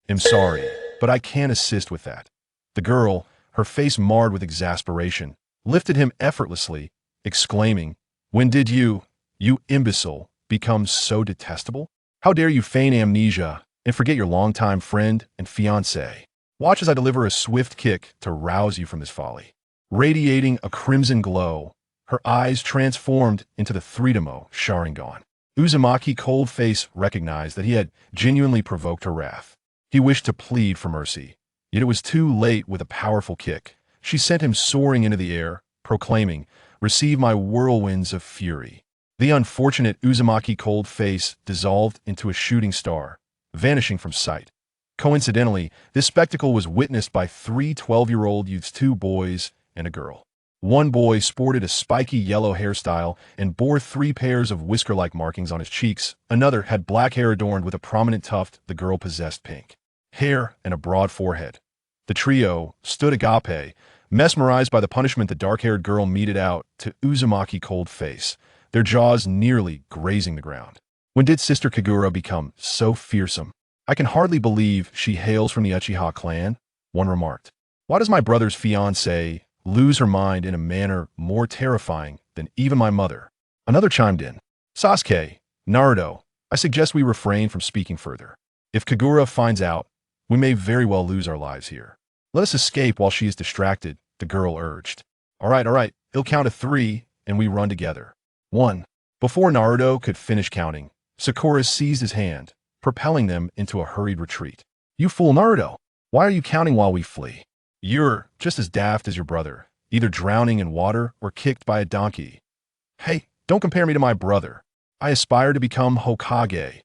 "Am sorry, but I can't assist with that." The girl, her face marred with exasperation, lifted him effortlessly, exclaiming, "When did you imbecile, become so detestable? How dare you feign amnesia and forget your longtime friend and fiancée? Watch as I deliver a swift kick to rouse you from this folly." Radiating a crimson glow, her eyes transformed into the three-demo Sharingan. Uzumaki's cold face recognized that he had genuinely provoked her wrath. He wished to plead for mercy, yet it was too late. With a powerful kick, she sent him soaring into the air, proclaiming, "Receive my whirlwinds of fury." The unfortunate Uzumaki's cold face dissolved into a shooting star, vanishing from sight. Coincidentally, this spectacle was witnessed by three 12-year-old youths, two boys and a girl. One boy sported a spiky yellow hairstyle and bore 3 pairs of whisker-like markings on his cheeks. Another had black hair adorned with a prominent tuft. The girl possessed pink hair and a broad forehead. The trio stood agape, mesmerized by the punishment the dark-haired girl meted out to Uzumaki's cold face, their jaws nearly grazing the ground. "When did Sister Kagura become so fearsome? I can hardly believe she hails from the Uchiha clan," one remarked. "Why does my brother's fiancée lose her mind in a manner more terrifying than even my mother?" Another chimed in. "Sasuke, Naruto, I suggest we refrain from speaking further. If Kagura finds out, we may very well lose our lives here. Let us escape while she is distracted," the girl urged. All right, he'll count to 3, and we run together. 1. Before Naruto could finish counting, Sakura seized his hand, propelling them into a hurried retreat. "You fool, Naruto! Why are you counting while we flee? You're just as daft as your brother, either drowning in water or kicked by a donkey." "Hey, don't compare me to my brother. I aspire to become Hokage.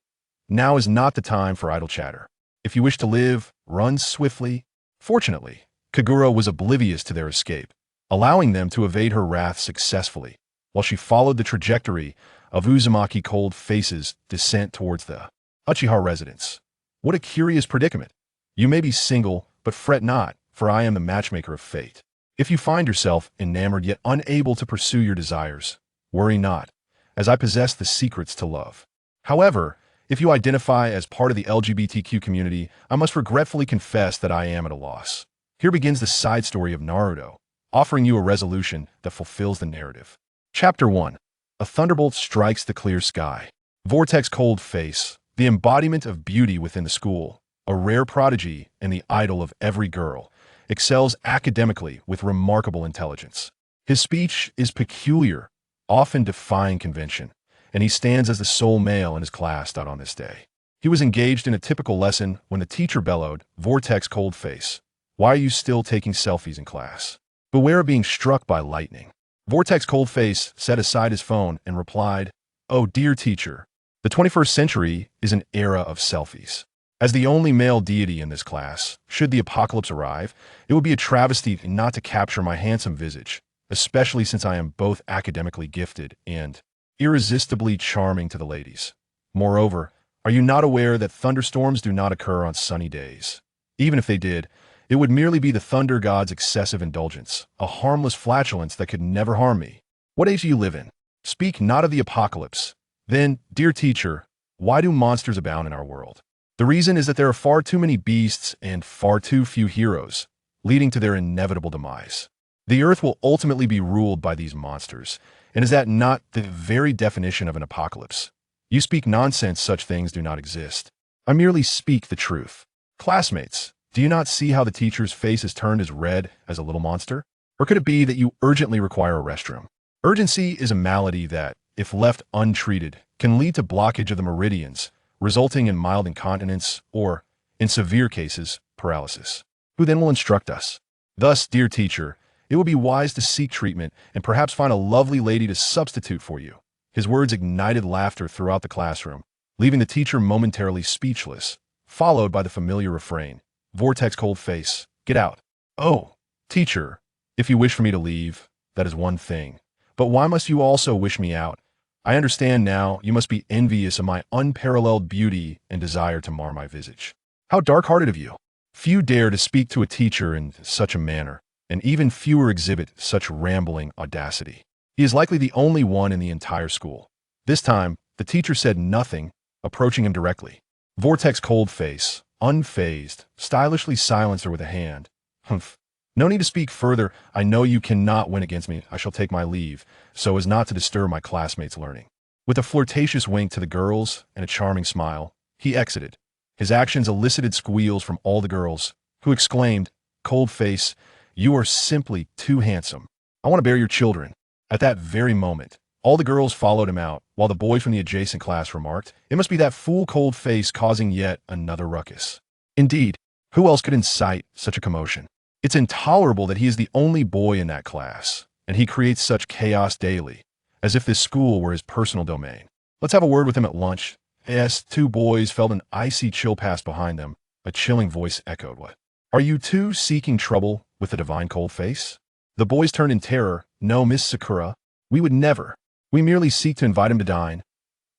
Now is not the time for idle chatter. If you wish to live, run swiftly." Fortunately, Kagura was oblivious to their escape, allowing them to evade her wrath successfully, while she followed the trajectory of Uzumaki's cold face's descent towards the Uchiha residence. What a curious predicament. You may be single, but fret not, for I am the matchmaker of fate. If you find yourself enamored yet unable to pursue your desires, worry not, as I possess the secrets to love. However, if you identify as part of the LGBTQ community, I must regretfully confess that I am at a loss. Here begins the side story of Naruto, offering you a resolution that fulfills the narrative. Chapter 1. A thunderbolt strikes the clear sky. Vortex cold face, the embodiment of beauty within the school, a rare prodigy and the idol of every girl, excels academically with remarkable intelligence. His speech is peculiar, often defying convention, and he stands as the sole male in his class on this day. He was engaged in a typical lesson when the teacher bellowed, "Vortex cold face, why are you still taking selfies in class? Beware of being struck by lightning." Vortex cold face set aside his phone and replied, "Oh dear teacher, the 21st century is an era of selfies. As the only male deity in this class, should the apocalypse arrive, it would be a travesty not to capture my handsome visage, especially since I am both academically gifted and irresistibly charming to the ladies. Moreover, are you not aware that thunderstorms do not occur on sunny days? Even if they did, it would merely be the thunder god's excessive indulgence, a harmless flatulence that could never harm me. What age do you live in? Speak not of the apocalypse. Then, dear teacher, why do monsters abound in our world? The reason is that there are far too many beasts and far too few heroes, leading to their inevitable demise. The earth will ultimately be ruled by these monsters, and is that not the very definition of an apocalypse? You speak nonsense, such things do not exist. I merely speak the truth. Classmates, do you not see how the teacher's face is turned as red as a little monster? Or could it be that you urgently require a restroom? Urgency is a malady that, if left untreated, can lead to blockage of the meridians, resulting in mild incontinence or, in severe cases, paralysis. Who then will instruct us? Thus, dear teacher, it would be wise to seek treatment and perhaps find a lovely lady to substitute for you." His words ignited laughter throughout the classroom, leaving the teacher momentarily speechless, followed by the familiar refrain, "Vortex cold face, get out." "Oh, teacher, if you wish for me to leave, that is one thing. But why must you also wish me out? I understand now, you must be envious of my unparalleled beauty and desire to mar my visage. How dark-hearted of you! Few dare to speak to a teacher in such a manner, and even fewer exhibit such rambling audacity. He is likely the only one in the entire school." This time, the teacher said nothing, approaching him directly. Vortex cold face, unfazed, stylishly silenced her with a hand. Humph. No need to speak further. I know you cannot win against me. I shall take my leave, so as not to disturb my classmates' learning. With a flirtatious wink to the girls and a charming smile, he exited. His actions elicited squeals from all the girls, who exclaimed, "Cold face, you are simply too handsome. I want to bear your children." At that very moment, all the girls followed him out, while the boy from the adjacent class remarked, "It must be that fool Cold Face causing yet another ruckus." Indeed, who else could incite such a commotion? It's intolerable that he is the only boy in that class, and he creates such chaos daily, as if this school were his personal domain. Let's have a word with him at lunch. Yes, two boys felt an icy chill pass behind them. A chilling voice echoed, "What? Are you two seeking trouble with the divine Cold Face?" The boys turned in terror. "No, Miss Sakura. We would never. We merely seek to invite him to dine."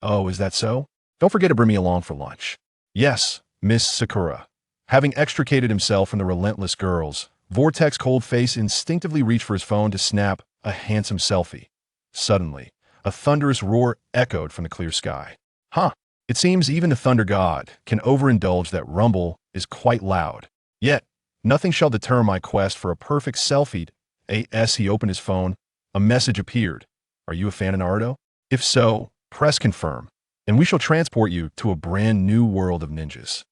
"Oh, is that so? Don't forget to bring me along for lunch." "Yes, Miss Sakura." Having extricated himself from the relentless girls, Vortex Cold Face instinctively reached for his phone to snap a handsome selfie. Suddenly, a thunderous roar echoed from the clear sky. Huh. It seems even the Thunder God can overindulge that rumble is quite loud. Yet, nothing shall deter my quest for a perfect selfie. As he opened his phone, a message appeared. "Are you a fan of Naruto? If so, press confirm, and we shall transport you to a brand new world of ninjas."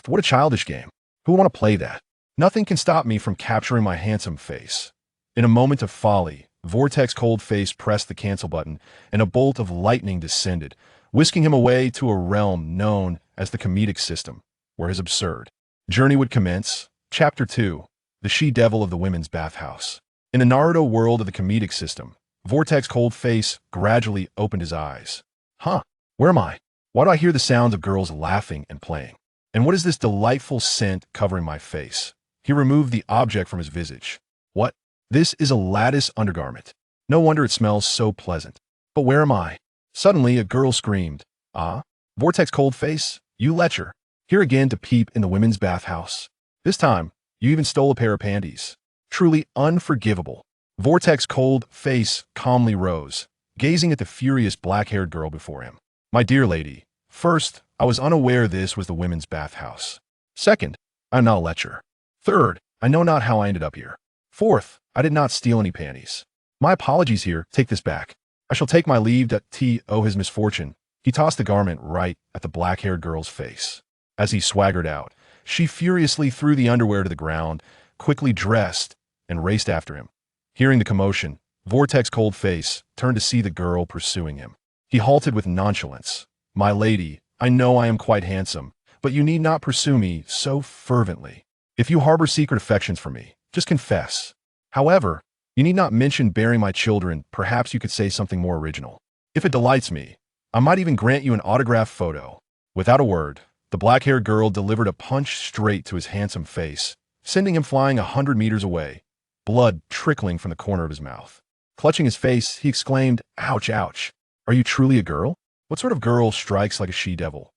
What a childish game. Who would want to play that? Nothing can stop me from capturing my handsome face. In a moment of folly, Vortex Cold Face pressed the cancel button, and a bolt of lightning descended, whisking him away to a realm known as the comedic system, where his absurd journey would commence. Chapter 2. The She-Devil of the Women's Bathhouse. In the Naruto world of the comedic system, Vortex Cold Face gradually opened his eyes. Huh, where am I? Why do I hear the sounds of girls laughing and playing? And what is this delightful scent covering my face? He removed the object from his visage. What? This is a lattice undergarment. No wonder it smells so pleasant. But where am I? Suddenly, a girl screamed. "Ah, Vortex Cold Face, you lecher. Here again to peep in the women's bathhouse. This time, you even stole a pair of panties. Truly unforgivable." Vortex Cold Face calmly rose, gazing at the furious black-haired girl before him. "My dear lady, first, I was unaware this was the women's bathhouse. Second, I'm not a lecher. Third, I know not how I ended up here. Fourth, I did not steal any panties. My apologies here, take this back. I shall take my leave. that.The his misfortune." He tossed the garment right at the black-haired girl's face. As he swaggered out, she furiously threw the underwear to the ground, quickly dressed, and raced after him. Hearing the commotion, Vortex Cold Face turned to see the girl pursuing him. He halted with nonchalance. "My lady, I know I am quite handsome, but you need not pursue me so fervently. If you harbor secret affections for me, just confess. However, you need not mention bearing my children. Perhaps you could say something more original. If it delights me, I might even grant you an autographed photo." Without a word, the black-haired girl delivered a punch straight to his handsome face, sending him flying 100 meters away, blood trickling from the corner of his mouth. Clutching his face, he exclaimed, "Ouch, ouch. Are you truly a girl? What sort of girl strikes like a she-devil?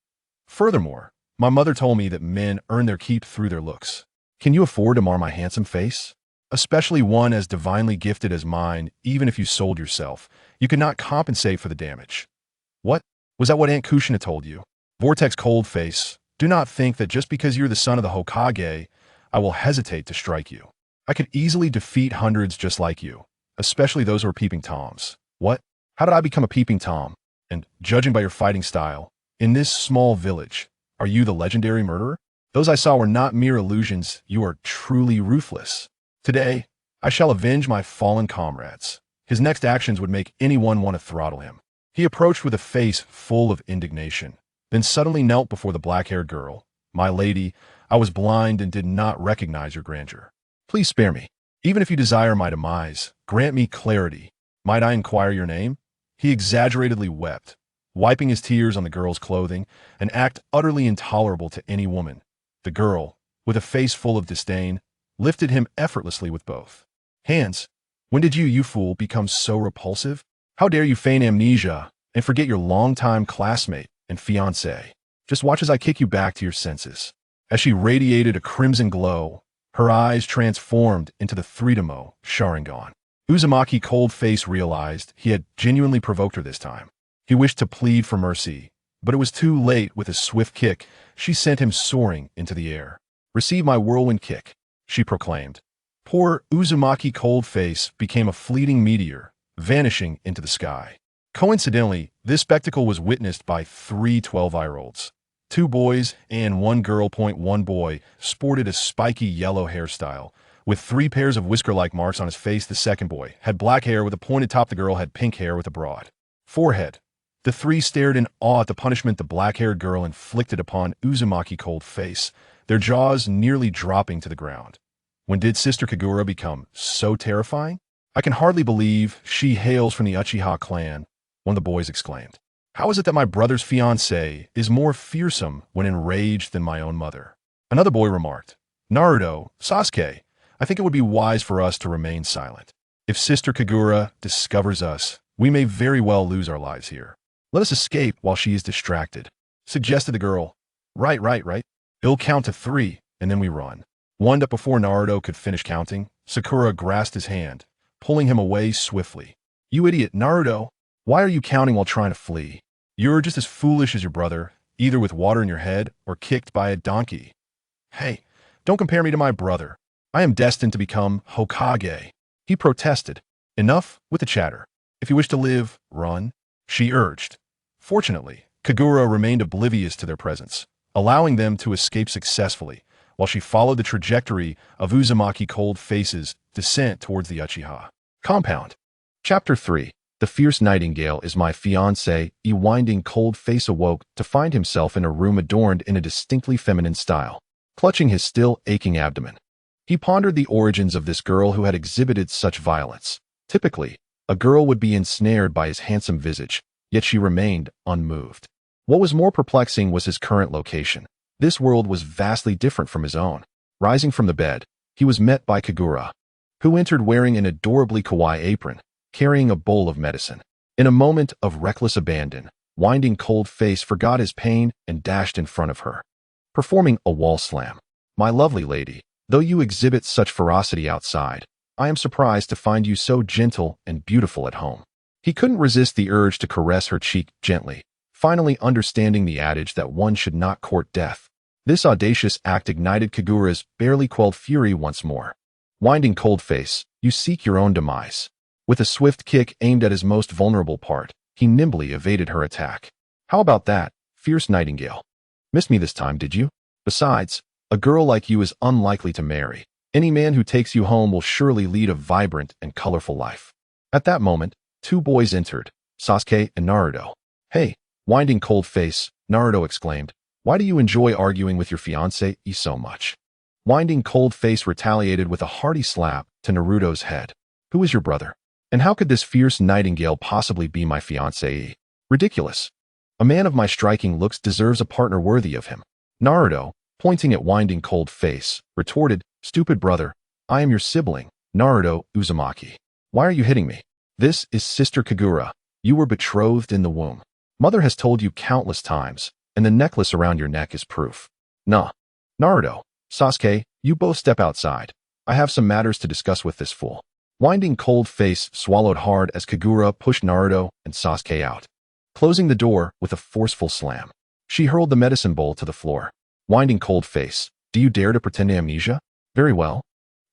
Furthermore, my mother told me that men earn their keep through their looks. Can you afford to mar my handsome face? Especially one as divinely gifted as mine. Even if you sold yourself, you could not compensate for the damage." "What? Was that what Aunt Kushina told you?" Vortex Cold Face, do not think that just because you're the son of the Hokage, I will hesitate to strike you. I could easily defeat hundreds just like you, especially those who are peeping toms. What? How did I become a peeping tom? And, judging by your fighting style, in this small village, are you the legendary murderer? Those I saw were not mere illusions. You are truly ruthless. Today, I shall avenge my fallen comrades. His next actions would make anyone want to throttle him. He approached with a face full of indignation, then suddenly knelt before the black-haired girl. "My lady, I was blind and did not recognize your grandeur. Please spare me. Even if you desire my demise, grant me clarity. Might I inquire your name?" He exaggeratedly wept, wiping his tears on the girl's clothing, an act utterly intolerable to any woman. The girl, with a face full of disdain, lifted him effortlessly with both hands. "When did you fool, become so repulsive? How dare you feign amnesia and forget your longtime classmate and fiancée? Just watch as I kick you back to your senses." As she radiated a crimson glow, her eyes transformed into the Threedemo Sharingan. Uzumaki Cold Face realized he had genuinely provoked her this time. He wished to plead for mercy, But it was too late. With a swift kick, she sent him soaring into the air. "Receive my whirlwind kick," she proclaimed. Poor Uzumaki Cold Face became a fleeting meteor, vanishing into the sky. Coincidentally, this spectacle was witnessed by 3 12-year-olds. 2 boys and 1 girl. One boy sported a spiky yellow hairstyle, with 3 pairs of whisker-like marks on his face. The second boy had black hair with a pointed top. The girl had pink hair with a broad forehead. The 3 stared in awe at the punishment the black-haired girl inflicted upon Uzumaki Cold Face, their jaws nearly dropping to the ground. When did Sister Kagura become so terrifying? "I can hardly believe she hails from the Uchiha clan," one of the boys exclaimed. "How is it that my brother's fiancée is more fearsome when enraged than my own mother?" Another boy remarked, "Naruto, Sasuke, I think it would be wise for us to remain silent. If Sister Kagura discovers us, we may very well lose our lives here. Let us escape while she is distracted," suggested the girl. Right. It'll count to 3, and then we run." Wound up before Naruto could finish counting, Sakura grasped his hand, pulling him away swiftly. "You idiot, Naruto! Why are you counting while trying to flee? You're just as foolish as your brother, either with water in your head or kicked by a donkey." "Hey, don't compare me to my brother. I am destined to become Hokage," he protested. "Enough with the chatter. If you wish to live, run," she urged. Fortunately, Kagura remained oblivious to their presence, allowing them to escape successfully, while she followed the trajectory of Uzumaki Cold Face's descent towards the Uchiha compound. Chapter 3. The fierce nightingale is my fiancé. Winding Cold Face awoke to find himself in a room adorned in a distinctly feminine style. Clutching his still aching abdomen, he pondered the origins of this girl who had exhibited such violence. Typically, a girl would be ensnared by his handsome visage, yet she remained unmoved. What was more perplexing was his current location. This world was vastly different from his own. Rising from the bed, he was met by Kagura, who entered wearing an adorably kawaii apron, carrying a bowl of medicine. In a moment of reckless abandon, Winding Cold Face forgot his pain and dashed in front of her, performing a wall slam. "My lovely lady, though you exhibit such ferocity outside, I am surprised to find you so gentle and beautiful at home." He couldn't resist the urge to caress her cheek gently, finally understanding the adage that one should not court death. This audacious act ignited Kagura's barely quelled fury once more. "Winding Cold Face, you seek your own demise." With a swift kick aimed at his most vulnerable part, he nimbly evaded her attack. "How about that, fierce nightingale? Missed me this time, did you? Besides, a girl like you is unlikely to marry. Any man who takes you home will surely lead a vibrant and colorful life." At that moment, 2 boys entered, Sasuke and Naruto. "Hey, Winding Cold Face," Naruto exclaimed, "why do you enjoy arguing with your fiancé so much?" Winding Cold Face retaliated with a hearty slap to Naruto's head. "Who is your brother? And how could this fierce nightingale possibly be my fiancé? Ridiculous. A man of my striking looks deserves a partner worthy of him." Naruto, pointing at Winding Cold Face, retorted, "Stupid brother, I am your sibling, Naruto Uzumaki. Why are you hitting me? This is Sister Kagura. You were betrothed in the womb. Mother has told you countless times, and the necklace around your neck is proof." "Nah. Naruto, Sasuke, you both step outside. I have some matters to discuss with this fool." Winding Cold Face swallowed hard as Kagura pushed Naruto and Sasuke out, closing the door with a forceful slam. She hurled the medicine bowl to the floor. "Winding Cold Face, do you dare to pretend amnesia? Very well.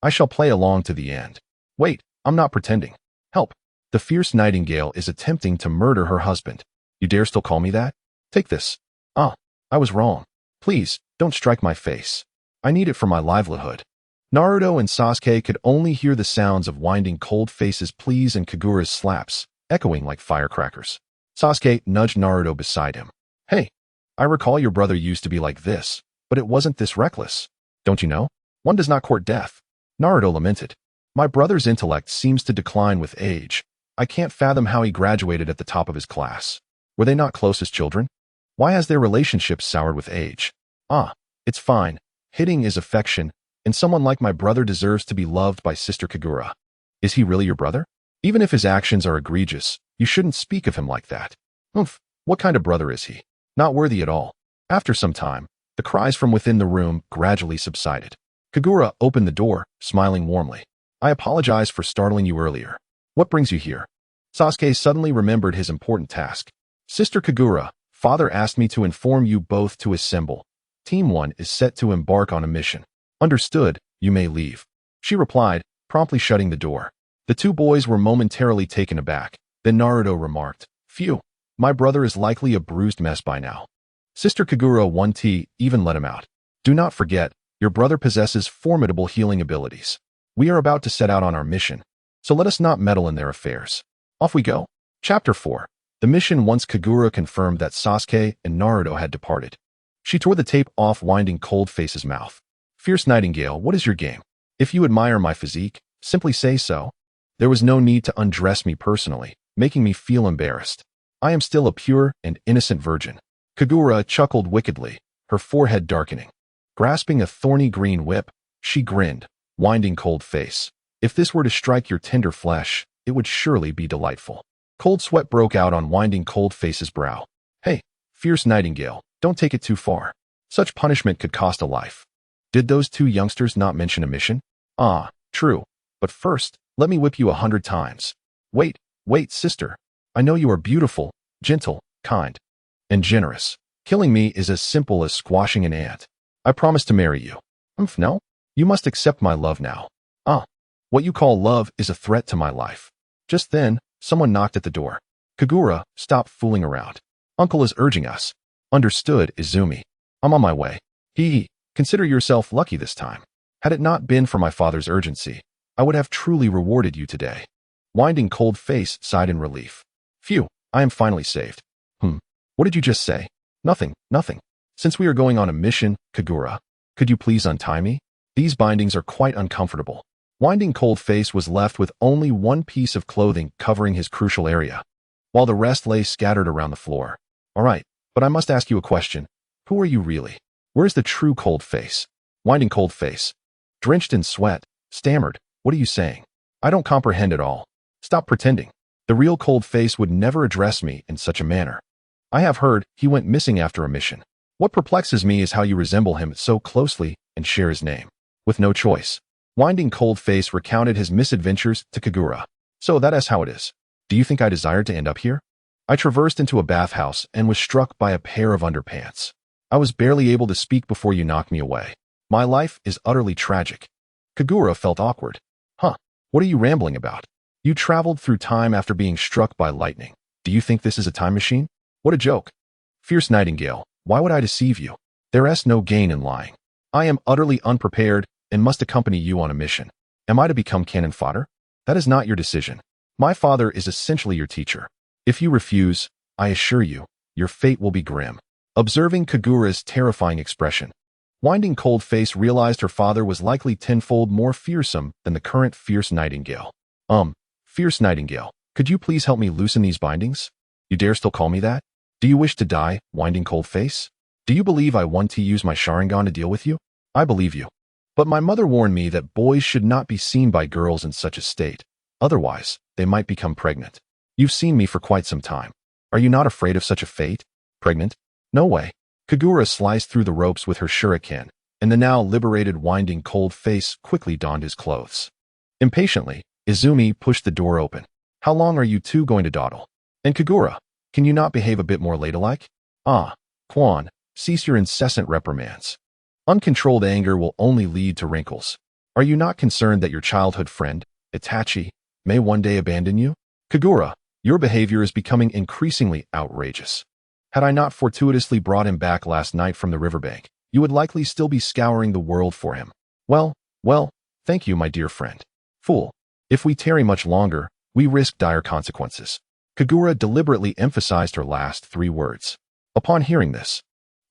I shall play along to the end." "Wait, I'm not pretending. Help. The fierce nightingale is attempting to murder her husband. You dare still call me that? Take this." "Ah, I was wrong. Please, don't strike my face. I need it for my livelihood." Naruto and Sasuke could only hear the sounds of Winding Cold Face's pleas and Kagura's slaps, echoing like firecrackers. Sasuke nudged Naruto beside him. "Hey, I recall your brother used to be like this, but it wasn't this reckless. Don't you know? One does not court death." Naruto lamented. "My brother's intellect seems to decline with age. I can't fathom how he graduated at the top of his class. Were they not close as children? Why has their relationship soured with age? Ah, it's fine. Hitting is affection, and someone like my brother deserves to be loved by Sister Kagura. Is he really your brother? Even if his actions are egregious, you shouldn't speak of him like that. Oomph, what kind of brother is he? Not worthy at all." After some time, the cries from within the room gradually subsided. Kagura opened the door, smiling warmly. "I apologize for startling you earlier. What brings you here?" Sasuke suddenly remembered his important task. "Sister Kagura, Father asked me to inform you both to assemble. Team 1 is set to embark on a mission. Understood, you may leave. She replied, promptly shutting the door. The two boys were momentarily taken aback. Then Naruto remarked, "Phew, my brother is likely a bruised mess by now." Sister Kagura 1T even let him out. "Do not forget, your brother possesses formidable healing abilities. We are about to set out on our mission, so let us not meddle in their affairs. Off we go." Chapter 4. The mission. Once Kagura confirmed that Sasuke and Naruto had departed, she tore the tape off Winding Coldface's mouth. "Fierce Nightingale, what is your game? If you admire my physique, simply say so. There was no need to undress me personally, making me feel embarrassed. I am still a pure and innocent virgin." Kagura chuckled wickedly, her forehead darkening. Grasping a thorny green whip, she grinned, Winding Coldface. "If this were to strike your tender flesh, it would surely be delightful." Cold sweat broke out on Winding Coldface's brow. "Hey, Fierce Nightingale, don't take it too far. Such punishment could cost a life. Did those two youngsters not mention a mission? Ah, true. But first, let me whip you 100 times. Wait, sister. I know you are beautiful, gentle, kind, and generous. Killing me is as simple as squashing an ant. I promise to marry you." No? You must accept my love now." "Ah, what you call love is a threat to my life." Just then, someone knocked at the door. "Kagura, stop fooling around. Uncle is urging us." "Understood, Izumi. I'm on my way." Hee. Consider yourself lucky this time. Had it not been for my father's urgency, I would have truly rewarded you today." Winding Coldface sighed in relief. "Phew, I am finally saved." What did you just say?" Nothing. "Since we are going on a mission, Kagura, could you please untie me? These bindings are quite uncomfortable." Winding Coldface was left with only one piece of clothing covering his crucial area, while the rest lay scattered around the floor. "All right, but I must ask you a question. Who are you really? Where's the true Coldface?" Winding Coldface, drenched in sweat, stammered, "What are you saying? I don't comprehend at all. Stop pretending. The real Coldface would never address me in such a manner. I have heard he went missing after a mission. What perplexes me is how you resemble him so closely and share his name. With no choice." Winding Coldface recounted his misadventures to Kagura. "So that is how it is. Do you think I desired to end up here? I traversed into a bathhouse and was struck by a pair of underpants. I was barely able to speak before you knocked me away. My life is utterly tragic." Kagura felt awkward. What are you rambling about? You traveled through time after being struck by lightning. Do you think this is a time machine? What a joke. Fierce Nightingale, why would I deceive you? There is no gain in lying. I am utterly unprepared and must accompany you on a mission. Am I to become cannon fodder? That is not your decision. My father is essentially your teacher. If you refuse, I assure you, your fate will be grim." Observing Kagura's terrifying expression, Winding Coldface realized her father was likely tenfold more fearsome than the current Fierce Nightingale. Fierce Nightingale, could you please help me loosen these bindings? You dare still call me that? Do you wish to die, Winding Coldface? Do you believe I want to use my Sharingan to deal with you? I believe you. But my mother warned me that boys should not be seen by girls in such a state. Otherwise, they might become pregnant. You've seen me for quite some time. Are you not afraid of such a fate? Pregnant? No way. Kagura sliced through the ropes with her shuriken, and the now liberated Winding Coldface quickly donned his clothes. Impatiently, Izumi pushed the door open. How long are you two going to dawdle? And Kagura, can you not behave a bit more ladylike? Quan, cease your incessant reprimands. Uncontrolled anger will only lead to wrinkles. Are you not concerned that your childhood friend, Itachi, may one day abandon you? Kagura, your behavior is becoming increasingly outrageous. Had I not fortuitously brought him back last night from the riverbank, you would likely still be scouring the world for him. Well, thank you, my dear friend. Fool, if we tarry much longer, we risk dire consequences. Kagura deliberately emphasized her last 3 words. Upon hearing this,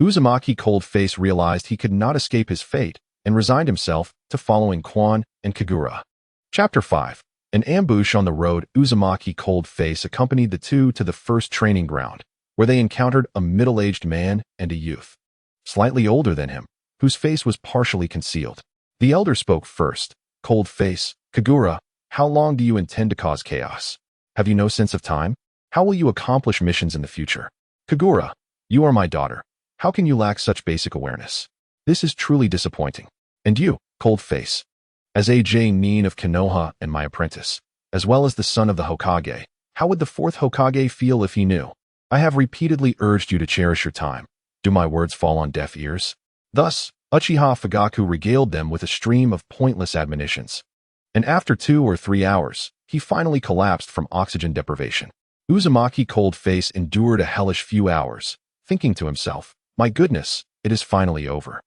Uzumaki Coldface realized he could not escape his fate and resigned himself to following Quan and Kagura. Chapter 5. An ambush on the road. Uzumaki Coldface accompanied the two to the first training ground, where they encountered a middle-aged man and a youth, slightly older than him, whose face was partially concealed. The elder spoke first. Coldface, Kagura, how long do you intend to cause chaos? Have you no sense of time? How will you accomplish missions in the future? Kagura, you are my daughter. How can you lack such basic awareness? This is truly disappointing. And you, Coldface, as a Nin of Konoha and my apprentice, as well as the son of the Hokage, how would the 4th Hokage feel if he knew? I have repeatedly urged you to cherish your time. Do my words fall on deaf ears? Thus, Uchiha Fugaku regaled them with a stream of pointless admonitions. And after 2 or 3 hours, he finally collapsed from oxygen deprivation. Uzumaki Cold Face endured a hellish few hours, thinking to himself, "My goodness, it is finally over."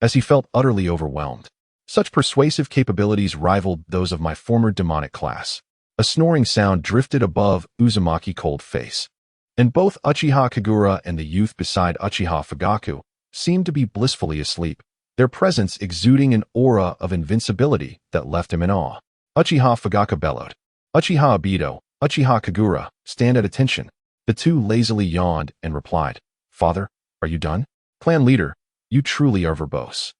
As he felt utterly overwhelmed. Such persuasive capabilities rivaled those of my former demonic class. A snoring sound drifted above Uzumaki Cold Face. And both Uchiha Kagura and the youth beside Uchiha Fugaku seemed to be blissfully asleep, their presence exuding an aura of invincibility that left him in awe. Uchiha Fugaku bellowed. "Uchiha Obito, Uchiha Kagura, stand at attention." The two lazily yawned and replied, "Father, are you done?" "Clan leader, you truly are verbose.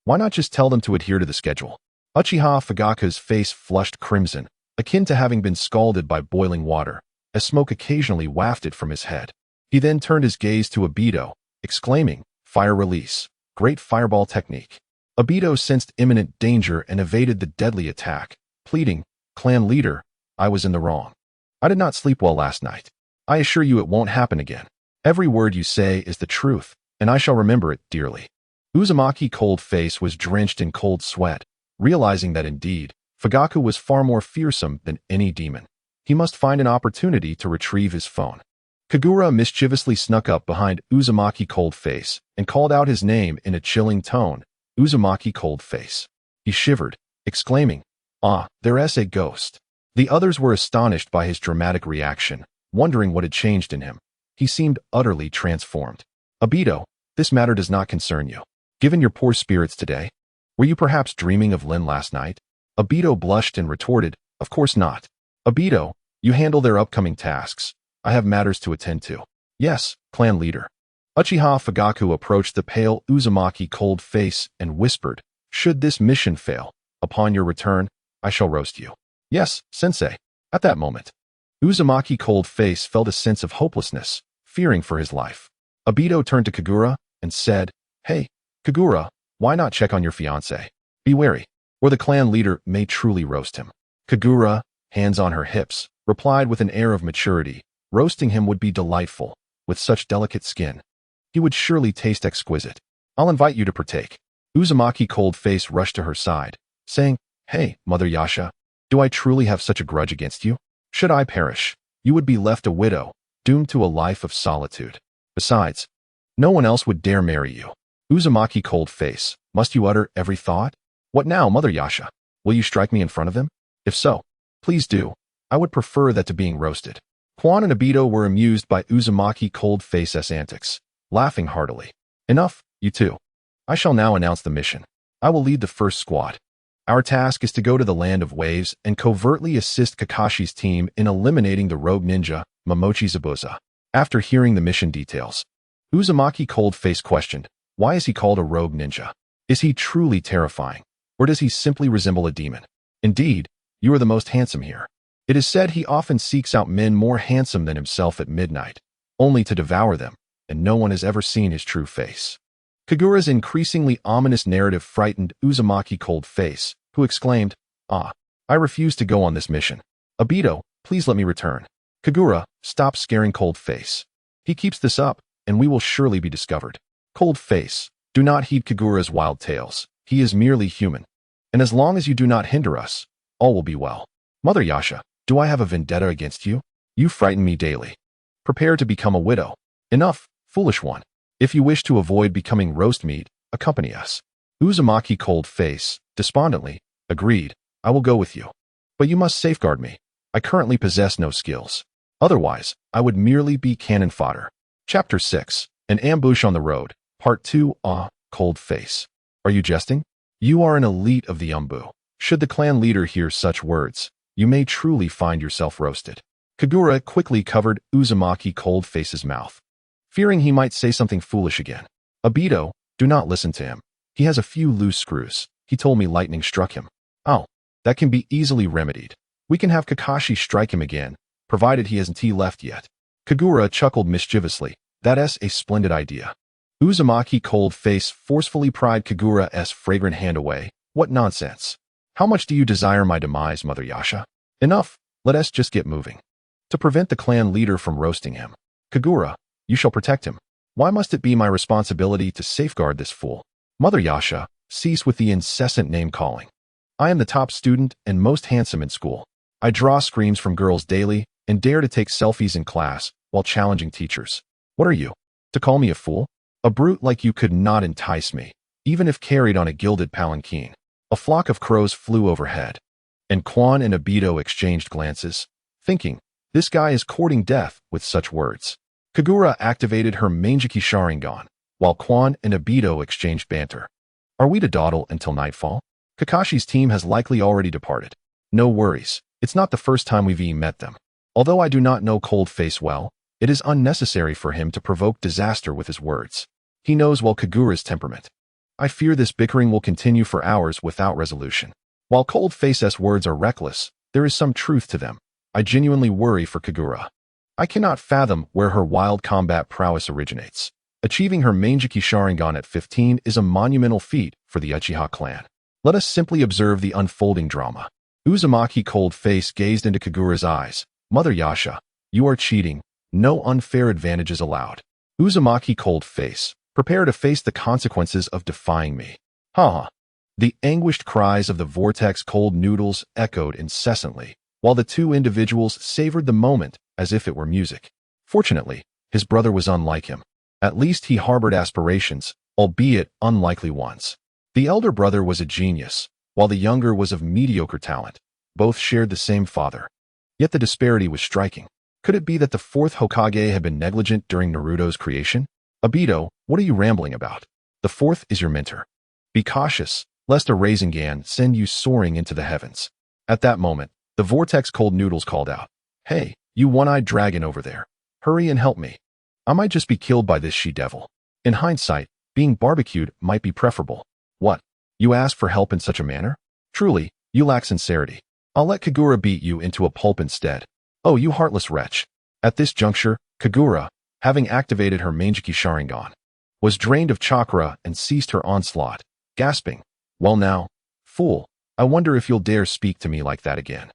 Why not just tell them to adhere to the schedule?" Uchiha Fugaku's face flushed crimson, akin to having been scalded by boiling water, as smoke occasionally wafted from his head. He then turned his gaze to Obito, exclaiming, "Fire release, great fireball technique." Obito sensed imminent danger and evaded the deadly attack, pleading, "Clan leader, I was in the wrong. I did not sleep well last night. I assure you it won't happen again. Every word you say is the truth, and I shall remember it dearly." Uzumaki Cold Face was drenched in cold sweat, realizing that indeed, Fugaku was far more fearsome than any demon. He must find an opportunity to retrieve his phone. Kagura mischievously snuck up behind Uzumaki Cold Face and called out his name in a chilling tone, "Uzumaki Cold Face." He shivered, exclaiming, "Ah, there's a ghost." The others were astonished by his dramatic reaction, wondering what had changed in him. He seemed utterly transformed. "Obito, this matter does not concern you. Given your poor spirits today, were you perhaps dreaming of Lin last night?" Obito blushed and retorted, "Of course not. Obito, you handle their upcoming tasks. I have matters to attend to." "Yes, clan leader." Uchiha Fugaku approached the pale Uzumaki Cold Face and whispered, "Should this mission fail, upon your return, I shall roast you." "Yes, sensei." At that moment, Uzumaki Cold Face felt a sense of hopelessness, fearing for his life. Obito turned to Kagura and said, "Hey, Kagura, why not check on your fiancé? Be wary, or the clan leader may truly roast him." Kagura, hands on her hips, replied with an air of maturity, "Roasting him would be delightful. With such delicate skin, he would surely taste exquisite. I'll invite you to partake." Uzumaki Cold Face rushed to her side, saying, "Hey, Mother Yasha, do I truly have such a grudge against you? Should I perish, you would be left a widow, doomed to a life of solitude. Besides, no one else would dare marry you." Uzumaki Cold Face, must you utter every thought? "What now, Mother Yasha? Will you strike me in front of him? If so, please do. I would prefer that to being roasted." Quan and Obito were amused by Uzumaki Cold Face's antics, laughing heartily. "Enough, you two. I shall now announce the mission. I will lead the first squad. Our task is to go to the Land of Waves and covertly assist Kakashi's team in eliminating the rogue ninja, Momochi Zabuza." After hearing the mission details, Uzumaki Cold Face questioned, why is he called a rogue ninja? Is he truly terrifying, or does he simply resemble a demon? "Indeed, you are the most handsome here. It is said he often seeks out men more handsome than himself at midnight, only to devour them, and no one has ever seen his true face." Kagura's increasingly ominous narrative frightened Uzumaki Cold Face, who exclaimed, "Ah, I refuse to go on this mission. Obito, please let me return." "Kagura, stop scaring Cold Face. He keeps this up, and we will surely be discovered." "Cold Face, do not heed Kagura's wild tales. He is merely human. And as long as you do not hinder us, all will be well." "Mother Yasha, do I have a vendetta against you? You frighten me daily. Prepare to become a widow." "Enough, foolish one. If you wish to avoid becoming roast meat, accompany us." Uzumaki Cold Face, despondently, agreed, "I will go with you. But you must safeguard me. I currently possess no skills. Otherwise, I would merely be cannon fodder." Chapter 6, An Ambush on the Road, Part 2. Cold Face. Are you jesting? You are an elite of the Umbu. Should the clan leader hear such words, you may truly find yourself roasted. Kagura quickly covered Uzumaki Cold Face's mouth, fearing he might say something foolish again. "Obito, do not listen to him. He has a few loose screws. He told me lightning struck him." "Oh, that can be easily remedied. We can have Kakashi strike him again, provided he hasn't left yet." Kagura chuckled mischievously. "That's a splendid idea." Uzumaki Cold Face forcefully pried Kagura's fragrant hand away. "What nonsense. How much do you desire my demise, Mother Yasha? Enough, let us just get moving." To prevent the clan leader from roasting him, Kagura, you shall protect him. Why must it be my responsibility to safeguard this fool? Mother Yasha, cease with the incessant name-calling. I am the top student and most handsome in school. I draw screams from girls daily and dare to take selfies in class while challenging teachers. What are you? To call me a fool? A brute like you could not entice me, even if carried on a gilded palanquin. A flock of crows flew overhead, and Quan and Obito exchanged glances, thinking, this guy is courting death with such words. Kagura activated her Mangeki Sharingan, while Quan and Obito exchanged banter. Are we to dawdle until nightfall? Kakashi's team has likely already departed. No worries, it's not the first time we've met them. Although I do not know Cold Face well, it is unnecessary for him to provoke disaster with his words. He knows well Kagura's temperament. I fear this bickering will continue for hours without resolution. While Cold Face's words are reckless, there is some truth to them. I genuinely worry for Kagura. I cannot fathom where her wild combat prowess originates. Achieving her Mangeki Sharingan at 15 is a monumental feat for the Uchiha clan. Let us simply observe the unfolding drama. Uzumaki Cold Face gazed into Kagura's eyes. Mother Yasha, you are cheating. No unfair advantages allowed. Uzumaki Cold Face, prepare to face the consequences of defying me. Ha! The anguished cries of the Vortex Cold Noodles echoed incessantly, while the two individuals savored the moment as if it were music. Fortunately, his brother was unlike him. At least he harbored aspirations, albeit unlikely ones. The elder brother was a genius, while the younger was of mediocre talent. Both shared the same father. Yet the disparity was striking. Could it be that the fourth Hokage had been negligent during Naruto's creation? Obito, what are you rambling about? The fourth is your mentor. Be cautious, lest a Rasengan send you soaring into the heavens. At that moment, the Vortex Cold Noodles called out, Hey, you one-eyed dragon over there. Hurry and help me. I might just be killed by this she-devil. In hindsight, being barbecued might be preferable. What? You ask for help in such a manner? Truly, you lack sincerity. I'll let Kagura beat you into a pulp instead. Oh, you heartless wretch. At this juncture, Kagura, having activated her Mangeki Sharingan, was drained of chakra and ceased her onslaught, gasping, Well now, fool, I wonder if you'll dare speak to me like that again.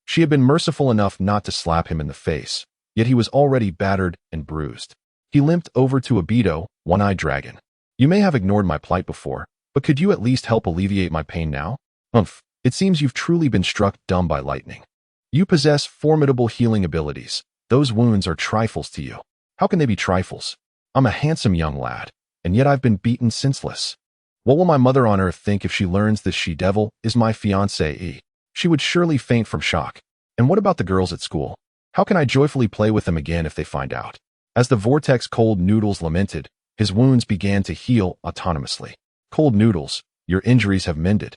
She had been merciful enough not to slap him in the face, yet he was already battered and bruised. He limped over to Obito, one-eyed dragon. You may have ignored my plight before, but could you at least help alleviate my pain now? Umph, it seems you've truly been struck dumb by lightning. You possess formidable healing abilities. Those wounds are trifles to you. How can they be trifles? I'm a handsome young lad, and yet I've been beaten senseless. What will my mother on earth think if she learns this she-devil is my fiancée? She would surely faint from shock. And what about the girls at school? How can I joyfully play with them again if they find out? As the Vortex Cold Noodles lamented, his wounds began to heal autonomously. Cold Noodles, your injuries have mended.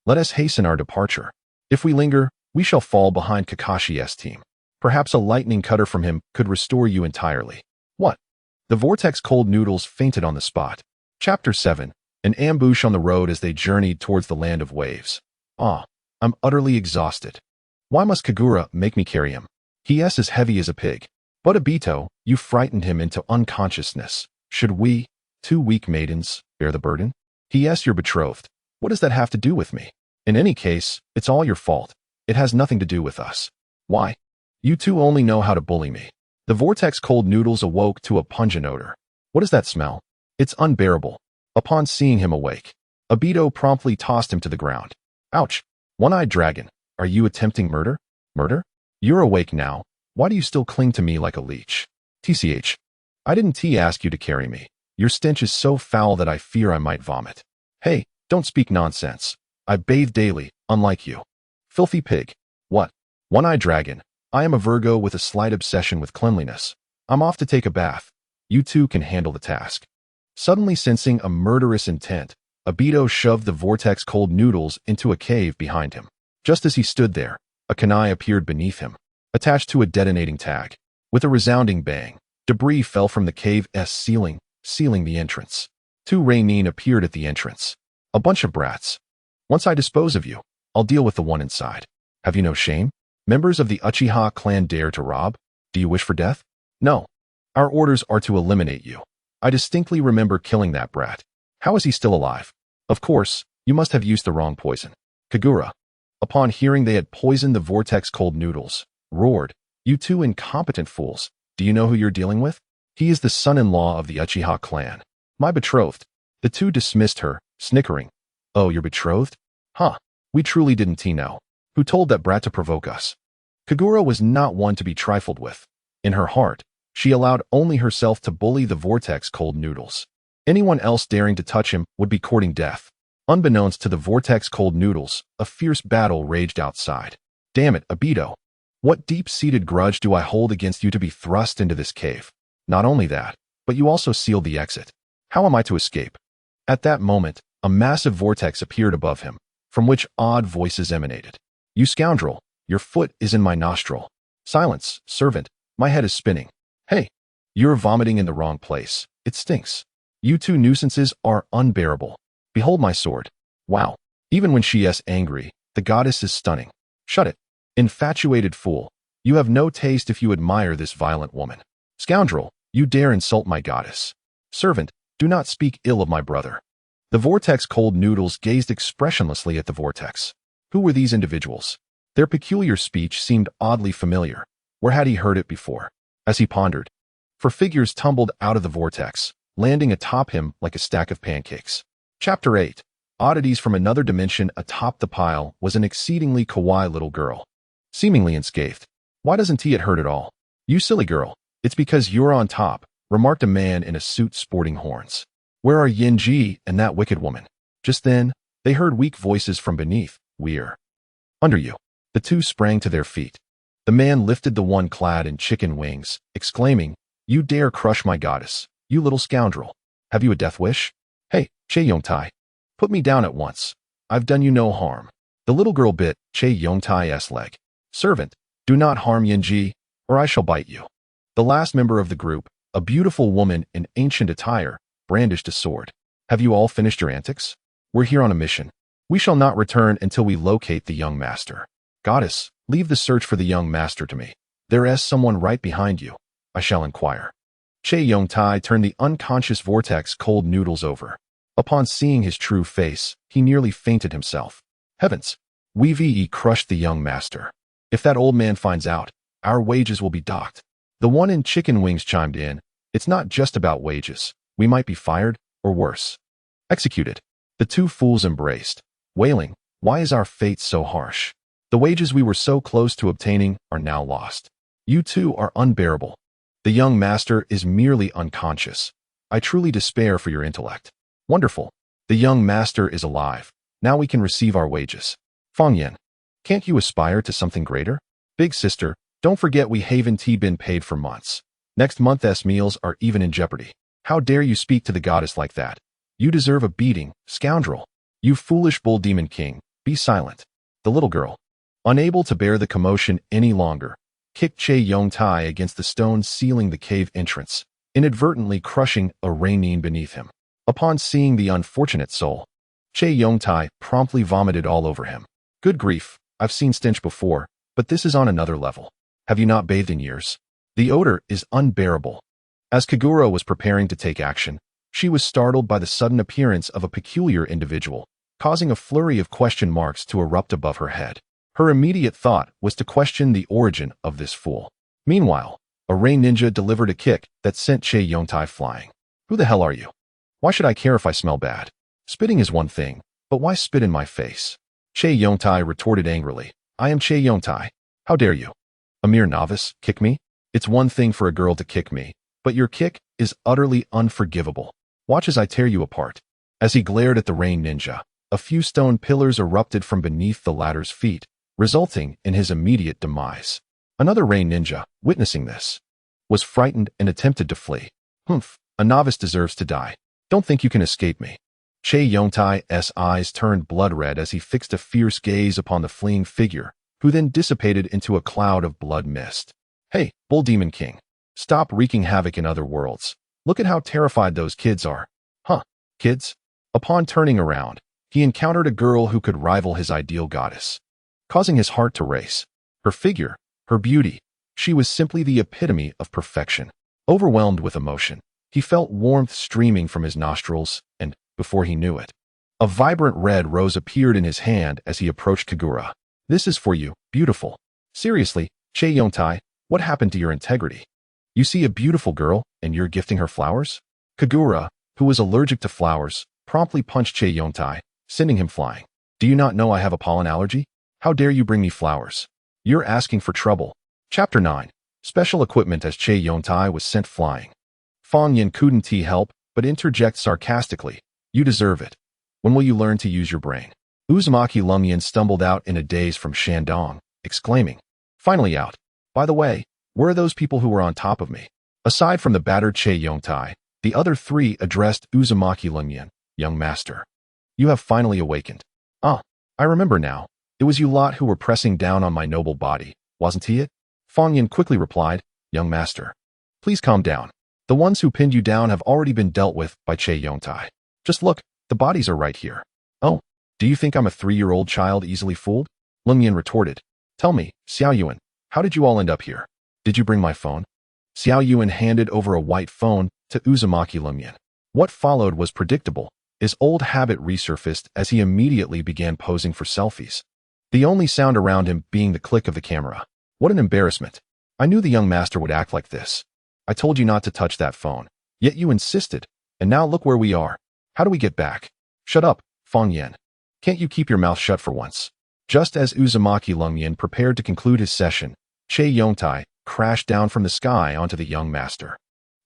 Let us hasten our departure. If we linger, we shall fall behind Kakashi's team. Perhaps a lightning cutter from him could restore you entirely. What? The Vortex Cold Noodles fainted on the spot. Chapter 7. An ambush on the road as they journeyed towards the land of waves. I'm utterly exhausted. Why must Kagura make me carry him? He is as heavy as a pig. But Obito, you frightened him into unconsciousness. Should we, two weak maidens, bear the burden? He is your betrothed. What does that have to do with me? In any case, it's all your fault. It has nothing to do with us. Why? You two only know how to bully me. The Vortex Cold Noodles awoke to a pungent odor. What is that smell? It's unbearable. Upon seeing him awake, Obito promptly tossed him to the ground. Ouch! One-eyed dragon, are you attempting murder? Murder? You're awake now. Why do you still cling to me like a leech? TCH. I didn't ask you to carry me. Your stench is so foul that I fear I might vomit. Hey, don't speak nonsense. I bathe daily, unlike you. Filthy pig. What? One-eyed dragon. I am a Virgo with a slight obsession with cleanliness. I'm off to take a bath. You two can handle the task. Suddenly sensing a murderous intent, Obito shoved the Vortex Cold Noodles into a cave behind him. Just as he stood there, a kunai appeared beneath him, attached to a detonating tag. With a resounding bang, debris fell from the cave's ceiling, sealing the entrance. Two Rainin appeared at the entrance. A bunch of brats. Once I dispose of you, I'll deal with the one inside. Have you no shame? Members of the Uchiha clan dare to rob? Do you wish for death? No. Our orders are to eliminate you. I distinctly remember killing that brat. How is he still alive? Of course, you must have used the wrong poison. Kagura, upon hearing they had poisoned the Vortex Cold Noodles, roared, You two incompetent fools. Do Do you know who you're dealing with? He is the son-in-law of the Uchiha clan. My betrothed. The two dismissed her, snickering. Oh, you're betrothed? Huh. We truly didn't know. Who told that brat to provoke us? Kagura was not one to be trifled with. In her heart, she allowed only herself to bully the vortex cold noodles. Anyone else daring to touch him would be courting death. Unbeknownst to the vortex cold noodles, a fierce battle raged outside. Damn it, Abito. What deep-seated grudge do I hold against you to be thrust into this cave? Not only that, but you also sealed the exit. How am I to escape? At that moment, a massive vortex appeared above him, from which odd voices emanated. You scoundrel, your foot is in my nostril. Silence, servant, my head is spinning. Hey, you're vomiting in the wrong place. It stinks. You two nuisances are unbearable. Behold my sword. Wow. Even when she is angry, the goddess is stunning. Shut it. Infatuated fool. You have no taste if you admire this violent woman. Scoundrel, you dare insult my goddess. Servant, do not speak ill of my brother. The vortex cold noodles gazed expressionlessly at the vortex. Who were these individuals? Their peculiar speech seemed oddly familiar. Where had he heard it before? As he pondered, for figures tumbled out of the vortex, landing atop him like a stack of pancakes. Chapter 8. Oddities from another dimension. Atop the pile was an exceedingly kawaii little girl, seemingly unscathed. Why doesn't he hurt at all? You silly girl, it's because you're on top, remarked a man in a suit sporting horns. Where are Yinji and that wicked woman? Just then, they heard weak voices from beneath. We're under you. The two sprang to their feet. The man lifted the one clad in chicken wings, exclaiming, You dare crush my goddess, you little scoundrel. Have you a death wish? Hey, Che Yongtai. Put me down at once. I've done you no harm. The little girl bit Che Yongtai's leg. Servant, do not harm Yinji, or I shall bite you. The last member of the group, a beautiful woman in ancient attire, brandished a sword. Have you all finished your antics? We're here on a mission. We shall not return until we locate the young master. Goddess, leave the search for the young master to me. There is someone right behind you. I shall inquire. Che Yongtai turned the unconscious vortex cold noodles over. Upon seeing his true face, he nearly fainted himself. Heavens! We crushed the young master. If that old man finds out, our wages will be docked. The one in chicken wings chimed in. It's not just about wages. We might be fired, or worse. Executed. The two fools embraced, wailing, Why is our fate so harsh? The wages we were so close to obtaining are now lost. You two are unbearable. The young master is merely unconscious. I truly despair for your intellect. Wonderful. The young master is alive. Now we can receive our wages. Fangyan, can't you aspire to something greater? Big sister, don't forget we haven't been paid for months. Next month's meals are even in jeopardy. How dare you speak to the goddess like that? You deserve a beating, scoundrel. You foolish bull demon king, be silent. The little girl, unable to bear the commotion any longer, kicked Che Yongtai against the stones sealing the cave entrance, inadvertently crushing a rainin beneath him. Upon seeing the unfortunate soul, Che Yongtai promptly vomited all over him. Good grief, I've seen stench before, but this is on another level. Have you not bathed in years? The odor is unbearable. As Kagura was preparing to take action, she was startled by the sudden appearance of a peculiar individual, causing a flurry of question marks to erupt above her head. Her immediate thought was to question the origin of this fool. Meanwhile, a rain ninja delivered a kick that sent Che Yongtai flying. Who the hell are you? Why should I care if I smell bad? Spitting is one thing, but why spit in my face? Che Yongtai retorted angrily. I am Che Yongtai. How dare you? A mere novice, kick me? It's one thing for a girl to kick me, but your kick is utterly unforgivable. Watch as I tear you apart. As he glared at the rain ninja, a few stone pillars erupted from beneath the latter's feet, resulting in his immediate demise. Another rain ninja, witnessing this, was frightened and attempted to flee. Humph, a novice deserves to die. Don't think you can escape me. Che Yongtai's eyes turned blood red as he fixed a fierce gaze upon the fleeing figure, who then dissipated into a cloud of blood mist. Hey, Bull Demon King, stop wreaking havoc in other worlds. Look at how terrified those kids are. Huh, kids? Upon turning around, he encountered a girl who could rival his ideal goddess, causing his heart to race. Her figure, her beauty, she was simply the epitome of perfection. Overwhelmed with emotion, he felt warmth streaming from his nostrils, and, before he knew it, a vibrant red rose appeared in his hand as he approached Kagura. This is for you, beautiful. Seriously, Che Yongtai, what happened to your integrity? You see a beautiful girl, and you're gifting her flowers? Kagura, who was allergic to flowers, promptly punched Che Yongtai, sending him flying. Do you not know I have a pollen allergy? How dare you bring me flowers? You're asking for trouble. Chapter 9. Special equipment as Che Yongtai was sent flying. Fang Yin couldn't help but interject sarcastically. You deserve it. When will you learn to use your brain? Uzumaki Lumyan stumbled out in a daze from Shandong, exclaiming. Finally out. By the way, where are those people who were on top of me? Aside from the battered Che Yongtai, the other three addressed Uzumaki Lumyan, young master. You have finally awakened. Ah, I remember now. It was you lot who were pressing down on my noble body, wasn't he it? Fang Yin quickly replied, young master. Please calm down. The ones who pinned you down have already been dealt with by Che Yongtai. Just look, the bodies are right here. Oh, do you think I'm a 3-year-old child easily fooled? Lumyan retorted. Tell me, Xiao Yuan, how did you all end up here? Did you bring my phone? Xiao Yuan handed over a white phone to Uzumaki Lumyan. What followed was predictable. His old habit resurfaced as he immediately began posing for selfies. The only sound around him being the click of the camera. What an embarrassment. I knew the young master would act like this. I told you not to touch that phone, yet you insisted, and now look where we are. How do we get back? Shut up, Fang Yin. Can't you keep your mouth shut for once? Just as Uzumaki Lumyan prepared to conclude his session, Che Yongtai crashed down from the sky onto the young master.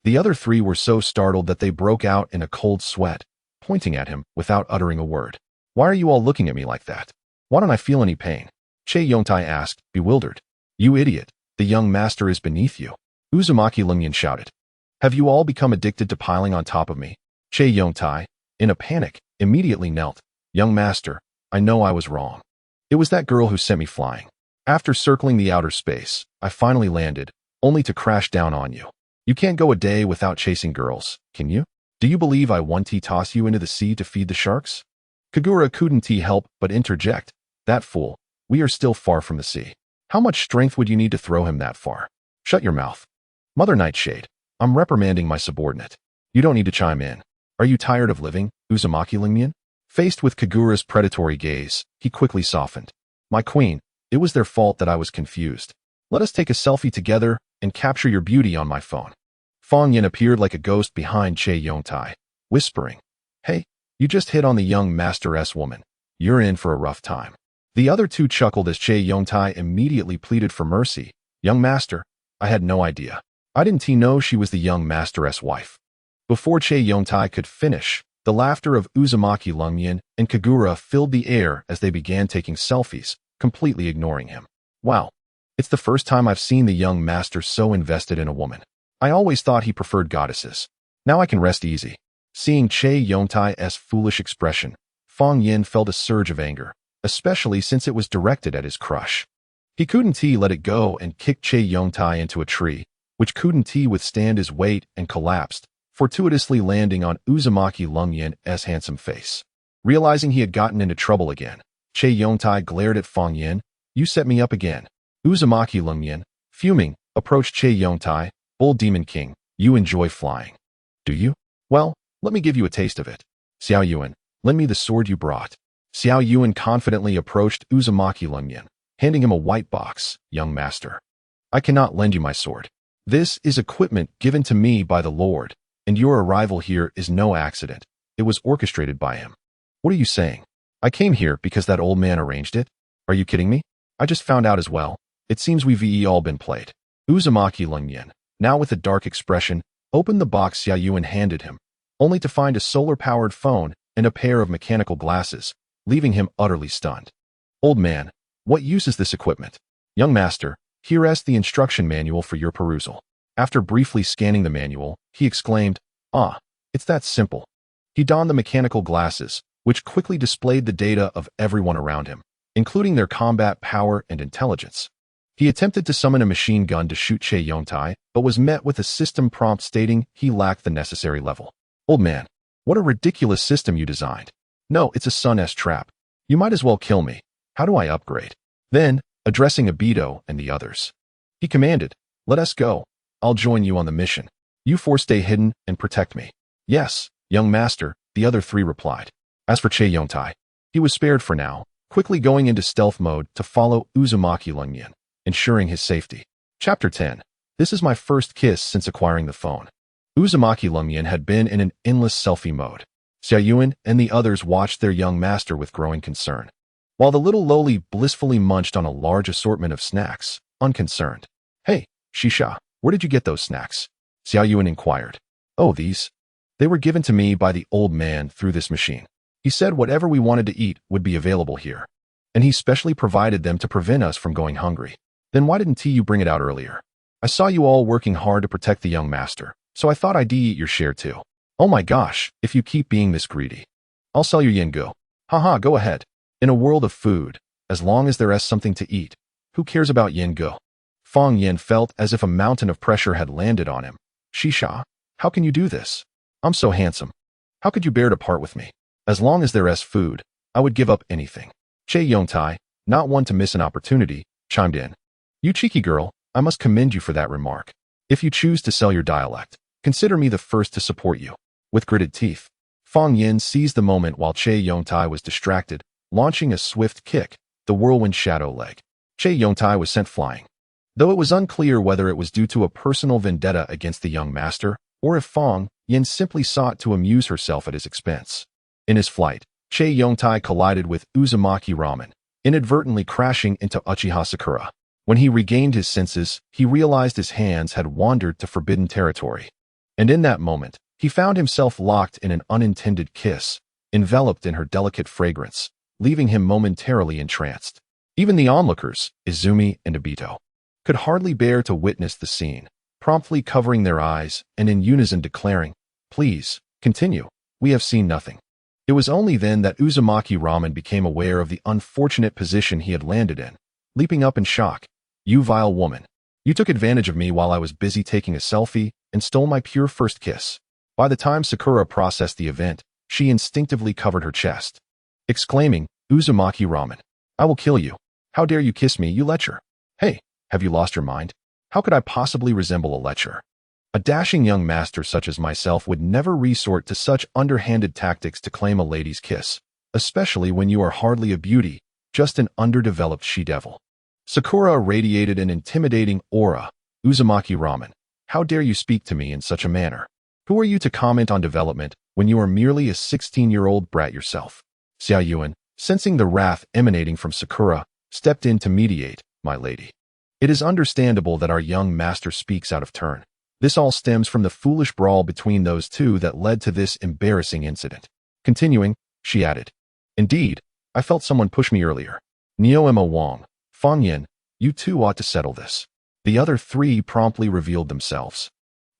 The other three were so startled that they broke out in a cold sweat, pointing at him without uttering a word. Why are you all looking at me like that? Why don't I feel any pain? Che Yongtai asked, bewildered. You idiot, the young master is beneath you. Uzumaki Lumyan shouted. Have you all become addicted to piling on top of me? Che Yongtai, in a panic, immediately knelt. Young master, I know I was wrong. It was that girl who sent me flying. After circling the outer space, I finally landed, only to crash down on you. You can't go a day without chasing girls, can you? Do you believe I want to toss you into the sea to feed the sharks? Kagura couldn't help but interject. That fool, we are still far from the sea. How much strength would you need to throw him that far? Shut your mouth. Mother Nightshade, I'm reprimanding my subordinate. You don't need to chime in. Are you tired of living, Uzumaki Lumyan? Faced with Kagura's predatory gaze, he quickly softened. My queen, it was their fault that I was confused. Let us take a selfie together and capture your beauty on my phone. Fang Yin appeared like a ghost behind Che Yongtai, whispering, Hey, you just hit on the young master-s woman. You're in for a rough time. The other two chuckled as Che Yongtai immediately pleaded for mercy. Young master, I had no idea. I didn't know she was the young master-s wife. Before Che Yongtai could finish, the laughter of Uzumaki Lumyan and Kagura filled the air as they began taking selfies, completely ignoring him. Wow, it's the first time I've seen the young master so invested in a woman. I always thought he preferred goddesses. Now I can rest easy. Seeing Che Yongtai's foolish expression, Fang Yin felt a surge of anger, especially since it was directed at his crush. He couldn't let it go and kicked Che Yongtai into a tree, which couldn't withstand his weight and collapsed, fortuitously landing on Uzumaki Lumyan's handsome face. Realizing he had gotten into trouble again, Che Yongtai glared at Fang Yin. You set me up again. Uzumaki Lumyan, fuming, approached Che Yongtai. Bull Demon King, you enjoy flying. Do you? Well, let me give you a taste of it. Xiao Yuan, lend me the sword you brought. Xiao Yuan confidently approached Uzumaki Lumyan, handing him a white box. Young master, I cannot lend you my sword. This is equipment given to me by the Lord, and your arrival here is no accident. It was orchestrated by him. What are you saying? I came here because that old man arranged it? Are you kidding me? I just found out as well. It seems we've all been played. Uzumaki Lumyan, now with a dark expression, opened the box Xiao Yuan handed him, only to find a solar-powered phone and a pair of mechanical glasses, leaving him utterly stunned. Old man, what use is this equipment? Young master, here's the instruction manual for your perusal. After briefly scanning the manual, he exclaimed, Ah, it's that simple. He donned the mechanical glasses, which quickly displayed the data of everyone around him, including their combat power and intelligence. He attempted to summon a machine gun to shoot Che Yongtai, but was met with a system prompt stating he lacked the necessary level. Old man, what a ridiculous system you designed. No, it's a Sun-S trap. You might as well kill me. How do I upgrade? Then, addressing Abito and the others, he commanded, Let us go. I'll join you on the mission. You four stay hidden and protect me. Yes, young master, the other three replied. As for Che Yongtai, he was spared for now, quickly going into stealth mode to follow Uzumaki Lumyan, ensuring his safety. Chapter 10. This is my first kiss since acquiring the phone. Uzumaki Lumyan had been in an endless selfie mode. Xiaoyuan and the others watched their young master with growing concern, while the little loli blissfully munched on a large assortment of snacks, unconcerned. Hey, Shisha, where did you get those snacks? Xiaoyuan inquired. Oh, these? They were given to me by the old man through this machine. He said whatever we wanted to eat would be available here, and he specially provided them to prevent us from going hungry. Then why didn't you bring it out earlier? I saw you all working hard to protect the young master, so I thought I'd eat your share too. Oh my gosh, if you keep being this greedy, I'll sell your Yengu. Haha, go ahead. In a world of food, as long as there is something to eat, who cares about Yengu? Fang Yen felt as if a mountain of pressure had landed on him. Shisha, how can you do this? I'm so handsome. How could you bear to part with me? As long as there is food, I would give up anything. Che Yongtai, not one to miss an opportunity, chimed in. You cheeky girl, I must commend you for that remark. If you choose to sell your dialect, consider me the first to support you. With gritted teeth, Fang Yin seized the moment while Che Yongtai was distracted, launching a swift kick, the whirlwind shadow leg. Che Yongtai was sent flying. Though it was unclear whether it was due to a personal vendetta against the young master, or if Fang Yin simply sought to amuse herself at his expense. In his flight, Che Yongtai collided with Uzumaki Ramen, inadvertently crashing into Uchiha Sakura. When he regained his senses, he realized his hands had wandered to forbidden territory. And in that moment, he found himself locked in an unintended kiss, enveloped in her delicate fragrance, leaving him momentarily entranced. Even the onlookers, Izumi and Obito, could hardly bear to witness the scene, promptly covering their eyes and in unison declaring, "Please, continue, we have seen nothing." It was only then that Uzumaki Ramen became aware of the unfortunate position he had landed in, leaping up in shock. You vile woman. You took advantage of me while I was busy taking a selfie and stole my pure first kiss. By the time Sakura processed the event, she instinctively covered her chest, exclaiming, Uzumaki Ramen, I will kill you. How dare you kiss me, you lecher. Hey, have you lost your mind? How could I possibly resemble a lecher? A dashing young master such as myself would never resort to such underhanded tactics to claim a lady's kiss, especially when you are hardly a beauty, just an underdeveloped she-devil. Sakura radiated an intimidating aura. Uzumaki Ramen, how dare you speak to me in such a manner? Who are you to comment on development when you are merely a 16-year-old brat yourself? Xiaoyuan, sensing the wrath emanating from Sakura, stepped in to mediate, my lady. It is understandable that our young master speaks out of turn. This all stems from the foolish brawl between those two that led to this embarrassing incident. Continuing, she added, Indeed, I felt someone push me earlier. Neo Emma Wong, Fang Yin, you two ought to settle this. The other three promptly revealed themselves,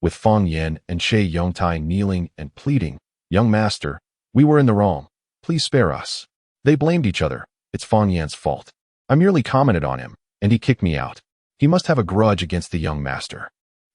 with Fang Yin and Che Yongtai kneeling and pleading, Young master, we were in the wrong. Please spare us. They blamed each other. It's Fang Yin's fault. I merely commented on him, and he kicked me out. He must have a grudge against the young master.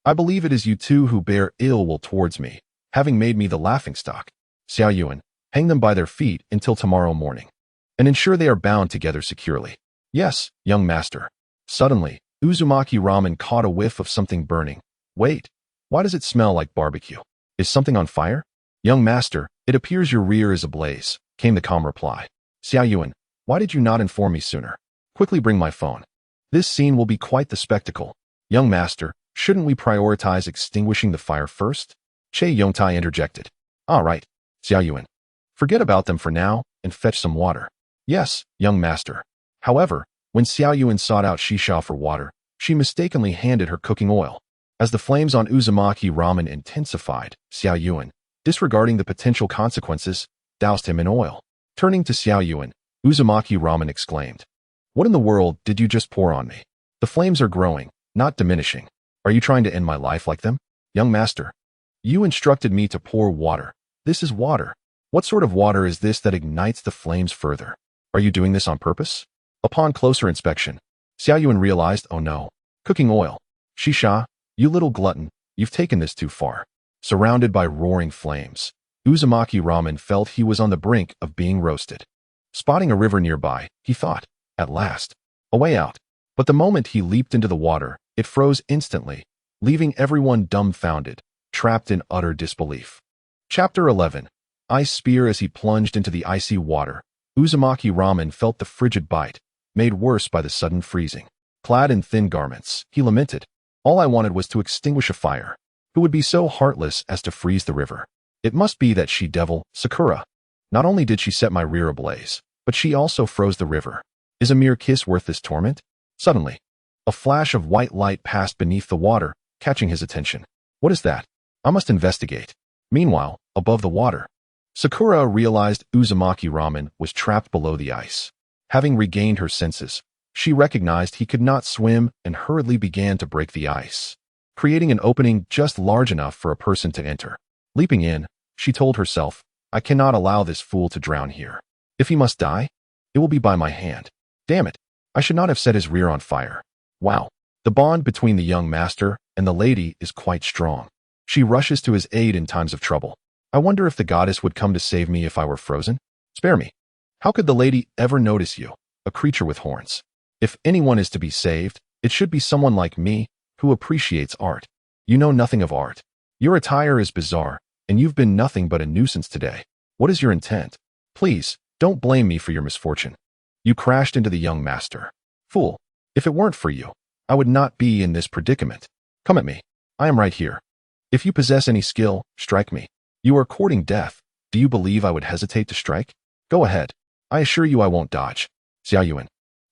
I believe it is you two who bear ill will towards me, having made me the laughingstock. Xiaoyuan, hang them by their feet until tomorrow morning, and ensure they are bound together securely. Yes, young master. Suddenly, Uzumaki Ramen caught a whiff of something burning. Wait, why does it smell like barbecue? Is something on fire? Young master, it appears your rear is ablaze, came the calm reply. Xiaoyuan, why did you not inform me sooner? Quickly bring my phone. This scene will be quite the spectacle. Young master, shouldn't we prioritize extinguishing the fire first? Che Yongtai interjected. All right, Xiaoyuan. Forget about them for now and fetch some water. Yes, young master. However, when Xiaoyuan sought out Shisha for water, she mistakenly handed her cooking oil. As the flames on Uzumaki Ramen intensified, Xiaoyuan, disregarding the potential consequences, doused him in oil. Turning to Xiaoyuan, Uzumaki Ramen exclaimed, What in the world did you just pour on me? The flames are growing, not diminishing. Are you trying to end my life like them? Young master, you instructed me to pour water. This is water. What sort of water is this that ignites the flames further? Are you doing this on purpose? Upon closer inspection, Xiaoyuan realized, oh no, cooking oil. Shisha, you little glutton, you've taken this too far. Surrounded by roaring flames, Uzumaki Ramen felt he was on the brink of being roasted. Spotting a river nearby, he thought, at last, a way out. But the moment he leaped into the water, it froze instantly, leaving everyone dumbfounded, trapped in utter disbelief. Chapter 11. Ice Spear. As he plunged into the icy water, Uzumaki Ramen felt the frigid bite, made worse by the sudden freezing. Clad in thin garments, he lamented, All I wanted was to extinguish a fire. Who would be so heartless as to freeze the river? It must be that she-devil, Sakura. Not only did she set my rear ablaze, but she also froze the river. Is a mere kiss worth this torment? Suddenly, a flash of white light passed beneath the water, catching his attention. What is that? I must investigate. Meanwhile, above the water, Sakura realized Uzumaki Ramen was trapped below the ice. Having regained her senses, she recognized he could not swim and hurriedly began to break the ice, creating an opening just large enough for a person to enter. Leaping in, she told herself, I cannot allow this fool to drown here. If he must die, it will be by my hand. Damn it, I should not have set his rear on fire. Wow, the bond between the young master and the lady is quite strong. She rushes to his aid in times of trouble. I wonder if the goddess would come to save me if I were frozen? Spare me. How could the lady ever notice you, a creature with horns? If anyone is to be saved, it should be someone like me, who appreciates art. You know nothing of art. Your attire is bizarre, and you've been nothing but a nuisance today. What is your intent? Please, don't blame me for your misfortune. You crashed into the young master. Fool, if it weren't for you, I would not be in this predicament. Come at me. I am right here. If you possess any skill, strike me. You are courting death. Do you believe I would hesitate to strike? Go ahead. I assure you I won't dodge. Xiaoyuan,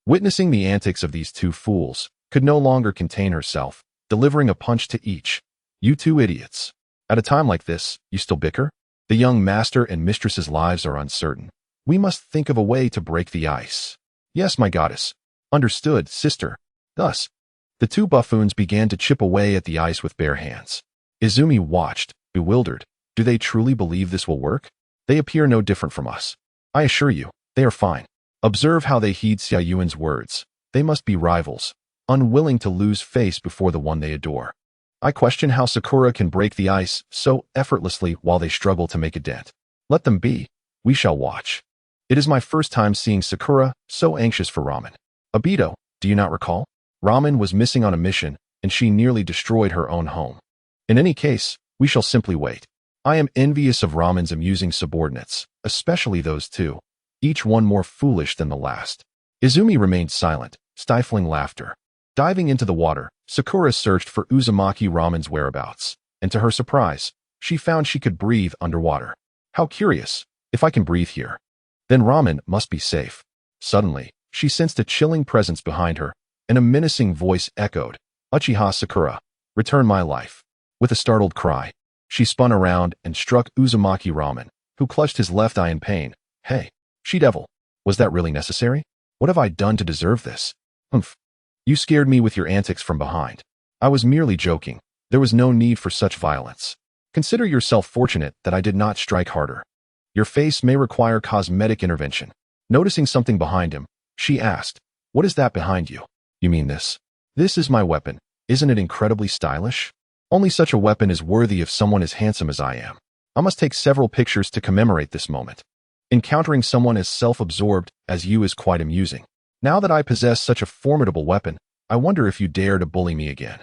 witnessing the antics of these two fools, could no longer contain herself, delivering a punch to each. You two idiots. At a time like this, you still bicker? The young master and mistress's lives are uncertain. We must think of a way to break the ice. Yes, my goddess. Understood, sister. Thus, the two buffoons began to chip away at the ice with bare hands. Izumi watched, bewildered. Do they truly believe this will work? They appear no different from us. I assure you, they are fine. Observe how they heed Xiaoyuan's words. They must be rivals, unwilling to lose face before the one they adore. I question how Sakura can break the ice so effortlessly while they struggle to make a dent. Let them be. We shall watch. It is my first time seeing Sakura so anxious for ramen. Obito, do you not recall? Ramen was missing on a mission, and she nearly destroyed her own home. In any case, we shall simply wait. I am envious of Ramen's amusing subordinates, especially those two, each one more foolish than the last. Izumi remained silent, stifling laughter. Diving into the water, Sakura searched for Uzumaki Ramen's whereabouts, and to her surprise, she found she could breathe underwater. How curious. If I can breathe here, then Ramen must be safe. Suddenly, she sensed a chilling presence behind her, and a menacing voice echoed, Uchiha Sakura, return my life. With a startled cry, she spun around and struck Uzumaki Ramen, who clutched his left eye in pain. Hey, she-devil, was that really necessary? What have I done to deserve this? Humph. You scared me with your antics from behind. I was merely joking. There was no need for such violence. Consider yourself fortunate that I did not strike harder. Your face may require cosmetic intervention. Noticing something behind him, she asked, what is that behind you? You mean this? This is my weapon. Isn't it incredibly stylish? Only such a weapon is worthy of someone as handsome as I am. I must take several pictures to commemorate this moment. Encountering someone as self-absorbed as you is quite amusing. Now that I possess such a formidable weapon, I wonder if you dare to bully me again.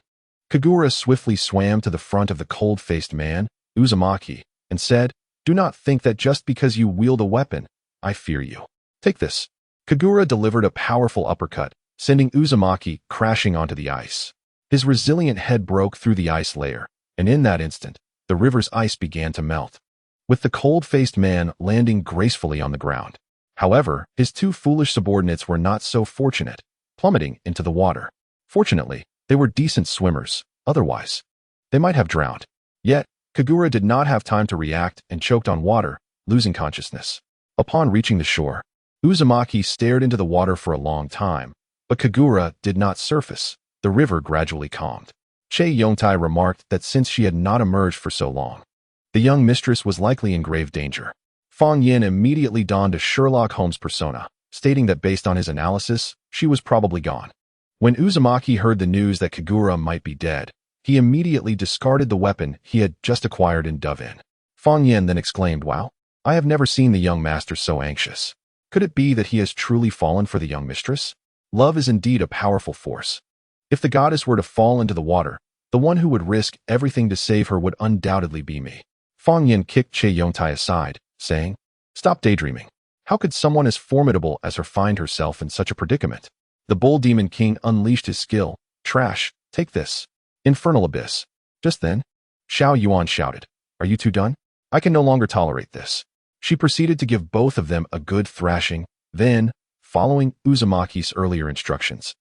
Kagura swiftly swam to the front of the cold-faced man, Uzumaki, and said, do not think that just because you wield a weapon, I fear you. Take this. Kagura delivered a powerful uppercut, sending Uzumaki crashing onto the ice. His resilient head broke through the ice layer, and in that instant, the river's ice began to melt, with the cold-faced man landing gracefully on the ground. However, his two foolish subordinates were not so fortunate, plummeting into the water. Fortunately, they were decent swimmers, otherwise, they might have drowned. Yet, Kagura did not have time to react and choked on water, losing consciousness. Upon reaching the shore, Uzumaki stared into the water for a long time, but Kagura did not surface. The river gradually calmed. Che Yongtai remarked that since she had not emerged for so long, the young mistress was likely in grave danger. Fang Yin immediately donned a Sherlock Holmes persona, stating that based on his analysis, she was probably gone. When Uzumaki heard the news that Kagura might be dead, he immediately discarded the weapon he had just acquired in Dove-In. Fang Yin then exclaimed, wow, I have never seen the young master so anxious. Could it be that he has truly fallen for the young mistress? Love is indeed a powerful force. If the goddess were to fall into the water, the one who would risk everything to save her would undoubtedly be me. Fang Yin kicked Che Yongtai aside, saying, stop daydreaming. How could someone as formidable as her find herself in such a predicament? The Bull Demon King unleashed his skill. Trash, take this. Infernal abyss. Just then, Xiao Yuan shouted, "Are you two done? I can no longer tolerate this." She proceeded to give both of them a good thrashing, then, following Uzumaki's earlier instructions,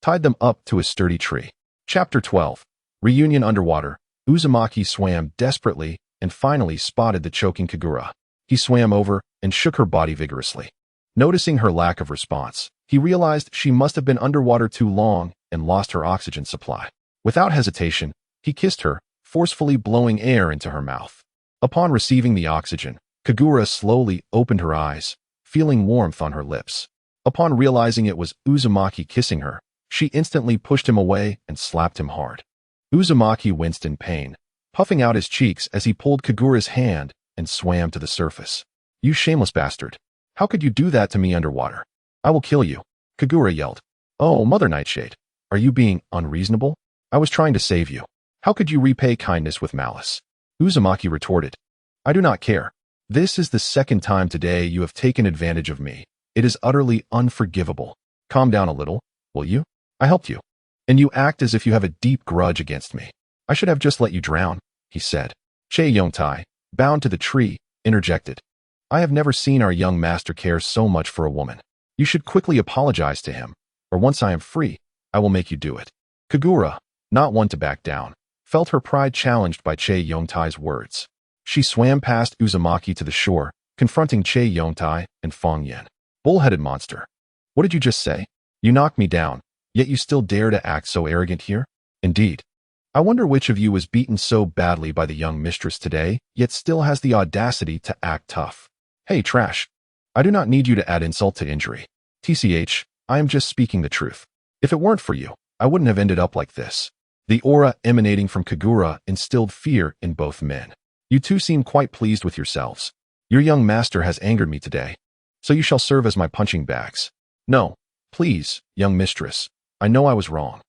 tied them up to a sturdy tree. Chapter 12. Reunion underwater. Uzumaki swam desperately and finally spotted the choking Kagura. He swam over and shook her body vigorously. Noticing her lack of response, he realized she must have been underwater too long and lost her oxygen supply. Without hesitation, he kissed her, forcefully blowing air into her mouth. Upon receiving the oxygen, Kagura slowly opened her eyes, feeling warmth on her lips. Upon realizing it was Uzumaki kissing her, she instantly pushed him away and slapped him hard. Uzumaki winced in pain, puffing out his cheeks as he pulled Kagura's hand and swam to the surface. "You shameless bastard! How could you do that to me underwater? I will kill you," Kagura yelled. "Oh, Mother Nightshade, are you being unreasonable? I was trying to save you. How could you repay kindness with malice?" Uzumaki retorted. "I do not care. This is the second time today you have taken advantage of me. It is utterly unforgivable. Calm down a little, will you? I helped you. And you act as if you have a deep grudge against me. I should have just let you drown," he said. Che Yongtai, bound to the tree, interjected. "I have never seen our young master care so much for a woman. You should quickly apologize to him, or once I am free, I will make you do it." Kagura, not one to back down, felt her pride challenged by Che Yongtai's words. She swam past Uzumaki to the shore, confronting Che Yongtai and Feng Yan. "Bull-headed monster. What did you just say? You knocked me down, yet you still dare to act so arrogant here? Indeed. I wonder which of you was beaten so badly by the young mistress today, yet still has the audacity to act tough. Hey, trash. I do not need you to add insult to injury. TCH, I am just speaking the truth. If it weren't for you, I wouldn't have ended up like this." The aura emanating from Kagura instilled fear in both men. "You two seem quite pleased with yourselves. Your young master has angered me today, so you shall serve as my punching bags. No, please, young mistress, I know I was wrong."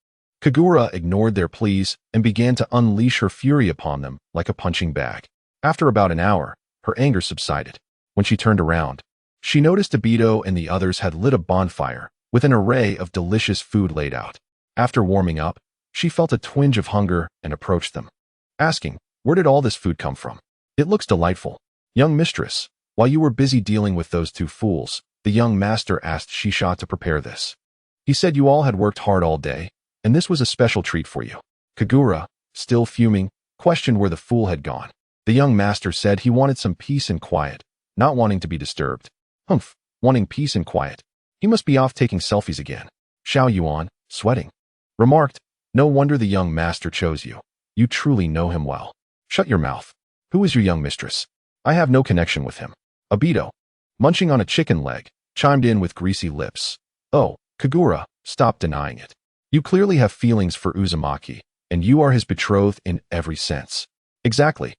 Kagura ignored their pleas and began to unleash her fury upon them like a punching bag. After about an hour, her anger subsided. When she turned around, she noticed Abito and the others had lit a bonfire with an array of delicious food laid out. After warming up, she felt a twinge of hunger and approached them, asking, "Where did all this food come from? It looks delightful." "Young mistress, while you were busy dealing with those two fools, the young master asked Shisha to prepare this. He said you all had worked hard all day, and this was a special treat for you." Kagura, still fuming, questioned where the fool had gone. The young master said he wanted some peace and quiet, not wanting to be disturbed. Humph, wanting peace and quiet. He must be off taking selfies again. Xiao Yuan, sweating, remarked, "No wonder the young master chose you. You truly know him well." "Shut your mouth. Who is your young mistress? I have no connection with him." Abito, munching on a chicken leg, chimed in with greasy lips. "Oh, Kagura, stop denying it. You clearly have feelings for Uzumaki, and you are his betrothed in every sense." "Exactly.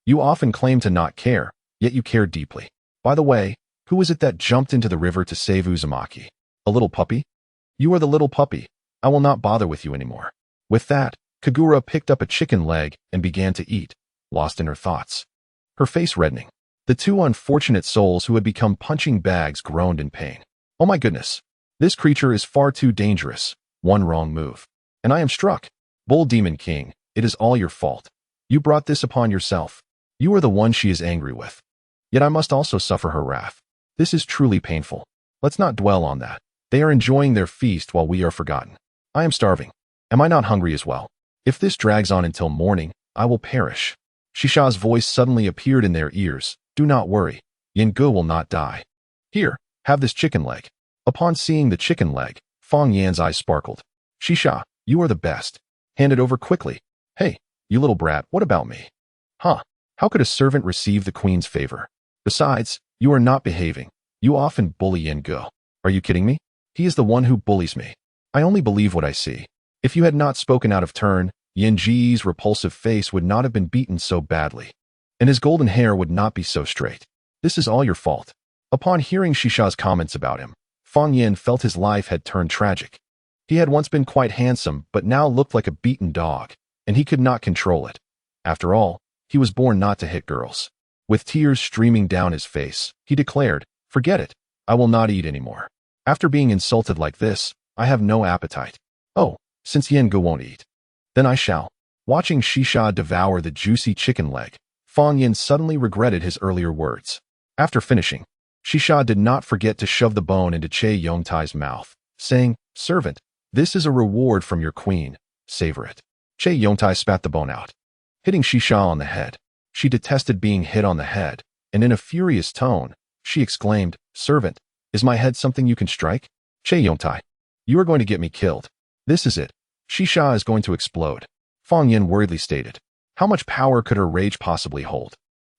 You often claim to not care, yet you care deeply. By the way, who was it that jumped into the river to save Uzumaki? A little puppy? You are the little puppy. I will not bother with you anymore." With that, Kagura picked up a chicken leg and began to eat, lost in her thoughts. Her face reddening. The two unfortunate souls who had become punching bags groaned in pain. "Oh my goodness. This creature is far too dangerous. One wrong move, and I am struck. Bull Demon King, it is all your fault. You brought this upon yourself. You are the one she is angry with. Yet I must also suffer her wrath. This is truly painful. Let's not dwell on that. They are enjoying their feast while we are forgotten. I am starving. Am I not hungry as well? If this drags on until morning, I will perish." Shisha's voice suddenly appeared in their ears. "Do not worry. Yengu will not die. Here, have this chicken leg." Upon seeing the chicken leg, Feng Yan's eyes sparkled. "Shisha, you are the best. Hand it over quickly. Hey, you little brat, what about me? Huh? How could a servant receive the queen's favor? Besides, you are not behaving. You often bully Yengu. Are you kidding me? He is the one who bullies me. I only believe what I see. If you had not spoken out of turn, Yenji's repulsive face would not have been beaten so badly, and his golden hair would not be so straight. This is all your fault." Upon hearing Shisha's comments about him, Feng Yan felt his life had turned tragic. He had once been quite handsome, but now looked like a beaten dog, and he could not control it. After all, he was born not to hit girls. With tears streaming down his face, he declared, "Forget it. I will not eat anymore. After being insulted like this, I have no appetite. Oh, since Yengu won't eat, then I shall." Watching Shisha devour the juicy chicken leg, Fang Yin suddenly regretted his earlier words. After finishing, Shisha did not forget to shove the bone into Che Yongtai's mouth, saying, "Servant, this is a reward from your queen. Savor it." Che Yongtai spat the bone out, hitting Shisha on the head. She detested being hit on the head, and in a furious tone, she exclaimed, "Servant, is my head something you can strike? Che Yongtai, you are going to get me killed. This is it. Shisha is going to explode." Fang Yin worriedly stated. How much power could her rage possibly hold?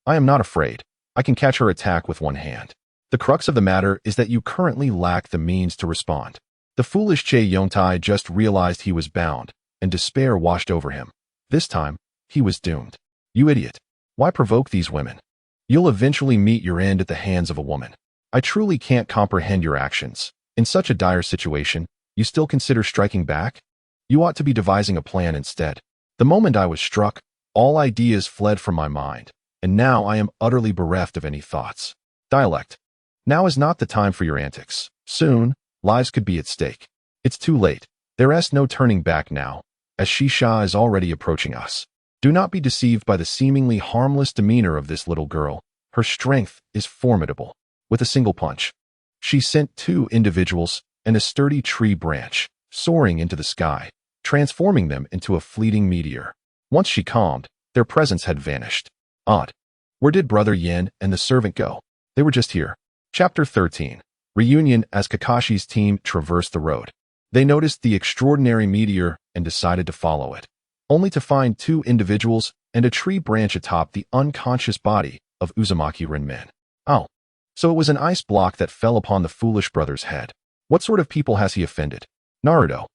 "I am not afraid. I can catch her attack with one hand. The crux of the matter is that you currently lack the means to respond." The foolish Che Yongtai just realized he was bound, and despair washed over him. This time, he was doomed. "You idiot. Why provoke these women? You'll eventually meet your end at the hands of a woman. I truly can't comprehend your actions. In such a dire situation, you still consider striking back? You ought to be devising a plan instead. The moment I was struck, all ideas fled from my mind, and now I am utterly bereft of any thoughts." Dialect. Now is not the time for your antics. Soon, lives could be at stake. It's too late. There is no turning back now, as Shisha is already approaching us. Do not be deceived by the seemingly harmless demeanor of this little girl. Her strength is formidable. With a single punch, she sent two individuals and a sturdy tree branch soaring into the sky, transforming them into a fleeting meteor. Once she calmed, their presence had vanished. Odd. Where did Brother Yin and the servant go? They were just here. Chapter 13. Reunion. As Kakashi's team traversed the road, they noticed the extraordinary meteor and decided to follow it, only to find two individuals and a tree branch atop the unconscious body of Uzumaki Renmin. Oh, so it was an ice block that fell upon the foolish brother's head. What sort of people has he offended? Naruto,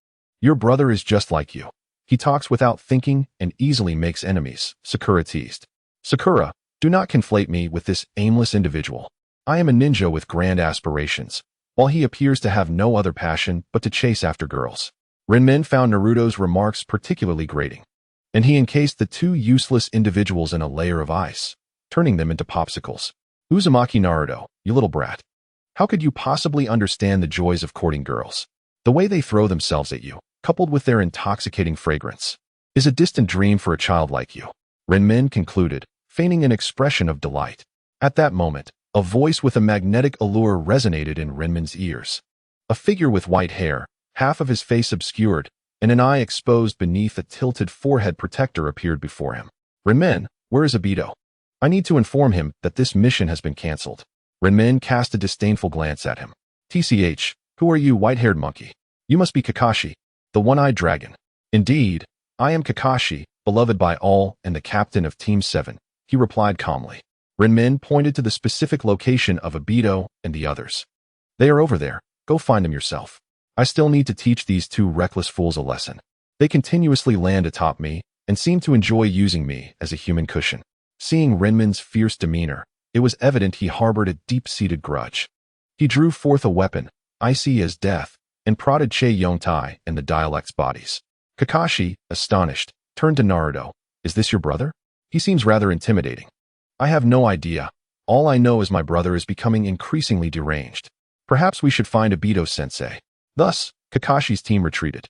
your brother is just like you. He talks without thinking and easily makes enemies, Sakura teased. Sakura, do not conflate me with this aimless individual. I am a ninja with grand aspirations, while he appears to have no other passion but to chase after girls. Renmin found Naruto's remarks particularly grating, and he encased the two useless individuals in a layer of ice, turning them into popsicles. Uzumaki Naruto, you little brat. How could you possibly understand the joys of courting girls? The way they throw themselves at you, coupled with their intoxicating fragrance, is a distant dream for a child like you. Renmin concluded, feigning an expression of delight. At that moment, a voice with a magnetic allure resonated in Renmin's ears. A figure with white hair, half of his face obscured, and an eye exposed beneath a tilted forehead protector appeared before him. Renmin, where is Obito? I need to inform him that this mission has been cancelled. Renmin cast a disdainful glance at him. TCH, who are you, white-haired monkey? You must be Kakashi, the one-eyed dragon. Indeed, I am Kakashi, beloved by all and the captain of Team 7, he replied calmly. Renmin pointed to the specific location of Obito and the others. They are over there. Go find them yourself. I still need to teach these two reckless fools a lesson. They continuously land atop me and seem to enjoy using me as a human cushion. Seeing Renmin's fierce demeanor, it was evident he harbored a deep-seated grudge. He drew forth a weapon, icy as death, and prodded Che Yongtai and the dialect's bodies. Kakashi, astonished, turned to Naruto. Is this your brother? He seems rather intimidating. I have no idea. All I know is my brother is becoming increasingly deranged. Perhaps we should find Obito-sensei. Thus, Kakashi's team retreated.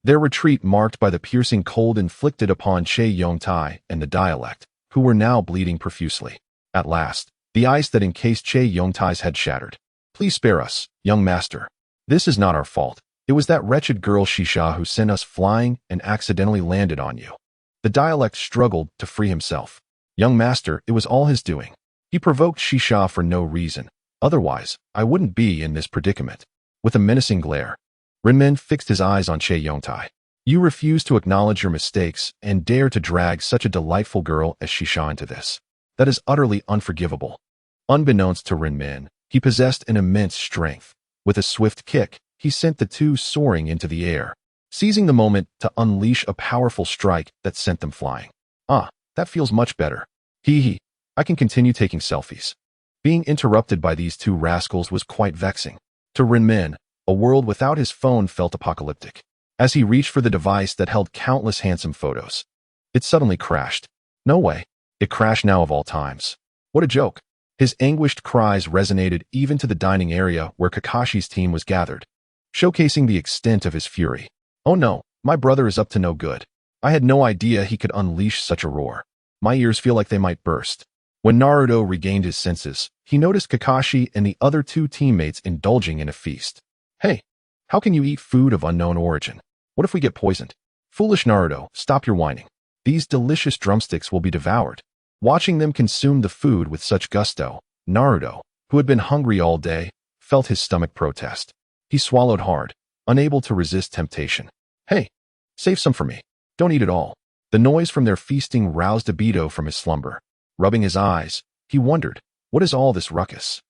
Their retreat marked by the piercing cold inflicted upon Che Yongtai and the dialect, who were now bleeding profusely. At last, the ice that encased Che Yongtai's head shattered. Please spare us, young master. This is not our fault. It was that wretched girl Shisha who sent us flying and accidentally landed on you. The dialect struggled to free himself. Young master, it was all his doing. He provoked Shisha for no reason. Otherwise, I wouldn't be in this predicament. With a menacing glare, Renmin fixed his eyes on Che Yongtai. You refuse to acknowledge your mistakes and dare to drag such a delightful girl as Shisha into this. That is utterly unforgivable. Unbeknownst to Renmin, he possessed an immense strength. With a swift kick, he sent the two soaring into the air, seizing the moment to unleash a powerful strike that sent them flying. Ah, that feels much better. Hee, I can continue taking selfies. Being interrupted by these two rascals was quite vexing. To Renmin, a world without his phone felt apocalyptic. As he reached for the device that held countless handsome photos, it suddenly crashed. No way. It crashed now of all times. What a joke. His anguished cries resonated even to the dining area where Kakashi's team was gathered, showcasing the extent of his fury. Oh no, my brother is up to no good. I had no idea he could unleash such a roar. My ears feel like they might burst. When Naruto regained his senses, he noticed Kakashi and the other two teammates indulging in a feast. Hey, how can you eat food of unknown origin? What if we get poisoned? Foolish Naruto, stop your whining. These delicious drumsticks will be devoured. Watching them consume the food with such gusto, Naruto, who had been hungry all day, felt his stomach protest. He swallowed hard, unable to resist temptation. Hey, save some for me. Don't eat it all. The noise from their feasting roused Obito from his slumber. Rubbing his eyes, he wondered, what is all this ruckus?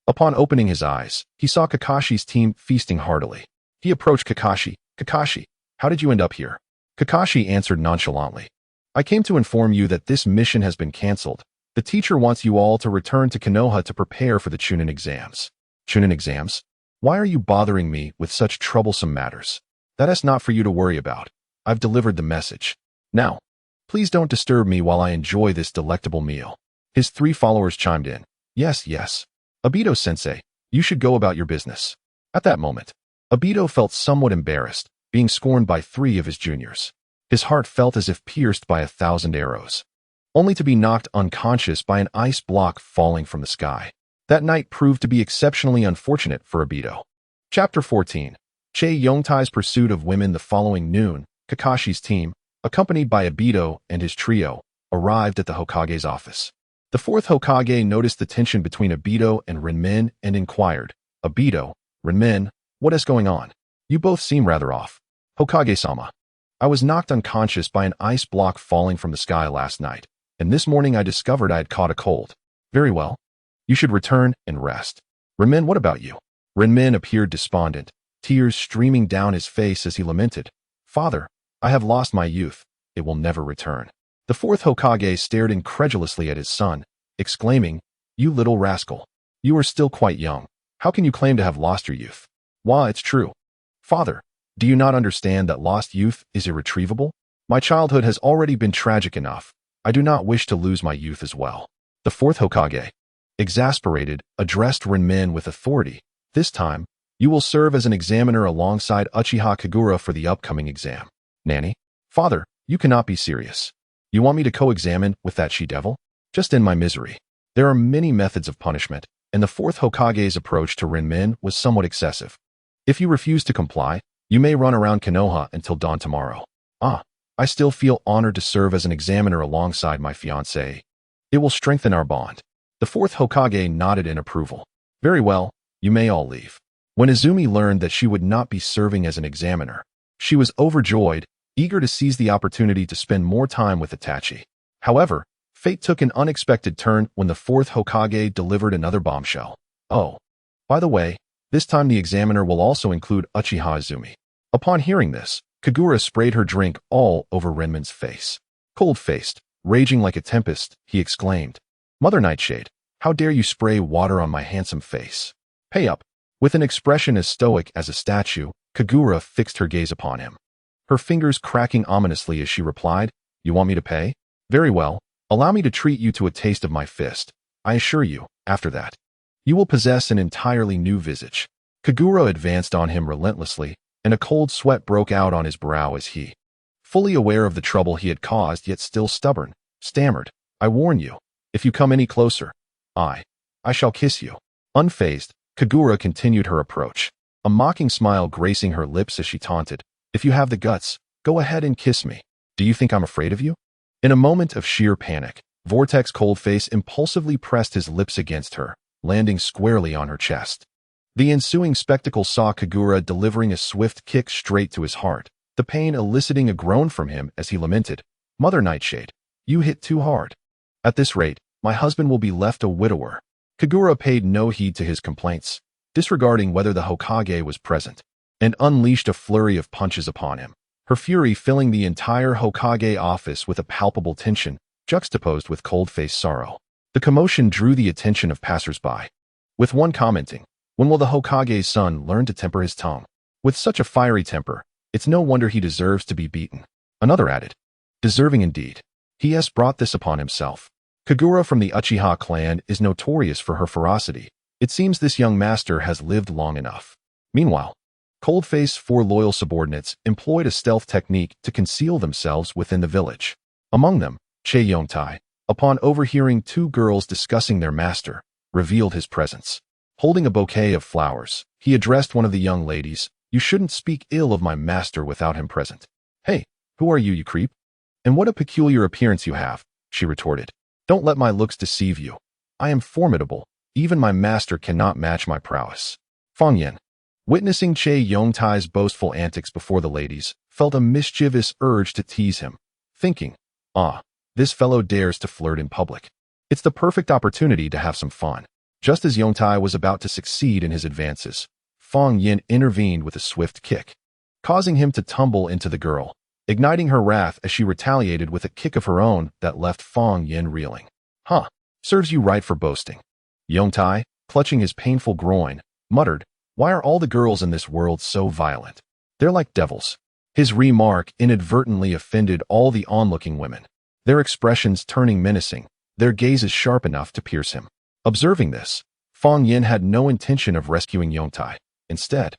Upon opening his eyes, he saw Kakashi's team feasting heartily. He approached Kakashi. Kakashi, how did you end up here? Kakashi answered nonchalantly. I came to inform you that this mission has been cancelled. The teacher wants you all to return to Konoha to prepare for the Chunin exams. Chunin exams? Why are you bothering me with such troublesome matters? That is not for you to worry about. I've delivered the message. Now, please don't disturb me while I enjoy this delectable meal. His three followers chimed in. Yes, yes. Obito-sensei, you should go about your business. At that moment, Obito felt somewhat embarrassed, being scorned by three of his juniors. His heart felt as if pierced by 1,000 arrows, only to be knocked unconscious by an ice block falling from the sky. That night proved to be exceptionally unfortunate for Obito. Chapter 14. Che Yongtai's pursuit of women. The following noon, Kakashi's team, accompanied by Obito and his trio, arrived at the Hokage's office. The fourth Hokage noticed the tension between Obito and Renmin and inquired, Obito, Renmin, what is going on? You both seem rather off. Hokage-sama. I was knocked unconscious by an ice block falling from the sky last night, and this morning I discovered I had caught a cold. Very well. You should return and rest. Renmin, what about you? Renmin appeared despondent, tears streaming down his face as he lamented. Father, I have lost my youth. It will never return. The fourth Hokage stared incredulously at his son, exclaiming, You little rascal. You are still quite young. How can you claim to have lost your youth? Why, it's true. Father, do you not understand that lost youth is irretrievable? My childhood has already been tragic enough. I do not wish to lose my youth as well. The fourth Hokage, exasperated, addressed Renmin with authority. This time, you will serve as an examiner alongside Uchiha Kagura for the upcoming exam. Nanny? Father, you cannot be serious. You want me to co-examine with that she-devil? Just end my misery. There are many methods of punishment, and the fourth Hokage's approach to Renmin was somewhat excessive. If you refuse to comply, you may run around Konoha until dawn tomorrow. I still feel honored to serve as an examiner alongside my fiancée. It will strengthen our bond. The fourth Hokage nodded in approval. Very well, you may all leave. When Izumi learned that she would not be serving as an examiner, she was overjoyed, eager to seize the opportunity to spend more time with Itachi. However, fate took an unexpected turn when the fourth Hokage delivered another bombshell. Oh, by the way, this time the examiner will also include Uchiha Izumi. Upon hearing this, Kagura sprayed her drink all over Renmin's face. Cold-faced, raging like a tempest, he exclaimed, Mother Nightshade, how dare you spray water on my handsome face? Pay up. With an expression as stoic as a statue, Kagura fixed her gaze upon him. Her fingers cracking ominously as she replied, You want me to pay? Very well, allow me to treat you to a taste of my fist. I assure you, after that, you will possess an entirely new visage. Kagura advanced on him relentlessly, and a cold sweat broke out on his brow as he, fully aware of the trouble he had caused yet still stubborn, stammered, I warn you, if you come any closer, I shall kiss you. Unfazed, Kagura continued her approach, a mocking smile gracing her lips as she taunted, If you have the guts, go ahead and kiss me. Do you think I'm afraid of you? In a moment of sheer panic, Vortex Coldface impulsively pressed his lips against her, landing squarely on her chest. The ensuing spectacle saw Kagura delivering a swift kick straight to his heart, the pain eliciting a groan from him as he lamented, Mother Nightshade, you hit too hard. At this rate, my husband will be left a widower. Kagura paid no heed to his complaints, disregarding whether the Hokage was present, and unleashed a flurry of punches upon him, her fury filling the entire Hokage office with a palpable tension, juxtaposed with cold-faced sorrow. The commotion drew the attention of passers-by, with one commenting, When will the Hokage's son learn to temper his tongue? With such a fiery temper, it's no wonder he deserves to be beaten. Another added, Deserving indeed. He has brought this upon himself. Kagura from the Uchiha clan is notorious for her ferocity. It seems this young master has lived long enough. Meanwhile, Coldface's 4 loyal subordinates employed a stealth technique to conceal themselves within the village. Among them, Che Yongtai, upon overhearing 2 girls discussing their master, revealed his presence. Holding a bouquet of flowers, he addressed one of the young ladies. "You shouldn't speak ill of my master without him present." "Hey, who are you, you creep? And what a peculiar appearance you have," she retorted. "Don't let my looks deceive you. I am formidable. Even my master cannot match my prowess." Feign, witnessing Che Yongtai's boastful antics before the ladies, felt a mischievous urge to tease him, thinking, this fellow dares to flirt in public. It's the perfect opportunity to have some fun. Just as Yongtai was about to succeed in his advances, Feign intervened with a swift kick, causing him to tumble into the girl, igniting her wrath as she retaliated with a kick of her own that left Feign reeling. Serves you right for boasting." Yongtai, clutching his painful groin, muttered, "Why are all the girls in this world so violent? They're like devils." His remark inadvertently offended all the onlooking women, their expressions turning menacing, their gazes sharp enough to pierce him. Observing this, Feign had no intention of rescuing Yongtai. Instead,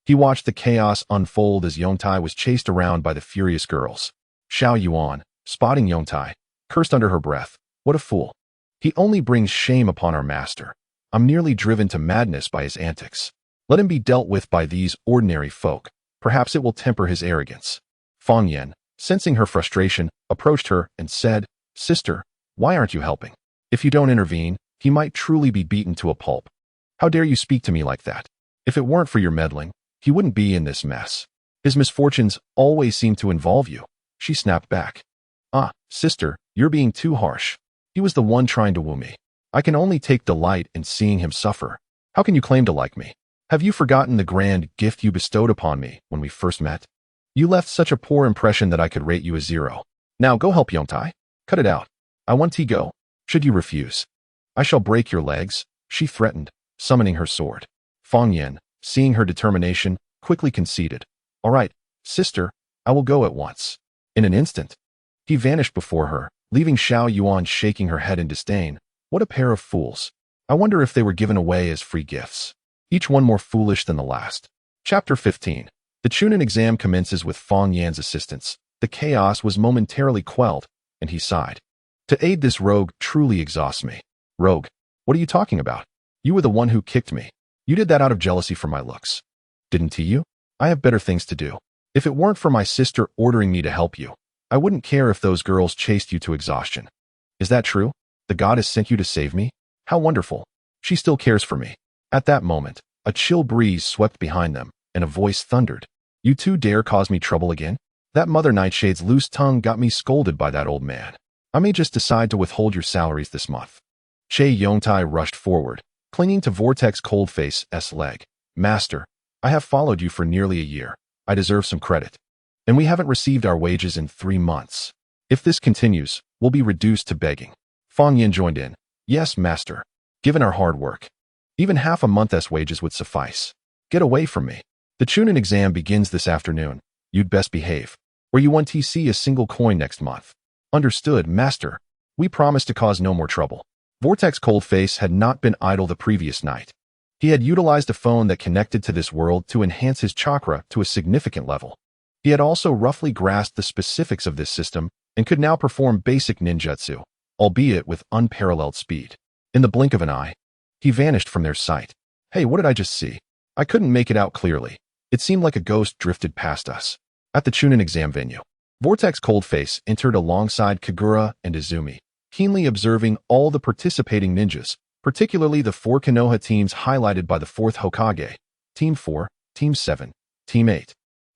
he watched the chaos unfold as Yongtai was chased around by the furious girls. Xiao Yuan, spotting Yongtai, cursed under her breath, "What a fool. He only brings shame upon our master. I'm nearly driven to madness by his antics. Let him be dealt with by these ordinary folk. Perhaps it will temper his arrogance." Feign, sensing her frustration, approached her and said, "Sister, why aren't you helping? If you don't intervene, he might truly be beaten to a pulp. How dare you speak to me like that? If it weren't for your meddling, he wouldn't be in this mess. His misfortunes always seem to involve you." She snapped back. Sister, you're being too harsh. He was the one trying to woo me. I can only take delight in seeing him suffer. How can you claim to like me? Have you forgotten the grand gift you bestowed upon me when we first met? You left such a poor impression that I could rate you a 0. Now go help Yongtai. Cut it out. I want to go. Should you refuse, I shall break your legs," she threatened, summoning her sword. Feign, seeing her determination, quickly conceded. "All right, sister, I will go at once." In an instant, he vanished before her, leaving Xiao Yuan shaking her head in disdain. What a pair of fools. I wonder if they were given away as free gifts. Each one more foolish than the last. Chapter 15. The Chunin exam commences with Feign's assistance. The chaos was momentarily quelled, and he sighed. "To aid this rogue truly exhausts me." "Rogue? What are you talking about? You were the one who kicked me. You did that out of jealousy for my looks. Didn't you? I have better things to do. If it weren't for my sister ordering me to help you, I wouldn't care if those girls chased you to exhaustion." "Is that true? The goddess sent you to save me? How wonderful. She still cares for me." At that moment, a chill breeze swept behind them, and a voice thundered. "You two dare cause me trouble again? That Mother Nightshade's loose tongue got me scolded by that old man. I may just decide to withhold your salaries this month." Che Yongtai rushed forward, clinging to Vortex Coldface's leg. "Master, I have followed you for nearly a year. I deserve some credit. And we haven't received our wages in 3 months. If this continues, we'll be reduced to begging." Feign joined in. "Yes, master. Given our hard work, even half a month's wages would suffice. Get away from me. The Chunin exam begins this afternoon. You'd best behave, or you won't see a single coin next month." "Understood, master. We promise to cause no more trouble." Vortex Coldface had not been idle the previous night. He had utilized a phone that connected to this world to enhance his chakra to a significant level. He had also roughly grasped the specifics of this system and could now perform basic ninjutsu, albeit with unparalleled speed. In the blink of an eye, he vanished from their sight. "Hey, what did I just see? I couldn't make it out clearly. It seemed like a ghost drifted past us." At the Chunin exam venue, Vortex Coldface entered alongside Kagura and Izumi, keenly observing all the participating ninjas, particularly the 4 Konoha teams highlighted by the 4th Hokage, Team 4, Team 7, Team 8,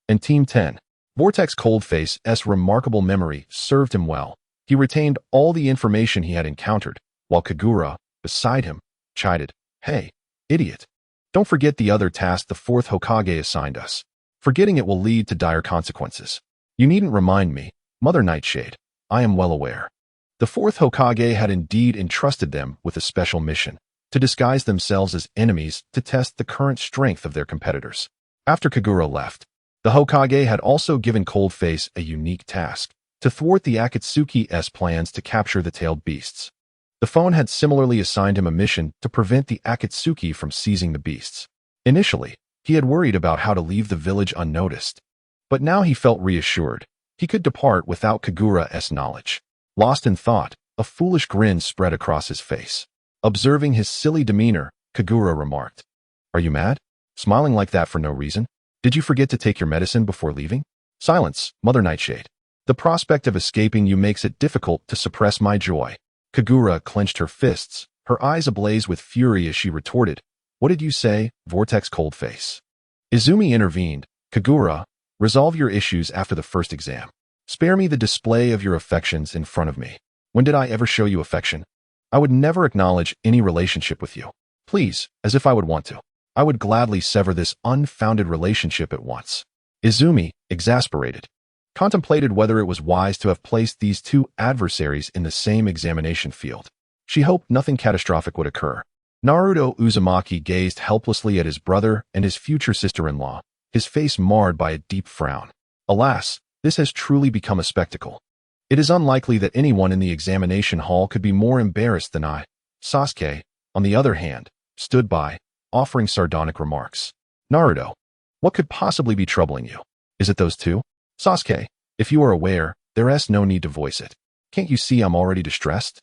and Team 10. Vortex Coldface's remarkable memory served him well. He retained all the information he had encountered, while Kagura, beside him, chided, "Hey, idiot. Don't forget the other task the 4th Hokage assigned us. Forgetting it will lead to dire consequences. You needn't remind me, Mother Nightshade. I am well aware." The 4th Hokage had indeed entrusted them with a special mission, to disguise themselves as enemies to test the current strength of their competitors. After Kagura left, the Hokage had also given Coldface a unique task, to thwart the Akatsuki's plans to capture the tailed beasts. The phone had similarly assigned him a mission to prevent the Akatsuki from seizing the beasts. Initially, He had worried about how to leave the village unnoticed. But now he felt reassured. He could depart without Kagura's knowledge. Lost in thought, a foolish grin spread across his face. Observing his silly demeanor, Kagura remarked, "Are you mad? Smiling like that for no reason? Did you forget to take your medicine before leaving?" "Silence, Mother Nightshade. The prospect of escaping you makes it difficult to suppress my joy." Kagura clenched her fists, her eyes ablaze with fury as she retorted, "What did you say, Vortex Coldface?" Izumi intervened. "Kagura, resolve your issues after the first exam. Spare me the display of your affections in front of me. When did I ever show you affection? I would never acknowledge any relationship with you. Please, as if I would want to. I would gladly sever this unfounded relationship at once." Izumi, exasperated, contemplated whether it was wise to have placed these two adversaries in the same examination field. She hoped nothing catastrophic would occur. Naruto Uzumaki gazed helplessly at his brother and his future sister-in-law, his face marred by a deep frown. Alas, this has truly become a spectacle. It is unlikely that anyone in the examination hall could be more embarrassed than I. Sasuke, on the other hand, stood by, offering sardonic remarks. "Naruto, what could possibly be troubling you? Is it those two? Sasuke, if you are aware, there's no need to voice it. Can't you see I'm already distressed?"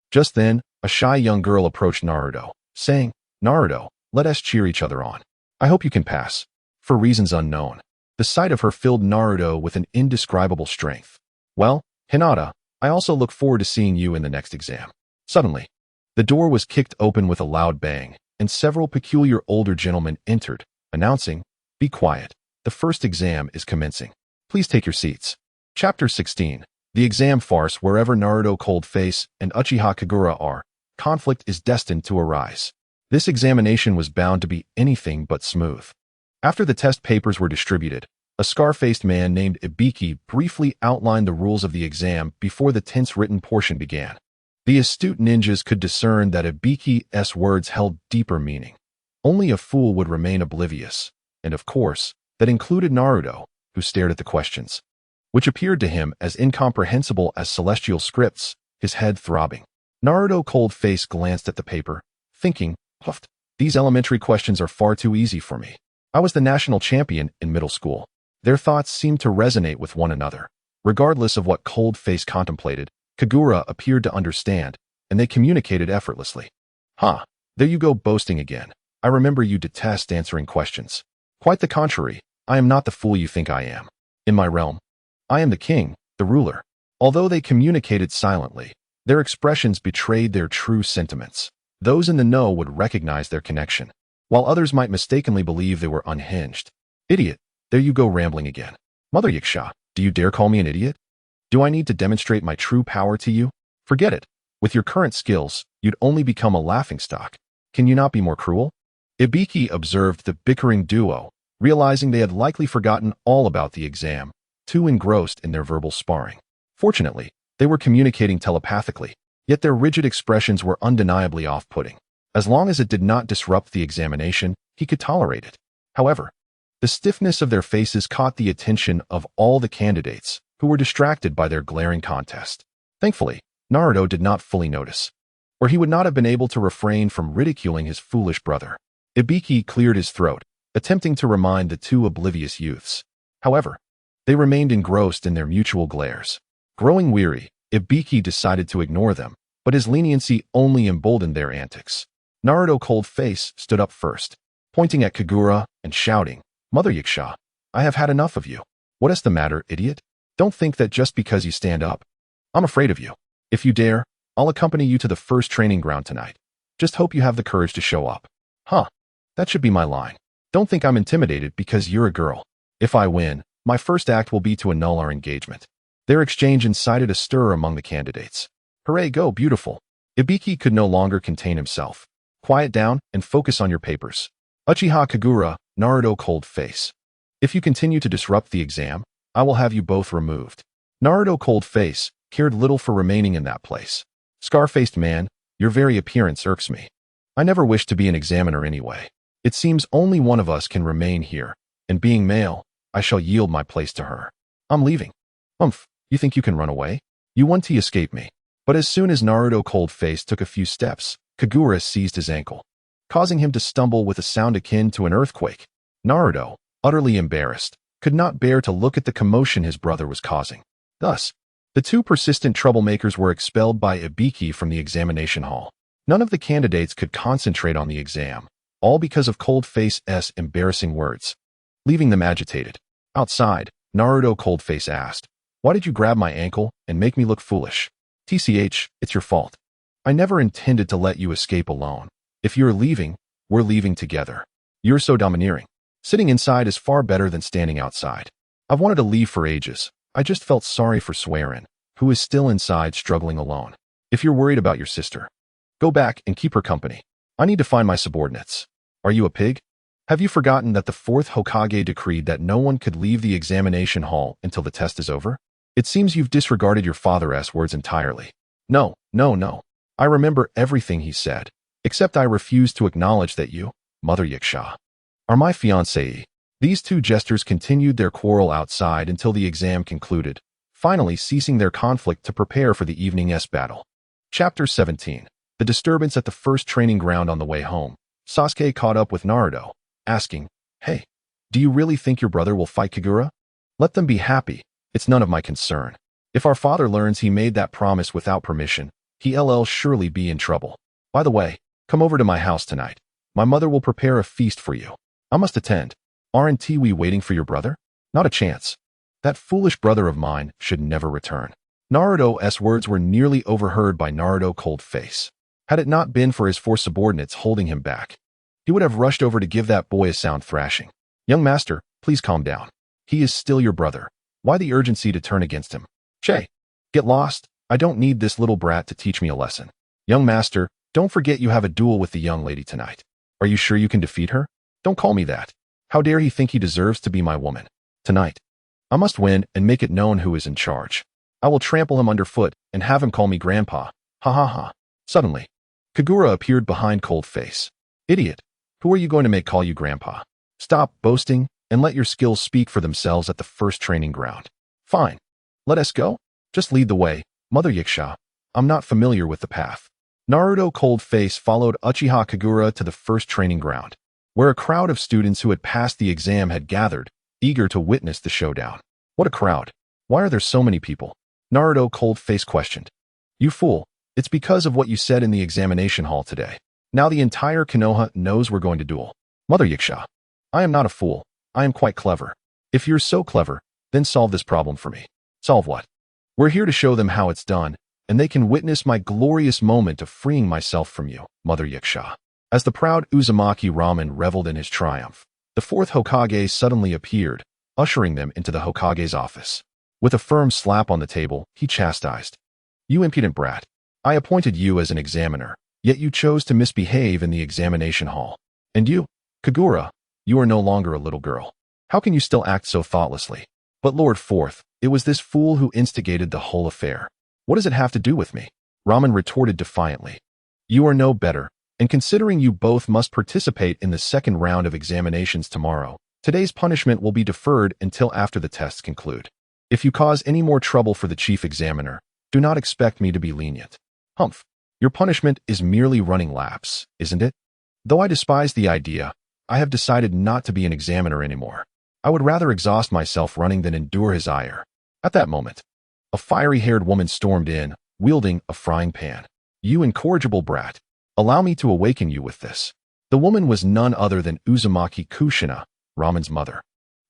Just then, a shy young girl approached Naruto, saying, "Naruto, let us cheer each other on. I hope you can pass." For reasons unknown, the sight of her filled Naruto with an indescribable strength. "Well, Hinata, I also look forward to seeing you in the next exam." Suddenly, the door was kicked open with a loud bang, and several peculiar older gentlemen entered, announcing, "Be quiet. The first exam is commencing. Please take your seats." Chapter 16. The exam farce. Wherever Naruto Coldface and Uchiha Kagura are, conflict is destined to arise. This examination was bound to be anything but smooth. After the test papers were distributed, a scar-faced man named Ibiki briefly outlined the rules of the exam before the tense written portion began. The astute ninjas could discern that Ibiki's words held deeper meaning. Only a fool would remain oblivious, and of course, that included Naruto, who stared at the questions, which appeared to him as incomprehensible as celestial scripts, his head throbbing. Naruto Coldface glanced at the paper, thinking, "Huffed, these elementary questions are far too easy for me. I was the national champion in middle school." Their thoughts seemed to resonate with one another. Regardless of what Coldface contemplated, Kagura appeared to understand, and they communicated effortlessly. "Huh, there you go boasting again. I remember you detest answering questions." "Quite the contrary, I am not the fool you think I am. In my realm, I am the king, the ruler." Although they communicated silently, their expressions betrayed their true sentiments. Those in the know would recognize their connection, while others might mistakenly believe they were unhinged. "Idiot, there you go rambling again. Mother Yiksha, do you dare call me an idiot? Do I need to demonstrate my true power to you? Forget it. With your current skills, you'd only become a laughingstock. Can you not be more cruel?" Ibiki observed the bickering duo, realizing they had likely forgotten all about the exam, too engrossed in their verbal sparring. Fortunately, they were communicating telepathically, yet their rigid expressions were undeniably off-putting. As long as it did not disrupt the examination, he could tolerate it. However, the stiffness of their faces caught the attention of all the candidates, who were distracted by their glaring contest. Thankfully, Naruto did not fully notice, or he would not have been able to refrain from ridiculing his foolish brother. Ibiki cleared his throat, attempting to remind the two oblivious youths. However, they remained engrossed in their mutual glares. Growing weary, Ibiki decided to ignore them, but his leniency only emboldened their antics. Naruto Coldface stood up first, pointing at Kagura and shouting, "Mother Yiksha, I have had enough of you. What is the matter, idiot? Don't think that just because you stand up. I'm afraid of you. If you dare, I'll accompany you to the first training ground tonight. Just hope you have the courage to show up." "Huh, that should be my line. Don't think I'm intimidated because you're a girl. If I win, my first act will be to annul our engagement." Their exchange incited a stir among the candidates. "Hooray, go, beautiful." Ibiki could no longer contain himself. "Quiet down and focus on your papers. Uchiha Kagura, Naruto Coldface. If you continue to disrupt the exam, I will have you both removed." Naruto Coldface cared little for remaining in that place. "Scar-faced man, your very appearance irks me. I never wished to be an examiner anyway. It seems only one of us can remain here, and being male, I shall yield my place to her. I'm leaving." "Umph, you think you can run away? You want to escape me." But as soon as Naruto Coldface took a few steps, Kagura seized his ankle, causing him to stumble with a sound akin to an earthquake. Naruto, utterly embarrassed, could not bear to look at the commotion his brother was causing. Thus, the two persistent troublemakers were expelled by Ibiki from the examination hall. None of the candidates could concentrate on the exam, all because of Cold-Face's embarrassing words, leaving them agitated. Outside, Naruto Cold-Face asked, "Why did you grab my ankle and make me look foolish?" "TCH, it's your fault. I never intended to let you escape alone. If you're leaving, we're leaving together. You're so domineering. Sitting inside is far better than standing outside. I've wanted to leave for ages. I just felt sorry for Swearin, who is still inside struggling alone. If you're worried about your sister, go back and keep her company. I need to find my subordinates. Are you a pig? Have you forgotten that the fourth Hokage decreed that no one could leave the examination hall until the test is over? It seems you've disregarded your father's words entirely." No. I remember everything he said, except I refuse to acknowledge that you, Mother Yiksha, are my fiancée." These two jesters continued their quarrel outside until the exam concluded, finally ceasing their conflict to prepare for the evening's battle. Chapter 17. The disturbance at the first training ground. On the way home, Sasuke caught up with Naruto, asking, "Hey, do you really think your brother will fight Kagura? Let them be happy. It's none of my concern. If our father learns he made that promise without permission, he'll surely be in trouble. By the way, come over to my house tonight. My mother will prepare a feast for you. I must attend. Aren't we waiting for your brother? Not a chance. That foolish brother of mine should never return." Naruto's words were nearly overheard by Naruto Cold-Face. Had it not been for his four subordinates holding him back, he would have rushed over to give that boy a sound thrashing. "Young master, please calm down. He is still your brother. Why the urgency to turn against him? Che, get lost. I don't need this little brat to teach me a lesson. Young master, don't forget you have a duel with the young lady tonight. Are you sure you can defeat her? Don't call me that. How dare he think he deserves to be my woman? Tonight, I must win and make it known who is in charge. I will trample him underfoot and have him call me grandpa. Ha ha ha." Suddenly, Kagura appeared behind Cold-Face. "Idiot, who are you going to make call you grandpa? Stop boasting and let your skills speak for themselves at the first training ground." "Fine. Let us go. Just lead the way, Mother Yiksha. I'm not familiar with the path." Naruto Cold-Face followed Uchiha Kagura to the first training ground, where a crowd of students who had passed the exam had gathered, eager to witness the showdown. "What a crowd. Why are there so many people?" Naruto Cold-Face questioned. "You fool, it's because of what you said in the examination hall today. Now the entire Konoha knows we're going to duel." "Mother Yiksha, I am not a fool. I am quite clever. If you're so clever, then solve this problem for me." "Solve what?" "We're here to show them how it's done, and they can witness my glorious moment of freeing myself from you, Mother Yiksha." As the proud Uzumaki Ramen reveled in his triumph, the fourth Hokage suddenly appeared, ushering them into the Hokage's office. With a firm slap on the table, he chastised, "You impudent brat. I appointed you as an examiner, yet you chose to misbehave in the examination hall. And you, Kagura, you are no longer a little girl. How can you still act so thoughtlessly?" "But Lord Fourth, it was this fool who instigated the whole affair. What does it have to do with me?" Ramen retorted defiantly. "You are no better, and considering you both must participate in the second round of examinations tomorrow, today's punishment will be deferred until after the tests conclude. If you cause any more trouble for the chief examiner, do not expect me to be lenient." "Humph. Your punishment is merely running laps, isn't it?" "Though I despise the idea, I have decided not to be an examiner anymore. I would rather exhaust myself running than endure his ire." At that moment, a fiery-haired woman stormed in, wielding a frying pan. "You incorrigible brat, allow me to awaken you with this." The woman was none other than Uzumaki Kushina, Ramen's mother,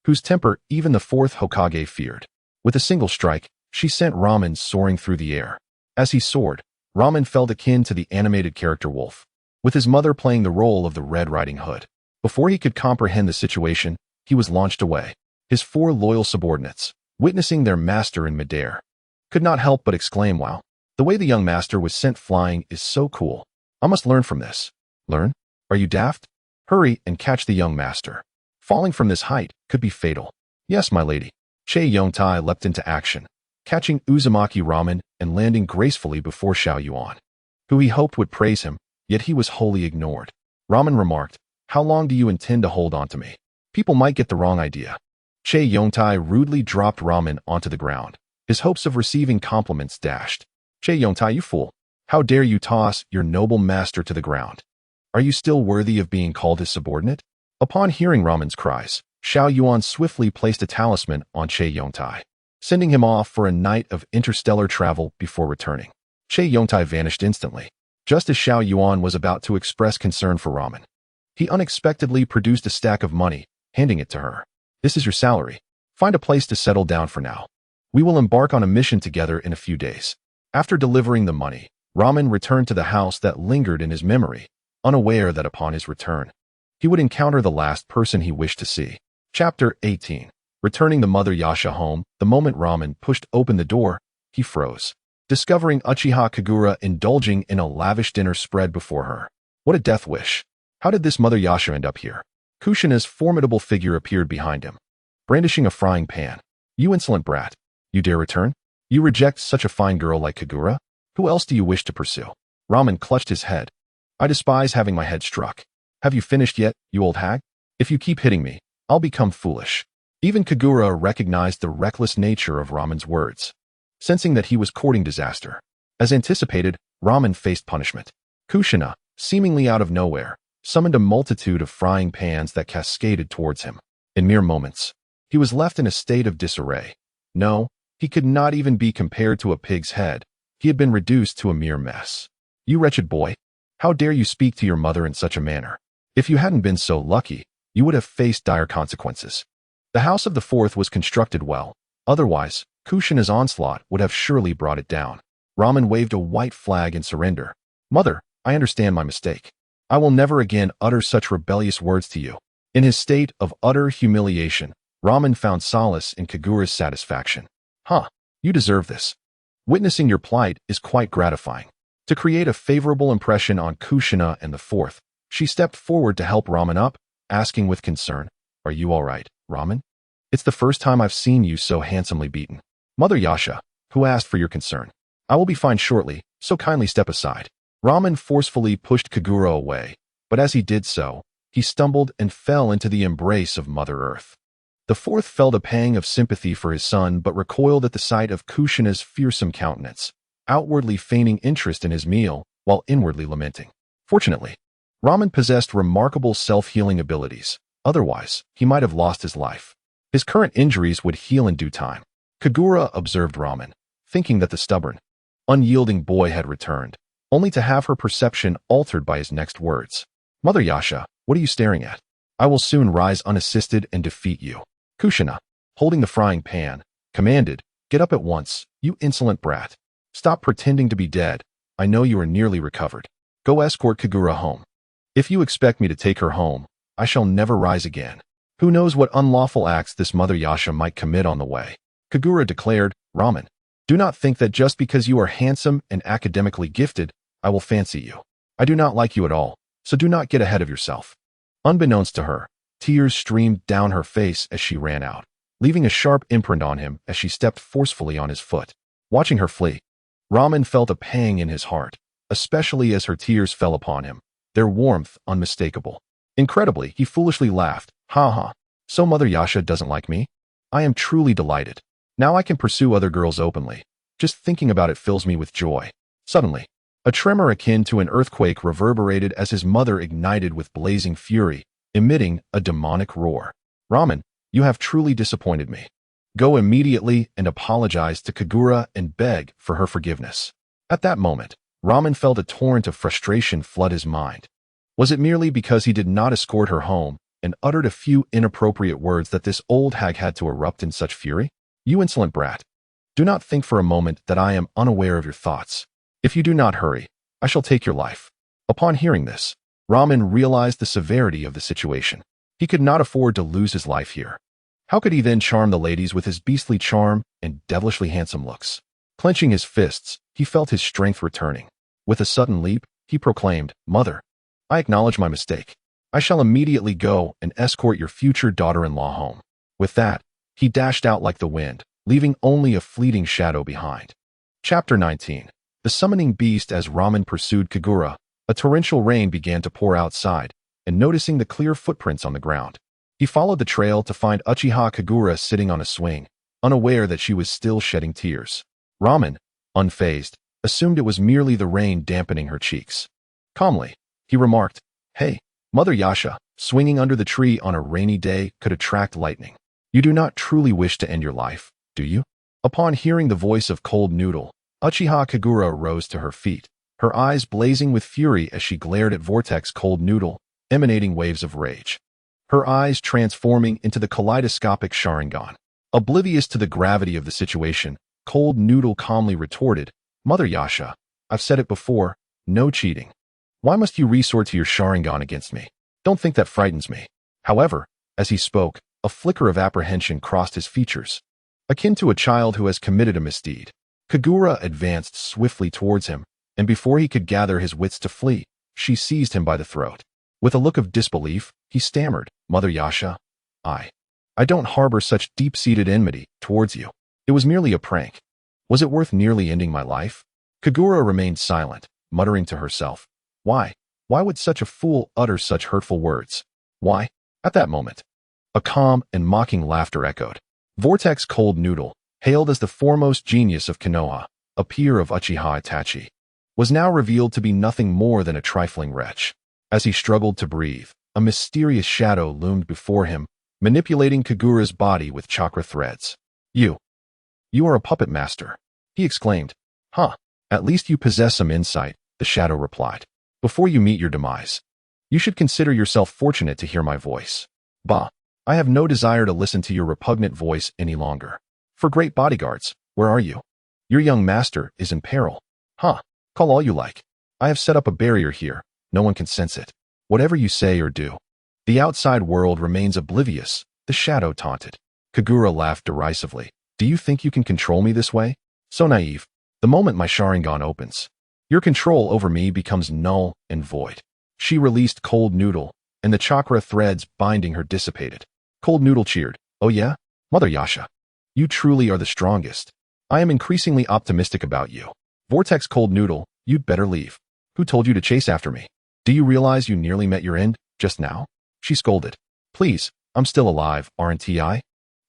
whose temper even the fourth Hokage feared. With a single strike, she sent Ramen soaring through the air. As he soared, Ramen felt akin to the animated character Wolf, with his mother playing the role of the Red Riding Hood. Before he could comprehend the situation, he was launched away. His four loyal subordinates, witnessing their master in midair, could not help but exclaim, "Wow, the way the young master was sent flying is so cool. I must learn from this." "Learn? Are you daft? Hurry and catch the young master. Falling from this height could be fatal." "Yes, my lady." Che Yongtai leapt into action, catching Uzumaki Ramen and landing gracefully before Xiao Yuan, who he hoped would praise him, yet he was wholly ignored. Ramen remarked, "How long do you intend to hold on to me? People might get the wrong idea." Che Yongtai rudely dropped Ramen onto the ground, his hopes of receiving compliments dashed. "Che Yongtai, you fool. How dare you toss your noble master to the ground? Are you still worthy of being called his subordinate?" Upon hearing Raman's cries, Xiao Yuan swiftly placed a talisman on Che Yongtai, sending him off for a night of interstellar travel before returning. Che Yongtai vanished instantly, just as Xiao Yuan was about to express concern for Raman. He unexpectedly produced a stack of money, handing it to her. "This is your salary. Find a place to settle down for now. We will embark on a mission together in a few days." After delivering the money, Raman returned to the house that lingered in his memory, unaware that upon his return, he would encounter the last person he wished to see. Chapter 18. Returning the mother Yasha home, the moment Raman pushed open the door, he froze, discovering Uchiha Kagura indulging in a lavish dinner spread before her. What a death wish. How did this mother Yasha end up here? Kushina's formidable figure appeared behind him, brandishing a frying pan. "You insolent brat. You dare return? You reject such a fine girl like Kagura? Who else do you wish to pursue?" Raman clutched his head. "I despise having my head struck. Have you finished yet, you old hag? If you keep hitting me, I'll become foolish." Even Kagura recognized the reckless nature of Raman's words, sensing that he was courting disaster. As anticipated, Raman faced punishment. Kushina, seemingly out of nowhere, summoned a multitude of frying pans that cascaded towards him. In mere moments, he was left in a state of disarray. No, he could not even be compared to a pig's head. He had been reduced to a mere mess. "You wretched boy, how dare you speak to your mother in such a manner? If you hadn't been so lucky, you would have faced dire consequences." The house of the fourth was constructed well. Otherwise, Kushina's onslaught would have surely brought it down. Raman waved a white flag in surrender. "Mother, I understand my mistake. I will never again utter such rebellious words to you." In his state of utter humiliation, Raman found solace in Kagura's satisfaction. "Huh, you deserve this. Witnessing your plight is quite gratifying." To create a favorable impression on Kushina and the fourth, she stepped forward to help Raman up, asking with concern, "Are you all right, Raman? It's the first time I've seen you so handsomely beaten." "Mother Yasha, who asked for your concern? I will be fine shortly, so kindly step aside." Raman forcefully pushed Kagura away, but as he did so, he stumbled and fell into the embrace of Mother Earth. The fourth felt a pang of sympathy for his son but recoiled at the sight of Kushina's fearsome countenance, outwardly feigning interest in his meal while inwardly lamenting. Fortunately, Raman possessed remarkable self-healing abilities. Otherwise, he might have lost his life. His current injuries would heal in due time. Kagura observed Raman, thinking that the stubborn, unyielding boy had returned, only to have her perception altered by his next words. "Mother Yasha, what are you staring at? I will soon rise unassisted and defeat you." Kushina, holding the frying pan, commanded, "Get up at once, you insolent brat. Stop pretending to be dead. I know you are nearly recovered. Go escort Kagura home. If you expect me to take her home, I shall never rise again. Who knows what unlawful acts this Mother Yasha might commit on the way." Kagura declared, "Raman, do not think that just because you are handsome and academically gifted, I will fancy you. I do not like you at all, so do not get ahead of yourself." Unbeknownst to her, tears streamed down her face as she ran out, leaving a sharp imprint on him as she stepped forcefully on his foot. Watching her flee, Raman felt a pang in his heart, especially as her tears fell upon him, their warmth unmistakable. Incredibly, he foolishly laughed. "Ha ha, so Mother Yasha doesn't like me? I am truly delighted. Now I can pursue other girls openly. Just thinking about it fills me with joy." Suddenly, a tremor akin to an earthquake reverberated as his mother ignited with blazing fury, emitting a demonic roar. "Raman, you have truly disappointed me. Go immediately and apologize to Kagura and beg for her forgiveness." At that moment, Raman felt a torrent of frustration flood his mind. Was it merely because he did not escort her home and uttered a few inappropriate words that this old hag had to erupt in such fury? "You insolent brat. Do not think for a moment that I am unaware of your thoughts. If you do not hurry, I shall take your life." Upon hearing this, Raman realized the severity of the situation. He could not afford to lose his life here. How could he then charm the ladies with his beastly charm and devilishly handsome looks? Clenching his fists, he felt his strength returning. With a sudden leap, he proclaimed, "Mother, I acknowledge my mistake. I shall immediately go and escort your future daughter-in-law home." With that, he dashed out like the wind, leaving only a fleeting shadow behind. Chapter 19. The Summoning Beast. As Raman pursued Kagura, a torrential rain began to pour outside, and noticing the clear footprints on the ground, he followed the trail to find Uchiha Kagura sitting on a swing, unaware that she was still shedding tears. Raman, unfazed, assumed it was merely the rain dampening her cheeks. Calmly, he remarked, "Hey, Mother Yasha, swinging under the tree on a rainy day, could attract lightning. You do not truly wish to end your life, do you? Upon hearing the voice of Cold Noodle, Uchiha Kagura rose to her feet, her eyes blazing with fury as she glared at Vortex Cold Noodle, emanating waves of rage. Her eyes transforming into the kaleidoscopic Sharingan. Oblivious to the gravity of the situation, Cold Noodle calmly retorted, Mother Yasha, I've said it before, no cheating. Why must you resort to your Sharingan against me? Don't think that frightens me. However, as he spoke, a flicker of apprehension crossed his features. Akin to a child who has committed a misdeed, Kagura advanced swiftly towards him, and before he could gather his wits to flee, she seized him by the throat. With a look of disbelief, he stammered, Mother Yasha, I don't harbor such deep-seated enmity towards you. It was merely a prank. Was it worth nearly ending my life? Kagura remained silent, muttering to herself, Why would such a fool utter such hurtful words? Why? At that moment, a calm and mocking laughter echoed. Vortex Cold Noodle, hailed as the foremost genius of Konoha, a peer of Uchiha Itachi, was now revealed to be nothing more than a trifling wretch. As he struggled to breathe, a mysterious shadow loomed before him, manipulating Kagura's body with chakra threads. You are a puppet master, he exclaimed. Huh, at least you possess some insight, the shadow replied. Before you meet your demise, you should consider yourself fortunate to hear my voice. Bah, I have no desire to listen to your repugnant voice any longer. For great bodyguards, where are you? Your young master is in peril. Huh, call all you like. I have set up a barrier here. No one can sense it. Whatever you say or do, the outside world remains oblivious, the shadow taunted. Kagura laughed derisively. Do you think you can control me this way? So naive. The moment my Sharingan opens, your control over me becomes null and void. She released Cold Noodle, and the chakra threads binding her dissipated. Cold Noodle cheered. Oh yeah? Mother Yasha, you truly are the strongest. I am increasingly optimistic about you. Vortex Cold Noodle, you'd better leave. Who told you to chase after me? Do you realize you nearly met your end, just now? She scolded. Please, I'm still alive, aren't I?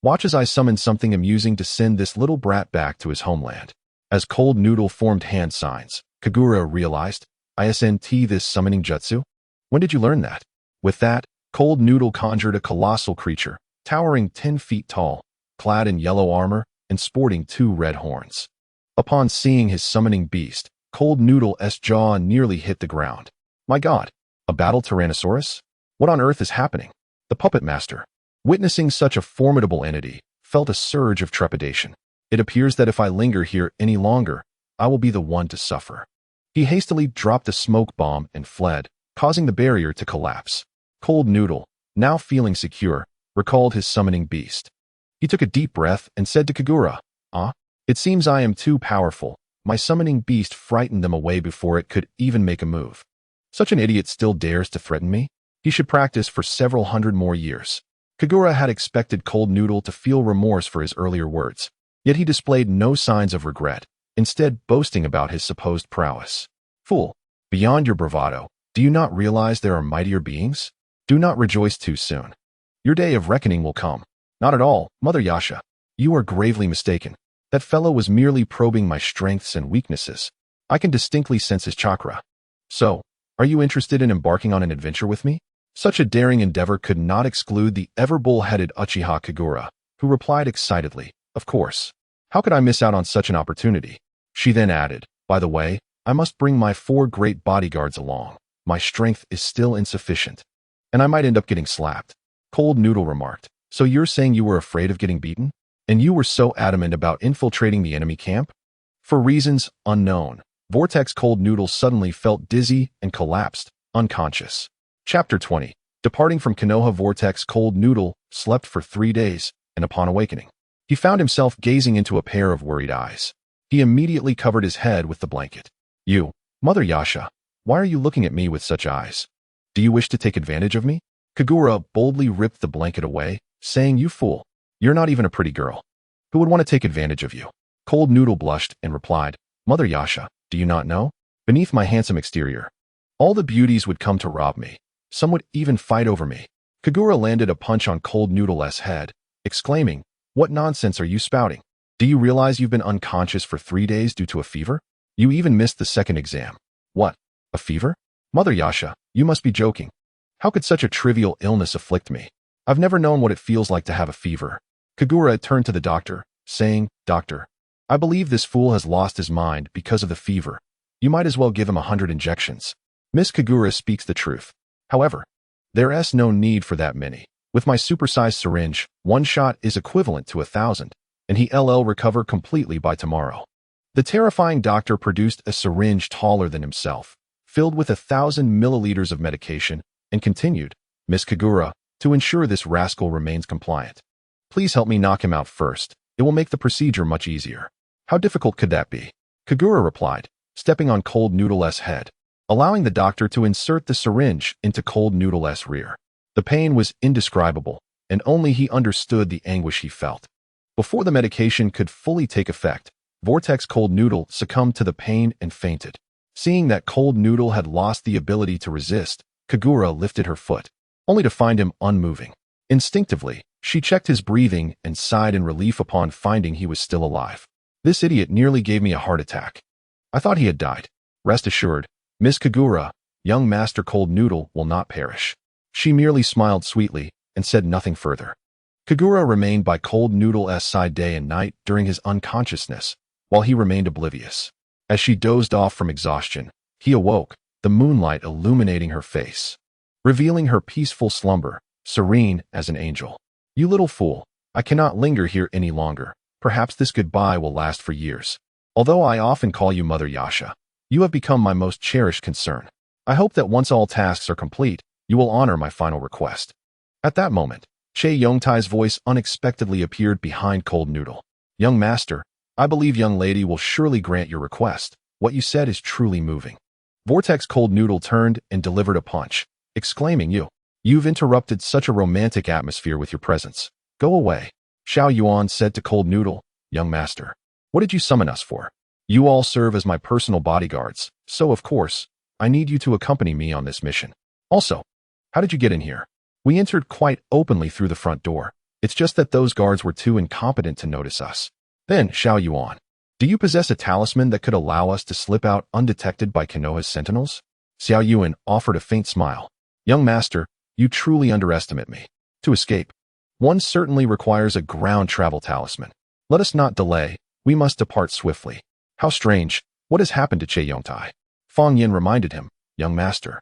Watch as I summon something amusing to send this little brat back to his homeland. As Cold Noodle formed hand signs, Kagura realized, Isn't this summoning jutsu? When did you learn that? With that, Cold Noodle conjured a colossal creature, towering 10 feet tall, clad in yellow armor and sporting 2 red horns. Upon seeing his summoning beast, Cold Noodle's jaw nearly hit the ground. My God, a battle Tyrannosaurus? What on earth is happening? The puppet master, witnessing such a formidable entity, felt a surge of trepidation. It appears that if I linger here any longer, I will be the one to suffer. He hastily dropped a smoke bomb and fled, causing the barrier to collapse. Cold Noodle, now feeling secure, recalled his summoning beast. He took a deep breath and said to Kagura, It seems I am too powerful. My summoning beast frightened them away before it could even make a move. Such an idiot still dares to threaten me? He should practice for several hundred more years. Kagura had expected Cold Noodle to feel remorse for his earlier words, yet he displayed no signs of regret, instead boasting about his supposed prowess. Fool, beyond your bravado, do you not realize there are mightier beings? Do not rejoice too soon. Your day of reckoning will come. Not at all, Mother Yasha. You are gravely mistaken. That fellow was merely probing my strengths and weaknesses. I can distinctly sense his chakra. So, are you interested in embarking on an adventure with me? Such a daring endeavor could not exclude the ever-bull-headed Uchiha Kagura, who replied excitedly, Of course. How could I miss out on such an opportunity? She then added, By the way, I must bring my 4 great bodyguards along. My strength is still insufficient, and I might end up getting slapped. Cold Noodle remarked, So you're saying you were afraid of getting beaten? And you were so adamant about infiltrating the enemy camp? For reasons unknown, Vortex Cold Noodle suddenly felt dizzy and collapsed, unconscious. Chapter 20. Departing from Konoha, Vortex Cold Noodle slept for 3 days, and upon awakening, he found himself gazing into a pair of worried eyes. He immediately covered his head with the blanket. You, Mother Yasha, why are you looking at me with such eyes? Do you wish to take advantage of me? Kagura boldly ripped the blanket away, saying, You fool. You're not even a pretty girl. Who would want to take advantage of you? Cold Noodle blushed and replied, Mother Yasha, do you not know? Beneath my handsome exterior, all the beauties would come to rob me. Some would even fight over me. Kagura landed a punch on Cold Noodle's head, exclaiming, What nonsense are you spouting? Do you realize you've been unconscious for 3 days due to a fever? You even missed the second exam. What? A fever? Mother Yasha, you must be joking. How could such a trivial illness afflict me? I've never known what it feels like to have a fever. Kagura turned to the doctor, saying, Doctor, I believe this fool has lost his mind because of the fever. You might as well give him 100 injections. Miss Kagura speaks the truth. However, there's no need for that many. With my supersized syringe, one shot is equivalent to 1,000, and he'll recover completely by tomorrow. The terrifying doctor produced a syringe taller than himself, filled with 1,000 milliliters of medication, and continued, Miss Kagura, to ensure this rascal remains compliant. Please help me knock him out first. It will make the procedure much easier. How difficult could that be? Kagura replied, stepping on Cold Noodle's head, allowing the doctor to insert the syringe into Cold Noodle's rear. The pain was indescribable, and only he understood the anguish he felt. Before the medication could fully take effect, Vortex Cold Noodle succumbed to the pain and fainted. Seeing that Cold Noodle had lost the ability to resist, Kagura lifted her foot, only to find him unmoving. Instinctively, she checked his breathing and sighed in relief upon finding he was still alive. This idiot nearly gave me a heart attack. I thought he had died. Rest assured, Miss Kagura, young Master Cold Noodle will not perish. She merely smiled sweetly and said nothing further. Kagura remained by Cold Noodle's side day and night during his unconsciousness, while he remained oblivious. As she dozed off from exhaustion, he awoke, the moonlight illuminating her face, revealing her peaceful slumber, serene as an angel. You little fool, I cannot linger here any longer. Perhaps this goodbye will last for years. Although I often call you Mother Yasha, you have become my most cherished concern. I hope that once all tasks are complete, you will honor my final request. At that moment, Che Yongtai's voice unexpectedly appeared behind Cold Noodle. Young master, I believe young lady will surely grant your request. What you said is truly moving. Vortex Cold Noodle turned and delivered a punch, exclaiming, You've interrupted such a romantic atmosphere with your presence. Go away. Xiao Yuan said to Cold Noodle, Young master, what did you summon us for? You all serve as my personal bodyguards, so of course, I need you to accompany me on this mission. Also, how did you get in here? We entered quite openly through the front door. It's just that those guards were too incompetent to notice us. Then, Xiao Yuan, do you possess a talisman that could allow us to slip out undetected by Konoha's sentinels? Xiao Yuan offered a faint smile. Young master, you truly underestimate me. To escape, one certainly requires a ground travel talisman. Let us not delay. We must depart swiftly. How strange. What has happened to Che Yongtai? Fang Yin reminded him, Young master,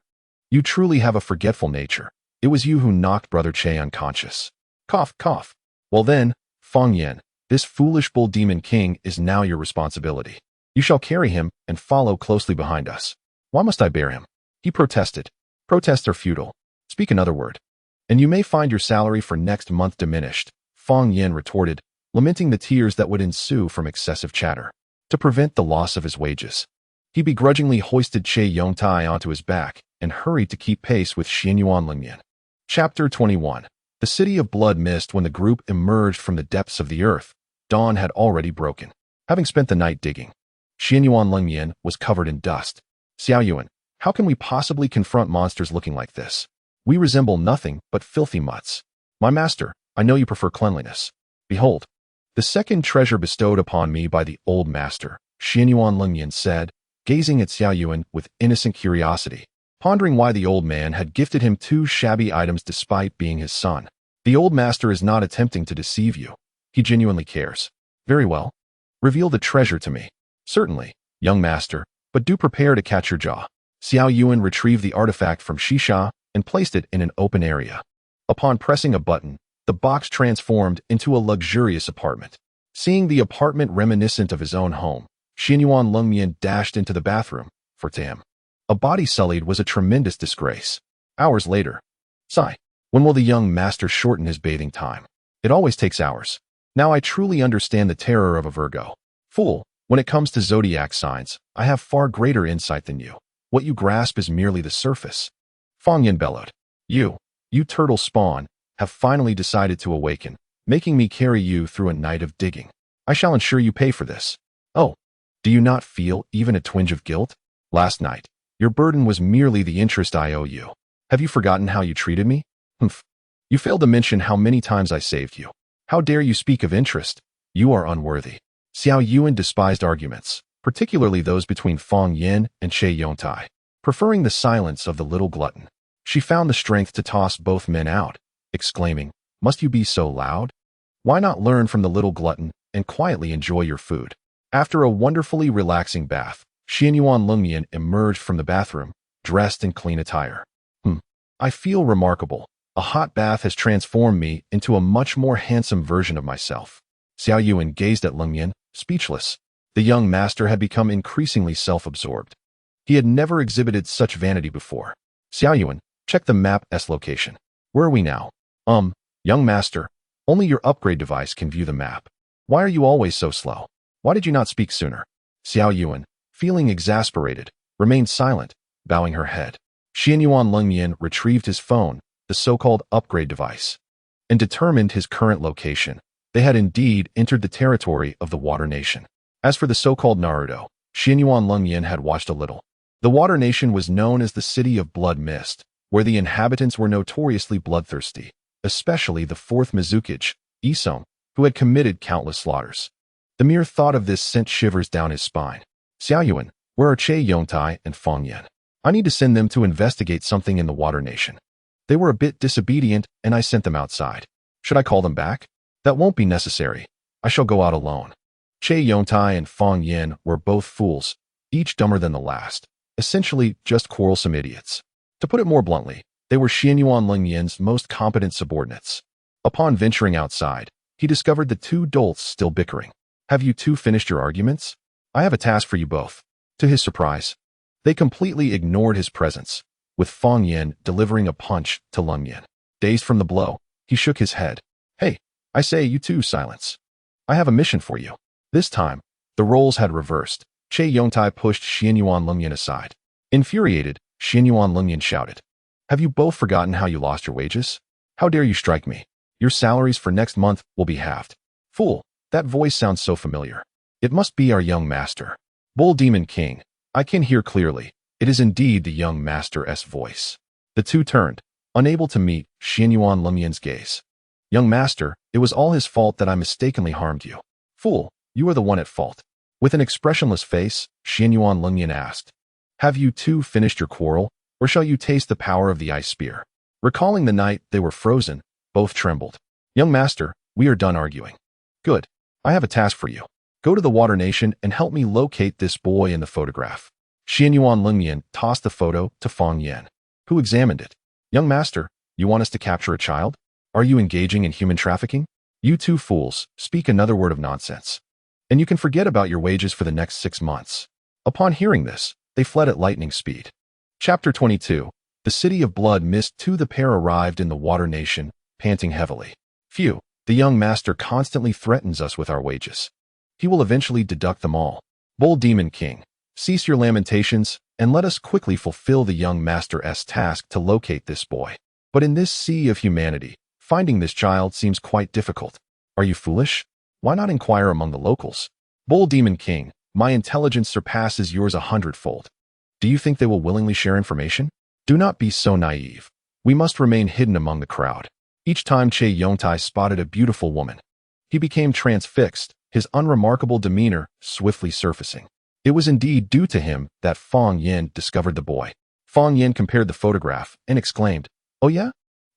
you truly have a forgetful nature. It was you who knocked Brother Che unconscious. Cough, cough. Well then, Fang Yin, this foolish bull demon king is now your responsibility. You shall carry him and follow closely behind us. Why must I bear him? He protested. Protests are futile. Speak another word, and you may find your salary for next month diminished, Fang Yin retorted, lamenting the tears that would ensue from excessive chatter. To prevent the loss of his wages, he begrudgingly hoisted Che Yongtai onto his back and hurried to keep pace with Xianyuan Lingyan. Chapter 21. The City of Blood Mist. When the group emerged from the depths of the earth, dawn had already broken. Having spent the night digging, Xianyuan Lingyan was covered in dust. Xiao Yuan, how can we possibly confront monsters looking like this? We resemble nothing but filthy mutts. My master, I know you prefer cleanliness. Behold, the second treasure bestowed upon me by the old master, Xianyuan Lingyan said, gazing at Xiao Yuan with innocent curiosity, pondering why the old man had gifted him two shabby items despite being his son. The old master is not attempting to deceive you. He genuinely cares. Very well. Reveal the treasure to me. Certainly, young master, but do prepare to catch your jaw. Xiao Yuan retrieved the artifact from Shisha and placed it in an open area. Upon pressing a button, the box transformed into a luxurious apartment. Seeing the apartment reminiscent of his own home, Xianyuan Lingyan dashed into the bathroom, for to him, a body sullied was a tremendous disgrace. Hours later. Sigh. When will the young master shorten his bathing time? It always takes hours. Now I truly understand the terror of a Virgo. Fool, when it comes to zodiac signs, I have far greater insight than you. What you grasp is merely the surface. Fang Yin bellowed. You turtle spawn, have finally decided to awaken, making me carry you through a night of digging. I shall ensure you pay for this. Oh, do you not feel even a twinge of guilt? Last night, your burden was merely the interest I owe you. Have you forgotten how you treated me? Humph. You failed to mention how many times I saved you. How dare you speak of interest? You are unworthy. Xiao Yuan despised arguments, particularly those between Fang Yin and Che Yongtai, preferring the silence of the little glutton. She found the strength to toss both men out, exclaiming, "Must you be so loud? Why not learn from the little glutton and quietly enjoy your food?" After a wonderfully relaxing bath, Xianyuan Lungyan emerged from the bathroom, dressed in clean attire. I feel remarkable. A hot bath has transformed me into a much more handsome version of myself. Xiao Yuan gazed at Lungyan, speechless. The young master had become increasingly self-absorbed. He had never exhibited such vanity before. "Xiao Yuan, check the map's location. Where are we now?" Young master, only your upgrade device can view the map. Why are you always so slow? Why did you not speak sooner?" Xiao Yuan, feeling exasperated, remained silent, bowing her head. Xianyuan Lungyan retrieved his phone, the so-called upgrade device, and determined his current location. They had indeed entered the territory of the Water Nation. As for the so-called Naruto, Xianyuan Lungyan had watched a little. The Water Nation was known as the City of Blood Mist, where the inhabitants were notoriously bloodthirsty, especially the fourth Mizukage, Isong, who had committed countless slaughters. The mere thought of this sent shivers down his spine. "Xiao Yuan, where are Che Yongtai and Feng Yan? I need to send them to investigate something in the Water Nation. They were a bit disobedient and I sent them outside. Should I call them back?" "That won't be necessary. I shall go out alone." Che Yongtai and Feng Yan were both fools, each dumber than the last, essentially just quarrelsome idiots. To put it more bluntly, they were Xianyuan Lungyan's most competent subordinates. Upon venturing outside, he discovered the two dolts still bickering. "Have you two finished your arguments? I have a task for you both." To his surprise, they completely ignored his presence, with Feng Yan delivering a punch to Lungyan. Dazed from the blow, he shook his head. "Hey, I say, you two, silence. I have a mission for you." This time, the roles had reversed. Che Yongtai pushed Xianyuan Lungyan aside. Infuriated, Xianyuan Lungyan shouted, "Have you both forgotten how you lost your wages? How dare you strike me? Your salaries for next month will be halved." "Fool, that voice sounds so familiar. It must be our young master. Bull Demon King, I can hear clearly. It is indeed the young master's voice." The two turned, unable to meet Xianyuan Lungyan's gaze. "Young master, it was all his fault that I mistakenly harmed you." "Fool, you are the one at fault." With an expressionless face, Xianyuan Lungyan asked, "Have you two finished your quarrel, or shall you taste the power of the ice spear?" Recalling the night they were frozen, both trembled. "Young master, we are done arguing." "Good. I have a task for you. Go to the Water Nation and help me locate this boy in the photograph." Xianyuan Lungyan tossed the photo to Feng Yan, who examined it. "Young master, you want us to capture a child? Are you engaging in human trafficking? You two fools, speak another word of nonsense, and you can forget about your wages for the next 6 months." Upon hearing this, they fled at lightning speed. Chapter 22. The City of Blood Mist 2. The pair arrived in the Water Nation, panting heavily. "Phew, the young master constantly threatens us with our wages. He will eventually deduct them all. Bull Demon King, cease your lamentations, and let us quickly fulfill the young master's task to locate this boy. But in this sea of humanity, finding this child seems quite difficult. Are you foolish? Why not inquire among the locals? Bull Demon King, my intelligence surpasses yours 100-fold. Do you think they will willingly share information? Do not be so naive. We must remain hidden among the crowd." Each time Che Yongtai spotted a beautiful woman, he became transfixed, his unremarkable demeanor swiftly surfacing. It was indeed due to him that Feng Yan discovered the boy. Feng Yan compared the photograph and exclaimed, "Oh yeah?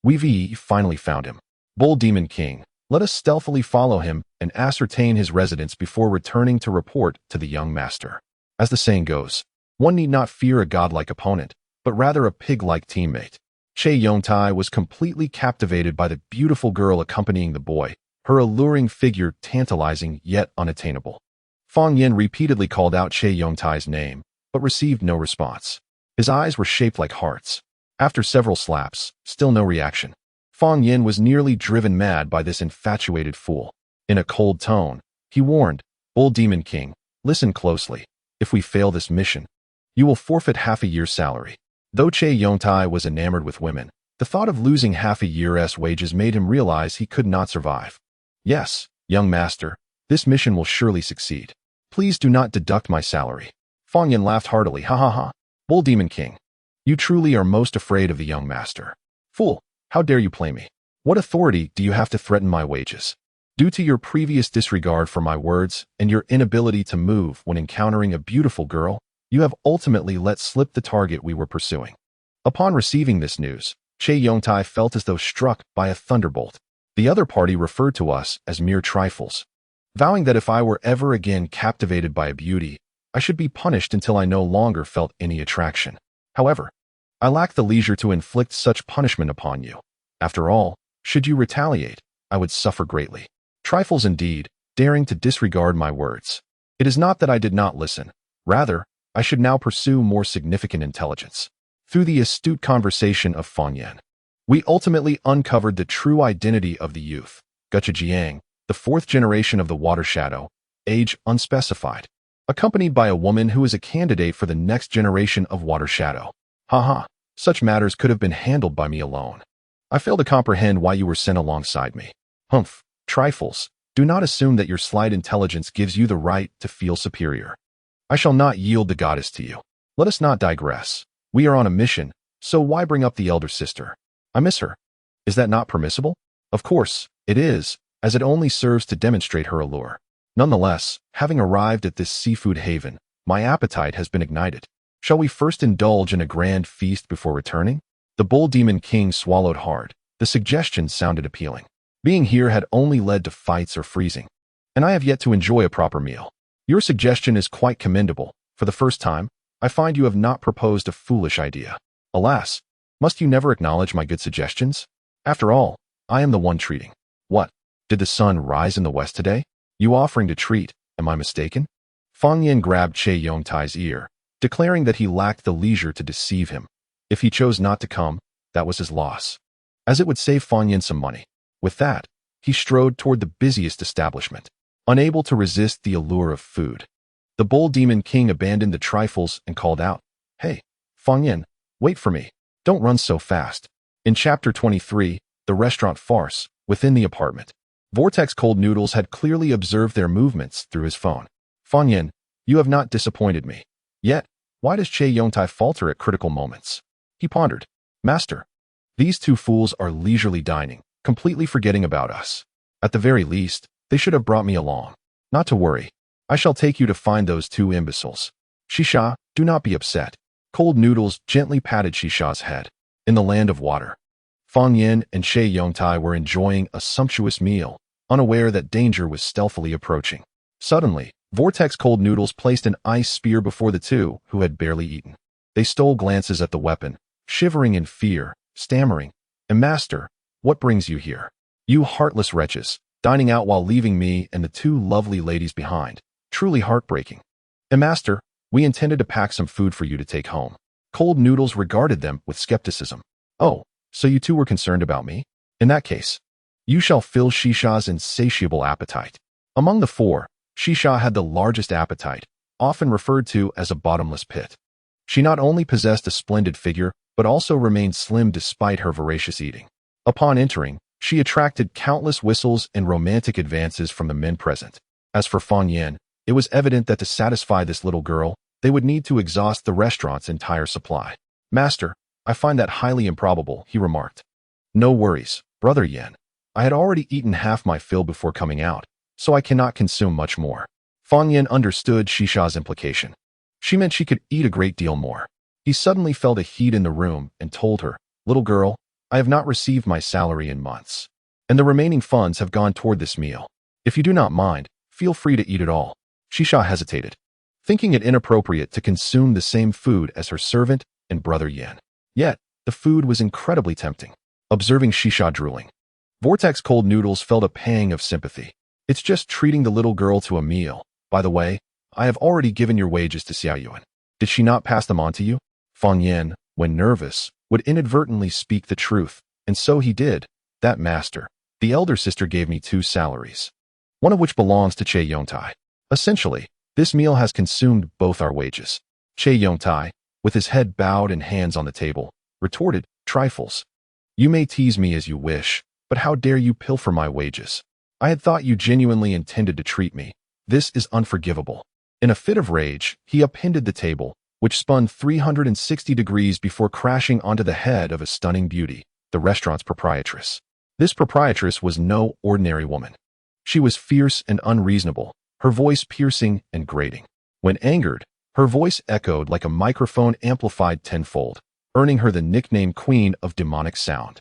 We've finally found him. Bull Demon King, let us stealthily follow him and ascertain his residence before returning to report to the young master." As the saying goes, one need not fear a godlike opponent, but rather a pig-like teammate. Che Yongtai was completely captivated by the beautiful girl accompanying the boy, her alluring figure tantalizing yet unattainable. Feng Yan repeatedly called out Che Yongtai's name, but received no response. His eyes were shaped like hearts. After several slaps, still no reaction. Feng Yan was nearly driven mad by this infatuated fool. In a cold tone, he warned, "Bull Demon King, listen closely. If we fail this mission, you will forfeit half a year's salary." Though Che Yongtai was enamored with women, the thought of losing half a year's wages made him realize he could not survive. "Yes, young master, this mission will surely succeed. Please do not deduct my salary." Feng Yan laughed heartily. "Ha ha ha. Bull Demon King, you truly are most afraid of the young master. Fool, how dare you play me? What authority do you have to threaten my wages? Due to your previous disregard for my words and your inability to move when encountering a beautiful girl, you have ultimately let slip the target we were pursuing. Upon receiving this news, Che Yongtai felt as though struck by a thunderbolt. The other party referred to us as mere trifles, vowing that if I were ever again captivated by a beauty, I should be punished until I no longer felt any attraction. However, I lack the leisure to inflict such punishment upon you. After all, should you retaliate, I would suffer greatly. Trifles indeed, daring to disregard my words. It is not that I did not listen. Rather, I should now pursue more significant intelligence. Through the astute conversation of Fanyan, we ultimately uncovered the true identity of the youth, Guchajiang, the fourth generation of the Water Shadow, age unspecified, accompanied by a woman who is a candidate for the next generation of Water Shadow. Haha, such matters could have been handled by me alone. I fail to comprehend why you were sent alongside me. Humph, trifles. Do not assume that your slight intelligence gives you the right to feel superior. I shall not yield the goddess to you. Let us not digress. We are on a mission, so why bring up the elder sister? I miss her. Is that not permissible? Of course, it is, as it only serves to demonstrate her allure. Nonetheless, having arrived at this seafood haven, my appetite has been ignited. Shall we first indulge in a grand feast before returning? The bull demon king swallowed hard. The suggestion sounded appealing. Being here had only led to fights or freezing, and I have yet to enjoy a proper meal. Your suggestion is quite commendable. For the first time, I find you have not proposed a foolish idea. Alas, must you never acknowledge my good suggestions? After all, I am the one treating. What? Did the sun rise in the west today? You offering to treat, am I mistaken? Fang Yin grabbed Che Yongtai's ear, declaring that he lacked the leisure to deceive him. If he chose not to come, that was his loss, as it would save Fang Yin some money. With that, he strode toward the busiest establishment, unable to resist the allure of food. The bull demon king abandoned the trifles and called out, "Hey, Fang Yin, wait for me. Don't run so fast." In Chapter 23, the restaurant farce, within the apartment, Vortex Cold Noodles had clearly observed their movements through his phone. Fang Yin, you have not disappointed me. Yet, why does Che Yongtai falter at critical moments? He pondered. Master, these two fools are leisurely dining, completely forgetting about us. At the very least, they should have brought me along. Not to worry. I shall take you to find those two imbeciles. Shisha, do not be upset. Cold Noodles gently patted Shisha's head. In the land of water, Fang Yin and Che Yongtai were enjoying a sumptuous meal, unaware that danger was stealthily approaching. Suddenly, Vortex Cold Noodles placed an ice spear before the two who had barely eaten. They stole glances at the weapon, shivering in fear, stammering, Master, what brings you here? You heartless wretches, dining out while leaving me and the two lovely ladies behind. Truly heartbreaking. Master, we intended to pack some food for you to take home. Cold Noodles regarded them with skepticism. Oh, so you two were concerned about me? In that case, you shall fill Shisha's insatiable appetite. Among the four, Shisha had the largest appetite, often referred to as a bottomless pit. She not only possessed a splendid figure, but also remained slim despite her voracious eating. Upon entering, she attracted countless whistles and romantic advances from the men present. As for Fang Yin, it was evident that to satisfy this little girl, they would need to exhaust the restaurant's entire supply. Master, I find that highly improbable, he remarked. No worries, Brother Yin. I had already eaten half my fill before coming out, so I cannot consume much more. Fang Yin understood Shisha's implication. She meant she could eat a great deal more. He suddenly felt a heat in the room and told her, Little girl, I have not received my salary in months, and the remaining funds have gone toward this meal. If you do not mind, feel free to eat it all. Shisha hesitated, thinking it inappropriate to consume the same food as her servant and Brother Yin. Yet, the food was incredibly tempting. Observing Shisha drooling, Vortex Cold Noodles felt a pang of sympathy. It's just treating the little girl to a meal. By the way, I have already given your wages to Xiaoyuan. Did she not pass them on to you? Fang Yin, when nervous, would inadvertently speak the truth, and so he did. That master, the elder sister gave me 2 salaries, one of which belongs to Che Yongtai. Essentially, this meal has consumed both our wages. Che Yongtai, with his head bowed and hands on the table, retorted, Trifles. You may tease me as you wish, but how dare you pilfer my wages? I had thought you genuinely intended to treat me. This is unforgivable. In a fit of rage, he upended the table, which spun 360 degrees before crashing onto the head of a stunning beauty, the restaurant's proprietress. This proprietress was no ordinary woman. She was fierce and unreasonable, her voice piercing and grating. When angered, her voice echoed like a microphone amplified tenfold. earning her the nickname Queen of Demonic Sound.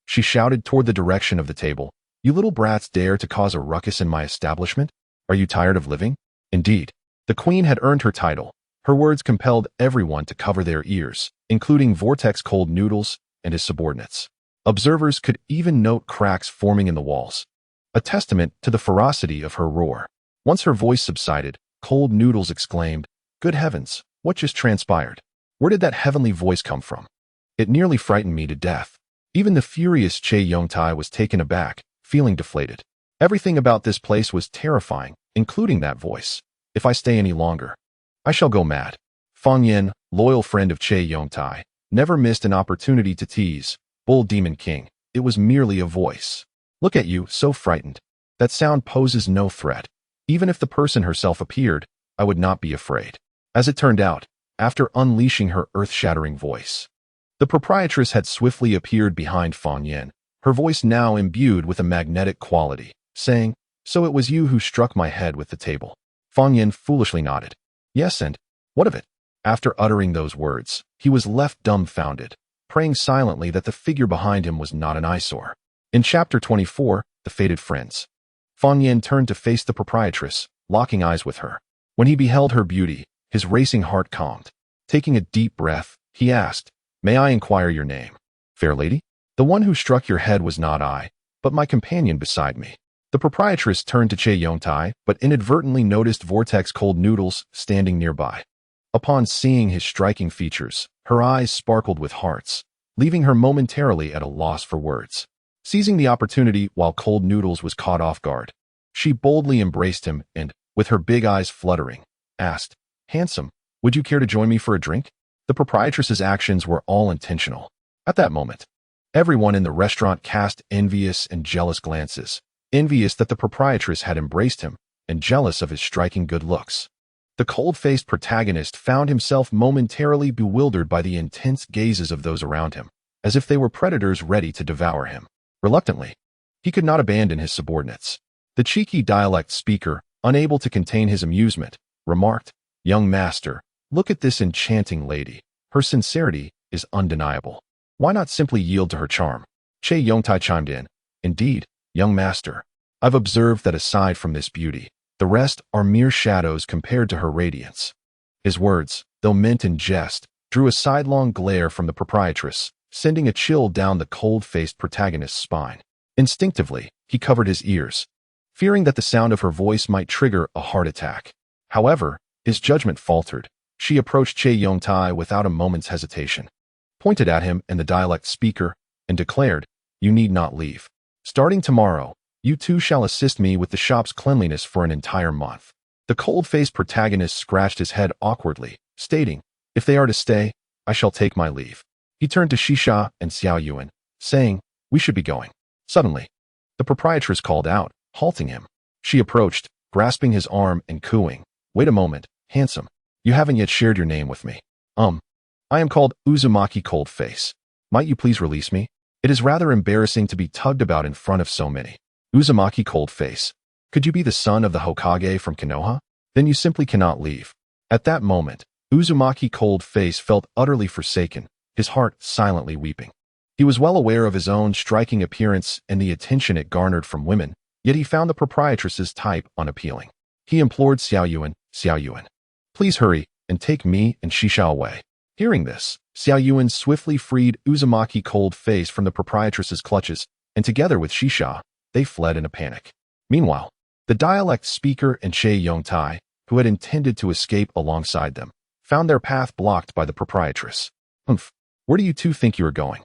She shouted toward the direction of the table, "You little brats dare to cause a ruckus in my establishment? Are you tired of living?" Indeed, the queen had earned her title. Her words compelled everyone to cover their ears, including Vortex Cold Noodles and his subordinates. Observers could even note cracks forming in the walls, a testament to the ferocity of her roar. Once her voice subsided, Cold Noodles exclaimed, "Good heavens, what just transpired? Where did that heavenly voice come from? It nearly frightened me to death." Even the furious Che Yongtai was taken aback, feeling deflated. Everything about this place was terrifying, including that voice. If I stay any longer, I shall go mad. Fang Yin, loyal friend of Che Yongtai, never missed an opportunity to tease Bull Demon King. It was merely a voice. "Look at you, so frightened. That sound poses no threat. Even if the person herself appeared, I would not be afraid." As it turned out, after unleashing her earth-shattering voice, the proprietress had swiftly appeared behind Fang Yin, her voice now imbued with a magnetic quality, saying, "So it was you who struck my head with the table." Fang Yin foolishly nodded. "Yes, and what of it?" After uttering those words, he was left dumbfounded, praying silently that the figure behind him was not an eyesore. In Chapter 24, The Fated Friends, Fang Yin turned to face the proprietress, locking eyes with her. When he beheld her beauty, his racing heart calmed. Taking a deep breath, he asked, "May I inquire your name, fair lady?" "The one who struck your head was not I, but my companion beside me." The proprietress turned to Che Yongtai, but inadvertently noticed Vortex Cold Noodles standing nearby. Upon seeing his striking features, her eyes sparkled with hearts, leaving her momentarily at a loss for words. Seizing the opportunity while Cold Noodles was caught off guard, she boldly embraced him and, with her big eyes fluttering, asked, "Handsome, would you care to join me for a drink?" The proprietress's actions were all intentional. At that moment, everyone in the restaurant cast envious and jealous glances, envious that the proprietress had embraced him, and jealous of his striking good looks. The cold-faced protagonist found himself momentarily bewildered by the intense gazes of those around him, as if they were predators ready to devour him. Reluctantly, he could not abandon his subordinates. The cheeky dialect speaker, unable to contain his amusement, remarked, "Young master, look at this enchanting lady. Her sincerity is undeniable. Why not simply yield to her charm?" Che Yongtai chimed in, "Indeed, young master, I've observed that aside from this beauty, the rest are mere shadows compared to her radiance." His words, though meant in jest, drew a sidelong glare from the proprietress, sending a chill down the cold-faced protagonist's spine. Instinctively, he covered his ears, fearing that the sound of her voice might trigger a heart attack. However, his judgment faltered. She approached Che Yongtai without a moment's hesitation, pointed at him and the dialect speaker, and declared, "You need not leave. Starting tomorrow, you two shall assist me with the shop's cleanliness for an entire month." The cold-faced protagonist scratched his head awkwardly, stating, "If they are to stay, I shall take my leave." He turned to Shisha and Xiao Yuan, saying, "We should be going." Suddenly, the proprietress called out, halting him. She approached, grasping his arm and cooing, "Wait a moment, handsome. You haven't yet shared your name with me." I am called Uzumaki Coldface. Might you please release me? It is rather embarrassing to be tugged about in front of so many." Uzumaki Coldface. Could you be the son of the Hokage from Konoha? Then you simply cannot leave. At that moment, Uzumaki Coldface felt utterly forsaken, his heart silently weeping. He was well aware of his own striking appearance and the attention it garnered from women, yet he found the proprietress's type unappealing. He implored Xiao Yuan, "Please hurry and take me and Shisha away." Hearing this, Xiao Yuan swiftly freed Uzumaki Coldface from the proprietress's clutches, and together with Shisha, they fled in a panic. Meanwhile, the dialect speaker and Che Yongtai, who had intended to escape alongside them, found their path blocked by the proprietress. Where do you two think you are going?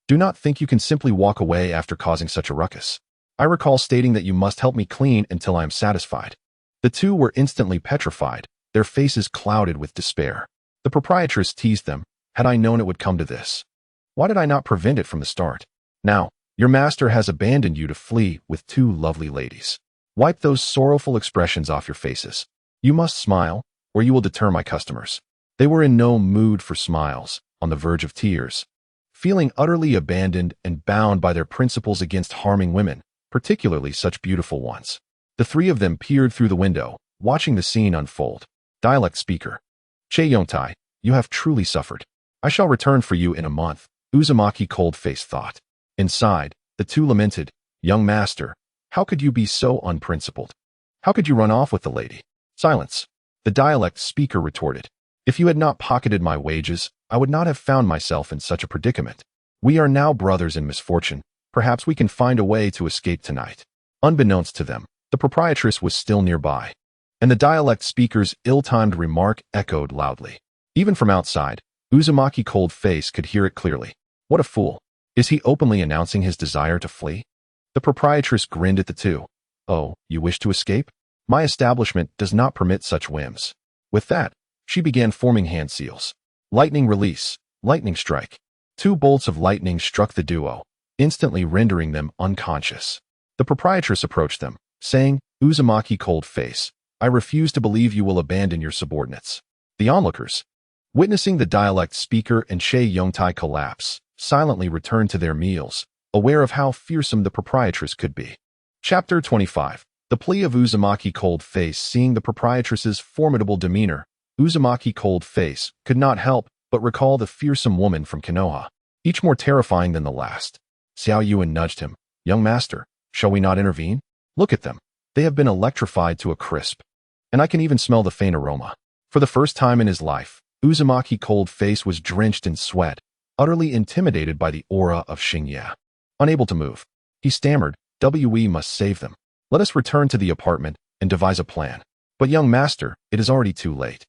Do not think you can simply walk away after causing such a ruckus. I recall stating that you must help me clean until I am satisfied." The two were instantly petrified, their faces clouded with despair. The proprietress teased them, "Had I known it would come to this, why did I not prevent it from the start? Now, your master has abandoned you to flee with two lovely ladies. Wipe those sorrowful expressions off your faces. You must smile, or you will deter my customers." They were in no mood for smiles, on the verge of tears. Feeling utterly abandoned and bound by their principles against harming women, particularly such beautiful ones, the three of them peered through the window, watching the scene unfold. Dialect speaker. Che Yongtai, you have truly suffered. I shall return for you in a month, Uzumaki cold-faced thought. Inside, the two lamented, young master, how could you be so unprincipled? How could you run off with the lady? Silence. The dialect speaker retorted. If you had not pocketed my wages, I would not have found myself in such a predicament. We are now brothers in misfortune. Perhaps we can find a way to escape tonight. Unbeknownst to them, the proprietress was still nearby, and the dialect speaker's ill-timed remark echoed loudly. Even from outside, Uzumaki cold face could hear it clearly. What a fool. Is he openly announcing his desire to flee? The proprietress grinned at the two. Oh, you wish to escape? My establishment does not permit such whims. With that, she began forming hand seals. Lightning release, lightning strike. Two bolts of lightning struck the duo, instantly rendering them unconscious. The proprietress approached them, saying, Uzumaki cold face, I refuse to believe you will abandon your subordinates. The onlookers, witnessing the dialect speaker and Che Yongtai collapse, silently returned to their meals, aware of how fearsome the proprietress could be. Chapter 25. The plea of Uzumaki cold face. Seeing the proprietress's formidable demeanor, Uzumaki cold face could not help but recall the fearsome woman from Konoha, each more terrifying than the last. Xiao Yuan nudged him. Young master, shall we not intervene? Look at them. They have been electrified to a crisp. And I can even smell the faint aroma. For the first time in his life, Uzumaki cold face was drenched in sweat, utterly intimidated by the aura of Xingye. Unable to move, he stammered, We must save them. Let us return to the apartment and devise a plan. But young master, it is already too late.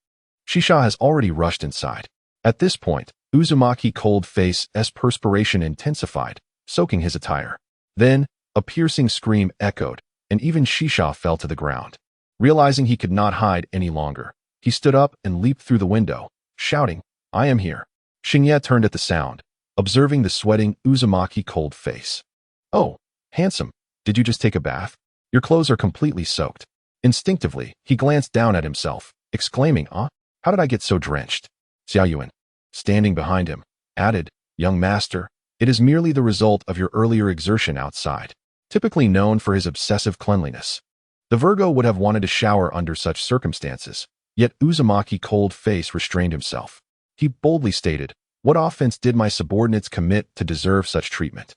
Shisha has already rushed inside. At this point, Uzumaki cold face's perspiration intensified, soaking his attire. Then, a piercing scream echoed, and even Shisha fell to the ground. Realizing he could not hide any longer, he stood up and leaped through the window, shouting, I am here. Xingye turned at the sound, observing the sweating Uzumaki cold face. Oh, handsome, did you just take a bath? Your clothes are completely soaked. Instinctively, he glanced down at himself, exclaiming, how did I get so drenched? Xiao Yuan, standing behind him, added, Young master, it is merely the result of your earlier exertion outside. Typically known for his obsessive cleanliness. The Virgo would have wanted to shower under such circumstances, yet Uzumaki cold face restrained himself. He boldly stated, What offense did my subordinates commit to deserve such treatment?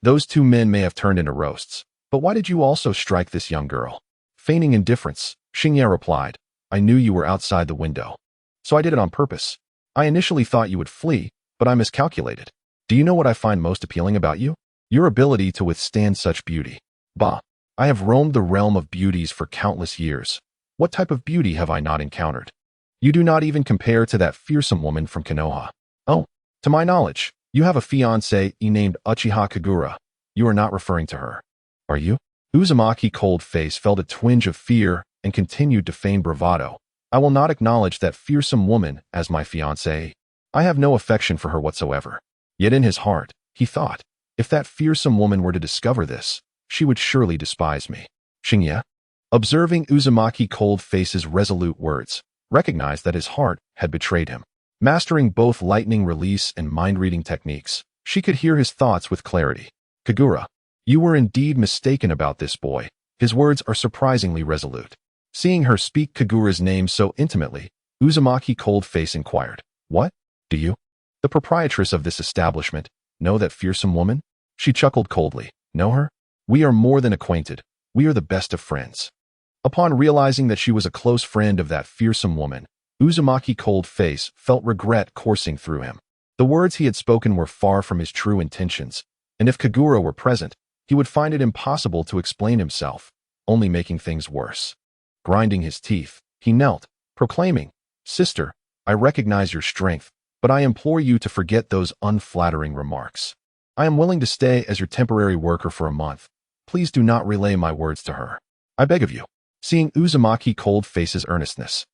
Those two men may have turned into roasts, but why did you also strike this young girl? Feigning indifference, Xingye replied, I knew you were outside the window. So I did it on purpose. I initially thought you would flee, but I miscalculated. Do you know what I find most appealing about you? Your ability to withstand such beauty. Bah, I have roamed the realm of beauties for countless years. What type of beauty have I not encountered? You do not even compare to that fearsome woman from Konoha. Oh, to my knowledge, you have a fiancée named Uchiha Kagura. You are not referring to her. Are you? Uzumaki cold face felt a twinge of fear and continued to feign bravado. I will not acknowledge that fearsome woman as my fiancée. I have no affection for her whatsoever. Yet in his heart, he thought, if that fearsome woman were to discover this, she would surely despise me. Xingye, observing Uzumaki cold face's resolute words, recognized that his heart had betrayed him. Mastering both lightning release and mind-reading techniques, she could hear his thoughts with clarity. Kagura, you were indeed mistaken about this boy. His words are surprisingly resolute. Seeing her speak Kagura's name so intimately, Uzumaki cold face inquired, What? Do you, the proprietress of this establishment, know that fearsome woman? She chuckled coldly. Know her? We are more than acquainted. We are the best of friends. Upon realizing that she was a close friend of that fearsome woman, Uzumaki cold face felt regret coursing through him. The words he had spoken were far from his true intentions, and if Kagura were present, he would find it impossible to explain himself, only making things worse. Grinding his teeth, he knelt, proclaiming, Sister, I recognize your strength, but I implore you to forget those unflattering remarks. I am willing to stay as your temporary worker for a month. Please do not relay my words to her. I beg of you. Seeing Uzumaki cold face's earnestness,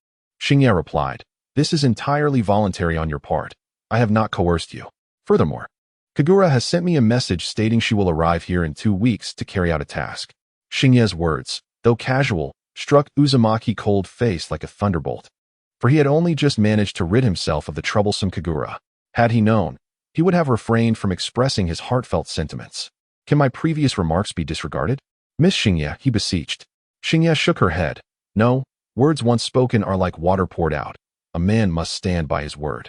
Xingye replied, This is entirely voluntary on your part. I have not coerced you. Furthermore, Kagura has sent me a message stating she will arrive here in 2 weeks to carry out a task. Xingye's words, though casual, struck Uzumaki cold face like a thunderbolt. For he had only just managed to rid himself of the troublesome Kagura. Had he known, he would have refrained from expressing his heartfelt sentiments. Can my previous remarks be disregarded? Miss Xingye, he beseeched. Xingye shook her head. No, words once spoken are like water poured out. A man must stand by his word.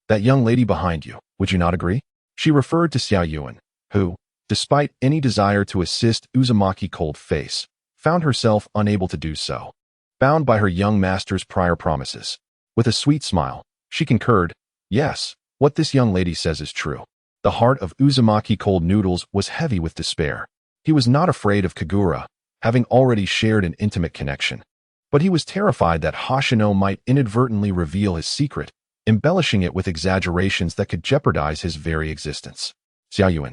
That young lady behind you, would you not agree? She referred to Xiao Yuan, who, despite any desire to assist Uzumaki Cold Face, found herself unable to do so, bound by her young master's prior promises. With a sweet smile, she concurred, yes, what this young lady says is true. The heart of Uzumaki Cold Noodles was heavy with despair. He was not afraid of Kagura, having already shared an intimate connection. But he was terrified that Hoshino might inadvertently reveal his secret, embellishing it with exaggerations that could jeopardize his very existence. Xiaoyuan,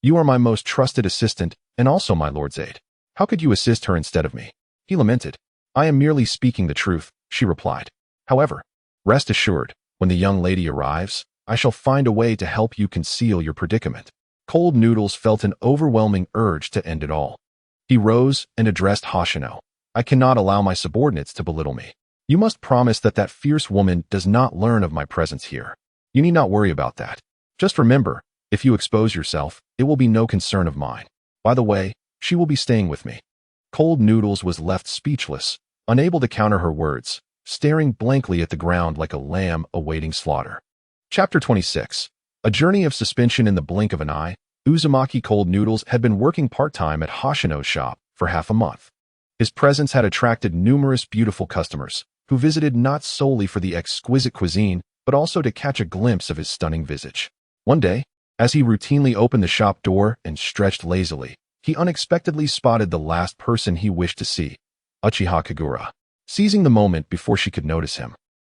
you are my most trusted assistant and also my lord's aide. How could you assist her instead of me? He lamented. I am merely speaking the truth, she replied. However, rest assured, when the young lady arrives, I shall find a way to help you conceal your predicament. Cold Noodles felt an overwhelming urge to end it all. He rose and addressed Hoshino. I cannot allow my subordinates to belittle me. You must promise that that fierce woman does not learn of my presence here. You need not worry about that. Just remember, if you expose yourself, it will be no concern of mine. By the way, she will be staying with me. Cold Noodles was left speechless, unable to counter her words, staring blankly at the ground like a lamb awaiting slaughter. Chapter 26. A journey of suspension in the blink of an eye. Uzumaki Cold Noodles had been working part-time at Hoshino's shop for half a month. His presence had attracted numerous beautiful customers, who visited not solely for the exquisite cuisine, but also to catch a glimpse of his stunning visage. One day, as he routinely opened the shop door and stretched lazily, he unexpectedly spotted the last person he wished to see, Uchiha Kagura. Seizing the moment before she could notice him,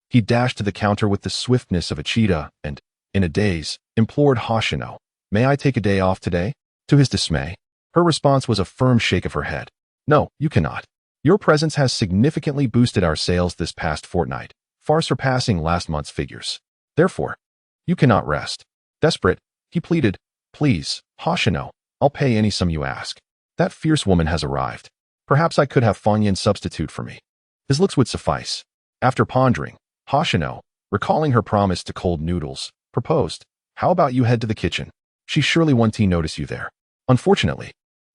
he dashed to the counter with the swiftness of a cheetah and, in a daze, implored Hoshino, "May I take a day off today?" To his dismay, her response was a firm shake of her head. "No, you cannot. Your presence has significantly boosted our sales this past fortnight, far surpassing last month's figures. Therefore, you cannot rest." Desperate, he pleaded, "Please, Hoshino, I'll pay any sum you ask. That fierce woman has arrived. Perhaps I could have feign substitute for me." His looks would suffice. After pondering, Hoshino, recalling her promise to Cold Noodles, proposed, "How about you head to the kitchen? She surely won't notice you there." Unfortunately,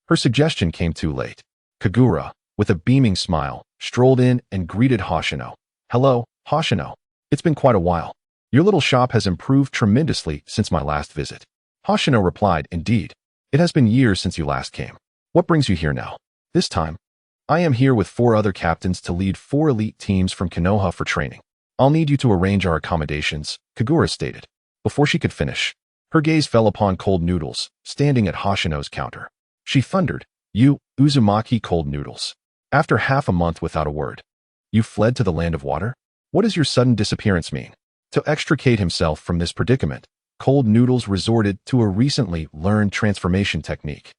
her suggestion came too late. Kagura, with a beaming smile, strolled in and greeted Hoshino. "Hello, Hoshino. It's been quite a while. Your little shop has improved tremendously since my last visit." Hoshino replied, "Indeed. It has been years since you last came. What brings you here now?" "This time, I am here with 4 other captains to lead 4 elite teams from Konoha for training. I'll need you to arrange our accommodations," Kagura stated. Before she could finish, her gaze fell upon Cold Noodles, standing at Hoshino's counter. She thundered, "You, Uzumaki Cold Noodles. After half a month without a word, you fled to the land of water? What does your sudden disappearance mean?" To extricate himself from this predicament, Cold Noodles resorted to a recently learned transformation technique.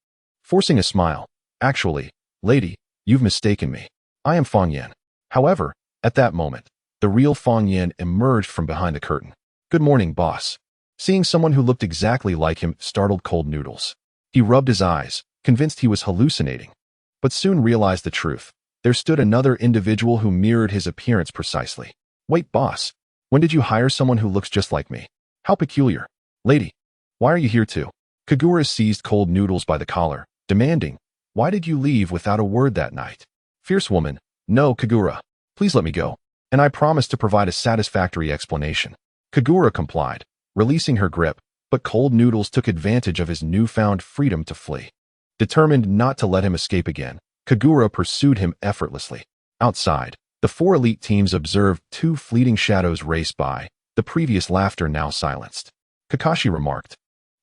Forcing a smile, "Actually, lady, you've mistaken me. I am Feign." However, at that moment, the real Feign emerged from behind the curtain. "Good morning, boss." Seeing someone who looked exactly like him startled Cold Noodles. He rubbed his eyes, convinced he was hallucinating, but soon realized the truth. There stood another individual who mirrored his appearance precisely. "Wait, boss. When did you hire someone who looks just like me? How peculiar. Lady, why are you here too?" Kagura seized Cold Noodles by the collar, demanding, "Why did you leave without a word that night?" Fierce woman, "No, Kagura. Please let me go, and I promise to provide a satisfactory explanation." Kagura complied, releasing her grip, but Cold Noodles took advantage of his newfound freedom to flee. Determined not to let him escape again, Kagura pursued him effortlessly. Outside, the 4 elite teams observed 2 fleeting shadows race by, the previous laughter now silenced. Kakashi remarked,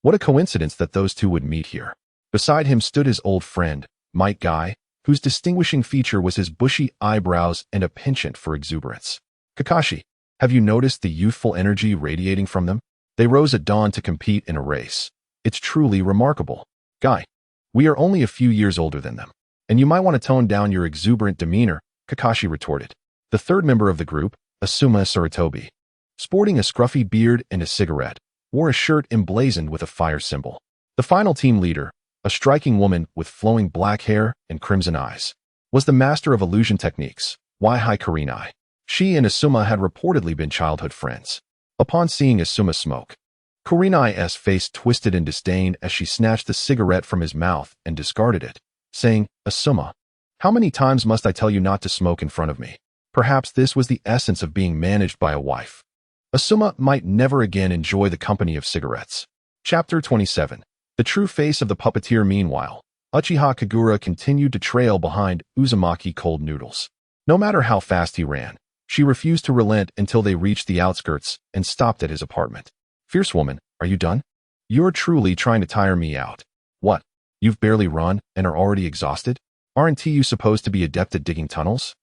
"What a coincidence that those 2 would meet here." Beside him stood his old friend, Might Guy, whose distinguishing feature was his bushy eyebrows and a penchant for exuberance. "Kakashi, have you noticed the youthful energy radiating from them? They rose at dawn to compete in a race. It's truly remarkable." "Guy, we are only a few years older than them, and you might want to tone down your exuberant demeanor," Kakashi retorted. The third member of the group, Asuma Sarutobi, sporting a scruffy beard and a cigarette, wore a shirt emblazoned with a fire symbol. The final team leader, a striking woman with flowing black hair and crimson eyes, was the master of illusion techniques, Waihai Kurenai. She and Asuma had reportedly been childhood friends. Upon seeing Asuma smoke, Kurenai's face twisted in disdain as she snatched the cigarette from his mouth and discarded it, saying, "Asuma, how many times must I tell you not to smoke in front of me?" Perhaps this was the essence of being managed by a wife. Asuma might never again enjoy the company of cigarettes. Chapter 27. The true face of the puppeteer. Meanwhile, Uchiha Kagura continued to trail behind Uzumaki Cold Noodles. No matter how fast he ran, she refused to relent until they reached the outskirts and stopped at his apartment. Fierce woman, are you done? You're truly trying to tire me out. What? You've barely run and are already exhausted? Aren't you supposed to be adept at digging tunnels?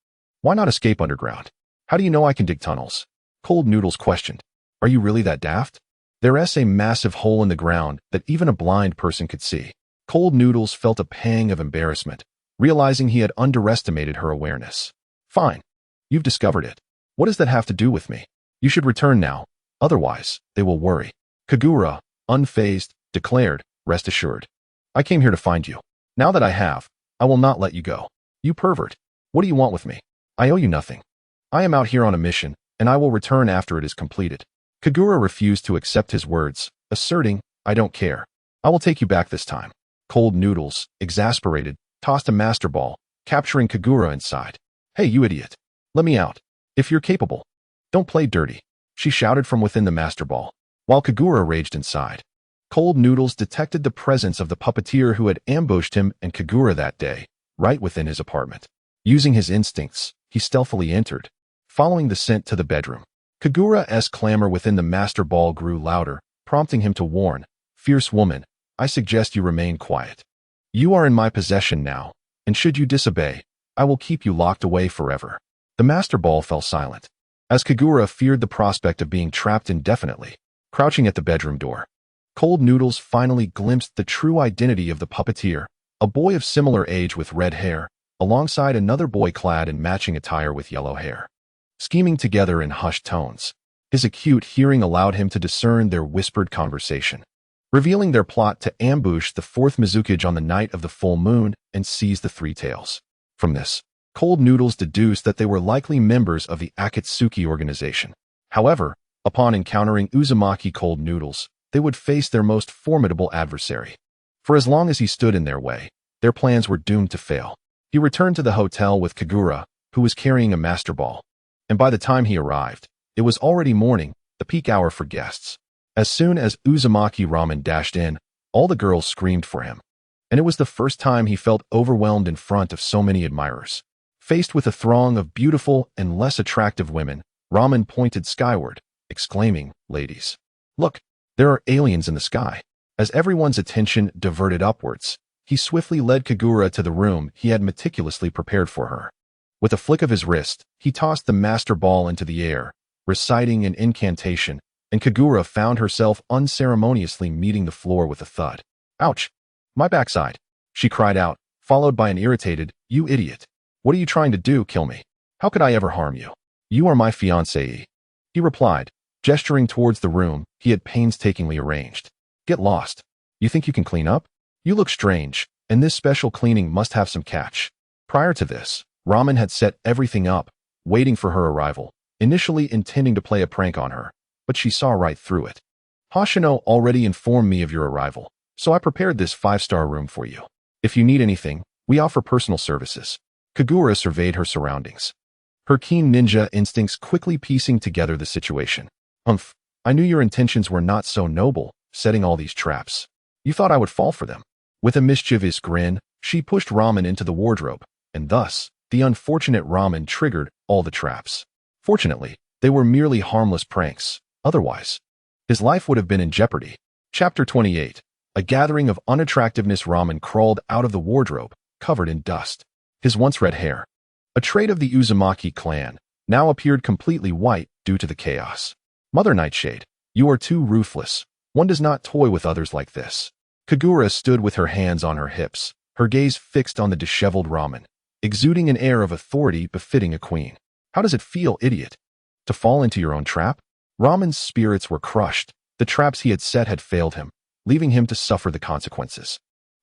Why not escape underground? How do you know I can dig tunnels? Cold Noodles questioned. Are you really that daft? There's a massive hole in the ground that even a blind person could see. Cold Noodles felt a pang of embarrassment, realizing he had underestimated her awareness. Fine. You've discovered it. What does that have to do with me? You should return now. Otherwise, they will worry. Kagura, unfazed, declared, rest assured. I came here to find you. Now that I have, I will not let you go. You pervert. What do you want with me? I owe you nothing. I am out here on a mission, and I will return after it is completed. Kagura refused to accept his words, asserting, I don't care. I will take you back this time. Cold Noodles, exasperated, tossed a master ball, capturing Kagura inside. Hey, you idiot. Let me out. If you're capable. Don't play dirty. She shouted from within the master ball, while Kagura raged inside. Cold Noodles detected the presence of the puppeteer who had ambushed him and Kagura that day, right within his apartment. Using his instincts, he stealthily entered, following the scent to the bedroom. Kagura's clamor within the master ball grew louder, prompting him to warn, Fierce woman, I suggest you remain quiet. You are in my possession now, and should you disobey, I will keep you locked away forever. The master ball fell silent, as Kagura feared the prospect of being trapped indefinitely, crouching at the bedroom door. Cold Noodles finally glimpsed the true identity of the puppeteer, a boy of similar age with red hair, alongside another boy clad in matching attire with yellow hair. Scheming together in hushed tones, his acute hearing allowed him to discern their whispered conversation, revealing their plot to ambush the fourth Mizukage on the night of the full moon and seize the three tails. From this, Cold Noodles deduced that they were likely members of the Akatsuki organization. However, upon encountering Uzumaki Cold Noodles, they would face their most formidable adversary. For as long as he stood in their way, their plans were doomed to fail. He returned to the hotel with Kagura, who was carrying a master ball. And by the time he arrived, it was already morning, the peak hour for guests. As soon as Uzumaki Ramen dashed in, all the girls screamed for him. And it was the first time he felt overwhelmed in front of so many admirers. Faced with a throng of beautiful and less attractive women, Ramen pointed skyward, exclaiming, Ladies, look, there are aliens in the sky. As everyone's attention diverted upwards, he swiftly led Kagura to the room he had meticulously prepared for her. With a flick of his wrist, he tossed the master ball into the air, reciting an incantation, and Kagura found herself unceremoniously meeting the floor with a thud. Ouch! My backside! She cried out, followed by an irritated, You idiot! What are you trying to do, kill me? How could I ever harm you? You are my fiancée. He replied, gesturing towards the room he had painstakingly arranged. Get lost. You think you can clean up? You look strange, and this special cleaning must have some catch. Prior to this, Ramen had set everything up, waiting for her arrival, initially intending to play a prank on her, but she saw right through it. Hoshino already informed me of your arrival, so I prepared this 5-star room for you. If you need anything, we offer personal services. Kagura surveyed her surroundings, her keen ninja instincts quickly piecing together the situation. I knew your intentions were not so noble, setting all these traps. You thought I would fall for them. With a mischievous grin, she pushed Ramen into the wardrobe, and thus, the unfortunate Ramen triggered all the traps. Fortunately, they were merely harmless pranks. Otherwise, his life would have been in jeopardy. Chapter 28. A gathering of unattractiveness. Ramen crawled out of the wardrobe, covered in dust. His once red hair, a trait of the Uzumaki clan, now appeared completely white due to the chaos. Mother Nightshade, you are too ruthless. One does not toy with others like this. Kagura stood with her hands on her hips, her gaze fixed on the disheveled Ramen, exuding an air of authority befitting a queen. How does it feel, idiot? To fall into your own trap? Ramen's spirits were crushed. The traps he had set had failed him, leaving him to suffer the consequences.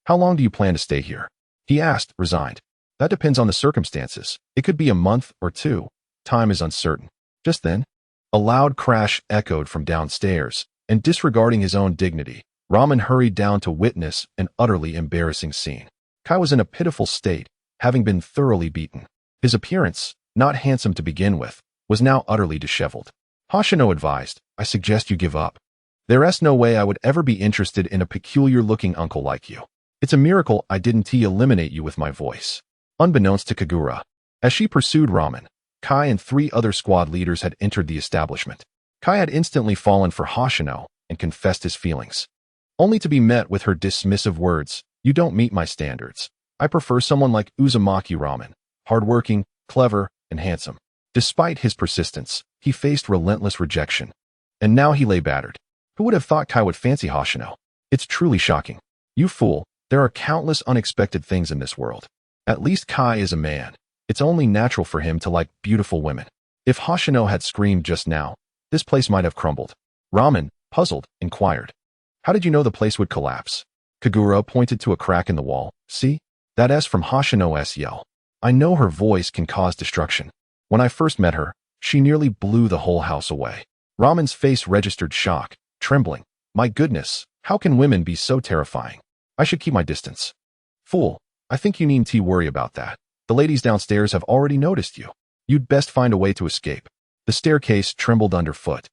How long do you plan to stay here? He asked, resigned. That depends on the circumstances. It could be a month or 2. Time is uncertain. Just then, a loud crash echoed from downstairs, and disregarding his own dignity, Ramen hurried down to witness an utterly embarrassing scene. Kai was in a pitiful state, having been thoroughly beaten. His appearance, not handsome to begin with, was now utterly disheveled. Hoshino advised, I suggest you give up. There's no way I would ever be interested in a peculiar-looking uncle like you. It's a miracle I didn't eliminate you with my voice. Unbeknownst to Kagura, as she pursued Ramen, Kai and 3 other squad leaders had entered the establishment. Kai had instantly fallen for Hoshino and confessed his feelings, only to be met with her dismissive words, you don't meet my standards. I prefer someone like Uzumaki Ramen, hardworking, clever, and handsome. Despite his persistence, he faced relentless rejection. And now he lay battered. Who would have thought Kai would fancy Hoshino? It's truly shocking. You fool, there are countless unexpected things in this world. At least Kai is a man. It's only natural for him to like beautiful women. If Hoshino had screamed just now, this place might have crumbled. Ramen, puzzled, inquired. How did you know the place would collapse? Kagura pointed to a crack in the wall. See? That's from Hoshino's yell. I know her voice can cause destruction. When I first met her, she nearly blew the whole house away. Ramen's face registered shock, trembling. My goodness, how can women be so terrifying? I should keep my distance. Fool, I think you needn't worry about that. The ladies downstairs have already noticed you. You'd best find a way to escape. The staircase trembled underfoot,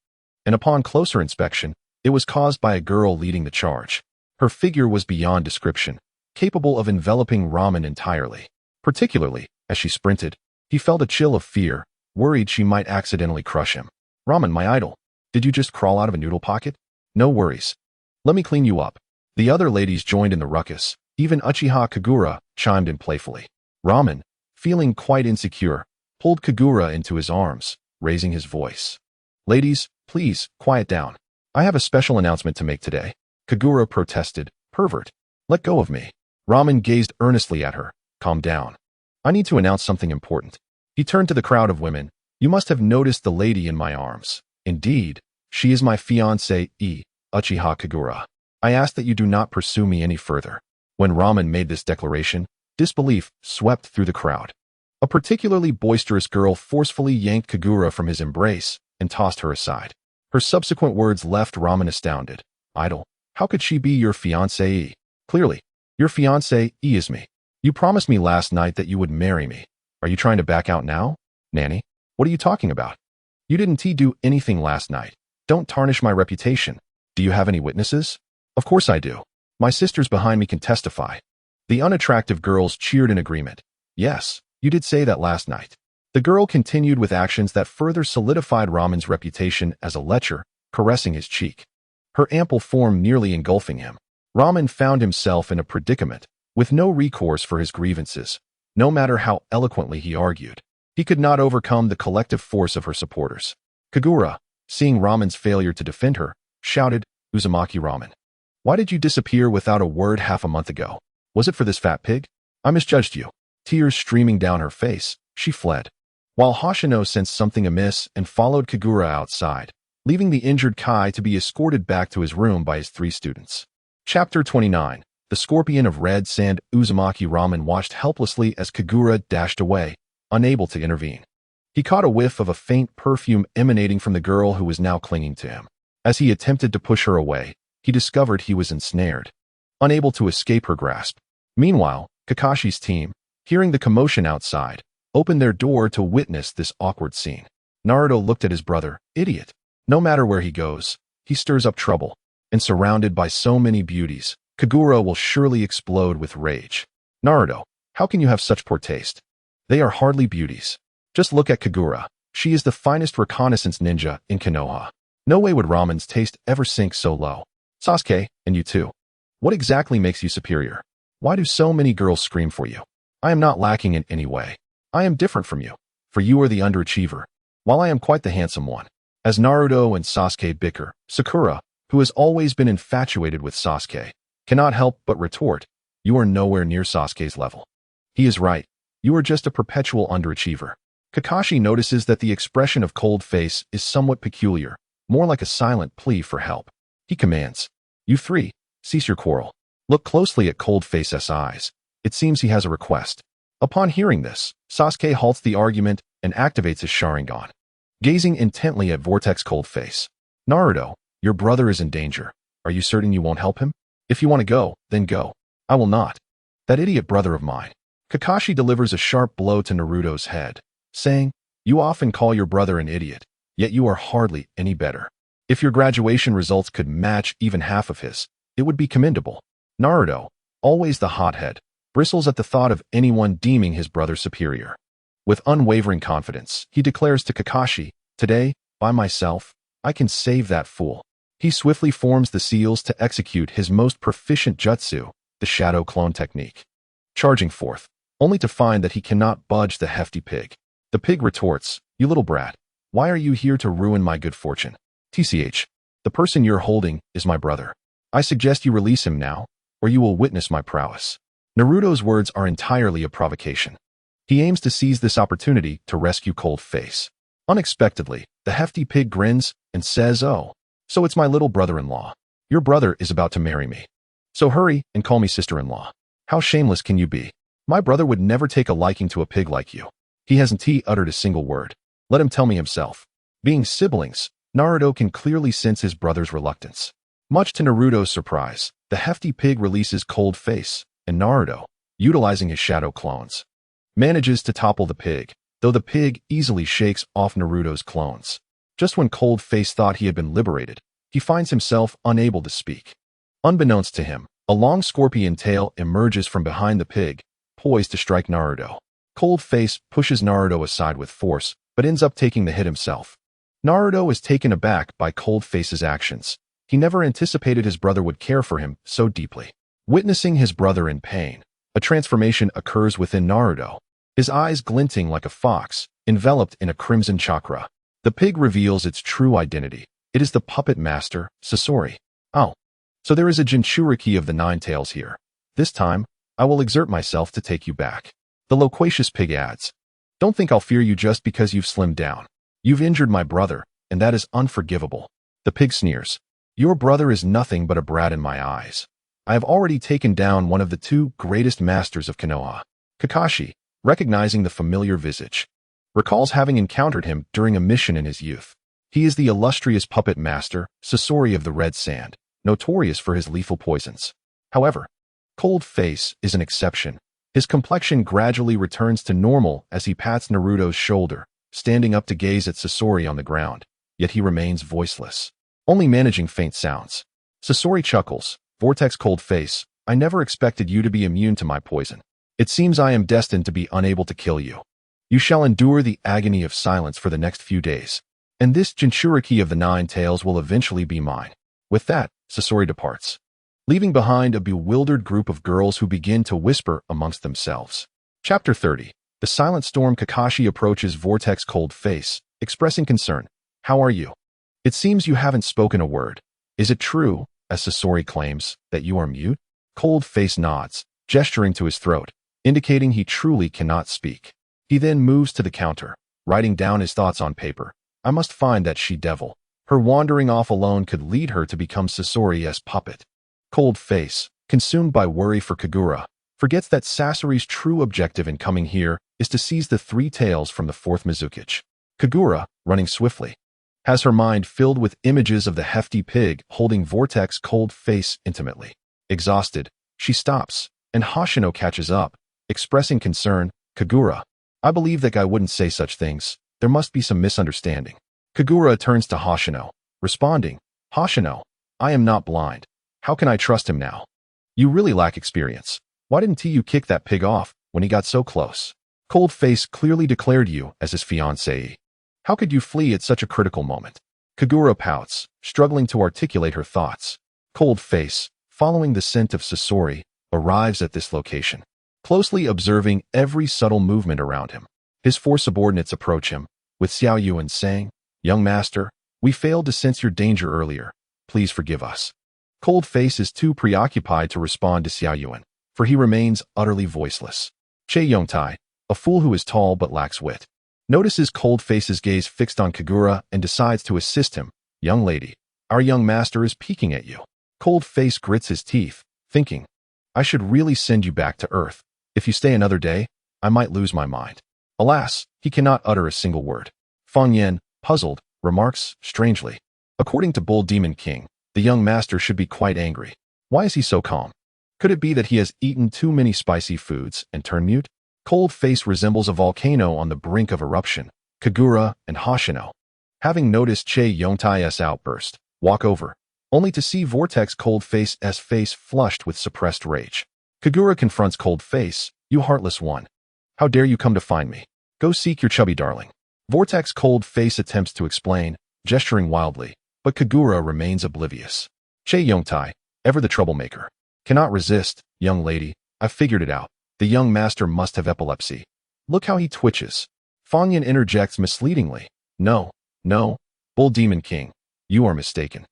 and upon closer inspection, it was caused by a girl leading the charge. Her figure was beyond description, capable of enveloping Ramen entirely. Particularly, as she sprinted, he felt a chill of fear, worried she might accidentally crush him. Ramen, my idol, did you just crawl out of a noodle pocket? No worries. Let me clean you up. The other ladies joined in the ruckus. Even Uchiha Kagura chimed in playfully. Ramen, feeling quite insecure, pulled Kagura into his arms, raising his voice. Ladies, please, quiet down. I have a special announcement to make today. Kagura protested. Pervert. Let go of me. Ramen gazed earnestly at her. Calm down. I need to announce something important. He turned to the crowd of women. You must have noticed the lady in my arms. Indeed, she is my fiancée, Uchiha Kagura. I ask that you do not pursue me any further. When Ramen made this declaration, disbelief swept through the crowd. A particularly boisterous girl forcefully yanked Kagura from his embrace and tossed her aside. Her subsequent words left Ramen astounded. Idol, how could she be your fiancée? Clearly, your fiancée is me. You promised me last night that you would marry me. Are you trying to back out now? Nanny, what are you talking about? You didn't do anything last night. Don't tarnish my reputation. Do you have any witnesses? Of course I do. My sisters behind me can testify. The unattractive girls cheered in agreement. Yes, you did say that last night. The girl continued with actions that further solidified Ramen's reputation as a lecher, caressing his cheek, her ample form nearly engulfing him. Ramen found himself in a predicament, with no recourse for his grievances. No matter how eloquently he argued, he could not overcome the collective force of her supporters. Kagura, seeing Ramen's failure to defend her, shouted, Uzumaki Ramen, why did you disappear without a word half a month ago? Was it for this fat pig? I misjudged you. Tears streaming down her face, she fled. While Hoshino sensed something amiss and followed Kagura outside, leaving the injured Kai to be escorted back to his room by his 3 students. Chapter 29. The Scorpion of Red Sand. Uzumaki Ramen watched helplessly as Kagura dashed away, unable to intervene. He caught a whiff of a faint perfume emanating from the girl who was now clinging to him. As he attempted to push her away, he discovered he was ensnared, unable to escape her grasp. Meanwhile, Kakashi's team, hearing the commotion outside, opened their door to witness this awkward scene. Naruto looked at his brother. Idiot. No matter where he goes, he stirs up trouble. And surrounded by so many beauties, Kagura will surely explode with rage. Naruto, how can you have such poor taste? They are hardly beauties. Just look at Kagura. She is the finest reconnaissance ninja in Konoha. No way would Ramen's taste ever sink so low. Sasuke, and you too. What exactly makes you superior? Why do so many girls scream for you? I am not lacking in any way. I am different from you, for you are the underachiever, while I am quite the handsome one. As Naruto and Sasuke bicker, Sakura, who has always been infatuated with Sasuke, cannot help but retort, you are nowhere near Sasuke's level. He is right. You are just a perpetual underachiever. Kakashi notices that the expression of cold face is somewhat peculiar, more like a silent plea for help. He commands, you 3, cease your quarrel. Look closely at Cold Face's eyes. It seems he has a request. Upon hearing this, Sasuke halts the argument and activates his Sharingan, gazing intently at Vortex Cold Face. Naruto, your brother is in danger. Are you certain you won't help him? If you want to go, then go. I will not. That idiot brother of mine. Kakashi delivers a sharp blow to Naruto's head, saying, you often call your brother an idiot. yet you are hardly any better. If your graduation results could match even half of his, it would be commendable. Naruto, always the hothead, bristles at the thought of anyone deeming his brother superior. With unwavering confidence, he declares to Kakashi, "Today, by myself, I can save that fool." He swiftly forms the seals to execute his most proficient jutsu, the shadow clone technique. Charging forth, only to find that he cannot budge the hefty pig. The pig retorts, "You little brat, why are you here to ruin my good fortune? TCH, the person you're holding is my brother. I suggest you release him now, or you will witness my prowess." Naruto's words are entirely a provocation. He aims to seize this opportunity to rescue Cold Face. Unexpectedly, the hefty pig grins and says, "Oh, so it's my little brother-in-law. Your brother is about to marry me. So hurry and call me sister-in-law. How shameless can you be? My brother would never take a liking to a pig like you. He hasn't uttered a single word. Let him tell me himself." Being siblings, Naruto can clearly sense his brother's reluctance. Much to Naruto's surprise, the hefty pig releases Cold Face, and Naruto, utilizing his shadow clones, manages to topple the pig, though the pig easily shakes off Naruto's clones. Just when Cold Face thought he had been liberated, he finds himself unable to speak. Unbeknownst to him, a long scorpion tail emerges from behind the pig, poised to strike Naruto. Cold Face pushes Naruto aside with force, but ends up taking the hit himself. Naruto is taken aback by Cold Face's actions. He never anticipated his brother would care for him so deeply. Witnessing his brother in pain, a transformation occurs within Naruto, his eyes glinting like a fox, enveloped in a crimson chakra. The pig reveals its true identity. It is the puppet master, Sasori. Oh, so there is a Jinchuriki of the Nine Tails here. This time, I will exert myself to take you back. The loquacious pig adds, "Don't think I'll fear you just because you've slimmed down. You've injured my brother, and that is unforgivable." The pig sneers, "Your brother is nothing but a brat in my eyes. I have already taken down one of the two greatest masters of Konoha." Kakashi, recognizing the familiar visage, recalls having encountered him during a mission in his youth. He is the illustrious puppet master, Sasori of the Red Sand, notorious for his lethal poisons. However, Cold Face is an exception. His complexion gradually returns to normal as he pats Naruto's shoulder, standing up to gaze at Sasori on the ground, yet he remains voiceless, only managing faint sounds. Sasori chuckles, "Vortex Cold Face, I never expected you to be immune to my poison. It seems I am destined to be unable to kill you. You shall endure the agony of silence for the next few days, and this Jinchuriki of the Nine Tails will eventually be mine." With that, Sasori departs, leaving behind a bewildered group of girls who begin to whisper amongst themselves. Chapter 30. The Silent Storm. Kakashi approaches Vortex Cold Face, expressing concern. "How are you? It seems you haven't spoken a word. Is it true, as Sasori claims, that you are mute?" Cold Face nods, gesturing to his throat, indicating he truly cannot speak. He then moves to the counter, writing down his thoughts on paper. "I must find that she-devil. Her wandering off alone could lead her to become Sasori's puppet." Cold Face, consumed by worry for Kagura, forgets that Sasori's true objective in coming here is to seize the three tails from the fourth Mizukage. Kagura, running swiftly, has her mind filled with images of the hefty pig holding Vortex Cold Face intimately. Exhausted, she stops, and Hoshino catches up, expressing concern. "Kagura, I believe that guy wouldn't say such things. There must be some misunderstanding." Kagura turns to Hoshino, responding, "Hoshino, I am not blind. How can I trust him now? You really lack experience. Why didn't you kick that pig off when he got so close? Cold Face clearly declared you as his fiancée. How could you flee at such a critical moment?" Kagura pouts, struggling to articulate her thoughts. Cold Face, following the scent of Sasori, arrives at this location, closely observing every subtle movement around him. His four subordinates approach him, with Xiao Yuan saying, "Young master, we failed to sense your danger earlier. Please forgive us." Cold Face is too preoccupied to respond to Xiao Yuan, for he remains utterly voiceless. Che Yongtai, a fool who is tall but lacks wit, notices Cold Face's gaze fixed on Kagura and decides to assist him. "Young lady, our young master is peeking at you." Cold Face grits his teeth, thinking, "I should really send you back to Earth. If you stay another day, I might lose my mind." Alas, he cannot utter a single word. Feng Yan, puzzled, remarks, strangely, "According to Bull Demon King, the young master should be quite angry. Why is he so calm? Could it be that he has eaten too many spicy foods and turned mute?" Cold Face resembles a volcano on the brink of eruption. Kagura and Hoshino, Having noticed Che Yongtai's outburst, walk over, only to see Vortex Cold Face's face flushed with suppressed rage. Kagura confronts Cold Face, "You heartless one. How dare you come to find me? Go seek your chubby darling." Vortex Cold Face attempts to explain, gesturing wildly, but Kagura remains oblivious. Che Yongtai, ever the troublemaker. Cannot resist, young lady, I've figured it out. The young master must have epilepsy. Look how he twitches. Fanyan interjects misleadingly. No, Bull Demon King, you are mistaken.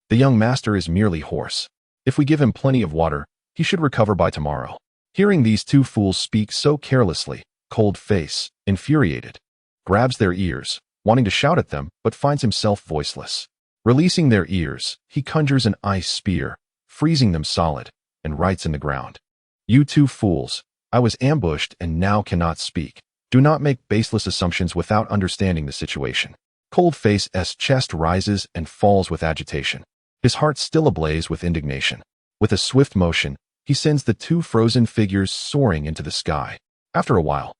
The young master is merely hoarse. If we give him plenty of water, he should recover by tomorrow. Hearing these two fools speak so carelessly, Cold Face, infuriated, grabs their ears, wanting to shout at them, but finds himself voiceless. Releasing their ears, he conjures an ice spear, freezing them solid, and writes in the ground. You two fools, I was ambushed and now cannot speak. Do not make baseless assumptions without understanding the situation. Cold Face's chest rises and falls with agitation, his heart still ablaze with indignation. With a swift motion, he sends the two frozen figures soaring into the sky. After a while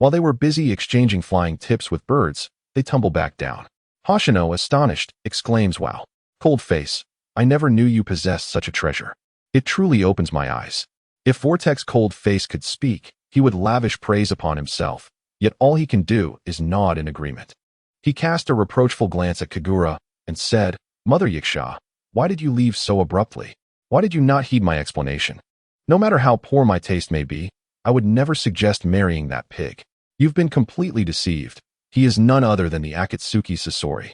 they were busy exchanging flying tips with birds, they tumble back down. Hoshino, astonished, exclaims, "Wow, Cold Face, I never knew you possessed such a treasure. It truly opens my eyes." If Vortex Cold Face could speak, he would lavish praise upon himself, yet all he can do is nod in agreement. He cast a reproachful glance at Kagura and said, "Mother Yiksha, why did you leave so abruptly? Why did you not heed my explanation? No matter how poor my taste may be, I would never suggest marrying that pig. You've been completely deceived. He is none other than the Akatsuki Sasori."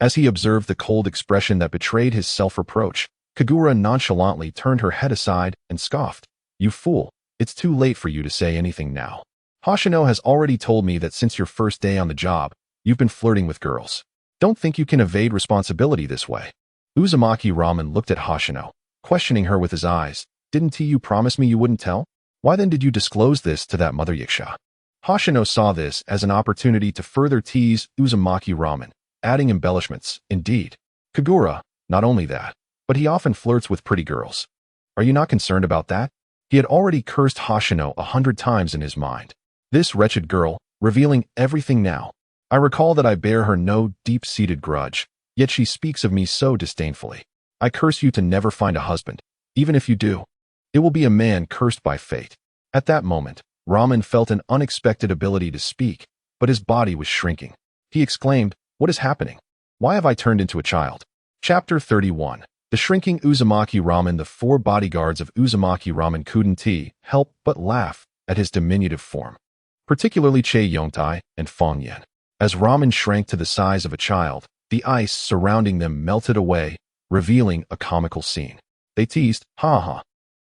As he observed the cold expression that betrayed his self-reproach, Kagura nonchalantly turned her head aside and scoffed. "You fool, it's too late for you to say anything now. Hoshino has already told me that since your first day on the job, you've been flirting with girls. Don't think you can evade responsibility this way." Uzumaki Ramen looked at Hoshino, questioning her with his eyes. "Didn't you promise me you wouldn't tell? Why then did you disclose this to that Mother Yiksha?" Hoshino saw this as an opportunity to further tease Uzumaki Ramen, adding embellishments. "Indeed, Kagura, not only that, but he often flirts with pretty girls. Are you not concerned about that?" He had already cursed Hoshino 100 times in his mind. This wretched girl, revealing everything now. I recall that I bear her no deep-seated grudge, yet she speaks of me so disdainfully. I curse you to never find a husband. Even if you do, it will be a man cursed by fate. At that moment, Ramen felt an unexpected ability to speak, but his body was shrinking. He exclaimed, "What is happening? Why have I turned into a child?" Chapter 31. The shrinking Uzumaki Ramen. The four bodyguards of Uzumaki Ramen couldn't help but laugh at his diminutive form, particularly Che Yongtai and Fanyan. As Ramen shrank to the size of a child, the ice surrounding them melted away, revealing a comical scene. They teased, "Ha ha.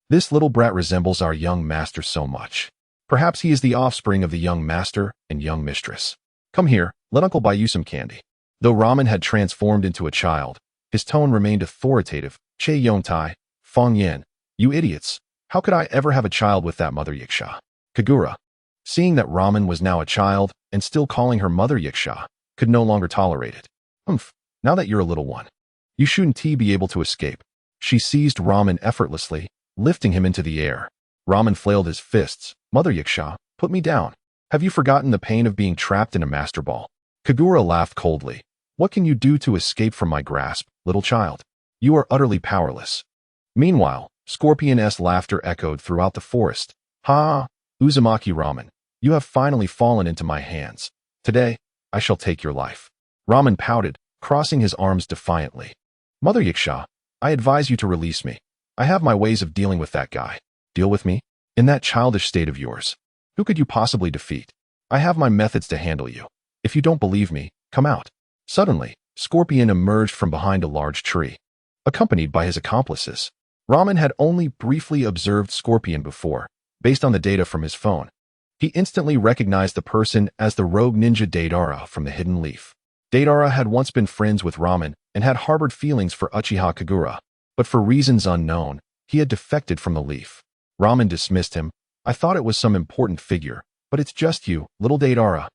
This little brat resembles our young master so much. Perhaps he is the offspring of the young master and young mistress. Come here, let uncle buy you some candy." Though Ramen had transformed into a child, his tone remained authoritative. "Che Yongtai, Fanyan, you idiots. How could I ever have a child with that Mother Yiksha?" Kagura, seeing that Ramen was now a child and still calling her Mother Yiksha, could no longer tolerate it. Now that you're a little one, you shouldn't be able to escape." She seized Ramen effortlessly, lifting him into the air. Ramen flailed his fists. "Mother Yiksha, put me down. Have you forgotten the pain of being trapped in a master ball?" Kagura laughed coldly. "What can you do to escape from my grasp, little child? You are utterly powerless." Meanwhile, Scorpion's laughter echoed throughout the forest. "Ha! Uzumaki Ramen, you have finally fallen into my hands. Today, I shall take your life." Ramen pouted, crossing his arms defiantly. "Mother Yiksha, I advise you to release me. I have my ways of dealing with that guy." "Deal with me? In that childish state of yours? Who could you possibly defeat? I have my methods to handle you. If you don't believe me, come out." Suddenly, Scorpion emerged from behind a large tree, accompanied by his accomplices. Ramen had only briefly observed Scorpion before, based on the data from his phone. He instantly recognized the person as the rogue ninja Deidara from the Hidden Leaf. Deidara had once been friends with Ramen and had harbored feelings for Uchiha Kagura, but for reasons unknown, he had defected from the Leaf. Ramen dismissed him. "I thought it was some important figure, but it's just you, little Deidara.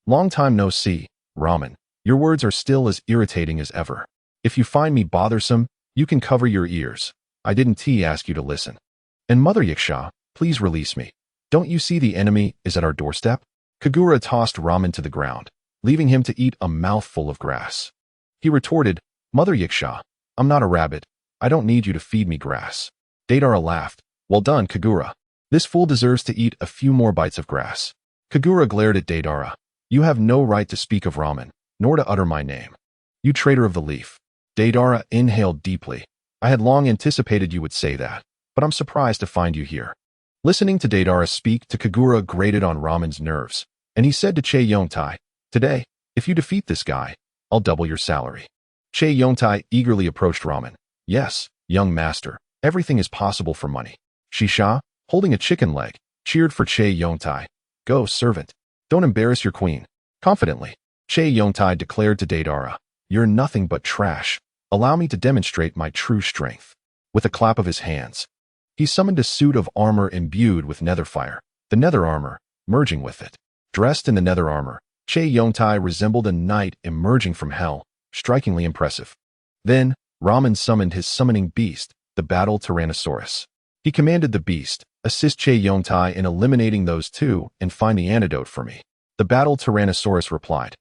Long time no see, Ramen. Your words are still as irritating as ever. If you find me bothersome, you can cover your ears. I didn't ask you to listen. And Mother Yiksha, please release me. Don't you see the enemy is at our doorstep?" Kagura tossed Ramen to the ground, leaving him to eat a mouthful of grass. He retorted, Mother Yiksha, I'm not a rabbit. I don't need you to feed me grass. Deidara laughed. Well done, Kagura. This fool deserves to eat a few more bites of grass. Kagura glared at Deidara. You have no right to speak of ramen, nor to utter my name. You traitor of the leaf. Deidara inhaled deeply. I had long anticipated you would say that, but I'm surprised to find you here. Listening to Deidara speak to Kagura grated on Ramen's nerves, and he said to Che Yongtai, Today, if you defeat this guy, I'll double your salary. Che Yongtai eagerly approached Ramen. Yes, young master, everything is possible for money. Shisha, holding a chicken leg, cheered for Che Yongtai. Go, servant. Don't embarrass your queen. Confidently, Che Yongtai declared to Deidara, You're nothing but trash. Allow me to demonstrate my true strength. With a clap of his hands, he summoned a suit of armor imbued with nether fire, the nether armor, merging with it. Dressed in the nether armor, Che Yongtai resembled a knight emerging from hell, strikingly impressive. Then, Ramen summoned his summoning beast, the battle Tyrannosaurus. He commanded the beast, assist Che Yongtai in eliminating those two and find the antidote for me. The battle Tyrannosaurus replied,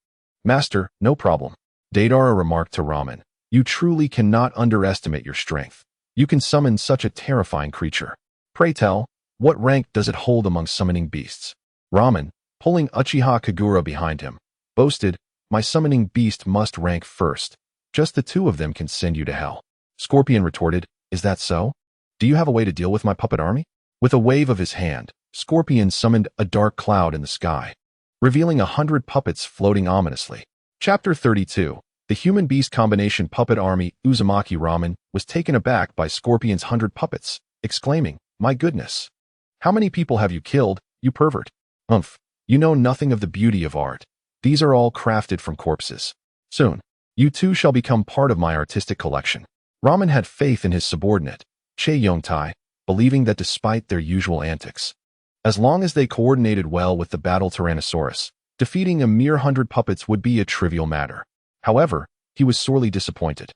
Master, no problem. Deidara remarked to Ramen, You truly cannot underestimate your strength. You can summon such a terrifying creature. Pray tell, what rank does it hold among summoning beasts? Ramen, pulling Uchiha Kagura behind him, boasted, My summoning beast must rank first. Just the two of them can send you to hell. Scorpion retorted, Is that so? Do you have a way to deal with my puppet army? With a wave of his hand, Scorpion summoned a dark cloud in the sky, revealing 100 puppets floating ominously. Chapter 32. The human-beast combination puppet army Uzumaki Ramen was taken aback by Scorpion's 100 puppets, exclaiming, My goodness! How many people have you killed, you pervert? Umph, you know nothing of the beauty of art. These are all crafted from corpses. Soon, you too shall become part of my artistic collection. Ramen had faith in his subordinate, Che Yongtai, believing that despite their usual antics, as long as they coordinated well with the battle Tyrannosaurus, defeating a mere 100 puppets would be a trivial matter. However, he was sorely disappointed.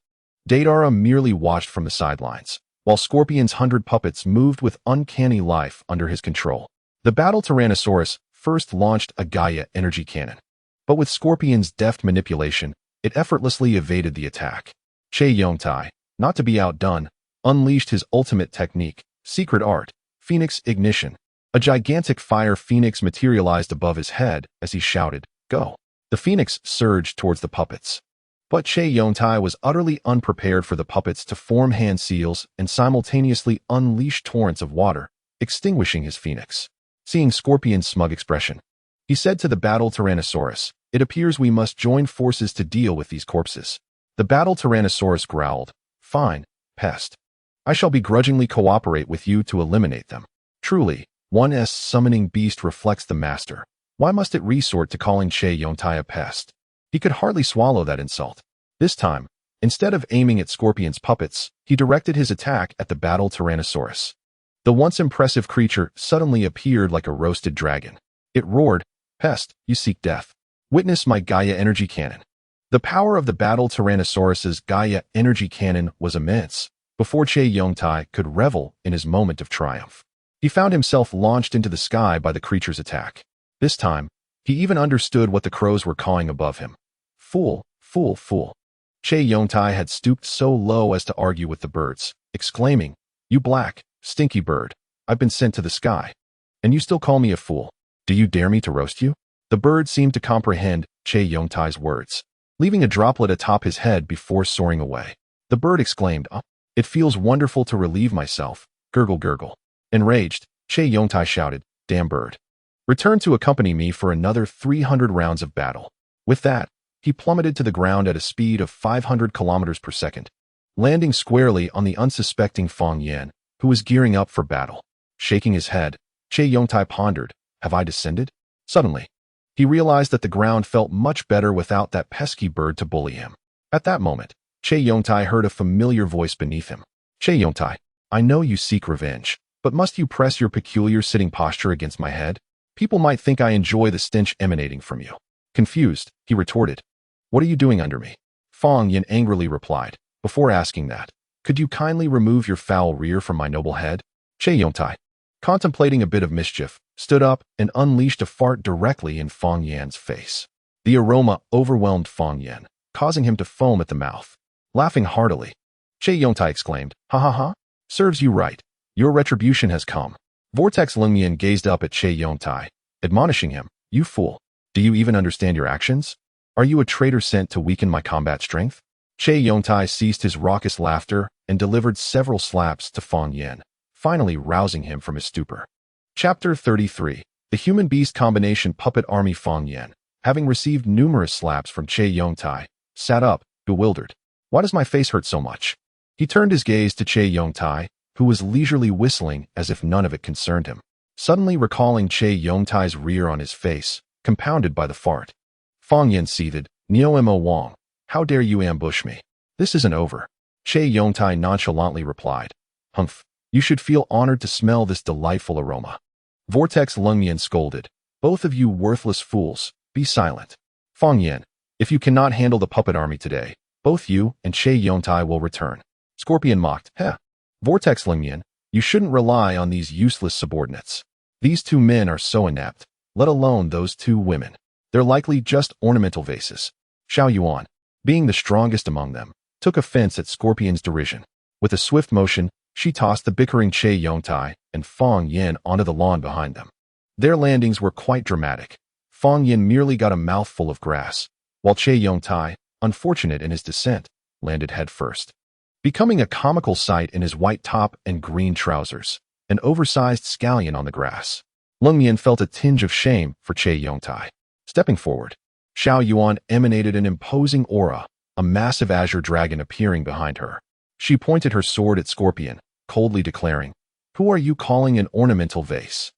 Deidara merely watched from the sidelines, while Scorpion's 100 puppets moved with uncanny life under his control. The battle Tyrannosaurus first launched a Gaia energy cannon, but with Scorpion's deft manipulation, it effortlessly evaded the attack. Che Yongtai, not to be outdone, unleashed his ultimate technique, secret art, Phoenix Ignition. A gigantic fire phoenix materialized above his head as he shouted, Go! The phoenix surged towards the puppets. But Che Yongtai was utterly unprepared for the puppets to form hand seals and simultaneously unleash torrents of water, extinguishing his phoenix. Seeing Scorpion's smug expression, he said to the battle Tyrannosaurus, It appears we must join forces to deal with these corpses. The battle Tyrannosaurus growled, Fine, pest. I shall begrudgingly cooperate with you to eliminate them. Truly, one's summoning beast reflects the master. Why must it resort to calling Che Yongtai a pest? He could hardly swallow that insult. This time, instead of aiming at Scorpion's puppets, he directed his attack at the battle Tyrannosaurus. The once impressive creature suddenly appeared like a roasted dragon. It roared, Pest, you seek death. Witness my Gaia energy cannon. The power of the battle Tyrannosaurus's Gaia energy cannon was immense. Before Che Yongtai could revel in his moment of triumph, he found himself launched into the sky by the creature's attack. This time, he even understood what the crows were cawing above him. Fool, fool, fool. Che Yongtai had stooped so low as to argue with the birds, exclaiming, You black, stinky bird, I've been sent to the sky. And you still call me a fool. Do you dare me to roast you? The bird seemed to comprehend Che Yongtai's words, leaving a droplet atop his head before soaring away. The bird exclaimed, It feels wonderful to relieve myself, gurgle gurgle. Enraged, Che Yongtai shouted, Damn bird. Return to accompany me for another 300 rounds of battle. With that, he plummeted to the ground at a speed of 500 kilometers per second, landing squarely on the unsuspecting Feng Yan, who was gearing up for battle. Shaking his head, Che Yongtai pondered, Have I descended? Suddenly, he realized that the ground felt much better without that pesky bird to bully him. At that moment, Che Yongtai heard a familiar voice beneath him. Che Yongtai, I know you seek revenge, but must you press your peculiar sitting posture against my head? People might think I enjoy the stench emanating from you. Confused, he retorted, What are you doing under me? Feng Yan angrily replied, Before asking that, could you kindly remove your foul rear from my noble head? Che Yongtai, contemplating a bit of mischief, stood up and unleashed a fart directly in Feng Yan's face. The aroma overwhelmed Feng Yan, causing him to foam at the mouth. Laughing heartily, Che Yongtai exclaimed, "Ha ha ha! Serves you right. Your retribution has come." Vortex Lungmian gazed up at Che Yongtai, admonishing him, "You fool! Do you even understand your actions? Are you a traitor sent to weaken my combat strength?" Che Yongtai ceased his raucous laughter and delivered several slaps to Fang Yen, finally rousing him from his stupor. Chapter 33. The Human-Beast Combination Puppet Army. Fang Yen, having received numerous slaps from Che Yongtai, sat up, bewildered. "Why does my face hurt so much?" He turned his gaze to Che Yongtai, who was leisurely whistling as if none of it concerned him. Suddenly recalling Che Yongtai's rear on his face, compounded by the fart, Fang Yen seethed, "Neo-mo Wang, how dare you ambush me? This isn't over." Che Yongtai nonchalantly replied, "Humph, you should feel honored to smell this delightful aroma." Vortex Lungmian scolded, "Both of you worthless fools, be silent. Fang Yen, if you cannot handle the puppet army today, both you and Che Yongtai will return." Scorpion mocked, "Heh. Vortex Lungmian, you shouldn't rely on these useless subordinates. These two men are so inept, let alone those two women. They're likely just ornamental vases." Xiao Yuan, being the strongest among them, took offense at Scorpion's derision. With a swift motion, she tossed the bickering Che Yongtai and Fang Yen onto the lawn behind them. Their landings were quite dramatic. Fang Yen merely got a mouthful of grass, while Che Yongtai, unfortunate in his descent, landed headfirst, becoming a comical sight in his white top and green trousers, an oversized scallion on the grass. Lungmian felt a tinge of shame for Che Yongtai. Stepping forward, Xiao Yuan emanated an imposing aura, a massive azure dragon appearing behind her. She pointed her sword at Scorpion, coldly declaring, "Who are you calling an ornamental vase?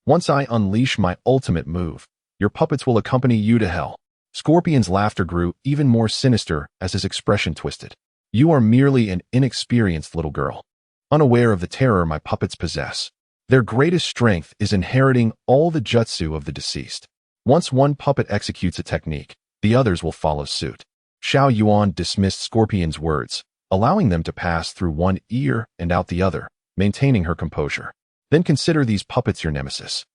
Once I unleash my ultimate move, your puppets will accompany you to hell." Scorpion's laughter grew even more sinister as his expression twisted. "You are merely an inexperienced little girl, unaware of the terror my puppets possess. Their greatest strength is inheriting all the jutsu of the deceased. Once one puppet executes a technique, the others will follow suit." Xiao Yuan dismissed Scorpion's words, allowing them to pass through one ear and out the other, maintaining her composure. "Then consider these puppets your nemesis.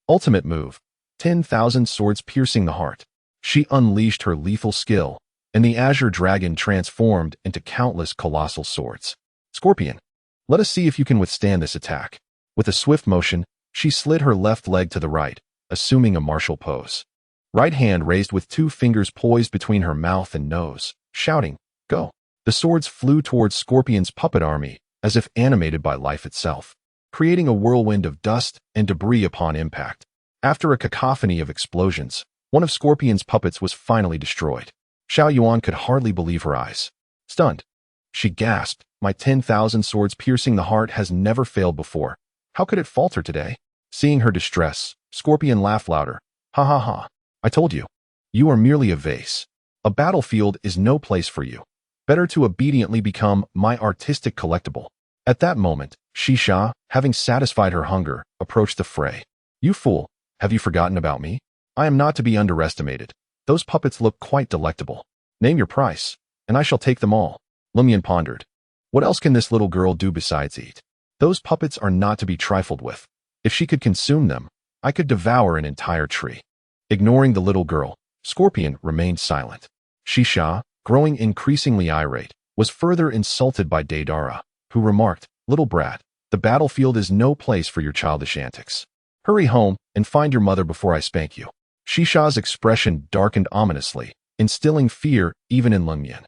Ultimate move, 10,000 swords piercing the heart." She unleashed her lethal skill, and the azure dragon transformed into countless colossal swords. "Scorpion, let us see if you can withstand this attack." With a swift motion, she slid her left leg to the right, assuming a martial pose. Right hand raised with two fingers poised between her mouth and nose, shouting, "Go." The swords flew towards Scorpion's puppet army as if animated by life itself, creating a whirlwind of dust and debris upon impact. After a cacophony of explosions, one of Scorpion's puppets was finally destroyed. Xiao Yuan could hardly believe her eyes. Stunned, she gasped, "My 10,000 swords piercing the heart has never failed before. How could it falter today?" Seeing her distress, Scorpion laughed louder. "Ha ha ha. I told you. You are merely a vase. A battlefield is no place for you. Better to obediently become my artistic collectible." At that moment, Shisha, having satisfied her hunger, approached the fray. "You fool, have you forgotten about me? I am not to be underestimated. Those puppets look quite delectable. Name your price, and I shall take them all." Lungmian pondered. What else can this little girl do besides eat? Those puppets are not to be trifled with. If she could consume them, I could devour an entire tree. Ignoring the little girl, Scorpion remained silent. Shisha, growing increasingly irate, was further insulted by Daedara, who remarked, "Little brat, the battlefield is no place for your childish antics. Hurry home and find your mother before I spank you." Shisha's expression darkened ominously, instilling fear even in Lungmian,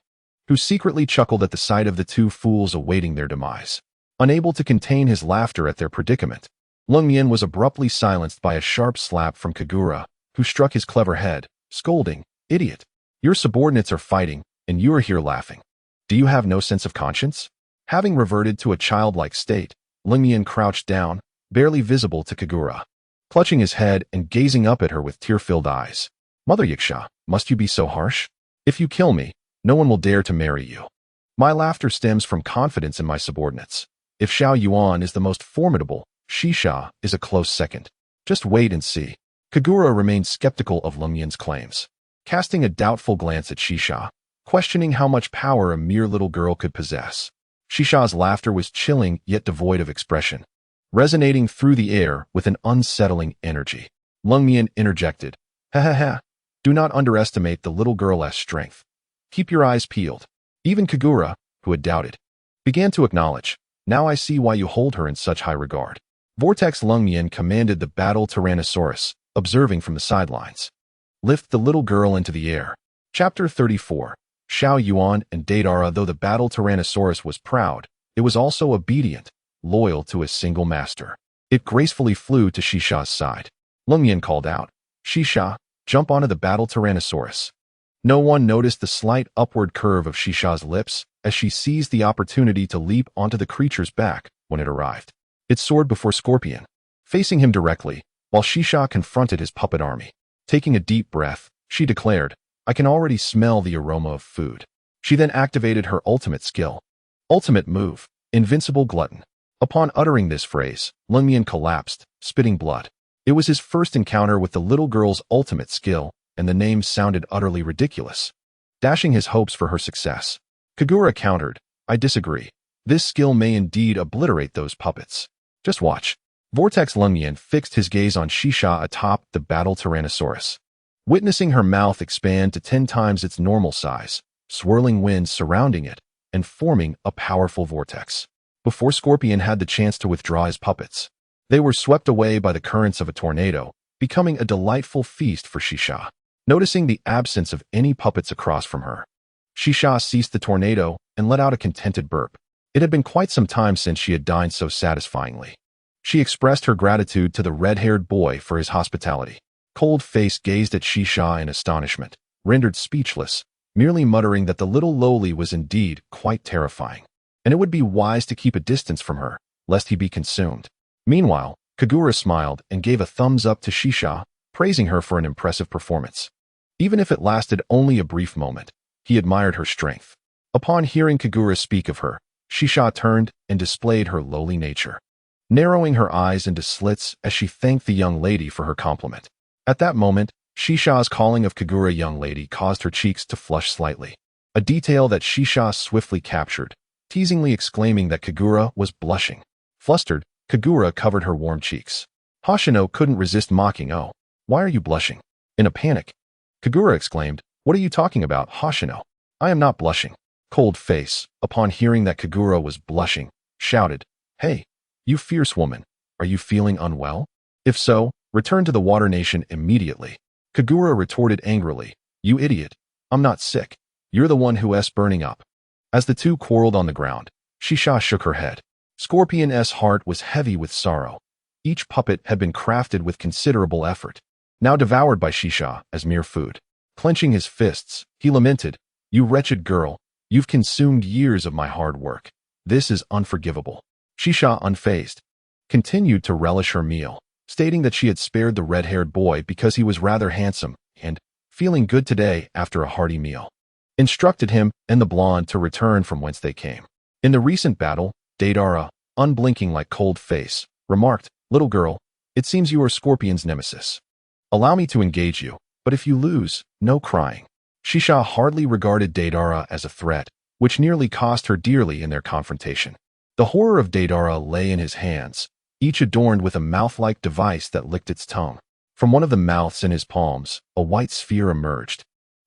who secretly chuckled at the sight of the two fools awaiting their demise. Unable to contain his laughter at their predicament, Lungmian was abruptly silenced by a sharp slap from Kagura, who struck his clever head, scolding, "Idiot! Your subordinates are fighting, and you are here laughing. Do you have no sense of conscience?" Having reverted to a childlike state, Lungmian crouched down, barely visible to Kagura, clutching his head and gazing up at her with tear-filled eyes. "Mother Yiksha, must you be so harsh? If you kill me, no one will dare to marry you." My laughter stems from confidence in my subordinates. If Xiao Yuan is the most formidable, Shisha is a close second. Just wait and see. Kagura remained skeptical of Lungmian's claims, casting a doubtful glance at Shisha, questioning how much power a mere little girl could possess. Shisha's laughter was chilling yet devoid of expression, resonating through the air with an unsettling energy. Lungmian interjected, "Ha ha ha, do not underestimate the little girl's strength. Keep your eyes peeled. Even Kagura, who had doubted, began to acknowledge. Now I see why you hold her in such high regard. Vortex Lungmian commanded the battle Tyrannosaurus, observing from the sidelines. Lift the little girl into the air. Chapter 34. Xiao Yuan and Dat-The. Though the battle Tyrannosaurus was proud, it was also obedient, loyal to a single master. It gracefully flew to Shisha's side. Lungmian called out, Shisha, jump onto the battle Tyrannosaurus. No one noticed the slight upward curve of Shisha's lips as she seized the opportunity to leap onto the creature's back when it arrived. It soared before Scorpion, facing him directly, while Shisha confronted his puppet army. Taking a deep breath, she declared, I can already smell the aroma of food. She then activated her ultimate skill. Ultimate move, Invincible Glutton. Upon uttering this phrase, Lungmian collapsed, spitting blood. It was his first encounter with the little girl's ultimate skill, and the name sounded utterly ridiculous, dashing his hopes for her success. Kagura countered, I disagree. This skill may indeed obliterate those puppets. Just watch. Vortex Lungmian fixed his gaze on Shisha atop the battle Tyrannosaurus. Witnessing her mouth expand to 10 times its normal size, swirling winds surrounding it, and forming a powerful vortex. Before Scorpion had the chance to withdraw his puppets, they were swept away by the currents of a tornado, becoming a delightful feast for Shisha. Noticing the absence of any puppets across from her, Shisha ceased the tornado and let out a contented burp. It had been quite some time since she had dined so satisfyingly. She expressed her gratitude to the red-haired boy for his hospitality. Cold Face gazed at Shisha in astonishment, rendered speechless, merely muttering that the little lowly was indeed quite terrifying, and it would be wise to keep a distance from her, lest he be consumed. Meanwhile, Kagura smiled and gave a thumbs up to Shisha, praising her for an impressive performance. Even if it lasted only a brief moment, he admired her strength. Upon hearing Kagura speak of her, Shisha turned and displayed her lowly nature, narrowing her eyes into slits as she thanked the young lady for her compliment. At that moment, Shisha's calling of Kagura young lady caused her cheeks to flush slightly, a detail that Shisha swiftly captured, teasingly exclaiming that Kagura was blushing. Flustered, Kagura covered her warm cheeks. Hoshino couldn't resist mocking, oh, why are you blushing? In a panic, Kagura exclaimed, what are you talking about, Hoshino? I am not blushing. Cold Face, upon hearing that Kagura was blushing, shouted, hey, you fierce woman, are you feeling unwell? If so, return to the Water Nation immediately. Kagura retorted angrily, you idiot, I'm not sick. You're the one who's burning up. As the two quarreled on the ground, Shisha shook her head. Scorpion's heart was heavy with sorrow. Each puppet had been crafted with considerable effort, now devoured by Shisha as mere food. Clenching his fists, he lamented, you wretched girl, you've consumed years of my hard work. This is unforgivable. Shisha, unfazed, continued to relish her meal, stating that she had spared the red-haired boy because he was rather handsome and, feeling good today after a hearty meal, instructed him and the blonde to return from whence they came. In the recent battle, Dat-The, unblinking like Cold Face, remarked, little girl, it seems you are Scorpion's nemesis. Allow me to engage you, but if you lose, no crying. Shisha hardly regarded Dat-The as a threat, which nearly cost her dearly in their confrontation. The horror of Dat-The lay in his hands, each adorned with a mouth-like device that licked its tongue. From one of the mouths in his palms, a white sphere emerged,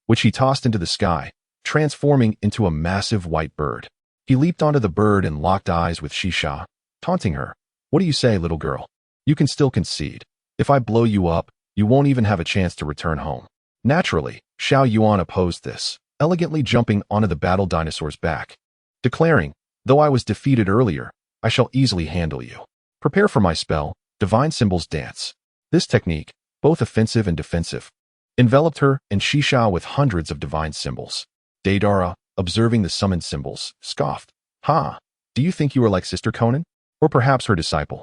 which he tossed into the sky, transforming into a massive white bird. He leaped onto the bird and locked eyes with Shisha, taunting her. What do you say, little girl? You can still concede. If I blow you up, you won't even have a chance to return home. Naturally, Xiao Yuan opposed this, elegantly jumping onto the battle dinosaur's back, declaring, though I was defeated earlier, I shall easily handle you. Prepare for my spell, Divine Symbols Dance. This technique, both offensive and defensive, enveloped her and Shisha with hundreds of divine symbols. Dat-The, observing the summoned symbols, scoffed. Ha! Do you think you are like Sister Conan? Or perhaps her disciple,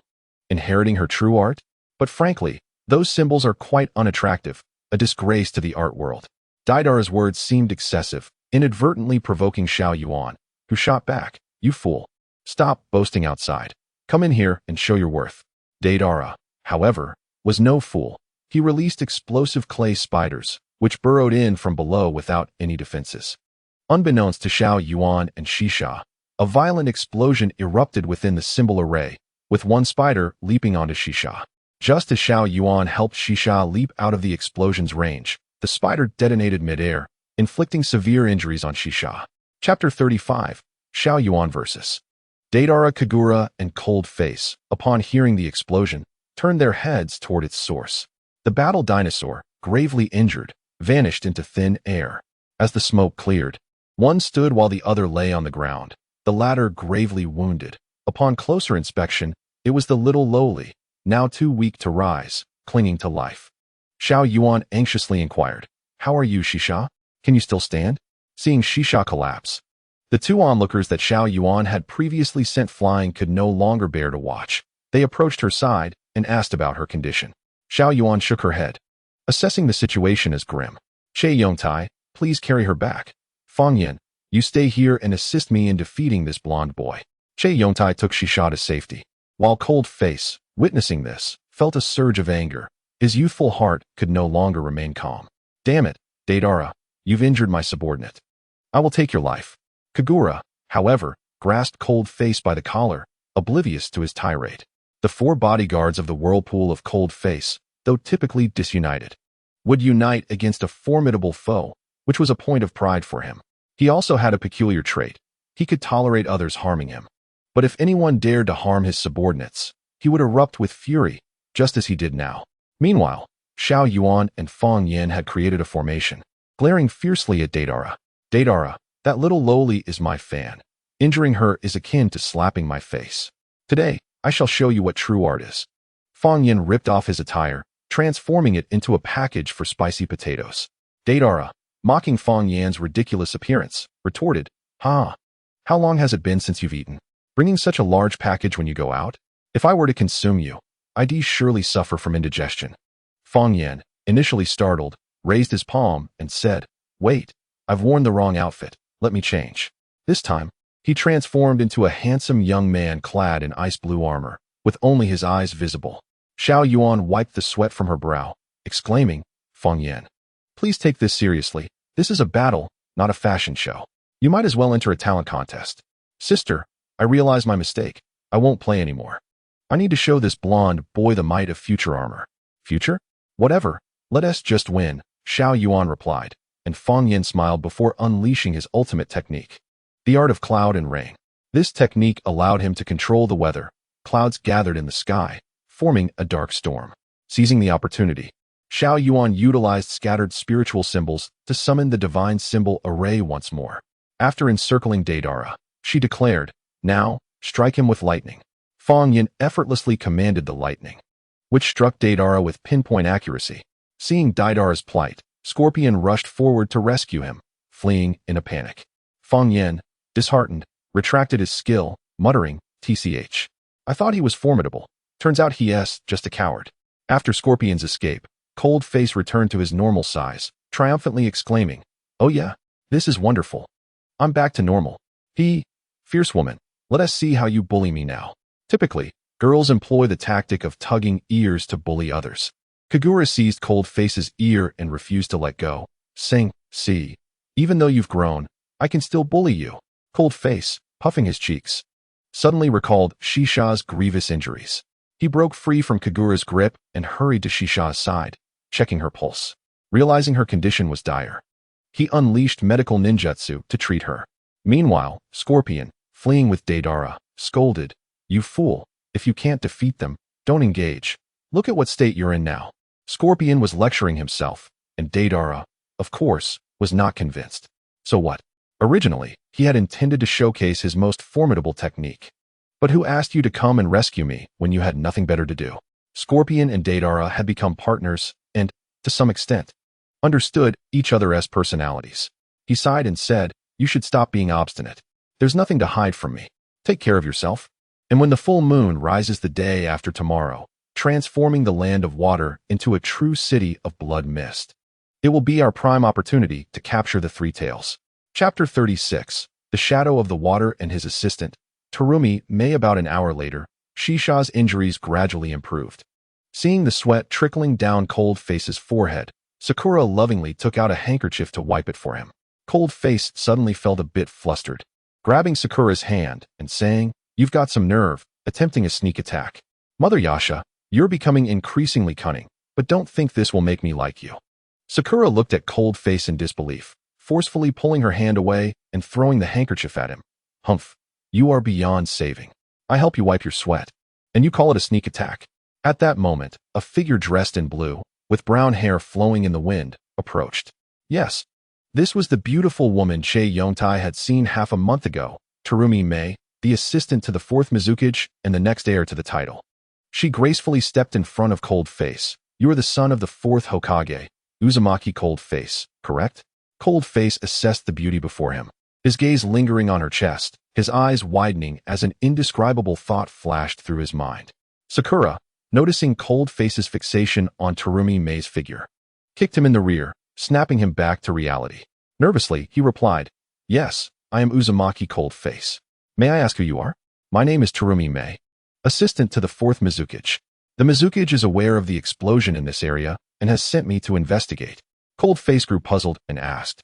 inheriting her true art? But frankly, those symbols are quite unattractive, a disgrace to the art world. Dat-The's words seemed excessive, inadvertently provoking Xiao Yuan, who shot back, you fool. Stop boasting outside. Come in here and show your worth. Dat-The, however, was no fool. He released explosive clay spiders, which burrowed in from below without any defenses. Unbeknownst to Xiao Yuan and Shisha, a violent explosion erupted within the symbol array, with one spider leaping onto Shisha. Just as Xiao Yuan helped Shisha leap out of the explosion's range, the spider detonated midair, inflicting severe injuries on Shisha. Chapter 35, Xiao Yuan vs. Deidara. Kagura and Cold Face, upon hearing the explosion, turned their heads toward its source. The battle dinosaur, gravely injured, vanished into thin air. As the smoke cleared, one stood while the other lay on the ground, the latter gravely wounded. Upon closer inspection, it was the little lowly, now too weak to rise, clinging to life. Xiao Yuan anxiously inquired, "How are you, Shisha? Can you still stand?" Seeing Shisha collapse, the two onlookers that Xiao Yuan had previously sent flying could no longer bear to watch. They approached her side and asked about her condition. Xiao Yuan shook her head, assessing the situation as grim. "Che Yongtai, please carry her back. Fang Yin, you stay here and assist me in defeating this blonde boy." Che Yongtai took Shisha to safety, while Cold Face, witnessing this, felt a surge of anger. His youthful heart could no longer remain calm. "Damn it, Deidara, you've injured my subordinate. I will take your life." Kagura, however, grasped Cold Face by the collar, oblivious to his tirade. The four bodyguards of the whirlpool of Cold Face, though typically disunited, would unite against a formidable foe, which was a point of pride for him. He also had a peculiar trait. He could tolerate others harming him. But if anyone dared to harm his subordinates, he would erupt with fury, just as he did now. Meanwhile, Xiao Yuan and Fang Yin had created a formation, glaring fiercely at Deidara. "Deidara, that little lowly is my fan. Injuring her is akin to slapping my face. Today, I shall show you what true art is." Fang Yin ripped off his attire, transforming it into a package for spicy potatoes. Deidara, mocking Fang Yin's ridiculous appearance, retorted, "Ha! How long has it been since you've eaten? Bringing such a large package when you go out? If I were to consume you, I'd surely suffer from indigestion." Fang Yin, initially startled, raised his palm and said, "Wait, I've worn the wrong outfit. Let me change." This time, he transformed into a handsome young man clad in ice blue armor, with only his eyes visible. Xiao Yuan wiped the sweat from her brow, exclaiming, "Fang Yin, please take this seriously. This is a battle, not a fashion show. You might as well enter a talent contest." "Sister, I realize my mistake. I won't play anymore. I need to show this blonde boy the might of future armor." "Future? Whatever. Let us just win," Xiao Yuan replied, and Fang Yin smiled before unleashing his ultimate technique, the art of cloud and rain. This technique allowed him to control the weather. Clouds gathered in the sky, forming a dark storm. Seizing the opportunity, Xiao Yuan utilized scattered spiritual symbols to summon the divine symbol array once more. After encircling Deidara, she declared, "Now, strike him with lightning." Fang Yin effortlessly commanded the lightning, which struck Deidara with pinpoint accuracy. Seeing Deidara's plight, Scorpion rushed forward to rescue him, fleeing in a panic. Fang Yin, disheartened, retracted his skill, muttering, "TCH. I thought he was formidable. Turns out he's just a coward." After Scorpion's escape, Cold Face returned to his normal size, triumphantly exclaiming, "Oh yeah, this is wonderful. I'm back to normal. Fierce woman, let us see how you bully me now." Typically, girls employ the tactic of tugging ears to bully others. Kagura seized Cold Face's ear and refused to let go, saying, "See, even though you've grown, I can still bully you." Cold Face, puffing his cheeks, suddenly recalled Shisha's grievous injuries. He broke free from Kagura's grip and hurried to Shisha's side, checking her pulse. Realizing her condition was dire, he unleashed medical ninjutsu to treat her. Meanwhile, Scorpion, fleeing with Deidara, scolded, "You fool, if you can't defeat them, don't engage. Look at what state you're in now." Scorpion was lecturing himself, and Deidara, of course, was not convinced. So what? Originally, he had intended to showcase his most formidable technique. But who asked you to come and rescue me when you had nothing better to do? Scorpion and Deidara had become partners and, to some extent, understood each other's personalities. He sighed and said, "You should stop being obstinate. There's nothing to hide from me. Take care of yourself. And when the full moon rises the day after tomorrow, transforming the land of water into a true city of blood mist, it will be our prime opportunity to capture the three tails." Chapter 36, The Shadow of the Water and His Assistant, Terumi. May. About an hour later, Shisha's injuries gradually improved. Seeing the sweat trickling down Cold Face's forehead, Sakura lovingly took out a handkerchief to wipe it for him. Cold Face suddenly felt a bit flustered, grabbing Sakura's hand and saying, "You've got some nerve," attempting a sneak attack. "Mother Yasha, you're becoming increasingly cunning, but don't think this will make me like you." Sakura looked at Cold Face in disbelief, forcefully pulling her hand away and throwing the handkerchief at him. Humph, you are beyond saving. I help you wipe your sweat. And you call it a sneak attack. At that moment, a figure dressed in blue, with brown hair flowing in the wind, approached. Yes, this was the beautiful woman Chae Yongtai had seen half a month ago, Terumi Mei, the assistant to the 4th Mizukage and the next heir to the title. She gracefully stepped in front of Cold Face. You are the son of the 4th Hokage, Uzumaki Cold Face, correct? Cold Face assessed the beauty before him, his gaze lingering on her chest, his eyes widening as an indescribable thought flashed through his mind. Sakura, noticing Cold Face's fixation on Terumi Mei's figure, kicked him in the rear, snapping him back to reality. Nervously, he replied, Yes, I am Uzumaki Cold Face. May I ask who you are? My name is Terumi Mei, assistant to the 4th Mizukage. The Mizukage is aware of the explosion in this area and has sent me to investigate. Cold Face grew puzzled and asked,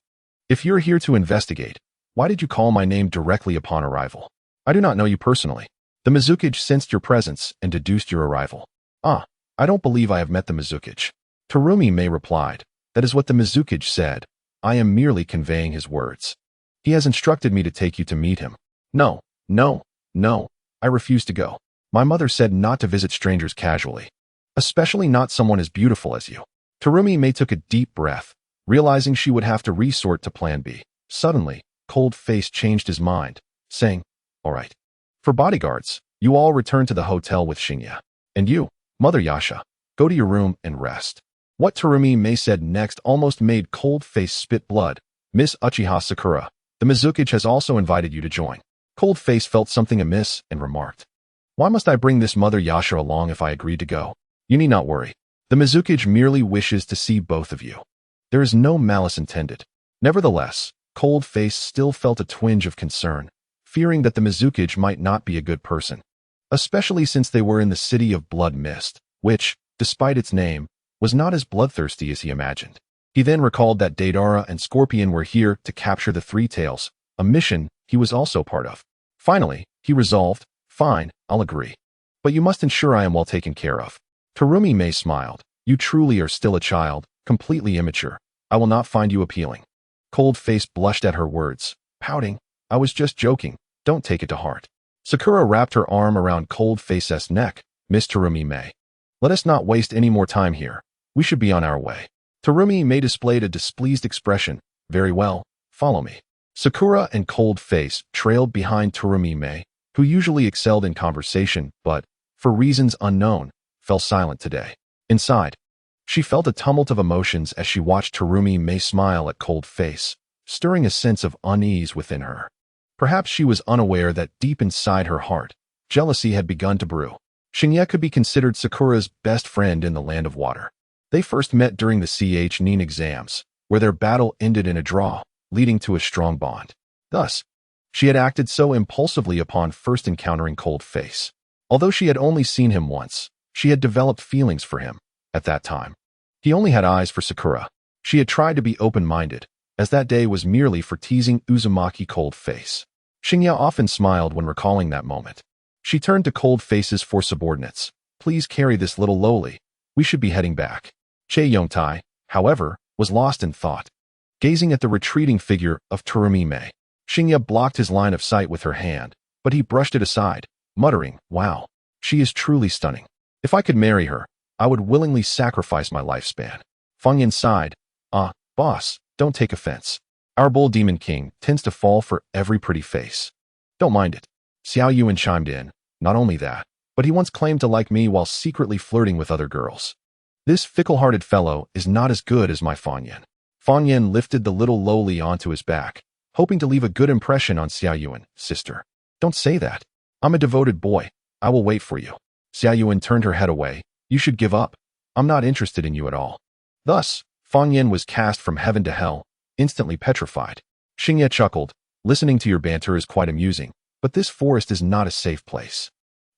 If you're here to investigate, why did you call my name directly upon arrival? I do not know you personally. The Mizukage sensed your presence and deduced your arrival. Ah, I don't believe I have met the Mizukage. Terumi Mei replied, That is what the Mizukage said. I am merely conveying his words. He has instructed me to take you to meet him. No, no, no, I refuse to go. My mother said not to visit strangers casually, especially not someone as beautiful as you. Terumi Mei took a deep breath, realizing she would have to resort to plan B. Suddenly, Cold Face changed his mind, saying, All right. For bodyguards, you all return to the hotel with Shinya. And you, Mother Yasha, go to your room and rest. What Terumi Mei said next almost made Cold Face spit blood. Miss Uchiha Sakura, the Mizukage has also invited you to join. Cold Face felt something amiss and remarked, Why must I bring this Mother Yasha along if I agreed to go? You need not worry. The Mizukage merely wishes to see both of you. There is no malice intended. Nevertheless, Cold Face still felt a twinge of concern, fearing that the Mizukage might not be a good person, especially since they were in the city of Blood Mist, which, despite its name, was not as bloodthirsty as he imagined. He then recalled that Deidara and Scorpion were here to capture the Three Tails, a mission he was also part of. Finally, he resolved, Fine, I'll agree. But you must ensure I am well taken care of. Terumi Mei smiled. You truly are still a child, completely immature. I will not find you appealing. Cold Face blushed at her words, pouting, I was just joking, don't take it to heart. Sakura wrapped her arm around Cold Face's neck. Miss Terumi Mei, let us not waste any more time here. We should be on our way. Terumi Mei displayed a displeased expression. Very well, follow me. Sakura and Cold Face trailed behind Terumi Mei, who usually excelled in conversation but, for reasons unknown, fell silent today. Inside, she felt a tumult of emotions as she watched Terumi Mei smile at Cold Face, stirring a sense of unease within her. Perhaps she was unaware that deep inside her heart, jealousy had begun to brew. Shinya could be considered Sakura's best friend in the Land of Water. They first met during the CH9 exams, where their battle ended in a draw, leading to a strong bond. Thus, she had acted so impulsively upon first encountering Cold Face. Although she had only seen him once, she had developed feelings for him. At that time, he only had eyes for Sakura. She had tried to be open-minded, as that day was merely for teasing Uzumaki Cold Face. Shinya often smiled when recalling that moment. She turned to Cold Face's four subordinates. Please carry this little lowly. We should be heading back. Chae Yongtai, however, was lost in thought, gazing at the retreating figure of Terumi Mei. Shinya blocked his line of sight with her hand, but he brushed it aside, muttering, Wow, she is truly stunning. If I could marry her, I would willingly sacrifice my lifespan. Feign sighed, Boss, don't take offense. Our bull demon king tends to fall for every pretty face. Don't mind it. Xiao Yuan chimed in, Not only that, but he once claimed to like me while secretly flirting with other girls. This fickle-hearted fellow is not as good as my Feign. Feign lifted the little lowly onto his back, hoping to leave a good impression on Xiao Yuan. Sister, don't say that. I'm a devoted boy. I will wait for you. Xiao Yuan turned her head away. You should give up. I'm not interested in you at all. Thus, Feign was cast from heaven to hell, instantly petrified. Shinya chuckled. Listening to your banter is quite amusing, but this forest is not a safe place.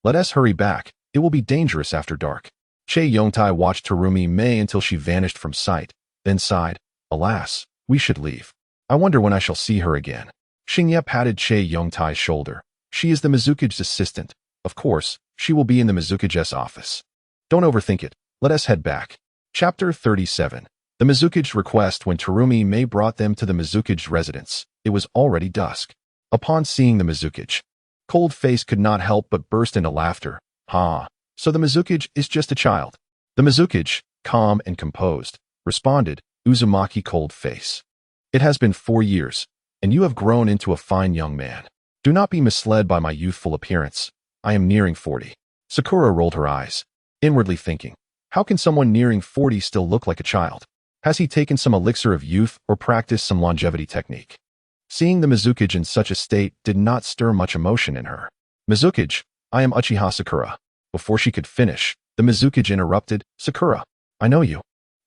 Let us hurry back. It will be dangerous after dark. Chae Yongtai watched Terumi Mei until she vanished from sight, then sighed, Alas, we should leave. I wonder when I shall see her again. Shinya patted Chae Yongtai's shoulder. She is the Mizukage's assistant. Of course, she will be in the Mizukage's office. Don't overthink it. Let us head back. Chapter 37. The Mizuki's request when Terumi May brought them to the Mizuki's residence. It was already dusk. Upon seeing the Mizuki, Cold Face could not help but burst into laughter. Ha! So the Mizuki is just a child. The Mizuki, calm and composed, responded, Uzumaki Cold Face. It has been 4 years, and you have grown into a fine young man. Do not be misled by my youthful appearance. I am nearing 40. Sakura rolled her eyes, inwardly thinking, how can someone nearing 40 still look like a child? Has he taken some elixir of youth or practiced some longevity technique? Seeing the Mizuki in such a state did not stir much emotion in her. Mizuki, I am Uchiha Sakura. Before she could finish, the Mizuki interrupted, Sakura, I know you.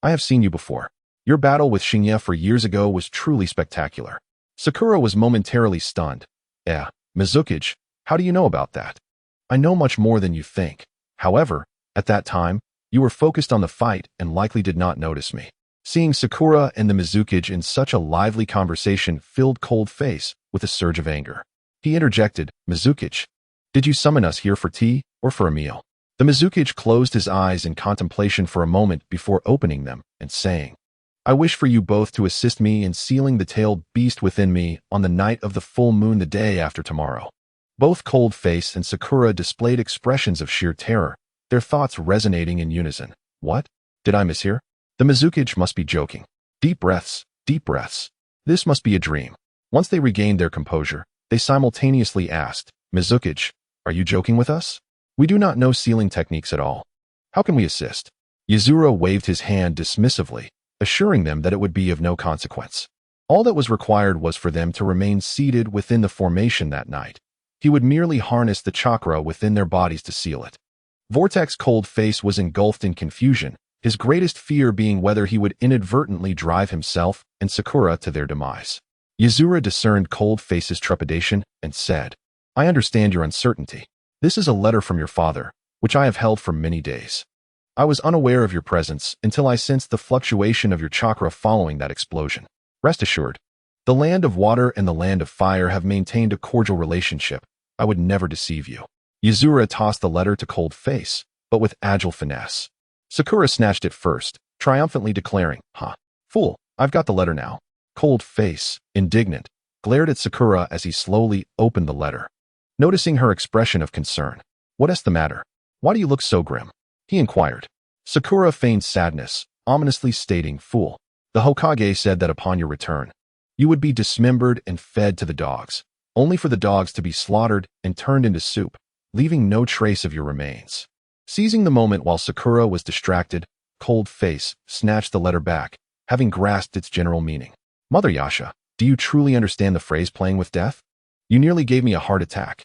I have seen you before. Your battle with Shinya 4 years ago was truly spectacular. Sakura was momentarily stunned. Mizuki, how do you know about that? I know much more than you think. However, at that time, you were focused on the fight and likely did not notice me. Seeing Sakura and the Mizuki in such a lively conversation filled Cold Face with a surge of anger. He interjected, Mizuki, did you summon us here for tea or for a meal? The Mizuki closed his eyes in contemplation for a moment before opening them and saying, I wish for you both to assist me in sealing the tailed beast within me on the night of the full moon the day after tomorrow. Both Cold Face and Sakura displayed expressions of sheer terror, their thoughts resonating in unison. What? Did I mishear? The Mizuki must be joking. Deep breaths, deep breaths. This must be a dream. Once they regained their composure, they simultaneously asked, Mizuki, are you joking with us? We do not know sealing techniques at all. How can we assist? Yuzuru waved his hand dismissively, assuring them that it would be of no consequence. All that was required was for them to remain seated within the formation that night. He would merely harness the chakra within their bodies to seal it. Vortex Cold Face was engulfed in confusion, his greatest fear being whether he would inadvertently drive himself and Sakura to their demise. Yuzuru discerned Cold Face's trepidation and said, I understand your uncertainty. This is a letter from your father, which I have held for many days. I was unaware of your presence until I sensed the fluctuation of your chakra following that explosion. Rest assured, the land of water and the land of fire have maintained a cordial relationship. I would never deceive you. Yuzuru tossed the letter to Cold Face, but with agile finesse. Sakura snatched it first, triumphantly declaring, Fool, I've got the letter now. Cold Face, indignant, glared at Sakura as he slowly opened the letter. Noticing her expression of concern, What's the matter? Why do you look so grim? He inquired. Sakura feigned sadness, ominously stating, Fool, the Hokage said that upon your return, you would be dismembered and fed to the dogs, only for the dogs to be slaughtered and turned into soup, leaving no trace of your remains. Seizing the moment while Sakura was distracted, Cold Face snatched the letter back, having grasped its general meaning. Mother Yasha, do you truly understand the phrase playing with death? You nearly gave me a heart attack.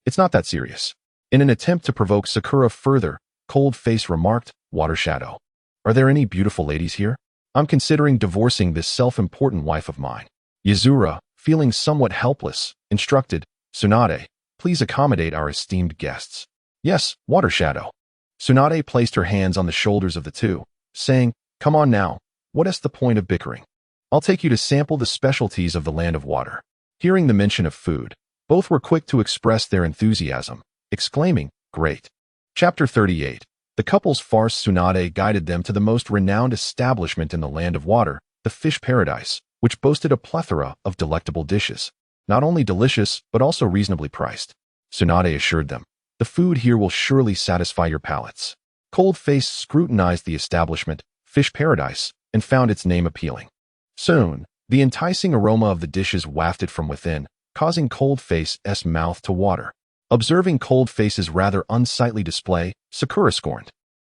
It's not that serious. In an attempt to provoke Sakura further, Cold Face remarked, Water Shadow. Are there any beautiful ladies here? I'm considering divorcing this self-important wife of mine. Yuzuru, feeling somewhat helpless, instructed, Tsunade, please accommodate our esteemed guests. Yes, Water Shadow. Tsunade placed her hands on the shoulders of the two, saying, Come on now, what's the point of bickering? I'll take you to sample the specialties of the land of water. Hearing the mention of food, both were quick to express their enthusiasm, exclaiming, Great. Chapter 38. The couple's farce. Tsunade guided them to the most renowned establishment in the land of water, the Fish Paradise, which boasted a plethora of delectable dishes, not only delicious but also reasonably priced. Tsunade assured them, The food here will surely satisfy your palates. Cold Face scrutinized the establishment, Fish Paradise, and found its name appealing. Soon, the enticing aroma of the dishes wafted from within, causing Cold Face's mouth to water. Observing Cold Face's rather unsightly display, Sakura scorned.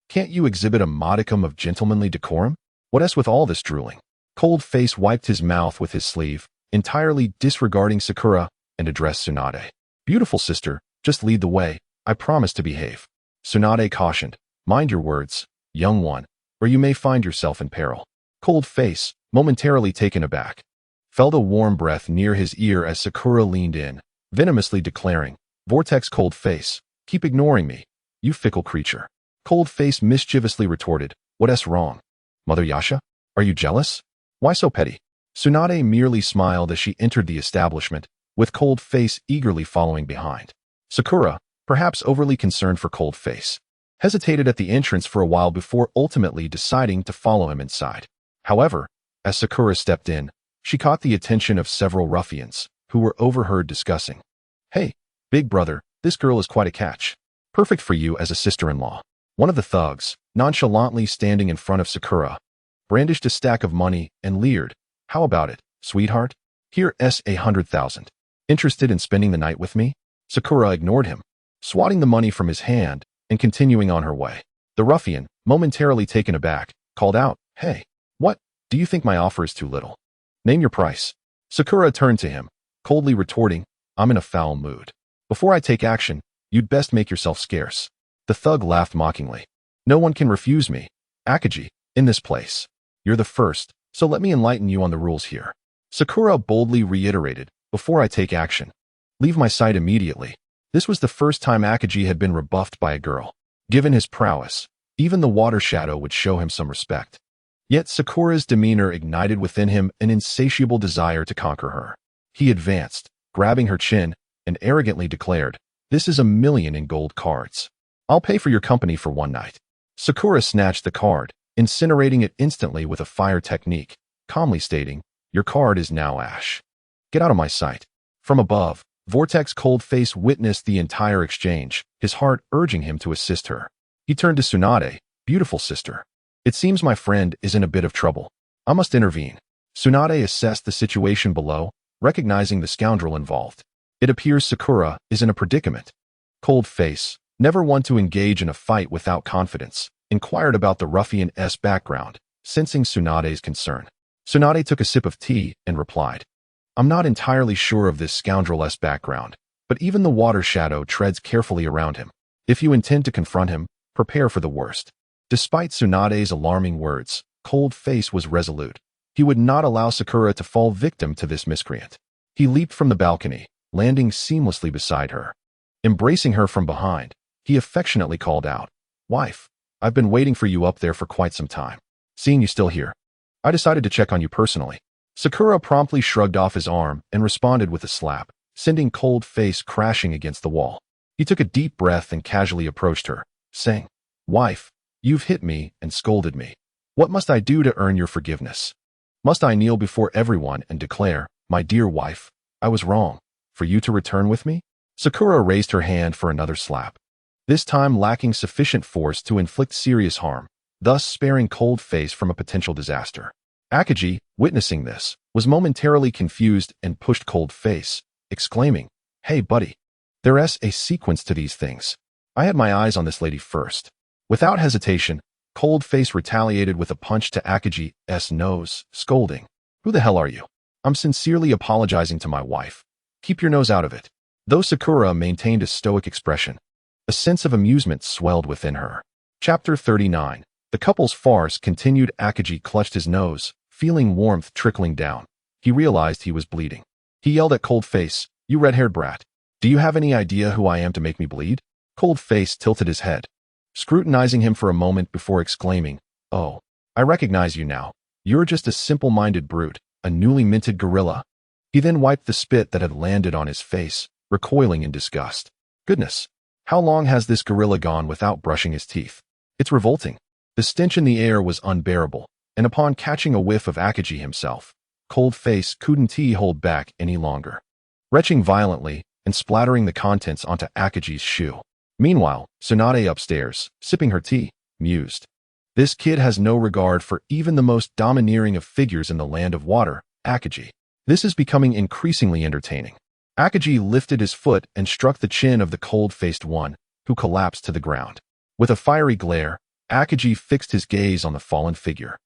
Can't you exhibit a modicum of gentlemanly decorum? What's with all this drooling? Cold Face wiped his mouth with his sleeve, entirely disregarding Sakura, and addressed Tsunade. Beautiful sister, just lead the way. I promise to behave. Tsunade cautioned. Mind your words, young one, or you may find yourself in peril. Cold Face, momentarily taken aback, felt a warm breath near his ear as Sakura leaned in, venomously declaring, Vortex Cold Face, keep ignoring me, you fickle creature. Cold Face mischievously retorted, What's wrong? Mother Yasha? Are you jealous? Why so petty? Tsunade merely smiled as she entered the establishment, with Cold Face eagerly following behind. Sakura, perhaps overly concerned for Cold Face, hesitated at the entrance for a while before ultimately deciding to follow him inside. However, as Sakura stepped in, she caught the attention of several ruffians, who were overheard discussing. "Hey, big brother, this girl is quite a catch. Perfect for you as a sister-in-law." One of the thugs, nonchalantly standing in front of Sakura, brandished a stack of money and leered, "How about it, sweetheart? Here's 100,000. Interested in spending the night with me?" Sakura ignored him, swatting the money from his hand and continuing on her way. The ruffian, momentarily taken aback, called out, "Hey, what? Do you think my offer is too little? Name your price." Sakura turned to him, coldly retorting, "I'm in a foul mood. Before I take action, you'd best make yourself scarce." The thug laughed mockingly. "No one can refuse me, Akagi, in this place. You're the first, so let me enlighten you on the rules here." Sakura boldly reiterated, "Before I take action, leave my sight immediately." This was the first time Akagi had been rebuffed by a girl. Given his prowess, even the water shadow would show him some respect. Yet Sakura's demeanor ignited within him an insatiable desire to conquer her. He advanced, grabbing her chin, and arrogantly declared, "This is 1,000,000 in gold cards. I'll pay for your company for one night." Sakura snatched the card, incinerating it instantly with a fire technique, calmly stating, "Your card is now ash. Get out of my sight." From above, Vortex Coldface witnessed the entire exchange, his heart urging him to assist her. He turned to Tsunade, "Beautiful sister. It seems my friend is in a bit of trouble. I must intervene." Tsunade assessed the situation below, recognizing the scoundrel involved. It appears Sakura is in a predicament. Coldface, never one to engage in a fight without confidence, inquired about the ruffian's background, sensing Tsunade's concern. Tsunade took a sip of tea and replied, "I'm not entirely sure of this scoundrel's background, but even the water shadow treads carefully around him. If you intend to confront him, prepare for the worst." Despite Tsunade's alarming words, Coldface was resolute. He would not allow Sakura to fall victim to this miscreant. He leaped from the balcony, landing seamlessly beside her. Embracing her from behind, he affectionately called out, "Wife, I've been waiting for you up there for quite some time. Seeing you still here, I decided to check on you personally." Sakura promptly shrugged off his arm and responded with a slap, sending Coldface crashing against the wall. He took a deep breath and casually approached her, saying, "Wife, you've hit me and scolded me. What must I do to earn your forgiveness? Must I kneel before everyone and declare, 'My dear wife, I was wrong,' for you to return with me?" Sakura raised her hand for another slap, this time lacking sufficient force to inflict serious harm, thus sparing Coldface from a potential disaster. Akagi, witnessing this, was momentarily confused and pushed Coldface, exclaiming, "Hey buddy, there's a sequence to these things. I had my eyes on this lady first." Without hesitation, Coldface retaliated with a punch to Akagi's nose, scolding, "Who the hell are you? I'm sincerely apologizing to my wife. Keep your nose out of it." Though Sakura maintained a stoic expression, a sense of amusement swelled within her. Chapter 39. The couple's farce continued. Akagi clutched his nose, feeling warmth trickling down. He realized he was bleeding. He yelled at Coldface, "You red-haired brat. Do you have any idea who I am to make me bleed?" Coldface tilted his head, scrutinizing him for a moment before exclaiming, "Oh, I recognize you now. You're just a simple-minded brute, a newly minted gorilla." He then wiped the spit that had landed on his face, recoiling in disgust. Goodness, how long has this gorilla gone without brushing his teeth? It's revolting. The stench in the air was unbearable, and upon catching a whiff of Akagi himself, Coldface couldn't hold back any longer, retching violently and splattering the contents onto Akagi's shoe. Meanwhile, Tsunade upstairs, sipping her tea, mused, "This kid has no regard for even the most domineering of figures in the land of water, Akagi. This is becoming increasingly entertaining." Akagi lifted his foot and struck the chin of the cold-faced one, who collapsed to the ground. With a fiery glare, Akagi fixed his gaze on the fallen figure,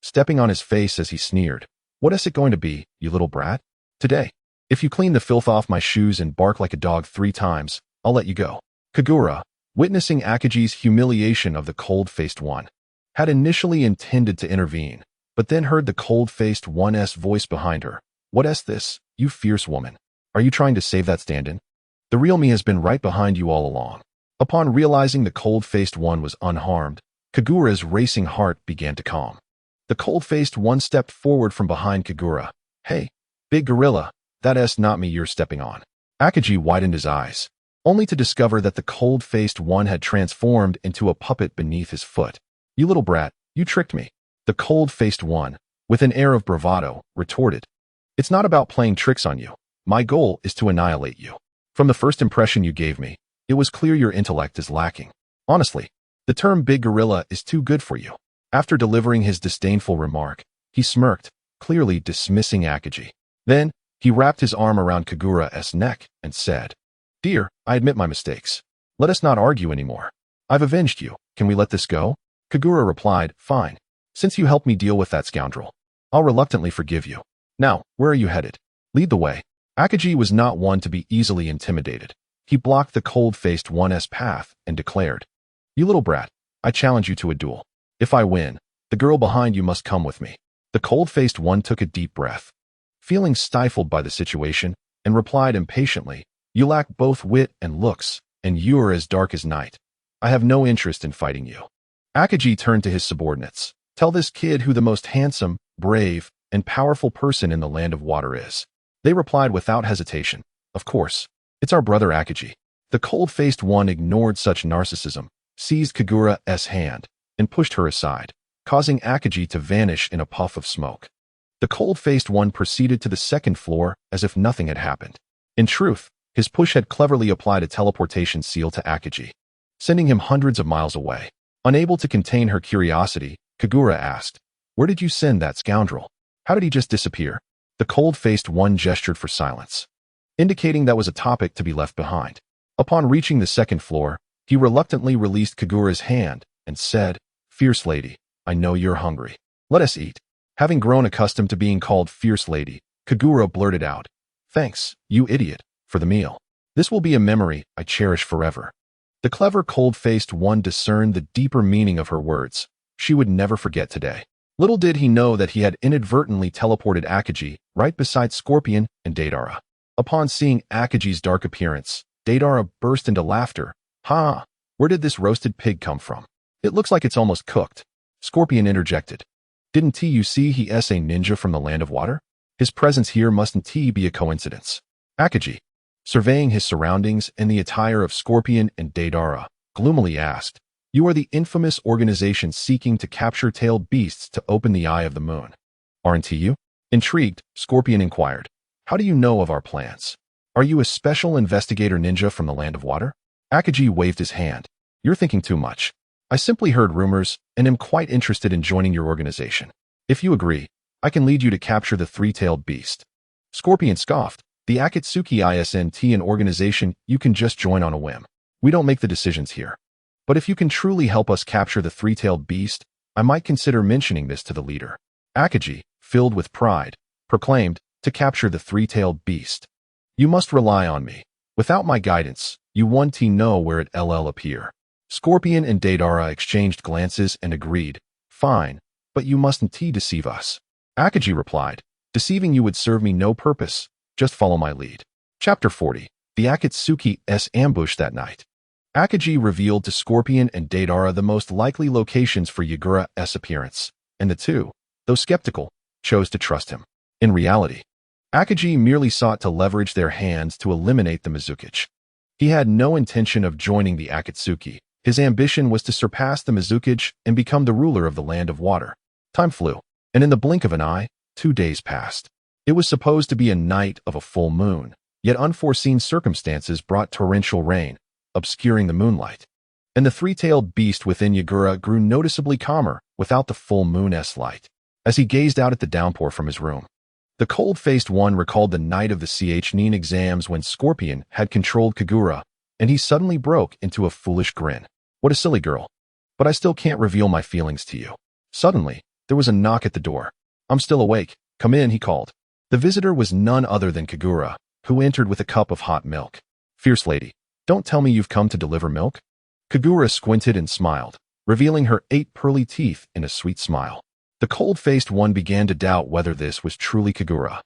stepping on his face as he sneered, "What is it going to be, you little brat? Today, if you clean the filth off my shoes and bark like a dog 3 times, I'll let you go." Kagura, witnessing Akagi's humiliation of the cold-faced one, had initially intended to intervene, but then heard the cold-faced one's voice behind her. "What's this, you fierce woman? Are you trying to save that stand-in? The real me has been right behind you all along." Upon realizing the cold-faced one was unharmed, Kagura's racing heart began to calm. The cold-faced one stepped forward from behind Kagura. "Hey, big gorilla, that's not me you're stepping on." Akagi widened his eyes, only to discover that the cold-faced one had transformed into a puppet beneath his foot. "You little brat, you tricked me." The cold-faced one, with an air of bravado, retorted, "It's not about playing tricks on you. My goal is to annihilate you. From the first impression you gave me, it was clear your intellect is lacking. Honestly, the term big gorilla is too good for you." After delivering his disdainful remark, he smirked, clearly dismissing Akagi. Then, he wrapped his arm around Kagura's neck and said, "Dear, I admit my mistakes. Let us not argue anymore. I've avenged you. Can we let this go?" Kagura replied, "Fine. Since you helped me deal with that scoundrel, I'll reluctantly forgive you. Now, where are you headed? Lead the way." Akagi was not one to be easily intimidated. He blocked the cold-faced one's path and declared, "You little brat, I challenge you to a duel. If I win, the girl behind you must come with me." The cold-faced one took a deep breath, feeling stifled by the situation, and replied impatiently, "You lack both wit and looks, and you are as dark as night. I have no interest in fighting you." Akagi turned to his subordinates. "Tell this kid who the most handsome, brave, and powerful person in the land of water is." They replied without hesitation, "Of course. It's our brother Akagi." The cold-faced one ignored such narcissism, seized Kagura's hand, and pushed her aside, causing Akagi to vanish in a puff of smoke. The cold-faced one proceeded to the second floor as if nothing had happened. In truth, his push had cleverly applied a teleportation seal to Akagi, sending him hundreds of miles away. Unable to contain her curiosity, Kagura asked, "Where did you send that scoundrel? How did he just disappear?" The cold-faced one gestured for silence, indicating that was a topic to be left behind. Upon reaching the second floor, he reluctantly released Kagura's hand and said, "Fierce lady, I know you're hungry. Let us eat." Having grown accustomed to being called Fierce Lady, Kagura blurted out, "Thanks, you idiot, for the meal. This will be a memory I cherish forever." The clever cold-faced one discerned the deeper meaning of her words. She would never forget today. Little did he know that he had inadvertently teleported Akagi right beside Scorpion and Deidara. Upon seeing Akagi's dark appearance, Deidara burst into laughter. "Ha! Where did this roasted pig come from? It looks like it's almost cooked." Scorpion interjected, "Didn't you see he's a ninja from the land of water? His presence here mustn't be a coincidence." Akagi, surveying his surroundings and the attire of Scorpion and Deidara, gloomily asked, "You are the infamous organization seeking to capture tailed beasts to open the eye of the moon, aren't you?" Intrigued, Scorpion inquired, "How do you know of our plans? Are you a special investigator ninja from the land of water?" Akagi waved his hand. "You're thinking too much. I simply heard rumors and am quite interested in joining your organization. If you agree, I can lead you to capture the three-tailed beast." Scorpion scoffed, "The Akatsuki isn't an organization you can just join on a whim. We don't make the decisions here. But if you can truly help us capture the three-tailed beast, I might consider mentioning this to the leader." Akagi, filled with pride, proclaimed, "To capture the three-tailed beast, you must rely on me. Without my guidance, you won't know where it'll appear." Scorpion and Deidara exchanged glances and agreed, "Fine, but you mustn't deceive us." Akagi replied, "Deceiving you would serve me no purpose. Just follow my lead." Chapter 40. The Akatsuki's ambush that night. Akagi revealed to Scorpion and Deidara the most likely locations for Yagura's appearance, and the two, though skeptical, chose to trust him. In reality, Akagi merely sought to leverage their hands to eliminate the Mizukichi. He had no intention of joining the Akatsuki. His ambition was to surpass the Mizukichi and become the ruler of the land of water. Time flew, and in the blink of an eye, 2 days passed. It was supposed to be a night of a full moon, yet unforeseen circumstances brought torrential rain, obscuring the moonlight. And the three-tailed beast within Yagura grew noticeably calmer without the full moon's light. As he gazed out at the downpour from his room, the cold-faced one recalled the night of the CHNIN exams when Scorpion had controlled Kagura, and he suddenly broke into a foolish grin. "What a silly girl. But I still can't reveal my feelings to you." Suddenly, there was a knock at the door. "I'm still awake. Come in," he called. The visitor was none other than Kagura, who entered with a cup of hot milk. "Fierce lady, don't tell me you've come to deliver milk?" Kagura squinted and smiled, revealing her 8 pearly teeth in a sweet smile. The cold-faced one began to doubt whether this was truly Kagura.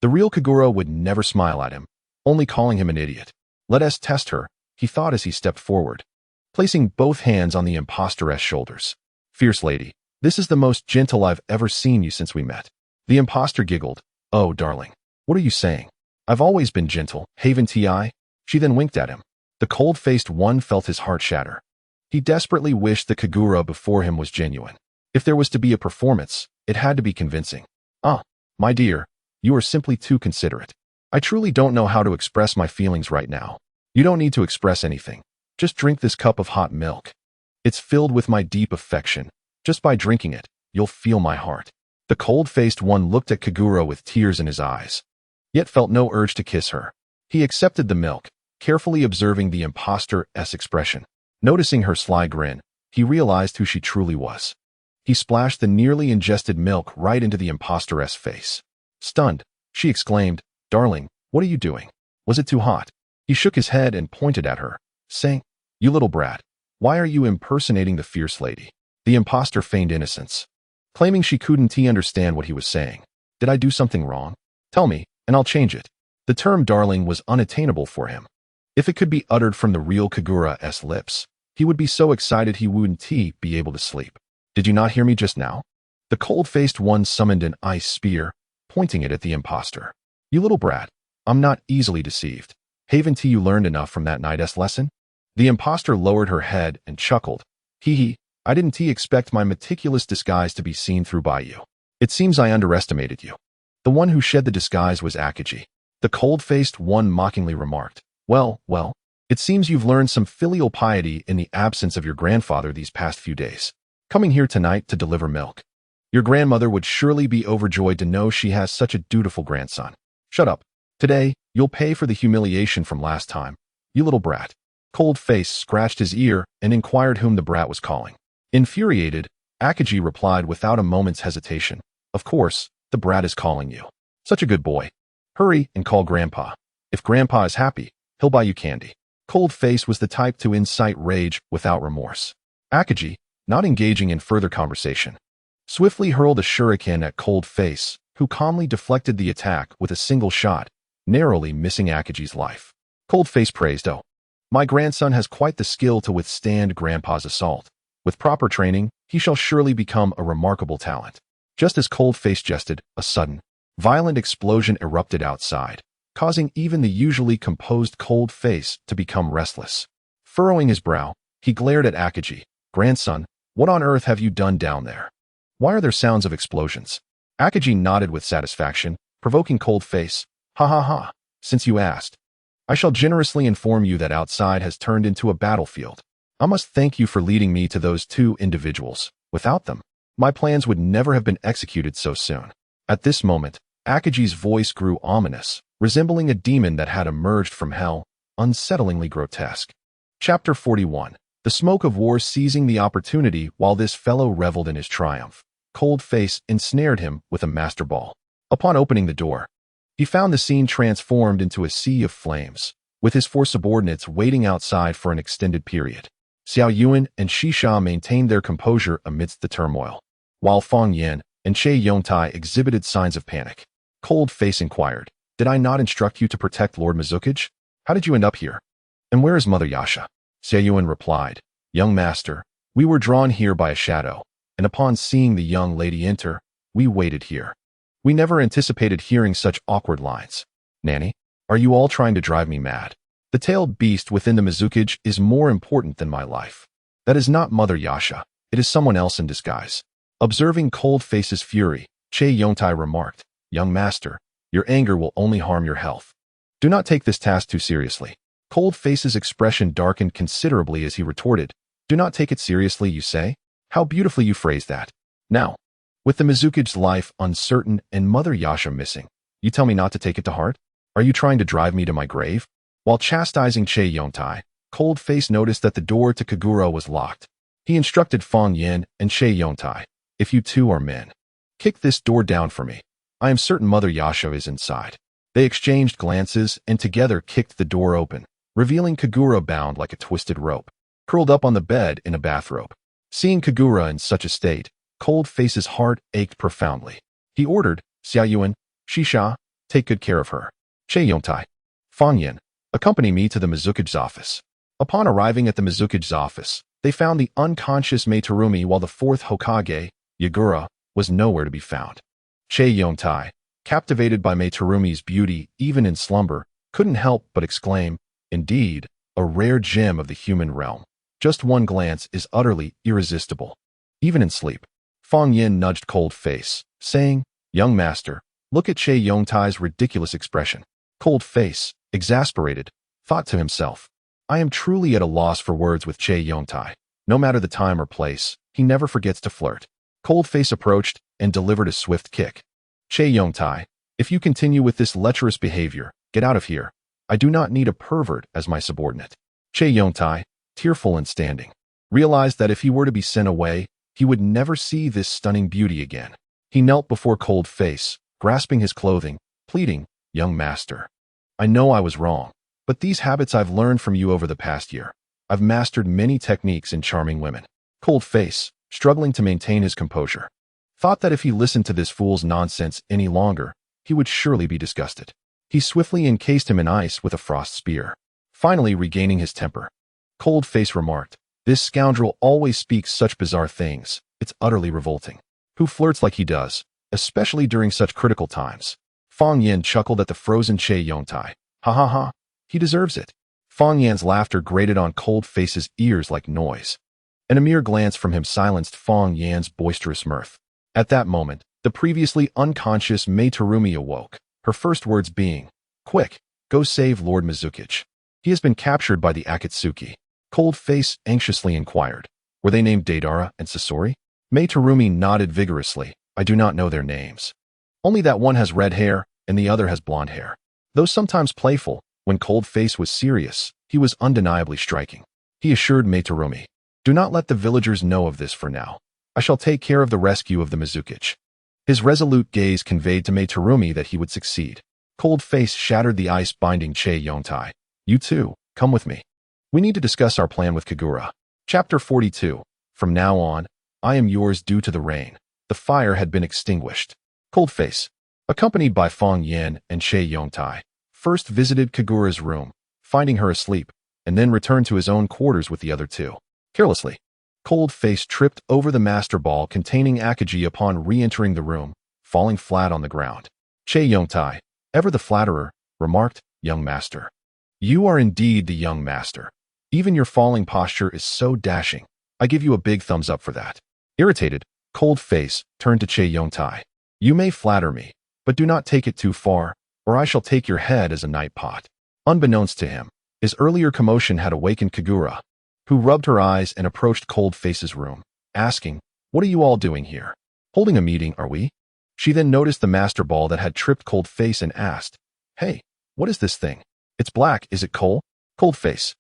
The real Kagura would never smile at him, only calling him an idiot. "Let us test her," he thought as he stepped forward, placing both hands on the impostor's shoulders. "Fierce lady, this is the most gentle I've ever seen you since we met." The impostor giggled. "Oh, darling, what are you saying? I've always been gentle, haven't I?" She then winked at him. The cold-faced one felt his heart shatter. He desperately wished the Kagura before him was genuine. If there was to be a performance, it had to be convincing. Ah, my dear, you are simply too considerate. I truly don't know how to express my feelings right now. You don't need to express anything. Just drink this cup of hot milk. It's filled with my deep affection. Just by drinking it, you'll feel my heart. The cold-faced one looked at Kagura with tears in his eyes, yet felt no urge to kiss her. He accepted the milk, carefully observing the imposter's expression. Noticing her sly grin, he realized who she truly was. He splashed the nearly ingested milk right into the imposter's face. Stunned, she exclaimed, "Darling, what are you doing? Was it too hot?" He shook his head and pointed at her, saying, "You little brat, why are you impersonating the fierce lady?" The imposter feigned innocence, claiming she couldn't understand what he was saying. "Did I do something wrong? Tell me, and I'll change it." The term darling was unattainable for him. If it could be uttered from the real Kagura's lips, he would be so excited he wouldn't be able to sleep. "Did you not hear me just now?" The cold-faced one summoned an ice spear, pointing it at the imposter. "You little brat, I'm not easily deceived. Haven't you learned enough from that night's lesson?" The imposter lowered her head and chuckled. Hee, I didn't expect my meticulous disguise to be seen through by you. It seems I underestimated you." The one who shed the disguise was Akagi. The cold-faced one mockingly remarked, Well, it seems you've learned some filial piety in the absence of your grandfather these past few days. Coming here tonight to deliver milk. Your grandmother would surely be overjoyed to know she has such a dutiful grandson. Shut up. Today, you'll pay for the humiliation from last time. You little brat. Cold Face scratched his ear and inquired whom the brat was calling. Infuriated, Akagi replied without a moment's hesitation, "Of course, the brat is calling you. Such a good boy. Hurry and call Grandpa. If Grandpa is happy, he'll buy you candy." Cold Face was the type to incite rage without remorse. Akagi, not engaging in further conversation, swiftly hurled a shuriken at Cold Face, who calmly deflected the attack with a single shot, narrowly missing Akagi's life. Cold Face praised, "Oh, my grandson has quite the skill to withstand Grandpa's assault. With proper training, he shall surely become a remarkable talent." Just as Cold Face jested, a sudden, violent explosion erupted outside, causing even the usually composed Cold Face to become restless. Furrowing his brow, he glared at Akagi. "Grandson, what on earth have you done down there? Why are there sounds of explosions?" Akagi nodded with satisfaction, provoking Cold Face. Ha, since you asked. I shall generously inform you that outside has turned into a battlefield. I must thank you for leading me to those two individuals. Without them, my plans would never have been executed so soon." At this moment, Akagi's voice grew ominous, resembling a demon that had emerged from hell, unsettlingly grotesque. Chapter 41. The smoke of war seizing the opportunity while this fellow reveled in his triumph. Cold Face ensnared him with a master ball. Upon opening the door, he found the scene transformed into a sea of flames, with his four subordinates waiting outside for an extended period. Xiao Yuan and Shisha maintained their composure amidst the turmoil, while Fang Yan and Che Yongtai exhibited signs of panic. Cold Face inquired, "Did I not instruct you to protect Lord Mizukage? How did you end up here? And where is Mother Yasha?" Xiao Yuan replied, "Young master, we were drawn here by a shadow, and upon seeing the young lady enter, we waited here. We never anticipated hearing such awkward lines. Nanny, are you all trying to drive me mad? The tailed beast within the Mizukage is more important than my life. That is not Mother Yasha, it is someone else in disguise." Observing Cold Face's fury, Che Yongtai remarked, "Young master, your anger will only harm your health. Do not take this task too seriously." Cold Face's expression darkened considerably as he retorted, "Do not take it seriously, you say? How beautifully you phrase that. Now, with the Mizukage's life uncertain and Mother Yasha missing, you tell me not to take it to heart? Are you trying to drive me to my grave?" While chastising Che Yongtai, Cold Face noticed that the door to Kagura was locked. He instructed Fang Yan and Che Yongtai, "If you two are men, kick this door down for me. I am certain Mother Yasha is inside." They exchanged glances and together kicked the door open, revealing Kagura bound like a twisted rope, curled up on the bed in a bathrobe. Seeing Kagura in such a state, Cold Face's heart ached profoundly. He ordered, "Xiao Yuan, Shisha, take good care of her. Che Yongtai, Fang Yan, accompany me to the Mizukage's office." Upon arriving at the Mizukage's office, they found the unconscious Meitarumi while the fourth Hokage, Yagura, was nowhere to be found. Che Yongtai, captivated by Meitarumi's beauty even in slumber, couldn't help but exclaim, "Indeed, a rare gem of the human realm. Just one glance is utterly irresistible, even in sleep." Fang Yin nudged Cold Face, saying, "Young master, look at Che Yongtai's ridiculous expression." Cold Face, exasperated, thought to himself, "I am truly at a loss for words with Che Yongtai. No matter the time or place, he never forgets to flirt." Cold Face approached and delivered a swift kick. "Che Yongtai, if you continue with this lecherous behavior, get out of here. I do not need a pervert as my subordinate." Che Yongtai, tearful and standing, realized that if he were to be sent away, he would never see this stunning beauty again. He knelt before Cold Face, grasping his clothing, pleading, "Young master, I know I was wrong, but these habits I've learned from you over the past year. I've mastered many techniques in charming women." Cold Face, struggling to maintain his composure, thought that if he listened to this fool's nonsense any longer, he would surely be disgusted. He swiftly encased him in ice with a frost spear. Finally regaining his temper, Cold Face remarked, "This scoundrel always speaks such bizarre things. It's utterly revolting. Who flirts like he does, especially during such critical times?" Fang Yin chuckled at the frozen Che Yongtai. "Ha ha ha, he deserves it." Fang Yan's laughter grated on Cold Face's ears like noise, and a mere glance from him silenced Fang Yan's boisterous mirth. At that moment, the previously unconscious Mei Terumi awoke, her first words being, "Quick, go save Lord Mizukichi. He has been captured by the Akatsuki." Cold Face anxiously inquired, "Were they named Deidara and Sasori?" Mei Terumi nodded vigorously. "I do not know their names. Only that one has red hair and the other has blonde hair." Though sometimes playful, when Cold Face was serious, he was undeniably striking. He assured Mei Terumi, "Do not let the villagers know of this for now. I shall take care of the rescue of the Mizukichi." His resolute gaze conveyed to Mei Terumi that he would succeed. Cold Face shattered the ice binding Che Yongtai. "You too, come with me. We need to discuss our plan with Kagura." Chapter 42. From now on, I am yours due to the rain. The fire had been extinguished. Cold Face, accompanied by Fang Yin and Che Yongtai, first visited Kagura's room, finding her asleep, and then returned to his own quarters with the other two. Carelessly, Cold Face tripped over the master ball containing Akagi upon re-entering the room, falling flat on the ground. Che Yongtai, ever the flatterer, remarked, "Young master, you are indeed the young master. Even your falling posture is so dashing. I give you a big thumbs up for that." Irritated, Cold Face turned to Che Yongtai. "You may flatter me, but do not take it too far, or I shall take your head as a night pot." Unbeknownst to him, his earlier commotion had awakened Kagura, who rubbed her eyes and approached Cold Face's room, asking, "What are you all doing here? Holding a meeting, are we?" She then noticed the master ball that had tripped Cold Face and asked, "Hey, what is this thing? It's black, is it coal?" Cold Face,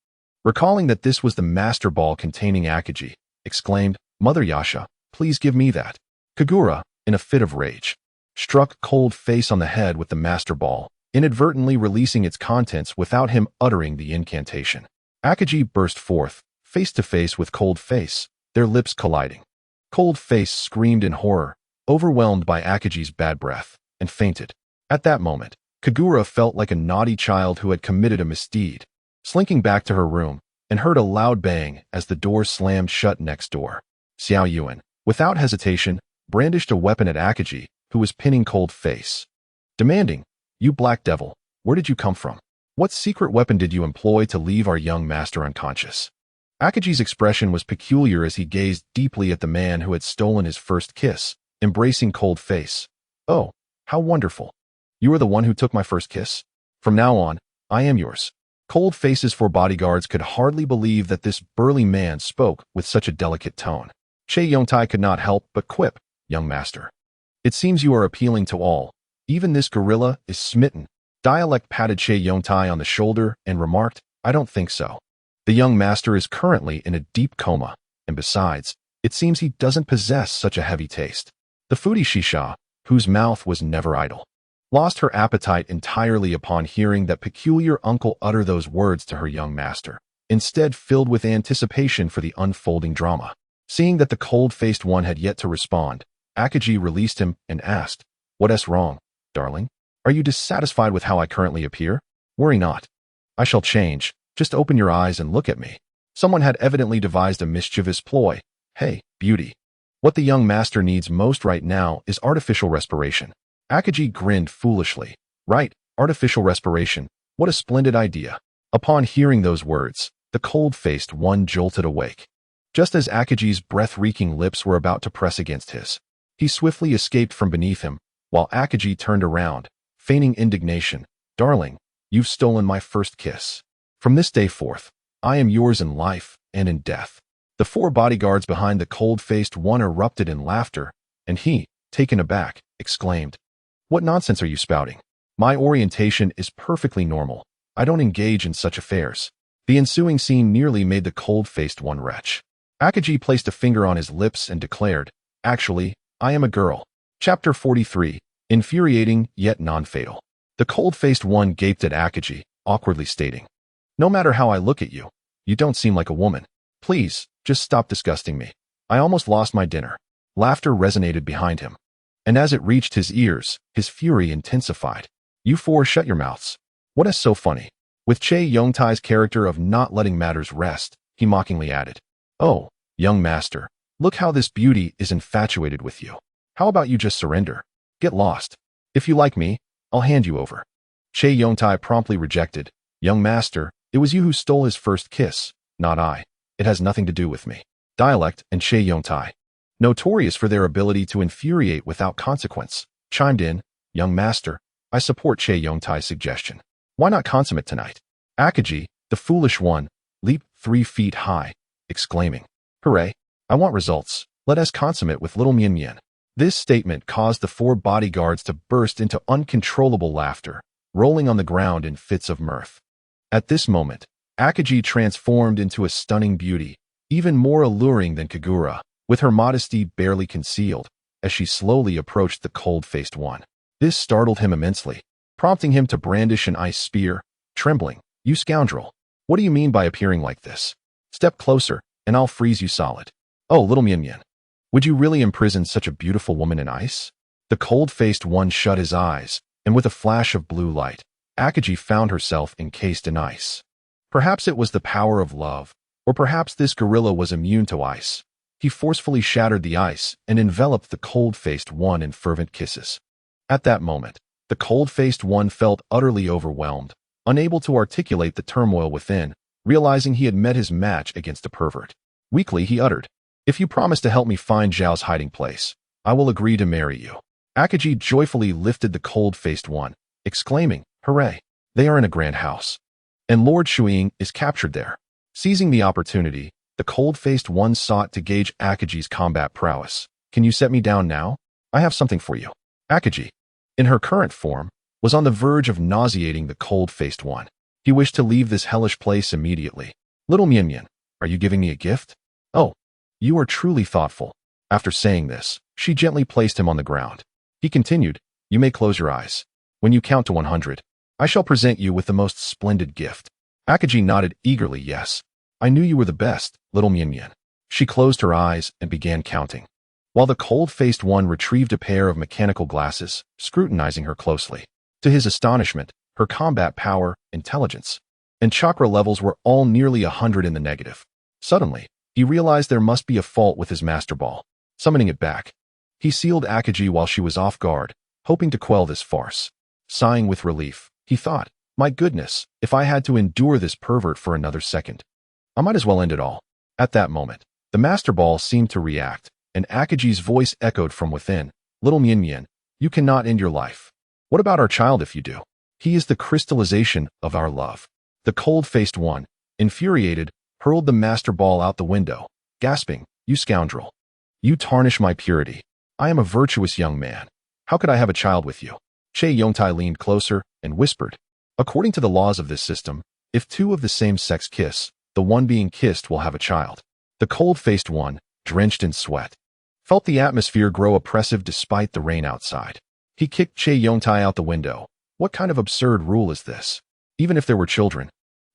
recalling that this was the master ball containing Akagi, exclaimed, "Mother Yasha, please give me that." Kagura, in a fit of rage, struck Cold Face on the head with the master ball, inadvertently releasing its contents without him uttering the incantation. Akagi burst forth, face to face with Cold Face, their lips colliding. Cold Face screamed in horror, overwhelmed by Akagi's bad breath, and fainted. At that moment, Kagura felt like a naughty child who had committed a misdeed, slinking back to her room, and heard a loud bang as the door slammed shut next door. Xiao Yuan, without hesitation, brandished a weapon at Akagi, who was pinning Cold Face, demanding, "You black devil, where did you come from? What secret weapon did you employ to leave our young master unconscious?" Akagi's expression was peculiar as he gazed deeply at the man who had stolen his first kiss, embracing Cold Face. "Oh, how wonderful. You are the one who took my first kiss? From now on, I am yours." Cold Face's four bodyguards could hardly believe that this burly man spoke with such a delicate tone. Che Yongtai could not help but quip, "Young master, it seems you are appealing to all. Even this gorilla is smitten." Dialect patted Che Yongtai on the shoulder and remarked, "I don't think so. The young master is currently in a deep coma, and besides, it seems he doesn't possess such a heavy taste." The foodie Shisha, whose mouth was never idle, lost her appetite entirely upon hearing that peculiar uncle utter those words to her young master, instead filled with anticipation for the unfolding drama. Seeing that the cold-faced one had yet to respond, Akagi released him and asked, "What's wrong, darling? Are you dissatisfied with how I currently appear? Worry not. I shall change. Just open your eyes and look at me." Someone had evidently devised a mischievous ploy. "Hey, beauty. What the young master needs most right now is artificial respiration." Akagi grinned foolishly. "Right, artificial respiration. What a splendid idea." Upon hearing those words, the cold-faced one jolted awake. just as Akaji's breath-reeking lips were about to press against his. He swiftly escaped from beneath him, while Akaji turned around, feigning indignation. "Darling, you've stolen my first kiss. From this day forth, I am yours in life and in death." The four bodyguards behind the cold-faced one erupted in laughter, and he, taken aback, exclaimed, "What nonsense are you spouting? My orientation is perfectly normal. I don't engage in such affairs." The ensuing scene nearly made the cold-faced one retch. Akaji placed a finger on his lips and declared, "Actually, I am a girl." Chapter 43, infuriating yet non-fatal. The cold-faced one gaped at Akaji, awkwardly stating, "No matter how I look at you, you don't seem like a woman. Please, just stop disgusting me. I almost lost my dinner." Laughter resonated behind him, and as it reached his ears, his fury intensified. "You four shut your mouths. What is so funny?" With Chae Yongtai's character of not letting matters rest, he mockingly added, "Oh, young master, look how this beauty is infatuated with you. How about you just surrender? Get lost. If you like me, I'll hand you over." Chae Yongtai promptly rejected, "Young master, it was you who stole his first kiss, not I. It has nothing to do with me." Dialect and Chae Yongtai, notorious for their ability to infuriate without consequence, chimed in, "Young master, I support Chae Yongtai's suggestion. Why not consummate tonight?" Akaji, the foolish one, leaped 3 feet high, exclaiming, "Hooray! I want results. Let us consummate with little Mian Mian." This statement caused the four bodyguards to burst into uncontrollable laughter, rolling on the ground in fits of mirth. At this moment, Akaji transformed into a stunning beauty, even more alluring than Kagura, with her modesty barely concealed, as she slowly approached the cold-faced one. This startled him immensely, prompting him to brandish an ice spear, trembling, "You scoundrel! What do you mean by appearing like this? Step closer, and I'll freeze you solid." "Oh, little Mian Mian, would you really imprison such a beautiful woman in ice?" The cold-faced one shut his eyes, and with a flash of blue light, Akaji found herself encased in ice. Perhaps it was the power of love, or perhaps this gorilla was immune to ice. He forcefully shattered the ice and enveloped the cold-faced one in fervent kisses. At that moment, the cold-faced one felt utterly overwhelmed, unable to articulate the turmoil within, realizing he had met his match against a pervert. Weakly he uttered, "If you promise to help me find Zhao's hiding place, I will agree to marry you." Akaji joyfully lifted the cold-faced one, exclaiming, "Hooray! They are in a grand house, and Lord Shuiying is captured there." Seizing the opportunity, the cold-faced one sought to gauge Akaji's combat prowess. "Can you set me down now? I have something for you." Akaji, in her current form, was on the verge of nauseating the cold-faced one. He wished to leave this hellish place immediately. "Little Mian Mian, are you giving me a gift? Oh, you are truly thoughtful." After saying this, she gently placed him on the ground. He continued, "You may close your eyes. When you count to 100, I shall present you with the most splendid gift." Akaji nodded eagerly, "Yes. I knew you were the best, little Mian Mian." She closed her eyes and began counting, while the cold-faced one retrieved a pair of mechanical glasses, scrutinizing her closely. To his astonishment, her combat power, intelligence, and chakra levels were all nearly 100 in the negative. Suddenly, he realized there must be a fault with his master ball. Summoning it back, he sealed Akaji while she was off guard, hoping to quell this farce. Sighing with relief, he thought, "My goodness, if I had to endure this pervert for another second, I might as well end it all." At that moment, the master ball seemed to react, and Akaji's voice echoed from within, "Little Mian Mian, you cannot end your life. What about our child if you do? He is the crystallization of our love." The cold-faced one, infuriated, hurled the master ball out the window, gasping, "You scoundrel! You tarnish my purity. I am a virtuous young man. How could I have a child with you?" Chae Yongtai leaned closer and whispered, "According to the laws of this system, if two of the same sex kiss, the one being kissed will have a child." The cold-faced one, drenched in sweat, felt the atmosphere grow oppressive despite the rain outside. He kicked Chae Yongtai out the window. What kind of absurd rule is this? Even if there were children,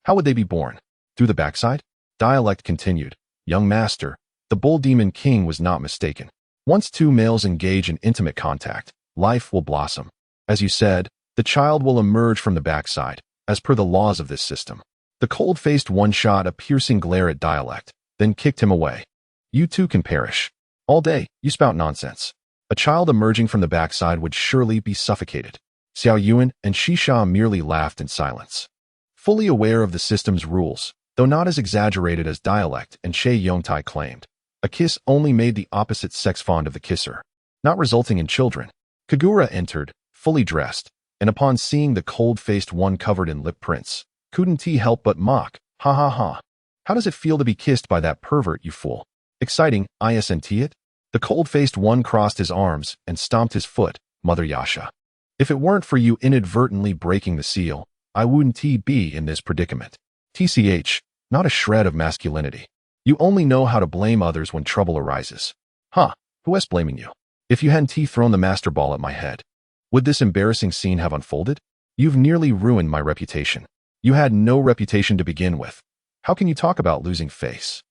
how would they be born? Through the backside? Dialect continued, "Young master, the bull demon king was not mistaken. Once two males engage in intimate contact, life will blossom. As you said, the child will emerge from the backside, as per the laws of this system." The cold-faced one shot a piercing glare at Dialect, then kicked him away. "You too can perish. All day, you spout nonsense. A child emerging from the backside would surely be suffocated." Xiao Yuan and Shisha merely laughed in silence. Fully aware of the system's rules, though not as exaggerated as dialect and Che Yongtai claimed. A kiss only made the opposite sex fond of the kisser, not resulting in children. Kagura entered, fully dressed, and upon seeing the cold-faced one covered in lip prints, couldn't he help but mock, "Ha ha ha. How does it feel to be kissed by that pervert, you fool? Exciting, isn't it?" The cold-faced one crossed his arms and stomped his foot, "Mother Yasha. If it weren't for you inadvertently breaking the seal, I wouldn't be in this predicament. TCH, not a shred of masculinity. You only know how to blame others when trouble arises. Huh, who's blaming you? If you hadn't thrown the master ball at my head, would this embarrassing scene have unfolded? You've nearly ruined my reputation. You had no reputation to begin with. How can you talk about losing face?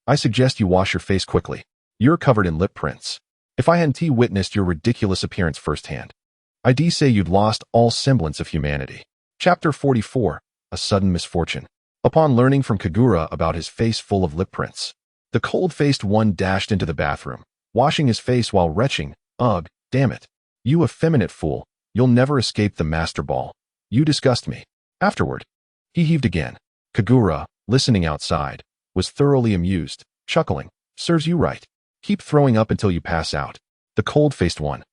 I suggest you wash your face quickly. You're covered in lip prints. If I hadn't witnessed your ridiculous appearance firsthand, I'd say you'd lost all semblance of humanity." Chapter 44, A Sudden Misfortune. Upon learning from Kagura about his face full of lip prints, the cold-faced one dashed into the bathroom, washing his face while retching, "Ugh, damn it. You effeminate fool. You'll never escape the master ball. You disgust me." Afterward, he heaved again. Kagura, listening outside, was thoroughly amused, chuckling, "Serves you right. Keep throwing up until you pass out." The cold-faced one,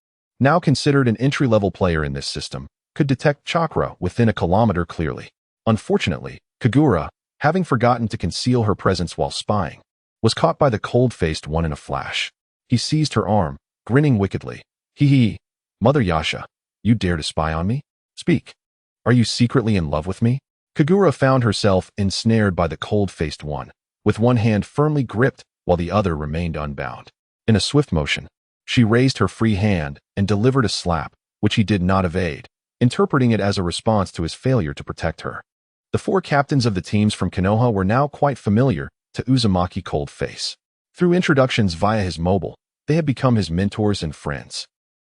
now considered an entry-level player in this system, could detect chakra within a kilometer clearly. Unfortunately, Kagura, having forgotten to conceal her presence while spying, was caught by the cold-faced one in a flash. He seized her arm, grinning wickedly. "Hee, Mother Yasha, you dare to spy on me? Speak. Are you secretly in love with me?" Kagura found herself ensnared by the cold-faced one, with one hand firmly gripped while the other remained unbound. In a swift motion, she raised her free hand and delivered a slap, which he did not evade, interpreting it as a response to his failure to protect her. The four captains of the teams from Konoha were now quite familiar to Uzumaki Coldface. Through introductions via his mobile, they had become his mentors and friends.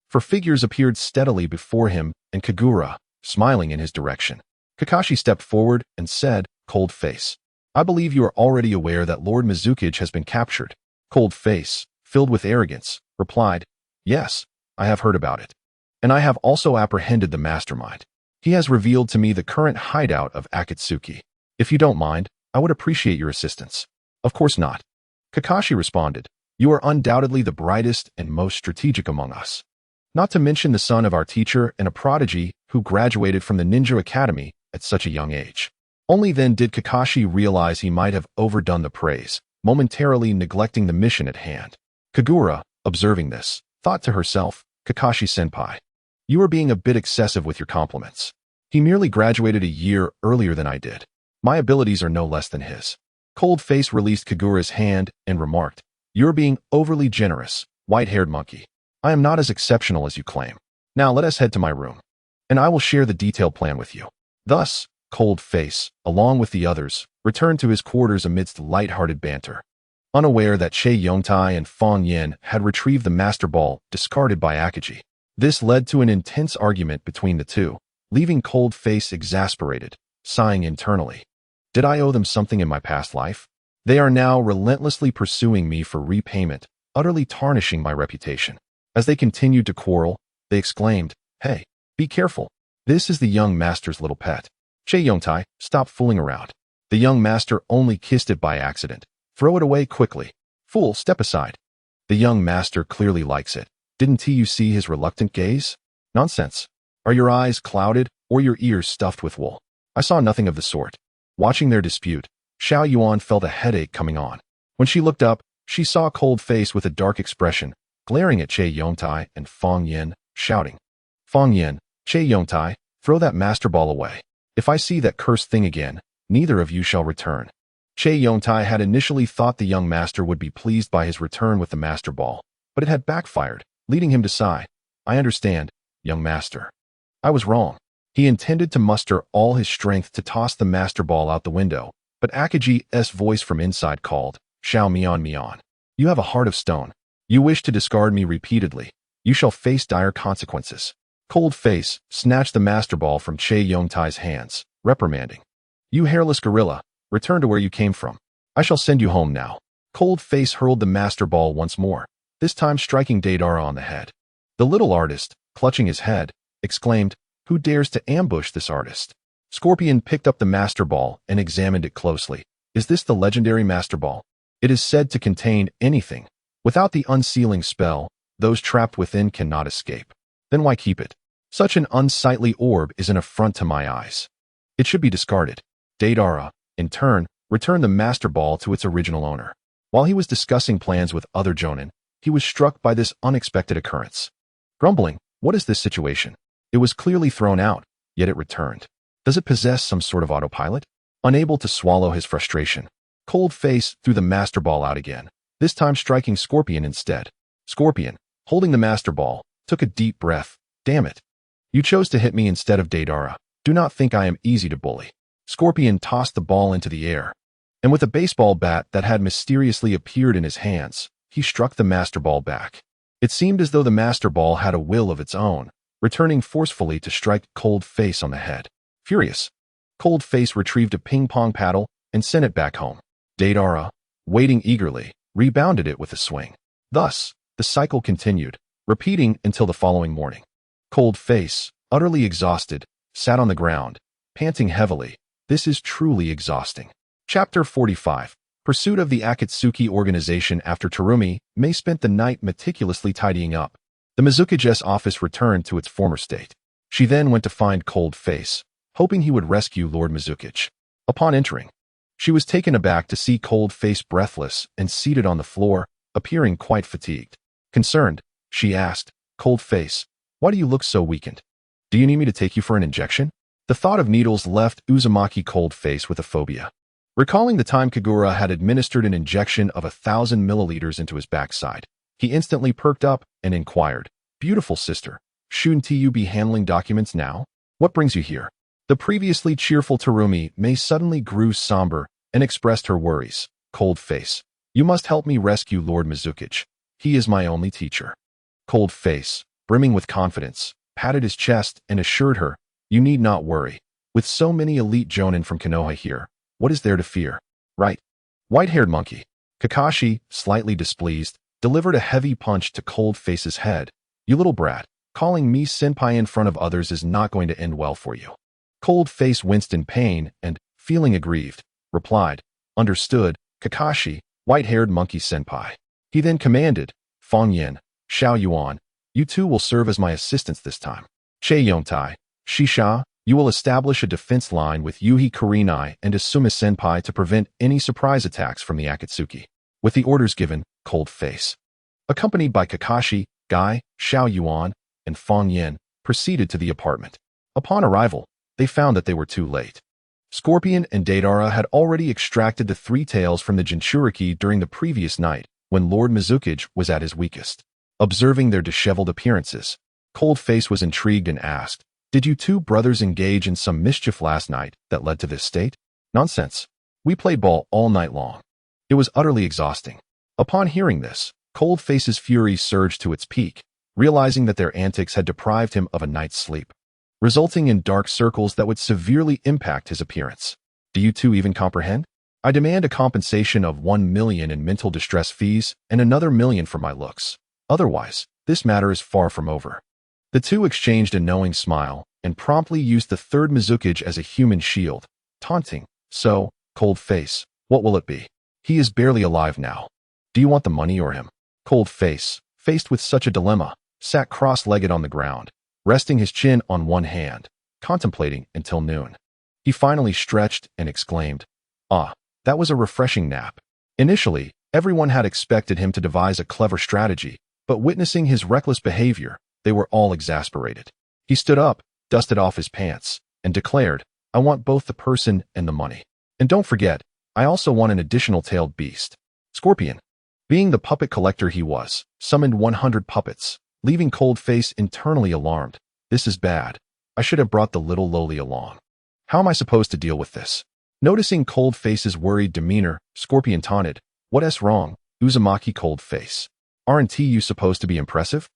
For figures appeared steadily before him, and Kagura, smiling in his direction. Kakashi stepped forward and said, "Cold Face, I believe you are already aware that Lord Mizukage has been captured." Cold Face, filled with arrogance, replied, "Yes, I have heard about it. And I have also apprehended the mastermind. He has revealed to me the current hideout of Akatsuki. If you don't mind, I would appreciate your assistance." "Of course not." Kakashi responded, "You are undoubtedly the brightest and most strategic among us. Not to mention the son of our teacher and a prodigy who graduated from the Ninja Academy at such a young age." Only then did Kakashi realize he might have overdone the praise, momentarily neglecting the mission at hand. Kagura, observing this, thought to herself, "Kakashi-senpai, you are being a bit excessive with your compliments. He merely graduated a year earlier than I did. My abilities are no less than his." Cold Face released Kagura's hand and remarked, "You're being overly generous, white-haired monkey. I am not as exceptional as you claim. Now let us head to my room, and I will share the detailed plan with you." Thus, Cold Face, along with the others, returned to his quarters amidst light-hearted banter, unaware that Che Yongtai and Fong Yin had retrieved the master ball discarded by Akagi. This led to an intense argument between the two, leaving Cold Face exasperated, sighing internally. "Did I owe them something in my past life? They are now relentlessly pursuing me for repayment, utterly tarnishing my reputation." As they continued to quarrel, they exclaimed, "Hey, be careful. This is the young master's little pet. Che Yongtai, stop fooling around. The young master only kissed it by accident. Throw it away quickly. Fool, step aside. The young master clearly likes it. Didn't you see his reluctant gaze? Nonsense. Are your eyes clouded or your ears stuffed with wool? I saw nothing of the sort." Watching their dispute, Xiao Yuan felt a headache coming on. When she looked up, she saw Cold Face with a dark expression, glaring at Che Yongtai and Fong Yin, shouting, "Fong Yin, Che Yongtai, throw that master ball away. If I see that cursed thing again, neither of you shall return." Che Yongtai had initially thought the young master would be pleased by his return with the master ball, but it had backfired, leading him to sigh, "I understand, young master. I was wrong." He intended to muster all his strength to toss the master ball out the window, but Akagi's voice from inside called, "Xiao Mian. You have a heart of stone. You wish to discard me repeatedly. You shall face dire consequences." Cold Face snatched the master ball from Che Yongtai's hands, reprimanding, "You hairless gorilla, return to where you came from. I shall send you home now." Cold Face hurled the master ball once more, this time striking Deidara on the head. The little artist, clutching his head, exclaimed, "Who dares to ambush this artist?" Scorpion picked up the master ball and examined it closely, Is this the legendary Master Ball? It is said to contain anything. Without the unsealing spell, those trapped within cannot escape. Then why keep it? Such an unsightly orb is an affront to my eyes. It should be discarded. Deidara, in turn, returned the Master Ball to its original owner. While he was discussing plans with other Jonin, he was struck by this unexpected occurrence. Grumbling, what is this situation? It was clearly thrown out, yet it returned. Does it possess some sort of autopilot? Unable to swallow his frustration, Cold Face threw the Master Ball out again, this time striking Scorpion instead. Scorpion, holding the Master Ball, took a deep breath. Damn it. You chose to hit me instead of Deidara. Do not think I am easy to bully. Scorpion tossed the ball into the air, and with a baseball bat that had mysteriously appeared in his hands, he struck the Master Ball back. It seemed as though the Master Ball had a will of its own, returning forcefully to strike Cold Face on the head. Furious, Cold Face retrieved a ping-pong paddle and sent it back home. Deidara, waiting eagerly, rebounded it with a swing. Thus, the cycle continued, repeating until the following morning. Cold Face, utterly exhausted, sat on the ground, panting heavily. This is truly exhausting. Chapter 45. Pursuit of the Akatsuki organization. After Terumi May spent the night meticulously tidying up, the Mizuki's office returned to its former state. She then went to find Cold Face, hoping he would rescue Lord Mizuki. Upon entering, she was taken aback to see Cold Face breathless and seated on the floor, appearing quite fatigued. Concerned, she asked, Cold Face, why do you look so weakened? Do you need me to take you for an injection? The thought of needles left Uzumaki Cold Face with a phobia. Recalling the time Kagura had administered an injection of 1,000 milliliters into his backside, he instantly perked up and inquired, Beautiful sister, shouldn't you be handling documents now? What brings you here? The previously cheerful Terumi May suddenly grew somber and expressed her worries. Cold Face, you must help me rescue Lord Mizuki. He is my only teacher. Cold Face, brimming with confidence, patted his chest and assured her, you need not worry. With so many elite jonin from Konoha here, what is there to fear? Right. White-haired monkey. Kakashi, slightly displeased, delivered a heavy punch to Cold Face's head. You little brat, calling me senpai in front of others is not going to end well for you. Cold Face winced in pain and, feeling aggrieved, replied, Understood, Kakashi, white-haired monkey senpai. He then commanded, Feign, Xiao Yuan, you two will serve as my assistants this time. Che Yontai, Shisha, you will establish a defense line with Yuhi Kurenai and Asuma Senpai to prevent any surprise attacks from the Akatsuki. With the orders given, Cold Face, accompanied by Kakashi, Guy, Xiao Yuan, and Feign, proceeded to the apartment. Upon arrival, they found that they were too late. Scorpion and Deidara had already extracted the 3 tails from the Jinchuriki during the previous night, when Lord Mizuki was at his weakest. Observing their disheveled appearances, Cold Face was intrigued and asked, Did you two brothers engage in some mischief last night that led to this state? Nonsense. We played ball all night long. It was utterly exhausting. Upon hearing this, Cold Face's fury surged to its peak, realizing that their antics had deprived him of a night's sleep, resulting in dark circles that would severely impact his appearance. Do you two even comprehend? I demand a compensation of 1 million in mental distress fees and another million for my looks. Otherwise, this matter is far from over. The two exchanged a knowing smile and promptly used the 3rd Mizuki as a human shield, taunting, So, Cold Face, what will it be? He is barely alive now. Do you want the money or him? Cold Face, faced with such a dilemma, sat cross-legged on the ground, resting his chin on one hand, contemplating until noon. He finally stretched and exclaimed, Ah, that was a refreshing nap. Initially, everyone had expected him to devise a clever strategy, but witnessing his reckless behavior, they were all exasperated. He stood up, dusted off his pants, and declared, I want both the person and the money. And don't forget, I also want an additional tailed beast. Scorpion, being the puppet collector he was, summoned 100 puppets, leaving Cold Face internally alarmed. This is bad. I should have brought the little lowly along. How am I supposed to deal with this? Noticing Cold Face's worried demeanor, Scorpion taunted, What's wrong, Uzumaki Cold Face? Aren't you supposed to be impressive?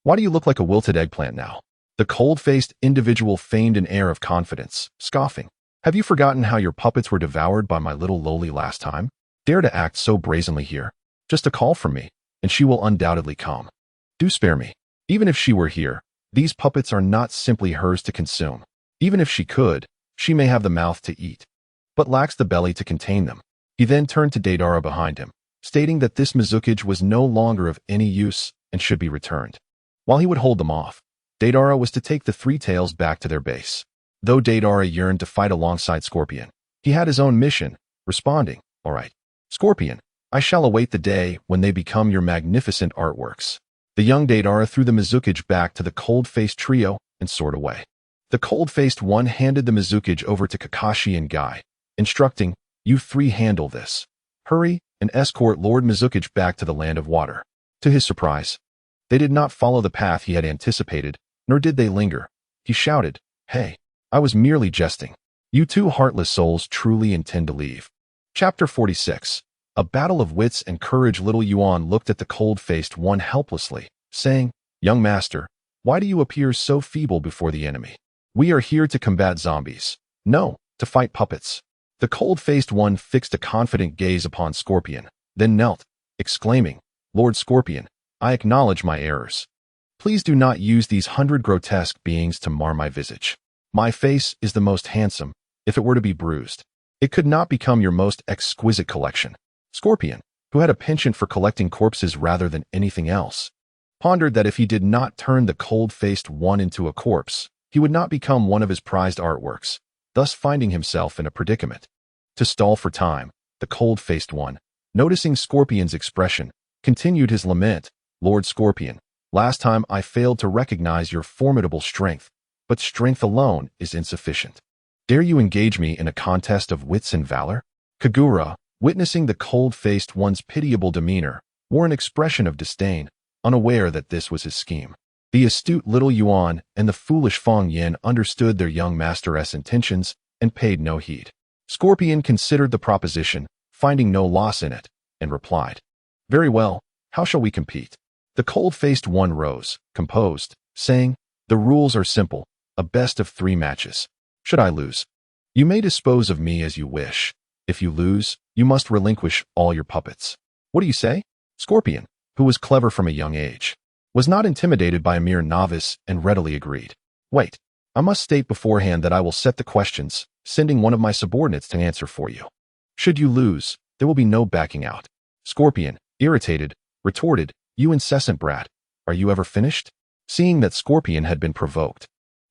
Why do you look like a wilted eggplant now? The cold-faced individual feigned an air of confidence, scoffing. Have you forgotten how your puppets were devoured by my little lowly last time? Dare to act so brazenly here. Just a call from me, and she will undoubtedly come. Do spare me. Even if she were here, these puppets are not simply hers to consume. Even if she could, she may have the mouth to eat, but lacks the belly to contain them. He then turned to Deidara behind him, stating that this Mizukage was no longer of any use and should be returned. While he would hold them off, Deidara was to take the three tails back to their base. Though Deidara yearned to fight alongside Scorpion, he had his own mission, responding, "All right, Scorpion, I shall await the day when they become your magnificent artworks." The young Deidara threw the Mizukage back to the cold-faced trio and soared away. The cold-faced one handed the Mizukage over to Kakashi and Guy, instructing, "You three handle this. Hurry and escort Lord Mizukage back to the land of water." To his surprise, they did not follow the path he had anticipated, nor did they linger. He shouted, "Hey, I was merely jesting. You two heartless souls truly intend to leave." Chapter 46. A battle of wits and courage. Little Yuan looked at the cold-faced one helplessly, saying, "Young master, why do you appear so feeble before the enemy? We are here to combat zombies. No, to fight puppets." The cold-faced one fixed a confident gaze upon Scorpion, then knelt, exclaiming, "Lord Scorpion, I acknowledge my errors. Please do not use these 100 grotesque beings to mar my visage. My face is the most handsome. If it were to be bruised, it could not become your most exquisite collection." Scorpion, who had a penchant for collecting corpses rather than anything else, pondered that if he did not turn the cold-faced one into a corpse, he would not become one of his prized artworks, thus finding himself in a predicament. To stall for time, the cold-faced one, noticing Scorpion's expression, continued his lament, "Lord Scorpion, last time I failed to recognize your formidable strength, but strength alone is insufficient. Dare you engage me in a contest of wits and valor?" Kagura, witnessing the cold-faced one's pitiable demeanor, wore an expression of disdain, unaware that this was his scheme. The astute little Yuan and the foolish Feng Yin understood their young master's intentions and paid no heed. Scorpion considered the proposition, finding no loss in it, and replied, "Very well, how shall we compete?" The cold-faced one rose, composed, saying, "The rules are simple, a best of 3 matches. Should I lose, you may dispose of me as you wish. If you lose, you must relinquish all your puppets. What do you say?" Scorpion, who was clever from a young age, was not intimidated by a mere novice and readily agreed. "Wait, I must state beforehand that I will set the questions, sending one of my subordinates to answer for you. Should you lose, there will be no backing out." Scorpion, irritated, retorted, "You incessant brat, are you ever finished?" Seeing that Scorpion had been provoked,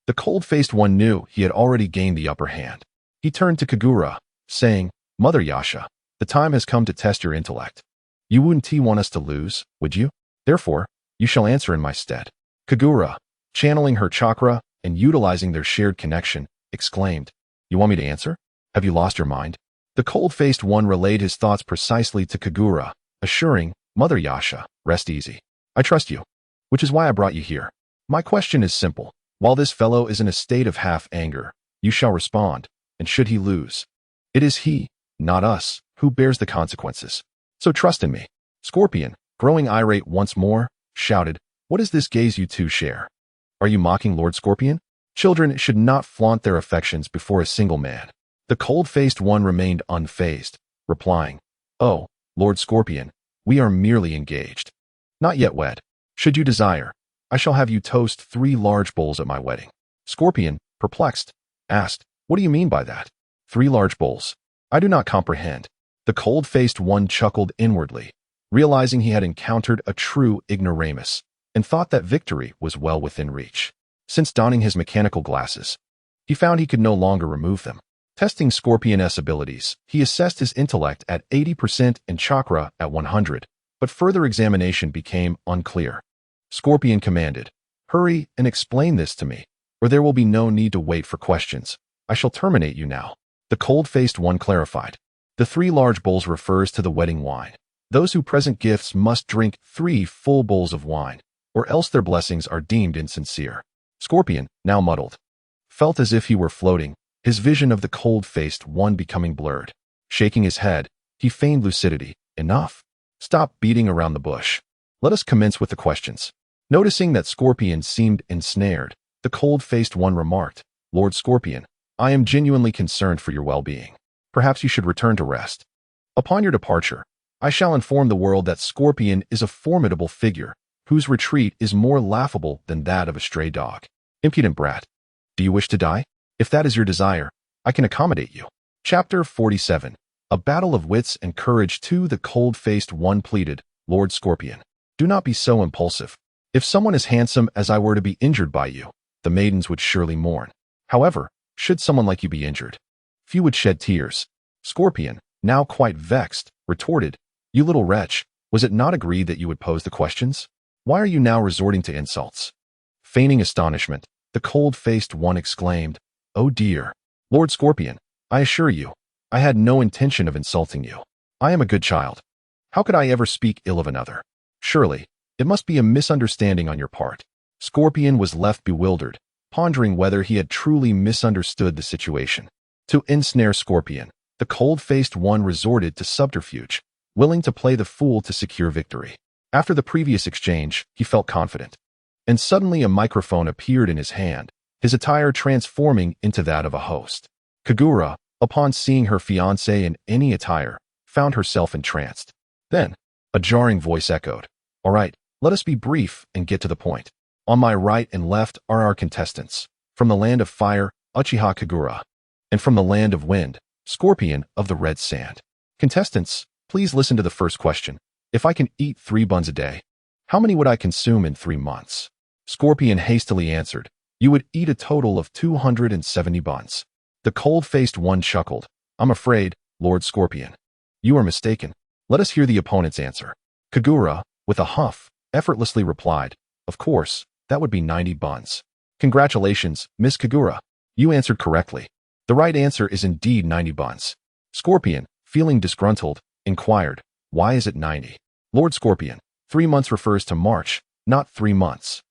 the cold-faced one knew he had already gained the upper hand. He turned to Kagura, saying, "Mother Yasha, the time has come to test your intellect. You wouldn't want us to lose, would you? Therefore, you shall answer in my stead." Kagura, channeling her chakra and utilizing their shared connection, exclaimed, "You want me to answer? Have you lost your mind?" The cold-faced one relayed his thoughts precisely to Kagura, assuring, "Mother Yasha, rest easy. I trust you, which is why I brought you here. My question is simple. While this fellow is in a state of half anger, you shall respond, and should he lose, it is he, not us, who bears the consequences. So trust in me." Scorpion, growing irate once more, shouted, "What is this gaze you two share? Are you mocking Lord Scorpion? Children should not flaunt their affections before a single man." The cold-faced one remained unfazed, replying, "Oh, Lord Scorpion, we are merely engaged. Not yet wed. Should you desire, I shall have you toast 3 large bowls at my wedding." Scorpion, perplexed, asked, "What do you mean by that? 3 large bowls? I do not comprehend." The cold-faced one chuckled inwardly, realizing he had encountered a true ignoramus, and thought that victory was well within reach. Since donning his mechanical glasses, he found he could no longer remove them. Testing Scorpion's abilities, he assessed his intellect at 80% and chakra at 100, but further examination became unclear. Scorpion commanded, "Hurry and explain this to me, or there will be no need to wait for questions. I shall terminate you now." The cold-faced one clarified, "The 3 large bowls refers to the wedding wine. Those who present gifts must drink 3 full bowls of wine, or else their blessings are deemed insincere." Scorpion, now muddled, felt as if he were floating, his vision of the cold-faced one becoming blurred. Shaking his head, he feigned lucidity. "Enough. Stop beating around the bush. Let us commence with the questions." Noticing that Scorpion seemed ensnared, the cold-faced one remarked, "Lord Scorpion, I am genuinely concerned for your well-being. Perhaps you should return to rest. Upon your departure, I shall inform the world that Scorpion is a formidable figure, whose retreat is more laughable than that of a stray dog. Impudent brat. Do you wish to die? If that is your desire, I can accommodate you." Chapter 47. A battle of wits and courage too, the cold-faced one pleaded. Lord Scorpion, do not be so impulsive. If someone as handsome as I were to be injured by you, the maidens would surely mourn. However, should someone like you be injured, few would shed tears. Scorpion, now quite vexed, retorted, you little wretch, was it not agreed that you would pose the questions? Why are you now resorting to insults? Feigning astonishment, the cold-faced one exclaimed, oh dear, Lord Scorpion, I assure you, I had no intention of insulting you. I am a good child. How could I ever speak ill of another? Surely, it must be a misunderstanding on your part. Scorpion was left bewildered, pondering whether he had truly misunderstood the situation. To ensnare Scorpion, the cold-faced one resorted to subterfuge, willing to play the fool to secure victory. After the previous exchange, he felt confident. And suddenly a microphone appeared in his hand, his attire transforming into that of a host. Kagura, upon seeing her fiancé in any attire, found herself entranced. Then, a jarring voice echoed, all right, let us be brief and get to the point. On my right and left are our contestants. From the land of fire, Uchiha Kagura. And from the land of wind, Scorpion of the red sand. Contestants, please listen to the first question. If I can eat 3 buns a day, how many would I consume in 3 months? Scorpion hastily answered, you would eat a total of 270 buns. The cold-faced one chuckled, I'm afraid, Lord Scorpion, you are mistaken. Let us hear the opponent's answer. Kagura, with a huff, effortlessly replied, of course, that would be 90 buns. Congratulations, Miss Kagura. You answered correctly. The right answer is indeed 90 buns. Scorpion, feeling disgruntled, inquired, why is it 90? Lord Scorpion, 3 months refers to March, not 3 months.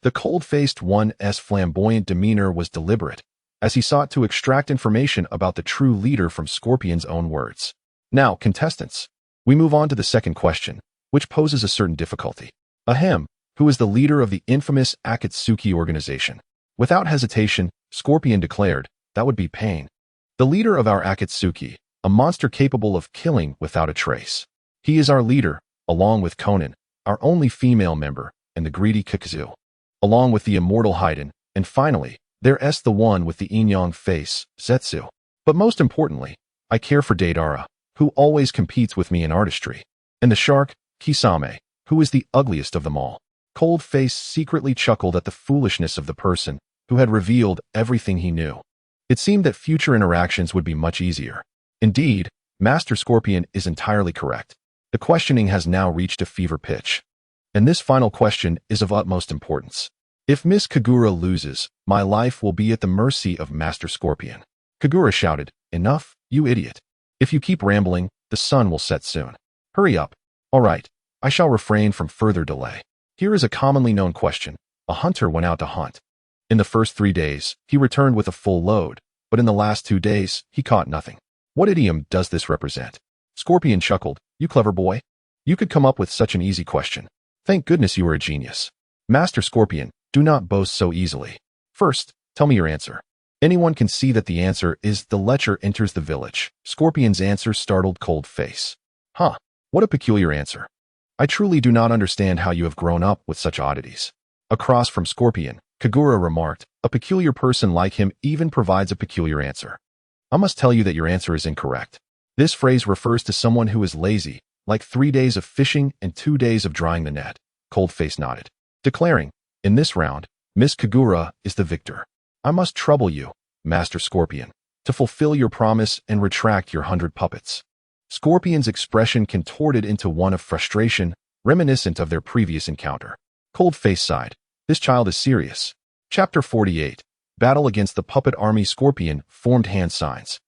The cold-faced one's flamboyant demeanor was deliberate, as he sought to extract information about the true leader from Scorpion's own words. Now, contestants, we move on to the second question, which poses a certain difficulty. Ahem, who is the leader of the infamous Akatsuki organization? Without hesitation, Scorpion declared, that would be Pain. The leader of our Akatsuki, a monster capable of killing without a trace. He is our leader, along with Konan, our only female member, and the greedy Kikuzu, along with the immortal Haiden, and finally, there's the one with the yin-yang face, Zetsu. But most importantly, I care for Deidara, who always competes with me in artistry, and the shark, Kisame, who is the ugliest of them all. Cold Face secretly chuckled at the foolishness of the person who had revealed everything he knew. It seemed that future interactions would be much easier. Indeed, Master Scorpion is entirely correct. The questioning has now reached a fever pitch. And this final question is of utmost importance. If Miss Kagura loses, my life will be at the mercy of Master Scorpion. Kagura shouted, enough, you idiot. If you keep rambling, the sun will set soon. Hurry up. All right, I shall refrain from further delay. Here is a commonly known question. A hunter went out to hunt. In the first 3 days, he returned with a full load, but in the last 2 days, he caught nothing. What idiom does this represent? Scorpion chuckled, you clever boy. You could come up with such an easy question. Thank goodness you are a genius. Master Scorpion, do not boast so easily. First, tell me your answer. Anyone can see that the answer is the lecher enters the village. Scorpion's answer startled Cold Face. Huh, what a peculiar answer. I truly do not understand how you have grown up with such oddities. Across from Scorpion, Kagura remarked, a peculiar person like him even provides a peculiar answer. I must tell you that your answer is incorrect. This phrase refers to someone who is lazy, like 3 days of fishing and 2 days of drying the net. Cold Face nodded, declaring, in this round, Miss Kagura is the victor. I must trouble you, Master Scorpion, to fulfill your promise and retract your 100 puppets. Scorpion's expression contorted into one of frustration, reminiscent of their previous encounter. Cold Face sighed. This child is serious. Chapter 48. Battle against the puppet army. Scorpion formed hand signs.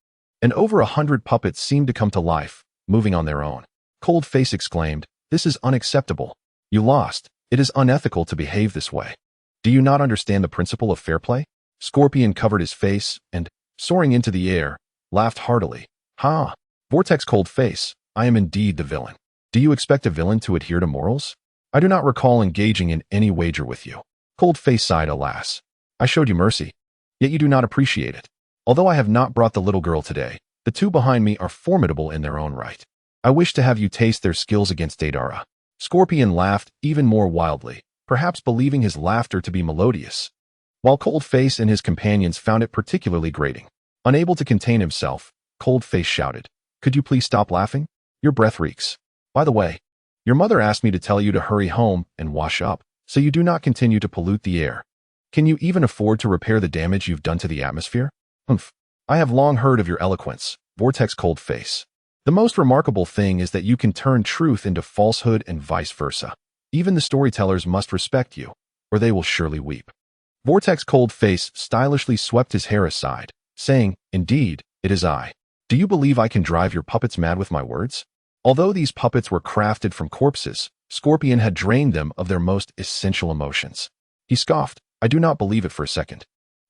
And over 100 puppets seemed to come to life, moving on their own. Cold Face exclaimed, this is unacceptable. You lost. It is unethical to behave this way. Do you not understand the principle of fair play? Scorpion covered his face and, soaring into the air, laughed heartily. Ha! Vortex. Cold Face, I am indeed the villain. Do you expect a villain to adhere to morals? I do not recall engaging in any wager with you. Cold Face sighed, alas. I showed you mercy, yet you do not appreciate it. Although I have not brought the little girl today, the 2 behind me are formidable in their own right. I wish to have you taste their skills against Deidara. Scorpion laughed even more wildly, perhaps believing his laughter to be melodious, while Cold Face and his companions found it particularly grating. Unable to contain himself, Cold Face shouted, Could you please stop laughing? Your breath reeks. By the way, your mother asked me to tell you to hurry home and wash up, so you do not continue to pollute the air. Can you even afford to repair the damage you've done to the atmosphere? Humph. I have long heard of your eloquence, Vortex Cold Face. The most remarkable thing is that you can turn truth into falsehood and vice versa. Even the storytellers must respect you, or they will surely weep. Vortex Cold Face stylishly swept his hair aside, saying, Indeed, it is I. Do you believe I can drive your puppets mad with my words? Although these puppets were crafted from corpses, Scorpion had drained them of their most essential emotions. He scoffed, I do not believe it for a second.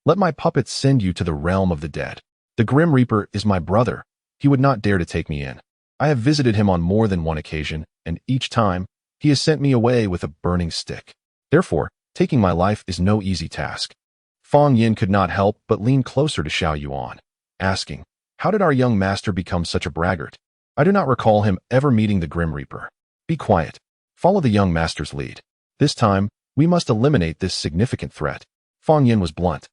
Let my puppets send you to the realm of the dead. The Grim Reaper is my brother. He would not dare to take me in. I have visited him on more than one occasion, and each time, he has sent me away with a burning stick. Therefore, taking my life is no easy task. Fang Yin could not help but lean closer to Xiao Yuan, asking, How did our young master become such a braggart? I do not recall him ever meeting the Grim Reaper. Be quiet. Follow the young master's lead. This time, we must eliminate this significant threat. Fang Yin was blunt,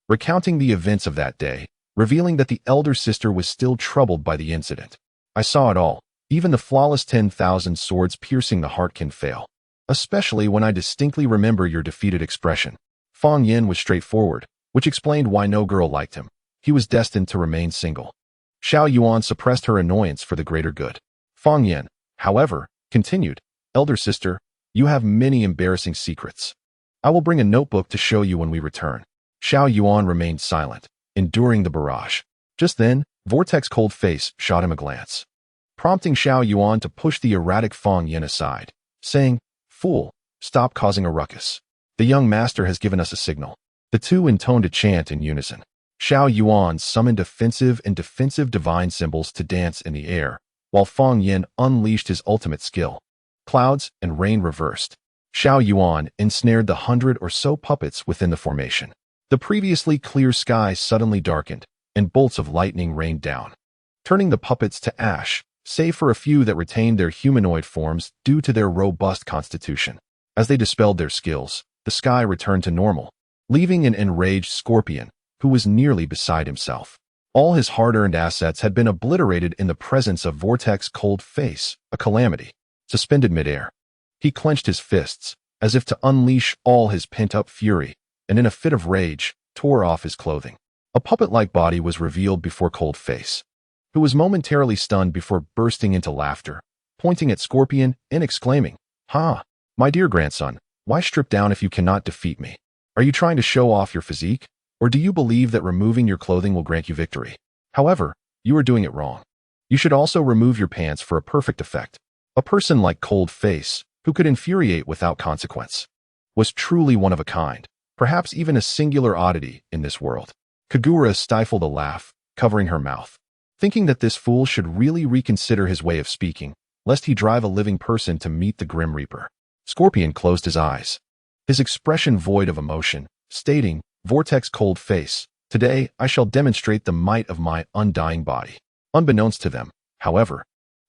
recounting the events of that day, revealing that the elder sister was still troubled by the incident. I saw it all. Even the flawless 10,000 swords piercing the heart can fail. Especially when I distinctly remember your defeated expression. Fang Yin was straightforward, which explained why no girl liked him. He was destined to remain single. Xiao Yuan suppressed her annoyance for the greater good. Fang Yin, however, continued, Elder sister, you have many embarrassing secrets. I will bring a notebook to show you when we return. Xiao Yuan remained silent, enduring the barrage. Just then, Vortex Cold Face shot him a glance, prompting Xiao Yuan to push the erratic Fang Yin aside, saying, Fool, stop causing a ruckus. The young master has given us a signal. The two intoned a chant in unison. Xiao Yuan summoned offensive and defensive divine symbols to dance in the air, while Fang Yin unleashed his ultimate skill. Clouds and rain reversed. Xiao Yuan ensnared the 100 or so puppets within the formation. The previously clear sky suddenly darkened, and bolts of lightning rained down, turning the puppets to ash, save for a few that retained their humanoid forms due to their robust constitution. As they dispelled their skills, the sky returned to normal, leaving an enraged Scorpion, who was nearly beside himself. All his hard-earned assets had been obliterated in the presence of Vortex Cold Face, a calamity. Suspended midair, he clenched his fists, as if to unleash all his pent-up fury, and in a fit of rage, tore off his clothing. A puppet-like body was revealed before Cold Face, who was momentarily stunned before bursting into laughter, pointing at Scorpion and exclaiming, Ha! My dear grandson, why strip down if you cannot defeat me? Are you trying to show off your physique, or do you believe that removing your clothing will grant you victory? However, you are doing it wrong. You should also remove your pants for a perfect effect. A person like Cold Face, who could infuriate without consequence, was truly one of a kind, perhaps even a singular oddity in this world. Kagura stifled a laugh, covering her mouth, thinking that this fool should really reconsider his way of speaking, lest he drive a living person to meet the Grim Reaper. Scorpion closed his eyes, his expression void of emotion, stating, Vortex Cold Face, today I shall demonstrate the might of my undying body. Unbeknownst to them, however,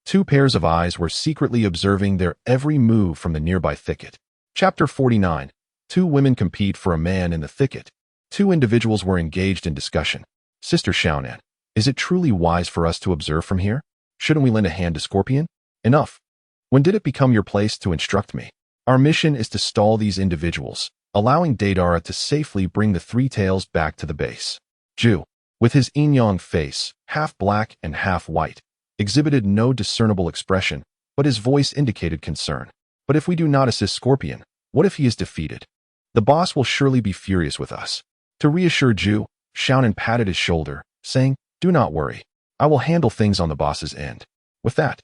two pairs of eyes were secretly observing their every move from the nearby thicket. Chapter 49. Two women compete for a man in the thicket. Two individuals were engaged in discussion. Sister Xiaonan, is it truly wise for us to observe from here? Shouldn't we lend a hand to Scorpion? Enough. When did it become your place to instruct me? Our mission is to stall these individuals, allowing Daedara to safely bring the three tails back to the base. Ju, with his yin-yang face, half black and half white, exhibited no discernible expression, but his voice indicated concern. But if we do not assist Scorpion, what if he is defeated? The boss will surely be furious with us. To reassure Ju, Xiaonan patted his shoulder, saying, Do not worry. I will handle things on the boss's end. With that,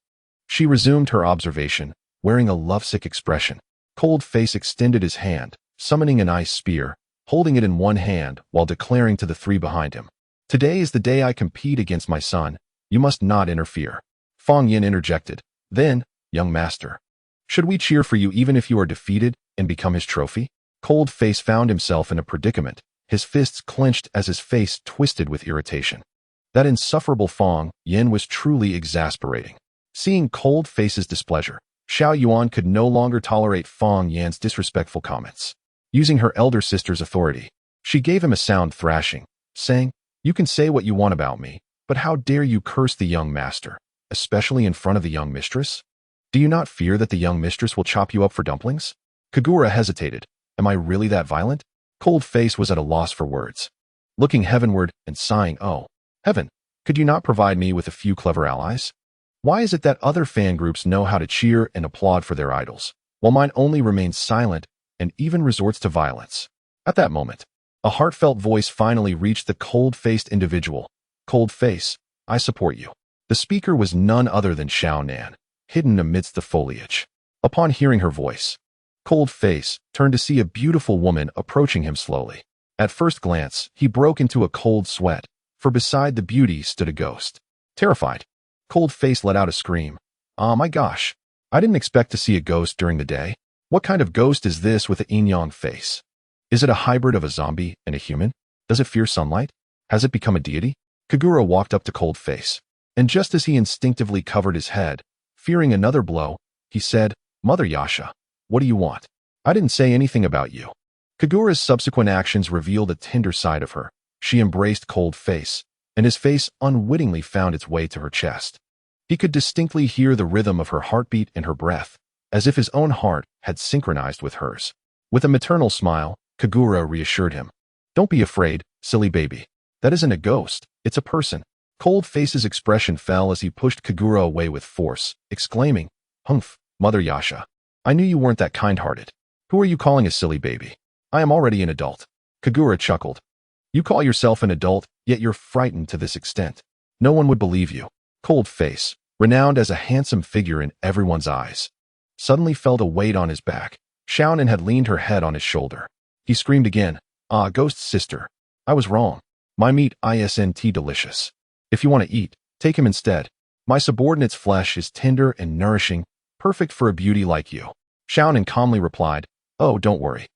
she resumed her observation, wearing a lovesick expression. Cold Face extended his hand, summoning an ice spear, holding it in one hand while declaring to the three behind him, Today is the day I compete against my son. You must not interfere. Fang Yin interjected, Then, young master, should we cheer for you even if you are defeated and become his trophy? Cold Face found himself in a predicament, his fists clenched as his face twisted with irritation. That insufferable Fang Yin was truly exasperating. Seeing Cold Face's displeasure, Xiao Yuan could no longer tolerate Fang Yin's disrespectful comments. Using her elder sister's authority, she gave him a sound thrashing, saying, You can say what you want about me, but how dare you curse the young master? especially in front of the young mistress? Do you not fear that the young mistress will chop you up for dumplings? Kagura hesitated. Am I really that violent? Cold Face was at a loss for words. Looking heavenward and sighing, oh, heaven, could you not provide me with a few clever allies? Why is it that other fan groups know how to cheer and applaud for their idols, while mine only remains silent and even resorts to violence? At that moment, a heartfelt voice finally reached the cold-faced individual. Cold Face, I support you. The speaker was none other than Xiao Nan, hidden amidst the foliage. Upon hearing her voice, Cold Face turned to see a beautiful woman approaching him slowly. At first glance, he broke into a cold sweat, for beside the beauty stood a ghost. Terrified, Cold Face let out a scream. Ah, my gosh, I didn't expect to see a ghost during the day. What kind of ghost is this with an yin-yang face? Is it a hybrid of a zombie and a human? Does it fear sunlight? Has it become a deity? Kagura walked up to Cold Face, and just as he instinctively covered his head, fearing another blow, he said, Mother Yasha, what do you want? I didn't say anything about you. Kagura's subsequent actions revealed a tender side of her. She embraced Cold Face, and his face unwittingly found its way to her chest. He could distinctly hear the rhythm of her heartbeat and her breath, as if his own heart had synchronized with hers. With a maternal smile, Kagura reassured him. Don't be afraid, silly baby. That isn't a ghost, it's a person. Cold Face's expression fell as he pushed Kagura away with force, exclaiming, Humph, Mother Yasha. I knew you weren't that kind-hearted. Who are you calling a silly baby? I am already an adult. Kagura chuckled. You call yourself an adult, yet you're frightened to this extent. No one would believe you. Cold Face, renowned as a handsome figure in everyone's eyes, suddenly felt a weight on his back. Xiaonan had leaned her head on his shoulder. He screamed again, Ah, ghost sister. I was wrong. My meat isn't delicious. If you want to eat, take him instead. My subordinate's flesh is tender and nourishing, perfect for a beauty like you. Xiaonan calmly replied, Oh, don't worry.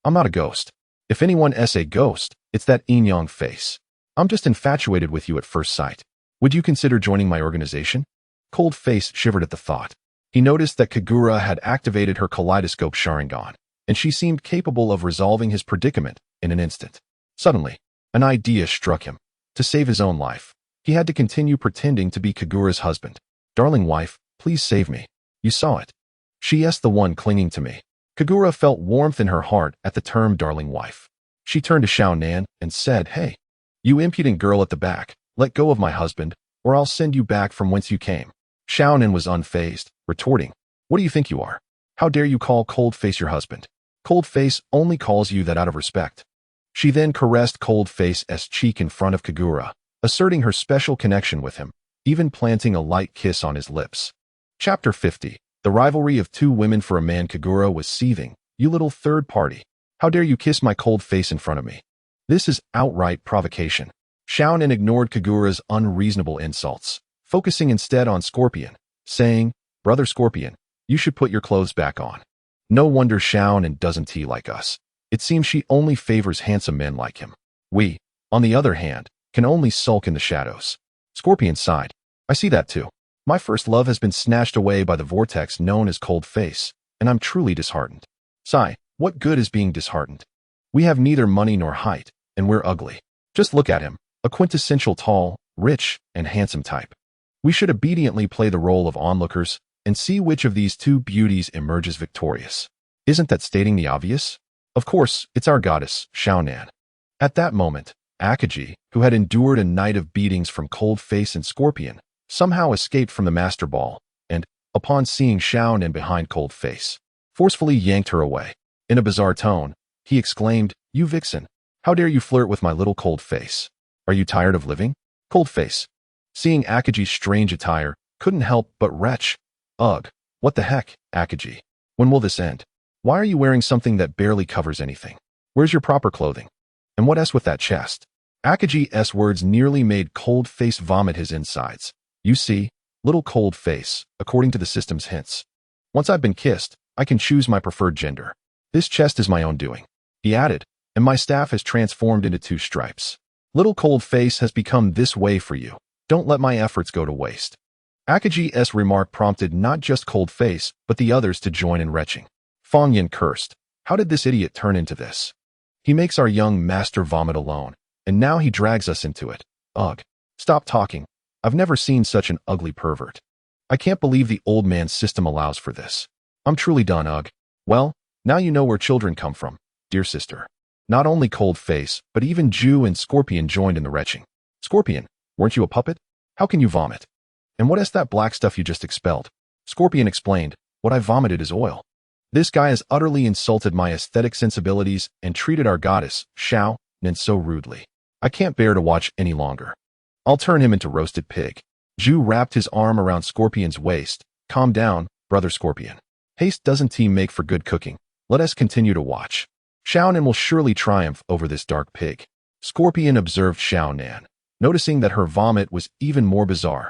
I'm not a ghost. If anyone's a ghost, it's that yin-yang face. I'm just infatuated with you at first sight. Would you consider joining my organization? Cold Face shivered at the thought. He noticed that Kagura had activated her kaleidoscope Sharingan, and she seemed capable of resolving his predicament in an instant. Suddenly, an idea struck him. To save his own life, he had to continue pretending to be Kagura's husband. Darling wife, please save me. You saw it. She's the one clinging to me. Kagura felt warmth in her heart at the term darling wife. She turned to Xiao Nan and said, Hey, you impudent girl at the back, let go of my husband, or I'll send you back from whence you came. Xiao Nan was unfazed, retorting, What do you think you are? How dare you call Cold Face your husband? Cold Face only calls you that out of respect. She then caressed Cold Face's cheek in front of Kagura, asserting her special connection with him, even planting a light kiss on his lips. Chapter 50. The rivalry of two women for a man. Kagura was seething. You little third party. How dare you kiss my cold face in front of me? This is outright provocation. Xiaonan ignored Kagura's unreasonable insults, focusing instead on Scorpion, saying, Brother Scorpion, you should put your clothes back on. No wonder Xiaonan doesn't like us. It seems she only favors handsome men like him. We, on the other hand, can only sulk in the shadows. Scorpion sighed. I see that too. My first love has been snatched away by the vortex known as Cold Face, and I'm truly disheartened. Sigh, what good is being disheartened? We have neither money nor height, and we're ugly. Just look at him, a quintessential tall, rich, and handsome type. We should obediently play the role of onlookers and see which of these two beauties emerges victorious. Isn't that stating the obvious? Of course, it's our goddess, Xiaonan. At that moment, Akaji, who had endured a night of beatings from Cold Face and Scorpion, somehow escaped from the master ball, and, upon seeing Xiaonan behind Cold Face, forcefully yanked her away. In a bizarre tone, he exclaimed, You vixen, how dare you flirt with my little Cold Face? Are you tired of living? Cold Face, seeing Akaji's strange attire, couldn't help but retch. Ugh, what the heck, Akaji? When will this end? Why are you wearing something that barely covers anything? Where's your proper clothing? And what's with that chest? Akaji's words nearly made Cold Face vomit his insides. You see, little Cold Face, according to the system's hints. Once I've been kissed, I can choose my preferred gender. This chest is my own doing. He added, and my staff has transformed into 2 stripes. Little Cold Face has become this way for you. Don't let my efforts go to waste. Akaji's remark prompted not just Cold Face, but the others to join in retching. Fong Yin cursed. How did this idiot turn into this? He makes our young master vomit alone, and now he drags us into it. Ugh. Stop talking. I've never seen such an ugly pervert. I can't believe the old man's system allows for this. I'm truly done, ugh. Well, now you know where children come from, dear sister. Not only Cold Face, but even Jew and Scorpion joined in the retching. Scorpion, weren't you a puppet? How can you vomit? And what is that black stuff you just expelled? Scorpion explained, what I vomited is oil. This guy has utterly insulted my aesthetic sensibilities and treated our goddess, Xiao Nen, so rudely. I can't bear to watch any longer. I'll turn him into roasted pig. Zhu wrapped his arm around Scorpion's waist. Calm down, brother Scorpion. Haste doesn't make for good cooking. Let us continue to watch. Xiao Nan will surely triumph over this dark pig. Scorpion observed Xiao Nan, noticing that her vomit was even more bizarre,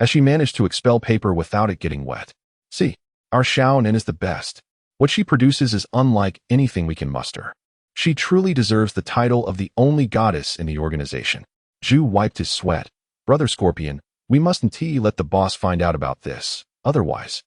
as she managed to expel paper without it getting wet. See, our Xiao Nan is the best. What she produces is unlike anything we can muster. She truly deserves the title of the only goddess in the organization. Zhu wiped his sweat. Brother Scorpion, we mustn't let the boss find out about this. Otherwise,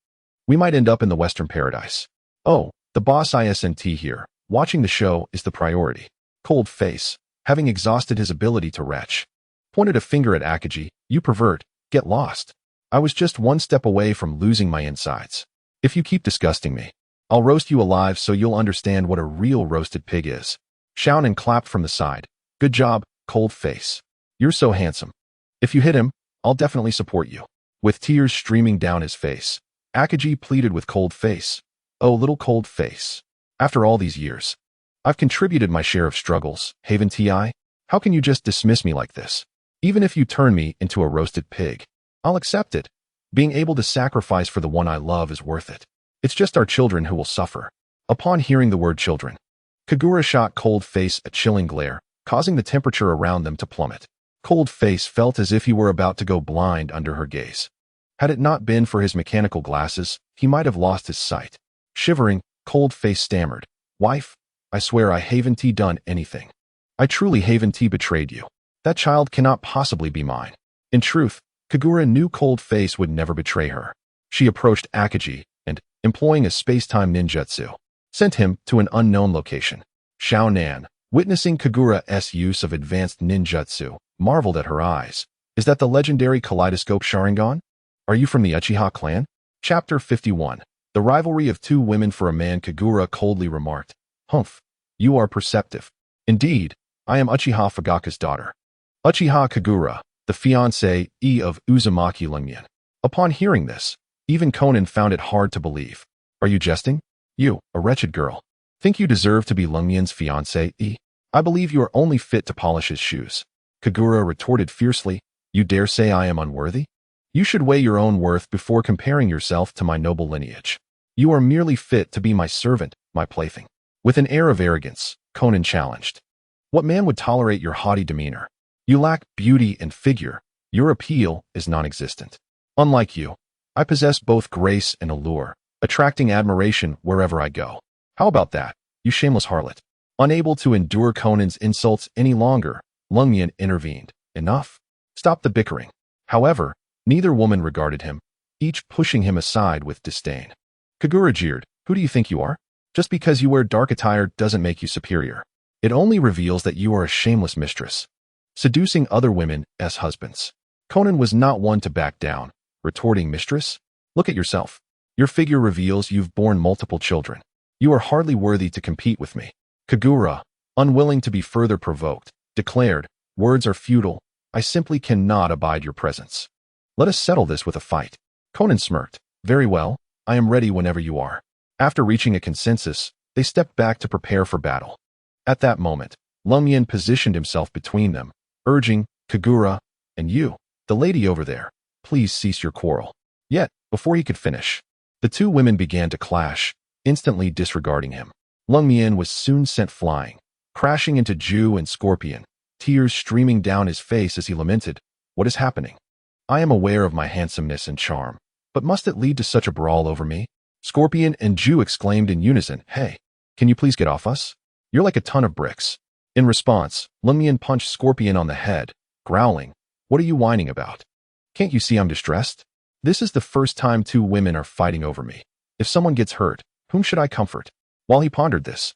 we might end up in the Western paradise. Oh, the boss isn't here. Watching the show is the priority. Cold Face, having exhausted his ability to retch, pointed a finger at Akaji. You pervert, get lost. I was just one step away from losing my insides. If you keep disgusting me, I'll roast you alive so you'll understand what a real roasted pig is. Xiaonan clapped from the side. Good job, Cold Face. You're so handsome. If you hit him, I'll definitely support you. With tears streaming down his face, Akaji pleaded with Cold Face. Oh, little Cold Face. After all these years, I've contributed my share of struggles. Haven Ti, how can you just dismiss me like this? Even if you turn me into a roasted pig, I'll accept it. Being able to sacrifice for the one I love is worth it. It's just our children who will suffer. Upon hearing the word children, Kagura shot Cold Face a chilling glare, causing the temperature around them to plummet. Cold Face felt as if he were about to go blind under her gaze. Had it not been for his mechanical glasses, he might have lost his sight. Shivering, Cold Face stammered, Wife, I swear I haven't done anything. I truly haven't betrayed you. That child cannot possibly be mine. In truth, Kagura knew Cold Face would never betray her. She approached Akaji and, employing a space-time ninjutsu, sent him to an unknown location. Xiao Nan, witnessing Kagura's use of advanced ninjutsu, marveled at her eyes. Is that the legendary kaleidoscope Sharingan? Are you from the Uchiha clan? Chapter 51. The rivalry of two women for a man. Kagura coldly remarked. Humph, you are perceptive. Indeed, I am Uchiha Fugaka's daughter. Uchiha Kagura, the fiancée of Uzumaki Lungmian. Upon hearing this, even Conan found it hard to believe. Are you jesting? You, a wretched girl, think you deserve to be Lungmian's fiancée? I believe you are only fit to polish his shoes. Kagura retorted fiercely. You dare say I am unworthy? You should weigh your own worth before comparing yourself to my noble lineage. You are merely fit to be my servant, my plaything. With an air of arrogance, Conan challenged. What man would tolerate your haughty demeanor? You lack beauty and figure. Your appeal is non-existent. Unlike you, I possess both grace and allure, attracting admiration wherever I go. How about that, you shameless harlot? Unable to endure Conan's insults any longer, Lungmian intervened. Enough. Stop the bickering. However, neither woman regarded him, each pushing him aside with disdain. Kagura jeered. Who do you think you are? Just because you wear dark attire doesn't make you superior. It only reveals that you are a shameless mistress, seducing other women as husbands. Conan was not one to back down, retorting, Mistress? Look at yourself. Your figure reveals you've borne multiple children. You are hardly worthy to compete with me. Kagura, unwilling to be further provoked, declared, Words are futile. I simply cannot abide your presence. Let us settle this with a fight. Conan smirked. Very well, I am ready whenever you are. After reaching a consensus, they stepped back to prepare for battle. At that moment, Lungmian positioned himself between them, urging, Kagura, and you, the lady over there, please cease your quarrel. Yet, before he could finish, the two women began to clash, instantly disregarding him. Lungmian was soon sent flying, crashing into Zhu and Scorpion, tears streaming down his face as he lamented, What is happening? I am aware of my handsomeness and charm, but must it lead to such a brawl over me? Scorpion and Zhu exclaimed in unison, Hey, can you please get off us? You're like a ton of bricks. In response, Lungmian punched Scorpion on the head, growling, What are you whining about? Can't you see I'm distressed? This is the first time two women are fighting over me. If someone gets hurt, whom should I comfort? While he pondered this,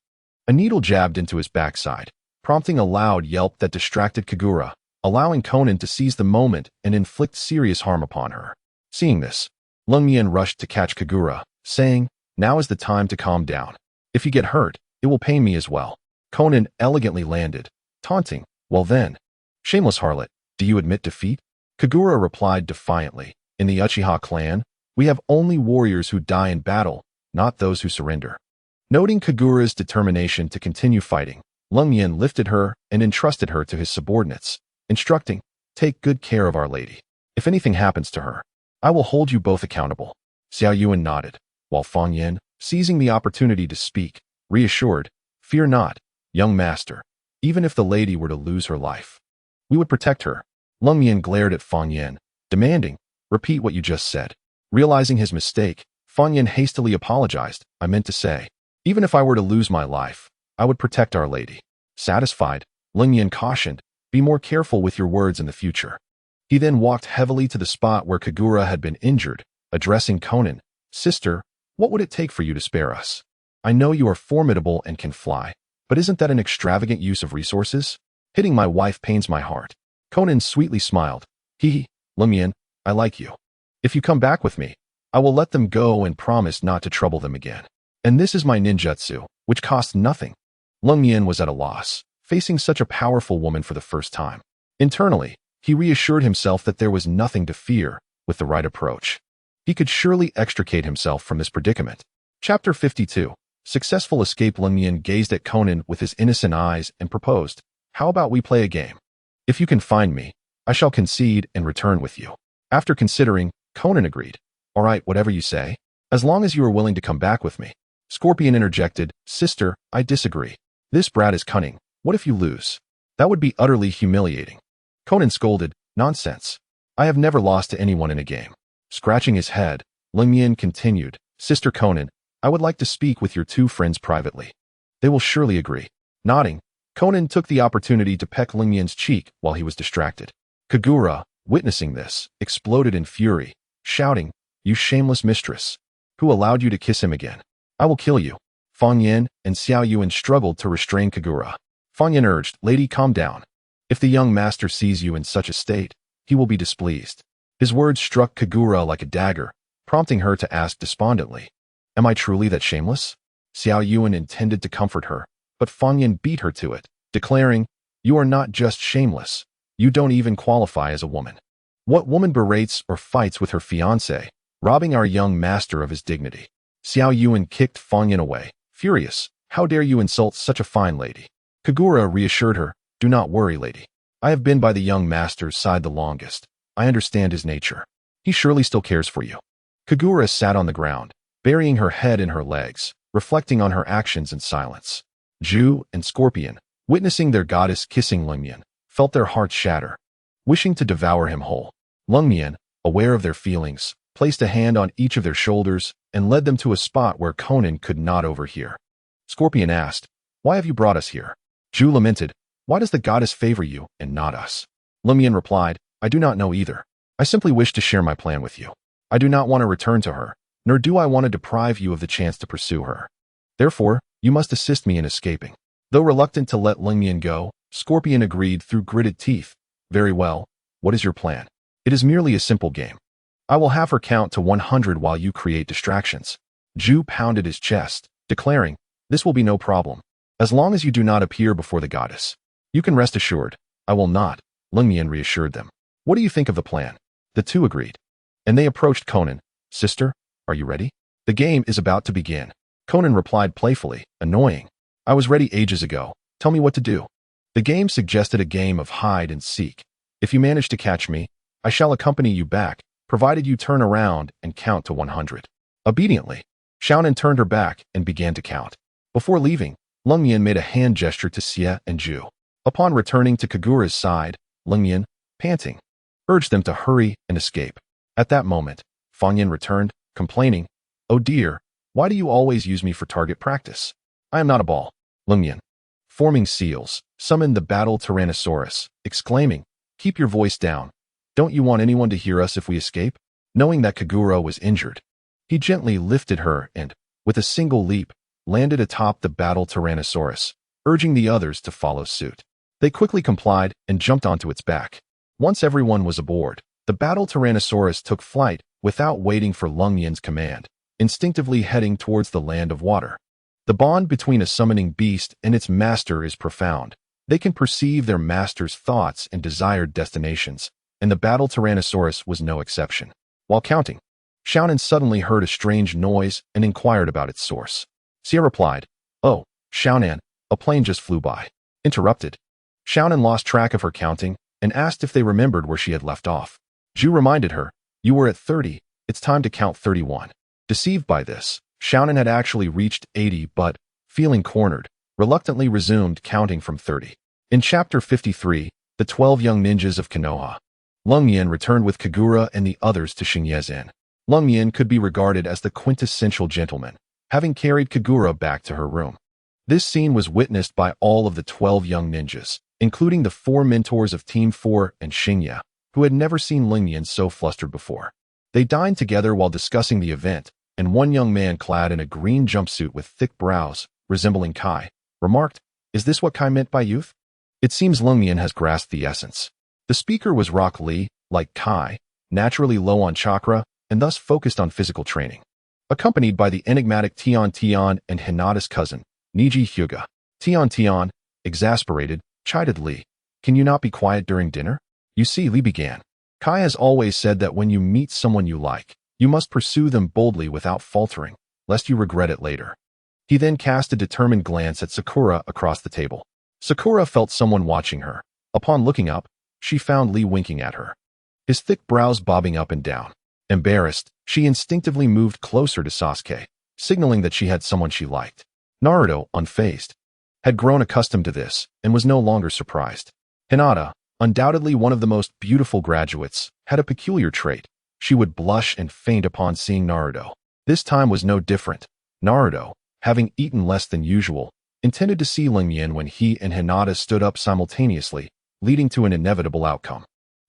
a needle jabbed into his backside, prompting a loud yelp that distracted Kagura. allowing Conan to seize the moment and inflict serious harm upon her. Seeing this, Lung Mian rushed to catch Kagura, saying, "Now is the time to calm down. If you get hurt, it will pain me as well." Conan elegantly landed, taunting, "Well then, shameless harlot, do you admit defeat?" Kagura replied defiantly, "In the Uchiha clan, we have only warriors who die in battle, not those who surrender." Noting Kagura's determination to continue fighting, Lung Mian lifted her and entrusted her to his subordinates, instructing, "Take good care of Our Lady. If anything happens to her, I will hold you both accountable." Xiao Yuan nodded, while Fang Yin, seizing the opportunity to speak, reassured, "Fear not, young master. Even if the lady were to lose her life, we would protect her." Lung Mian glared at Fang Yin, demanding, "Repeat what you just said." Realizing his mistake, Fang Yin hastily apologized. "I meant to say, even if I were to lose my life, I would protect Our Lady." Satisfied, Lung Mian cautioned, "Be more careful with your words in the future." He then walked heavily to the spot where Kagura had been injured, addressing Conan, "Sister, what would it take for you to spare us? I know you are formidable and can fly, but isn't that an extravagant use of resources? Hitting my wife pains my heart." Conan sweetly smiled. Lung Mian, I like you. If you come back with me, I will let them go and promise not to trouble them again. And this is my ninjutsu, which costs nothing." Lung Mian was at a loss, facing such a powerful woman for the first time. Internally, he reassured himself that there was nothing to fear with the right approach. He could surely extricate himself from this predicament. Chapter 52. Successful escape. Lung Mian gazed at Conan with his innocent eyes and proposed, "How about we play a game? If you can find me, I shall concede and return with you." After considering, Conan agreed. "All right, whatever you say, as long as you are willing to come back with me." Scorpion interjected, "Sister, I disagree. This brat is cunning. What if you lose? That would be utterly humiliating." Conan scolded, "Nonsense. I have never lost to anyone in a game." Scratching his head, Lung Mian continued, "Sister Conan, I would like to speak with your two friends privately. They will surely agree." Nodding, Conan took the opportunity to peck Lung Mian's cheek while he was distracted. Kagura, witnessing this, exploded in fury, shouting, "You shameless mistress! Who allowed you to kiss him again? I will kill you." Fang Yin and Xiao Yuan struggled to restrain Kagura. Fang Yin urged, "Lady, calm down. If the young master sees you in such a state, he will be displeased." His words struck Kagura like a dagger, prompting her to ask despondently, "Am I truly that shameless?" Xiao Yuan intended to comfort her, but Fang Yin beat her to it, declaring, "You are not just shameless. You don't even qualify as a woman. What woman berates or fights with her fiancé, robbing our young master of his dignity?" Xiao Yuan kicked Fang Yin away, furious. "How dare you insult such a fine lady?" Kagura reassured her, "Do not worry, lady. I have been by the young master's side the longest. I understand his nature. He surely still cares for you." Kagura sat on the ground, burying her head in her legs, reflecting on her actions in silence. Ju and Scorpion, witnessing their goddess kissing Lung Mian, felt their hearts shatter, wishing to devour him whole. Lung Mian, aware of their feelings, placed a hand on each of their shoulders and led them to a spot where Conan could not overhear. Scorpion asked, "Why have you brought us here?" Ju lamented, "Why does the goddess favor you and not us?" Lung Mian replied, "I do not know either. I simply wish to share my plan with you. I do not want to return to her, nor do I want to deprive you of the chance to pursue her. Therefore, you must assist me in escaping." Though reluctant to let Lung Mian go, Scorpion agreed through gritted teeth. "Very well. What is your plan?" "It is merely a simple game. I will have her count to 100 while you create distractions." Ju pounded his chest, declaring, "This will be no problem, as long as you do not appear before the goddess." "You can rest assured, I will not," Lung Mian reassured them. "What do you think of the plan?" The two agreed, and they approached Conan. "Sister, are you ready? The game is about to begin." Conan replied playfully, "Annoying. I was ready ages ago. Tell me what to do." The game suggested a game of hide and seek. "If you manage to catch me, I shall accompany you back, provided you turn around and count to 100. Obediently, Xiaonan turned her back and began to count. Before leaving, Lung Mian made a hand gesture to Xie and Ju. Upon returning to Kagura's side, Lung Mian, panting, urged them to hurry and escape. At that moment, Fang Yin returned, complaining, "Oh dear, why do you always use me for target practice? I am not a ball." Lung Mian, forming seals, summoned the battle Tyrannosaurus, exclaiming, "Keep your voice down. Don't you want anyone to hear us if we escape?" Knowing that Kagura was injured, he gently lifted her and, with a single leap, landed atop the battle Tyrannosaurus, urging the others to follow suit. They quickly complied and jumped onto its back. Once everyone was aboard, the battle Tyrannosaurus took flight without waiting for Lung Yin's command, instinctively heading towards the land of water. The bond between a summoning beast and its master is profound. They can perceive their master's thoughts and desired destinations, and the battle Tyrannosaurus was no exception. While counting, Xiaonan suddenly heard a strange noise and inquired about its source. Xia replied, "Oh, Xiaonan, a plane just flew by." Interrupted, Xiaonan lost track of her counting and asked if they remembered where she had left off. Zhu reminded her, "You were at 30, it's time to count 31. Deceived by this, Xiaonan had actually reached 80 but, feeling cornered, reluctantly resumed counting from 30. In Chapter 53, The 12 Young Ninjas of Konoha, Lung Yin returned with Kagura and the others to Xingye's inn. Lung Yin could be regarded as the quintessential gentleman, having carried Kagura back to her room. This scene was witnessed by all of the 12 young ninjas, including the 4 mentors of Team 4 and Xingye, who had never seen Lung Yin so flustered before. They dined together while discussing the event, and one young man clad in a green jumpsuit with thick brows, resembling Kai, remarked, "Is this what Kai meant by youth?" It seems Lung Yin has grasped the essence. The speaker was Rock Lee, like Kai, naturally low on chakra, and thus focused on physical training. Accompanied by the enigmatic Tian Tian and Hinata's cousin, Niji Hyuga. Tian Tian, exasperated, chided Lee, "Can you not be quiet during dinner?" "You see," Lee began, "Kai has always said that when you meet someone you like, you must pursue them boldly without faltering, lest you regret it later." He then cast a determined glance at Sakura across the table. Sakura felt someone watching her. Upon looking up, she found Lee winking at her, his thick brows bobbing up and down. Embarrassed, she instinctively moved closer to Sasuke, signaling that she had someone she liked. Naruto, unfazed, had grown accustomed to this and was no longer surprised. Hinata, undoubtedly one of the most beautiful graduates, had a peculiar trait. She would blush and faint upon seeing Naruto. This time was no different. Naruto, having eaten less than usual, intended to see Lung Yin when he and Hinata stood up simultaneously, leading to an inevitable outcome.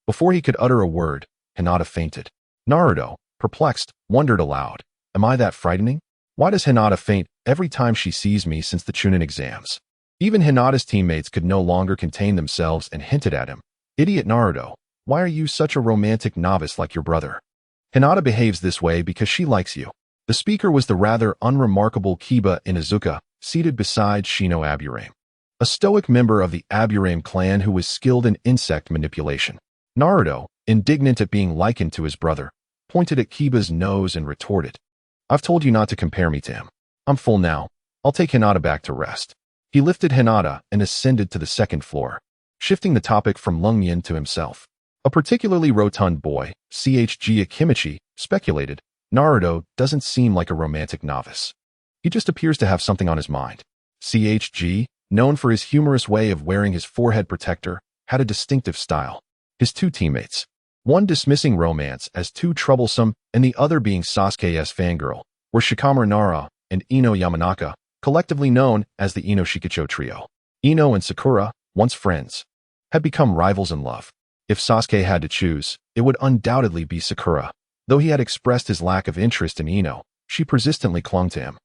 Before he could utter a word, Hinata fainted. Naruto, perplexed, wondered aloud, "Am I that frightening? Why does Hinata faint every time she sees me since the Chunin exams?" Even Hinata's teammates could no longer contain themselves and hinted at him, "Idiot Naruto, why are you such a romantic novice like your brother? Hinata behaves this way because she likes you." The speaker was the rather unremarkable Kiba Inuzuka, seated beside Shino Aburame, a stoic member of the Aburame clan who was skilled in insect manipulation. Naruto, indignant at being likened to his brother, pointed at Kiba's nose and retorted, "I've told you not to compare me to him. I'm full now. I'll take Hinata back to rest." He lifted Hinata and ascended to the second floor, shifting the topic from Lung Yin to himself. A particularly rotund boy, CHG Akimichi, speculated, "Naruto doesn't seem like a romantic novice. He just appears to have something on his mind." CHG, known for his humorous way of wearing his forehead protector, had a distinctive style. His 2 teammates, one dismissing romance as too troublesome and the other being Sasuke's fangirl, were Shikamaru Nara and Ino Yamanaka, collectively known as the Ino Shikicho trio. Ino and Sakura, once friends, had become rivals in love. If Sasuke had to choose, it would undoubtedly be Sakura. Though he had expressed his lack of interest in Ino, she persistently clung to him,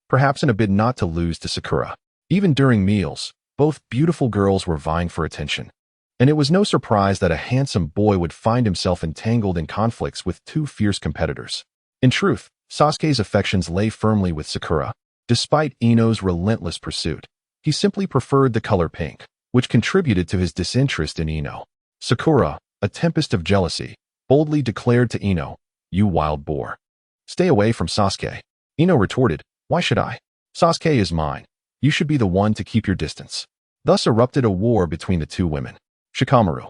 perhaps in a bid not to lose to Sakura. Even during meals, both beautiful girls were vying for attention. And it was no surprise that a handsome boy would find himself entangled in conflicts with 2 fierce competitors. In truth, Sasuke's affections lay firmly with Sakura. Despite Ino's relentless pursuit, he simply preferred the color pink, which contributed to his disinterest in Ino. Sakura, a tempest of jealousy, boldly declared to Ino, "You wild boar. Stay away from Sasuke." Ino retorted, "Why should I? Sasuke is mine. You should be the one to keep your distance." Thus erupted a war between the 2 women. Shikamaru,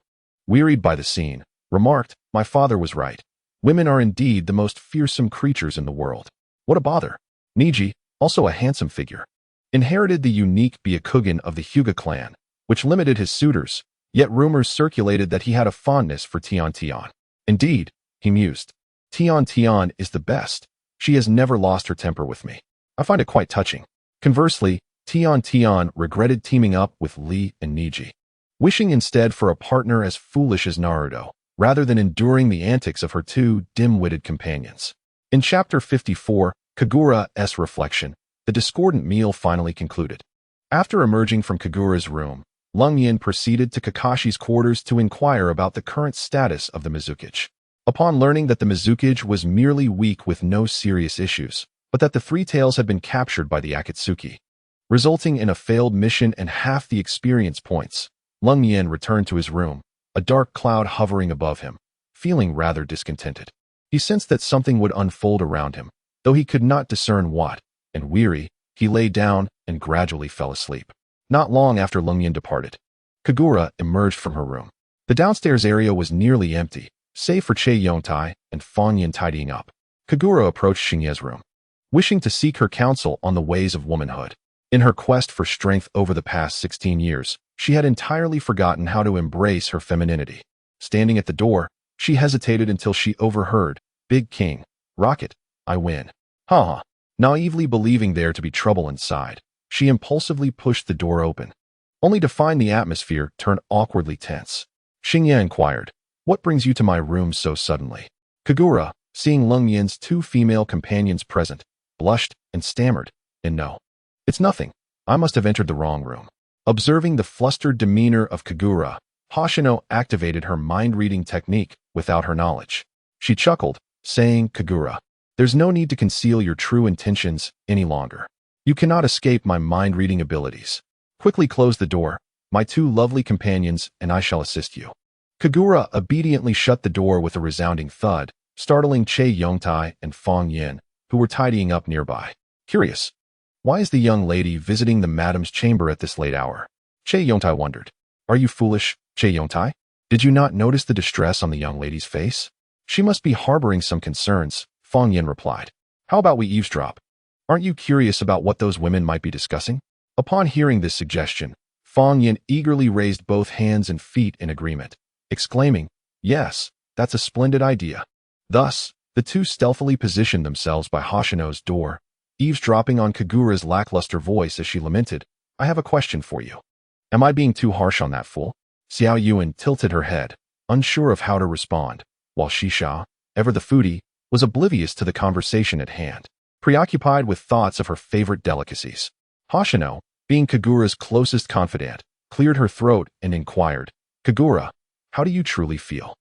wearied by the scene, remarked, "My father was right. Women are indeed the most fearsome creatures in the world. What a bother." Niji, also a handsome figure, inherited the unique Byakugan of the Hyuga clan, which limited his suitors, yet rumors circulated that he had a fondness for Tian Tian. "Indeed," he mused, "Tian Tian is the best. She has never lost her temper with me. I find it quite touching." Conversely, Tian Tian regretted teaming up with Lee and Niji, wishing instead for a partner as foolish as Naruto, rather than enduring the antics of her 2 dim-witted companions. In Chapter 54, Kagura's reflection, the discordant meal finally concluded. After emerging from Kagura's room, Lung Yin proceeded to Kakashi's quarters to inquire about the current status of the Mizukage. Upon learning that the Mizukage was merely weak with no serious issues, but that the three tails had been captured by the Akatsuki, resulting in a failed mission and half the experience points, Lung Yin returned to his room, a dark cloud hovering above him, feeling rather discontented. He sensed that something would unfold around him, though he could not discern what, and weary, he lay down and gradually fell asleep. Not long after Lung Yin departed, Kagura emerged from her room. The downstairs area was nearly empty, save for Che Yongtai and Fang Yin tidying up. Kagura approached Xingye's room, wishing to seek her counsel on the ways of womanhood. In her quest for strength over the past 16 years, she had entirely forgotten how to embrace her femininity. Standing at the door, she hesitated until she overheard, "Big King, Rocket, I win." Haha. Naively believing there to be trouble inside, she impulsively pushed the door open, only to find the atmosphere turn awkwardly tense. Xingye inquired, "What brings you to my room so suddenly?" Kagura, seeing Lung Yin's two female companions present, blushed and stammered, "No. It's nothing. I must have entered the wrong room." Observing the flustered demeanor of Kagura, Hoshino activated her mind-reading technique without her knowledge. She chuckled, saying, "Kagura, there's no need to conceal your true intentions any longer. You cannot escape my mind-reading abilities. Quickly close the door, my two lovely companions, and I shall assist you." Kagura obediently shut the door with a resounding thud, startling Che Yongtai and Fang Yin, who were tidying up nearby. Curious, why is the young lady visiting the madam's chamber at this late hour? Che Yongtai wondered. "Are you foolish, Che Yongtai? Did you not notice the distress on the young lady's face? She must be harboring some concerns," Fang Yin replied. "How about we eavesdrop? Aren't you curious about what those women might be discussing?" Upon hearing this suggestion, Fang Yin eagerly raised both hands and feet in agreement, exclaiming, "Yes, that's a splendid idea." Thus, the two stealthily positioned themselves by Hoshino's door, eavesdropping on Kagura's lackluster voice as she lamented, "I have a question for you. Am I being too harsh on that fool?" Xiao Yuan tilted her head, unsure of how to respond, while Shisha, ever the foodie, was oblivious to the conversation at hand, preoccupied with thoughts of her favorite delicacies. Hoshino, being Kagura's closest confidant, cleared her throat and inquired, "Kagura, how do you truly feel?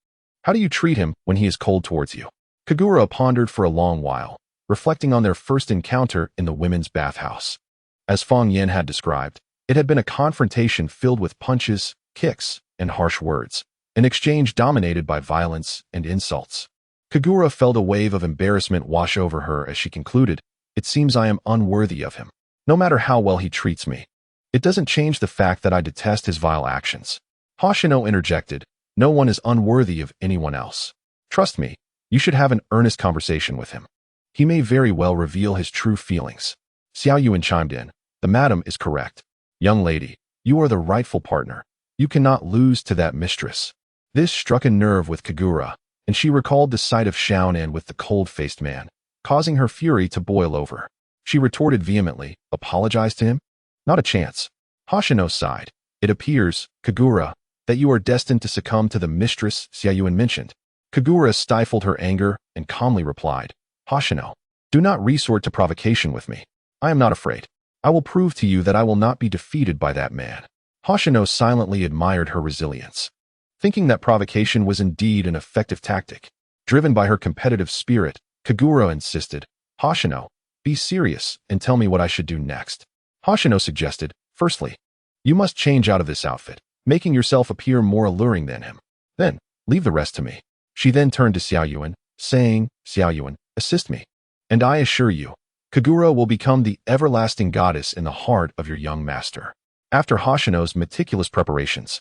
How do you treat him when he is cold towards you?" Kagura pondered for a long while, reflecting on their first encounter in the women's bathhouse. As Fang Yin had described, it had been a confrontation filled with punches, kicks, and harsh words, an exchange dominated by violence and insults. Kagura felt a wave of embarrassment wash over her as she concluded, "It seems I am unworthy of him. No matter how well he treats me, it doesn't change the fact that I detest his vile actions." Hoshino interjected, "No one is unworthy of anyone else. Trust me, you should have an earnest conversation with him. He may very well reveal his true feelings." Xiao Yuan chimed in, "The madam is correct. Young lady, you are the rightful partner. You cannot lose to that mistress." This struck a nerve with Kagura, and she recalled the sight of Xiaonan with the cold-faced man, causing her fury to boil over. She retorted vehemently, "Apologize to him? Not a chance." Hoshino sighed. "It appears, Kagura, that you are destined to succumb to the mistress Xiao Yuan mentioned." Kagura stifled her anger and calmly replied, "Hoshino, do not resort to provocation with me. I am not afraid. I will prove to you that I will not be defeated by that man." Hoshino silently admired her resilience, thinking that provocation was indeed an effective tactic. Driven by her competitive spirit, Kagura insisted, "Hoshino, be serious and tell me what I should do next." Hoshino suggested, "Firstly, you must change out of this outfit, making yourself appear more alluring than him. Then, leave the rest to me." She then turned to Xiao Yuan, saying, "Xiao Yuan, assist me. And I assure you, Kagura will become the everlasting goddess in the heart of your young master." After Hoshino's meticulous preparations,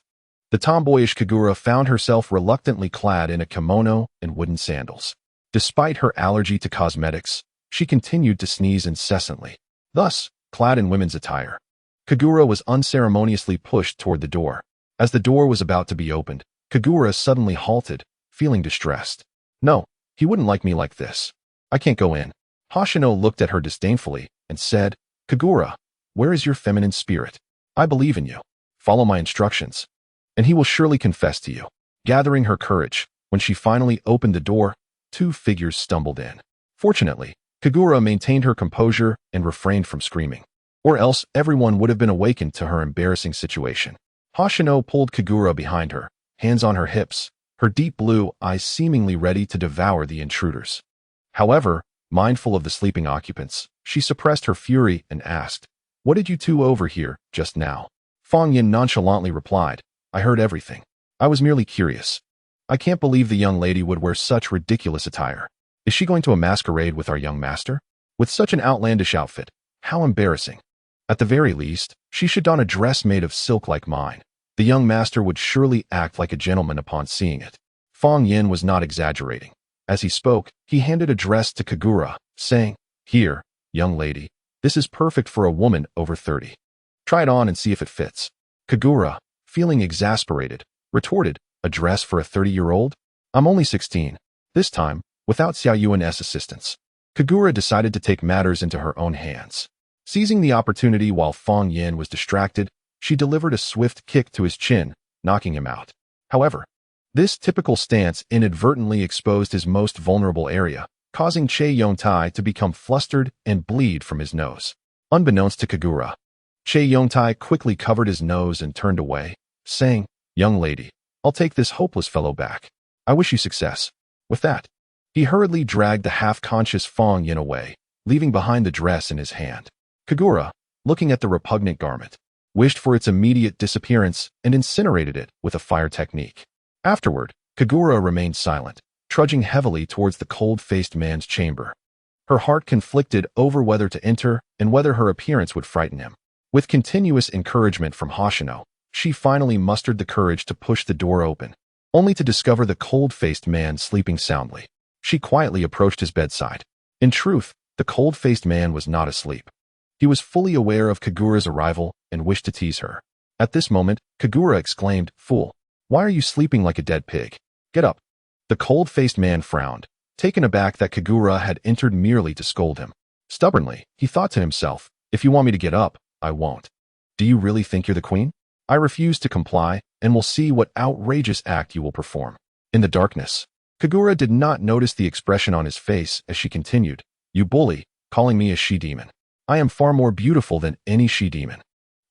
the tomboyish Kagura found herself reluctantly clad in a kimono and wooden sandals. Despite her allergy to cosmetics, she continued to sneeze incessantly. Thus, clad in women's attire, Kagura was unceremoniously pushed toward the door. As the door was about to be opened, Kagura suddenly halted, feeling distressed. "No, he wouldn't like me like this. I can't go in." Hoshino looked at her disdainfully and said, "Kagura, where is your feminine spirit? I believe in you. Follow my instructions, and he will surely confess to you." Gathering her courage, when she finally opened the door, two figures stumbled in. Fortunately, Kagura maintained her composure and refrained from screaming, or else everyone would have been awakened to her embarrassing situation. Hoshino pulled Kagura behind her, hands on her hips, her deep blue eyes seemingly ready to devour the intruders. However, mindful of the sleeping occupants, she suppressed her fury and asked, "What did you two overhear just now?" Fang Yin nonchalantly replied, "I heard everything. I was merely curious. I can't believe the young lady would wear such ridiculous attire. Is she going to a masquerade with our young master? With such an outlandish outfit, how embarrassing. At the very least, she should don a dress made of silk like mine. The young master would surely act like a gentleman upon seeing it." Fang Yin was not exaggerating. As he spoke, he handed a dress to Kagura, saying, "Here, young lady, this is perfect for a woman over 30. Try it on and see if it fits." Kagura, feeling exasperated, retorted, "A dress for a 30-year-old? I'm only 16. This time, without Xiao Yuan's assistance." Kagura decided to take matters into her own hands. Seizing the opportunity while Fang Yin was distracted, she delivered a swift kick to his chin, knocking him out. However, this typical stance inadvertently exposed his most vulnerable area, causing Che Yongtai to become flustered and bleed from his nose. Unbeknownst to Kagura, Che Yongtai quickly covered his nose and turned away, saying, "Young lady, I'll take this hopeless fellow back. I wish you success." With that, he hurriedly dragged the half-conscious Fang Yin away, leaving behind the dress in his hand. Kagura, looking at the repugnant garment, wished for its immediate disappearance and incinerated it with a fire technique. Afterward, Kagura remained silent, trudging heavily towards the cold-faced man's chamber. Her heart conflicted over whether to enter and whether her appearance would frighten him. With continuous encouragement from Hoshino, she finally mustered the courage to push the door open, only to discover the cold-faced man sleeping soundly. She quietly approached his bedside. In truth, the cold-faced man was not asleep. He was fully aware of Kagura's arrival and wished to tease her. At this moment, Kagura exclaimed, "Fool, why are you sleeping like a dead pig? Get up." The cold-faced man frowned, taken aback that Kagura had entered merely to scold him. Stubbornly, he thought to himself, "If you want me to get up, I won't. Do you really think you're the queen? I refuse to comply, and we'll see what outrageous act you will perform." In the darkness, Kagura did not notice the expression on his face as she continued, "You bully, calling me a she-demon. I am far more beautiful than any she-demon."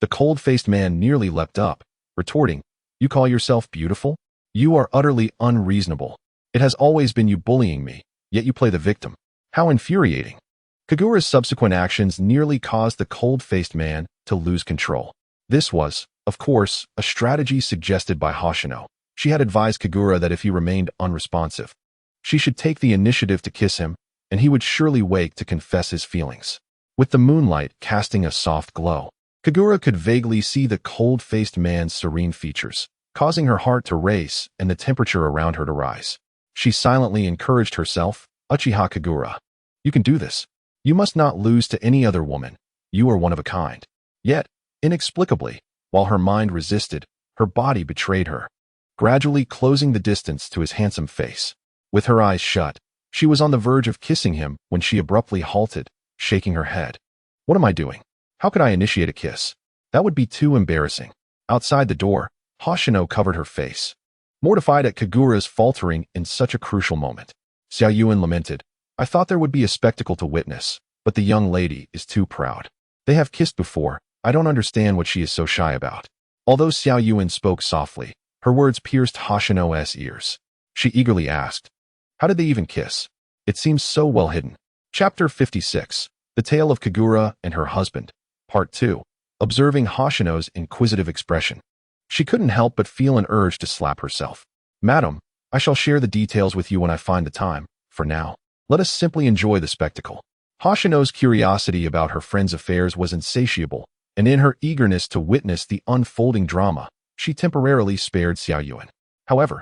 The cold-faced man nearly leapt up, retorting, "You call yourself beautiful? You are utterly unreasonable. It has always been you bullying me, yet you play the victim. How infuriating." Kagura's subsequent actions nearly caused the cold-faced man to lose control. This was, of course, a strategy suggested by Hoshino. She had advised Kagura that if he remained unresponsive, she should take the initiative to kiss him, and he would surely wake to confess his feelings. With the moonlight casting a soft glow, Kagura could vaguely see the cold-faced man's serene features, causing her heart to race and the temperature around her to rise. She silently encouraged herself, "Uchiha Kagura, you can do this. You must not lose to any other woman. You are one of a kind." Yet, inexplicably, while her mind resisted, her body betrayed her, gradually closing the distance to his handsome face. With her eyes shut, she was on the verge of kissing him when she abruptly halted, shaking her head. "What am I doing? How could I initiate a kiss? That would be too embarrassing." Outside the door, Hoshino covered her face, mortified at Kagura's faltering in such a crucial moment. Xiao Yuan lamented, "I thought there would be a spectacle to witness, but the young lady is too proud. They have kissed before. I don't understand what she is so shy about." Although Xiao Yuan spoke softly, her words pierced Hoshino's ears. She eagerly asked, "How did they even kiss? It seems so well hidden." Chapter 56, The Tale of Kagura and Her Husband, Part 2. Observing Hoshino's inquisitive expression, she couldn't help but feel an urge to slap herself. "Madam, I shall share the details with you when I find the time. For now, let us simply enjoy the spectacle." Hoshino's curiosity about her friend's affairs was insatiable, and in her eagerness to witness the unfolding drama, she temporarily spared Xiao Yuan. "However,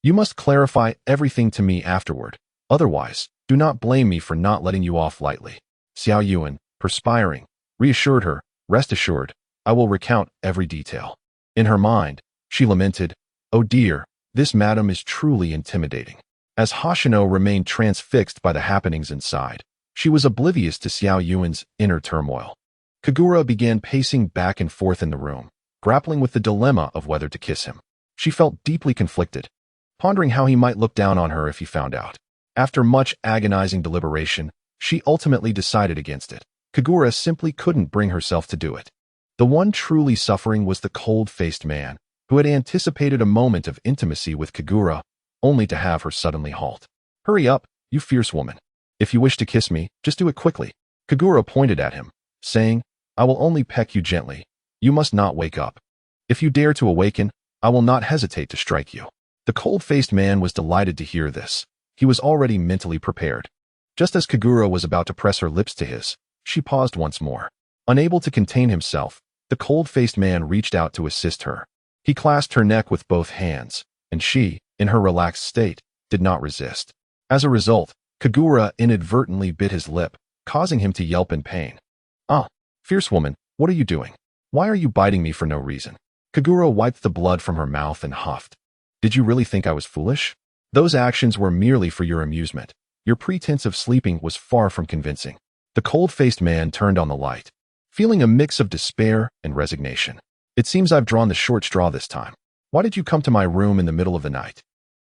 you must clarify everything to me afterward. Otherwise, do not blame me for not letting you off lightly." Xiao Yuan, perspiring, reassured her, "Rest assured, I will recount every detail." In her mind, she lamented, "Oh dear, this madam is truly intimidating." As Hoshino remained transfixed by the happenings inside, she was oblivious to Xiao Yuan's inner turmoil. Kagura began pacing back and forth in the room, grappling with the dilemma of whether to kiss him. She felt deeply conflicted, pondering how he might look down on her if he found out. After much agonizing deliberation, she ultimately decided against it. Kagura simply couldn't bring herself to do it. The one truly suffering was the cold-faced man, who had anticipated a moment of intimacy with Kagura, only to have her suddenly halt. "Hurry up, you fierce woman. If you wish to kiss me, just do it quickly." Kagura pointed at him, saying, "I will only peck you gently. You must not wake up. If you dare to awaken, I will not hesitate to strike you." The cold-faced man was delighted to hear this. He was already mentally prepared. Just as Kagura was about to press her lips to his, she paused once more. Unable to contain himself, the cold-faced man reached out to assist her. He clasped her neck with both hands, and she, in her relaxed state, did not resist. As a result, Kagura inadvertently bit his lip, causing him to yelp in pain. "Ah, fierce woman, what are you doing? Why are you biting me for no reason?" Kagura wiped the blood from her mouth and huffed. "Did you really think I was foolish? Those actions were merely for your amusement. Your pretense of sleeping was far from convincing." The cold-faced man turned on the light, feeling a mix of despair and resignation. "It seems I've drawn the short straw this time. Why did you come to my room in the middle of the night?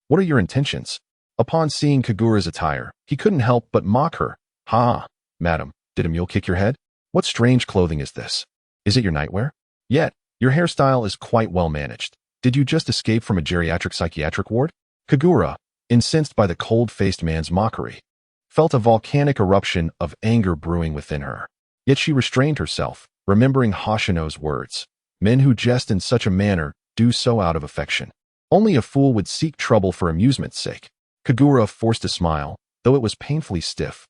What are your intentions?" Upon seeing Kagura's attire, he couldn't help but mock her. "Ha, madam, did a mule kick your head? What strange clothing is this? Is it your nightwear? Yet, your hairstyle is quite well managed. Did you just escape from a geriatric psychiatric ward?" Kagura, incensed by the cold-faced man's mockery, felt a volcanic eruption of anger brewing within her. Yet she restrained herself, remembering Hoshino's words. Men who jest in such a manner do so out of affection. Only a fool would seek trouble for amusement's sake. Kagura forced a smile, though it was painfully stiff,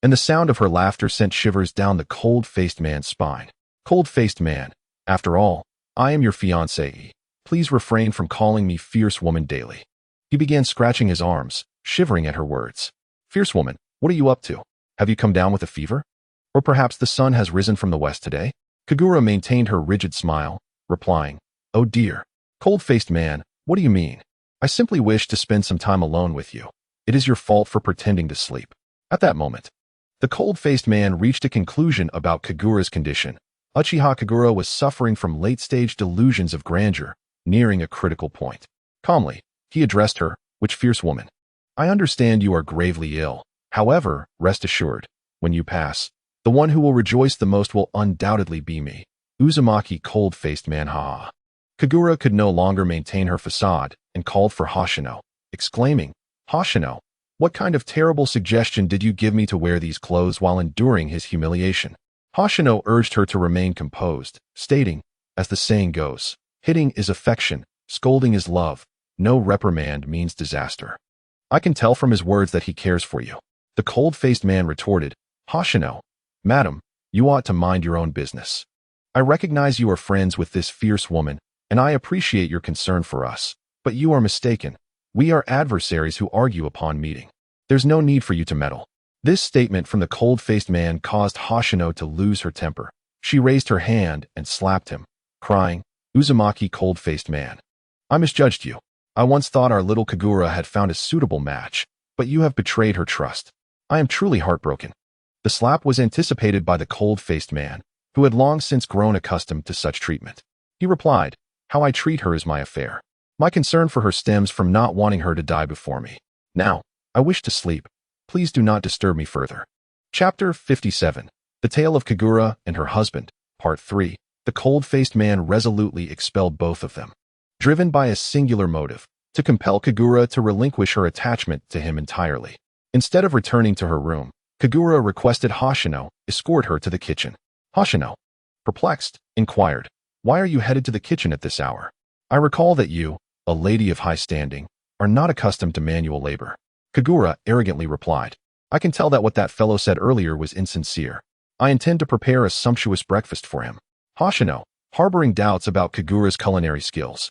and the sound of her laughter sent shivers down the cold-faced man's spine. "Cold-faced man, after all, I am your fiancée. Please refrain from calling me fierce woman daily." He began scratching his arms, shivering at her words. "Fierce woman, what are you up to? Have you come down with a fever? Or perhaps the sun has risen from the west today?" Kagura maintained her rigid smile, replying, "Oh dear. Cold-faced man, what do you mean? I simply wish to spend some time alone with you. It is your fault for pretending to sleep." At that moment, the cold-faced man reached a conclusion about Kagura's condition. Uchiha Kagura was suffering from late-stage delusions of grandeur, nearing a critical point. Calmly, he addressed her, "Which fierce woman? I understand you are gravely ill. However, rest assured, when you pass, the one who will rejoice the most will undoubtedly be me." Uzumaki cold-faced man ha. Kagura could no longer maintain her facade and called for Hoshino, exclaiming, "Hoshino, what kind of terrible suggestion did you give me to wear these clothes while enduring his humiliation?" Hoshino urged her to remain composed, stating, "As the saying goes, hitting is affection, scolding is love, no reprimand means disaster. I can tell from his words that he cares for you." The cold-faced man retorted, "Hoshino, madam, you ought to mind your own business. I recognize you are friends with this fierce woman, and I appreciate your concern for us, but you are mistaken. We are adversaries who argue upon meeting. There's no need for you to meddle." This statement from the cold-faced man caused Hoshino to lose her temper. She raised her hand and slapped him, crying, "Uzumaki cold-faced man, I misjudged you. I once thought our little Kagura had found a suitable match, but you have betrayed her trust. I am truly heartbroken." The slap was anticipated by the cold-faced man, who had long since grown accustomed to such treatment. He replied, "How I treat her is my affair. My concern for her stems from not wanting her to die before me. Now, I wish to sleep. Please do not disturb me further." Chapter 57. The Tale of Kagura and Her Husband, Part 3. The cold-faced man resolutely expelled both of them, driven by a singular motive, to compel Kagura to relinquish her attachment to him entirely. Instead of returning to her room, Kagura requested Hoshino escort her to the kitchen. Hoshino, perplexed, inquired, "Why are you headed to the kitchen at this hour? I recall that you, a lady of high standing, are not accustomed to manual labor." Kagura arrogantly replied, "I can tell that what that fellow said earlier was insincere. I intend to prepare a sumptuous breakfast for him." Hoshino, harboring doubts about Kagura's culinary skills,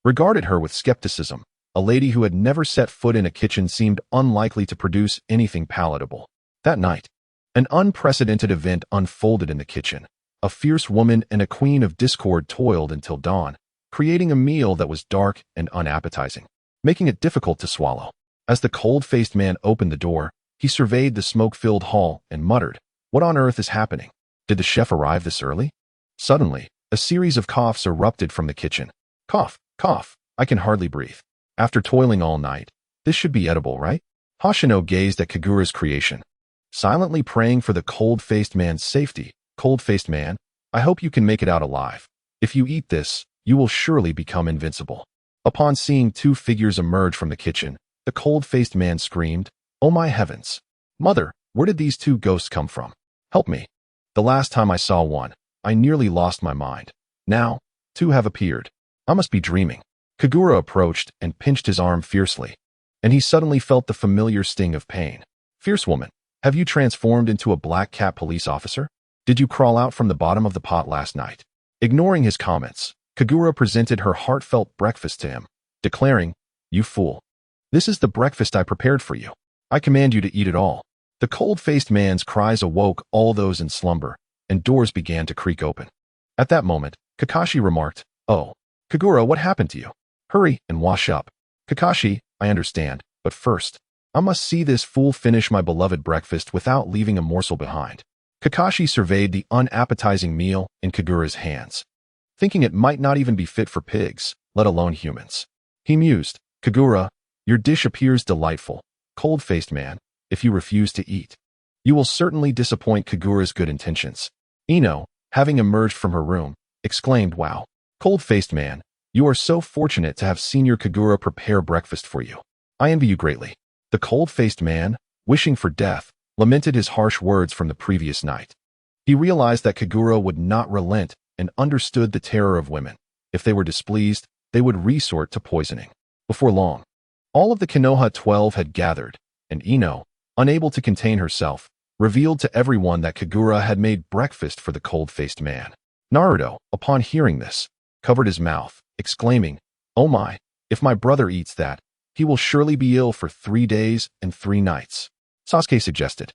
regarded her with skepticism. A lady who had never set foot in a kitchen seemed unlikely to produce anything palatable. That night, an unprecedented event unfolded in the kitchen. A fierce woman and a queen of discord toiled until dawn, creating a meal that was dark and unappetizing, making it difficult to swallow. As the cold-faced man opened the door, he surveyed the smoke-filled hall and muttered, "What on earth is happening? Did the chef arrive this early?" Suddenly, a series of coughs erupted from the kitchen. "Cough, cough, I can hardly breathe. After toiling all night, this should be edible, right?" Hoshino gazed at Kagura's creation, silently praying for the cold-faced man's safety. "Cold-faced man, I hope you can make it out alive. If you eat this, you will surely become invincible. Upon seeing two figures emerge from the kitchen, the cold-faced man screamed, "Oh my heavens! Mother, where did these two ghosts come from? Help me. The last time I saw one, I nearly lost my mind. Now, two have appeared. I must be dreaming." Kagura approached and pinched his arm fiercely, and he suddenly felt the familiar sting of pain. "Fierce woman, have you transformed into a black cat police officer? Did you crawl out from the bottom of the pot last night?" Ignoring his comments, Kagura presented her heartfelt breakfast to him, declaring, "You fool. This is the breakfast I prepared for you. I command you to eat it all." The cold-faced man's cries awoke all those in slumber, and doors began to creak open. At that moment, Kakashi remarked, "Oh, Kagura, what happened to you? Hurry and wash up." "Kakashi, I understand, but first, I must see this fool finish my beloved breakfast without leaving a morsel behind." Kakashi surveyed the unappetizing meal in Kagura's hands, thinking it might not even be fit for pigs, let alone humans. He mused, "Kagura, your dish appears delightful, cold-faced man. If you refuse to eat, you will certainly disappoint Kagura's good intentions." Ino, having emerged from her room, exclaimed, "Wow, cold-faced man, you are so fortunate to have Senior Kagura prepare breakfast for you. I envy you greatly." The cold-faced man, wishing for death, lamented his harsh words from the previous night. He realized that Kagura would not relent and understood the terror of women. If they were displeased, they would resort to poisoning. Before long, all of the Konoha 12 had gathered, and Ino, unable to contain herself, revealed to everyone that Kagura had made breakfast for the cold-faced man. Naruto, upon hearing this, covered his mouth, exclaiming, "Oh my, if my brother eats that, he will surely be ill for 3 days and 3 nights. Sasuke suggested,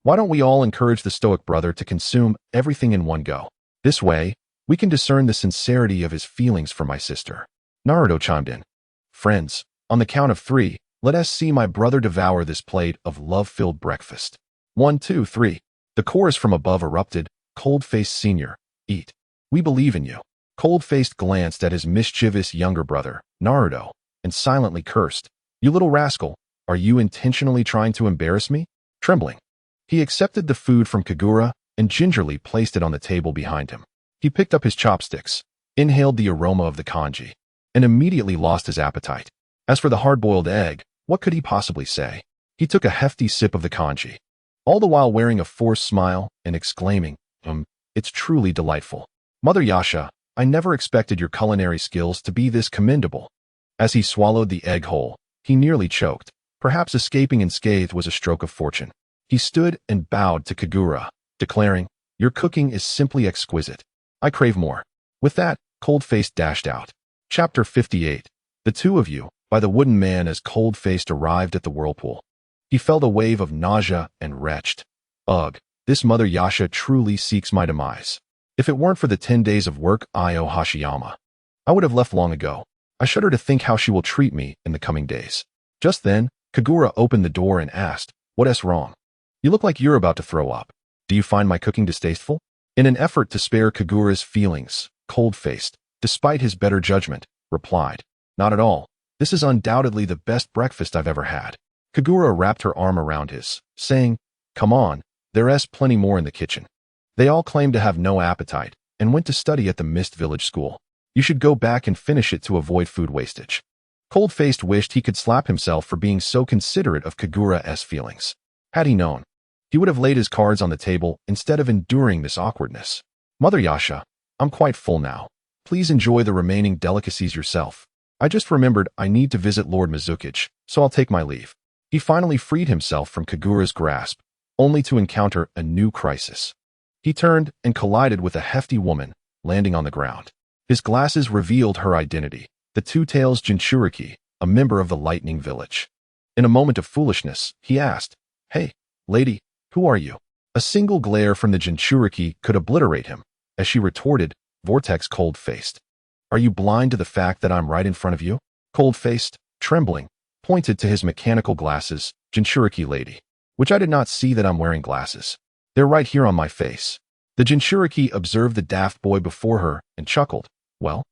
"Why don't we all encourage the stoic brother to consume everything in one go? This way, we can discern the sincerity of his feelings for my sister." Naruto chimed in, "Friends, on the count of 3, let us see my brother devour this plate of love-filled breakfast. 1, 2, 3. The chorus from above erupted, "Cold-faced senior, eat. We believe in you." Cold-faced glanced at his mischievous younger brother, Naruto, and silently cursed, "You little rascal, are you intentionally trying to embarrass me?" Trembling, he accepted the food from Kagura and gingerly placed it on the table behind him. He picked up his chopsticks, inhaled the aroma of the kanji, and immediately lost his appetite. As for the hard-boiled egg, what could he possibly say? He took a hefty sip of the kanji, all the while wearing a forced smile and exclaiming, "It's truly delightful. Mother Yasha, I never expected your culinary skills to be this commendable." As he swallowed the egg whole, he nearly choked. Perhaps escaping unscathed was a stroke of fortune. He stood and bowed to Kagura, declaring, "Your cooking is simply exquisite. I crave more." With that, Cold-Faced dashed out. Chapter 58. The Two of You, by the wooden man. As Cold-Faced arrived at the whirlpool, he felt a wave of nausea and retched. "Ugh, this Mother Yasha truly seeks my demise. If it weren't for the 10 days of work I owe Hashiyama, I would have left long ago. I shudder to think how she will treat me in the coming days." Just then, Kagura opened the door and asked, "What's wrong? You look like you're about to throw up. Do you find my cooking distasteful?" In an effort to spare Kagura's feelings, Cold-Faced, despite his better judgment, replied, "Not at all. This is undoubtedly the best breakfast I've ever had." Kagura wrapped her arm around his, saying, "Come on, there's plenty more in the kitchen." They all claimed to have no appetite and went to study at the Mist Village School. You should go back and finish it to avoid food wastage. Cold-Faced wished he could slap himself for being so considerate of Kagura's feelings. Had he known, he would have laid his cards on the table instead of enduring this awkwardness. "Mother Yasha, I'm quite full now. Please enjoy the remaining delicacies yourself. I just remembered I need to visit Lord Mizukage, so I'll take my leave." He finally freed himself from Kagura's grasp, only to encounter a new crisis. He turned and collided with a hefty woman, landing on the ground. His glasses revealed her identity, the Two-Tails Jinchuriki, a member of the Lightning Village. In a moment of foolishness, he asked, "Hey, lady, who are you?" A single glare from the Jinchuriki could obliterate him, as she retorted, Vortex Cold-Faced. "Are you blind to the fact that I'm right in front of you?" Cold-Faced, trembling, pointed to his mechanical glasses, "Jinchuriki lady, which I did not see that I'm wearing glasses. They're right here on my face." The Jinchuriki observed the daft boy before her and chuckled, "Well,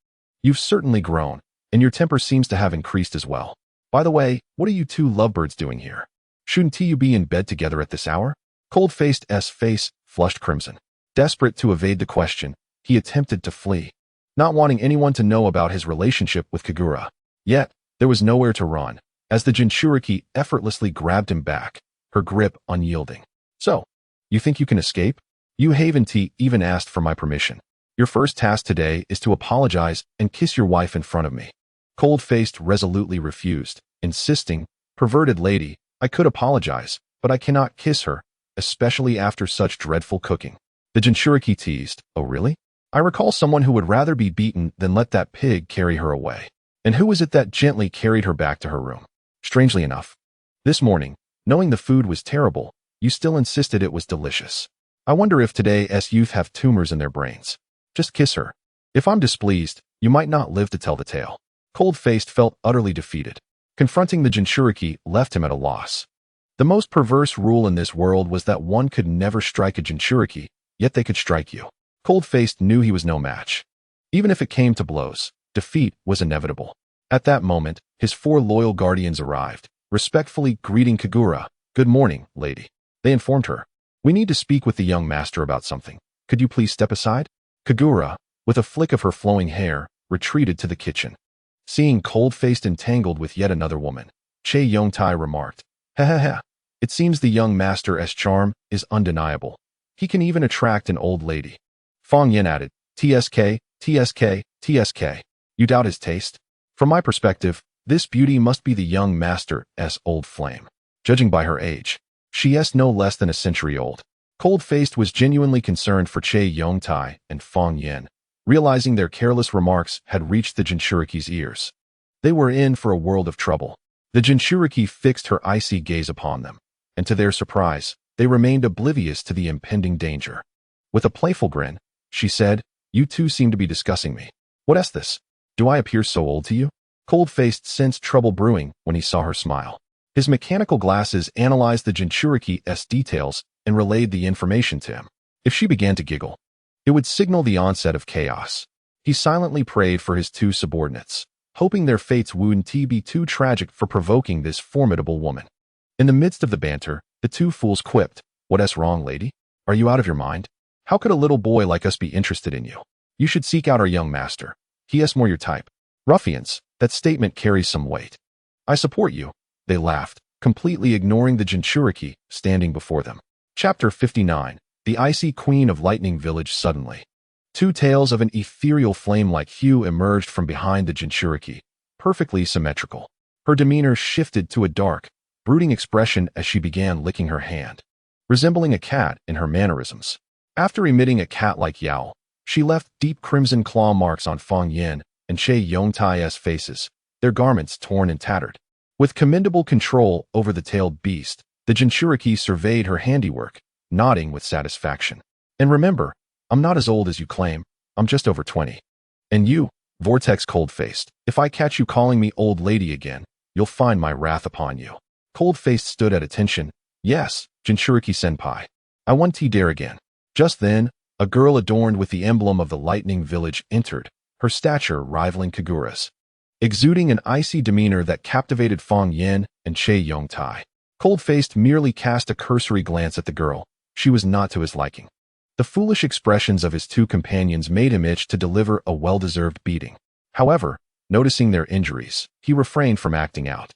you've certainly grown, and your temper seems to have increased as well. By the way, what are you two lovebirds doing here? Shouldn't you be in bed together at this hour?" Cold-Faced's face flushed crimson. Desperate to evade the question, he attempted to flee. not wanting anyone to know about his relationship with Kagura. Yet, there was nowhere to run, as the Jinchuriki effortlessly grabbed him back, her grip unyielding. So, you think you can escape? Yu Haven-T even asked for my permission. Your first task today is to apologize and kiss your wife in front of me. Cold-faced resolutely refused, insisting, perverted lady, I could apologize, but I cannot kiss her, especially after such dreadful cooking. The Jinchuriki teased, oh really? I recall someone who would rather be beaten than let that pig carry her away. And who was it that gently carried her back to her room? Strangely enough, this morning, knowing the food was terrible, you still insisted it was delicious. I wonder if today's youth have tumors in their brains. Just kiss her. If I'm displeased, you might not live to tell the tale. Cold-faced felt utterly defeated. Confronting the Jinchuriki left him at a loss. The most perverse rule in this world was that one could never strike a Jinchuriki, yet they could strike you. Cold-faced knew he was no match. Even if it came to blows, defeat was inevitable. At that moment, his 4 loyal guardians arrived, respectfully greeting Kagura. Good morning, lady. They informed her. We need to speak with the young master about something. Could you please step aside? Kagura, with a flick of her flowing hair, retreated to the kitchen. Seeing Cold-faced entangled with yet another woman, Che Yongtai remarked, ha. It seems the young master's charm is undeniable. He can even attract an old lady. Fang Yin added, TSK. You doubt his taste? From my perspective, this beauty must be the young master's old flame. Judging by her age, she is no less than a century old. Cold-faced was genuinely concerned for Che Yongtai and Fang Yin, realizing their careless remarks had reached the Jinchuriki's ears. They were in for a world of trouble. The Jinchuriki fixed her icy gaze upon them, and to their surprise, they remained oblivious to the impending danger. With a playful grin, she said, you two seem to be discussing me. What is this? Do I appear so old to you? Cold-faced sensed trouble brewing when he saw her smile. His mechanical glasses analyzed the Jinchuriki's details and relayed the information to him. If she began to giggle, it would signal the onset of chaos. He silently prayed for his 2 subordinates, hoping their fates wouldn't be too tragic for provoking this formidable woman. In the midst of the banter, the 2 fools quipped, What's wrong, lady? Are you out of your mind? How could a little boy like us be interested in you? You should seek out our young master. He is more your type. Ruffians, that statement carries some weight. I support you. They laughed, completely ignoring the Jinchuriki standing before them. Chapter 59. The Icy Queen of Lightning Village. Suddenly, 2 tails of an ethereal flame-like hue emerged from behind the Jinchuriki, perfectly symmetrical. Her demeanor shifted to a dark, brooding expression as she began licking her hand, resembling a cat in her mannerisms. After emitting a cat-like yowl, she left deep crimson claw marks on Fang Yin and Che Yongtai's faces, their garments torn and tattered. With commendable control over the tailed beast, the Jinchuriki surveyed her handiwork, nodding with satisfaction. And remember, I'm not as old as you claim, I'm just over 20. And you, Vortex Cold-faced, if I catch you calling me old lady again, you'll find my wrath upon you. Cold-faced stood at attention. Yes, Jinchuriki-senpai. I want to dare again. Just then, a girl adorned with the emblem of the Lightning Village entered, her stature rivaling Kagura's, exuding an icy demeanor that captivated Fang Yin and Che Yongtai. Cold-faced merely cast a cursory glance at the girl. She was not to his liking. The foolish expressions of his 2 companions made him itch to deliver a well-deserved beating. However, noticing their injuries, he refrained from acting out.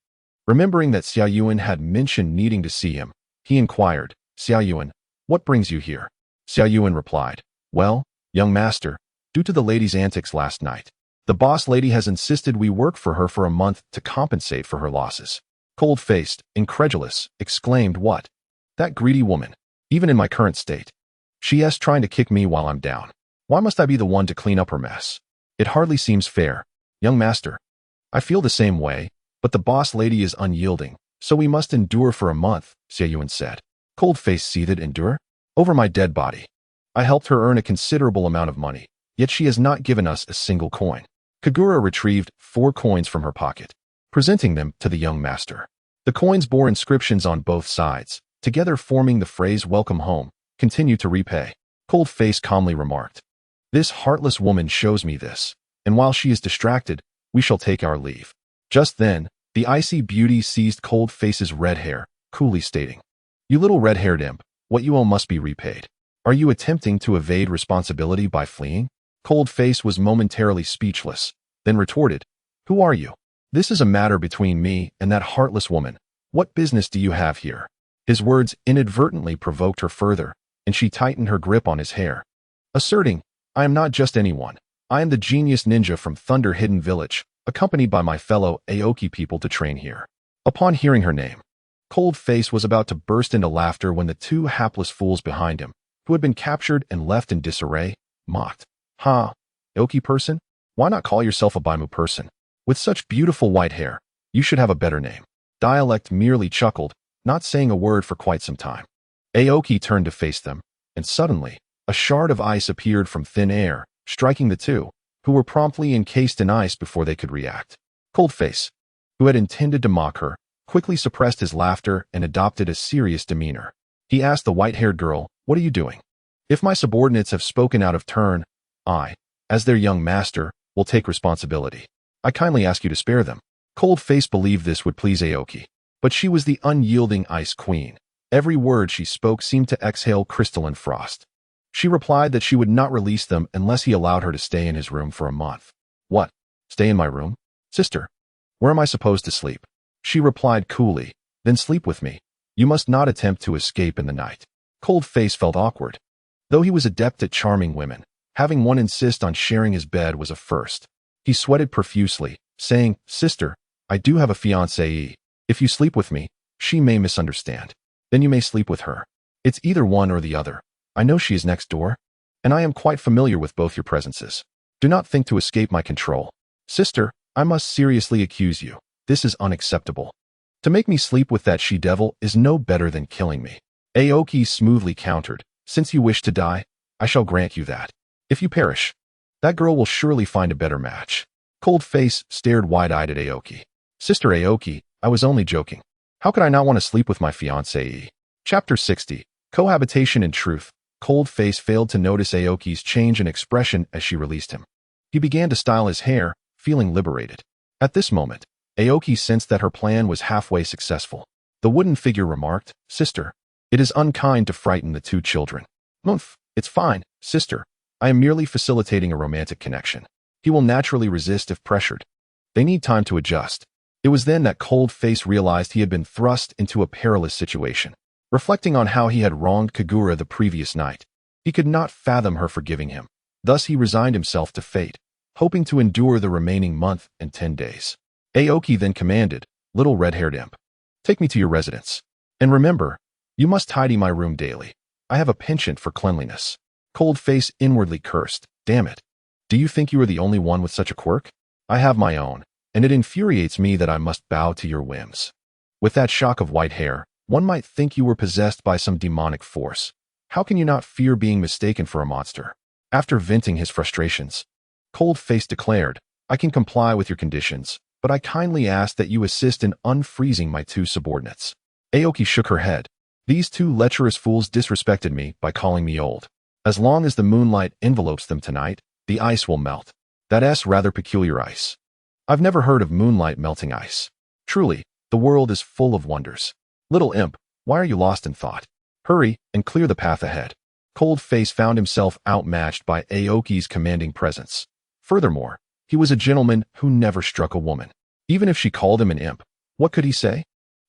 Remembering that Xiaoyuan had mentioned needing to see him, he inquired, Xiaoyuan, what brings you here? Xiaoyuan replied, well, young master, due to the lady's antics last night, the boss lady has insisted we work for her for a month to compensate for her losses. Cold-faced, incredulous, exclaimed, what? That greedy woman, even in my current state. She is trying to kick me while I'm down. Why must I be the one to clean up her mess? It hardly seems fair. Young master, I feel the same way, but the boss lady is unyielding, so we must endure for a month, Xiaoyuan said. Cold-faced seethed, endure? Over my dead body. I helped her earn a considerable amount of money, yet she has not given us a single coin. Kagura retrieved 4 coins from her pocket, presenting them to the young master. The coins bore inscriptions on both sides, together forming the phrase welcome home, continue to repay. Cold-faced calmly remarked, this heartless woman shows me this, and while she is distracted, we shall take our leave. Just then, the icy beauty seized Cold-face's red hair, coolly stating, you little red-haired imp, what you owe must be repaid. Are you attempting to evade responsibility by fleeing? Cold Face was momentarily speechless, then retorted, "Who are you? This is a matter between me and that heartless woman. What business do you have here?" His words inadvertently provoked her further, and she tightened her grip on his hair, asserting, "I am not just anyone. I am the genius ninja from Thunder Hidden Village, accompanied by my fellow Aoki people to train here." Upon hearing her name, Cold Face was about to burst into laughter when the two hapless fools behind him, who had been captured and left in disarray, mocked. "Ha, Aoki person? Why not call yourself a Baimu person? With such beautiful white hair, you should have a better name." Dialect merely chuckled, not saying a word for quite some time. Aoki turned to face them, and suddenly, a shard of ice appeared from thin air, striking the two, who were promptly encased in ice before they could react. Cold Face, who had intended to mock her, quickly suppressed his laughter and adopted a serious demeanor. He asked the white-haired girl, "What are you doing? If my subordinates have spoken out of turn, I, as their young master, will take responsibility. I kindly ask you to spare them." Cold Face believed this would please Aoki, but she was the unyielding Ice Queen. Every word she spoke seemed to exhale crystalline frost. She replied that she would not release them unless he allowed her to stay in his room for a month. "What? Stay in my room? Sister, where am I supposed to sleep?" She replied coolly, "Then sleep with me. You must not attempt to escape in the night." Cold Face felt awkward. Though he was adept at charming women, having one insist on sharing his bed was a first. He sweated profusely, saying, "Sister, I do have a fiancée. If you sleep with me, she may misunderstand. Then you may sleep with her. It's either one or the other. I know she is next door, and I am quite familiar with both your presences. Do not think to escape my control. Sister, I must seriously accuse you. This is unacceptable. To make me sleep with that she-devil is no better than killing me." Aoki smoothly countered, "Since you wish to die, I shall grant you that. If you perish, that girl will surely find a better match." Cold Face stared wide-eyed at Aoki. "Sister Aoki, I was only joking. How could I not want to sleep with my fiancée?" Chapter 60. Cohabitation in Truth. Cold Face failed to notice Aoki's change in expression as she released him. He began to style his hair, feeling liberated. At this moment, Aoki sensed that her plan was halfway successful. The wooden figure remarked, "Sister, it is unkind to frighten the two children." "Mumph, it's fine, sister. I am merely facilitating a romantic connection. He will naturally resist if pressured. They need time to adjust." It was then that Cold Face realized he had been thrust into a perilous situation. Reflecting on how he had wronged Kagura the previous night, he could not fathom her forgiving him. Thus he resigned himself to fate, hoping to endure the remaining month and 10 days. Aoki then commanded, "Little red-haired imp, take me to your residence. And remember, you must tidy my room daily. I have a penchant for cleanliness." Cold Face inwardly cursed, "Damn it. Do you think you are the only one with such a quirk? I have my own, and it infuriates me that I must bow to your whims. With that shock of white hair, one might think you were possessed by some demonic force. How can you not fear being mistaken for a monster?" After venting his frustrations, Cold Face declared, "I can comply with your conditions, but I kindly ask that you assist in unfreezing my two subordinates." Aoki shook her head. "These two lecherous fools disrespected me by calling me old. As long as the moonlight envelopes them tonight, the ice will melt. That's rather peculiar ice. I've never heard of moonlight melting ice. Truly, the world is full of wonders. Little imp, why are you lost in thought? Hurry and clear the path ahead." Cold Face found himself outmatched by Aoki's commanding presence. Furthermore, he was a gentleman who never struck a woman. Even if she called him an imp, what could he say?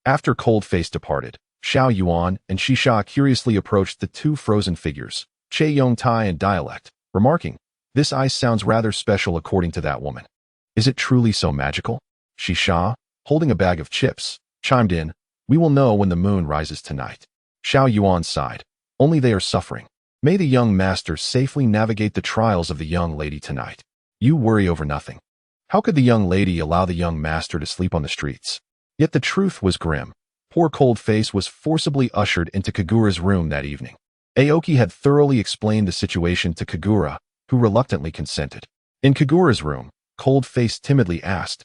After Cold Face departed, Xiao Yuan and Shisha curiously approached the two frozen figures, Che Yong Tai and Dialect, remarking, "This ice sounds rather special according to that woman. Is it truly so magical?" Shisha, holding a bag of chips, chimed in, "We will know when the moon rises tonight." Xiao Yuan sighed, "Only they are suffering. May the young master safely navigate the trials of the young lady tonight. You worry over nothing. How could the young lady allow the young master to sleep on the streets?" Yet the truth was grim. Poor Cold Face was forcibly ushered into Kagura's room that evening. Aoki had thoroughly explained the situation to Kagura, who reluctantly consented. In Kagura's room, Cold Face timidly asked,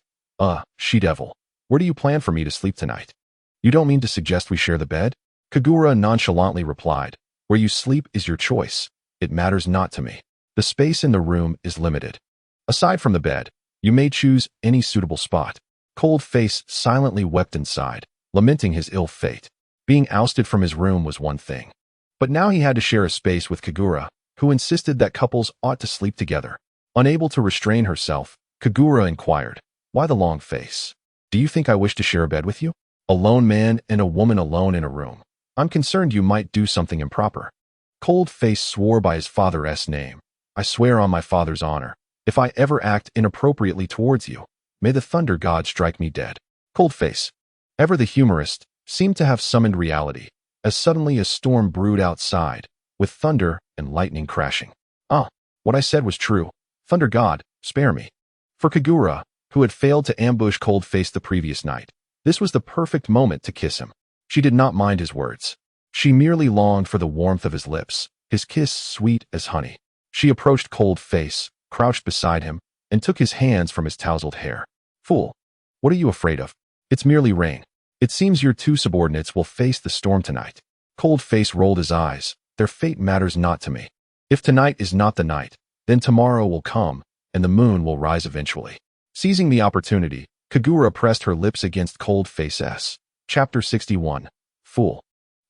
She-devil, where do you plan for me to sleep tonight? You don't mean to suggest we share the bed?" Kagura nonchalantly replied, "Where you sleep is your choice. It matters not to me. The space in the room is limited. Aside from the bed, you may choose any suitable spot." Cold Face silently wept inside, lamenting his ill fate. Being ousted from his room was one thing, but now he had to share a space with Kagura, who insisted that couples ought to sleep together. Unable to restrain herself, Kagura inquired, "Why the long face? Do you think I wish to share a bed with you? A lone man and a woman alone in a room. I'm concerned you might do something improper." Cold Face swore by his father's name. "I swear on my father's honor, if I ever act inappropriately towards you, may the thunder god strike me dead." Cold Face, ever the humorist, seemed to have summoned reality, as suddenly a storm brewed outside, with thunder and lightning crashing. "Ah, what I said was true. Thunder god, spare me." For Kagura, who had failed to ambush Cold Face the previous night, this was the perfect moment to kiss him. She did not mind his words. She merely longed for the warmth of his lips, his kiss sweet as honey. She approached Cold Face, crouched beside him, and took his hands from his tousled hair. "Fool, what are you afraid of? It's merely rain. It seems your two subordinates will face the storm tonight." Cold Face rolled his eyes. "Their fate matters not to me. If tonight is not the night, then tomorrow will come, and the moon will rise eventually." Seizing the opportunity, Kagura pressed her lips against Cold Face's. Chapter 61. Fool.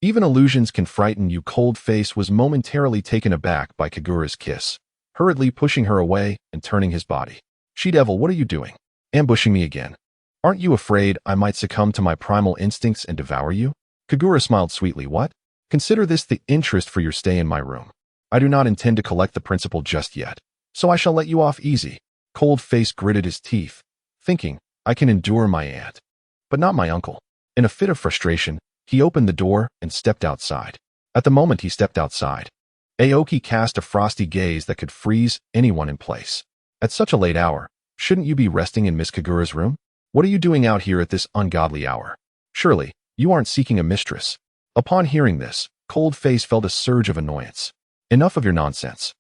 Even illusions can frighten you. Cold Face was momentarily taken aback by Kagura's kiss, hurriedly pushing her away and turning his body. "She-devil, what are you doing? Ambushing me again? Aren't you afraid I might succumb to my primal instincts and devour you?" Kagura smiled sweetly. "What? Consider this the interest for your stay in my room. I do not intend to collect the principal just yet, so I shall let you off easy." Cold Face gritted his teeth, thinking, "I can endure my aunt, but not my uncle." In a fit of frustration, he opened the door and stepped outside. At the moment he stepped outside, Aoki cast a frosty gaze that could freeze anyone in place. "At such a late hour, shouldn't you be resting in Miss Kagura's room? What are you doing out here at this ungodly hour? Surely, you aren't seeking a mistress." Upon hearing this, Cold Face felt a surge of annoyance. "Enough of your nonsense.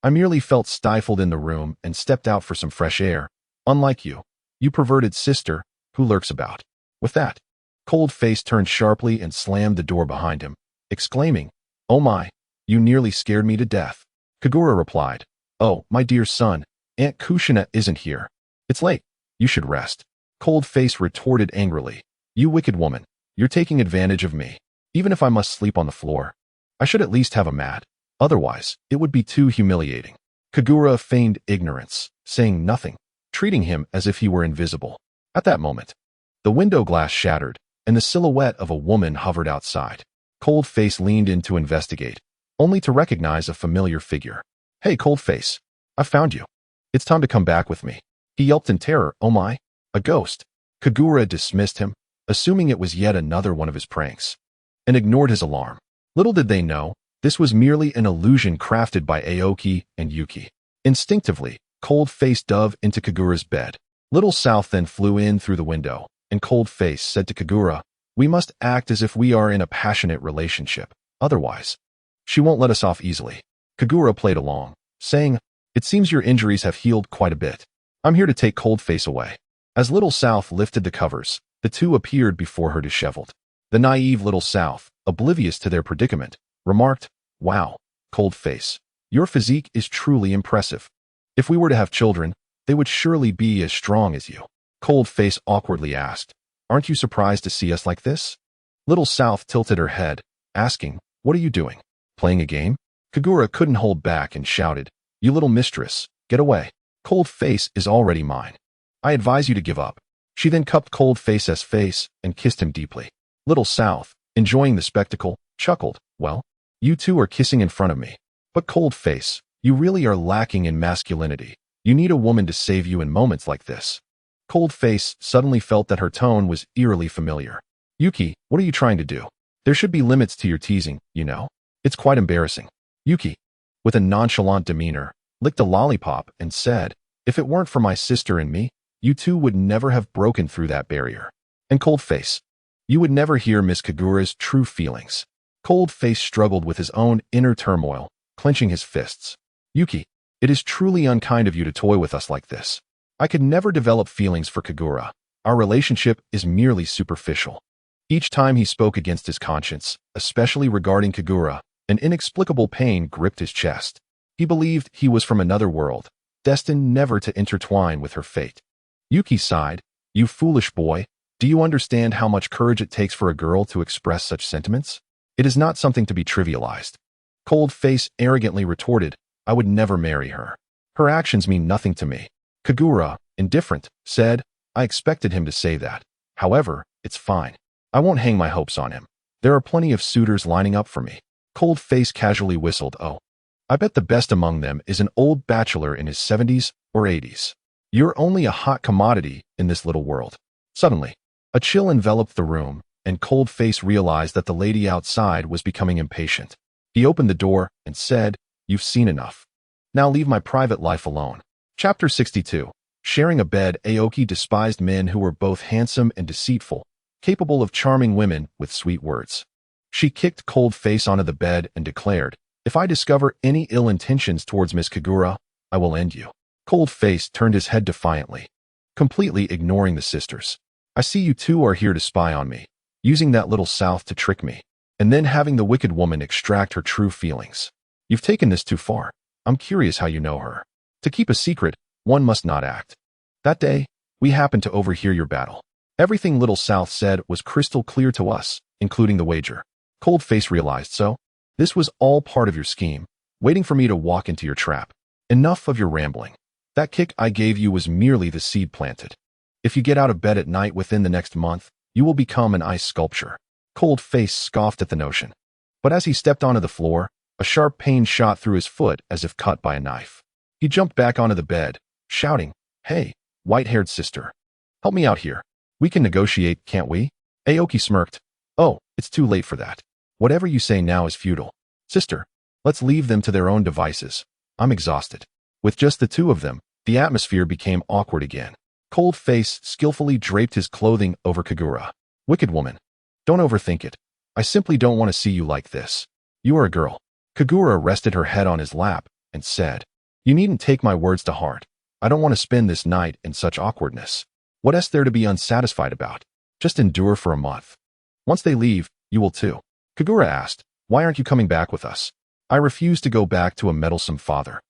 I merely felt stifled in the room and stepped out for some fresh air, unlike you, you perverted sister, who lurks about." With that, Cold Face turned sharply and slammed the door behind him, exclaiming, "Oh my, you nearly scared me to death." Kagura replied, "Oh, my dear son, Aunt Kushina isn't here. It's late. You should rest." Cold Face retorted angrily, "You wicked woman, you're taking advantage of me. Even if I must sleep on the floor, I should at least have a mat. Otherwise, it would be too humiliating." Kagura feigned ignorance, saying nothing, treating him as if he were invisible. At that moment, the window glass shattered, and the silhouette of a woman hovered outside. Cold Face leaned in to investigate, only to recognize a familiar figure. "Hey, Cold Face, I found you. It's time to come back with me." He yelped in terror. "Oh my, a ghost." Kagura dismissed him, assuming it was yet another one of his pranks, and ignored his alarm. Little did they know, this was merely an illusion crafted by Aoki and Yuki. Instinctively, Cold Face dove into Kagura's bed. Little South then flew in through the window, and Cold Face said to Kagura, "We must act as if we are in a passionate relationship. Otherwise, she won't let us off easily." Kagura played along, saying, "It seems your injuries have healed quite a bit. I'm here to take Cold Face away." As Little South lifted the covers, the two appeared before her disheveled. The naive Little South, oblivious to their predicament, remarked, "Wow, Cold Face, your physique is truly impressive. If we were to have children, they would surely be as strong as you." Cold Face awkwardly asked, "Aren't you surprised to see us like this?" Little South tilted her head, asking, "What are you doing? Playing a game?" Kagura couldn't hold back and shouted, "You little mistress, get away. Cold Face is already mine. I advise you to give up." She then cupped Cold Face's face and kissed him deeply. Little South, enjoying the spectacle, chuckled, "Well, you two are kissing in front of me. But Cold Face, you really are lacking in masculinity. You need a woman to save you in moments like this." Cold Face suddenly felt that her tone was eerily familiar. "Yuki, what are you trying to do? There should be limits to your teasing, you know. It's quite embarrassing." Yuki, with a nonchalant demeanor, licked a lollipop and said, "If it weren't for my sister and me, you two would never have broken through that barrier. And Cold Face, you would never hear Miss Kagura's true feelings." Cold Face struggled with his own inner turmoil, clenching his fists. "Yuki, it is truly unkind of you to toy with us like this. I could never develop feelings for Kagura. Our relationship is merely superficial." Each time he spoke against his conscience, especially regarding Kagura, an inexplicable pain gripped his chest. He believed he was from another world, destined never to intertwine with her fate. Yuki sighed, "You foolish boy, do you understand how much courage it takes for a girl to express such sentiments? It is not something to be trivialized." Cold Face arrogantly retorted, I would never marry her. Her actions mean nothing to me. Kagura, indifferent, said, I expected him to say that. However, it's fine. I won't hang my hopes on him. There are plenty of suitors lining up for me. Cold Face casually whistled, oh. I bet the best among them is an old bachelor in his 70s or 80s. You're only a hot commodity in this little world. Suddenly, a chill enveloped the room, and Cold Face realized that the lady outside was becoming impatient. He opened the door and said, You've seen enough. Now leave my private life alone. Chapter 62. Sharing a bed. Aoki despised men who were both handsome and deceitful, capable of charming women with sweet words. She kicked Cold Face onto the bed and declared, If I discover any ill intentions towards Miss Kagura, I will end you. Cold Face turned his head defiantly, completely ignoring the sisters. I see you two are here to spy on me, using that little South to trick me, and then having the wicked woman extract her true feelings. You've taken this too far. I'm curious how you know her. To keep a secret, one must not act. That day, we happened to overhear your battle. Everything Little South said was crystal clear to us, including the wager. Cold Face realized so. This was all part of your scheme, waiting for me to walk into your trap. Enough of your rambling. That kick I gave you was merely the seed planted. If you get out of bed at night within the next month, you will become an ice sculpture. Cold Face scoffed at the notion. But as he stepped onto the floor, a sharp pain shot through his foot as if cut by a knife. He jumped back onto the bed, shouting, Hey, white-haired sister. Help me out here. We can negotiate, can't we? Aoki smirked. Oh, it's too late for that. Whatever you say now is futile. Sister, let's leave them to their own devices. I'm exhausted. With just the two of them, the atmosphere became awkward again. Cold Face skillfully draped his clothing over Kagura. Wicked woman. Don't overthink it. I simply don't want to see you like this. You are a girl. Kagura rested her head on his lap and said, You needn't take my words to heart. I don't want to spend this night in such awkwardness. What is there to be unsatisfied about? Just endure for a month. Once they leave, you will too. Kagura asked, Why aren't you coming back with us? I refuse to go back to a meddlesome father.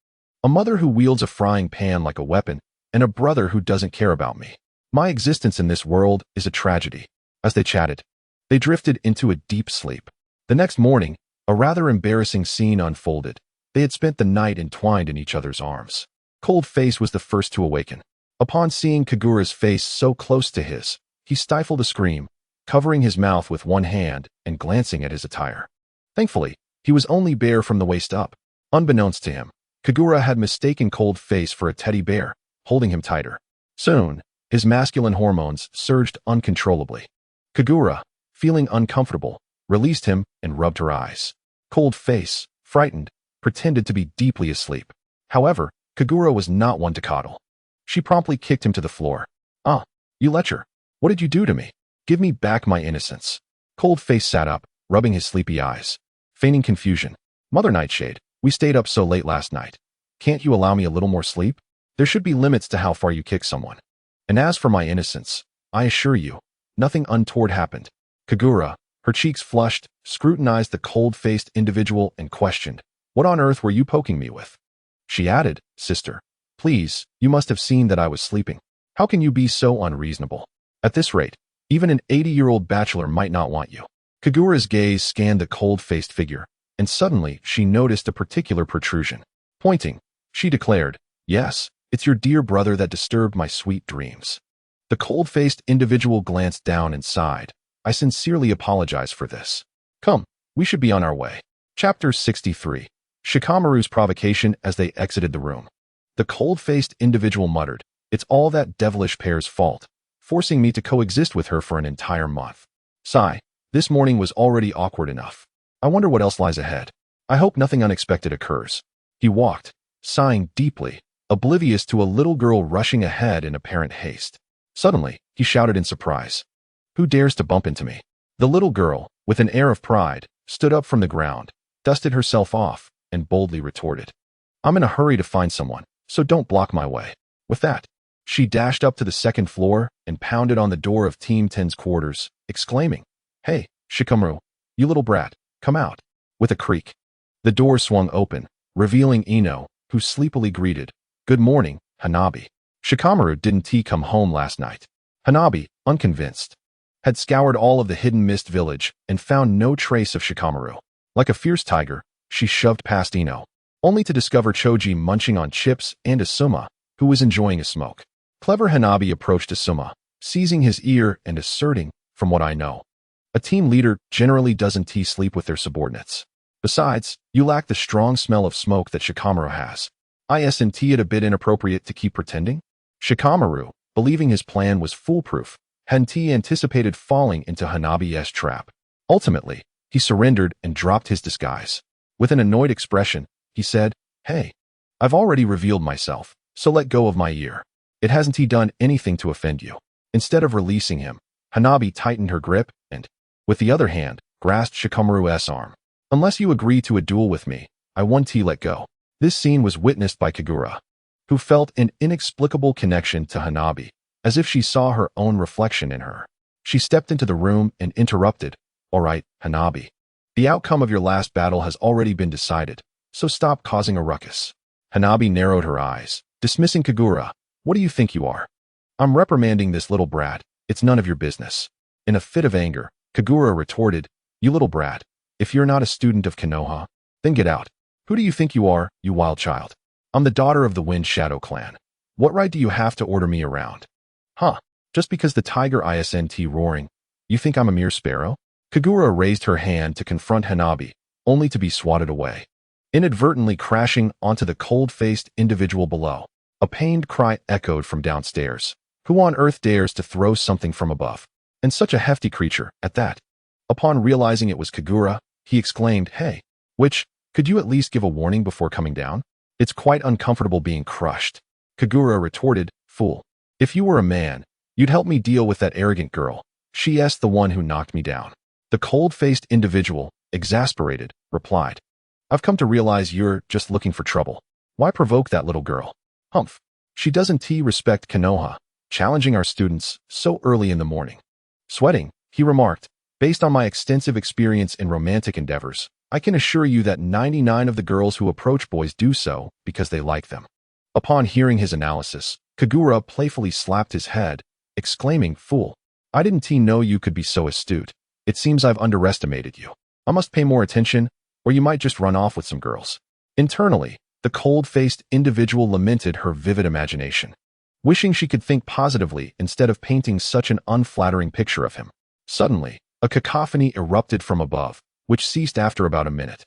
A mother who wields a frying pan like a weapon, and a brother who doesn't care about me. My existence in this world is a tragedy. As they chatted, they drifted into a deep sleep. The next morning, a rather embarrassing scene unfolded. They had spent the night entwined in each other's arms. Cold Face was the first to awaken. Upon seeing Kagura's face so close to his, he stifled a scream, covering his mouth with one hand and glancing at his attire. Thankfully, he was only bare from the waist up. Unbeknownst to him, Kagura had mistaken Cold Face for a teddy bear, holding him tighter. Soon, his masculine hormones surged uncontrollably. Kagura, feeling uncomfortable, released him and rubbed her eyes. Cold Face, frightened, pretended to be deeply asleep. However, Kagura was not one to coddle. She promptly kicked him to the floor. Ah, you lecher. What did you do to me? Give me back my innocence. Cold Face sat up, rubbing his sleepy eyes, feigning confusion. Mother Nightshade, we stayed up so late last night. Can't you allow me a little more sleep? There should be limits to how far you kick someone. And as for my innocence, I assure you, nothing untoward happened. Kagura, her cheeks flushed, scrutinized the cold-faced individual and questioned, What on earth were you poking me with? She added, Sister, please, you must have seen that I was sleeping. How can you be so unreasonable? At this rate, even an 80-year-old bachelor might not want you. Kagura's gaze scanned the cold-faced figure, and suddenly she noticed a particular protrusion. Pointing, she declared, Yes, it's your dear brother that disturbed my sweet dreams. The cold-faced individual glanced down and sighed. I sincerely apologize for this. Come, we should be on our way. Chapter 63. Shikamaru's provocation as they exited the room. The cold-faced individual muttered, It's all that devilish pair's fault, forcing me to coexist with her for an entire month. Sigh, this morning was already awkward enough. I wonder what else lies ahead. I hope nothing unexpected occurs. He walked, sighing deeply, oblivious to a little girl rushing ahead in apparent haste. Suddenly, he shouted in surprise. Who dares to bump into me? The little girl, with an air of pride, stood up from the ground, dusted herself off, and boldly retorted. I'm in a hurry to find someone, so don't block my way. With that, she dashed up to the second floor and pounded on the door of Team 10's quarters, exclaiming, Hey, Shikamaru, you little brat, come out. With a creak, the door swung open, revealing Ino, who sleepily greeted, Good morning, Hanabi. Shikamaru didn't come home last night. Hanabi, unconvinced, had scoured all of the hidden mist village and found no trace of Shikamaru. Like a fierce tiger, She shoved past Ino, only to discover Choji munching on chips and Asuma, who was enjoying a smoke. Clever Hanabi approached Asuma, seizing his ear and asserting, "From what I know, a team leader generally doesn't sleep with their subordinates. Besides, you lack the strong smell of smoke that Shikamaru has. Isn't it a bit inappropriate to keep pretending?" Shikamaru, believing his plan was foolproof, hadn't anticipated falling into Hanabi's trap. Ultimately, he surrendered and dropped his disguise. With an annoyed expression, he said, "Hey, I've already revealed myself, so let go of my ear. It hasn't done anything to offend you." Instead of releasing him, Hanabi tightened her grip and, with the other hand, grasped Shikamaru's arm. "Unless you agree to a duel with me, I won't let go." This scene was witnessed by Kagura, who felt an inexplicable connection to Hanabi, as if she saw her own reflection in her. She stepped into the room and interrupted, "All right, Hanabi. The outcome of your last battle has already been decided, so stop causing a ruckus." Hanabi narrowed her eyes, dismissing Kagura. "What do you think you are? I'm reprimanding this little brat. It's none of your business." In a fit of anger, Kagura retorted, "You little brat. If you're not a student of Konoha, then get out. Who do you think you are, you wild child? I'm the daughter of the Wind Shadow clan. What right do you have to order me around? Huh? Just because the tiger isn't roaring, you think I'm a mere sparrow?" Kagura raised her hand to confront Hanabi, only to be swatted away, inadvertently crashing onto the cold-faced individual below. A pained cry echoed from downstairs. Who on earth dares to throw something from above? And such a hefty creature, at that. Upon realizing it was Kagura, he exclaimed, "Hey, could you at least give a warning before coming down? It's quite uncomfortable being crushed." Kagura retorted, "Fool. If you were a man, you'd help me deal with that arrogant girl. She's the one who knocked me down." The cold-faced individual, exasperated, replied, "I've come to realize you're just looking for trouble. Why provoke that little girl? Humph. She doesn't respect Konoha, challenging our students so early in the morning." Sweating, he remarked, "Based on my extensive experience in romantic endeavors, I can assure you that 99 of the girls who approach boys do so because they like them." Upon hearing his analysis, Kagura playfully slapped his head, exclaiming, "Fool. I didn't know you could be so astute. It seems I've underestimated you. I must pay more attention, or you might just run off with some girls." Internally, the cold-faced individual lamented her vivid imagination, wishing she could think positively instead of painting such an unflattering picture of him. Suddenly, a cacophony erupted from above, which ceased after about a minute.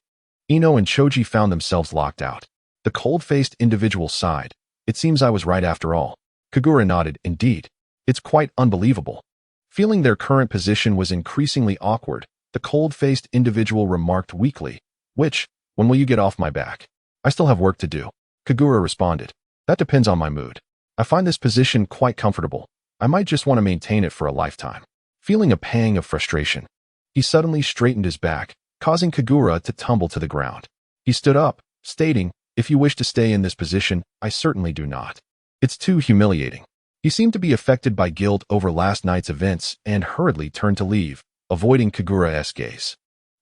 Ino and Choji found themselves locked out. The cold-faced individual sighed. "It seems I was right after all." Kagura nodded, "Indeed. It's quite unbelievable." Feeling their current position was increasingly awkward, the cold-faced individual remarked weakly, "When will you get off my back?" "I still have work to do." Kagura responded, "That depends on my mood. I find this position quite comfortable. I might just want to maintain it for a lifetime." Feeling a pang of frustration, he suddenly straightened his back, causing Kagura to tumble to the ground. He stood up, stating, "If you wish to stay in this position, I certainly do not. It's too humiliating." He seemed to be affected by guilt over last night's events and hurriedly turned to leave, avoiding Kagura's gaze.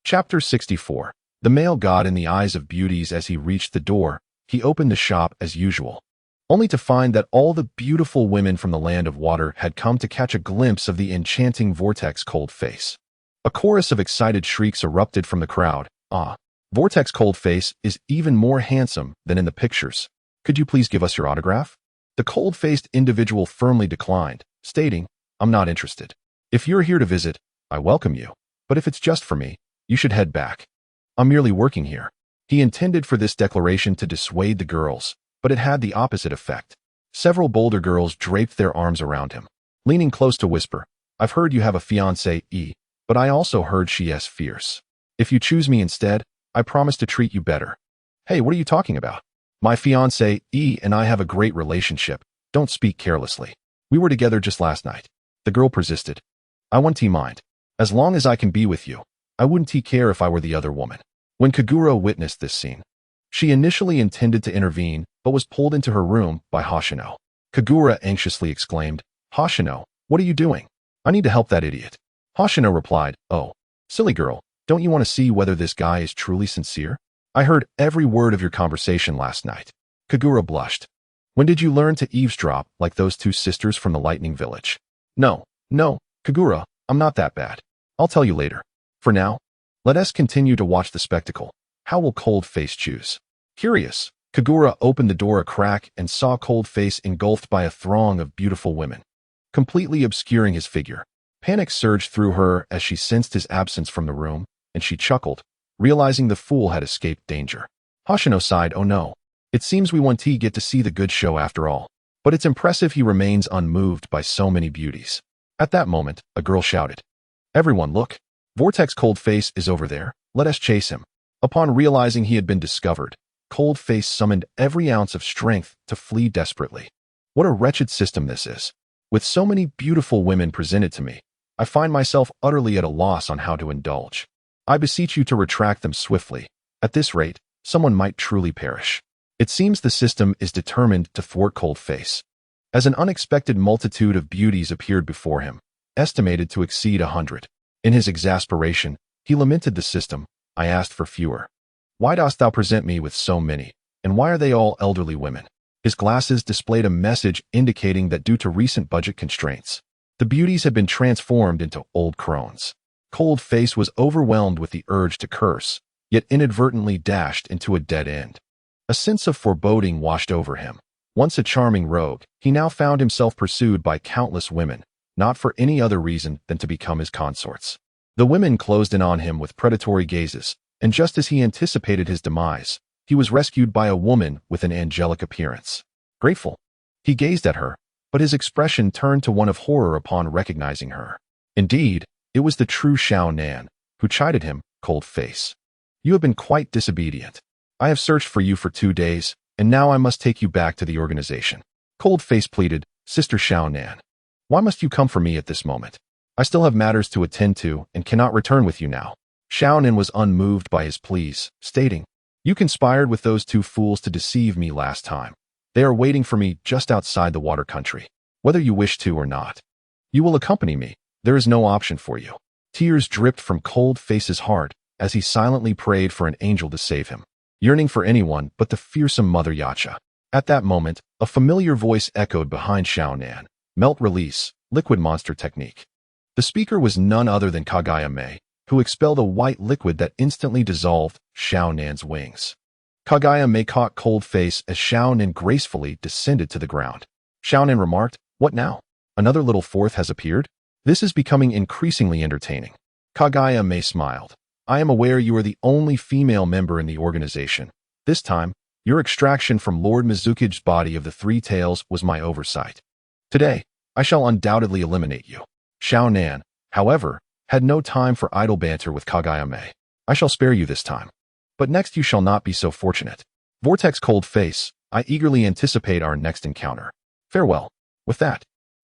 Chapter 64. The male god in the eyes of beauties. As he reached the door, he opened the shop as usual, only to find that all the beautiful women from the land of water had come to catch a glimpse of the enchanting Vortex Cold Face. A chorus of excited shrieks erupted from the crowd. "Ah, Vortex Cold Face is even more handsome than in the pictures. Could you please give us your autograph?" The cold-faced individual firmly declined, stating, "I'm not interested. If you're here to visit, I welcome you. But if it's just for me, you should head back. I'm merely working here." He intended for this declaration to dissuade the girls, but it had the opposite effect. Several bolder girls draped their arms around him, leaning close to whisper, "I've heard you have a fiancée, but I also heard she's fierce. If you choose me instead, I promise to treat you better." "Hey, what are you talking about? My fiancée and I have a great relationship. Don't speak carelessly. We were together just last night." The girl persisted. "I wouldn't mind. As long as I can be with you, I wouldn't care if I were the other woman." When Kagura witnessed this scene, she initially intended to intervene, but was pulled into her room by Hoshino. Kagura anxiously exclaimed, "Hoshino, what are you doing? I need to help that idiot." Hoshino replied, "Oh, silly girl, don't you want to see whether this guy is truly sincere? I heard every word of your conversation last night." Kagura blushed. "When did you learn to eavesdrop like those two sisters from the Lightning Village?" No, Kagura, I'm not that bad. I'll tell you later. For now, let us continue to watch the spectacle." How will Cold Face choose? Curious, Kagura opened the door a crack and saw Cold Face engulfed by a throng of beautiful women, completely obscuring his figure. Panic surged through her as she sensed his absence from the room, and she chuckled, realizing the fool had escaped danger. Hoshino sighed, "Oh no. It seems we won't get to see the good show after all." But it's impressive he remains unmoved by so many beauties. At that moment, a girl shouted, "Everyone look! Vortex Cold Face is over there, let us chase him." Upon realizing he had been discovered, Cold Face summoned every ounce of strength to flee desperately. What a wretched system this is. With so many beautiful women presented to me, I find myself utterly at a loss on how to indulge. I beseech you to retract them swiftly. At this rate, someone might truly perish. It seems the system is determined to thwart Cold Face. As an unexpected multitude of beauties appeared before him, estimated to exceed 100. In his exasperation, he lamented the system. "I asked for fewer. Why dost thou present me with so many, and why are they all elderly women?" His glasses displayed a message indicating that due to recent budget constraints, the beauties had been transformed into old crones. Cold Face was overwhelmed with the urge to curse, yet inadvertently dashed into a dead end. A sense of foreboding washed over him. Once a charming rogue, he now found himself pursued by countless women, not for any other reason than to become his consorts. The women closed in on him with predatory gazes, and just as he anticipated his demise, he was rescued by a woman with an angelic appearance. Grateful, he gazed at her, but his expression turned to one of horror upon recognizing her. Indeed, it was the true Xiao Nan, who chided him, "Cold Face, you have been quite disobedient. I have searched for you for 2 days, and now I must take you back to the organization." Cold Face pleaded, "Sister Xiao Nan, why must you come for me at this moment? I still have matters to attend to and cannot return with you now." Xiao Nan was unmoved by his pleas, stating, "You conspired with those 2 fools to deceive me last time. They are waiting for me just outside the water country. Whether you wish to or not, you will accompany me. There is no option for you." Tears dripped from Cold Face's heart as he silently prayed for an angel to save him, yearning for anyone but the fearsome Mother Yacha. At that moment, a familiar voice echoed behind Xiao Nan, "Melt Release, Liquid Monster Technique." The speaker was none other than Kagaya-Mei, who expelled a white liquid that instantly dissolved Xiao Nan's wings. Kagaya-Mei caught Cold Face as Xiao Nan gracefully descended to the ground. Xiao Nan remarked, "What now? Another little fourth has appeared? This is becoming increasingly entertaining." Kagaya-Mei smiled. "I am aware you are the only female member in the organization. This time, your extraction from Lord Mizuki's body of the 3 tails was my oversight. Today, I shall undoubtedly eliminate you." Xiao Nan, however, had no time for idle banter with Kagaya-Mei. "I shall spare you this time. But next you shall not be so fortunate. Vortex Cold Face, I eagerly anticipate our next encounter. Farewell." With that,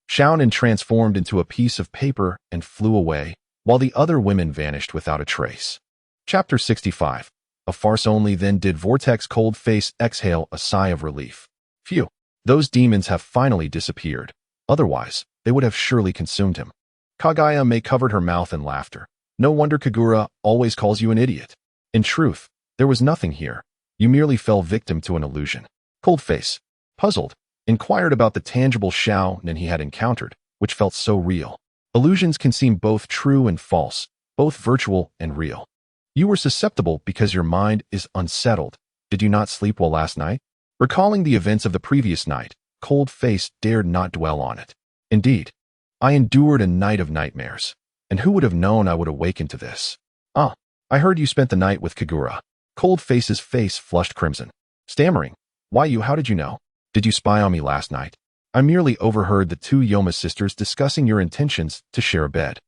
Xiao Nan transformed into a piece of paper and flew away, while the other women vanished without a trace. Chapter 65. A farce only. Then did Vortex Cold Face exhale a sigh of relief. Phew, those demons have finally disappeared. Otherwise, they would have surely consumed him. Kagaya-Mei covered her mouth in laughter. "No wonder Kagura always calls you an idiot. In truth, there was nothing here. You merely fell victim to an illusion." Cold Face, puzzled, inquired about the tangible Xiao Nan he had encountered, which felt so real. Illusions can seem both true and false, both virtual and real. "You were susceptible because your mind is unsettled. Did you not sleep well last night?" Recalling the events of the previous night, Cold Face dared not dwell on it. "Indeed, I endured a night of nightmares, and who would have known I would awaken to this? Ah, I heard you spent the night with Kagura." Cold Face's face flushed crimson. Stammering, "Why you, how did you know? Did you spy on me last night?" "I merely overheard the 2 Yoma sisters discussing your intentions to share a bed."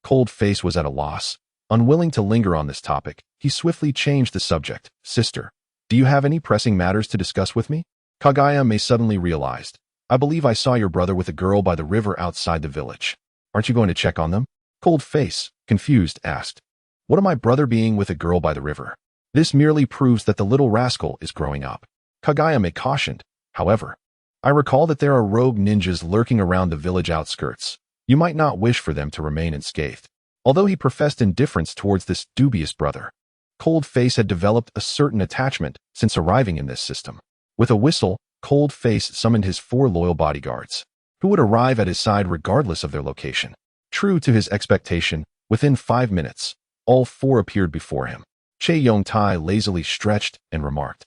Cold Face was at a loss. Unwilling to linger on this topic, he swiftly changed the subject. "Sister, do you have any pressing matters to discuss with me?" Kagaya-Mei suddenly realized, "I believe I saw your brother with a girl by the river outside the village. Aren't you going to check on them?" Cold Face, confused, asked, "What am I brother being with a girl by the river? This merely proves that the little rascal is growing up." Kagaya-Mei cautioned, "However, I recall that there are rogue ninjas lurking around the village outskirts. You might not wish for them to remain unscathed." Although he professed indifference towards this dubious brother, Cold Face had developed a certain attachment since arriving in this system. With a whistle, Cold Face summoned his 4 loyal bodyguards, who would arrive at his side regardless of their location. True to his expectation, within 5 minutes, all 4 appeared before him. Che Yong-tai lazily stretched and remarked,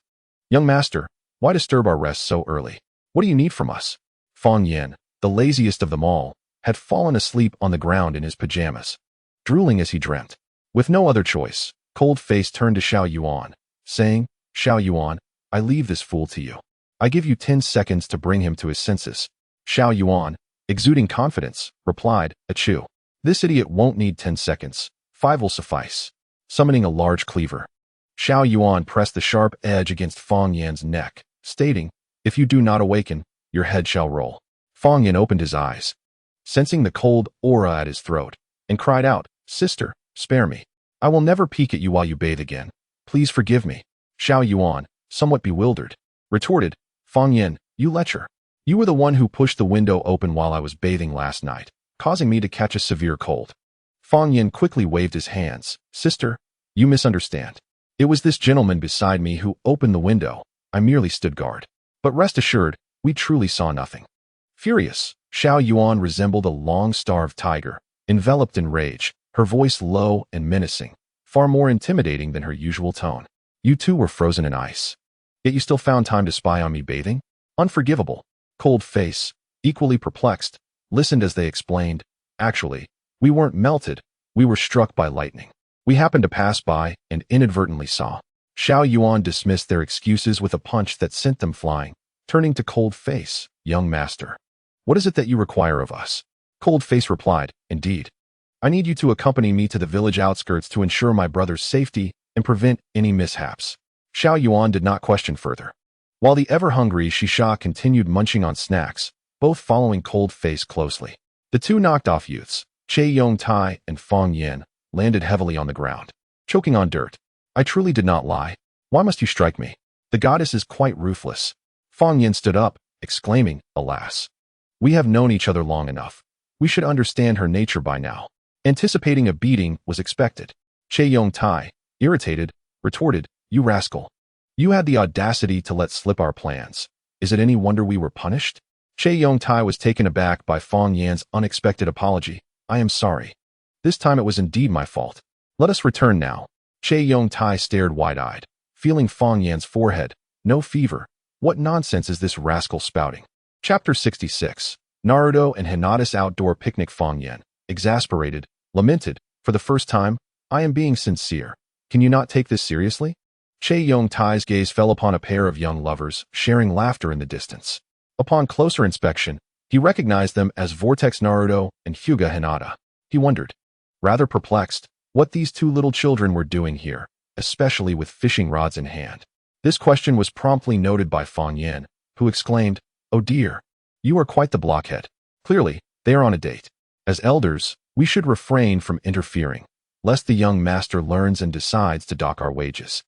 "Young master, why disturb our rest so early? What do you need from us?" Fong Yen, the laziest of them all, had fallen asleep on the ground in his pajamas, drooling as he dreamt. With no other choice, Cold Face turned to Xiao Yuan, saying, "Xiao Yuan, I leave this fool to you. I give you 10 seconds to bring him to his senses." Xiao Yuan, exuding confidence, replied, "Achoo. This idiot won't need 10 seconds. 5 will suffice." Summoning a large cleaver, Xiao Yuan pressed the sharp edge against Fong Yan's neck, stating, "If you do not awaken, your head shall roll." Fong Yan opened his eyes, sensing the cold aura at his throat, and cried out, "Sister, spare me. I will never peek at you while you bathe again. Please forgive me." Xiao Yuan, somewhat bewildered, retorted, "Fong Yan, you lecher. You were the one who pushed the window open while I was bathing last night, causing me to catch a severe cold." Fong Yan quickly waved his hands. "Sister, you misunderstand. It was this gentleman beside me who opened the window. I merely stood guard. But rest assured, we truly saw nothing." Furious, Xiao Yuan resembled a long-starved tiger, enveloped in rage, her voice low and menacing, far more intimidating than her usual tone. "You two were frozen in ice. Yet you still found time to spy on me bathing? Unforgivable." Cold Face, equally perplexed, listened as they explained, "Actually, we weren't melted, we were struck by lightning. We happened to pass by and inadvertently saw." Xiao Yuan dismissed their excuses with a punch that sent them flying, turning to Cold Face, "Young master, what is it that you require of us?" Cold Face replied, "Indeed. I need you to accompany me to the village outskirts to ensure my brother's safety and prevent any mishaps." Xiao Yuan did not question further. While the ever-hungry Shisha continued munching on snacks, both following Cold Face closely. The two knocked-off youths, Che Yong-tai and Fong Yen, landed heavily on the ground, choking on dirt. "I truly did not lie. Why must you strike me? The goddess is quite ruthless." Fong Yen stood up, exclaiming, "Alas. We have known each other long enough. We should understand her nature by now." Anticipating a beating was expected. Che Yong-tai, irritated, retorted, "You rascal. You had the audacity to let slip our plans. Is it any wonder we were punished?" Che Yong-tai was taken aback by Fong Yan's unexpected apology. "I am sorry. This time it was indeed my fault. Let us return now." Che Yong-tai stared wide-eyed, feeling Fong Yan's forehead. "No fever. What nonsense is this rascal spouting?" Chapter 66. Naruto and Hinata's outdoor picnic. Fong Yan, exasperated, lamented, "For the first time, I am being sincere. Can you not take this seriously?" Che Yong-tai's gaze fell upon a pair of young lovers, sharing laughter in the distance. Upon closer inspection, he recognized them as Vortex Naruto and Hyuga Hinata. He wondered, rather perplexed, what these two little children were doing here, especially with fishing rods in hand. This question was promptly noted by Fong Yan, who exclaimed, "Oh dear, you are quite the blockhead. Clearly, they are on a date. As elders, we should refrain from interfering, lest the young master learns and decides to dock our wages."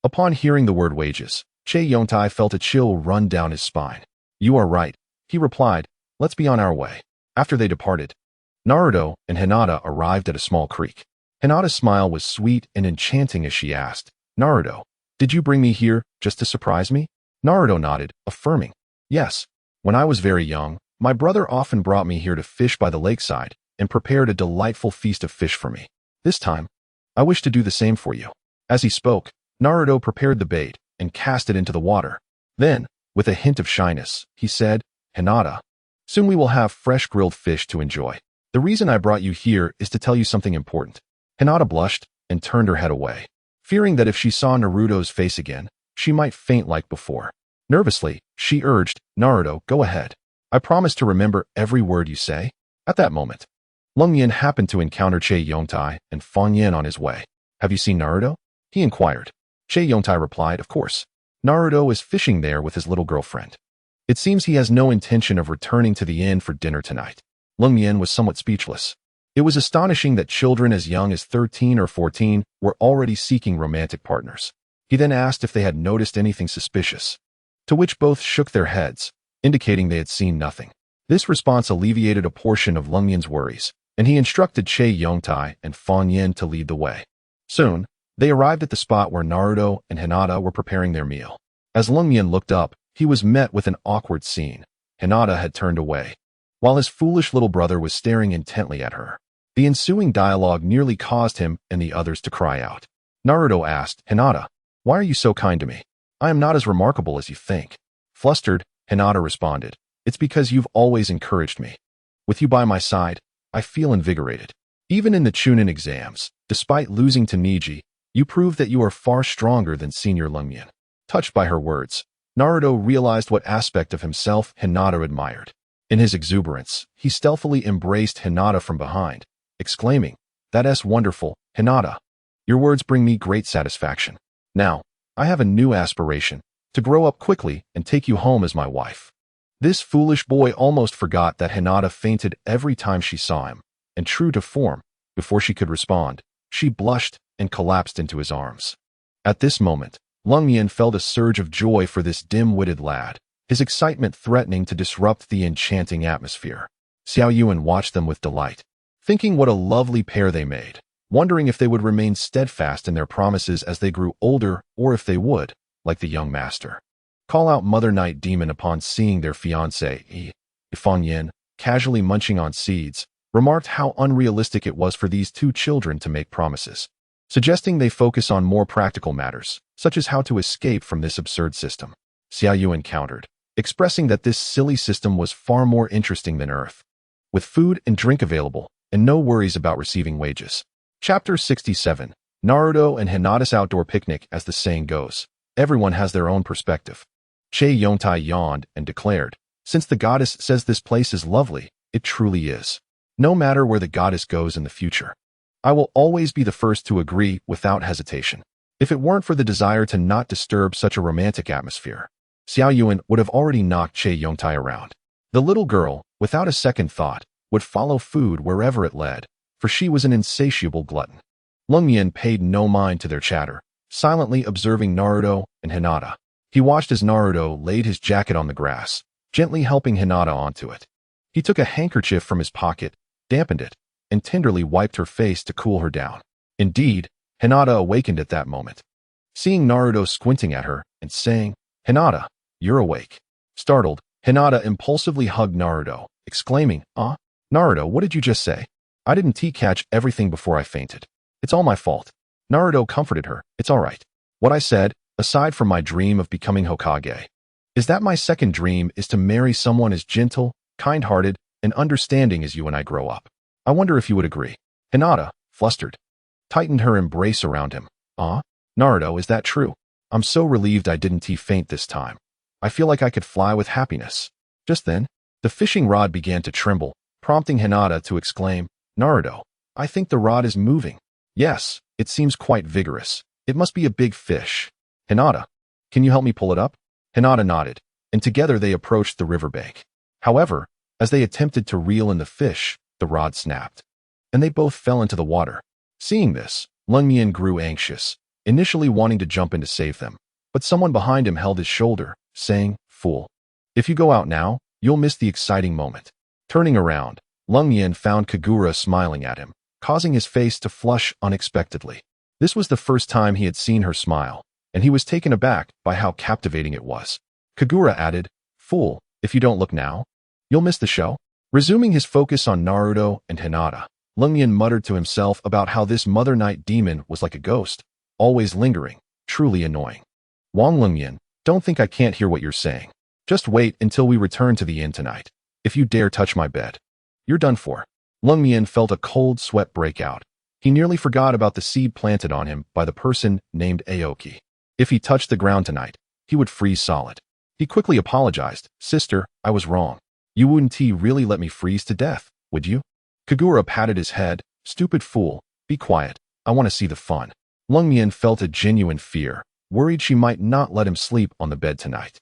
Upon hearing the word wages, Che Yong-tai felt a chill run down his spine. "You are right," he replied. "Let's be on our way." After they departed, Naruto and Hinata arrived at a small creek. Hinata's smile was sweet and enchanting as she asked, "Naruto, did you bring me here just to surprise me?" Naruto nodded, affirming, "Yes. When I was very young, my brother often brought me here to fish by the lakeside and prepared a delightful feast of fish for me. This time, I wish to do the same for you." As he spoke, Naruto prepared the bait and cast it into the water. Then, with a hint of shyness, he said, "Hinata, soon we will have fresh grilled fish to enjoy. The reason I brought you here is to tell you something important." Hinata blushed and turned her head away, fearing that if she saw Naruto's face again, she might faint like before. Nervously, she urged, "Naruto, go ahead. I promise to remember every word you say." At that moment, Lung Yin happened to encounter Che Yong-tai and Fong Yin on his way. "Have you seen Naruto?" he inquired. Che Yong-tai replied, "Of course. Naruto is fishing there with his little girlfriend. It seems he has no intention of returning to the inn for dinner tonight." Lung Yin was somewhat speechless. It was astonishing that children as young as 13 or 14 were already seeking romantic partners. He then asked if they had noticed anything suspicious, to which both shook their heads, indicating they had seen nothing. This response alleviated a portion of Lung Yin's worries, and he instructed Che Yong-tai and Fong Yin to lead the way. Soon, they arrived at the spot where Naruto and Hinata were preparing their meal. As Lung Yin looked up, he was met with an awkward scene. Hinata had turned away, while his foolish little brother was staring intently at her. The ensuing dialogue nearly caused him and the others to cry out. Naruto asked, Hinata, why are you so kind to me? I am not as remarkable as you think. Flustered, Hinata responded, it's because you've always encouraged me. With you by my side, I feel invigorated. Even in the Chunin exams, despite losing to Niji, you prove that you are far stronger than Senior Lungmian. Touched by her words, Naruto realized what aspect of himself Hinata admired. In his exuberance, he stealthily embraced Hinata from behind, exclaiming, That's wonderful, Hinata. Your words bring me great satisfaction. Now, I have a new aspiration, to grow up quickly and take you home as my wife. This foolish boy almost forgot that Hinata fainted every time she saw him, and true to form, before she could respond, she blushed and collapsed into his arms. At this moment, Lungmian felt a surge of joy for this dim-witted lad, his excitement threatening to disrupt the enchanting atmosphere. Xiao Yuan watched them with delight, thinking what a lovely pair they made, wondering if they would remain steadfast in their promises as they grew older or if they would, like the young master, call out Mother Night Demon upon seeing their fiancée. Fan Yin, casually munching on seeds, remarked how unrealistic it was for these two children to make promises, suggesting they focus on more practical matters, such as how to escape from this absurd system. Xiao Yuan countered, expressing that this silly system was far more interesting than Earth, with food and drink available, and no worries about receiving wages. Chapter 67, Naruto and Hinata's outdoor picnic. As the saying goes, everyone has their own perspective. Che Yongtai yawned and declared, since the goddess says this place is lovely, it truly is. No matter where the goddess goes in the future, I will always be the first to agree without hesitation. If it weren't for the desire to not disturb such a romantic atmosphere, Xiao Yuan would have already knocked Che Yongtai around. The little girl, without a second thought, would follow food wherever it led, for she was an insatiable glutton. Lungmian paid no mind to their chatter, silently observing Naruto and Hinata. He watched as Naruto laid his jacket on the grass, gently helping Hinata onto it. He took a handkerchief from his pocket, dampened it, and tenderly wiped her face to cool her down. Indeed, Hinata awakened at that moment, seeing Naruto squinting at her and saying, Hinata, you're awake. Startled, Hinata impulsively hugged Naruto, exclaiming, Naruto, what did you just say? I didn't catch everything before I fainted. It's all my fault. Naruto comforted her. It's all right. What I said, aside from my dream of becoming Hokage, is that my second dream is to marry someone as gentle, kind-hearted, and understanding as you when I grow up. I wonder if you would agree. Hinata, flustered, tightened her embrace around him. Naruto, is that true? I'm so relieved I didn't faint this time. I feel like I could fly with happiness. Just then, the fishing rod began to tremble, prompting Hinata to exclaim, Naruto, I think the rod is moving. Yes, it seems quite vigorous. It must be a big fish. Hinata, can you help me pull it up? Hinata nodded, and together they approached the riverbank. However, as they attempted to reel in the fish, the rod snapped, and they both fell into the water. Seeing this, Lungmian grew anxious, initially wanting to jump in to save them, but someone behind him held his shoulder, saying, Fool, if you go out now, you'll miss the exciting moment. Turning around, Lungmian found Kagura smiling at him, causing his face to flush unexpectedly. This was the first time he had seen her smile, and he was taken aback by how captivating it was. Kagura added, Fool, if you don't look now, you'll miss the show. Resuming his focus on Naruto and Hinata, Lungmian muttered to himself about how this Mother Night Demon was like a ghost, always lingering, truly annoying. Wang Lungmian, don't think I can't hear what you're saying. Just wait until we return to the inn tonight. If you dare touch my bed, you're done for. Lungmian felt a cold sweat break out. He nearly forgot about the seed planted on him by the person named Aoki. If he touched the ground tonight, he would freeze solid. He quickly apologized. Sister, I was wrong. You wouldn't really let me freeze to death, would you? Kagura patted his head. Stupid fool, be quiet. I want to see the fun. Lungmian felt a genuine fear, worried she might not let him sleep on the bed tonight.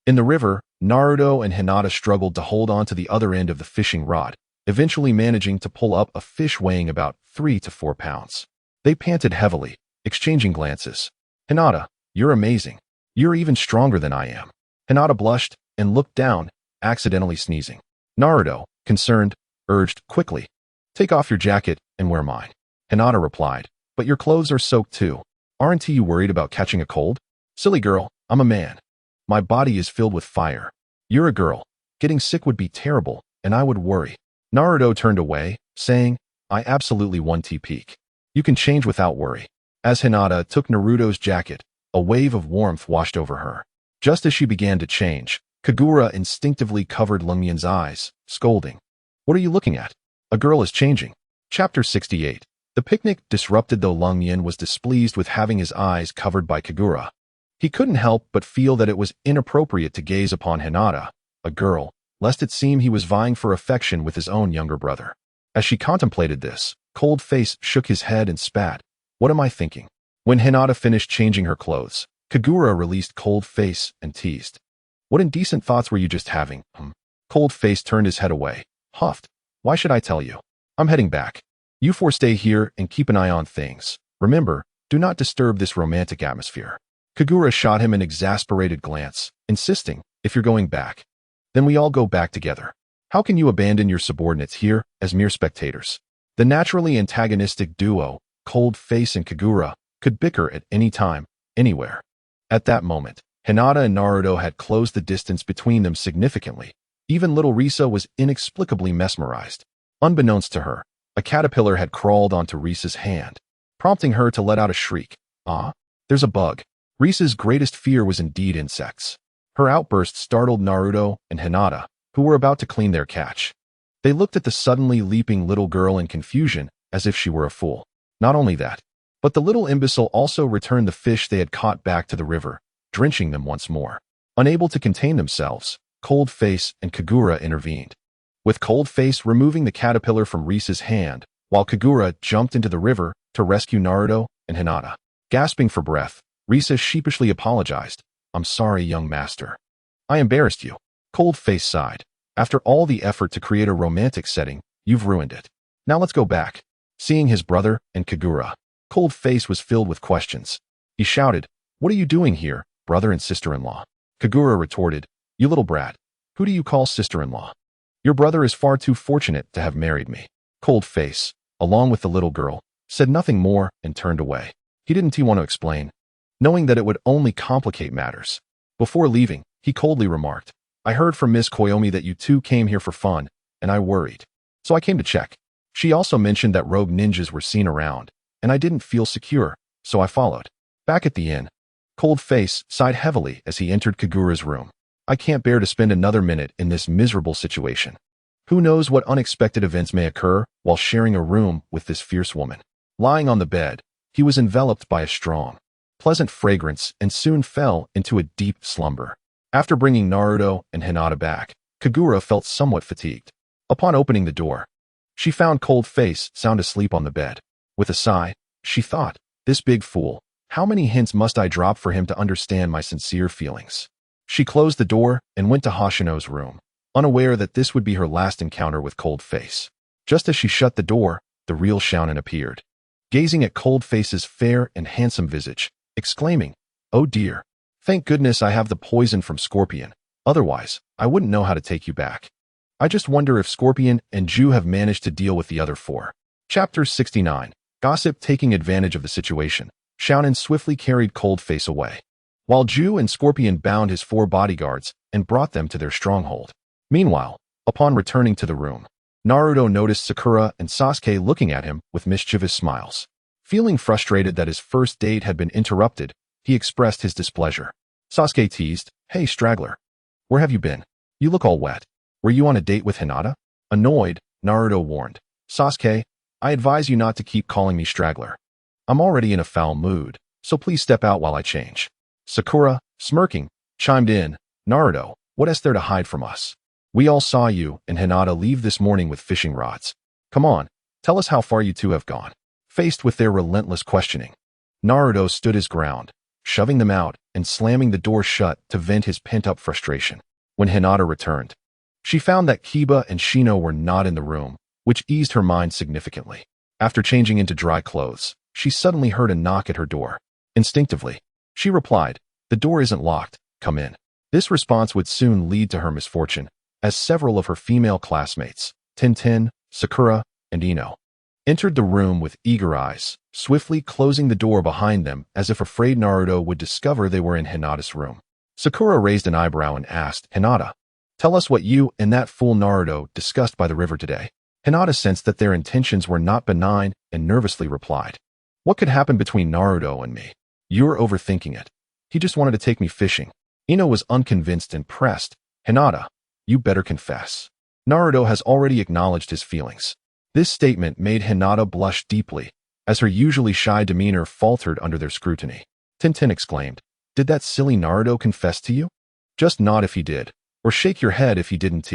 In the river, Naruto and Hinata struggled to hold on to the other end of the fishing rod, eventually managing to pull up a fish weighing about 3 to 4 pounds. They panted heavily, exchanging glances. Hinata, you're amazing. You're even stronger than I am. Hinata blushed and looked down, accidentally sneezing. Naruto, concerned, urged quickly, take off your jacket and wear mine. Hinata replied, but your clothes are soaked too. Aren't you worried about catching a cold? Silly girl, I'm a man. My body is filled with fire. You're a girl. Getting sick would be terrible, and I would worry. Naruto turned away, saying, I absolutely want peek. You can change without worry. As Hinata took Naruto's jacket, a wave of warmth washed over her. Just as she began to change, Kagura instinctively covered Lungmian's eyes, scolding. What are you looking at? A girl is changing. Chapter 68. The picnic disrupted though Lungmian was displeased with having his eyes covered by Kagura. He couldn't help but feel that it was inappropriate to gaze upon Hinata, a girl, lest it seem he was vying for affection with his own younger brother. As she contemplated this, Cold Face shook his head and spat. What am I thinking? When Hinata finished changing her clothes, Kagura released Cold Face and teased. What indecent thoughts were you just having? Cold Face turned his head away, huffed. Why should I tell you? I'm heading back. You four stay here and keep an eye on things. Remember, do not disturb this romantic atmosphere. Kagura shot him an exasperated glance, insisting, if you're going back, then we all go back together. How can you abandon your subordinates here as mere spectators? The naturally antagonistic duo, Cold Face and Kagura, could bicker at any time, anywhere. At that moment, Hinata and Naruto had closed the distance between them significantly. Even little Risa was inexplicably mesmerized. Unbeknownst to her, a caterpillar had crawled onto Risa's hand, prompting her to let out a shriek. Ah, there's a bug. Risa's greatest fear was indeed insects. Her outburst startled Naruto and Hinata, who were about to clean their catch. They looked at the suddenly leaping little girl in confusion, as if she were a fool. Not only that, but the little imbecile also returned the fish they had caught back to the river, drenching them once more. Unable to contain themselves, Cold Face and Kagura intervened. With Cold Face removing the caterpillar from Risa's hand, while Kagura jumped into the river to rescue Naruto and Hinata. Gasping for breath, Risa sheepishly apologized. I'm sorry, young master. I embarrassed you. Cold Face sighed. After all the effort to create a romantic setting, you've ruined it. Now let's go back. Seeing his brother and Kagura, Cold Face was filled with questions. He shouted, What are you doing here, brother and sister-in-law? Kagura retorted, You little brat. Who do you call sister-in-law? Your brother is far too fortunate to have married me. Cold Face, along with the little girl, said nothing more and turned away. He didn't want to explain, knowing that it would only complicate matters. Before leaving, he coldly remarked, I heard from Miss Koyomi that you two came here for fun, and I worried. So I came to check. She also mentioned that rogue ninjas were seen around, and I didn't feel secure, so I followed. Back at the inn, Cold Face sighed heavily as he entered Kagura's room. I can't bear to spend another minute in this miserable situation. Who knows what unexpected events may occur while sharing a room with this fierce woman. Lying on the bed, he was enveloped by a strong, pleasant fragrance and soon fell into a deep slumber. After bringing Naruto and Hinata back, Kagura felt somewhat fatigued. Upon opening the door, she found Cold Face sound asleep on the bed. With a sigh, she thought, this big fool, how many hints must I drop for him to understand my sincere feelings? She closed the door and went to Hoshino's room, unaware that this would be her last encounter with Cold Face. Just as she shut the door, the real Shounen appeared, gazing at Cold Face's fair and handsome visage, exclaiming, Oh dear, thank goodness I have the poison from Scorpion, otherwise, I wouldn't know how to take you back. I just wonder if Scorpion and Ju have managed to deal with the other four. Chapter 69. Gossip. Taking advantage of the situation, Shounen swiftly carried Cold Face away, while Ju and Scorpion bound his four bodyguards and brought them to their stronghold. Meanwhile, upon returning to the room, Naruto noticed Sakura and Sasuke looking at him with mischievous smiles. Feeling frustrated that his first date had been interrupted, he expressed his displeasure. Sasuke teased, Hey straggler, where have you been? You look all wet. Were you on a date with Hinata? Annoyed, Naruto warned, Sasuke, I advise you not to keep calling me straggler. I'm already in a foul mood, so please step out while I change. Sakura, smirking, chimed in, Naruto, what is there to hide from us? We all saw you and Hinata leave this morning with fishing rods. Come on, tell us how far you two have gone. Faced with their relentless questioning, Naruto stood his ground, shoving them out and slamming the door shut to vent his pent-up frustration. When Hinata returned, she found that Kiba and Shino were not in the room, which eased her mind significantly. After changing into dry clothes, she suddenly heard a knock at her door. Instinctively, she replied, The door isn't locked, come in. This response would soon lead to her misfortune, as several of her female classmates, Tintin, Sakura, and Ino, entered the room with eager eyes, swiftly closing the door behind them as if afraid Naruto would discover they were in Hinata's room. Sakura raised an eyebrow and asked, Hinata, tell us what you and that fool Naruto discussed by the river today. Hinata sensed that their intentions were not benign and nervously replied, What could happen between Naruto and me? You're overthinking it. He just wanted to take me fishing. Ino was unconvinced and pressed. Hinata, you better confess. Naruto has already acknowledged his feelings. This statement made Hinata blush deeply, as her usually shy demeanor faltered under their scrutiny. Tintin exclaimed, "Did that silly Naruto confess to you? Just nod if he did, or shake your head if he didn't."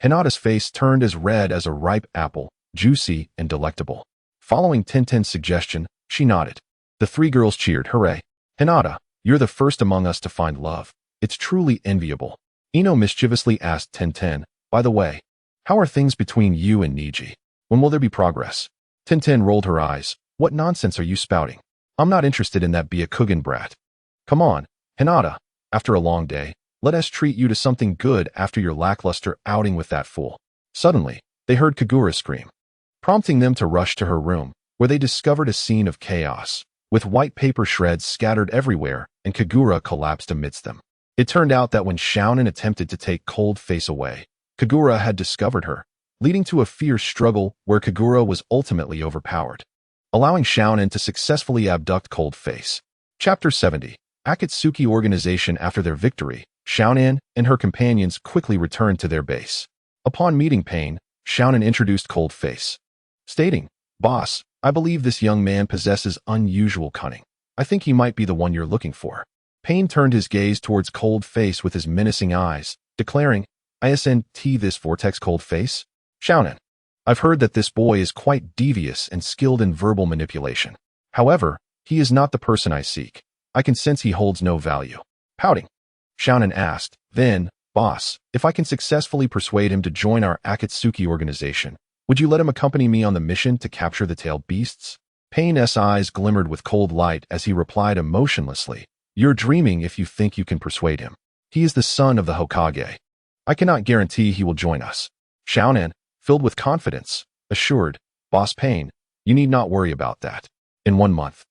Hinata's face turned as red as a ripe apple, juicy and delectable. Following Tintin's suggestion, she nodded. The three girls cheered, "Hooray! Hinata, you're the first among us to find love. It's truly enviable." Ino mischievously asked Tintin, "By the way, how are things between you and Niji? When will there be progress?" Tintin rolled her eyes. "What nonsense are you spouting? I'm not interested in that Byakugan brat. Come on, Hinata, after a long day, let us treat you to something good after your lackluster outing with that fool." Suddenly, they heard Kagura scream, prompting them to rush to her room, where they discovered a scene of chaos, with white paper shreds scattered everywhere, and Kagura collapsed amidst them. It turned out that when Xiaonan attempted to take Cold Face away, Kagura had discovered her, leading to a fierce struggle where Kagura was ultimately overpowered, allowing Xiaonan to successfully abduct Cold Face. Chapter 70. Akatsuki Organization. After their victory, Xiaonan and her companions quickly returned to their base. Upon meeting Pain, Xiaonan introduced Cold Face, stating, "Boss, I believe this young man possesses unusual cunning. I think he might be the one you're looking for." Pain turned his gaze towards Cold Face with his menacing eyes, declaring, "ISNT this vortex Cold Face? Xiaonan, I've heard that this boy is quite devious and skilled in verbal manipulation. However, he is not the person I seek. I can sense he holds no value." Pouting, Xiaonan asked, "Then, boss, if I can successfully persuade him to join our Akatsuki organization, would you let him accompany me on the mission to capture the tailed beasts?" Pain's eyes glimmered with cold light as he replied emotionlessly, "You're dreaming if you think you can persuade him. He is the son of the Hokage. I cannot guarantee he will join us." Xiaonan, filled with confidence, assured, "Boss Pain, you need not worry about that. In 1 month,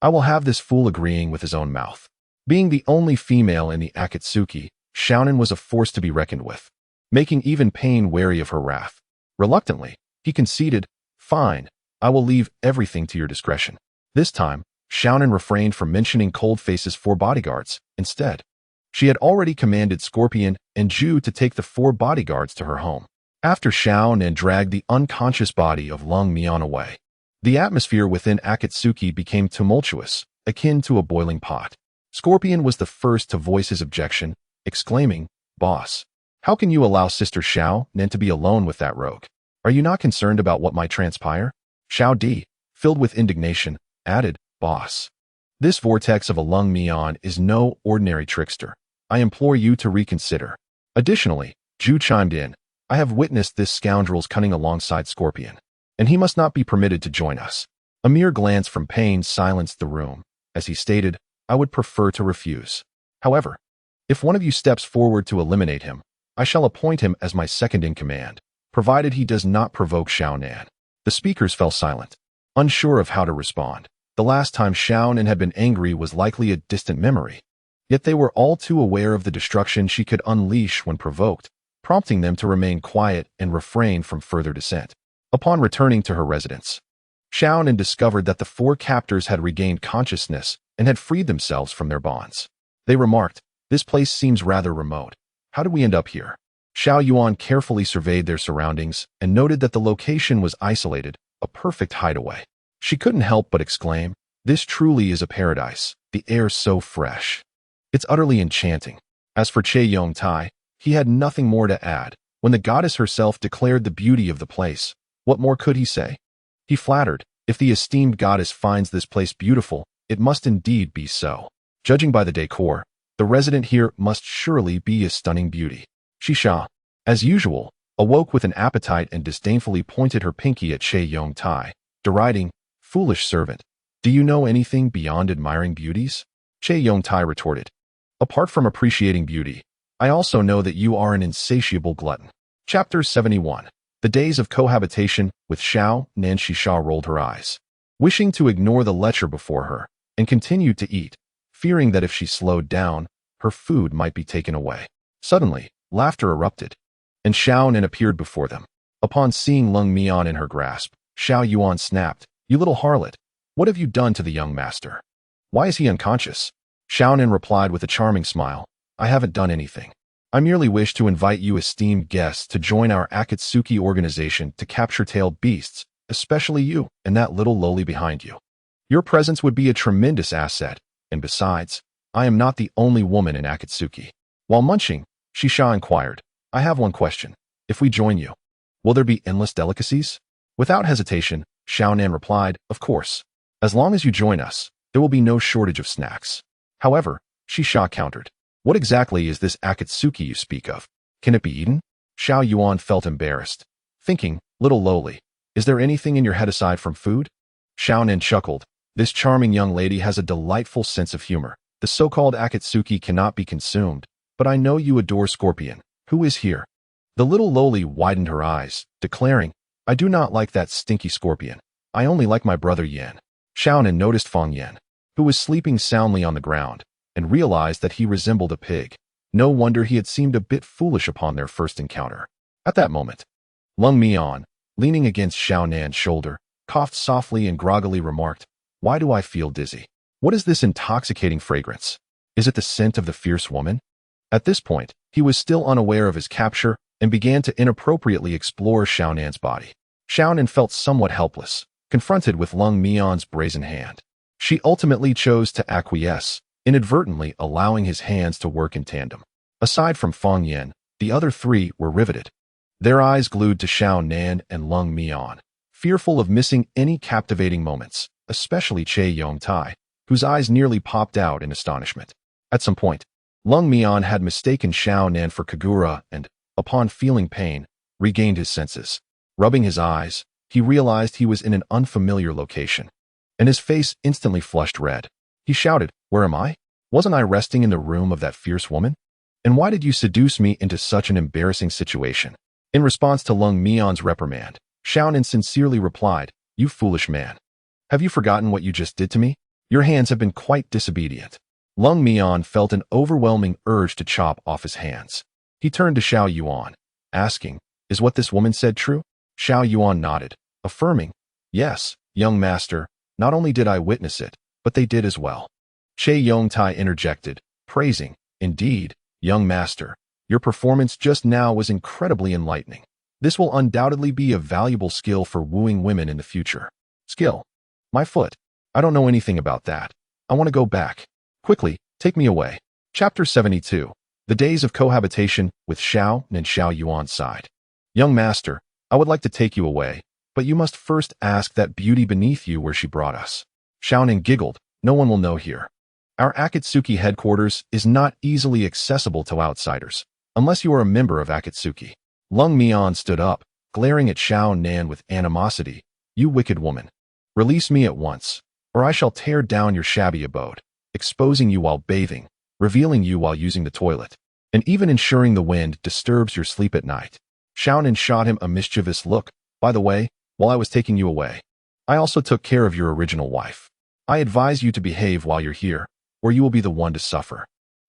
I will have this fool agreeing with his own mouth." Being the only female in the Akatsuki, Xiaonan was a force to be reckoned with, making even Pain wary of her wrath. Reluctantly, he conceded, "Fine, I will leave everything to your discretion." This time, Xiaonan refrained from mentioning Cold Face's 4 bodyguards. Instead, she had already commanded Scorpion and Ju to take the 4 bodyguards to her home. After Xiaonan dragged the unconscious body of Lung Mian away, the atmosphere within Akatsuki became tumultuous, akin to a boiling pot. Scorpion was the first to voice his objection, exclaiming, "Boss, how can you allow Sister Xiaonan to be alone with that rogue? Are you not concerned about what might transpire?" Xiao Di, filled with indignation, added, "Boss, this vortex of a Lung Mian is no ordinary trickster. I implore you to reconsider." Additionally, Ju chimed in, "I have witnessed this scoundrel's cunning alongside Scorpion, and he must not be permitted to join us." A mere glance from Pain silenced the room, as he stated, "I would prefer to refuse. However, if one of you steps forward to eliminate him, I shall appoint him as my second in command, provided he does not provoke Xiaonan." The speakers fell silent, unsure of how to respond. The last time Xiaonan had been angry was likely a distant memory, yet they were all too aware of the destruction she could unleash when provoked, prompting them to remain quiet and refrain from further dissent. Upon returning to her residence, Xiaonan discovered that the 4 captors had regained consciousness and had freed themselves from their bonds. They remarked, "This place seems rather remote. How did we end up here?" Xiao Yuan carefully surveyed their surroundings and noted that the location was isolated, a perfect hideaway. She couldn't help but exclaim, "This truly is a paradise, the air so fresh. It's utterly enchanting." As for Che Yong Tai, he had nothing more to add. When the goddess herself declared the beauty of the place, what more could he say? He flattered, "If the esteemed goddess finds this place beautiful, it must indeed be so. Judging by the decor, the resident here must surely be a stunning beauty." Shisha, as usual, awoke with an appetite and disdainfully pointed her pinky at Che Yong Tai, deriding, "Foolish servant, do you know anything beyond admiring beauties?" Che Yong Tai retorted, "Apart from appreciating beauty, I also know that you are an insatiable glutton." Chapter 71. The days of cohabitation with Xiao Nan. Shisha rolled her eyes, wishing to ignore the lecture before her, and continued to eat, fearing that if she slowed down, her food might be taken away. Suddenly, laughter erupted, and Xiaonan appeared before them. Upon seeing Lung Mian in her grasp, Xiao Yuan snapped, "You little harlot, What have you done to the young master? Why is he unconscious? Xiaonan replied with a charming smile. I haven't done anything. I merely wish to invite you esteemed guests to join our Akatsuki organization to capture tailed beasts, especially you and that little lowly behind you. Your presence would be a tremendous asset, and besides, I am not the only woman in Akatsuki. While munching, Shisha inquired, I have one question. If we join you, will there be endless delicacies? Without hesitation, Xiaonan replied, of course. As long as you join us, there will be no shortage of snacks. However, Shisha countered, what exactly is this Akatsuki you speak of? Can it be eaten? Xiao Yuan felt embarrassed, thinking, little lowly, is there anything in your head aside from food? Xiaonan chuckled, this charming young lady has a delightful sense of humor. The so-called Akatsuki cannot be consumed, but I know you adore Scorpion. Who is here? The little lowly widened her eyes, declaring, I do not like that stinky Scorpion. I only like my brother Yan. Xiaonan noticed Feng Yan, who was sleeping soundly on the ground, and realized that he resembled a pig. No wonder he had seemed a bit foolish upon their first encounter. At that moment, Lung Mian, leaning against Xiaonan's shoulder, coughed softly and groggily remarked, why do I feel dizzy? What is this intoxicating fragrance? Is it the scent of the fierce woman? At this point, he was still unaware of his capture and began to inappropriately explore Xiaonan's body. Xiaonan felt somewhat helpless, confronted with Lung Mian's brazen hand. She ultimately chose to acquiesce, inadvertently allowing his hands to work in tandem. Aside from Feng Yan, the other three were riveted, their eyes glued to Xiaonan and Lung Mian, fearful of missing any captivating moments, especially Che Yongtai, whose eyes nearly popped out in astonishment. At some point, Lung Mian had mistaken Xiaonan for Kagura and, upon feeling pain, regained his senses. Rubbing his eyes, he realized he was in an unfamiliar location, and his face instantly flushed red. He shouted, where am I? Wasn't I resting in the room of that fierce woman? And why did you seduce me into such an embarrassing situation? In response to Lung Mian's reprimand, Xiaonan sincerely replied, you foolish man. Have you forgotten what you just did to me? Your hands have been quite disobedient. Lung Mian felt an overwhelming urge to chop off his hands. He turned to Xiao Yuan, asking, is what this woman said true? Xiao Yuan nodded, affirming, yes, young master, not only did I witness it, but they did as well. Che Yongtai interjected, praising, indeed, young master, your performance just now was incredibly enlightening. This will undoubtedly be a valuable skill for wooing women in the future. Skill? My foot. I don't know anything about that. I want to go back. Quickly, take me away. Chapter 72. The Days of Cohabitation with Xiao and Xiao Yuan sighed. Young master, I would like to take you away, but you must first ask that beauty beneath you where she brought us. Xiaonan giggled, no one will know here. Our Akatsuki headquarters is not easily accessible to outsiders, unless you are a member of Akatsuki. Lung Mian stood up, glaring at Xiaonan with animosity. You wicked woman. Release me at once, or I shall tear down your shabby abode, exposing you while bathing, revealing you while using the toilet, and even ensuring the wind disturbs your sleep at night. Xiaonan shot him a mischievous look. By the way, while I was taking you away, I also took care of your original wife. I advise you to behave while you're here, or you will be the one to suffer.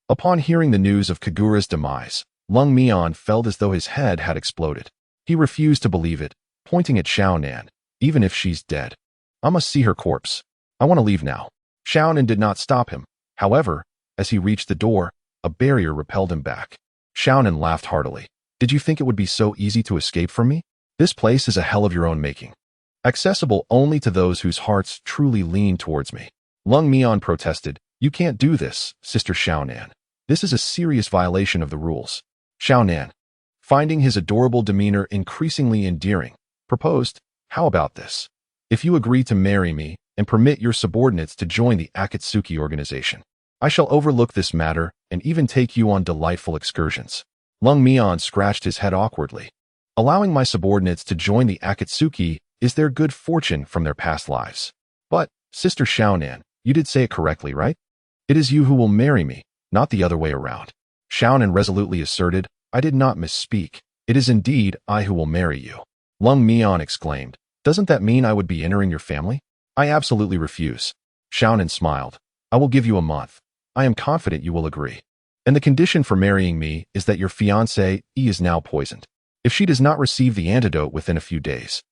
Upon hearing the news of Kagura's demise, Lung Mian felt as though his head had exploded. He refused to believe it, pointing at Xiaonan, even if she's dead. I must see her corpse. I want to leave now. Xiaonan did not stop him. However, as he reached the door, a barrier repelled him back. Xiaonan laughed heartily. Did you think it would be so easy to escape from me? This place is a hell of your own making. Accessible only to those whose hearts truly lean towards me. Lung Mian protested. You can't do this, Sister Xiaonan. This is a serious violation of the rules. Xiaonan, finding his adorable demeanor increasingly endearing, proposed, how about this? If you agree to marry me and permit your subordinates to join the Akatsuki organization, I shall overlook this matter and even take you on delightful excursions. Lung Mian scratched his head awkwardly. Allowing my subordinates to join the Akatsuki is their good fortune from their past lives. But, Sister Xiaonan, you did say it correctly, right? It is you who will marry me, not the other way around. Xiaonan resolutely asserted, I did not misspeak. It is indeed I who will marry you. Lung Mian exclaimed, doesn't that mean I would be entering your family? I absolutely refuse. Xiaonan smiled. I will give you a month. I am confident you will agree. And the condition for marrying me is that your fiancée is now poisoned. If she does not receive the antidote within a few days,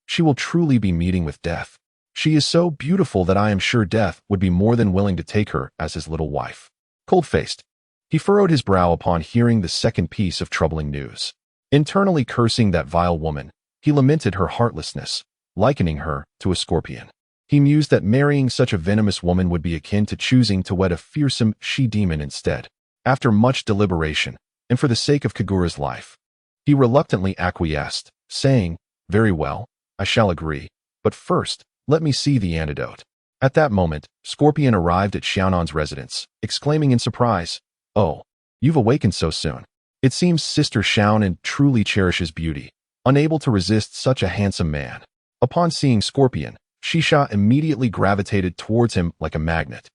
she will truly be meeting with death. She is so beautiful that I am sure Death would be more than willing to take her as his little wife. Cold-faced, he furrowed his brow upon hearing the second piece of troubling news. Internally cursing that vile woman, he lamented her heartlessness, likening her to a scorpion. He mused that marrying such a venomous woman would be akin to choosing to wed a fearsome she-demon instead. After much deliberation, and for the sake of Kagura's life, he reluctantly acquiesced, saying, "Very well, I shall agree, but first, let me see the antidote." At that moment, Scorpion arrived at Xiaonan's residence, exclaiming in surprise, "Oh, you've awakened so soon. It seems Sister Xiaonan truly cherishes beauty, unable to resist such a handsome man." Upon seeing Scorpion, Shisha immediately gravitated towards him like a magnet.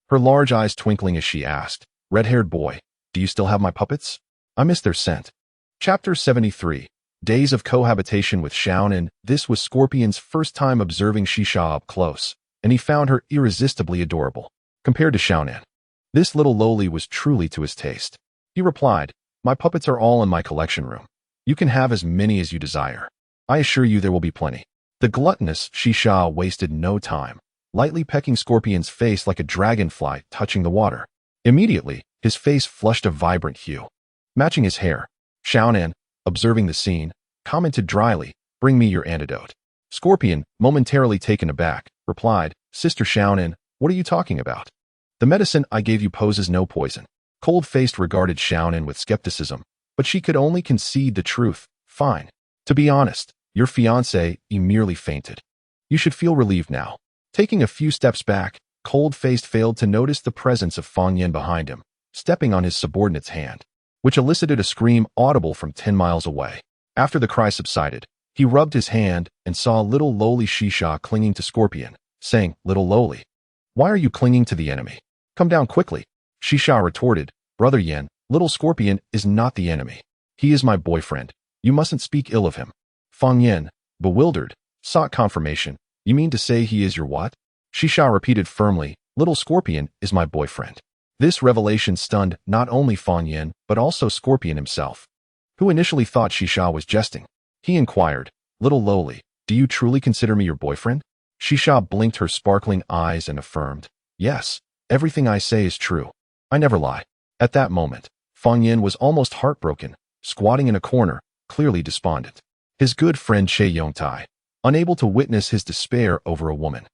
Her large eyes twinkling as she asked, "Red-haired boy, do you still have my puppets? I miss their scent." Chapter 73. Days of Cohabitation with Xiaonan. This was Scorpion's first time observing Shisha up close, and he found her irresistibly adorable. Compared to Xiaonan, this little lowly was truly to his taste. He replied, "My puppets are all in my collection room. You can have as many as you desire. I assure you there will be plenty." The gluttonous Shisha wasted no time, lightly pecking Scorpion's face like a dragonfly touching the water. Immediately, his face flushed a vibrant hue, matching his hair. Xiaonan, observing the scene, commented dryly, "Bring me your antidote." Scorpion, momentarily taken aback, replied, "Sister Xiaonan, what are you talking about? The medicine I gave you poses no poison." Cold-faced regarded Xiaonan with skepticism, but she could only concede the truth. "Fine. To be honest, your fiancé merely fainted. You should feel relieved now." Taking a few steps back, Cold-faced failed to notice the presence of Fanyin behind him, stepping on his subordinate's hand, which elicited a scream audible from 10 miles away. After the cry subsided, he rubbed his hand and saw little lowly Shisha clinging to Scorpion, saying, "Little lowly, why are you clinging to the enemy? Come down quickly." Shisha retorted, "Brother Yen, little Scorpion is not the enemy. He is my boyfriend. You mustn't speak ill of him." Fanyin, bewildered, sought confirmation. "You mean to say he is your what?" Shisha repeated firmly, "Little Scorpion is my boyfriend." This revelation stunned not only Fanyin, but also Scorpion himself, who initially thought Shisha was jesting. He inquired, "Little lowly, do you truly consider me your boyfriend?" Shisha blinked her sparkling eyes and affirmed, "Yes, everything I say is true. I never lie." At that moment, Fanyin was almost heartbroken, squatting in a corner, clearly despondent. His good friend Che Yongtai, unable to witness his despair over a woman,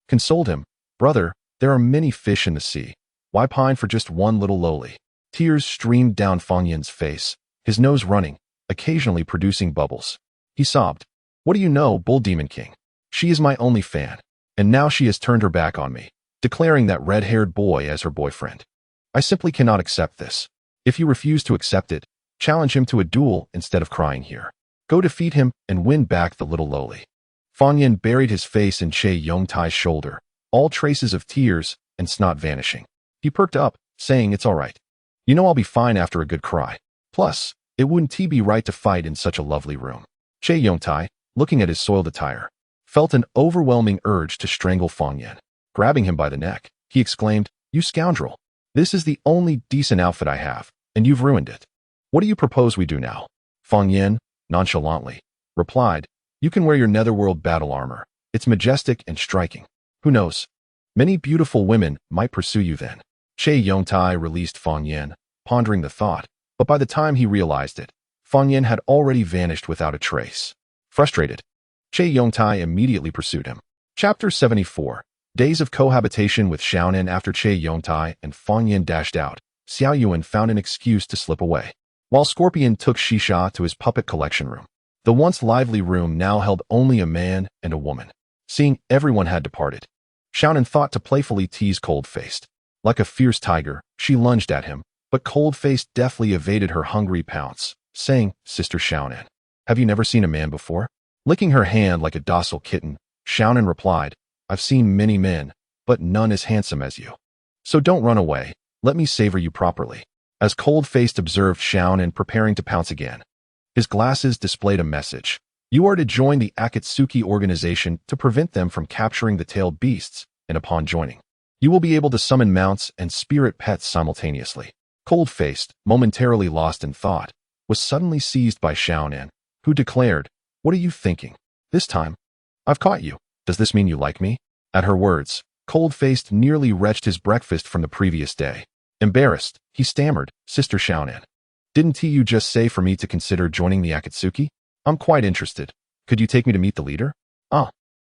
consoled him, "Brother, there are many fish in the sea. Why pine for just one little lowly?" Tears streamed down Fangyin's face, his nose running, occasionally producing bubbles. He sobbed, "What do you know, Bull Demon King? She is my only fan, and now she has turned her back on me, declaring that red-haired boy as her boyfriend. I simply cannot accept this. If you refuse to accept it, challenge him to a duel instead of crying here. Go defeat him and win back the little lowly." Fanyin buried his face in Che Yongtai's shoulder, all traces of tears and snot vanishing. He perked up, saying, "It's all right. You know I'll be fine after a good cry. Plus, it wouldn't be right to fight in such a lovely room." Che Yongtai, looking at his soiled attire, felt an overwhelming urge to strangle Fanyin. Grabbing him by the neck, he exclaimed, "You scoundrel! This is the only decent outfit I have, and you've ruined it. What do you propose we do now?" Fanyin, nonchalantly, replied, "You can wear your netherworld battle armor. It's majestic and striking. Who knows? Many beautiful women might pursue you then." Che Yongtai released Fanyin, pondering the thought, but by the time he realized it, Fanyin had already vanished without a trace. Frustrated, Che Yongtai immediately pursued him. Chapter 74. Days of Cohabitation with Xiaonan. After Che Yongtai and Fanyin dashed out, Xiao Yuan found an excuse to slip away, while Scorpion took Shisha to his puppet collection room. The once lively room now held only a man and a woman. Seeing everyone had departed, Xiaonan thought to playfully tease Cold-faced. Like a fierce tiger, she lunged at him, but Cold-faced deftly evaded her hungry pounce, saying, "Sister Xiaonan, have you never seen a man before?" Licking her hand like a docile kitten, Xiaonan replied, "I've seen many men, but none as handsome as you. So don't run away, let me savor you properly." As Cold-faced observed Xiaonan preparing to pounce again, his glasses displayed a message. "You are to join the Akatsuki organization to prevent them from capturing the tailed beasts, and upon joining, you will be able to summon mounts and spirit pets simultaneously." Cold-faced, momentarily lost in thought, was suddenly seized by Xiaonan, who declared, "What are you thinking? This time, I've caught you." Does this mean you like me? At her words, cold-faced nearly retched his breakfast from the previous day. Embarrassed, he stammered, Sister Xiaonan. Didn't you just say for me to consider joining the Akatsuki? I'm quite interested. Could you take me to meet the leader?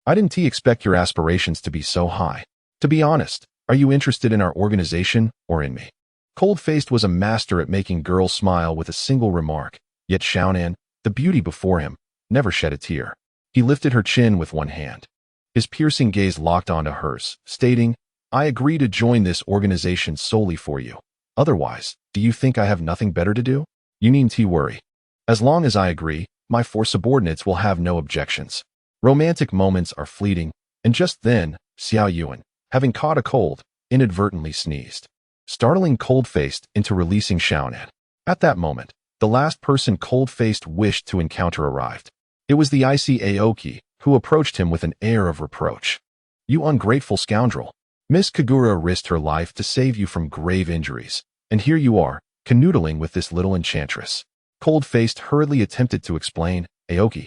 I didn't expect your aspirations to be so high. To be honest, are you interested in our organization or in me? Cold-faced was a master at making girls smile with a single remark, yet Xiaonan, the beauty before him, never shed a tear. He lifted her chin with one hand. His piercing gaze locked onto hers, stating, I agree to join this organization solely for you. Otherwise, do you think I have nothing better to do? You needn't worry. As long as I agree, my 4 subordinates will have no objections. Romantic moments are fleeting, and just then, Xiao Yuan, having caught a cold, inadvertently sneezed, startling cold-faced into releasing Xiaonan. At that moment, the last person cold-faced wished to encounter arrived. It was the icy Aoki, who approached him with an air of reproach. You ungrateful scoundrel. Miss Kagura risked her life to save you from grave injuries, and here you are, canoodling with this little enchantress. Cold-faced hurriedly attempted to explain, Aoki.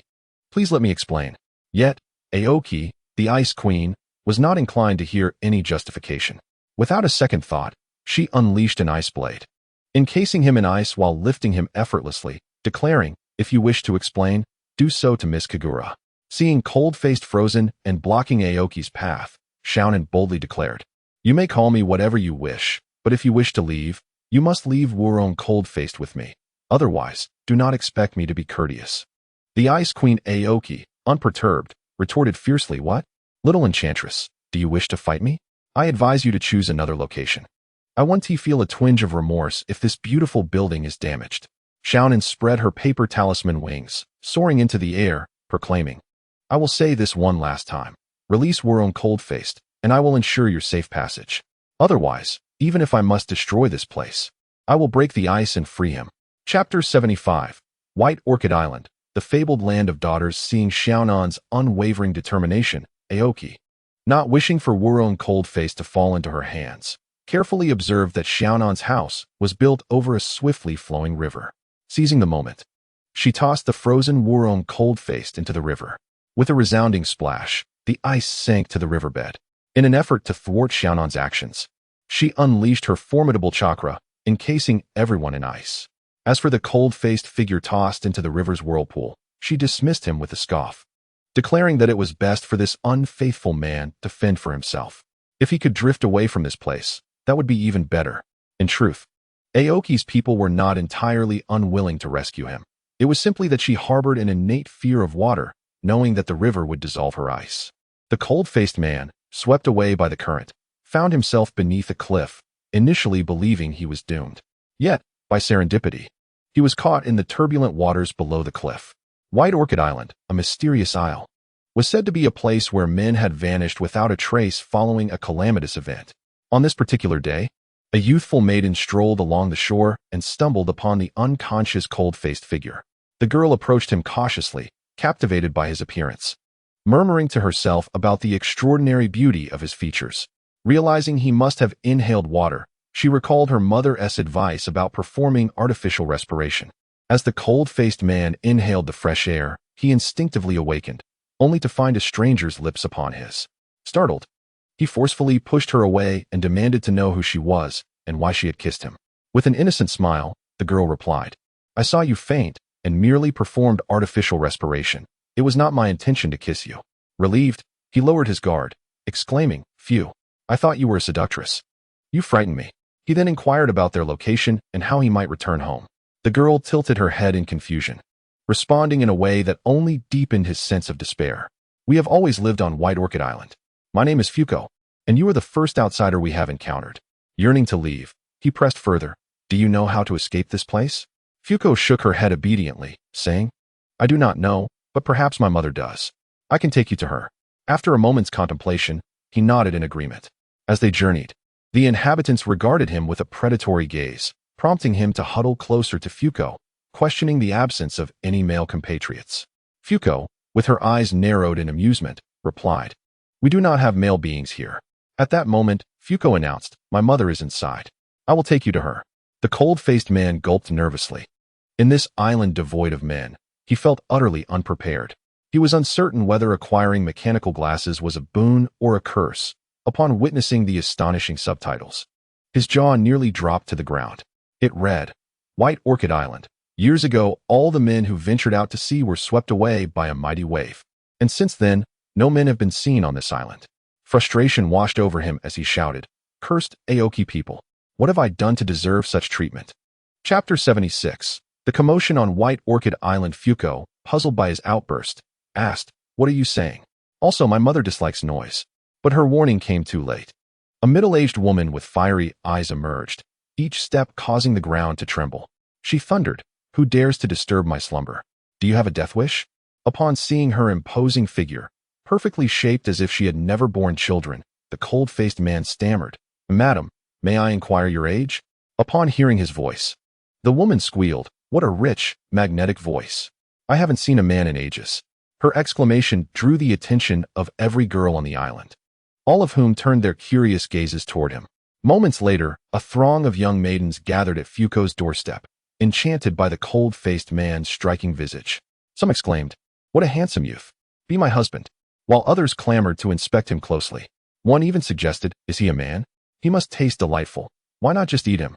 Please let me explain. Yet, Aoki, the Ice Queen, was not inclined to hear any justification. Without a second thought, she unleashed an ice blade, encasing him in ice while lifting him effortlessly, declaring, if you wish to explain, do so to Miss Kagura. Seeing cold-faced frozen and blocking Aoki's path, Xiaonan boldly declared, You may call me whatever you wish, but if you wish to leave, you must leave Wurong cold-faced with me. Otherwise, do not expect me to be courteous. The Ice Queen Aoki, unperturbed, retorted fiercely, What? Little enchantress, do you wish to fight me? I advise you to choose another location. I want to feel a twinge of remorse if this beautiful building is damaged. Xiaonan spread her paper talisman wings, soaring into the air, proclaiming, I will say this one last time. Release Wurong cold-faced, and I will ensure your safe passage. Otherwise, even if I must destroy this place, I will break the ice and free him. Chapter 75. White Orchid Island, the fabled land of daughters. Seeing Xiaonan's unwavering determination, Aoki, not wishing for Wurong cold-faced to fall into her hands, carefully observed that Xiaonan's house was built over a swiftly flowing river. Seizing the moment, she tossed the frozen Wurong cold-faced into the river. With a resounding splash, the ice sank to the riverbed. In an effort to thwart Xiaonan's actions, she unleashed her formidable chakra, encasing everyone in ice. As for the cold-faced figure tossed into the river's whirlpool, she dismissed him with a scoff, declaring that it was best for this unfaithful man to fend for himself. If he could drift away from this place, that would be even better. In truth, Aoki's people were not entirely unwilling to rescue him. It was simply that she harbored an innate fear of water, knowing that the river would dissolve her ice. The cold-faced man, swept away by the current, found himself beneath a cliff, initially believing he was doomed. Yet, by serendipity, he was caught in the turbulent waters below the cliff. White Orchid Island, a mysterious isle, was said to be a place where men had vanished without a trace following a calamitous event. On this particular day, a youthful maiden strolled along the shore and stumbled upon the unconscious cold-faced figure. The girl approached him cautiously, captivated by his appearance, murmuring to herself about the extraordinary beauty of his features. Realizing he must have inhaled water, she recalled her mother's advice about performing artificial respiration. As the cold-faced man inhaled the fresh air, he instinctively awakened, only to find a stranger's lips upon his. Startled, he forcefully pushed her away and demanded to know who she was and why she had kissed him. With an innocent smile, the girl replied, I saw you faint and merely performed artificial respiration. It was not my intention to kiss you. Relieved, he lowered his guard, exclaiming, Phew, I thought you were a seductress. You frightened me. He then inquired about their location and how he might return home. The girl tilted her head in confusion, responding in a way that only deepened his sense of despair. We have always lived on White Orchid Island. My name is Fuko, and you are the first outsider we have encountered. Yearning to leave, he pressed further, Do you know how to escape this place? Fuko shook her head obediently, saying, I do not know, but perhaps my mother does. I can take you to her. After a moment's contemplation, he nodded in agreement. As they journeyed, the inhabitants regarded him with a predatory gaze, prompting him to huddle closer to Fuko, questioning the absence of any male compatriots. Fuko, with her eyes narrowed in amusement, replied, We do not have male beings here. At that moment, Fuko announced, My mother is inside. I will take you to her. The cold-faced man gulped nervously. In this island devoid of men, he felt utterly unprepared. He was uncertain whether acquiring mechanical glasses was a boon or a curse upon witnessing the astonishing subtitles. His jaw nearly dropped to the ground. It read, White Orchid Island. Years ago, all the men who ventured out to sea were swept away by a mighty wave. And since then, no men have been seen on this island. Frustration washed over him as he shouted, Cursed Aoki people. What have I done to deserve such treatment? Chapter 76. The commotion on White Orchid Island. Fuko, puzzled by his outburst, asked, What are you saying? Also, my mother dislikes noise. But her warning came too late. A middle-aged woman with fiery eyes emerged, each step causing the ground to tremble. She thundered, Who dares to disturb my slumber? Do you have a death wish? Upon seeing her imposing figure, perfectly shaped as if she had never borne children, the cold-faced man stammered, Madam, may I inquire your age? Upon hearing his voice, the woman squealed, What a rich, magnetic voice. I haven't seen a man in ages. Her exclamation drew the attention of every girl on the island, all of whom turned their curious gazes toward him. Moments later, a throng of young maidens gathered at Fuko's doorstep, enchanted by the cold-faced man's striking visage. Some exclaimed, What a handsome youth. Be my husband. While others clamored to inspect him closely. One even suggested, Is he a man? He must taste delightful. Why not just eat him?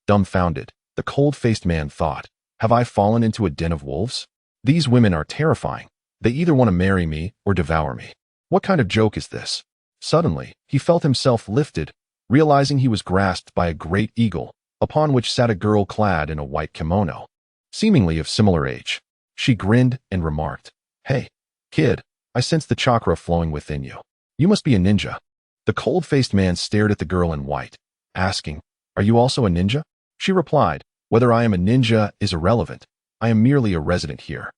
Dumbfounded, the cold-faced man thought, Have I fallen into a den of wolves? These women are terrifying. They either want to marry me or devour me. What kind of joke is this? Suddenly, he felt himself lifted, realizing he was grasped by a great eagle, upon which sat a girl clad in a white kimono, seemingly of similar age. She grinned and remarked, Hey, kid, I sense the chakra flowing within you. You must be a ninja. The cold-faced man stared at the girl in white, asking, Are you also a ninja? She replied, Whether I am a ninja is irrelevant. I am merely a resident here.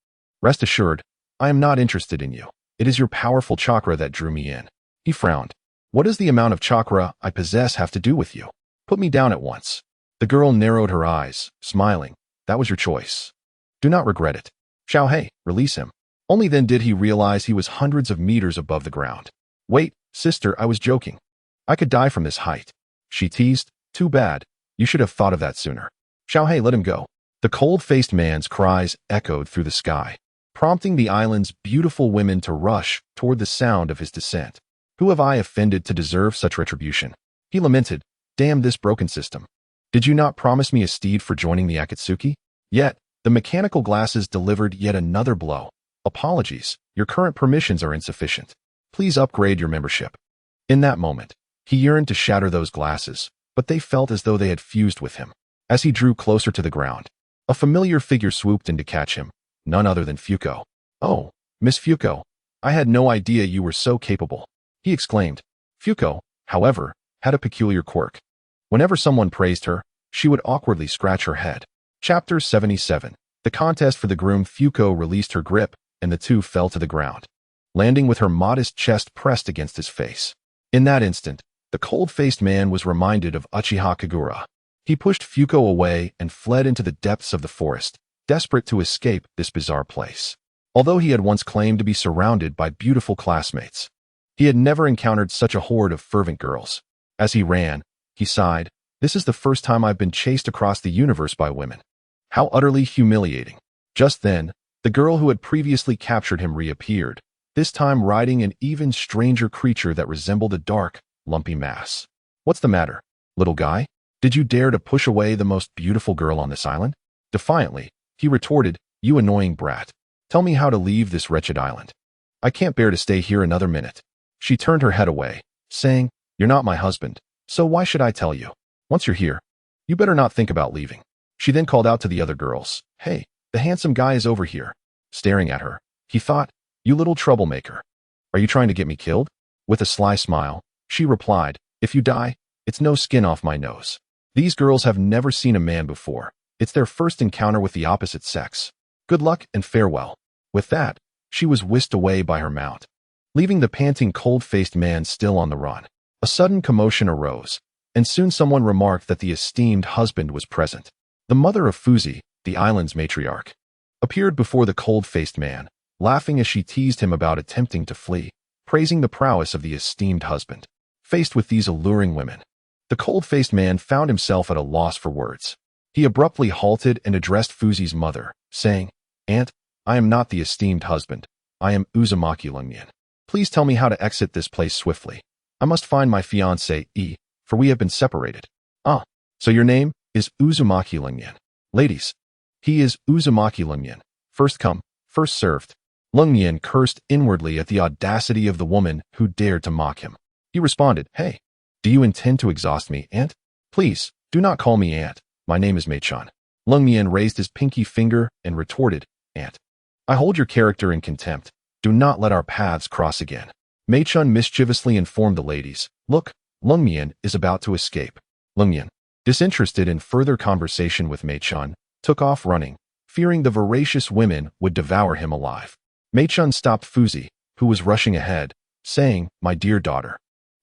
Rest assured, I am not interested in you. It is your powerful chakra that drew me in. He frowned. What does the amount of chakra I possess have to do with you? Put me down at once. The girl narrowed her eyes, smiling. That was your choice. Do not regret it. Xiaohei, release him. Only then did he realize he was hundreds of meters above the ground. Wait, sister, I was joking. I could die from this height. She teased. Too bad. You should have thought of that sooner. Xiaohei, let him go. The cold-faced man's cries echoed through the sky, prompting the island's beautiful women to rush toward the sound of his descent. Who have I offended to deserve such retribution? He lamented, Damn this broken system. Did you not promise me a steed for joining the Akatsuki? Yet, the mechanical glasses delivered yet another blow. Apologies, your current permissions are insufficient. Please upgrade your membership. In that moment, he yearned to shatter those glasses, but they felt as though they had fused with him. As he drew closer to the ground, a familiar figure swooped in to catch him, none other than Fuko. Oh, Miss Fuko, I had no idea you were so capable. He exclaimed. Fuko, however, had a peculiar quirk. Whenever someone praised her, she would awkwardly scratch her head. Chapter 77. The contest for the groom. Fuko released her grip, and the two fell to the ground, landing with her modest chest pressed against his face. In that instant, the cold-faced man was reminded of Uchiha Kagura. He pushed Fuko away and fled into the depths of the forest, desperate to escape this bizarre place. Although he had once claimed to be surrounded by beautiful classmates, he had never encountered such a horde of fervent girls. As he ran, he sighed, This is the first time I've been chased across the universe by women. How utterly humiliating. Just then, the girl who had previously captured him reappeared, this time riding an even stranger creature that resembled a dark, lumpy mass. What's the matter, little guy? Did you dare to push away the most beautiful girl on this island? Defiantly, he retorted, You annoying brat. Tell me how to leave this wretched island. I can't bear to stay here another minute. She turned her head away, saying, You're not my husband, so why should I tell you? Once you're here, you better not think about leaving. She then called out to the other girls, Hey, the handsome guy is over here. Staring at her, he thought, You little troublemaker. Are you trying to get me killed? With a sly smile, she replied, If you die, it's no skin off my nose. These girls have never seen a man before. It's their first encounter with the opposite sex. Good luck and farewell. With that, she was whisked away by her mount, leaving the panting cold-faced man still on the run. A sudden commotion arose, and soon someone remarked that the esteemed husband was present. The mother of Fuzi, the island's matriarch, appeared before the cold-faced man, laughing as she teased him about attempting to flee, praising the prowess of the esteemed husband. Faced with these alluring women, the cold-faced man found himself at a loss for words. He abruptly halted and addressed Fuzi's mother, saying, Aunt, I am not the esteemed husband. I am Uzumaki Lungmian. Please tell me how to exit this place swiftly. I must find my fiancé, for we have been separated. Ah, so your name is Uzumaki Lungmian. Ladies, he is Uzumaki Lungmian. First come, first served. Lungmian cursed inwardly at the audacity of the woman who dared to mock him. He responded, Hey, do you intend to exhaust me, Aunt? Please, do not call me Aunt. My name is Mei-chan. Lungmian raised his pinky finger and retorted, Aunt. I hold your character in contempt. Do not let our paths cross again. Mei-chan mischievously informed the ladies, Look, Lungmian is about to escape. Lungmian, disinterested in further conversation with Mei-chan, took off running, fearing the voracious women would devour him alive. Mei-chan stopped Fuzi, who was rushing ahead, saying, My dear daughter,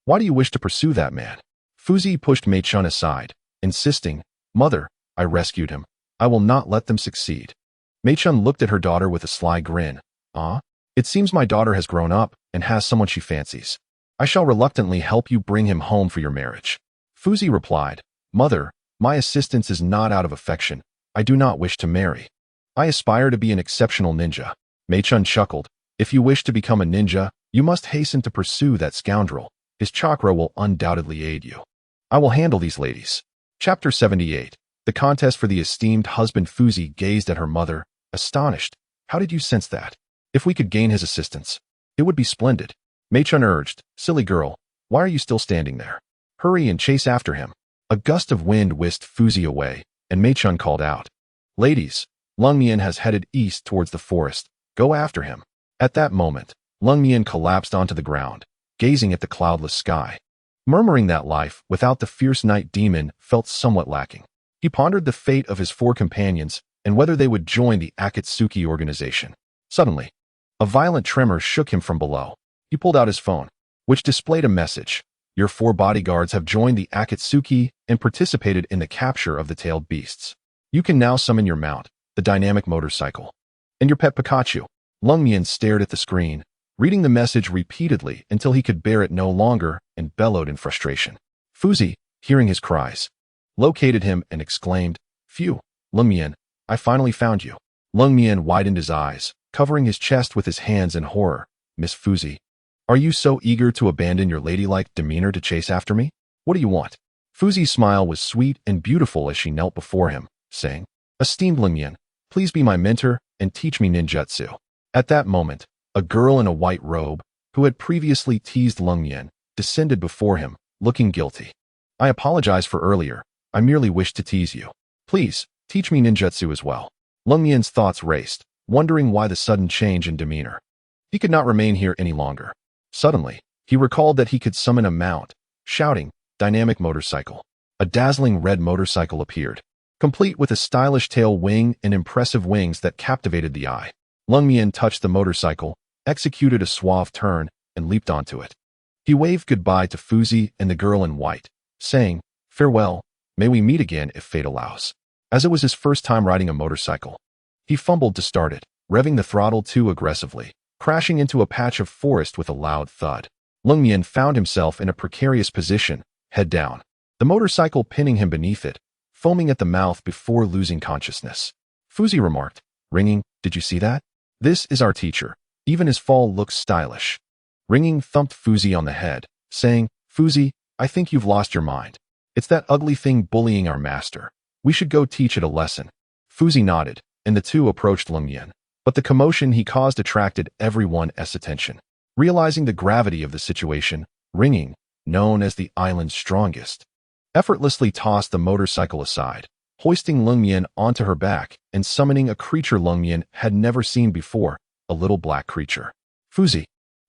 why do you wish to pursue that man? Fuzi pushed Mei-chan aside, insisting, Mother, I rescued him. I will not let them succeed. Mei-chan looked at her daughter with a sly grin. Ah, it seems my daughter has grown up and has someone she fancies. I shall reluctantly help you bring him home for your marriage. Fuzi replied, Mother, my assistance is not out of affection. I do not wish to marry. I aspire to be an exceptional ninja. Mei-chan chuckled. If you wish to become a ninja, you must hasten to pursue that scoundrel. His chakra will undoubtedly aid you. I will handle these ladies. Chapter 78. The contest for the esteemed husband. Fuzi gazed at her mother, astonished. How did you sense that? If we could gain his assistance, it would be splendid. Mei-chan urged, Silly girl, why are you still standing there? Hurry and chase after him. A gust of wind whisked Fuzi away, and Mei-chan called out, Ladies, Lungmian has headed east towards the forest. Go after him. At that moment, Lungmian collapsed onto the ground, gazing at the cloudless sky, murmuring that life without the fierce night demon felt somewhat lacking. He pondered the fate of his 4 companions and whether they would join the Akatsuki organization. Suddenly, a violent tremor shook him from below. He pulled out his phone, which displayed a message. Your 4 bodyguards have joined the Akatsuki and participated in the capture of the tailed beasts. You can now summon your mount, the dynamic motorcycle, and your pet Pikachu. Lungmian stared at the screen, reading the message repeatedly until he could bear it no longer and bellowed in frustration. Fuzi, hearing his cries, located him and exclaimed, Phew, Lungmian, I finally found you. Lungmian widened his eyes, covering his chest with his hands in horror. Miss Fuzi, are you so eager to abandon your ladylike demeanor to chase after me? What do you want? Fuzi's smile was sweet and beautiful as she knelt before him, saying, Esteemed Lungmian, please be my mentor and teach me ninjutsu. At that moment, a girl in a white robe, who had previously teased Lungmian, descended before him, looking guilty. I apologize for earlier. I merely wished to tease you. Please, teach me ninjutsu as well. Lungmian's thoughts raced, wondering why the sudden change in demeanor. He could not remain here any longer. Suddenly, he recalled that he could summon a mount, shouting, Dynamic motorcycle. A dazzling red motorcycle appeared, complete with a stylish tail wing and impressive wings that captivated the eye. Lungmian touched the motorcycle, executed a suave turn, and leaped onto it. He waved goodbye to Fuzi and the girl in white, saying, Farewell, may we meet again if fate allows. As it was his first time riding a motorcycle, he fumbled to start it, revving the throttle too aggressively, crashing into a patch of forest with a loud thud. Lungmian found himself in a precarious position, head down, the motorcycle pinning him beneath it, foaming at the mouth before losing consciousness. Fuzi remarked, Ringing, did you see that? This is our teacher. Even his fall looks stylish. Ringing thumped Fuzi on the head, saying, Fuzi, I think you've lost your mind. It's that ugly thing bullying our master. We should go teach it a lesson. Fuzi nodded, and the two approached Lungmian, but the commotion he caused attracted everyone's attention. Realizing the gravity of the situation, Ringing, known as the island's strongest, effortlessly tossed the motorcycle aside, hoisting Lungmian onto her back and summoning a creature Lungmian had never seen before, a little black creature. Fuzi,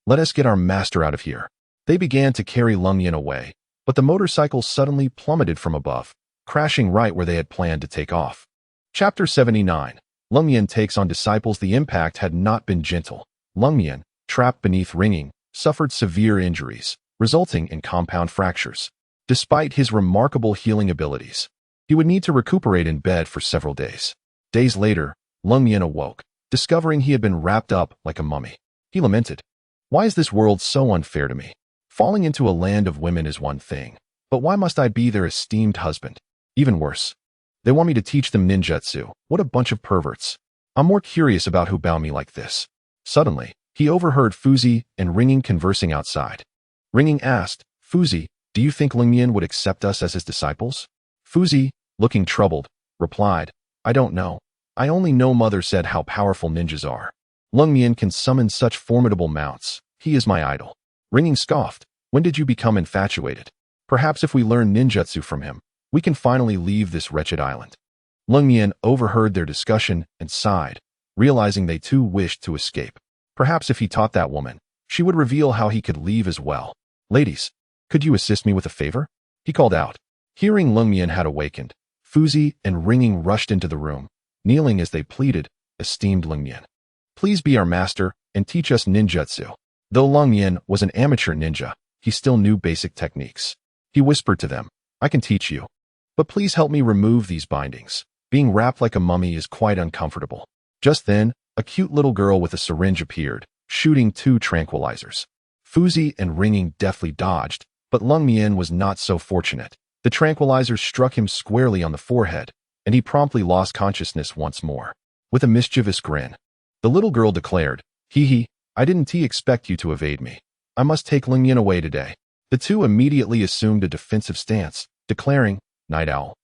let us get our master out of here. They began to carry Lungmian away, but the motorcycle suddenly plummeted from above, crashing right where they had planned to take off. Chapter 79. Lungmian takes on disciples. The impact had not been gentle. Lungmian, trapped beneath Ringing, suffered severe injuries, resulting in compound fractures. Despite his remarkable healing abilities, he would need to recuperate in bed for several days. Days later, Lungmian awoke, discovering he had been wrapped up like a mummy. He lamented, Why is this world so unfair to me? Falling into a land of women is one thing, but why must I be their esteemed husband? Even worse, they want me to teach them ninjutsu. What a bunch of perverts. I'm more curious about who bound me like this. Suddenly, He overheard Fuzi and Ringing conversing outside. Ringing asked, Fuzi, do you think Lingmian would accept us as his disciples? Fuzi, looking troubled, replied, I don't know. I only know mother said how powerful ninjas are. Lingmian can summon such formidable mounts. He is my idol. Ringing scoffed, when did you become infatuated? Perhaps if we learn ninjutsu from him, we can finally leave this wretched island. Lingmian overheard their discussion and sighed, realizing they too wished to escape. Perhaps if he taught that woman, she would reveal how he could leave as well. Ladies, could you assist me with a favor? He called out. Hearing Lingmian had awakened, Fuzi and Ringing rushed into the room, kneeling as they pleaded, esteemed Lingmian. Please be our master and teach us ninjutsu. Though Lingmian was an amateur ninja, he still knew basic techniques. He whispered to them, I can teach you. But please help me remove these bindings. Being wrapped like a mummy is quite uncomfortable. Just then, a cute little girl with a syringe appeared, shooting 2 tranquilizers. Fuzi and Ringing deftly dodged, but Lingmian was not so fortunate. The tranquilizers struck him squarely on the forehead, and he promptly lost consciousness once more. With a mischievous grin, the little girl declared, Hee, I didn't expect you to evade me. I must take Lingmian away today. The two immediately assumed a defensive stance, declaring, Night Owl,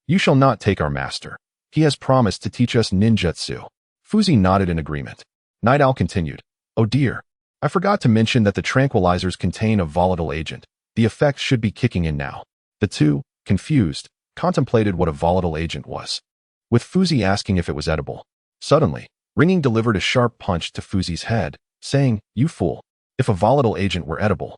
you shall not take our master. He has promised to teach us ninjutsu. Fuzi nodded in agreement. Night Owl continued, Oh dear, I forgot to mention that the tranquilizers contain a volatile agent. The effects should be kicking in now. The two, confused, contemplated what a volatile agent was, with Fuzi asking if it was edible. Suddenly, Ringing delivered a sharp punch to Fuzi's head, saying, You fool. If a volatile agent were edible,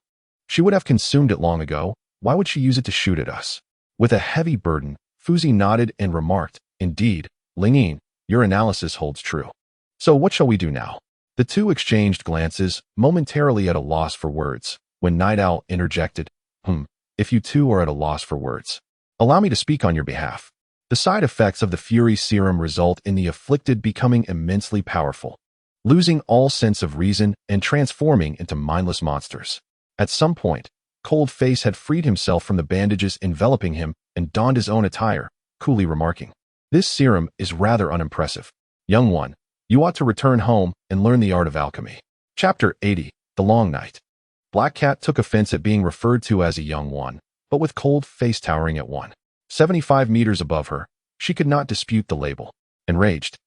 she would have consumed it long ago. Why would she use it to shoot at us? With a heavy burden, Fuzi nodded and remarked, Indeed, Lingyin, your analysis holds true. So what shall we do now? The two exchanged glances, momentarily at a loss for words, when Night Owl interjected, If you two are at a loss for words, allow me to speak on your behalf. The side effects of the Fury Serum result in the afflicted becoming immensely powerful, losing all sense of reason and transforming into mindless monsters. At some point, Cold Face had freed himself from the bandages enveloping him and donned his own attire, coolly remarking, This serum is rather unimpressive. Young one, you ought to return home and learn the art of alchemy. Chapter 80, The Long Night. Black Cat took offense at being referred to as a young one, but with Cold Face towering at 175 meters above her, she could not dispute the label. Enraged,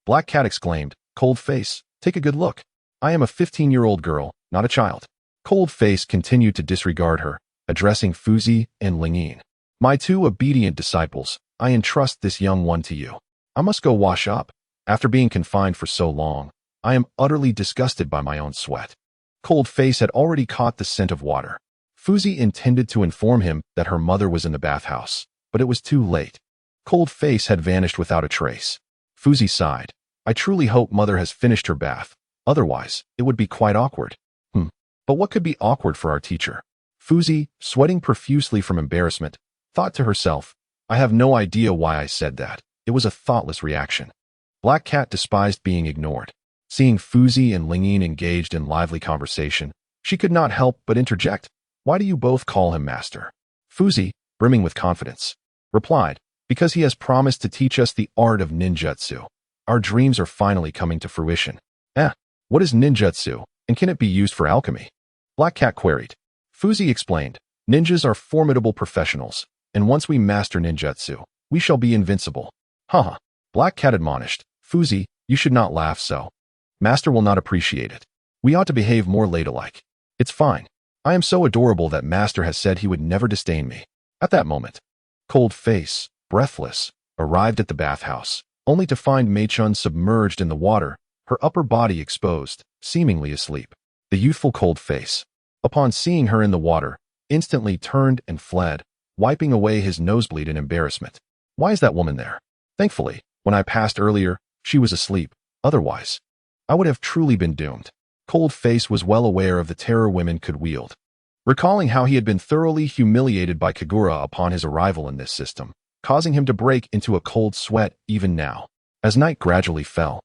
Black Cat exclaimed, Cold Face, take a good look. I am a 15-year-old girl, not a child. Cold Face continued to disregard her, addressing Fuzi and Lingyin. My two obedient disciples, I entrust this young one to you. I must go wash up. After being confined for so long, I am utterly disgusted by my own sweat. Cold Face had already caught the scent of water. Fuzi intended to inform him that her mother was in the bathhouse, but it was too late. Cold Face had vanished without a trace. Fuzi sighed. I truly hope mother has finished her bath. Otherwise, it would be quite awkward. But what could be awkward for our teacher? Fuzi, sweating profusely from embarrassment, thought to herself, I have no idea why I said that. It was a thoughtless reaction. Black Cat despised being ignored. Seeing Fuzi and Lingyin engaged in lively conversation, she could not help but interject, Why do you both call him master? Fuzi, brimming with confidence, replied, Because he has promised to teach us the art of ninjutsu. Our dreams are finally coming to fruition. What is ninjutsu, and can it be used for alchemy? Black Cat queried. Fuzi explained, Ninjas are formidable professionals, and once we master ninjutsu, we shall be invincible. Haha. Black Cat admonished, Fuzi, you should not laugh so. Master will not appreciate it. We ought to behave more ladylike. It's fine. I am so adorable that Master has said he would never disdain me. At that moment, Cold Face, breathless, arrived at the bathhouse, only to find Mei-chun submerged in the water, her upper body exposed, seemingly asleep. The youthful Cold Face, upon seeing her in the water, instantly turned and fled, wiping away his nosebleed in embarrassment. Why is that woman there? Thankfully, when I passed earlier, she was asleep. Otherwise, I would have truly been doomed. Cold Face was well aware of the terror women could wield. Recalling how he had been thoroughly humiliated by Kagura upon his arrival in this system, causing him to break into a cold sweat even now. As night gradually fell,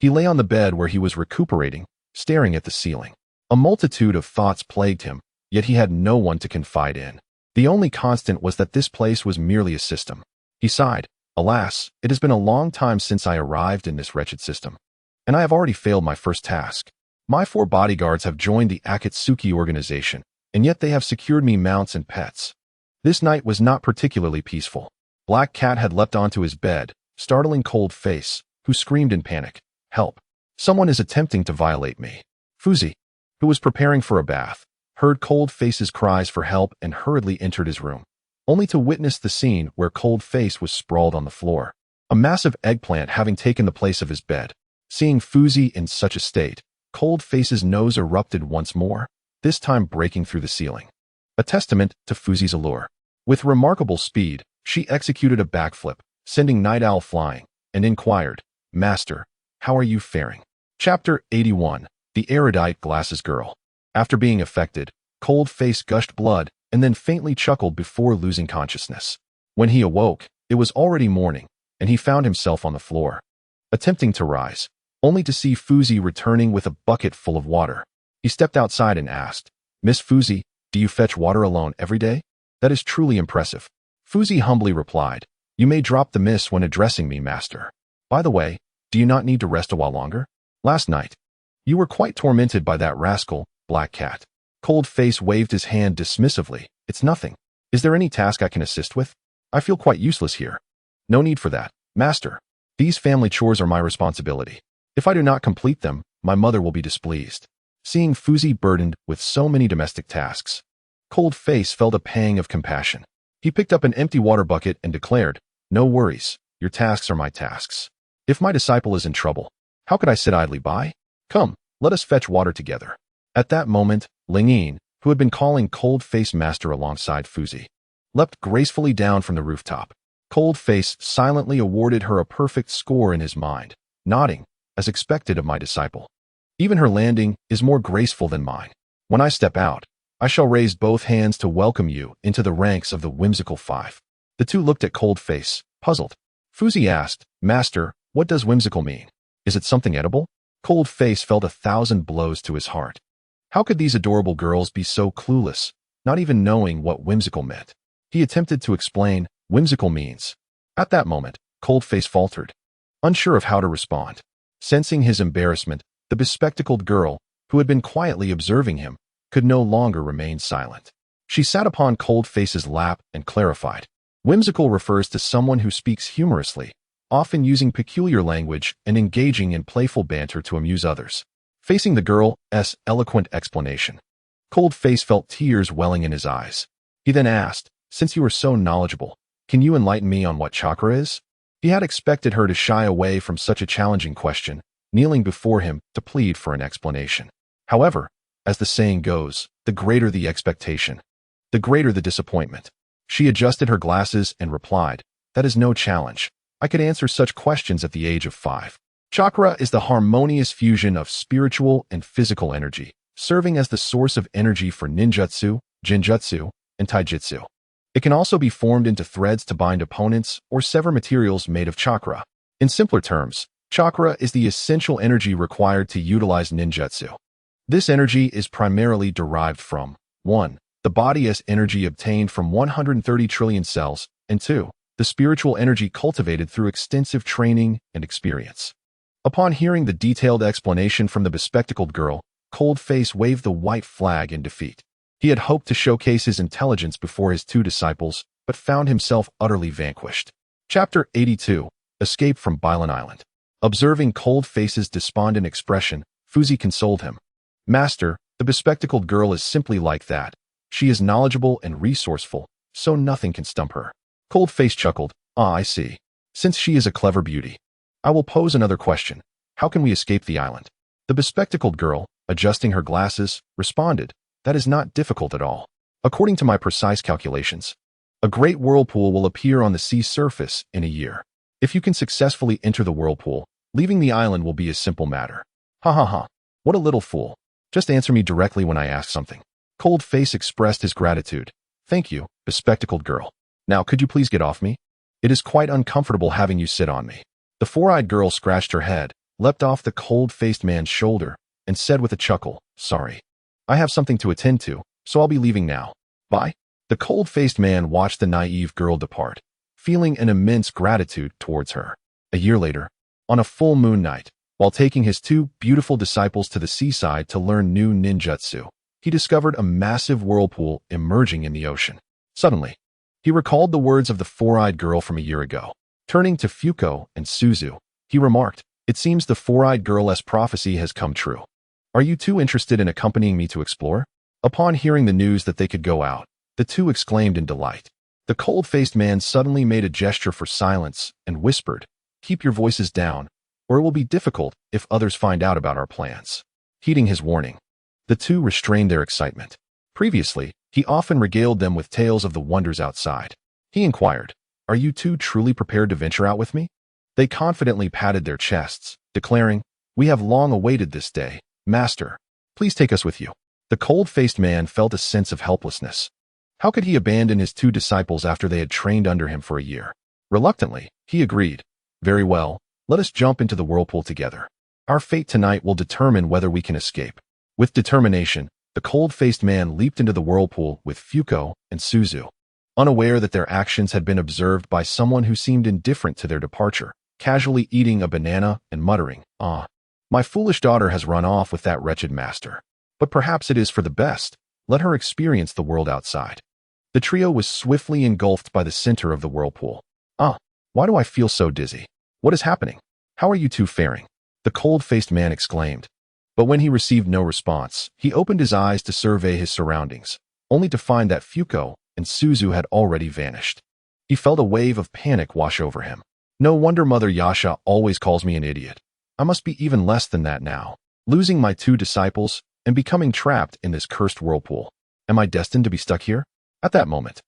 he lay on the bed where he was recuperating, staring at the ceiling. A multitude of thoughts plagued him, yet he had no one to confide in. The only constant was that this place was merely a system. He sighed, Alas, it has been a long time since I arrived in this wretched system, and I have already failed my first task. My 4 bodyguards have joined the Akatsuki organization, and yet they have secured me mounts and pets. This night was not particularly peaceful. Black Cat had leapt onto his bed, startling Cold Face, who screamed in panic, "Help! Someone is attempting to violate me." Fuzi, who was preparing for a bath, heard Cold Face's cries for help and hurriedly entered his room, only to witness the scene where Cold Face was sprawled on the floor, a massive eggplant having taken the place of his bed. Seeing Fuzi in such a state, Cold Face's nose erupted once more, this time breaking through the ceiling. A testament to Fuzi's allure. With remarkable speed, she executed a backflip, sending Night Owl flying, and inquired, "Master, how are you faring?" Chapter 81. The Erudite Glasses Girl. After being affected, Cold Face gushed blood and then faintly chuckled before losing consciousness. When he awoke, it was already morning, and he found himself on the floor, attempting to rise, only to see Fuzi returning with a bucket full of water. He stepped outside and asked, "Miss Fuzi, do you fetch water alone every day? That is truly impressive." Fuzi humbly replied, "You may drop the miss when addressing me, master. By the way, do you not need to rest a while longer? Last night, you were quite tormented by that rascal, Black Cat." Cold Face waved his hand dismissively. "It's nothing. Is there any task I can assist with? I feel quite useless here." "No need for that, master. These family chores are my responsibility. If I do not complete them, my mother will be displeased." Seeing Fuzi burdened with so many domestic tasks, Cold Face felt a pang of compassion. He picked up an empty water bucket and declared, "No worries, your tasks are my tasks. If my disciple is in trouble, how could I sit idly by? Come, let us fetch water together." At that moment, Lingyin, who had been calling Cold Face master alongside Fuzi, leapt gracefully down from the rooftop. Cold Face silently awarded her a perfect score in his mind, nodding, as expected of my disciple. "Even her landing is more graceful than mine. When I step out, I shall raise both hands to welcome you into the ranks of the whimsical 5. The two looked at Cold Face, puzzled. Fuzi asked, "Master, what does whimsical mean? Is it something edible?" Cold Face felt 1,000 blows to his heart. How could these adorable girls be so clueless, not even knowing what whimsical meant? He attempted to explain, "Whimsical means." At that moment, Cold Face faltered, unsure of how to respond. Sensing his embarrassment, the bespectacled girl, who had been quietly observing him, could no longer remain silent. She sat upon Cold Face's lap and clarified. Whimsical refers to someone who speaks humorously, often using peculiar language and engaging in playful banter to amuse others. Facing the girl's eloquent explanation, Cold Face felt tears welling in his eyes. He then asked, "Since you are so knowledgeable, can you enlighten me on what chakra is?" He had expected her to shy away from such a challenging question, kneeling before him to plead for an explanation. However, as the saying goes, the greater the expectation, the greater the disappointment. She adjusted her glasses and replied, "That is no challenge. I could answer such questions at the age of 5. Chakra is the harmonious fusion of spiritual and physical energy, serving as the source of energy for ninjutsu, jinjutsu, and taijutsu. It can also be formed into threads to bind opponents or sever materials made of chakra. In simpler terms, chakra is the essential energy required to utilize ninjutsu. This energy is primarily derived from 1. The body's energy obtained from 130 trillion cells, and 2. The spiritual energy cultivated through extensive training and experience. Upon hearing the detailed explanation from the bespectacled girl, Cold Face waved the white flag in defeat. He had hoped to showcase his intelligence before his 2 disciples, but found himself utterly vanquished. Chapter 82. Escape from Bylon Island. Observing Cold Face's despondent expression, Fuzi consoled him. "Master, the bespectacled girl is simply like that. She is knowledgeable and resourceful, so nothing can stump her." Cold Face chuckled, "Ah, I see. Since she is a clever beauty, I will pose another question. How can we escape the island?" The bespectacled girl, adjusting her glasses, responded, "That is not difficult at all. According to my precise calculations, a great whirlpool will appear on the sea surface in a year. If you can successfully enter the whirlpool, leaving the island will be a simple matter." "Ha ha ha. What a little fool. Just answer me directly when I ask something." Cold Face expressed his gratitude. "Thank you, bespectacled girl. Now could you please get off me? It is quite uncomfortable having you sit on me." The 4-eyed girl scratched her head, leapt off the cold-faced man's shoulder, and said with a chuckle, "Sorry. I have something to attend to, so I'll be leaving now. Bye." The cold-faced man watched the naive girl depart, feeling an immense gratitude towards her. A year later, on a full moon night, While taking his two beautiful disciples to the seaside to learn new ninjutsu, he discovered a massive whirlpool emerging in the ocean. Suddenly, he recalled the words of the four-eyed girl from a year ago. Turning to Fuko and Suzu, he remarked, "It seems the four-eyed girl's prophecy has come true. Are you two interested in accompanying me to explore?" Upon hearing the news that they could go out, the two exclaimed in delight. The cold-faced man suddenly made a gesture for silence and whispered, "Keep your voices down, or it will be difficult if others find out about our plans." Heeding his warning, the two restrained their excitement. Previously, he often regaled them with tales of the wonders outside. He inquired, "Are you two truly prepared to venture out with me?" They confidently patted their chests, declaring, "We have long awaited this day, Master. Please take us with you." The cold-faced man felt a sense of helplessness. How could he abandon his two disciples after they had trained under him for a year? Reluctantly, he agreed, "Very well, let us jump into the whirlpool together. Our fate tonight will determine whether we can escape." With determination, the cold-faced man leaped into the whirlpool with Fuko and Suzu. Unaware that their actions had been observed by someone who seemed indifferent to their departure, casually eating a banana and muttering, "Ah, my foolish daughter has run off with that wretched master. But perhaps it is for the best. Let her experience the world outside." The trio was swiftly engulfed by the center of the whirlpool. "Ah, why do I feel so dizzy? What is happening? How are you two faring?" the cold-faced man exclaimed. But when he received no response, he opened his eyes to survey his surroundings, only to find that Fuko and Suzu had already vanished. He felt a wave of panic wash over him. No wonder Mother Yasha always calls me an idiot. I must be even less than that now, losing my two disciples and becoming trapped in this cursed whirlpool. Am I destined to be stuck here? At that moment,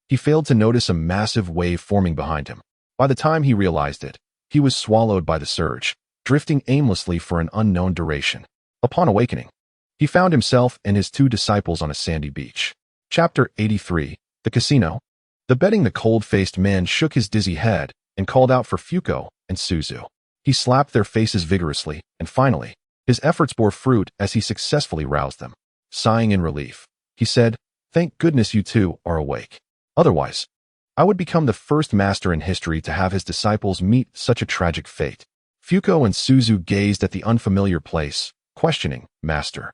he failed to notice a massive wave forming behind him. By the time he realized it, he was swallowed by the surge, drifting aimlessly for an unknown duration. Upon awakening, he found himself and his two disciples on a sandy beach. Chapter 83, The Casino. The cold-faced man shook his dizzy head and called out for Fuko and Suzu. He slapped their faces vigorously, and finally, his efforts bore fruit as he successfully roused them. Sighing in relief, he said, "Thank goodness you two are awake. Otherwise, I would become the first master in history to have his disciples meet such a tragic fate." Fuko and Suzu gazed at the unfamiliar place, questioning, "Master,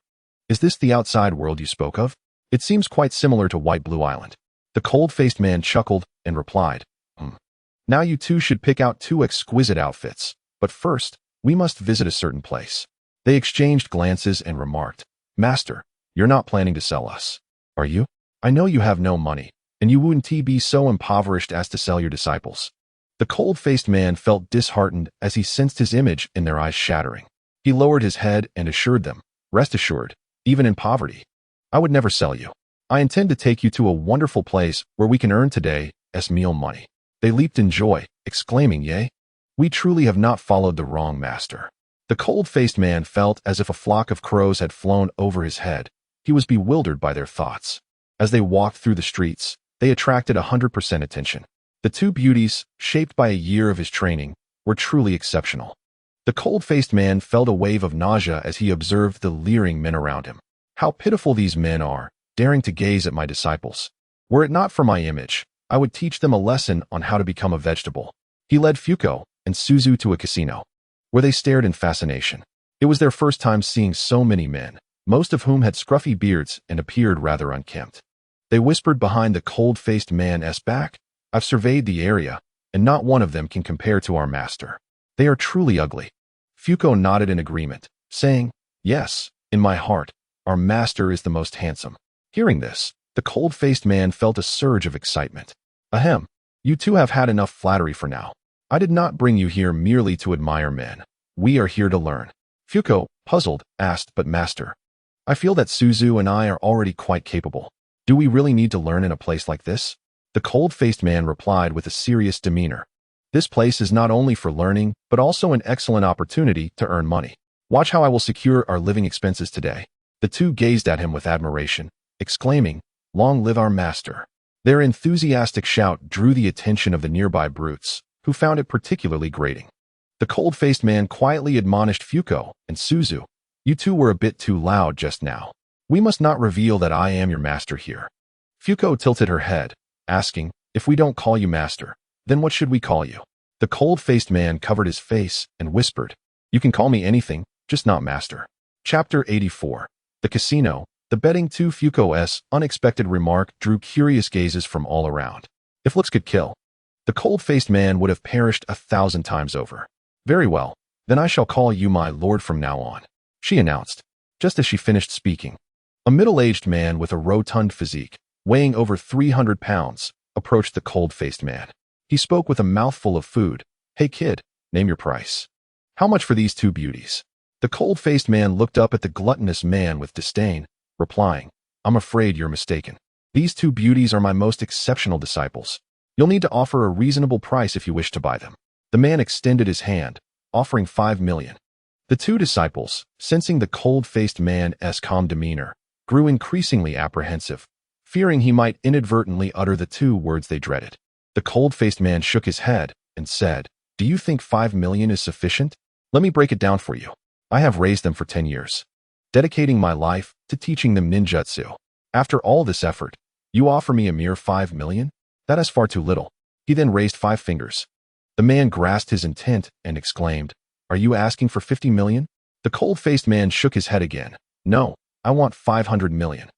is this the outside world you spoke of? It seems quite similar to White Blue Island." The cold-faced man chuckled and replied, "Now you two should pick out two exquisite outfits, but first, we must visit a certain place." They exchanged glances and remarked, "Master, you're not planning to sell us, are you? I know you have no money, and you wouldn't be so impoverished as to sell your disciples." The cold-faced man felt disheartened as he sensed his image in their eyes shattering. He lowered his head and assured them, "Rest assured, even in poverty, I would never sell you. I intend to take you to a wonderful place where we can earn today's meal money." They leaped in joy, exclaiming, "Yea, we truly have not followed the wrong master." The cold-faced man felt as if a flock of crows had flown over his head. He was bewildered by their thoughts. As they walked through the streets, they attracted 100% attention. The two beauties, shaped by a year of his training, were truly exceptional. The cold-faced man felt a wave of nausea as he observed the leering men around him. How pitiful these men are, daring to gaze at my disciples. Were it not for my image, I would teach them a lesson on how to become a vegetable. He led Fuko and Suzu to a casino, where they stared in fascination. It was their first time seeing so many men, most of whom had scruffy beards and appeared rather unkempt. They whispered behind the cold-faced man's back, "I've surveyed the area, and not one of them can compare to our master. They are truly ugly." Fuko nodded in agreement, saying, "Yes, in my heart, our master is the most handsome." Hearing this, the cold-faced man felt a surge of excitement. "Ahem, you two have had enough flattery for now. I did not bring you here merely to admire men. We are here to learn." Fuko, puzzled, asked, "But master, I feel that Suzu and I are already quite capable. Do we really need to learn in a place like this?" The cold-faced man replied with a serious demeanor, "This place is not only for learning, but also an excellent opportunity to earn money. Watch how I will secure our living expenses today." The two gazed at him with admiration, exclaiming, "Long live our master." Their enthusiastic shout drew the attention of the nearby brutes, who found it particularly grating. The cold-faced man quietly admonished Fuko and Suzu, "You two were a bit too loud just now. We must not reveal that I am your master here." Fuko tilted her head, asking, "If we don't call you master, then what should we call you?" The cold-faced man covered his face and whispered, You can call me anything, just not master. Chapter 84. The Casino. The betting to Fuko's unexpected remark drew curious gazes from all around. If looks could kill, the cold-faced man would have perished 1,000 times over. Very well, then I shall call you my lord from now on, she announced, just as she finished speaking. A middle-aged man with a rotund physique, weighing over 300 pounds, approached the cold-faced man. He spoke with a mouthful of food. Hey kid, name your price. How much for these two beauties? The cold-faced man looked up at the gluttonous man with disdain, replying, I'm afraid you're mistaken. These two beauties are my most exceptional disciples. You'll need to offer a reasonable price if you wish to buy them. The man extended his hand, offering 5 million. The two disciples, sensing the cold-faced man's calm demeanor, grew increasingly apprehensive, fearing he might inadvertently utter the two words they dreaded. The cold-faced man shook his head and said, Do you think 5 million is sufficient? Let me break it down for you. I have raised them for 10 years, dedicating my life to teaching them ninjutsu. After all this effort, you offer me a mere 5 million? That is far too little. He then raised 5 fingers. The man grasped his intent and exclaimed, Are you asking for 50 million? The cold-faced man shook his head again. No, I want 500 million.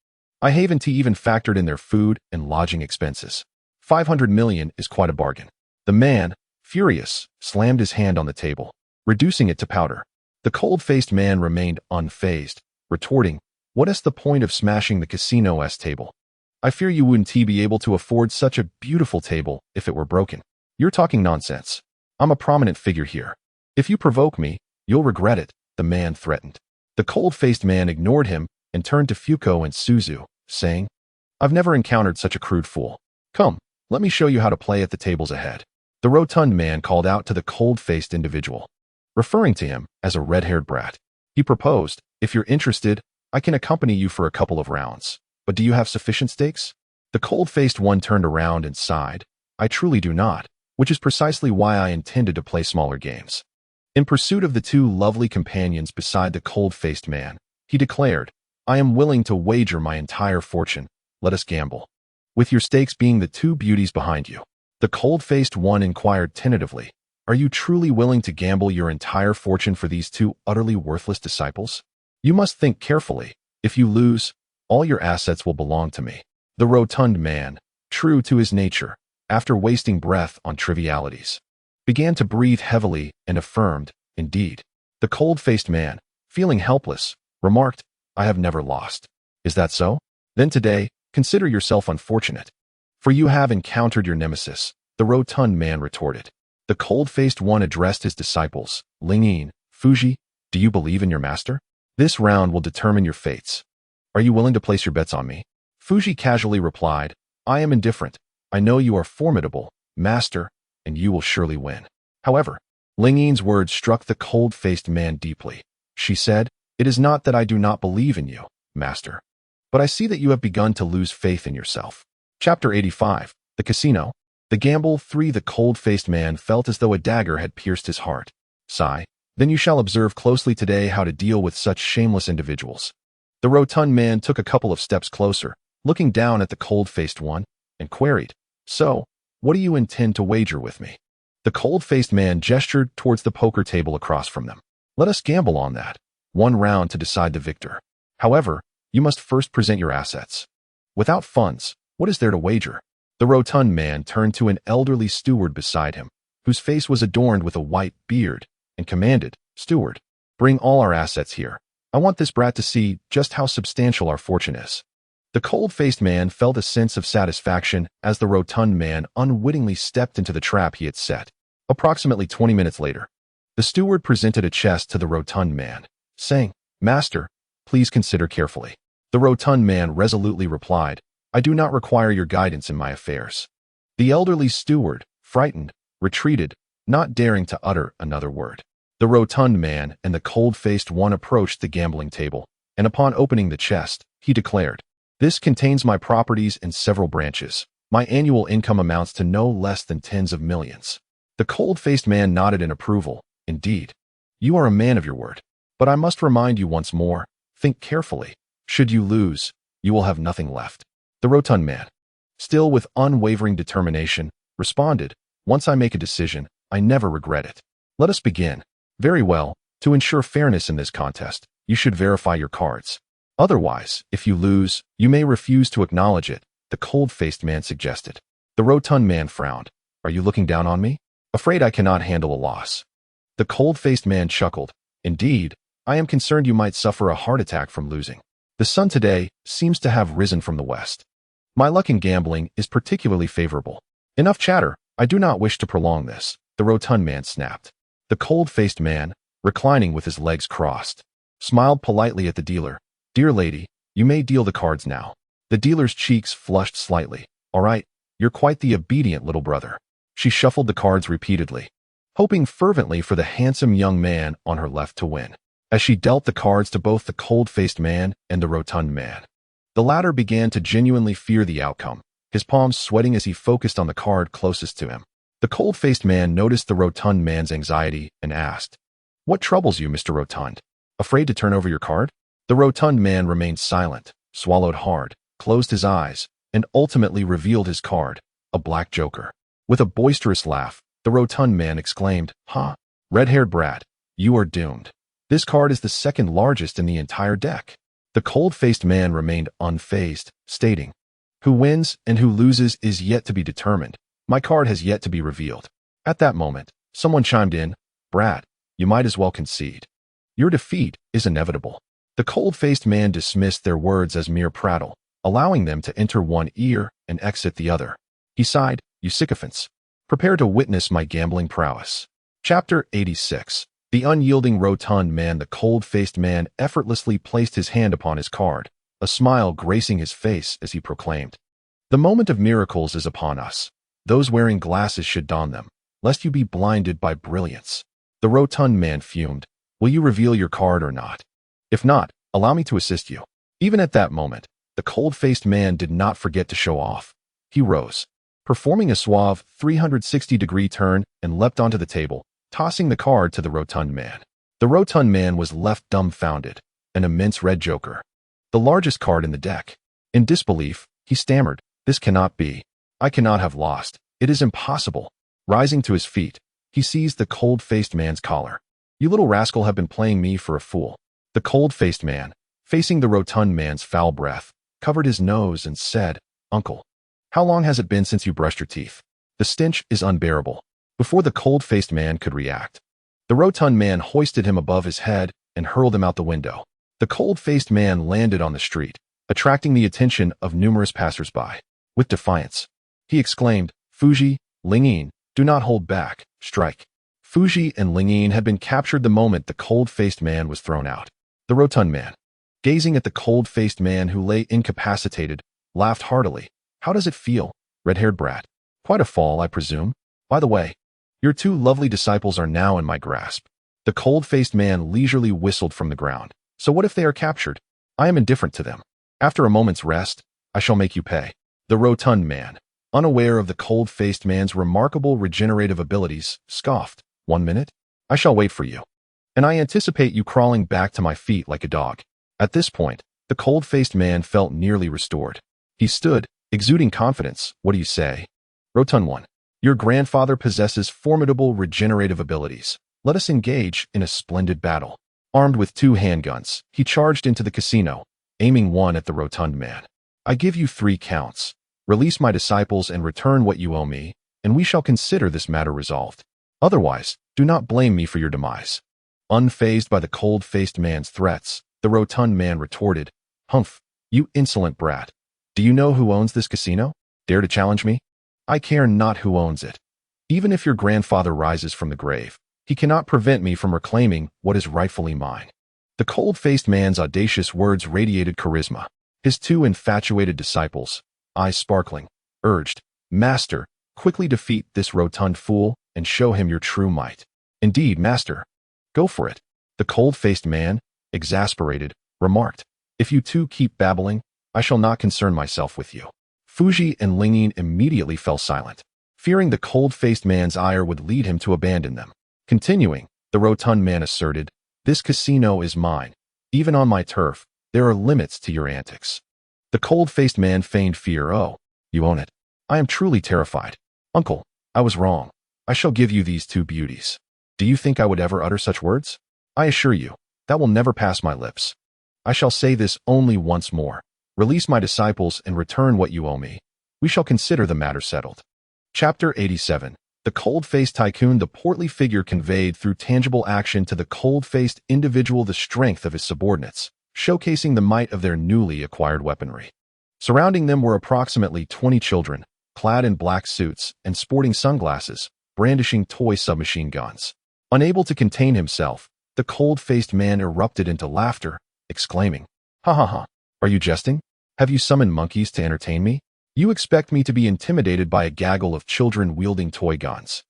I haven't even factored in their food and lodging expenses. 500 million is quite a bargain. The man, furious, slammed his hand on the table, reducing it to powder. The cold-faced man remained unfazed, retorting, What is the point of smashing the casino's table? I fear you wouldn't be able to afford such a beautiful table if it were broken. You're talking nonsense. I'm a prominent figure here. If you provoke me, you'll regret it, the man threatened. The cold-faced man ignored him and turned to Fuko and Suzu, saying, I've never encountered such a crude fool. Come, let me show you how to play at the tables ahead. The rotund man called out to the cold-faced individual, referring to him as a red-haired brat. He proposed, If you're interested, I can accompany you for a couple of rounds. But do you have sufficient stakes? The cold-faced one turned around and sighed. I truly do not, which is precisely why I intended to play smaller games. In pursuit of the two lovely companions beside the cold-faced man, he declared, I am willing to wager my entire fortune. Let us gamble. With your stakes being the two beauties behind you. The cold-faced one inquired tentatively, Are you truly willing to gamble your entire fortune for these two utterly worthless disciples? You must think carefully. If you lose, all your assets will belong to me. The rotund man, true to his nature, after wasting breath on trivialities, began to breathe heavily and affirmed, Indeed. The cold-faced man, feeling helpless, remarked, I have never lost. Is that so? Then today, consider yourself unfortunate, for you have encountered your nemesis, the rotund man retorted. The cold-faced one addressed his disciples, Lingyin, Fuji, do you believe in your master? This round will determine your fates. Are you willing to place your bets on me? Fuji casually replied, I am indifferent. I know you are formidable, master, and you will surely win. However, Lingyin's words struck the cold-faced man deeply. She said, It is not that I do not believe in you, master, but I see that you have begun to lose faith in yourself. Chapter 85. The Casino. The Gamble 3. The cold-faced man felt as though a dagger had pierced his heart. Sigh. Then you shall observe closely today how to deal with such shameless individuals. The rotund man took a couple of steps closer, looking down at the cold-faced one, and queried, So, what do you intend to wager with me? The cold-faced man gestured towards the poker table across from them. Let us gamble on that. 1 round to decide the victor. However, you must first present your assets. Without funds, what is there to wager? The rotund man turned to an elderly steward beside him, whose face was adorned with a white beard, and commanded, Steward, bring all our assets here. I want this brat to see just how substantial our fortune is. The cold-faced man felt a sense of satisfaction as the rotund man unwittingly stepped into the trap he had set. Approximately 20 minutes later, the steward presented a chest to the rotund man, saying, Master, please consider carefully. The rotund man resolutely replied, I do not require your guidance in my affairs. The elderly steward, frightened, retreated, not daring to utter another word. The rotund man and the cold-faced one approached the gambling table, and upon opening the chest, he declared, This contains my properties in several branches. My annual income amounts to no less than tens of millions. The cold-faced man nodded in approval. Indeed, you are a man of your word. But I must remind you once more, think carefully. Should you lose, you will have nothing left. The rotund man, still with unwavering determination, responded, Once I make a decision, I never regret it. Let us begin. Very well, To ensure fairness in this contest, you should verify your cards. Otherwise, if you lose, you may refuse to acknowledge it, the cold-faced man suggested. The rotund man frowned. Are you looking down on me? Afraid I cannot handle a loss. The cold-faced man chuckled. Indeed, I am concerned you might suffer a heart attack from losing. The sun today seems to have risen from the west. My luck in gambling is particularly favorable. Enough chatter. I do not wish to prolong this, the rotund man snapped. The cold-faced man, reclining with his legs crossed, smiled politely at the dealer. Dear lady, you may deal the cards now. The dealer's cheeks flushed slightly. All right, you're quite the obedient little brother. She shuffled the cards repeatedly, hoping fervently for the handsome young man on her left to win. As she dealt the cards to both the cold-faced man and the rotund man, the latter began to genuinely fear the outcome, his palms sweating as he focused on the card closest to him. The cold-faced man noticed the rotund man's anxiety and asked, What troubles you, Mr. Rotund? Afraid to turn over your card? The rotund man remained silent, swallowed hard, closed his eyes, and ultimately revealed his card, a black joker. With a boisterous laugh, the rotund man exclaimed, Huh? Red-haired brat, you are doomed. This card is the second largest in the entire deck. The cold-faced man remained unfazed, stating, Who wins and who loses is yet to be determined. My card has yet to be revealed. At that moment, someone chimed in, Brat, you might as well concede. Your defeat is inevitable. The cold-faced man dismissed their words as mere prattle, allowing them to enter one ear and exit the other. He sighed, You sycophants. Prepare to witness my gambling prowess. Chapter 86. The unyielding rotund man. The cold-faced man effortlessly placed his hand upon his card, a smile gracing his face as he proclaimed, The moment of miracles is upon us. Those wearing glasses should don them, lest you be blinded by brilliance. The rotund man fumed. Will you reveal your card or not? If not, allow me to assist you. Even at that moment, the cold-faced man did not forget to show off. He rose, performing a suave 360-degree turn, and leapt onto the table, tossing the card to the rotund man. The rotund man was left dumbfounded, an immense red joker, the largest card in the deck. In disbelief, he stammered, This cannot be. I cannot have lost. It is impossible. Rising to his feet, he seized the cold-faced man's collar. You little rascal have been playing me for a fool. The cold-faced man, facing the rotund man's foul breath, covered his nose and said, Uncle, how long has it been since you brushed your teeth? The stench is unbearable. Before the cold-faced man could react, the rotund man hoisted him above his head and hurled him out the window. The cold-faced man landed on the street, attracting the attention of numerous passers-by. With defiance, he exclaimed, Fuji, Lingyin, do not hold back, strike. Fuji and Lingyin had been captured the moment the cold-faced man was thrown out. The rotund man, gazing at the cold-faced man who lay incapacitated, laughed heartily. How does it feel, red-haired brat? Quite a fall, I presume. By the way, your two lovely disciples are now in my grasp. The cold-faced man leisurely whistled from the ground. So what if they are captured? I am indifferent to them. After a moment's rest, I shall make you pay. The rotund man, unaware of the cold-faced man's remarkable regenerative abilities, scoffed. 1 minute? I shall wait for you. And I anticipate you crawling back to my feet like a dog. At this point, the cold-faced man felt nearly restored. He stood, exuding confidence. What do you say? Rotund one. Your grandfather possesses formidable regenerative abilities. Let us engage in a splendid battle. Armed with 2 handguns, he charged into the casino, aiming one at the rotund man. I give you 3 counts. Release my disciples and return what you owe me, and we shall consider this matter resolved. Otherwise, do not blame me for your demise. Unfazed by the cold-faced man's threats, the rotund man retorted, Humph, you insolent brat. Do you know who owns this casino? Dare to challenge me? I care not who owns it. Even if your grandfather rises from the grave, he cannot prevent me from reclaiming what is rightfully mine. The cold-faced man's audacious words radiated charisma. His 2 infatuated disciples, eyes sparkling, urged, Master, quickly defeat this rotund fool and show him your true might. Indeed, master. Go for it. The cold-faced man, exasperated, remarked, If you 2 keep babbling, I shall not concern myself with you. Fuji and Lingyin immediately fell silent, fearing the cold-faced man's ire would lead him to abandon them. Continuing, the rotund man asserted, This casino is mine. Even on my turf, there are limits to your antics. The cold-faced man feigned fear. Oh, you own it. I am truly terrified. Uncle, I was wrong. I shall give you these 2 beauties. Do you think I would ever utter such words? I assure you, that will never pass my lips. I shall say this only once more. Release my disciples and return what you owe me. We shall consider the matter settled. Chapter 87. The cold-faced tycoon. The portly figure conveyed through tangible action to the cold-faced individual the strength of his subordinates, showcasing the might of their newly acquired weaponry. Surrounding them were approximately 20 children, clad in black suits and sporting sunglasses, brandishing toy submachine guns. Unable to contain himself, the cold-faced man erupted into laughter, exclaiming, "Ha ha ha! Are you jesting? Have you summoned monkeys to entertain me? You expect me to be intimidated by a gaggle of children wielding toy guns?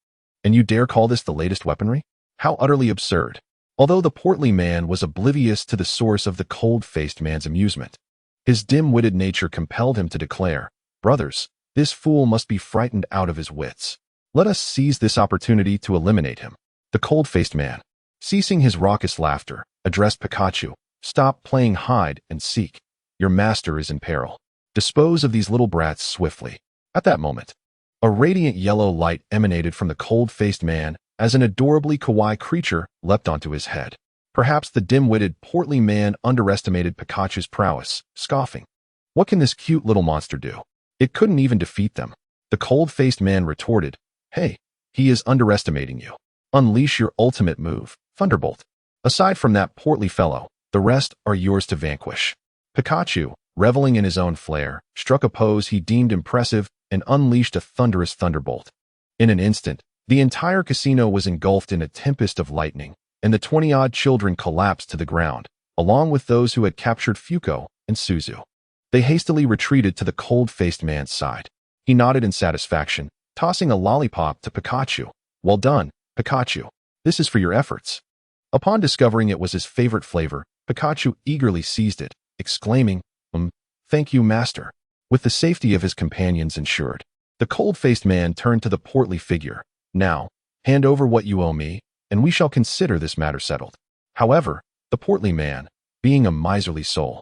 And you dare call this the latest weaponry? How utterly absurd!" Although the portly man was oblivious to the source of the cold-faced man's amusement, his dim-witted nature compelled him to declare, "Brothers, this fool must be frightened out of his wits. Let us seize this opportunity to eliminate him." The cold-faced man, ceasing his raucous laughter, addressed Pikachu, "Stop playing hide and seek. Your master is in peril. Dispose of these little brats swiftly." At that moment, a radiant yellow light emanated from the cold-faced man as an adorably kawaii creature leapt onto his head. Perhaps the dim-witted, portly man underestimated Pikachu's prowess, scoffing, "What can this cute little monster do? It couldn't even defeat them." The cold-faced man retorted, "Hey, he is underestimating you. Unleash your ultimate move, Thunderbolt. Aside from that portly fellow, the rest are yours to vanquish." Pikachu, reveling in his own flair, struck a pose he deemed impressive and unleashed a thunderous thunderbolt. In an instant, the entire casino was engulfed in a tempest of lightning, and the 20-odd children collapsed to the ground, along with those who had captured Fuko and Suzu. They hastily retreated to the cold-faced man's side. He nodded in satisfaction, tossing a lollipop to Pikachu. "Well done, Pikachu. This is for your efforts." Upon discovering it was his favorite flavor, Pikachu eagerly seized it, exclaiming, "Thank you, master." With the safety of his companions ensured, the cold-faced man turned to the portly figure. "Now, hand over what you owe me, and we shall consider this matter settled." However, the portly man, being a miserly soul,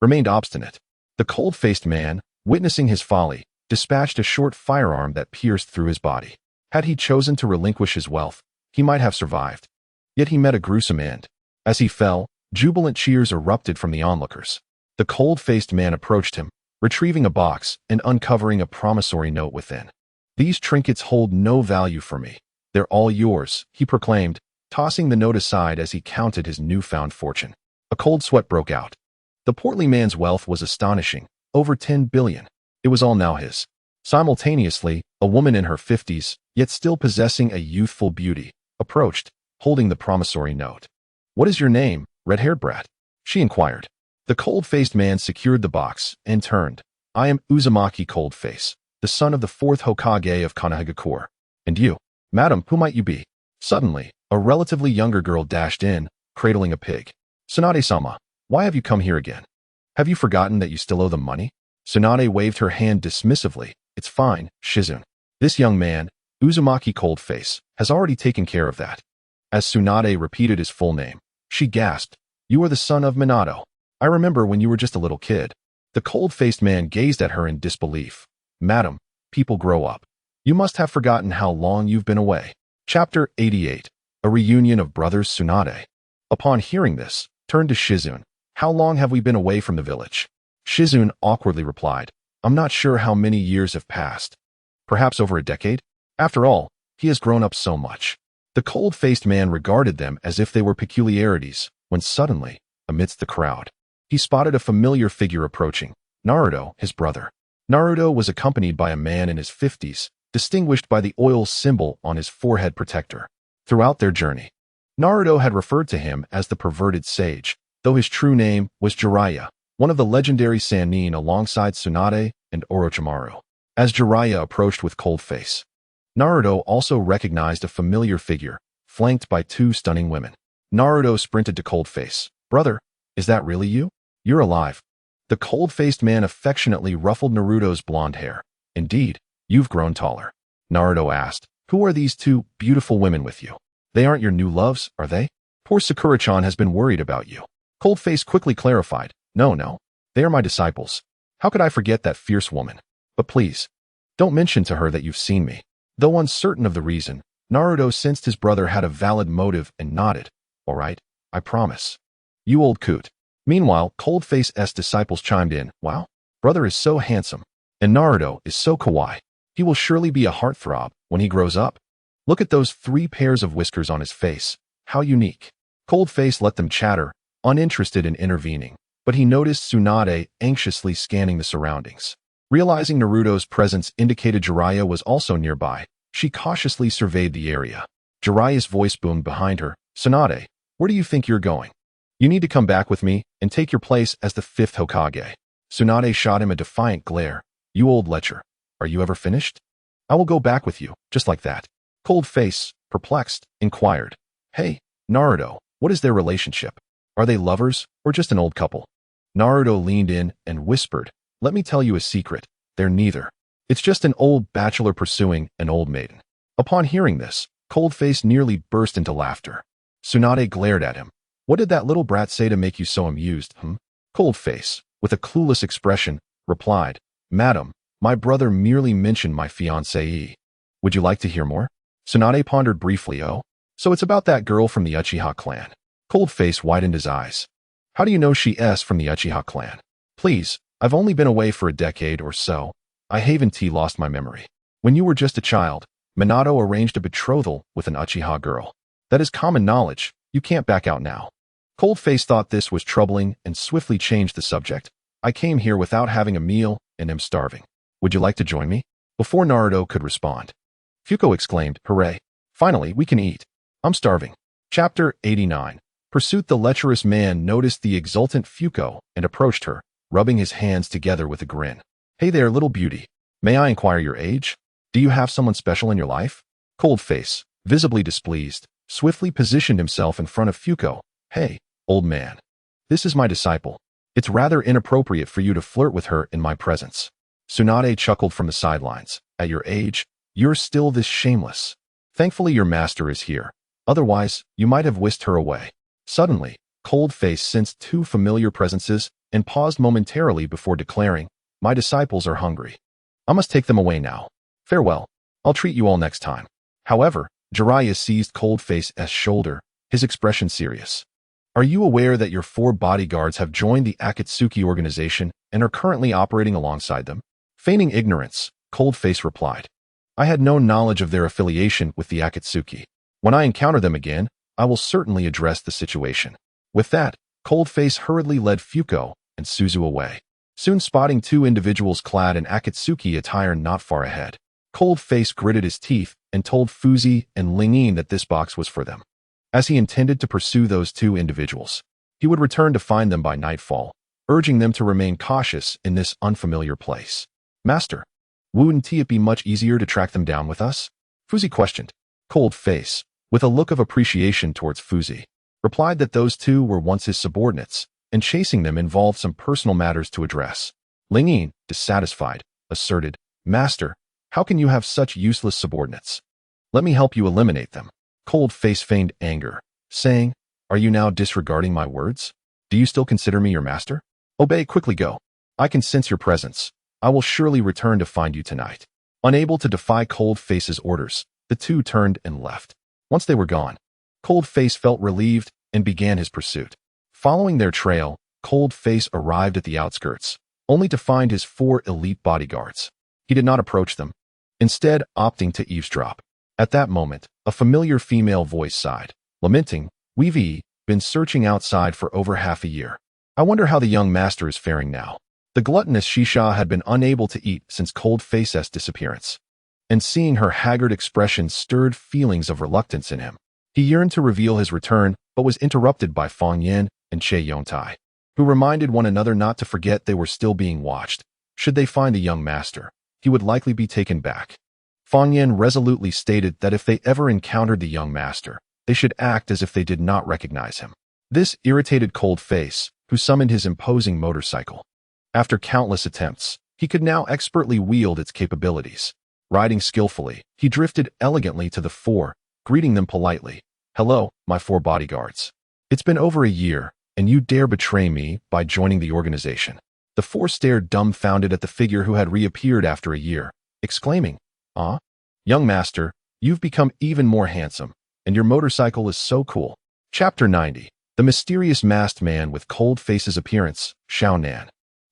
remained obstinate. The cold-faced man, witnessing his folly, dispatched a short firearm that pierced through his body. Had he chosen to relinquish his wealth, he might have survived. Yet he met a gruesome end. As he fell, jubilant cheers erupted from the onlookers. The cold-faced man approached him, retrieving a box and uncovering a promissory note within. "These trinkets hold no value for me. They're all yours," he proclaimed, tossing the note aside as he counted his newfound fortune. A cold sweat broke out. The portly man's wealth was astonishing, over 10 billion. It was all now his. Simultaneously, a woman in her 50s, yet still possessing a youthful beauty, approached, holding the promissory note. "What is your name, red-haired brat?" she inquired. The cold-faced man secured the box and turned. "I am Uzumaki Coldface, the son of the 4th Hokage of Konohagakure. And you, madam, who might you be?" Suddenly, a relatively younger girl dashed in, cradling a pig. "Tsunade-sama, why have you come here again? Have you forgotten that you still owe them money?" Tsunade waved her hand dismissively. "It's fine, Shizune. This young man, Uzumaki Coldface, has already taken care of that." As Tsunade repeated his full name, she gasped, "You are the son of Minato. I remember when you were just a little kid." The cold-faced man gazed at her in disbelief. "Madam, people grow up. You must have forgotten how long you've been away." Chapter 88. A reunion of brothers Tsunade. Upon hearing this, turned to Shizune. "How long have we been away from the village?" Shizune awkwardly replied, "I'm not sure how many years have passed. Perhaps over a decade? After all, he has grown up so much." The cold-faced man regarded them as if they were peculiarities, when suddenly, amidst the crowd, he spotted a familiar figure approaching, Naruto, his brother. Naruto was accompanied by a man in his 50s, distinguished by the oil symbol on his forehead protector. Throughout their journey, Naruto had referred to him as the perverted sage, though his true name was Jiraiya, one of the legendary Sannin alongside Tsunade and Orochimaru. As Jiraiya approached with cold face, Naruto also recognized a familiar figure, flanked by 2 stunning women. Naruto sprinted to Coldface. "Brother, is that really you? You're alive." The cold-faced man affectionately ruffled Naruto's blonde hair. "Indeed, you've grown taller." Naruto asked, "Who are these 2 beautiful women with you? They aren't your new loves, are they?" "Poor Sakura-chan has been worried about you." Coldface quickly clarified, No, they are my disciples. How could I forget that fierce woman? But please, don't mention to her that you've seen me." Though uncertain of the reason, Naruto sensed his brother had a valid motive and nodded. "All right, I promise. You old coot. Meanwhile, Cold-Face's disciples chimed in, wow, brother is so handsome. And Naruto is so kawaii. He will surely be a heartthrob when he grows up. Look at those 3 pairs of whiskers on his face. How unique. Cold-Face let them chatter, uninterested in intervening, but he noticed Tsunade anxiously scanning the surroundings. Realizing Naruto's presence indicated Jiraiya was also nearby, she cautiously surveyed the area. Jiraiya's voice boomed behind her, Tsunade, where do you think you're going? You need to come back with me and take your place as the 5th Hokage. Tsunade shot him a defiant glare. You old lecher. Are you ever finished? I will go back with you, just like that. Cold-Face, perplexed, inquired. Hey, Naruto, what is their relationship? Are they lovers or just an old couple? Naruto leaned in and whispered, let me tell you a secret. They're neither. It's just an old bachelor pursuing an old maiden. Upon hearing this, Cold-Face nearly burst into laughter. Tsunade glared at him. What did that little brat say to make you so amused, Cold-Face, with a clueless expression, replied, Madam, my brother merely mentioned my fiancée. Would you like to hear more? Tsunade pondered briefly. Oh, so it's about that girl from the Uchiha clan. Cold-Face widened his eyes. How do you know she's from the Uchiha clan? Please, I've only been away for a decade or so. I haven't lost my memory. When you were just a child, Minato arranged a betrothal with an Uchiha girl. That is common knowledge. You can't back out now. Cold-Face thought this was troubling and swiftly changed the subject. I came here without having a meal and am starving. Would you like to join me? Before Naruto could respond, Fuko exclaimed, hooray. Finally, we can eat. I'm starving. Chapter 89. Pursuit. The lecherous man noticed the exultant Fuko and approached her, rubbing his hands together with a grin. Hey there, little beauty. May I inquire your age? Do you have someone special in your life? Cold-Face, visibly displeased, swiftly positioned himself in front of Fuko. Hey, old man. This is my disciple. It's rather inappropriate for you to flirt with her in my presence. Tsunade chuckled from the sidelines. At your age, you're still this shameless. Thankfully your master is here. Otherwise, you might have whisked her away. Suddenly, Cold-Face sensed 2 familiar presences and paused momentarily before declaring, my disciples are hungry. I must take them away now. Farewell. I'll treat you all next time. However, Jiraiya seized Cold-Face's shoulder, his expression serious. Are you aware that your 4 bodyguards have joined the Akatsuki organization and are currently operating alongside them? Feigning ignorance, Cold-Face replied. I had no knowledge of their affiliation with the Akatsuki. When I encounter them again, I will certainly address the situation. With that, Cold-Face hurriedly led Fuko and Suzu away, soon spotting 2 individuals clad in Akatsuki attire not far ahead. Cold-Face gritted his teeth and told Fuzi and Lingyin that this box was for them. As he intended to pursue those 2 individuals, he would return to find them by nightfall, urging them to remain cautious in this unfamiliar place. Master, wouldn't it be much easier to track them down with us? Fuzi questioned. Cold-Face, with a look of appreciation towards Fuzi, replied that those 2 were once his subordinates, and chasing them involved some personal matters to address. Lingyin, dissatisfied, asserted, Master, how can you have such useless subordinates? Let me help you eliminate them. Cold-Face feigned anger, saying, Are you now disregarding my words? Do you still consider me your master? Obey, quickly go. I can sense your presence. I will surely return to find you tonight. Unable to defy Cold-Face's orders, the 2 turned and left. Once they were gone, Cold-Face felt relieved and began his pursuit. Following their trail, Cold-Face arrived at the outskirts, only to find his 4 elite bodyguards. He did not approach them, instead opting to eavesdrop. At that moment, a familiar female voice sighed, lamenting, We've been searching outside for over half a year. I wonder how the young master is faring now. The gluttonous Shisha had been unable to eat since Cold-Face's disappearance, and seeing her haggard expression stirred feelings of reluctance in him. He yearned to reveal his return, but was interrupted by Fanfiction and Che Yontai, who reminded one another not to forget they were still being watched. Should they find the young master, he would likely be taken back. Fanfiction resolutely stated that if they ever encountered the young master, they should act as if they did not recognize him. This irritated Cold-Face, who summoned his imposing motorcycle. After countless attempts, he could now expertly wield its capabilities. Riding skillfully, he drifted elegantly to the 4, greeting them politely. Hello, my 4 bodyguards. It's been over a year, and you dare betray me by joining the organization. The 4 stared dumbfounded at the figure who had reappeared after a year, exclaiming, Ah? Young master, you've become even more handsome, and your motorcycle is so cool. Chapter 90. The mysterious masked man with cold face's appearance, Xiao Nan,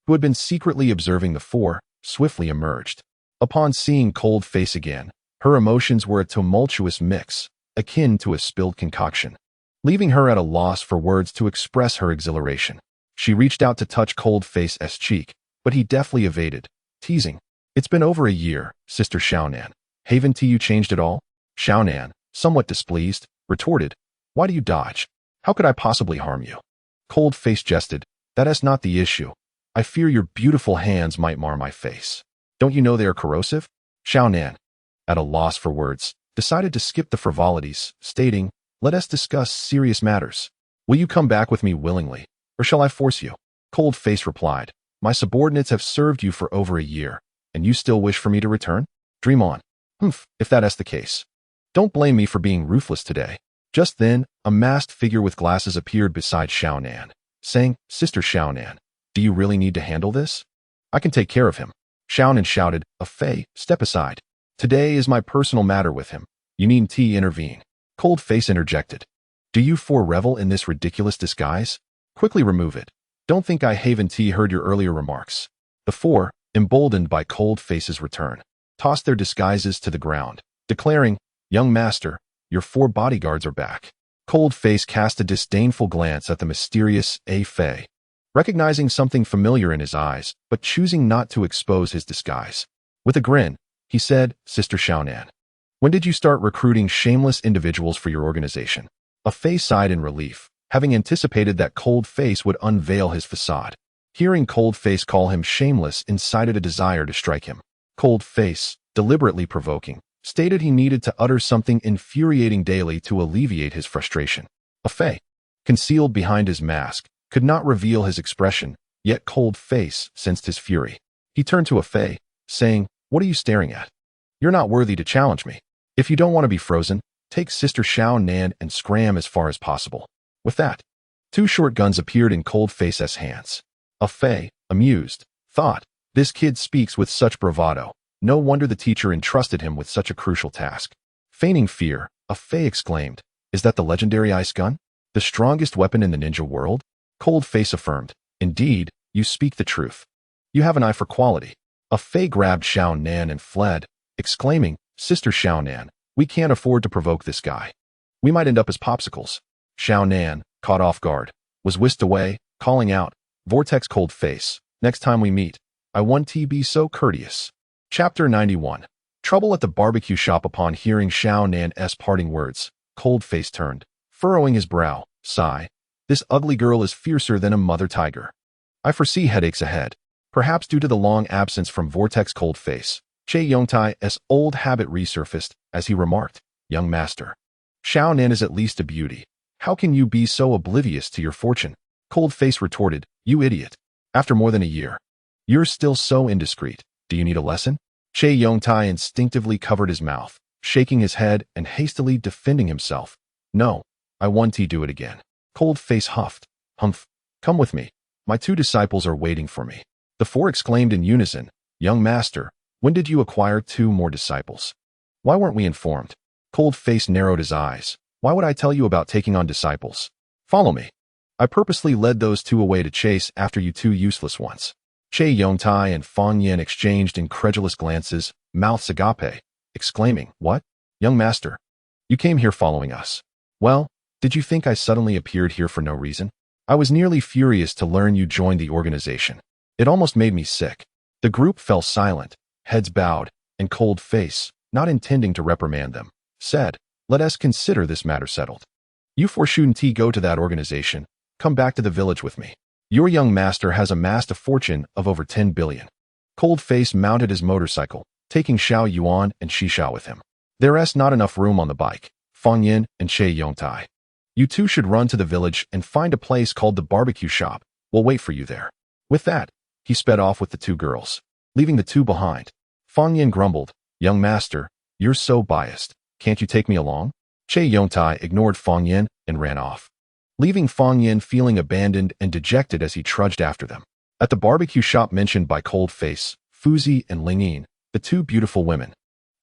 who had been secretly observing the four, swiftly emerged. Upon seeing Cold Face again, her emotions were a tumultuous mix, akin to a spilled concoction, leaving her at a loss for words to express her exhilaration. She reached out to touch Cold Face's cheek, but he deftly evaded, teasing, "It's been over a year, Sister Xiaonan. Haven't you changed at all?" Xiaonan, somewhat displeased, retorted, "Why do you dodge? How could I possibly harm you?" Cold Face jested, "That is not the issue. I fear your beautiful hands might mar my face. Don't you know they are corrosive?" Xiaonan, at a loss for words, decided to skip the frivolities, stating, "Let us discuss serious matters. Will you come back with me willingly, or shall I force you?" Cold Face replied, "My subordinates have served you for over a year, and you still wish for me to return? Dream on. If that is the case. Don't blame me for being ruthless today." Just then, a masked figure with glasses appeared beside Xiaonan, saying, "Sister Xiaonan, do you really need to handle this? I can take care of him." Xiaonan shouted, "Fei, step aside. Today is my personal matter with him. You needn't intervene." Cold Face interjected, "Do you four revel in this ridiculous disguise? Quickly remove it. Don't think I haven't heard your earlier remarks." The four, emboldened by Cold Face's return, tossed their disguises to the ground, declaring, "Young master, your four bodyguards are back." Cold Face cast a disdainful glance at the mysterious Fei, recognizing something familiar in his eyes, but choosing not to expose his disguise. With a grin, he said, "Sister Xiaonan, when did you start recruiting shameless individuals for your organization?" Fei sighed in relief, having anticipated that Cold Face would unveil his facade. Hearing Cold Face call him shameless incited a desire to strike him. Cold Face, deliberately provoking, stated he needed to utter something infuriating daily to alleviate his frustration. Fei, concealed behind his mask, could not reveal his expression, yet Cold Face sensed his fury. He turned to Fei, saying, "What are you staring at? You're not worthy to challenge me. If you don't want to be frozen, take Sister Xiaonan and scram as far as possible." With that, two short guns appeared in Cold Face's hands. Fei, amused, thought, "This kid speaks with such bravado. No wonder the teacher entrusted him with such a crucial task." Feigning fear, Fei exclaimed, "Is that the legendary ice gun? The strongest weapon in the ninja world?" Cold Face affirmed, "Indeed, you speak the truth. You have an eye for quality." Fei grabbed Xiaonan and fled, exclaiming, "Sister Xiaonan, we can't afford to provoke this guy. We might end up as popsicles." Xiaonan, caught off guard, was whisked away, calling out, "Vortex Cold Face, next time we meet, I want to be so courteous." Chapter 91. Trouble at the barbecue shop. Upon hearing Xiaonan's parting words, Cold Face turned, furrowing his brow, sigh, "This ugly girl is fiercer than a mother tiger. I foresee headaches ahead, perhaps due to the long absence from Vortex Cold Face." Che Yongtai's old habit resurfaced as he remarked, "Young master, Xiaonan is at least a beauty. How can you be so oblivious to your fortune?" Cold Face retorted, "You idiot. After more than a year, you're still so indiscreet. Do you need a lesson?" Che Yongtai instinctively covered his mouth, shaking his head and hastily defending himself. "No, I want to do it again." Cold Face huffed, "Humph, come with me. My two disciples are waiting for me." The four exclaimed in unison, "Young master, when did you acquire two more disciples? Why weren't we informed?" Cold Face narrowed his eyes. "Why would I tell you about taking on disciples? Follow me. I purposely led those two away to chase after you two useless ones." Che Yongtai and Fang Yin exchanged incredulous glances, mouths agape, exclaiming, "What? Young master, you came here following us? Well, did you think I suddenly appeared here for no reason? I was nearly furious to learn you joined the organization. It almost made me sick." The group fell silent, heads bowed, and Cold Face, not intending to reprimand them, said, "Let us consider this matter settled. You four shouldn't go to that organization. Come back to the village with me. Your young master has amassed a fortune of over 10 billion. Cold Face mounted his motorcycle, taking Xiao Yuan and Shishao with him. "There's not enough room on the bike, Fang Yin and Che Yongtai. You two should run to the village and find a place called the barbecue shop. We'll wait for you there." With that, he sped off with the two girls, leaving the two behind. Fang Yin grumbled, "Young master, you're so biased. Can't you take me along?" Che Yongtai ignored Fang Yin and ran off, leaving Fang Yin feeling abandoned and dejected as he trudged after them. At the barbecue shop mentioned by Cold Face, Fuzi and Lingyin, the two beautiful women,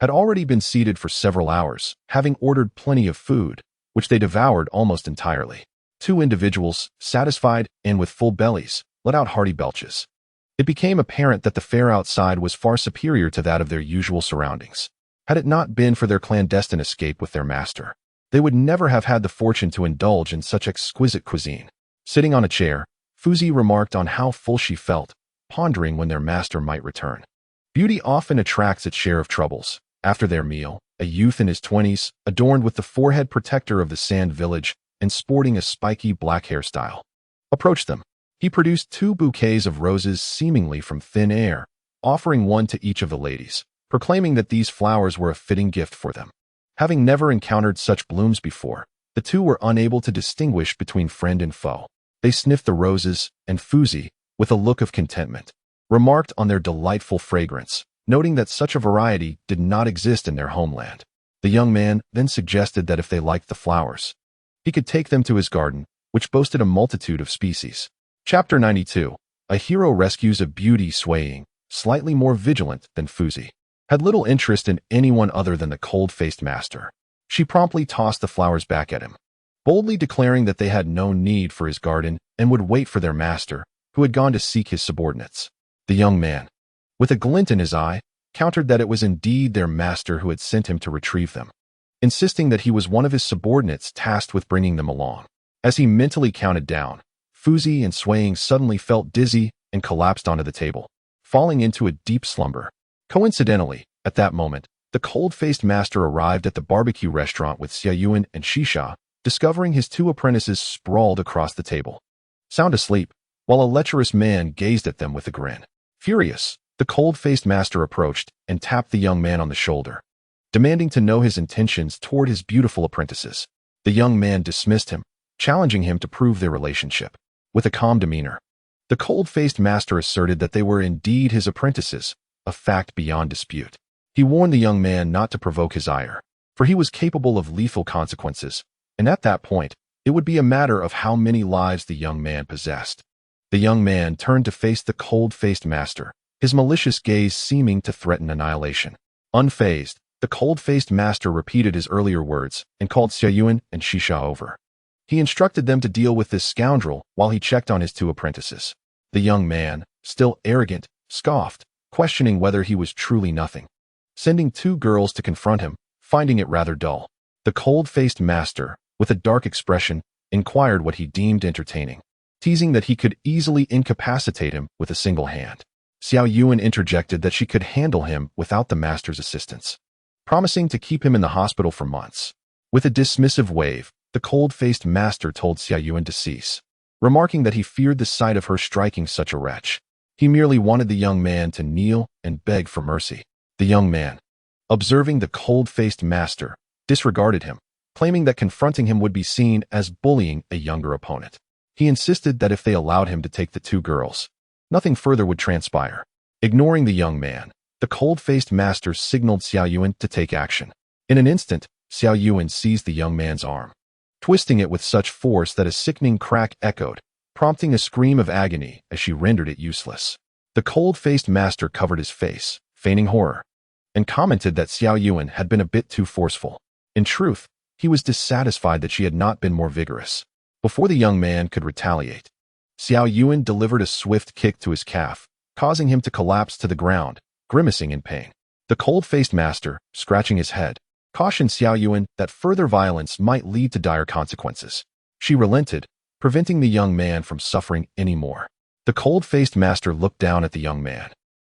had already been seated for several hours, having ordered plenty of food, which they devoured almost entirely. Two individuals, satisfied and with full bellies, let out hearty belches. It became apparent that the fare outside was far superior to that of their usual surroundings. Had it not been for their clandestine escape with their master, they would never have had the fortune to indulge in such exquisite cuisine. Sitting on a chair, Fuzi remarked on how full she felt, pondering when their master might return. Beauty often attracts its share of troubles. After their meal, a youth in his 20s, adorned with the forehead protector of the sand village and sporting a spiky black hairstyle, approached them. He produced 2 bouquets of roses seemingly from thin air, offering one to each of the ladies, proclaiming that these flowers were a fitting gift for them. Having never encountered such blooms before, the two were unable to distinguish between friend and foe. They sniffed the roses, and Fuzi, with a look of contentment, remarked on their delightful fragrance, noting that such a variety did not exist in their homeland. The young man then suggested that if they liked the flowers, he could take them to his garden, which boasted a multitude of species. Chapter 92. A hero rescues a beauty swaying, slightly more vigilant than Fuzi. Had little interest in anyone other than the cold-faced master. She promptly tossed the flowers back at him, boldly declaring that they had no need for his garden and would wait for their master, who had gone to seek his subordinates. The young man, with a glint in his eye, countered that it was indeed their master who had sent him to retrieve them, insisting that he was one of his subordinates tasked with bringing them along. As he mentally counted down, Fuzi and Swaying suddenly felt dizzy and collapsed onto the table, falling into a deep slumber. Coincidentally, at that moment, the cold-faced master arrived at the barbecue restaurant with Xiaoyuan and Shisha, discovering his 2 apprentices sprawled across the table, sound asleep, while a lecherous man gazed at them with a grin. Furious, the cold-faced master approached and tapped the young man on the shoulder, demanding to know his intentions toward his beautiful apprentices. The young man dismissed him, challenging him to prove their relationship. With a calm demeanor, the cold-faced master asserted that they were indeed his apprentices, a fact beyond dispute. He warned the young man not to provoke his ire, for he was capable of lethal consequences, and at that point, it would be a matter of how many lives the young man possessed. The young man turned to face the cold-faced master, his malicious gaze seeming to threaten annihilation. Unfazed, the cold-faced master repeated his earlier words and called Xiaoyuan and Shisha over. He instructed them to deal with this scoundrel while he checked on his 2 apprentices. The young man, still arrogant, scoffed, questioning whether he was truly nothing, sending 2 girls to confront him, finding it rather dull. The cold-faced master, with a dark expression, inquired what he deemed entertaining, teasing that he could easily incapacitate him with a single hand. Xiaoyuan interjected that she could handle him without the master's assistance, promising to keep him in the hospital for months. With a dismissive wave, the cold-faced master told Xiaoyuan to cease, remarking that he feared the sight of her striking such a wretch. He merely wanted the young man to kneel and beg for mercy. The young man, observing the cold-faced master, disregarded him, claiming that confronting him would be seen as bullying a younger opponent. He insisted that if they allowed him to take the 2 girls, nothing further would transpire. Ignoring the young man, the cold-faced master signaled Xiaoyuan to take action. In an instant, Xiaoyuan seized the young man's arm, twisting it with such force that a sickening crack echoed, prompting a scream of agony as she rendered it useless. The cold-faced master covered his face, feigning horror, and commented that Xiaoyuan had been a bit too forceful. In truth, he was dissatisfied that she had not been more vigorous. Before the young man could retaliate, Xiaoyuan delivered a swift kick to his calf, causing him to collapse to the ground, grimacing in pain. The cold-faced master, scratching his head, cautioned Xiaoyuan that further violence might lead to dire consequences. She relented, preventing the young man from suffering any more. The cold-faced master looked down at the young man,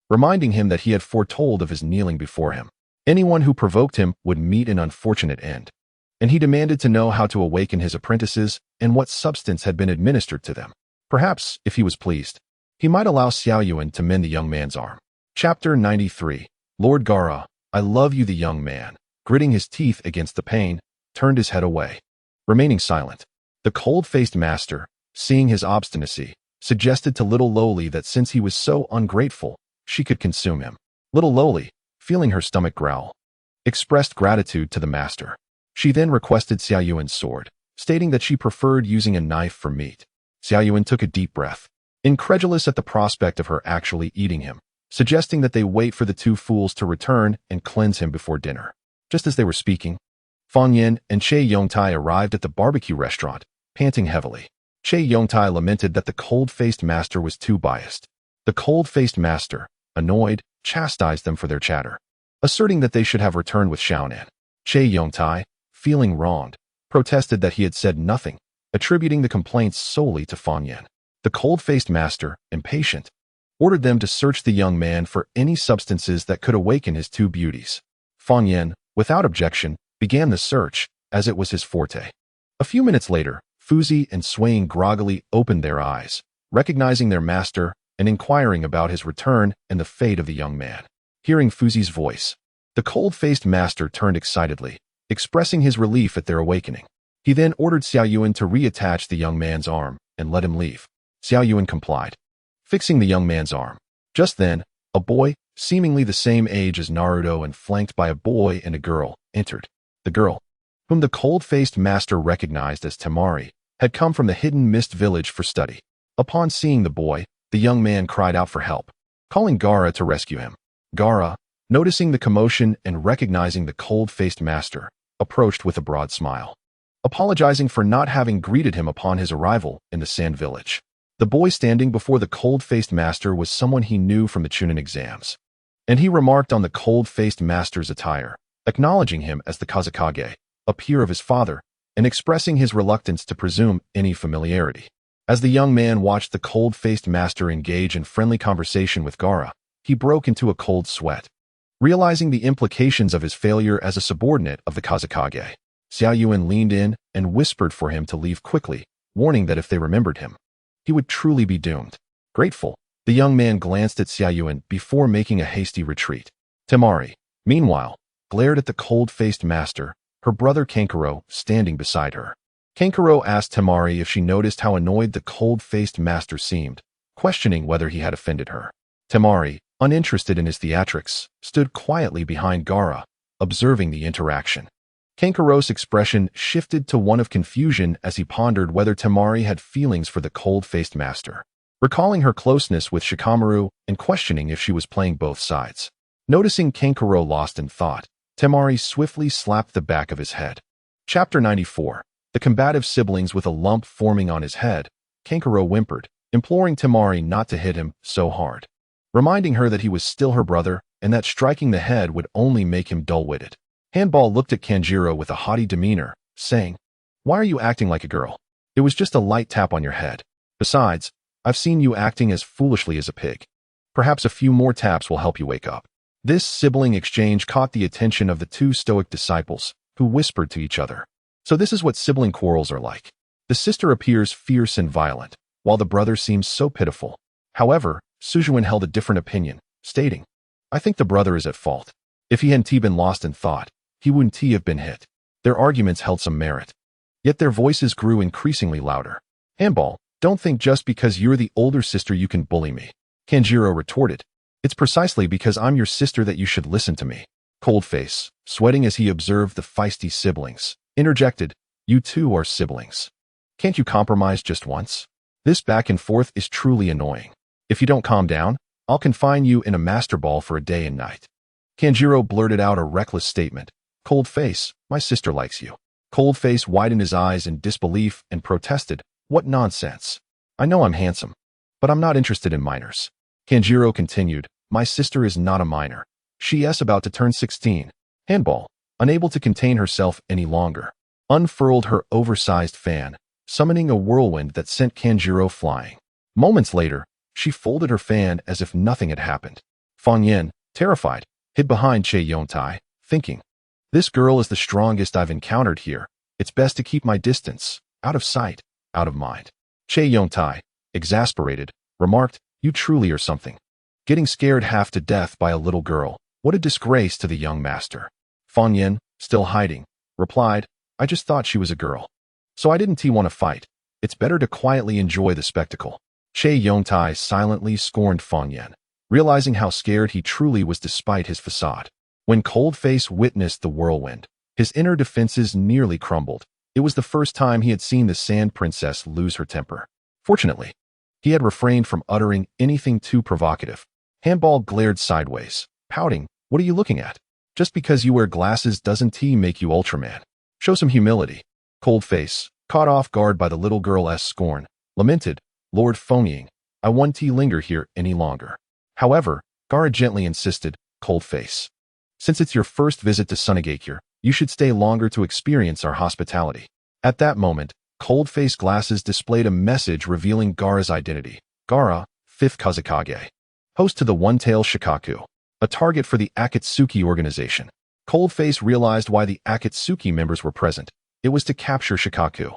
reminding him that he had foretold of his kneeling before him. Anyone who provoked him would meet an unfortunate end, and he demanded to know how to awaken his apprentices and what substance had been administered to them. Perhaps, if he was pleased, he might allow Xiaoyuan to mend the young man's arm. Chapter 93. Lord Gara, I love you. The young man, gritting his teeth against the pain, turned his head away, remaining silent. The cold-faced master, seeing his obstinacy, suggested to little Lowly that since he was so ungrateful, she could consume him. Little Lowly, feeling her stomach growl, expressed gratitude to the master. She then requested Xiaoyuan's sword, stating that she preferred using a knife for meat. Xiaoyuan took a deep breath, incredulous at the prospect of her actually eating him, suggesting that they wait for the 2 fools to return and cleanse him before dinner. Just as they were speaking, Fang Yin and Che Yongtai arrived at the barbecue restaurant, panting heavily. Che Yongtai lamented that the cold-faced master was too biased. The cold-faced master, annoyed, chastised them for their chatter, asserting that they should have returned with Xiaonan. Che Yongtai, feeling wronged, protested that he had said nothing, attributing the complaints solely to Fanyan. The cold-faced master, impatient, ordered them to search the young man for any substances that could awaken his two beauties. Fanyan, without objection, began the search, as it was his forte. A few minutes later, Fuzi and swaying groggily opened their eyes, recognizing their master and inquiring about his return and the fate of the young man. Hearing Fuzi's voice, the cold-faced master turned excitedly, expressing his relief at their awakening. He then ordered Xiao Yuan to reattach the young man's arm and let him leave. Xiao Yuan complied, fixing the young man's arm. Just then, a boy, seemingly the same age as Naruto and flanked by a boy and a girl, entered. The girl, whom the cold-faced master recognized as Temari, had come from the hidden mist village for study. Upon seeing the boy, the young man cried out for help, calling Gaara to rescue him. Gaara, noticing the commotion and recognizing the cold-faced master, approached with a broad smile, apologizing for not having greeted him upon his arrival in the sand village. The boy standing before the cold-faced master was someone he knew from the Chunin exams, and he remarked on the cold-faced master's attire, acknowledging him as the Kazakage, a peer of his father, and expressing his reluctance to presume any familiarity. As the young man watched the cold-faced master engage in friendly conversation with Gaara, he broke into a cold sweat. Realizing the implications of his failure as a subordinate of the Kazakage, Xiao Yuan leaned in and whispered for him to leave quickly, warning that if they remembered him, he would truly be doomed. Grateful, the young man glanced at Xiao Yuan before making a hasty retreat. Temari, meanwhile, glared at the cold-faced master, her brother Kankuro standing beside her. Kankuro asked Temari if she noticed how annoyed the cold-faced master seemed, questioning whether he had offended her. Temari, uninterested in his theatrics, stood quietly behind Gaara, observing the interaction. Kankuro's expression shifted to one of confusion as he pondered whether Temari had feelings for the cold-faced master, recalling her closeness with Shikamaru and questioning if she was playing both sides. Noticing Kankuro lost in thought, Temari swiftly slapped the back of his head. Chapter 94. The combative siblings with a lump forming on his head, Kankuro whimpered, imploring Temari not to hit him so hard, reminding her that he was still her brother and that striking the head would only make him dull-witted. Handball looked at Kanjiro with a haughty demeanor, saying, "Why are you acting like a girl? It was just a light tap on your head. Besides, I've seen you acting as foolishly as a pig. Perhaps a few more taps will help you wake up." This sibling exchange caught the attention of the two stoic disciples, who whispered to each other. So this is what sibling quarrels are like. The sister appears fierce and violent, while the brother seems so pitiful. However, Sujuin held a different opinion, stating, "I think the brother is at fault. If he hadn't been lost in thought, he wouldn't have been hit." Their arguments held some merit. Yet their voices grew increasingly louder. "Handball, don't think just because you're the older sister you can bully me," Kanjiro retorted. "It's precisely because I'm your sister that you should listen to me." Coldface, sweating as he observed the feisty siblings, interjected, "You two are siblings. Can't you compromise just once? This back and forth is truly annoying. If you don't calm down, I'll confine you in a master ball for a day and night." Kanjiro blurted out a reckless statement. "Coldface, my sister likes you." Coldface widened his eyes in disbelief and protested, "What nonsense. I know I'm handsome, but I'm not interested in minors." Kanjiro continued, "My sister is not a minor. She is about to turn 16. Handball, unable to contain herself any longer, unfurled her oversized fan, summoning a whirlwind that sent Kanjiro flying. Moments later, she folded her fan as if nothing had happened. Fang Yen, terrified, hid behind Che Yongtai, thinking, "This girl is the strongest I've encountered here. It's best to keep my distance, out of sight, out of mind." Che Yongtai, exasperated, remarked, "You truly are something. Getting scared half to death by a little girl. What a disgrace to the young master." Fang Yen, still hiding, replied, "I just thought she was a girl. So I didn't want to fight. It's better to quietly enjoy the spectacle." Che Yongtai silently scorned Fang Yen, realizing how scared he truly was despite his facade. When Coldface witnessed the whirlwind, his inner defenses nearly crumbled. It was the first time he had seen the Sand Princess lose her temper. Fortunately, he had refrained from uttering anything too provocative. Handball glared sideways, pouting, "What are you looking at? Just because you wear glasses doesn't make you Ultraman. Show some humility." Coldface, Caught off guard by the little girl's scorn, lamented, Lord Phonying, I won't linger here any longer. However, Gara gently insisted, cold face. Since it's your first visit to Sunagakure, you should stay longer to experience our hospitality. At that moment, cold-face glasses displayed a message revealing Gara's identity. Gara, 5th Kazekage. Host to the One-Tail Shikaku. A target for the Akatsuki organization. Cold-face realized why the Akatsuki members were present. It was to capture Shikaku.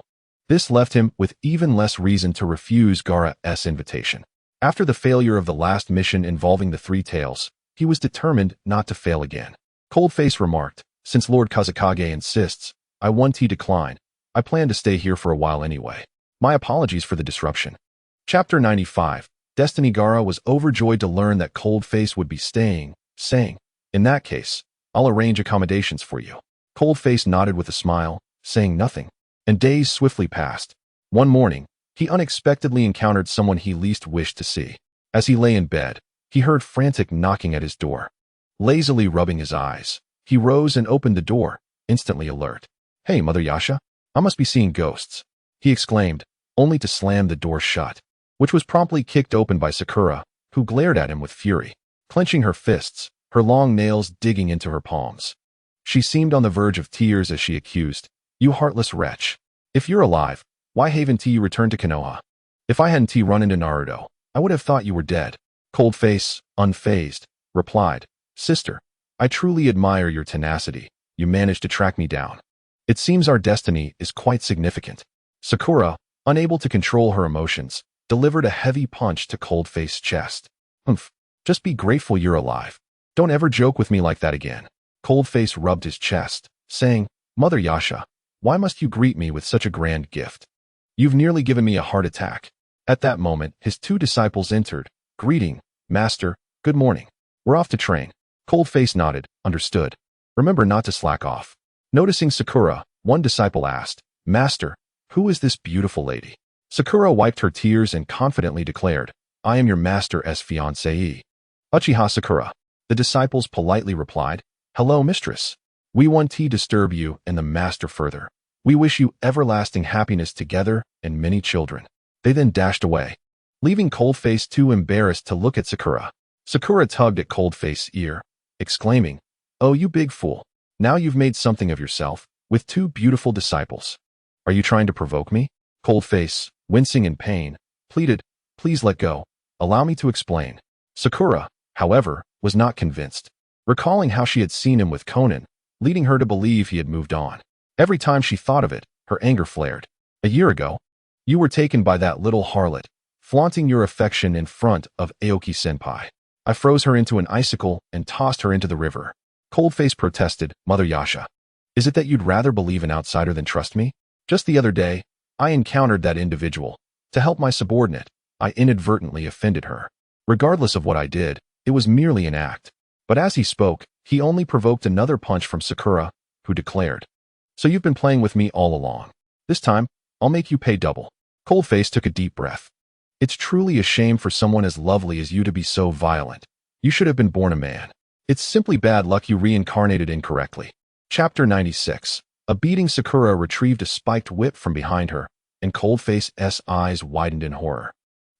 This left him with even less reason to refuse Gara's invitation. After the failure of the last mission involving the Three Tails, he was determined not to fail again. Cold-face remarked, since Lord Kazekage insists, I won't decline. I plan to stay here for a while anyway. My apologies for the disruption. Chapter 95. Destiny. Gara was overjoyed to learn that Cold-face would be staying, saying, in that case, I'll arrange accommodations for you. Cold-face nodded with a smile, saying nothing, and days swiftly passed. One morning, he unexpectedly encountered someone he least wished to see. As he lay in bed, he heard frantic knocking at his door. Lazily rubbing his eyes, he rose and opened the door, instantly alert. Hey, Mother Yasha, I must be seeing ghosts, he exclaimed, only to slam the door shut, which was promptly kicked open by Sakura, who glared at him with fury, clenching her fists, her long nails digging into her palms. She seemed on the verge of tears as she accused, you heartless wretch. If you're alive, why haven't you returned to Konoha? If I hadn't run into Naruto, I would have thought you were dead. Cold-face, unfazed, replied, Sister, I truly admire your tenacity. You managed to track me down. It seems our destiny is quite significant. Sakura, unable to control her emotions, delivered a heavy punch to Cold-face's chest. Just be grateful you're alive. Don't ever joke with me like that again. Cold-face rubbed his chest, saying, Mother Yasha, why must you greet me with such a grand gift? You've nearly given me a heart attack. At that moment, his two disciples entered, greeting, Master, good morning. We're off to train. Cold-face nodded, understood. Remember not to slack off. Noticing Sakura, one disciple asked, Master, who is this beautiful lady? Sakura wiped her tears and confidently declared, I am your master's fiancée. Uchiha Sakura. The disciples politely replied, Hello, mistress. We won't disturb you and the master further. We wish you everlasting happiness together and many children. They then dashed away, leaving Cold-face too embarrassed to look at Sakura. Sakura tugged at Cold-face's ear, exclaiming, Oh, you big fool. Now you've made something of yourself, with two beautiful disciples. Are you trying to provoke me? Cold-face, wincing in pain, pleaded, Please let go. Allow me to explain. Sakura, however, was not convinced, recalling how she had seen him with Conan, leading her to believe he had moved on. Every time she thought of it, her anger flared. A year ago, you were taken by that little harlot, flaunting your affection in front of Aoki-senpai. I froze her into an icicle and tossed her into the river. Cold-face protested, Mother Yasha. Is it that you'd rather believe an outsider than trust me? Just the other day, I encountered that individual. To help my subordinate, I inadvertently offended her. Regardless of what I did, it was merely an act. But as he spoke, he only provoked another punch from Sakura, who declared, So you've been playing with me all along. This time, I'll make you pay double. Cold-face took a deep breath. It's truly a shame for someone as lovely as you to be so violent. You should have been born a man. It's simply bad luck you reincarnated incorrectly. Chapter 96. A beating. Sakura retrieved a spiked whip from behind her, and Cold-face's eyes widened in horror.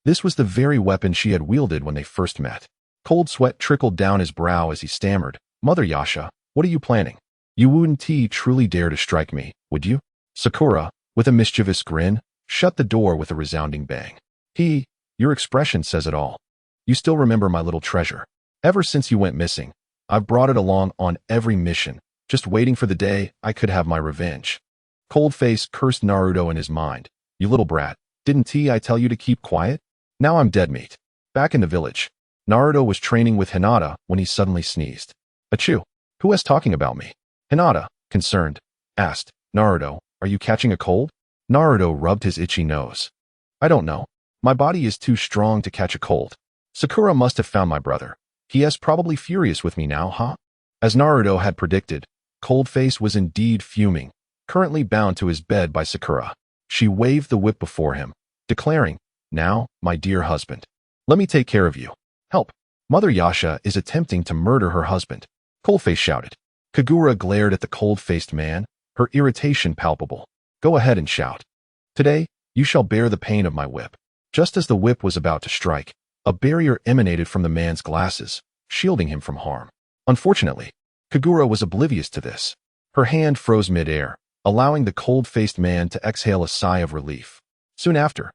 This was the very weapon she had wielded when they first met. Cold sweat trickled down his brow as he stammered, Mother Yasha, what are you planning? You wouldn't truly dare to strike me, would you? Sakura, with a mischievous grin, shut the door with a resounding bang. Your expression says it all. You still remember my little treasure. Ever since you went missing, I've brought it along on every mission, just waiting for the day I could have my revenge. Cold-face cursed Naruto in his mind. You little brat, didn't I tell you to keep quiet? Now I'm dead meat. Back in the village, Naruto was training with Hinata when he suddenly sneezed. Achoo! Who is talking about me? Hinata, concerned, asked, Naruto, are you catching a cold? Naruto rubbed his itchy nose. I don't know. My body is too strong to catch a cold. Sakura must have found my brother. He is probably furious with me now, huh? As Naruto had predicted, Cold-face was indeed fuming, currently bound to his bed by Sakura. She waved the whip before him, declaring, Now, my dear husband, let me take care of you. Help! Mother Yasha is attempting to murder her husband. Cold-face shouted. Kagura glared at the cold-faced man, her irritation palpable. Go ahead and shout. Today, you shall bear the pain of my whip. Just as the whip was about to strike, a barrier emanated from the man's glasses, shielding him from harm. Unfortunately, Kagura was oblivious to this. Her hand froze mid-air, allowing the cold-faced man to exhale a sigh of relief. Soon after,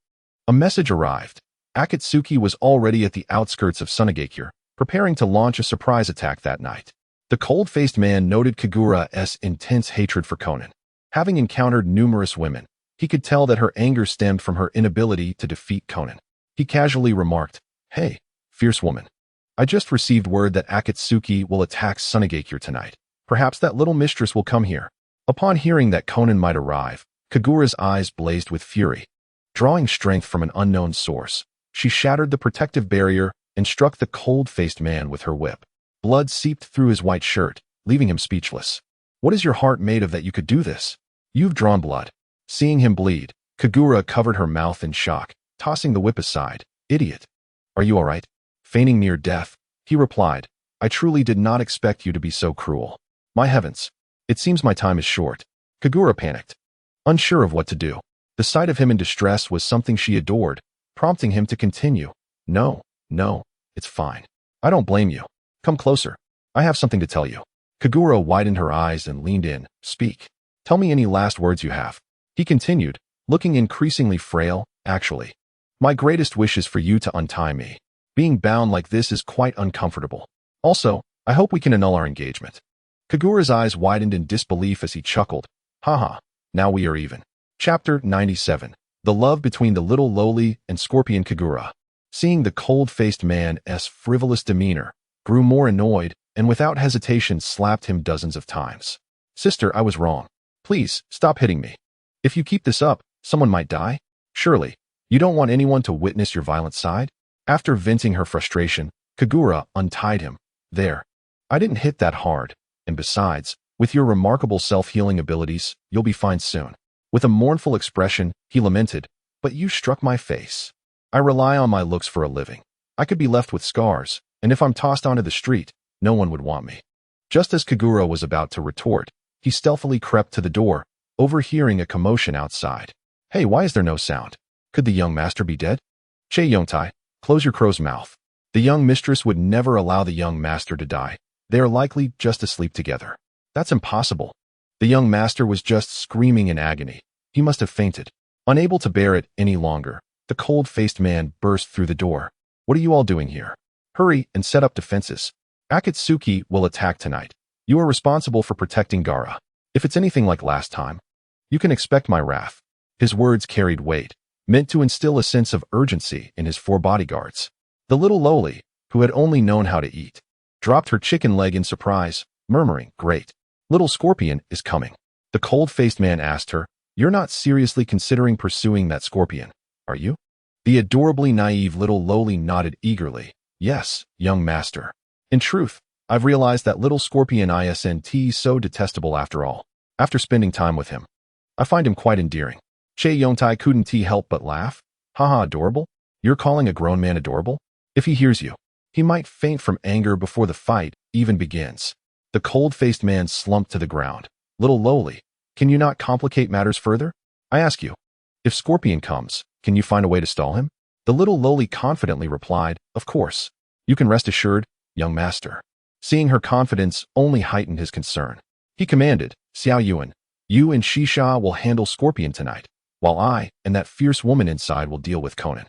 a message arrived. Akatsuki was already at the outskirts of Sunagakure, preparing to launch a surprise attack that night. The cold-faced man noted Kagura's intense hatred for Conan. Having encountered numerous women, he could tell that her anger stemmed from her inability to defeat Conan. He casually remarked, "Hey, fierce woman. I just received word that Akatsuki will attack Sunagakure tonight. Perhaps that little mistress will come here." Upon hearing that Conan might arrive, Kagura's eyes blazed with fury. Drawing strength from an unknown source, she shattered the protective barrier and struck the cold-faced man with her whip. Blood seeped through his white shirt, leaving him speechless. "What is your heart made of that you could do this? You've drawn blood." Seeing him bleed, Kagura covered her mouth in shock, tossing the whip aside. "Idiot. Are you all right?" Feigning near death, he replied, "I truly did not expect you to be so cruel. My heavens. It seems my time is short." Kagura panicked, unsure of what to do. The sight of him in distress was something she adored, prompting him to continue. No, it's fine. I don't blame you. Come closer. I have something to tell you." Kagura widened her eyes and leaned in. "Speak. Tell me any last words you have." He continued, looking increasingly frail. "Actually, my greatest wish is for you to untie me. Being bound like this is quite uncomfortable. Also, I hope we can annul our engagement." Kagura's eyes widened in disbelief as he chuckled. "Haha, now we are even." Chapter 97. The Love Between the Little Lowly and Scorpion. Kagura, seeing the cold-faced man's frivolous demeanor, grew more annoyed and without hesitation slapped him dozens of times. "Sister, I was wrong. Please, stop hitting me. If you keep this up, someone might die. Surely, you don't want anyone to witness your violent side?" After venting her frustration, Kagura untied him. "There. I didn't hit that hard, and besides, with your remarkable self-healing abilities, you'll be fine soon." With a mournful expression, he lamented, "But you struck my face. I rely on my looks for a living. I could be left with scars, and if I'm tossed onto the street, no one would want me." Just as Kagura was about to retort, he stealthily crept to the door, overhearing a commotion outside. "Hey, why is there no sound? Could the young master be dead?" "Che Yongtai, close your crow's mouth. The young mistress would never allow the young master to die. They are likely just asleep together." "That's impossible. The young master was just screaming in agony. He must have fainted." Unable to bear it any longer, the cold-faced man burst through the door. "What are you all doing here? Hurry and set up defenses. Akatsuki will attack tonight. You are responsible for protecting Gaara. If it's anything like last time, you can expect my wrath." His words carried weight, meant to instill a sense of urgency in his 4 bodyguards. The little lowly, who had only known how to eat, dropped her chicken leg in surprise, murmuring, "Great. Little Scorpion is coming." The cold-faced man asked her, "You're not seriously considering pursuing that scorpion, are you?" The adorably naive little lowly nodded eagerly. "Yes, young master. In truth, I've realized that little Scorpion isn't so detestable after all. After spending time with him, I find him quite endearing." Che Yongtai couldn't help but laugh. "Haha, adorable? You're calling a grown man adorable? If he hears you, he might faint from anger before the fight even begins." The cold-faced man slumped to the ground. "Little lowly, can you not complicate matters further? I ask you, if Scorpion comes, can you find a way to stall him?" The little lowly confidently replied, "Of course. You can rest assured, young master." Seeing her confidence only heightened his concern. He commanded, "Xiao Yuan, you and Shisha will handle Scorpion tonight, while I and that fierce woman inside will deal with Conan.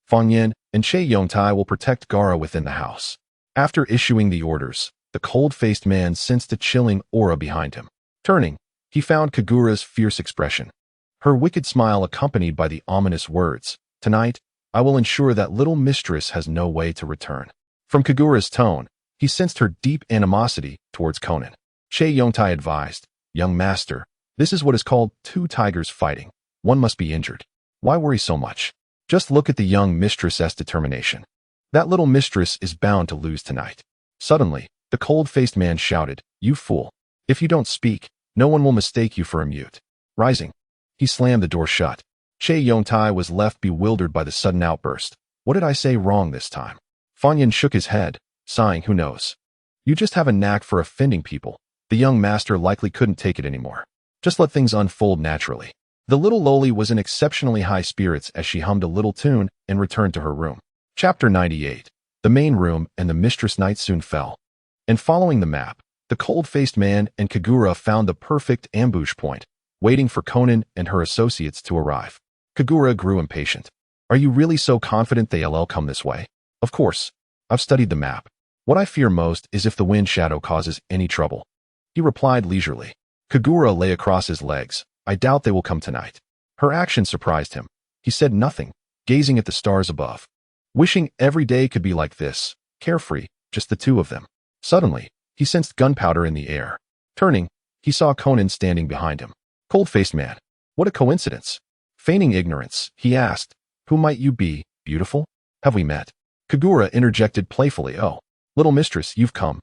Fang Yin and Che Yongtai will protect Gaara within the house." After issuing the orders, the cold-faced man sensed a chilling aura behind him. Turning, he found Kagura's fierce expression. Her wicked smile accompanied by the ominous words, "Tonight, I will ensure that little mistress has no way to return." From Kagura's tone, he sensed her deep animosity towards Conan. Che Yongtai advised, "Young master, this is what is called 2 tigers fighting. One must be injured. Why worry so much? Just look at the young mistress's determination. That little mistress is bound to lose tonight." Suddenly, the cold-faced man shouted, "You fool. If you don't speak, no one will mistake you for a mute." Rising, he slammed the door shut. Che Yongtai was left bewildered by the sudden outburst. "What did I say wrong this time?" Fanyan shook his head, sighing, "Who knows? You just have a knack for offending people. The young master likely couldn't take it anymore. Just let things unfold naturally." The little loli was in exceptionally high spirits as she hummed a little tune and returned to her room. Chapter 98. The main room and the mistress knight soon fell. And following the map, the cold-faced man and Kagura found the perfect ambush point, waiting for Conan and her associates to arrive. Kagura grew impatient. Are you really so confident they'll come this way? Of course. I've studied the map. What I fear most is if the wind shadow causes any trouble. He replied leisurely. Kagura lay across his legs. I doubt they will come tonight. Her action surprised him. He said nothing, gazing at the stars above. Wishing every day could be like this, carefree, just the two of them. Suddenly, he sensed gunpowder in the air. Turning, he saw Conan standing behind him. Cold-faced man. What a coincidence. Feigning ignorance, he asked, who might you be, beautiful? Have we met? Kagura interjected playfully, oh, little mistress, you've come.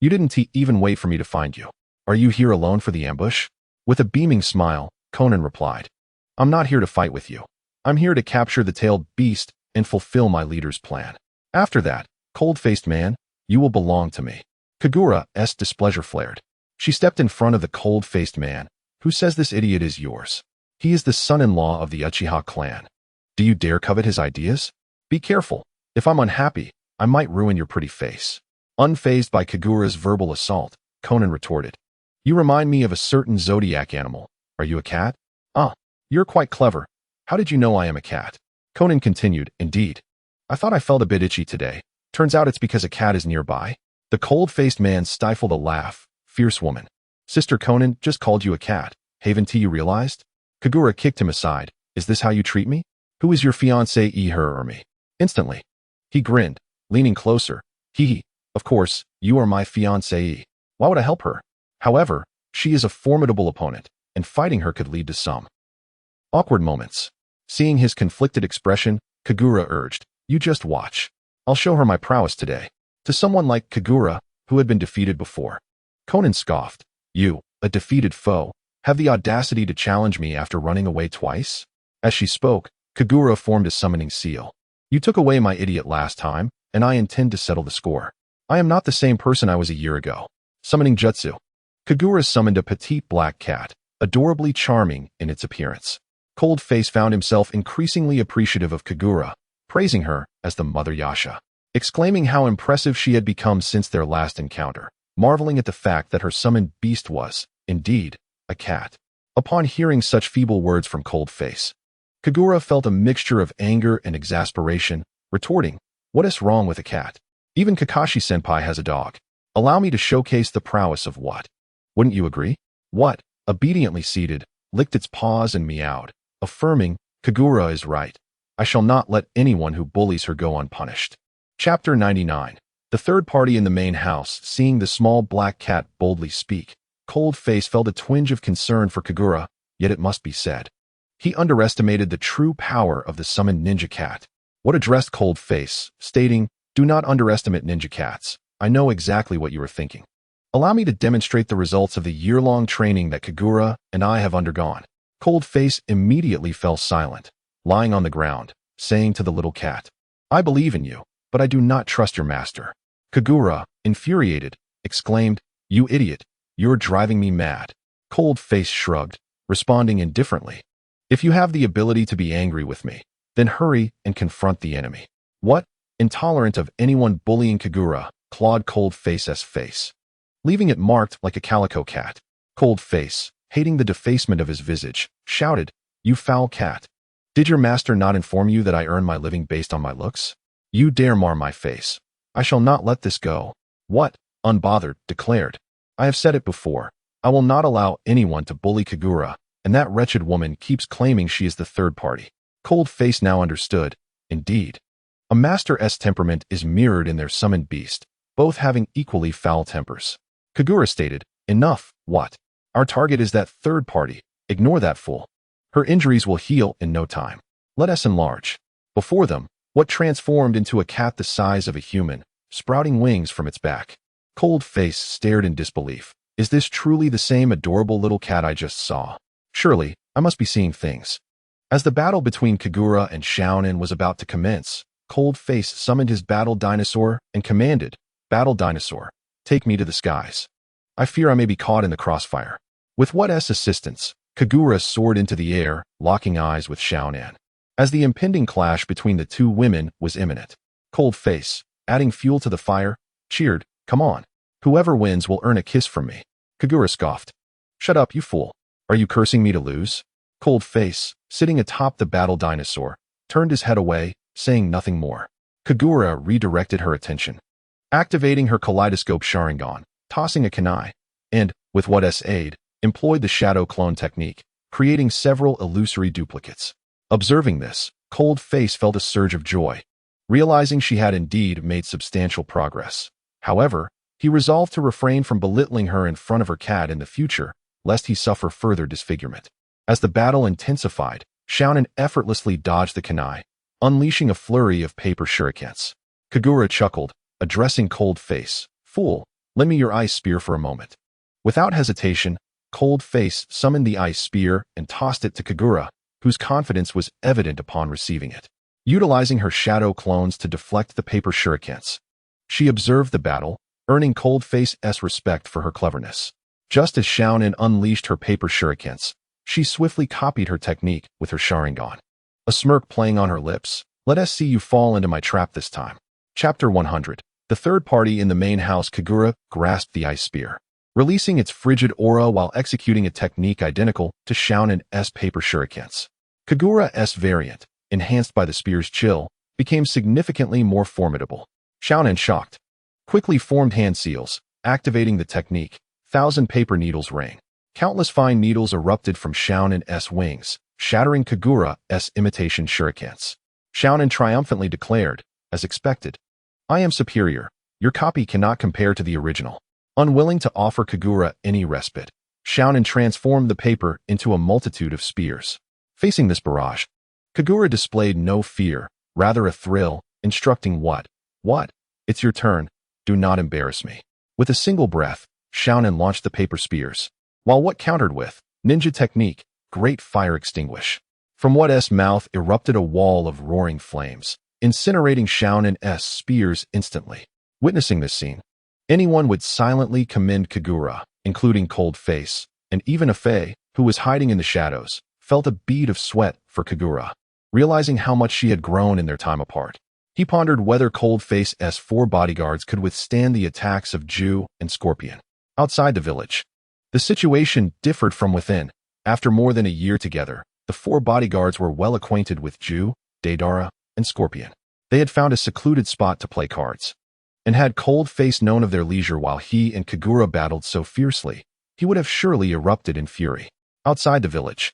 You didn't even wait for me to find you. Are you here alone for the ambush? With a beaming smile, Conan replied, I'm not here to fight with you. I'm here to capture the tailed beast and fulfill my leader's plan. After that, cold-faced man, you will belong to me. Kagura's displeasure flared. She stepped in front of the cold-faced man. Who says this idiot is yours? He is the son-in-law of the Uchiha clan. Do you dare covet his ideas? Be careful. If I'm unhappy, I might ruin your pretty face. Unfazed by Kagura's verbal assault, Conan retorted. You remind me of a certain zodiac animal. Are you a cat? Ah, you're quite clever. How did you know I am a cat? Conan continued, indeed. I thought I felt a bit itchy today. Turns out it's because a cat is nearby. The cold-faced man stifled a laugh. Fierce woman. Sister Conan just called you a cat. Haven't you realized? Kagura kicked him aside. Is this how you treat me? Who is your fiancée, her or me? Instantly. He grinned, leaning closer. Of course, you are my fiancée. Why would I help her? However, she is a formidable opponent, and fighting her could lead to some awkward moments. Seeing his conflicted expression, Kagura urged, you just watch. I'll show her my prowess today. To someone like Kagura, who had been defeated before. Conan scoffed. You, a defeated foe, have the audacity to challenge me after running away twice? As she spoke, Kagura formed a summoning seal. You took away my idiot last time, and I intend to settle the score. I am not the same person I was a year ago. Summoning jutsu. Kagura summoned a petite black cat, adorably charming in its appearance. Cold-Face found himself increasingly appreciative of Kagura, praising her as the Mother Yasha, exclaiming how impressive she had become since their last encounter, marveling at the fact that her summoned beast was, indeed, a cat. Upon hearing such feeble words from Cold-Face, Kagura felt a mixture of anger and exasperation, retorting, what is wrong with a cat? Even Kakashi-senpai has a dog. Allow me to showcase the prowess of what? Wouldn't you agree? What, obediently seated, licked its paws and meowed, affirming, Kagura is right. I shall not let anyone who bullies her go unpunished. Chapter 99. The third party in the main house, seeing the small black cat boldly speak, Cold-Face felt a twinge of concern for Kagura, yet it must be said. He underestimated the true power of the summoned ninja cat. What addressed Cold-Face, stating, do not underestimate ninja cats. I know exactly what you are thinking. Allow me to demonstrate the results of the year-long training that Kagura and I have undergone. Cold-Face immediately fell silent, lying on the ground, saying to the little cat, I believe in you, but I do not trust your master. Kagura, infuriated, exclaimed, you idiot, you're driving me mad. Cold-Face shrugged, responding indifferently. If you have the ability to be angry with me, then hurry and confront the enemy. What? Intolerant of anyone bullying Kagura, clawed Cold-Face's face, leaving it marked like a calico cat. Cold-Face, hating the defacement of his visage, shouted, you foul cat. Did your master not inform you that I earn my living based on my looks? You dare mar my face. I shall not let this go. What? Unbothered, declared. I have said it before. I will not allow anyone to bully Kagura, and that wretched woman keeps claiming she is the third party. Cold-Face now understood. Indeed. A master's temperament is mirrored in their summoned beast, both having equally foul tempers. Kagura stated, enough, what? Our target is that third party. Ignore that fool. Her injuries will heal in no time. Let us enlarge. Before them, what transformed into a cat the size of a human, sprouting wings from its back. Cold-Face stared in disbelief. Is this truly the same adorable little cat I just saw? Surely, I must be seeing things. As the battle between Kagura and Shaonin was about to commence, Cold-Face summoned his battle dinosaur and commanded, Battle dinosaur, take me to the skies. I fear I may be caught in the crossfire. With what's assistance, Kagura soared into the air, locking eyes with Xiaonan. As the impending clash between the two women was imminent, Cold Face, adding fuel to the fire, cheered, "Come on. Whoever wins will earn a kiss from me." Kagura scoffed. "Shut up, you fool. Are you cursing me to lose?" Cold Face, sitting atop the battle dinosaur, turned his head away, saying nothing more. Kagura redirected her attention, activating her kaleidoscope Sharingan, tossing a kunai, and, with what aid, employed the shadow clone technique, creating several illusory duplicates. Observing this, Cold Face felt a surge of joy, realizing she had indeed made substantial progress. However, he resolved to refrain from belittling her in front of her cat in the future, lest he suffer further disfigurement. As the battle intensified, Xiaonan effortlessly dodged the kunai, unleashing a flurry of paper shurikens. Kagura chuckled, addressing Cold Face, "Fool, lend me your ice spear for a moment." Without hesitation, Cold Face summoned the ice spear and tossed it to Kagura, whose confidence was evident upon receiving it. Utilizing her shadow clones to deflect the paper shurikens, she observed the battle, earning Cold Face's respect for her cleverness. Just as Xiaonan unleashed her paper shurikens, she swiftly copied her technique with her Sharingan. A smirk playing on her lips, "Let us see you fall into my trap this time." Chapter 100. The third party in the main house. Kagura grasped the ice spear, releasing its frigid aura while executing a technique identical to Xiaonan's paper shurikens. Kagura's variant, enhanced by the spear's chill, became significantly more formidable. Xiaonan, shocked, quickly formed hand seals, activating the technique. 1,000 paper needles rang. Countless fine needles erupted from Xiaonan's wings, shattering Kagura's imitation shurikens. Xiaonan triumphantly declared, as expected, "I am superior. Your copy cannot compare to the original." Unwilling to offer Kagura any respite, Xiaonan transformed the paper into a multitude of spears. Facing this barrage, Kagura displayed no fear, rather a thrill, instructing, What? It's your turn. Do not embarrass me." With a single breath, Xiaonan launched the paper spears, while what countered with ninja technique, great fire extinguish. From what's mouth erupted a wall of roaring flames, incinerating Xiaonan's spears instantly. Witnessing this scene, anyone would silently commend Kagura, including Cold Face, and even Afei, who was hiding in the shadows, felt a bead of sweat for Kagura. Realizing how much she had grown in their time apart, he pondered whether Cold Face's 4 bodyguards could withstand the attacks of Ju and Scorpion. Outside the village, the situation differed from within. After more than a year together, the 4 bodyguards were well acquainted with Ju, Deidara, and Scorpion. They had found a secluded spot to play cards. And had Cold Face known of their leisure while he and Kagura battled so fiercely, he would have surely erupted in fury. Outside the village,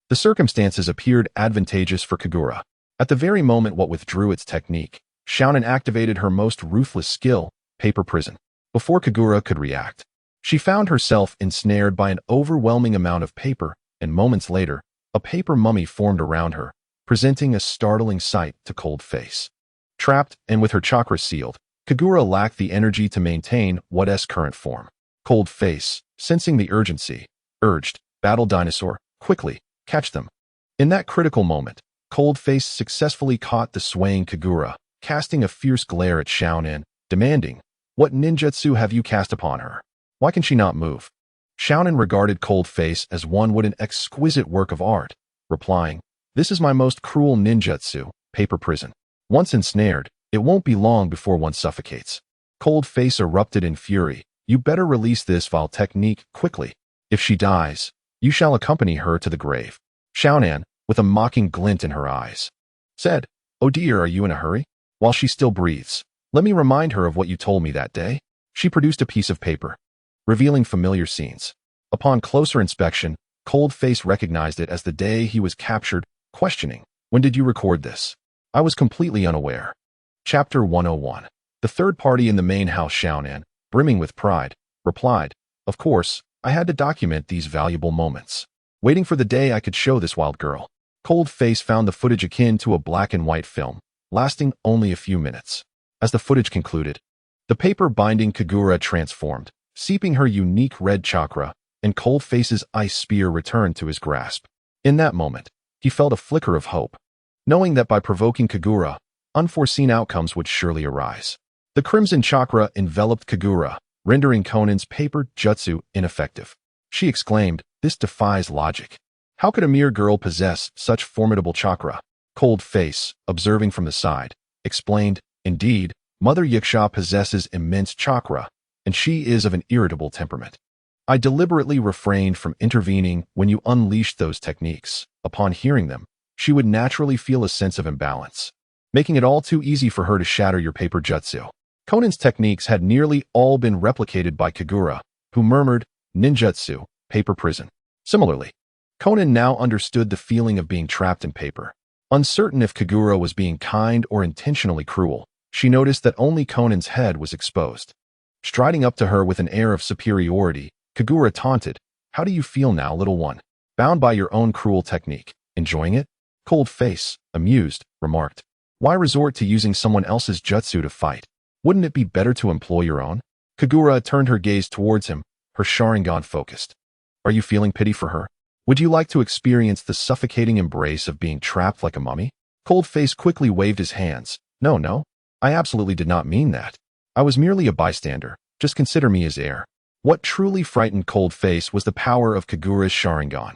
the circumstances appeared advantageous for Kagura. At the very moment what withdrew its technique, Xiaonan activated her most ruthless skill, Paper Prison. Before Kagura could react, she found herself ensnared by an overwhelming amount of paper, and moments later, a paper mummy formed around her, presenting a startling sight to Cold Face. Trapped and with her chakras sealed, Kagura lacked the energy to maintain what's current form. Cold Face, sensing the urgency, urged, "Battle Dinosaur, quickly, catch them." In that critical moment, Cold Face successfully caught the swaying Kagura, casting a fierce glare at Xiaonan, demanding, "What ninjutsu have you cast upon her? Why can she not move?" Xiaonan regarded Cold Face as one would an exquisite work of art, replying, "This is my most cruel ninjutsu, Paper Prison. Once ensnared, it won't be long before one suffocates." Cold Face erupted in fury, "You better release this vile technique quickly. If she dies, you shall accompany her to the grave." Xiaonan, with a mocking glint in her eyes, said, "Oh dear, are you in a hurry? While she still breathes, let me remind her of what you told me that day." She produced a piece of paper, revealing familiar scenes. Upon closer inspection, Cold Face recognized it as the day he was captured, questioning, "When did you record this? I was completely unaware." Chapter 101. The third party in the main house. Xiaonan, brimming with pride, replied, "Of course, I had to document these valuable moments, waiting for the day I could show this wild girl." Cold Face found the footage akin to a black and white film, lasting only a few minutes. As the footage concluded, the paper binding Kagura transformed, seeping her unique red chakra, and Cold Face's ice spear returned to his grasp. In that moment, he felt a flicker of hope, knowing that by provoking Kagura, unforeseen outcomes would surely arise. The crimson chakra enveloped Kagura, rendering Conan's paper jutsu ineffective. She exclaimed, "This defies logic. How could a mere girl possess such formidable chakra? Cold face, observing from the side, explained, indeed, Mother Yiksha possesses immense chakra, and she is of an irritable temperament. I deliberately refrained from intervening when you unleashed those techniques. Upon hearing them, she would naturally feel a sense of imbalance, making it all too easy for her to shatter your paper jutsu. Conan's techniques had nearly all been replicated by Kagura, who murmured, ninjutsu, paper prison. Similarly, Conan now understood the feeling of being trapped in paper. Uncertain if Kagura was being kind or intentionally cruel, she noticed that only Conan's head was exposed. Striding up to her with an air of superiority, Kagura taunted, "How do you feel now, little one? Bound by your own cruel technique. Enjoying it?" Cold face, amused, remarked, "Why resort to using someone else's jutsu to fight? Wouldn't it be better to employ your own?" Kagura turned her gaze towards him, her Sharingan focused. "Are you feeling pity for her? Would you like to experience the suffocating embrace of being trapped like a mummy?" Cold face quickly waved his hands. No, I absolutely did not mean that. I was merely a bystander. Just consider me as heir." What truly frightened Cold face was the power of Kagura's Sharingan,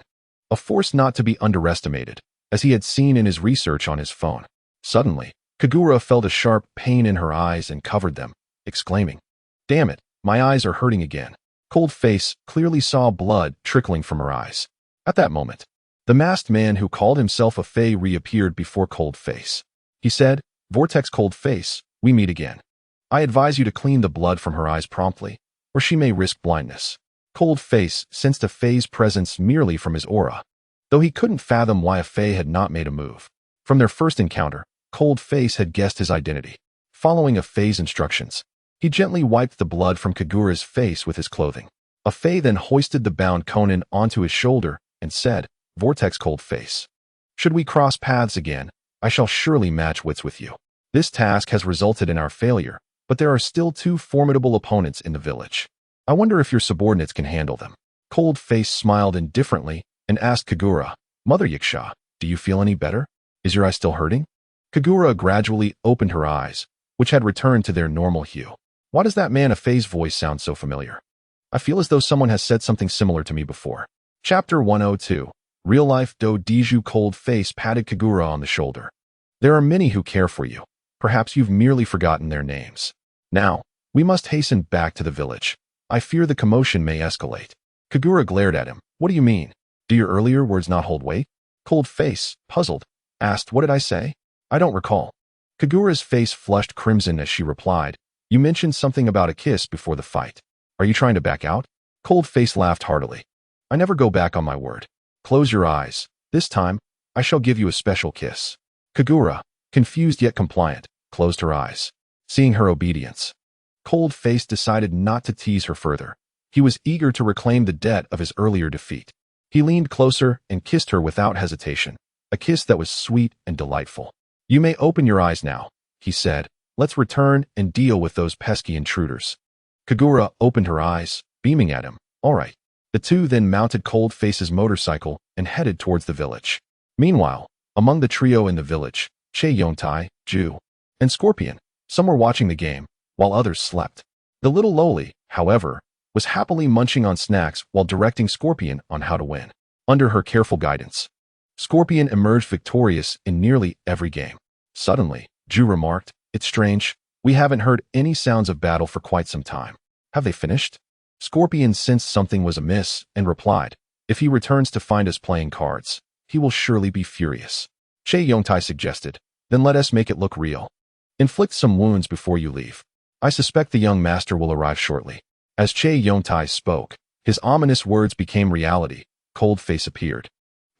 a force not to be underestimated, as he had seen in his research on his phone. Suddenly, Kagura felt a sharp pain in her eyes and covered them, exclaiming, "Damn it, my eyes are hurting again." Cold face clearly saw blood trickling from her eyes. At that moment, the masked man who called himself a Fae reappeared before Cold face. He said, "Vortex Cold face, we meet again. I advise you to clean the blood from her eyes promptly, or she may risk blindness." Cold face sensed a Fae's presence merely from his aura, though he couldn't fathom why a Fae had not made a move. From their first encounter, Cold face had guessed his identity. Following a Fae's instructions, he gently wiped the blood from Kagura's face with his clothing. A Fae then hoisted the bound Conan onto his shoulder and said, "Vortex Cold face. Should we cross paths again, I shall surely match wits with you. This task has resulted in our failure, but there are still 2 formidable opponents in the village. I wonder if your subordinates can handle them." Cold face smiled indifferently and asked Kagura, "Mother Yiksha, do you feel any better? Is your eye still hurting?" Kagura gradually opened her eyes, which had returned to their normal hue. "Why does that man a Fae's voice sound so familiar? I feel as though someone has said something similar to me before." Chapter 102. Real Life Do Diju. Cold face patted Kagura on the shoulder. "There are many who care for you. Perhaps you've merely forgotten their names. Now, we must hasten back to the village. I fear the commotion may escalate." Kagura glared at him. "What do you mean? Do your earlier words not hold weight?" Cold face, puzzled, asked, "What did I say? I don't recall." Kagura's face flushed crimson as she replied, "You mentioned something about a kiss before the fight. Are you trying to back out?" Cold face laughed heartily. "I never go back on my word. Close your eyes. This time, I shall give you a special kiss." Kagura, confused yet compliant, closed her eyes. Seeing her obedience, Cold face decided not to tease her further. He was eager to reclaim the debt of his earlier defeat. He leaned closer and kissed her without hesitation, a kiss that was sweet and delightful. "You may open your eyes now," he said. "Let's return and deal with those pesky intruders." Kagura opened her eyes, beaming at him. "All right." The two then mounted Cold face's motorcycle and headed towards the village. Meanwhile, among the trio in the village, Che Yontai, Ju, and Scorpion, some were watching the game, while others slept. The little loli, however, was happily munching on snacks while directing Scorpion on how to win. Under her careful guidance, Scorpion emerged victorious in nearly every game. Suddenly, Ju remarked, "It's strange, we haven't heard any sounds of battle for quite some time. Have they finished?" Scorpion sensed something was amiss and replied, "If he returns to find us playing cards, he will surely be furious." Che Yontai suggested, "Then let us make it look real. Inflict some wounds before you leave. I suspect the young master will arrive shortly." As Che Yontai spoke, his ominous words became reality. Cold face appeared,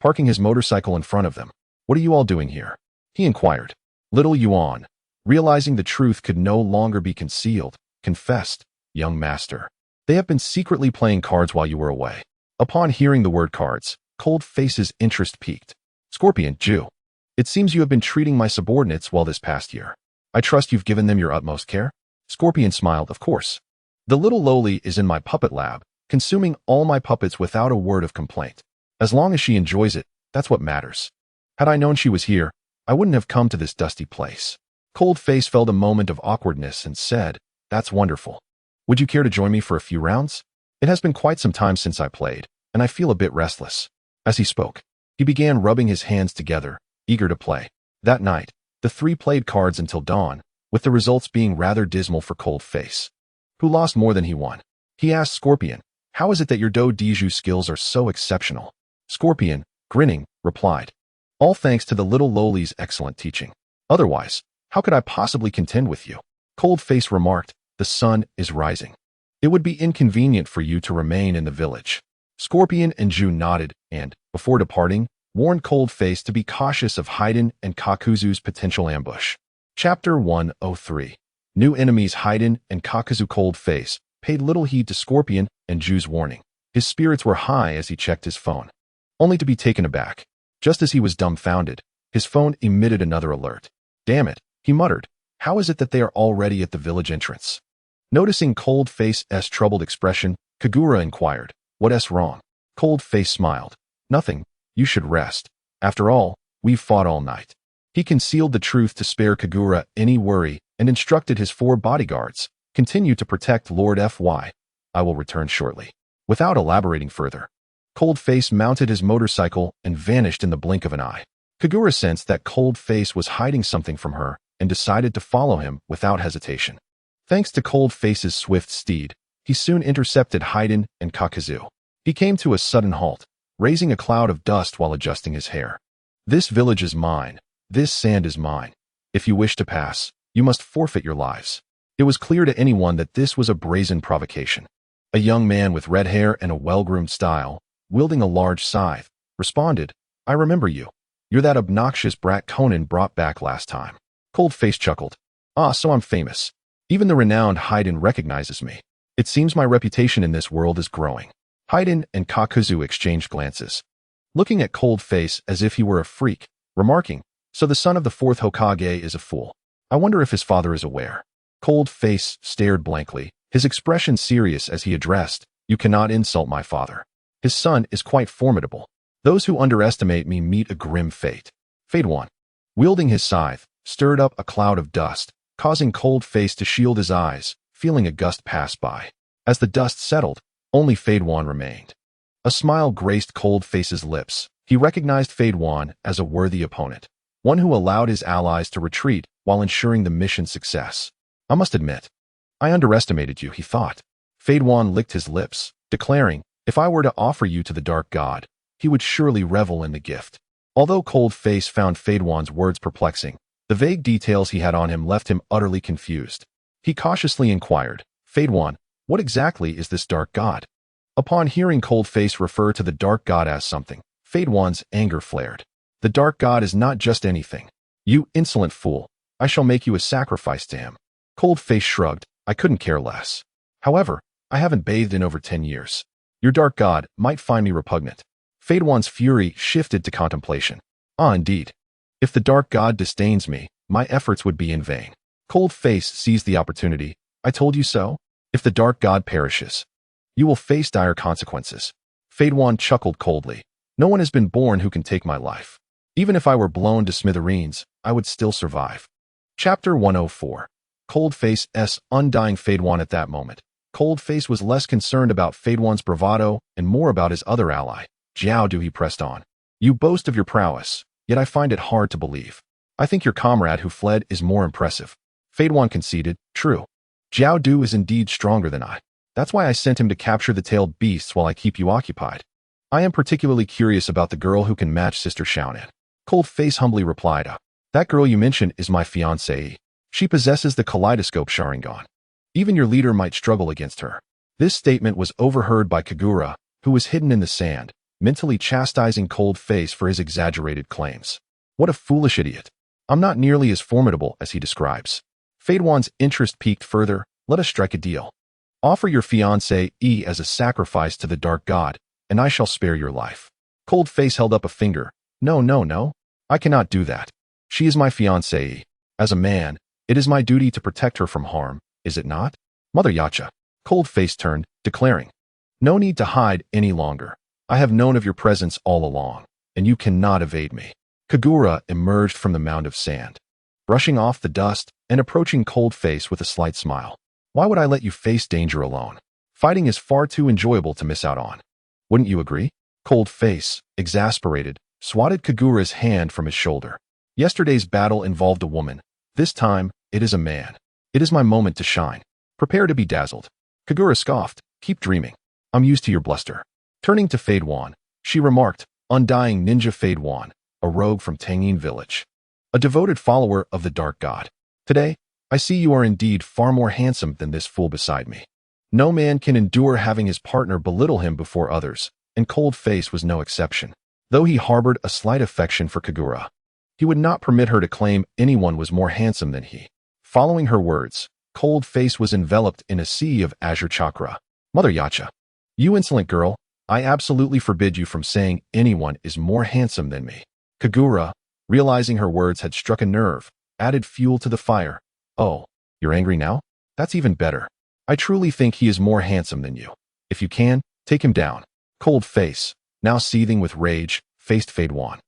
parking his motorcycle in front of them. "What are you all doing here?" he inquired. Little Yuan, realizing the truth could no longer be concealed, confessed, "Young master, they have been secretly playing cards while you were away." Upon hearing the word cards, Cold face's interest peaked. "Scorpion, Ju, it seems you have been treating my subordinates well this past year. I trust you've given them your utmost care?" Scorpion smiled, "Of course. The little loli is in my puppet lab, consuming all my puppets without a word of complaint. As long as she enjoys it, that's what matters. Had I known she was here, I wouldn't have come to this dusty place." Cold face felt a moment of awkwardness and said, "That's wonderful. Would you care to join me for a few rounds? It has been quite some time since I played, and I feel a bit restless." As he spoke, He began rubbing his hands together, eager to play. That night, the three played cards until dawn, with the results being rather dismal for Cold Face, who lost more than he won. He asked Scorpion, "How is it that your do-deju skills are so exceptional?" Scorpion, grinning, replied, "All thanks to the little lowly's excellent teaching. Otherwise, how could I possibly contend with you?" Cold Face remarked, "The sun is rising. It would be inconvenient for you to remain in the village." Scorpion and Ju nodded and, before departing, warned Cold Face to be cautious of Haiden and Kakuzu's potential ambush. Chapter 103. New enemies. Haiden and Kakuzu. Cold Face paid little heed to Scorpion and Ju's warning. His spirits were high as he checked his phone, only to be taken aback. Just as he was dumbfounded, his phone emitted another alert. "Damn it," he muttered. "How is it that they are already at the village entrance?" Noticing Cold Face's troubled expression, Kagura inquired, "What's wrong?" Cold Face smiled. "Nothing. You should rest. After all, we've fought all night." He concealed the truth to spare Kagura any worry and instructed his 4 bodyguards, "Continue to protect Lord Fy. I will return shortly." Without elaborating further, Cold Face mounted his motorcycle and vanished in the blink of an eye. Kagura sensed that Cold Face was hiding something from her and decided to follow him without hesitation. Thanks to Cold Face's swift steed, he soon intercepted Haiden and Kakuzu. He came to a sudden halt, raising a cloud of dust while adjusting his hair. "This village is mine. This sand is mine. If you wish to pass, you must forfeit your lives." It was clear to anyone that this was a brazen provocation. A young man with red hair and a well-groomed style, wielding a large scythe, responded, "I remember you. You're that obnoxious brat Conan brought back last time." Cold Face chuckled. "Ah, so I'm famous. Even the renowned Haiden recognizes me. It seems my reputation in this world is growing." Haiden and Kakuzu exchanged glances, looking at Cold Face as if he were a freak, remarking, "So the son of the 4th Hokage is a fool. I wonder if his father is aware." Cold Face stared blankly, his expression serious as he addressed, "You cannot insult my father. His son is quite formidable. Those who underestimate me meet a grim fate." Feign, wielding his scythe, stirred up a cloud of dust, causing Cold Face to shield his eyes, feeling a gust pass by. As the dust settled, only Feign remained. A smile graced Cold Face's lips. He recognized Feign as a worthy opponent, one who allowed his allies to retreat while ensuring the mission's success. "I must admit, I underestimated you," he thought. Feign licked his lips, declaring, "If I were to offer you to the Dark God, he would surely revel in the gift." Although Cold Face found Feign words perplexing, the vague details he had on him left him utterly confused. He cautiously inquired, "Feign, what exactly is this Dark God?" Upon hearing Cold Face refer to the Dark God as something, Feign's anger flared. "The Dark God is not just anything. You insolent fool, I shall make you a sacrifice to him." Cold Face shrugged, "I couldn't care less. However, I haven't bathed in over 10 years. Your Dark God might find me repugnant." Feigns fury shifted to contemplation. "Ah, indeed. If the Dark God disdains me, my efforts would be in vain." Cold Face seized the opportunity. "I told you so? If the Dark God perishes, you will face dire consequences." Feign chuckled coldly. "No one has been born who can take my life. Even if I were blown to smithereens, I would still survive." Chapter 104. Cold Face's undying. Feign. At that moment, Cold Face was less concerned about Feigns' bravado and more about his other ally, Jiao. He pressed on. "You boast of your prowess, yet I find it hard to believe. I think your comrade who fled is more impressive." Feign conceded, "True. Jiao is indeed stronger than I. That's why I sent him to capture the tailed beasts while I keep you occupied. I am particularly curious about the girl who can match Sister Xiaonan." Cold Face humbly replied, "That girl you mentioned is my fiancée. She possesses the kaleidoscope Sharingan. Even your leader might struggle against her." This statement was overheard by Kagura, who was hidden in the sand, mentally chastising Cold Face for his exaggerated claims. "What a foolish idiot. I'm not nearly as formidable as he describes." Feigns' interest peaked further. "Let us strike a deal. Offer your fiancée as a sacrifice to the Dark God, and I shall spare your life." Cold Face held up a finger. No, no, no. I cannot do that. She is my fiancée. As a man, it is my duty to protect her from harm, is it not?" "Mother Yacha." Cold Face turned, declaring, "No need to hide any longer. I have known of your presence all along, and you cannot evade me." Kagura emerged from the mound of sand, brushing off the dust and approaching Cold Face with a slight smile. "Why would I let you face danger alone? Fighting is far too enjoyable to miss out on. Wouldn't you agree?" Cold Face, exasperated, swatted Kagura's hand from his shoulder. Yesterday's battle involved a woman. This time, it is a man. It is my moment to shine. Prepare to be dazzled. Kagura scoffed. Keep dreaming. I'm used to your bluster. Turning to feign, she remarked, undying ninja feign, a rogue from Tangin village. A devoted follower of the dark god. Today, I see you are indeed far more handsome than this fool beside me. No man can endure having his partner belittle him before others, and Cold Face was no exception. Though he harbored a slight affection for Kagura, he would not permit her to claim anyone was more handsome than he. Following her words, Cold Face was enveloped in a sea of azure chakra. Mother Yacha. You insolent girl, I absolutely forbid you from saying anyone is more handsome than me. Kagura, realizing her words had struck a nerve, added fuel to the fire. Oh, you're angry now? That's even better. I truly think he is more handsome than you. If you can, take him down. Cold Face, now seething with rage, faced feign,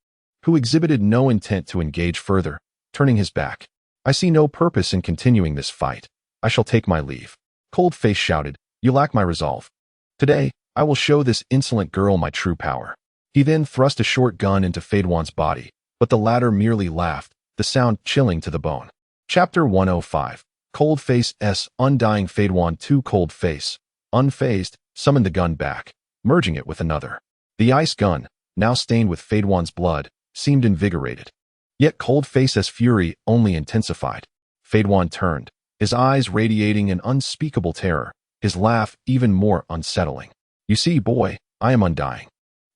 who exhibited no intent to engage further, turning his back. I see no purpose in continuing this fight. I shall take my leave. Cold Face shouted, you lack my resolve. Today, I will show this insolent girl my true power. He then thrust a short gun into feign body, but the latter merely laughed, the sound chilling to the bone. Chapter 105. Cold Face's undying feign 2. Cold Face, unfazed, summoned the gun back, merging it with another. The ice gun, now stained with feign blood, seemed invigorated. Yet Cold Face's fury only intensified. Feign turned, his eyes radiating an unspeakable terror, his laugh even more unsettling. You see, boy, I am undying.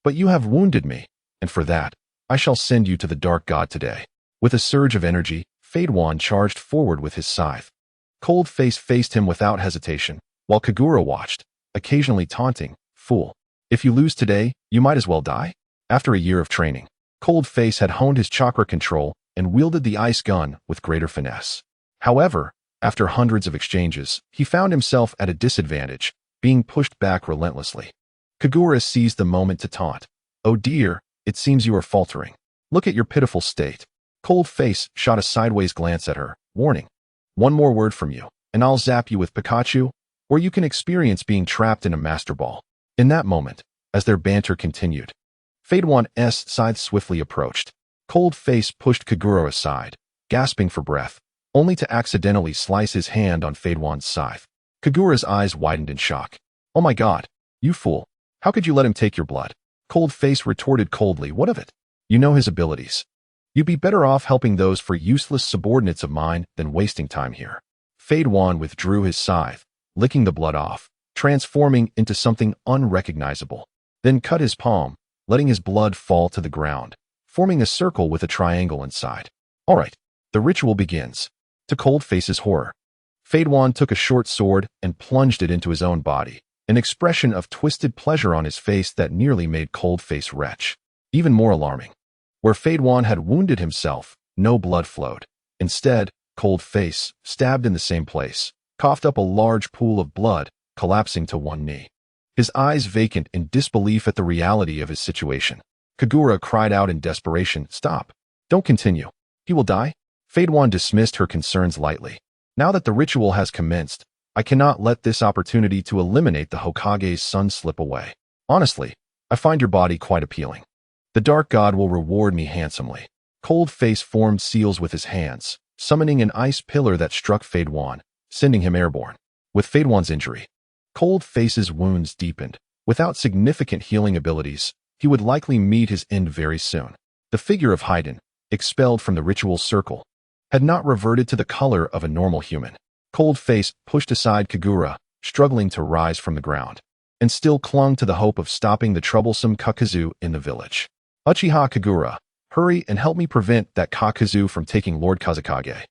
But you have wounded me, and for that, I shall send you to the dark god today. With a surge of energy, feign charged forward with his scythe. Cold Face faced him without hesitation, while Kagura watched, occasionally taunting, fool. If you lose today, you might as well die. After a year of training, Cold Face had honed his chakra control and wielded the ice gun with greater finesse. However, after hundreds of exchanges, he found himself at a disadvantage, being pushed back relentlessly. Kagura seized the moment to taunt. Oh dear, it seems you are faltering. Look at your pitiful state. Cold Face shot a sideways glance at her, warning. One more word from you, and I'll zap you with Pikachu, or you can experience being trapped in a master ball. In that moment, as their banter continued, feign scythe swiftly approached. Cold Face pushed Kagura aside, gasping for breath, only to accidentally slice his hand on feign scythe. Kagura's eyes widened in shock. Oh my god, you fool. How could you let him take your blood? Cold Face retorted coldly, what of it? You know his abilities. You'd be better off helping those for useless subordinates of mine than wasting time here. Feign withdrew his scythe, licking the blood off, transforming into something unrecognizable, then cut his palm, letting his blood fall to the ground, forming a circle with a triangle inside. All right, the ritual begins. To Cold Face's horror, feign took a short sword and plunged it into his own body, an expression of twisted pleasure on his face that nearly made Cold Face retch. Even more alarming, where feign had wounded himself, no blood flowed. Instead, Cold Face, stabbed in the same place, coughed up a large pool of blood, collapsing to one knee. His eyes vacant in disbelief at the reality of his situation. Kagura cried out in desperation, stop. Don't continue. He will die. Feign dismissed her concerns lightly. Now that the ritual has commenced, I cannot let this opportunity to eliminate the Hokage's son slip away. Honestly, I find your body quite appealing. The dark god will reward me handsomely. Cold Face formed seals with his hands, summoning an ice pillar that struck feign, sending him airborne. With feign injury, Cold Face's wounds deepened. Without significant healing abilities, he would likely meet his end very soon. The figure of Haiden, expelled from the ritual circle, had not reverted to the color of a normal human. Cold Face pushed aside Kagura, struggling to rise from the ground, and still clung to the hope of stopping the troublesome Kakazu in the village. Uchiha Kagura, hurry and help me prevent that Kakazu from taking Lord Kazekage.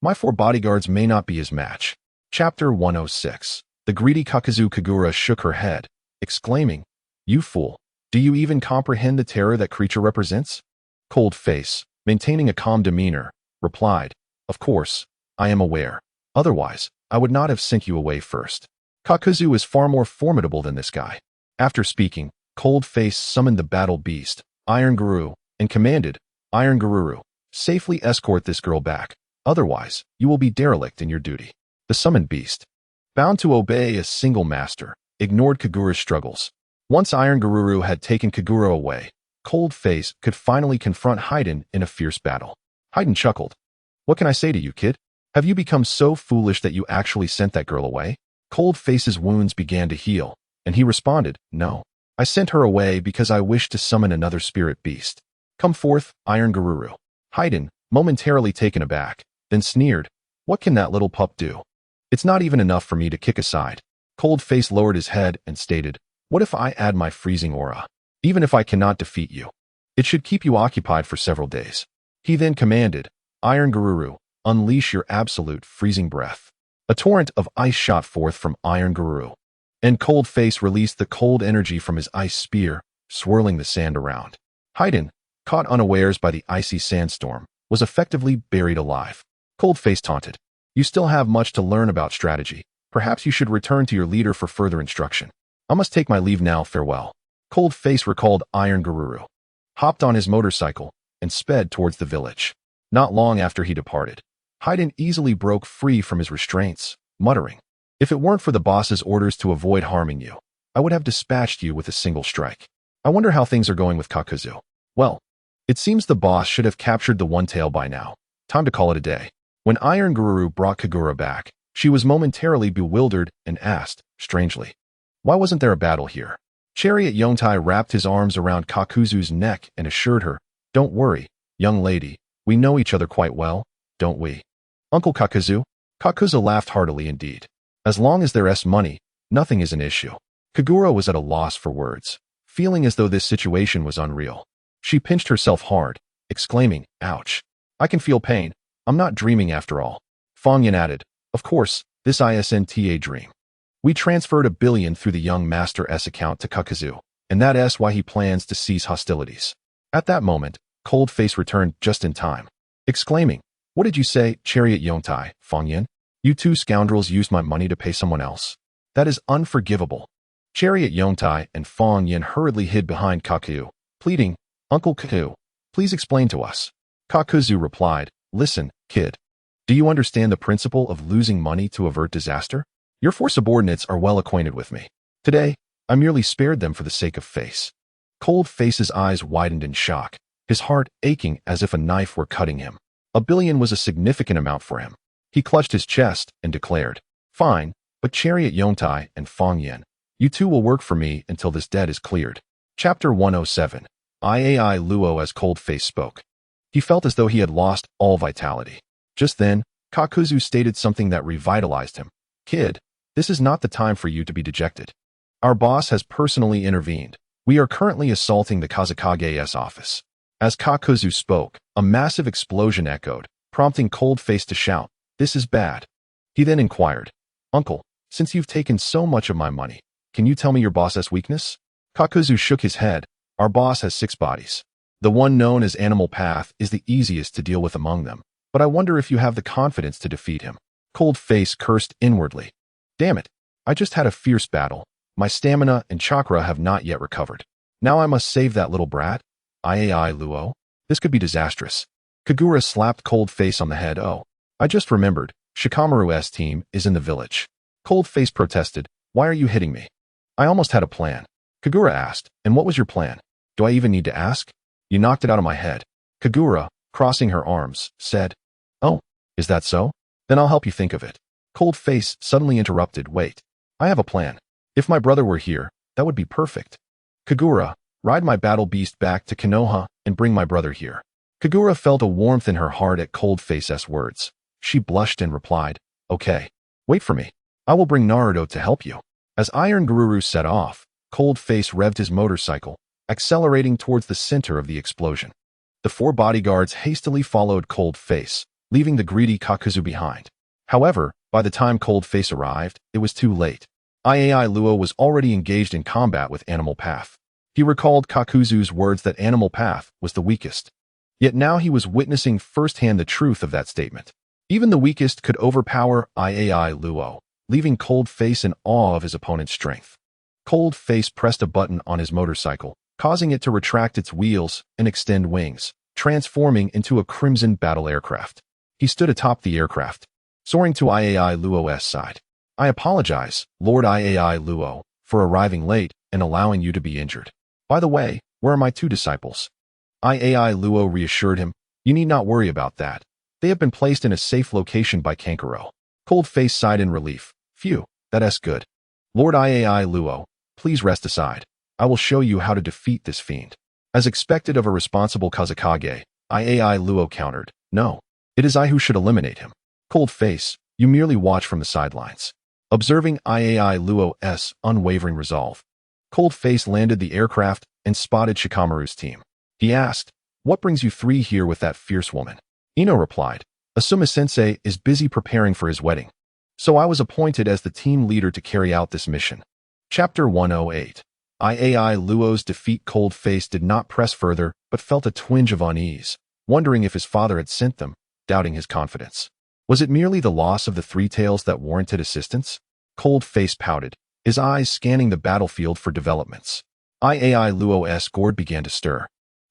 My 4 bodyguards may not be his match. Chapter 106. The greedy Kakazu. Kagura shook her head, exclaiming, you fool, do you even comprehend the terror that creature represents? Cold Face, maintaining a calm demeanor, replied, of course, I am aware. Otherwise, I would not have sent you away first. Kakazu is far more formidable than this guy. After speaking, Cold Face summoned the battle beast, Iron Guru, and commanded, Iron Guru, safely escort this girl back. Otherwise, you will be derelict in your duty. The summoned beast, bound to obey a single master, ignored Kagura's struggles. Once Iron Guru had taken Kagura away, Cold Face could finally confront Haydn in a fierce battle. Haydn chuckled. What can I say to you, kid? Have you become so foolish that you actually sent that girl away? Cold Face's wounds began to heal, and he responded, no. I sent her away because I wished to summon another spirit beast. Come forth, Iron Gururu. Haydn, momentarily taken aback, then sneered, what can that little pup do? It's not even enough for me to kick aside. Cold Face lowered his head and stated, what if I add my freezing aura? Even if I cannot defeat you, it should keep you occupied for several days. He then commanded, Iron Gururu, unleash your absolute freezing breath. A torrent of ice shot forth from Iron Gururu, and Cold Face released the cold energy from his ice spear, swirling the sand around. Haydn, caught unawares by the icy sandstorm, was effectively buried alive. Cold Face taunted, you still have much to learn about strategy. Perhaps you should return to your leader for further instruction. I must take my leave now, farewell. Cold Face recalled Iron Gururu, hopped on his motorcycle, and sped towards the village. Not long after he departed, Haydn easily broke free from his restraints, muttering, if it weren't for the boss's orders to avoid harming you, I would have dispatched you with a single strike. I wonder how things are going with Kakuzu. Well, it seems the boss should have captured the one-tail by now. Time to call it a day. When Iron Gururu brought Kagura back, she was momentarily bewildered and asked, strangely, why wasn't there a battle here? Chariot Yongtai wrapped his arms around Kakuzu's neck and assured her, don't worry, young lady, we know each other quite well, don't we? Uncle Kakuzu? Kakuzu laughed heartily indeed. As long as there's money, nothing is an issue. Kagura was at a loss for words, feeling as though this situation was unreal. She pinched herself hard, exclaiming, ouch. I can feel pain. I'm not dreaming after all. Feign added, of course, this isn't a dream. We transferred $1 billion through the young master's account to Kakuzu, and that's why he plans to cease hostilities. At that moment, Cold Face returned just in time, exclaiming, what did you say, Chariot Yongtai, Feign? You two scoundrels used my money to pay someone else. That is unforgivable. Chariot Yongtai and Feign hurriedly hid behind Kaku, pleading, Uncle Kaku, please explain to us. Kakuzu replied, listen, kid. Do you understand the principle of losing money to avert disaster? Your 4 subordinates are well acquainted with me. Today, I merely spared them for the sake of Face. Cold Face's eyes widened in shock, his heart aching as if a knife were cutting him. $1 billion was a significant amount for him. He clutched his chest and declared, fine, but Chariot Yongtai and Feign, you two will work for me until this debt is cleared. Chapter 107. Iai Luo. As Cold Face spoke, he felt as though he had lost all vitality. Just then, Kakuzu stated something that revitalized him. Kid, this is not the time for you to be dejected. Our boss has personally intervened. We are currently assaulting the Kazakage's office. As Kakuzu spoke, a massive explosion echoed, prompting Cold Face to shout, this is bad. He then inquired, Uncle, since you've taken so much of my money, can you tell me your boss's weakness? Kakuzu shook his head. Our boss has 6 bodies. The one known as Animal Path is the easiest to deal with among them, but I wonder if you have the confidence to defeat him. Cold Face cursed inwardly. Damn it, I just had a fierce battle. My stamina and chakra have not yet recovered. Now I must save that little brat? Iai Luo? This could be disastrous. Kagura slapped Cold Face on the head. Oh, I just remembered, Shikamaru's team is in the village. Cold Face protested, why are you hitting me? I almost had a plan. Kagura asked, and what was your plan? Do I even need to ask? You knocked it out of my head. Kagura, crossing her arms, said, oh, is that so? Then I'll help you think of it. Cold Face suddenly interrupted, wait, I have a plan. If my brother were here, that would be perfect. Kagura, ride my battle beast back to Konoha and bring my brother here. Kagura felt a warmth in her heart at Cold Face's words. She blushed and replied, okay, wait for me. I will bring Naruto to help you. As Iron Gururu set off, Cold Face revved his motorcycle, accelerating towards the center of the explosion. The 4 bodyguards hastily followed Cold Face, leaving the greedy Kakuzu behind. However, by the time Cold Face arrived, it was too late. Iai Luo was already engaged in combat with Animal Path. He recalled Kakuzu's words that Animal Path was the weakest. Yet now he was witnessing firsthand the truth of that statement. Even the weakest could overpower Iai Luo, leaving Cold Face in awe of his opponent's strength. Cold Face pressed a button on his motorcycle, causing it to retract its wheels and extend wings, transforming into a crimson battle aircraft. He stood atop the aircraft, soaring to Iai Luo's side. I apologize, Lord Iai Luo, for arriving late and allowing you to be injured. By the way, Where are my two disciples? Iai Luo reassured him. You need not worry about that. They have been placed in a safe location by Kankuro. Cold Face sighed in relief. Phew, that's good. Lord Iai Luo, please rest aside. I will show you how to defeat this fiend. As expected of a responsible Kazakage, Iai Luo countered. No, it is I who should eliminate him. Cold Face, you merely watch from the sidelines. Observing Iai Luo's unwavering resolve, Cold Face landed the aircraft and spotted Shikamaru's team. He asked, what brings you three here with that fierce woman? Ino replied, Asuma-sensei is busy preparing for his wedding. So I was appointed as the team leader to carry out this mission. Chapter 108. Iai Luo's defeat. Cold Face did not press further, but felt a twinge of unease, wondering if his father had sent them, doubting his confidence. Was it merely the loss of the three tails that warranted assistance? Cold Face pouted, his eyes scanning the battlefield for developments. Iai Luo's gourd began to stir,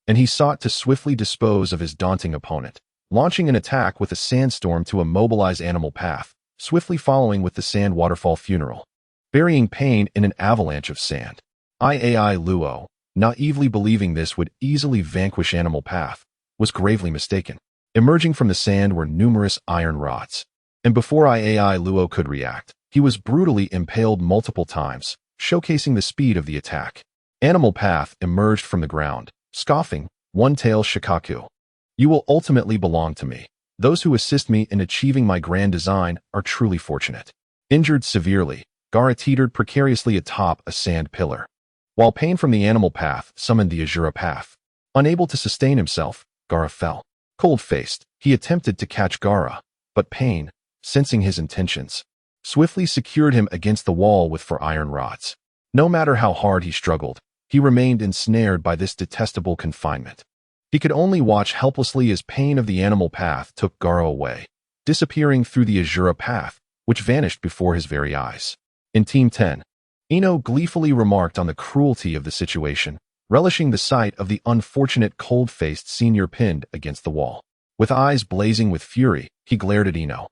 and he sought to swiftly dispose of his daunting opponent, launching an attack with a sandstorm to immobilize Animal Path, swiftly following with the Sand Waterfall Funeral, burying Pain in an avalanche of sand. Iai Luo, naively believing this would easily vanquish Animal Path, was gravely mistaken. Emerging from the sand were numerous iron rods, and before Iai Luo could react, he was brutally impaled multiple times, showcasing the speed of the attack. Animal Path emerged from the ground, scoffing, one-tail Shikaku. You will ultimately belong to me. Those who assist me in achieving my grand design are truly fortunate. Injured severely, Gaara teetered precariously atop a sand pillar, while Pain from the Animal Path summoned the Azura Path. Unable to sustain himself, Gaara fell. Cold-faced, he attempted to catch Gaara, but Pain, sensing his intentions, swiftly secured him against the wall with four iron rods. No matter how hard he struggled, he remained ensnared by this detestable confinement. He could only watch helplessly as Pain of the Animal Path took Gaara away, disappearing through the Azura Path, which vanished before his very eyes. In Team 10, Ino gleefully remarked on the cruelty of the situation, relishing the sight of the unfortunate cold-faced senior pinned against the wall. With eyes blazing with fury, he glared at Ino,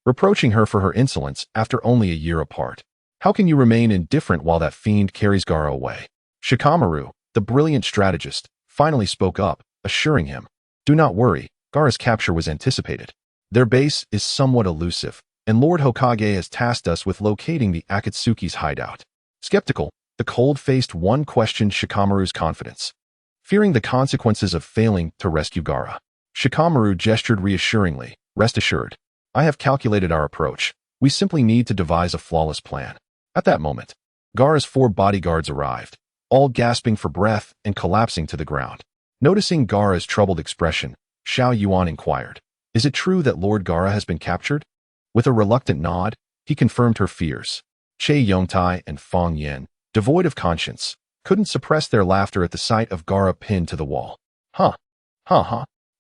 reproaching her for her insolence after only a year apart. How can you remain indifferent while that fiend carries Gaara away? Shikamaru, the brilliant strategist, finally spoke up, assuring him, do not worry, Gaara's capture was anticipated. Their base is somewhat elusive, and Lord Hokage has tasked us with locating the Akatsuki's hideout. Skeptical, the cold-faced one questioned Shikamaru's confidence, fearing the consequences of failing to rescue Gaara. Shikamaru gestured reassuringly, rest assured. I have calculated our approach. We simply need to devise a flawless plan. At that moment, Gaara's four bodyguards arrived, all gasping for breath and collapsing to the ground. Noticing Gaara's troubled expression, Xiao Yuan inquired, is it true that Lord Gaara has been captured? With a reluctant nod, he confirmed her fears. Che Yongtai and Fang Yin, devoid of conscience, couldn't suppress their laughter at the sight of Gaara pinned to the wall. Huh.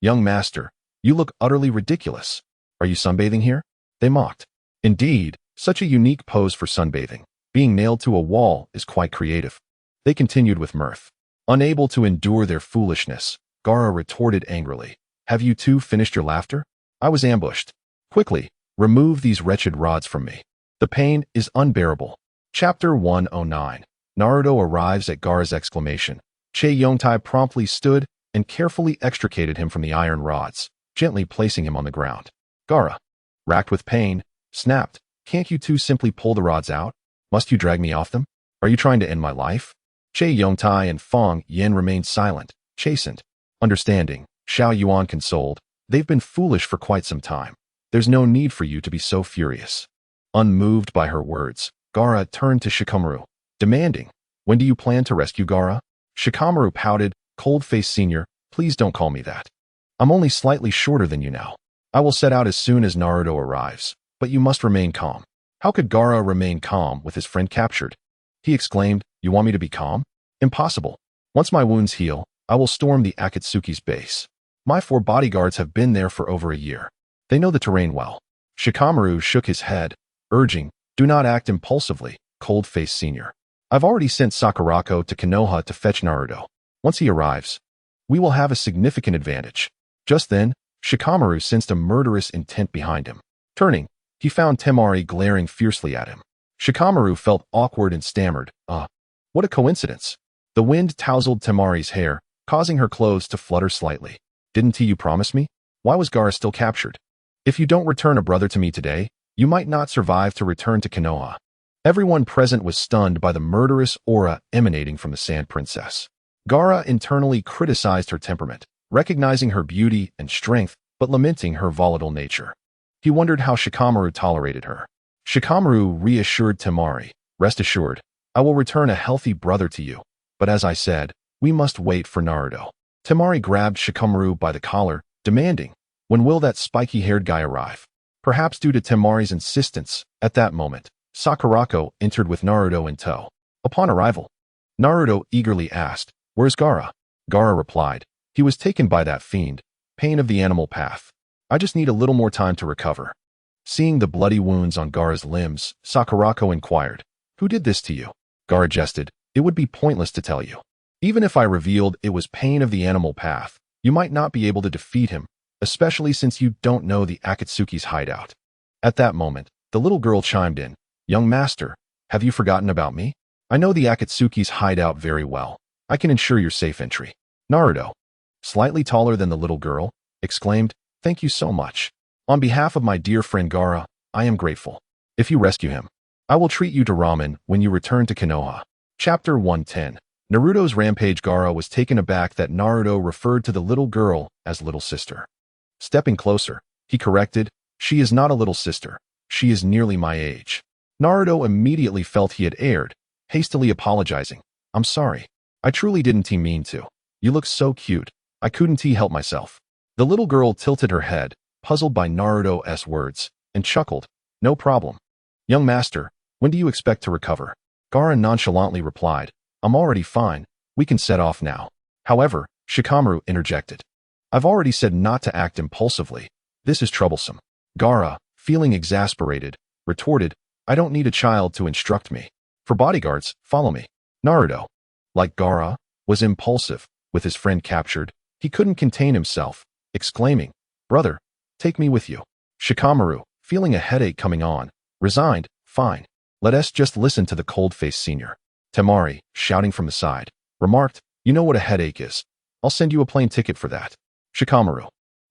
Young master, you look utterly ridiculous. Are you sunbathing here? They mocked. Indeed, such a unique pose for sunbathing. Being nailed to a wall is quite creative. They continued with mirth. Unable to endure their foolishness, Gaara retorted angrily. Have you two finished your laughter? I was ambushed. Quickly, remove these wretched rods from me. The pain is unbearable. Chapter 109. Naruto arrives at Gaara's exclamation. Che Yongtai promptly stood and carefully extricated him from the iron rods, gently placing him on the ground. Gaara, racked with pain, snapped, can't you two simply pull the rods out? Must you drag me off them? Are you trying to end my life? Che Yongtai and Fang Yin remained silent, chastened. Understanding, Xiao Yuan consoled, they've been foolish for quite some time. There's no need for you to be so furious. Unmoved by her words, Gaara turned to Shikamaru, demanding, when do you plan to rescue Gaara? Shikamaru pouted, cold-faced senior, please don't call me that. I'm only slightly shorter than you now. I will set out as soon as Naruto arrives, but you must remain calm. How could Gaara remain calm with his friend captured? He exclaimed, you want me to be calm? Impossible. Once my wounds heal, I will storm the Akatsuki's base. My four bodyguards have been there for over a year. They know the terrain well. Shikamaru shook his head, urging, do not act impulsively, cold-faced senior. I've already sent Sakurako to Konoha to fetch Naruto. Once he arrives, we will have a significant advantage. Just then, Shikamaru sensed a murderous intent behind him. Turning, he found Temari glaring fiercely at him. Shikamaru felt awkward and stammered, what a coincidence. The wind tousled Temari's hair, causing her clothes to flutter slightly. Didn't you promise me? Why was Gaara still captured? If you don't return a brother to me today, you might not survive to return to Konoha. Everyone present was stunned by the murderous aura emanating from the Sand Princess. Gaara internally criticized her temperament, recognizing her beauty and strength, but lamenting her volatile nature. He wondered how Shikamaru tolerated her. Shikamaru reassured Temari, "Rest assured, I will return a healthy brother to you. But as I said, we must wait for Naruto." Temari grabbed Shikamaru by the collar, demanding, "When will that spiky-haired guy arrive?" Perhaps due to Temari's insistence, at that moment, Sakurako entered with Naruto in tow. Upon arrival, Naruto eagerly asked, "Where's Gaara?" Gaara replied, "He was taken by that fiend, pain of the animal path. I just need a little more time to recover." Seeing the bloody wounds on Gaara's limbs, Sakurako inquired, "Who did this to you?" Gaara jested, "It would be pointless to tell you. Even if I revealed it was pain of the animal path, you might not be able to defeat him, especially since you don't know the Akatsuki's hideout." At that moment, the little girl chimed in, "Young master, have you forgotten about me? I know the Akatsuki's hideout very well. I can ensure your safe entry." Naruto, slightly taller than the little girl, exclaimed, "Thank you so much. On behalf of my dear friend Gaara, I am grateful. If you rescue him, I will treat you to ramen when you return to Konoha." Chapter 110. Naruto's rampage. Gaara was taken aback that Naruto referred to the little girl as little sister. Stepping closer, he corrected, "She is not a little sister. She is nearly my age." Naruto immediately felt he had erred, hastily apologizing, "I'm sorry. I truly didn't mean to. You look so cute. I couldn't help myself." The little girl tilted her head, puzzled by Naruto's words, and chuckled, "No problem. Young master, when do you expect to recover?" Gaara nonchalantly replied, "I'm already fine. We can set off now." However, Shikamaru interjected, "I've already said not to act impulsively. This is troublesome." Gaara, feeling exasperated, retorted, "I don't need a child to instruct me. For bodyguards, follow me." Naruto, like Gaara, was impulsive. With his friend captured, he couldn't contain himself, exclaiming, "Brother, take me with you." Shikamaru, feeling a headache coming on, resigned, "Fine. Let us just listen to the cold-faced senior." Temari, shouting from the side, remarked, "You know what a headache is. I'll send you a plane ticket for that." Shikamaru,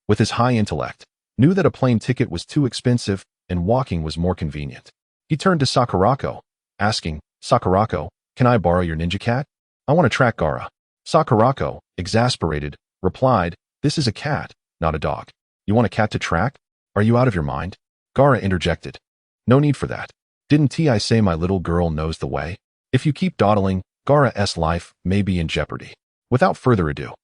with his high intellect, knew that a plane ticket was too expensive and walking was more convenient. He turned to Sakurako, asking, "Sakurako, can I borrow your ninja cat? I want to track Gaara." Sakurako, exasperated, replied, "This is a cat, not a dog. You want a cat to track? Are you out of your mind?" Gaara interjected, "No need for that. Didn't I say my little girl knows the way? If you keep dawdling, Gaara's life may be in jeopardy." Without further ado,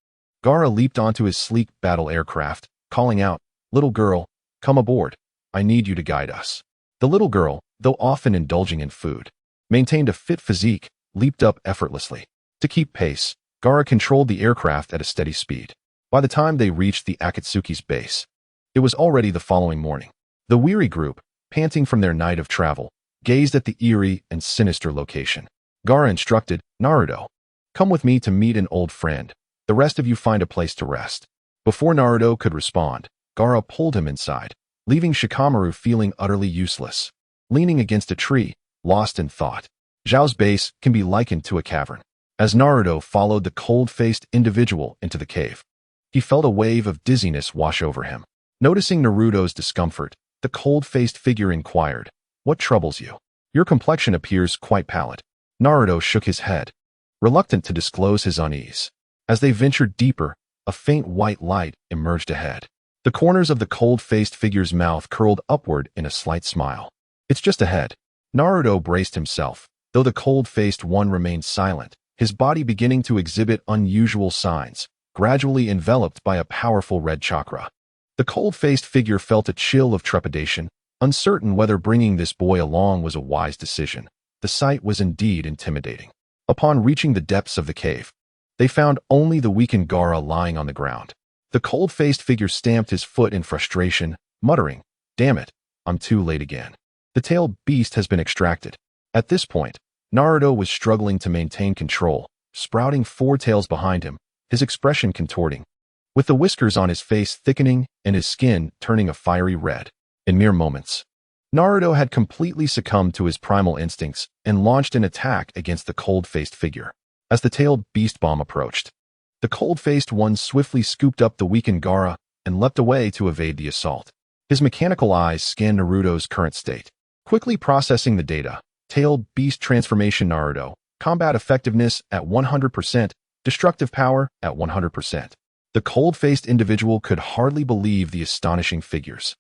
Gaara leaped onto his sleek battle aircraft, calling out, "Little girl, come aboard. I need you to guide us." The little girl, though often indulging in food, maintained a fit physique, leaped up effortlessly. To keep pace, Gaara controlled the aircraft at a steady speed. By the time they reached the Akatsuki's base, it was already the following morning. The weary group, panting from their night of travel, gazed at the eerie and sinister location. Gaara instructed, "Naruto, come with me to meet an old friend. The rest of you find a place to rest." Before Naruto could respond, Gaara pulled him inside, leaving Shikamaru feeling utterly useless. Leaning against a tree, lost in thought, Zhao's base can be likened to a cavern. As Naruto followed the cold-faced individual into the cave, he felt a wave of dizziness wash over him. Noticing Naruto's discomfort, the cold-faced figure inquired, "What troubles you? Your complexion appears quite pallid." Naruto shook his head, reluctant to disclose his unease. As they ventured deeper, a faint white light emerged ahead. The corners of the cold-faced figure's mouth curled upward in a slight smile. "It's just ahead." Naruto braced himself, though the cold-faced one remained silent, his body beginning to exhibit unusual signs, gradually enveloped by a powerful red chakra. The cold-faced figure felt a chill of trepidation, uncertain whether bringing this boy along was a wise decision. The sight was indeed intimidating. Upon reaching the depths of the cave, they found only the weakened Gaara lying on the ground. The cold-faced figure stamped his foot in frustration, muttering, "Damn it, I'm too late again. The tailed beast has been extracted." At this point, Naruto was struggling to maintain control, sprouting four tails behind him, his expression contorting, with the whiskers on his face thickening and his skin turning a fiery red. In mere moments, Naruto had completely succumbed to his primal instincts and launched an attack against the cold-faced figure. As the tailed beast bomb approached, the cold-faced one swiftly scooped up the weakened Gaara and leapt away to evade the assault. His mechanical eyes scanned Naruto's current state, quickly processing the data. Tailed beast transformation Naruto, combat effectiveness at 100%, destructive power at 100%. The cold-faced individual could hardly believe the astonishing figures.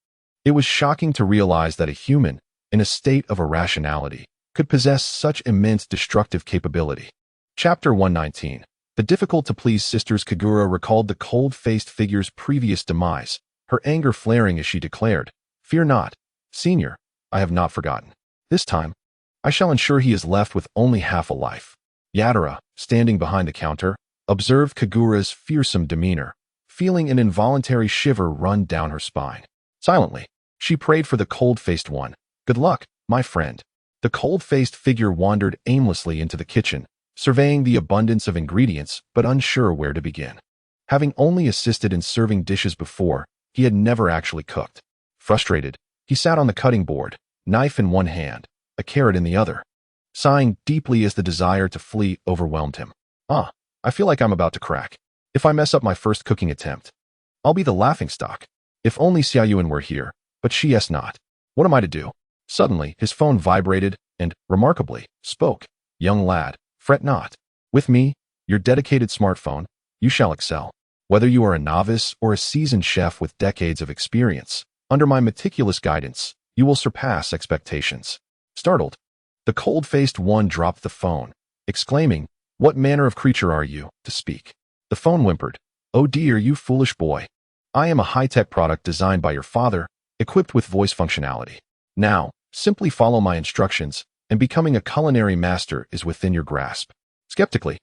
It was shocking to realize that a human, in a state of irrationality, could possess such immense destructive capability. Chapter 119. The difficult-to-please sisters. Kagura recalled the cold-faced figure's previous demise, her anger flaring as she declared, "Fear not, Senior, I have not forgotten. This time, I shall ensure he is left with only half a life." Yadara, standing behind the counter, observed Kagura's fearsome demeanor, feeling an involuntary shiver run down her spine. Silently, she prayed for the cold-faced one. "Good luck, my friend." The cold-faced figure wandered aimlessly into the kitchen, surveying the abundance of ingredients but unsure where to begin. Having only assisted in serving dishes before, he had never actually cooked. Frustrated, he sat on the cutting board, knife in one hand, a carrot in the other, sighing deeply as the desire to flee overwhelmed him. I feel like I'm about to crack. If I mess up my first cooking attempt, I'll be the laughingstock. If only Xiaoyuan were here, but she is not. What am I to do? Suddenly, his phone vibrated and, remarkably, spoke. "Young lad, fret not. With me, your dedicated smartphone, you shall excel. Whether you are a novice or a seasoned chef with decades of experience, under my meticulous guidance, you will surpass expectations." Startled, the cold-faced one dropped the phone, exclaiming, "What manner of creature are you, to speak?" The phone whimpered, "Oh dear, you foolish boy. I am a high-tech product designed by your father, equipped with voice functionality. Now, simply follow my instructions, and becoming a culinary master is within your grasp." Skeptically,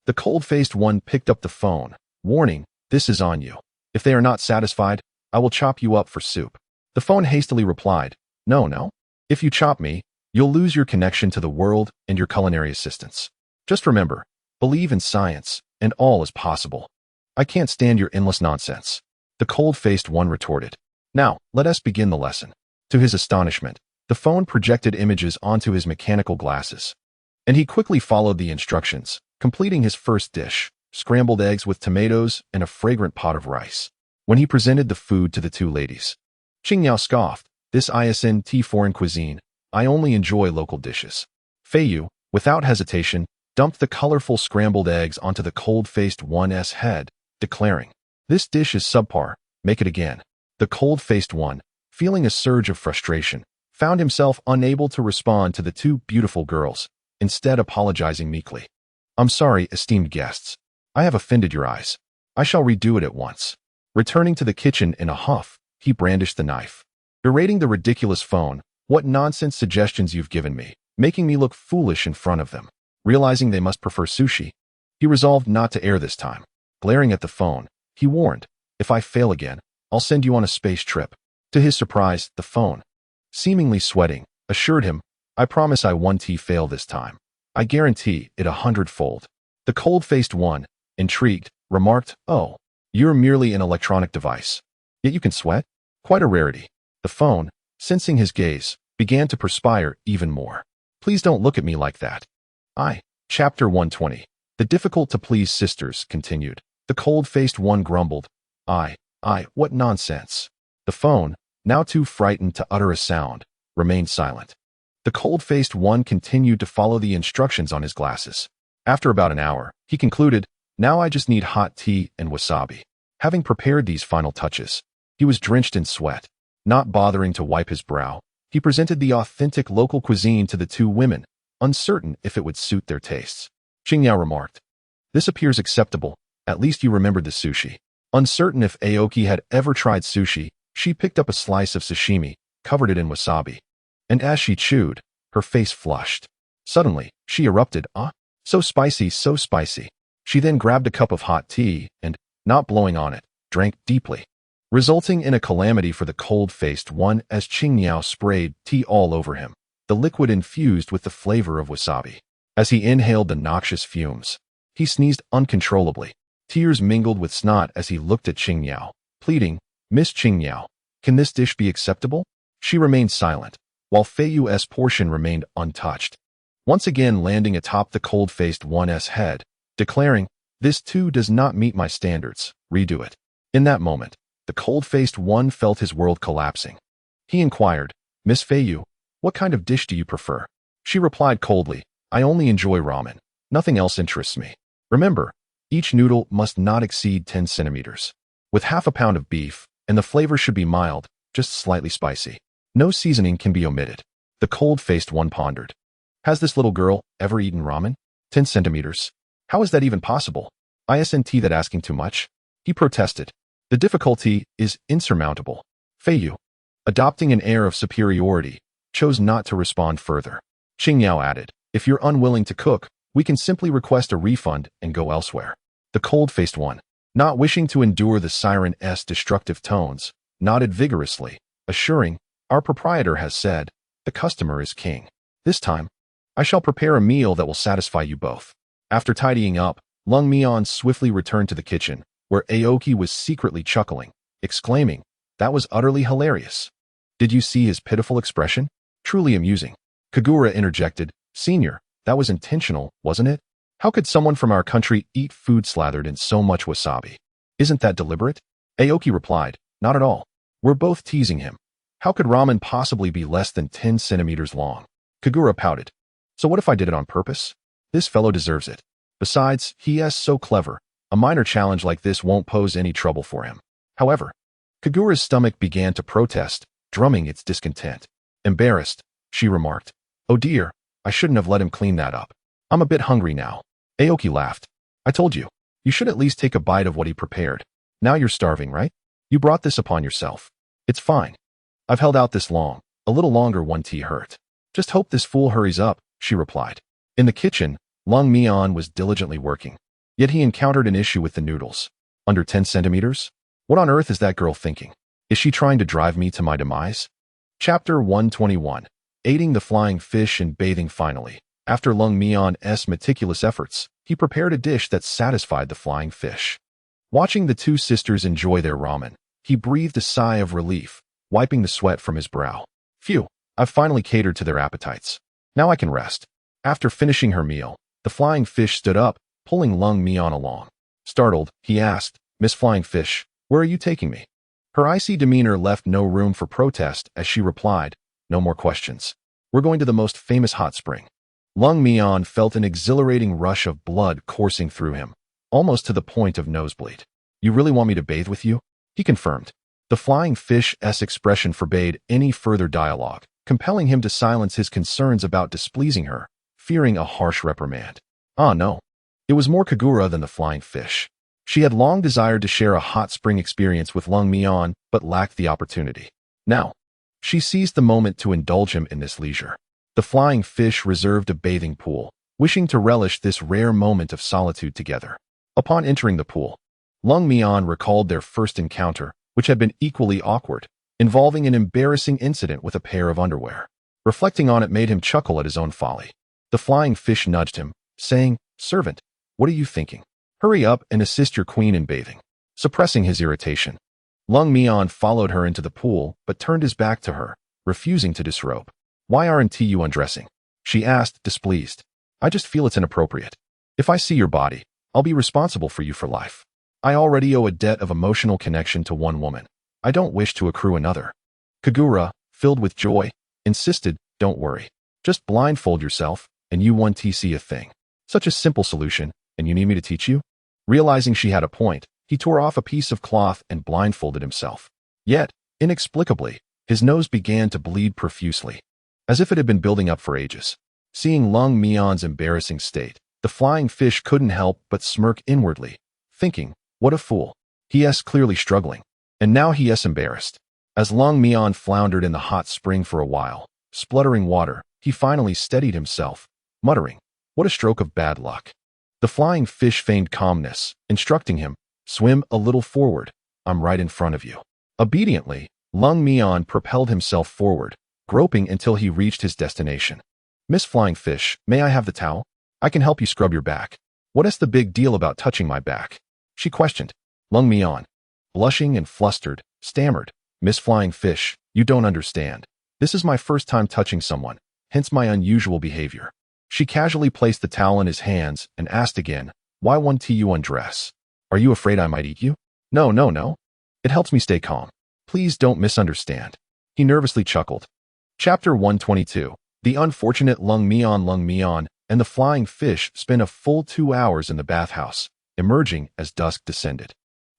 the cold-faced one picked up the phone, warning, "This is on you. If they are not satisfied, I will chop you up for soup." The phone hastily replied, No. If you chop me, you'll lose your connection to the world and your culinary assistance. Just remember, believe in science, and all is possible. I can't stand your endless nonsense." The cold-faced one retorted. "Now, let us begin the lesson." To his astonishment, the phone projected images onto his mechanical glasses, and he quickly followed the instructions, completing his first dish, scrambled eggs with tomatoes and a fragrant pot of rice. When he presented the food to the two ladies, Qingyao scoffed, "This isn't foreign cuisine. I only enjoy local dishes." Feiyu, without hesitation, dumped the colorful scrambled eggs onto the cold-faced one's head, declaring, "This dish is subpar, make it again." The cold-faced one, feeling a surge of frustration, found himself unable to respond to the two beautiful girls, instead apologizing meekly. "I'm sorry, esteemed guests. I have offended your eyes. I shall redo it at once." Returning to the kitchen in a huff, he brandished the knife, berating the ridiculous phone. "What nonsense suggestions you've given me, making me look foolish in front of them." Realizing they must prefer sushi, he resolved not to err this time. Glaring at the phone, he warned, "If I fail again, I'll send you on a space trip." To his surprise, the phone, seemingly sweating, assured him, "I promise I won't fail this time. I guarantee it 100-fold." The cold-faced one, intrigued, remarked, "Oh, you're merely an electronic device. Yet you can sweat? Quite a rarity." The phone, sensing his gaze, began to perspire even more. "Please don't look at me like that." Chapter 120. The difficult-to-please sisters continued. The cold-faced one grumbled, What nonsense." The phone, now too frightened to utter a sound, remained silent. The cold-faced one continued to follow the instructions on his glasses. After about an hour, he concluded, "Now I just need hot tea and wasabi." Having prepared these final touches, he was drenched in sweat. Not bothering to wipe his brow, he presented the authentic local cuisine to the two women, uncertain if it would suit their tastes. Qingyao remarked, "This appears acceptable. At least you remembered the sushi." Uncertain if Aoki had ever tried sushi, she picked up a slice of sashimi, covered it in wasabi, and as she chewed, her face flushed. Suddenly, she erupted, So spicy, so spicy." She then grabbed a cup of hot tea and, not blowing on it, drank deeply, resulting in a calamity for the cold-faced one as Qingyao sprayed tea all over him, the liquid infused with the flavor of wasabi. As he inhaled the noxious fumes, he sneezed uncontrollably. Tears mingled with snot as he looked at Qingyao, pleading, "Miss Qingyao, can this dish be acceptable?" She remained silent, while Feiyu's portion remained untouched. Once again landing atop the cold-faced one's head, declaring, "This too does not meet my standards. Redo it." In that moment, the cold-faced one felt his world collapsing. He inquired, "Miss Feiyu, what kind of dish do you prefer?" She replied coldly, "I only enjoy ramen. Nothing else interests me. Remember, each noodle must not exceed 10 centimeters. With half a pound of beef, and the flavor should be mild, just slightly spicy. No seasoning can be omitted." The cold-faced one pondered. Has this little girl ever eaten ramen? 10 centimeters? How is that even possible? Isn't that asking too much? He protested. The difficulty is insurmountable. Feiyu, adopting an air of superiority, chose not to respond further. Qingyao added, "If you're unwilling to cook, we can simply request a refund and go elsewhere." The cold-faced one, not wishing to endure the siren's destructive tones, nodded vigorously, assuring, "Our proprietor has said, the customer is king. This time, I shall prepare a meal that will satisfy you both." After tidying up, Lung Mian swiftly returned to the kitchen, where Aoki was secretly chuckling, exclaiming, "That was utterly hilarious. Did you see his pitiful expression? Truly amusing." Kagura interjected, "Senior, that was intentional, wasn't it? How could someone from our country eat food slathered in so much wasabi? Isn't that deliberate?" Aoki replied, "Not at all. We're both teasing him. How could ramen possibly be less than 10 centimeters long?" Kagura pouted. "So what if I did it on purpose? This fellow deserves it. Besides, he is so clever. A minor challenge like this won't pose any trouble for him." However, Kagura's stomach began to protest, drumming its discontent. Embarrassed, she remarked, "Oh dear, I shouldn't have let him clean that up. I'm a bit hungry now." Aoki laughed. "I told you, you should at least take a bite of what he prepared. Now you're starving, right? You brought this upon yourself. It's fine. I've held out this long, a little longer one tea hurt. Just hope this fool hurries up," she replied. In the kitchen, Lung Mian was diligently working. Yet he encountered an issue with the noodles. Under 10 centimeters? What on earth is that girl thinking? Is she trying to drive me to my demise? Chapter 121. Aiding the flying fish and bathing. Finally, after Lung Mian's meticulous efforts, he prepared a dish that satisfied the flying fish. Watching the two sisters enjoy their ramen, he breathed a sigh of relief, wiping the sweat from his brow. "Phew, I've finally catered to their appetites. Now I can rest." After finishing her meal, the flying fish stood up, pulling Lung Mian along. Startled, he asked, "Miss Flying Fish, where are you taking me?" Her icy demeanor left no room for protest as she replied, "No more questions. We're going to the most famous hot spring." Lung Mian felt an exhilarating rush of blood coursing through him, almost to the point of nosebleed. "You really want me to bathe with you?" he confirmed. The flying fish's expression forbade any further dialogue, compelling him to silence his concerns about displeasing her, fearing a harsh reprimand. Ah no. It was more Kagura than the flying fish. She had long desired to share a hot spring experience with Lung Mian, but lacked the opportunity. Now, she seized the moment to indulge him in this leisure. The flying fish reserved a bathing pool, wishing to relish this rare moment of solitude together. Upon entering the pool, Lung Mian recalled their first encounter, which had been equally awkward, involving an embarrassing incident with a pair of underwear. Reflecting on it made him chuckle at his own folly. The flying fish nudged him, saying, "Servant, what are you thinking? Hurry up and assist your queen in bathing." Suppressing his irritation, Lung Mian followed her into the pool, but turned his back to her, refusing to disrobe. "Why aren't you undressing?" she asked, displeased. "I just feel it's inappropriate. If I see your body, I'll be responsible for you for life. I already owe a debt of emotional connection to one woman. I don't wish to accrue another." Kagura, filled with joy, insisted, "Don't worry. Just blindfold yourself, and you won't see a thing. Such a simple solution, and you need me to teach you?" Realizing she had a point, he tore off a piece of cloth and blindfolded himself. Yet, inexplicably, his nose began to bleed profusely, as if it had been building up for ages. Seeing Lung Mian's embarrassing state, the flying fish couldn't help but smirk inwardly, thinking, "What a fool. He is clearly struggling. And now he is embarrassed." As Lung Mian floundered in the hot spring for a while, spluttering water, he finally steadied himself, muttering, "What a stroke of bad luck." The flying fish feigned calmness, instructing him, "Swim a little forward. I'm right in front of you." Obediently, Lung Mian propelled himself forward, groping until he reached his destination. "Miss Flying Fish, may I have the towel? I can help you scrub your back." "What is the big deal about touching my back?" she questioned. Lung Mian, blushing and flustered, stammered, "Miss Flying Fish, you don't understand. This is my first time touching someone, hence my unusual behavior." She casually placed the towel in his hands and asked again, Why won't you undress? Are you afraid I might eat you? No, no, no. It helps me stay calm. Please don't misunderstand. He nervously chuckled. Chapter 122. The unfortunate Lung Mian and the flying fish spent a full 2 hours in the bathhouse, emerging as dusk descended.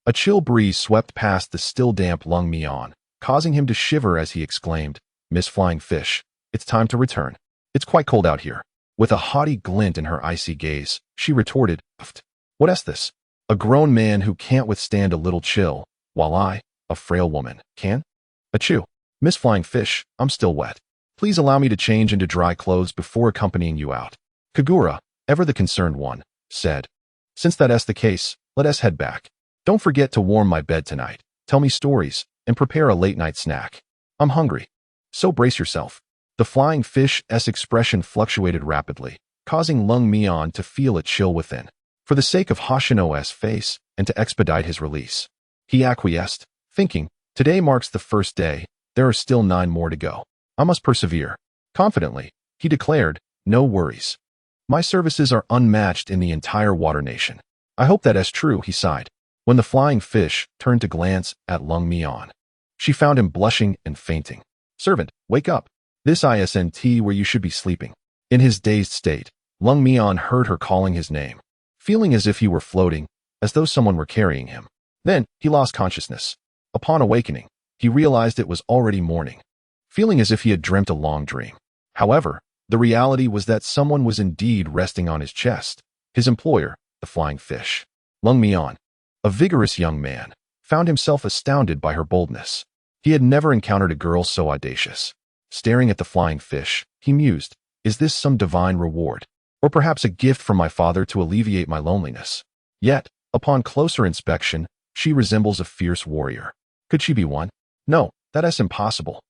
A chill breeze swept past the still damp Lung Mian, causing him to shiver as he exclaimed, "Miss Flying Fish, it's time to return. It's quite cold out here." With a haughty glint in her icy gaze, she retorted, "Pft, what is this? A grown man who can't withstand a little chill, while I, a frail woman, can? Achoo. Miss Flying Fish, I'm still wet. Please allow me to change into dry clothes before accompanying you out." Kagura, ever the concerned one, said, "Since that's the case, let us head back. Don't forget to warm my bed tonight, tell me stories, and prepare a late-night snack. I'm hungry. So brace yourself." The flying fish's expression fluctuated rapidly, causing Lung Mian to feel a chill within. For the sake of Hoshino's face and to expedite his release, he acquiesced, thinking, today marks the first day, there are still 9 more to go. I must persevere. Confidently, he declared, "No worries. My services are unmatched in the entire water nation." "I hope that's true," he sighed. When the flying fish turned to glance at Lung Mian, she found him blushing and fainting. "Servant, wake up. This isn't where you should be sleeping." In his dazed state, Lung Mian heard her calling his name, feeling as if he were floating, as though someone were carrying him. Then, he lost consciousness. Upon awakening, he realized it was already morning, feeling as if he had dreamt a long dream. However, the reality was that someone was indeed resting on his chest, his employer, the flying fish. Lung Mian, a vigorous young man, found himself astounded by her boldness. He had never encountered a girl so audacious. Staring at the flying fish, he mused, "Is this some divine reward? Or perhaps a gift from my father to alleviate my loneliness?" Yet, upon closer inspection, she resembles a fierce warrior. Could she be one? No, that's impossible.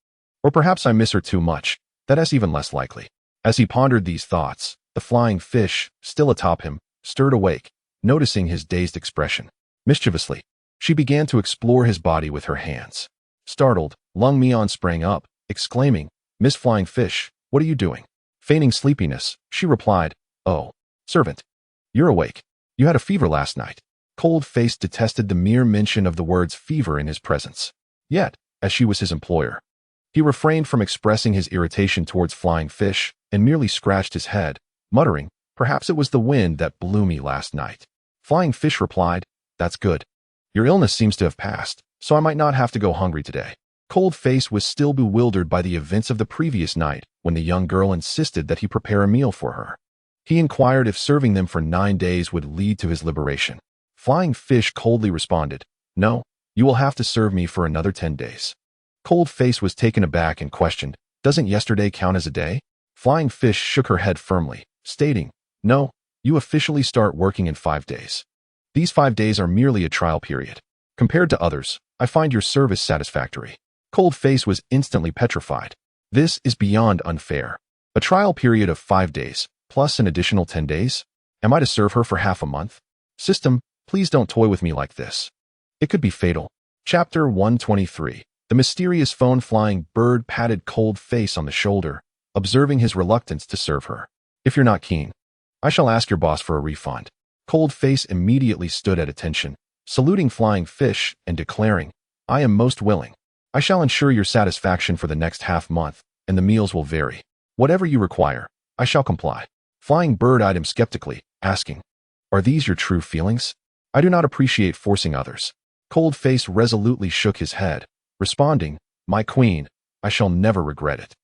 Or perhaps I miss her too much. That's even less likely. As he pondered these thoughts, the flying fish, still atop him, stirred awake, noticing his dazed expression. Mischievously, she began to explore his body with her hands. Startled, Lung Mian sprang up, exclaiming, "Miss Flying Fish, what are you doing?" Feigning sleepiness, she replied, "Oh, servant, you're awake. You had a fever last night." Cold-Face detested the mere mention of the words fever in his presence. Yet, as she was his employer, he refrained from expressing his irritation towards Flying Fish and merely scratched his head, muttering, "Perhaps it was the wind that blew me last night." Flying Fish replied, "That's good. Your illness seems to have passed, so I might not have to go hungry today." Cold-Face was still bewildered by the events of the previous night when the young girl insisted that he prepare a meal for her. He inquired if serving them for 9 days would lead to his liberation. Flying Fish coldly responded, "No, you will have to serve me for another 10 days. Cold-Face was taken aback and questioned, "Doesn't yesterday count as a day?" Flying Fish shook her head firmly, stating, "No, you officially start working in 5 days. These 5 days are merely a trial period. Compared to others, I find your service satisfactory." Cold-Face was instantly petrified. This is beyond unfair. A trial period of 5 days, plus an additional 10 days? Am I to serve her for half a month? System, please don't toy with me like this. It could be fatal. Chapter 123. The mysterious phone-flying bird patted Cold-Face on the shoulder, observing his reluctance to serve her. "If you're not keen, I shall ask your boss for a refund." Cold-Face immediately stood at attention, saluting Flying Fish and declaring, "I am most willing. I shall ensure your satisfaction for the next half-month, and the meals will vary. Whatever you require, I shall comply." Flying Bird eyed him skeptically, asking, "Are these your true feelings? I do not appreciate forcing others." Cold-Face resolutely shook his head, responding, "My queen, I shall never regret it.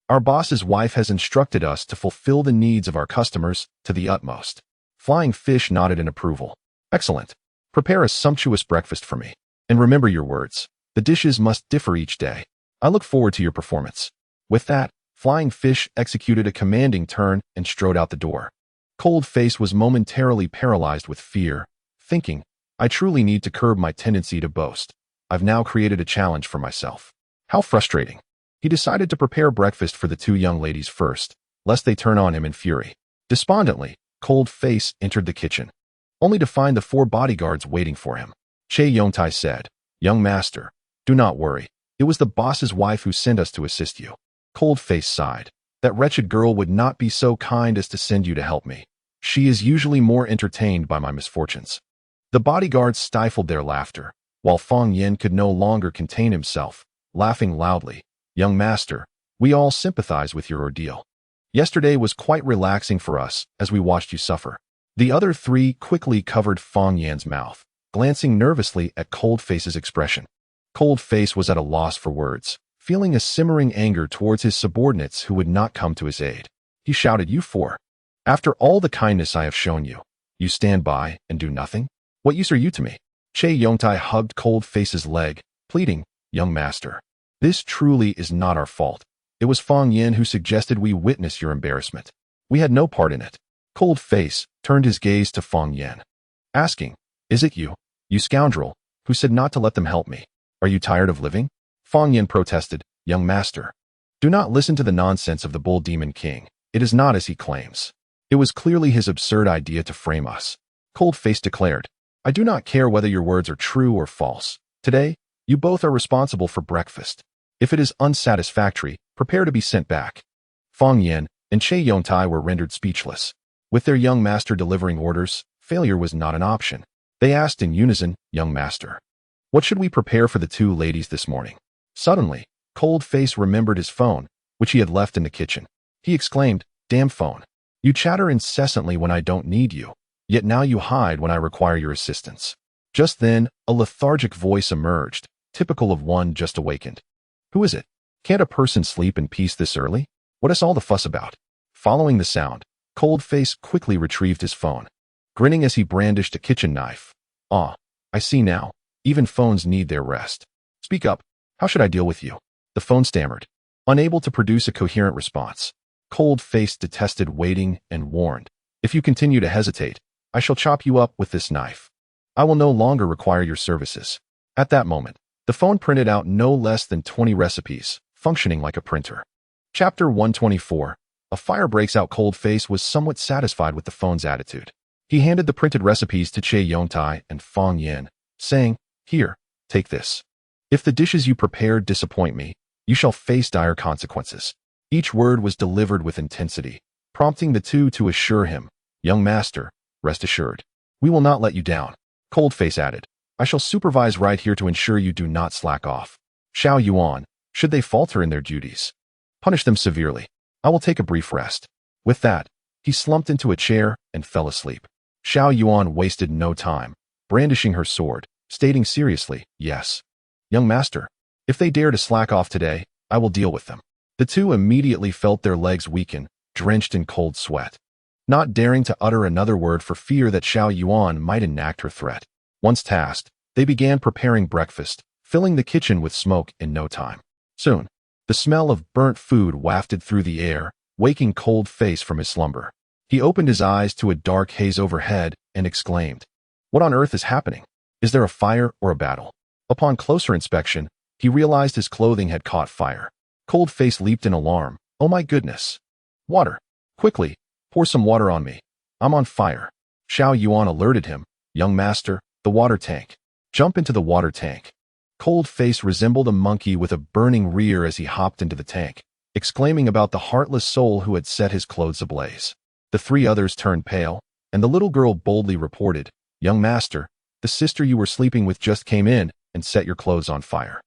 Our boss's wife has instructed us to fulfill the needs of our customers to the utmost." Flying Fish nodded in approval. "Excellent. Prepare a sumptuous breakfast for me. And remember your words. The dishes must differ each day. I look forward to your performance." With that, Flying Fish executed a commanding turn and strode out the door. Cold-Face was momentarily paralyzed with fear, thinking, "I truly need to curb my tendency to boast. I've now created a challenge for myself. How frustrating." He decided to prepare breakfast for the 2 young ladies first, lest they turn on him in fury. Despondently, Cold-Face entered the kitchen, only to find the 4 bodyguards waiting for him. Che Yongtai said, "Young master, do not worry. It was the boss's wife who sent us to assist you." Cold-Face sighed. "That wretched girl would not be so kind as to send you to help me. She is usually more entertained by my misfortunes. The bodyguards stifled their laughter, while Feng Yin could no longer contain himself, laughing loudly. Young master, we all sympathize with your ordeal. Yesterday was quite relaxing for us as we watched you suffer. The other three quickly covered Feng Yan's mouth, glancing nervously at Cold Face's expression. Cold Face was at a loss for words, feeling a simmering anger towards his subordinates who would not come to his aid. He shouted, "You four! After all the kindness I have shown you, you stand by and do nothing? What use are you to me?" Che Yongtai hugged Cold Face's leg, pleading, "Young master, this truly is not our fault. It was Feng Yin who suggested we witness your embarrassment. We had no part in it." Cold Face turned his gaze to Feng Yin, asking, "Is it you, you scoundrel, who said not to let them help me? Are you tired of living?" Feng Yin protested, "Young master, do not listen to the nonsense of the Bull Demon King. It is not as he claims. It was clearly his absurd idea to frame us." Cold Face declared, "I do not care whether your words are true or false. Today, you both are responsible for breakfast. If it is unsatisfactory, prepare to be sent back." Feng Yin and Che Yongtai were rendered speechless. With their young master delivering orders, failure was not an option. They asked in unison, "Young master, what should we prepare for the two ladies this morning?" Suddenly, Cold Face remembered his phone, which he had left in the kitchen. He exclaimed, "Damn phone. You chatter incessantly when I don't need you, yet now you hide when I require your assistance." Just then, a lethargic voice emerged, typical of one just awakened. "Who is it? Can't a person sleep in peace this early? What is all the fuss about?" Following the sound, Cold Face quickly retrieved his phone, grinning as he brandished a kitchen knife. "Ah, I see now. Even phones need their rest. Speak up. How should I deal with you?" The phone stammered, unable to produce a coherent response. Cold Face detested waiting and warned, "If you continue to hesitate, I shall chop you up with this knife. I will no longer require your services." At that moment, the phone printed out no less than 20 recipes, functioning like a printer. Chapter 124. A fire breaks out. Cold Face was somewhat satisfied with the phone's attitude. He handed the printed recipes to Che Yongtai and Feng Yin, saying, "Here, take this. If the dishes you prepared disappoint me, you shall face dire consequences." Each word was delivered with intensity, prompting the two to assure him, "Young master, rest assured. We will not let you down." Cold Face added, "I shall supervise right here to ensure you do not slack off. Xiao Yuan, should they falter in their duties, punish them severely. I will take a brief rest." With that, he slumped into a chair and fell asleep. Xiao Yuan wasted no time, brandishing her sword, stating seriously, "Yes, young master, if they dare to slack off today, I will deal with them." The two immediately felt their legs weaken, drenched in cold sweat, not daring to utter another word for fear that Xiao Yuan might enact her threat. Once tasked, they began preparing breakfast, filling the kitchen with smoke in no time. Soon, the smell of burnt food wafted through the air, waking Cold Face from his slumber. He opened his eyes to a dark haze overhead and exclaimed, "What on earth is happening? Is there a fire or a battle?" Upon closer inspection, he realized his clothing had caught fire. Cold Face leaped in alarm. "Oh my goodness! Water! Quickly, pour some water on me. I'm on fire." Xiao Yuan alerted him, "Young master, the water tank. Jump into the water tank." Cold Face resembled a monkey with a burning rear as he hopped into the tank, exclaiming about the heartless soul who had set his clothes ablaze. The three others turned pale, and the little girl boldly reported, "Young master, the sister you were sleeping with just came in and set your clothes on fire.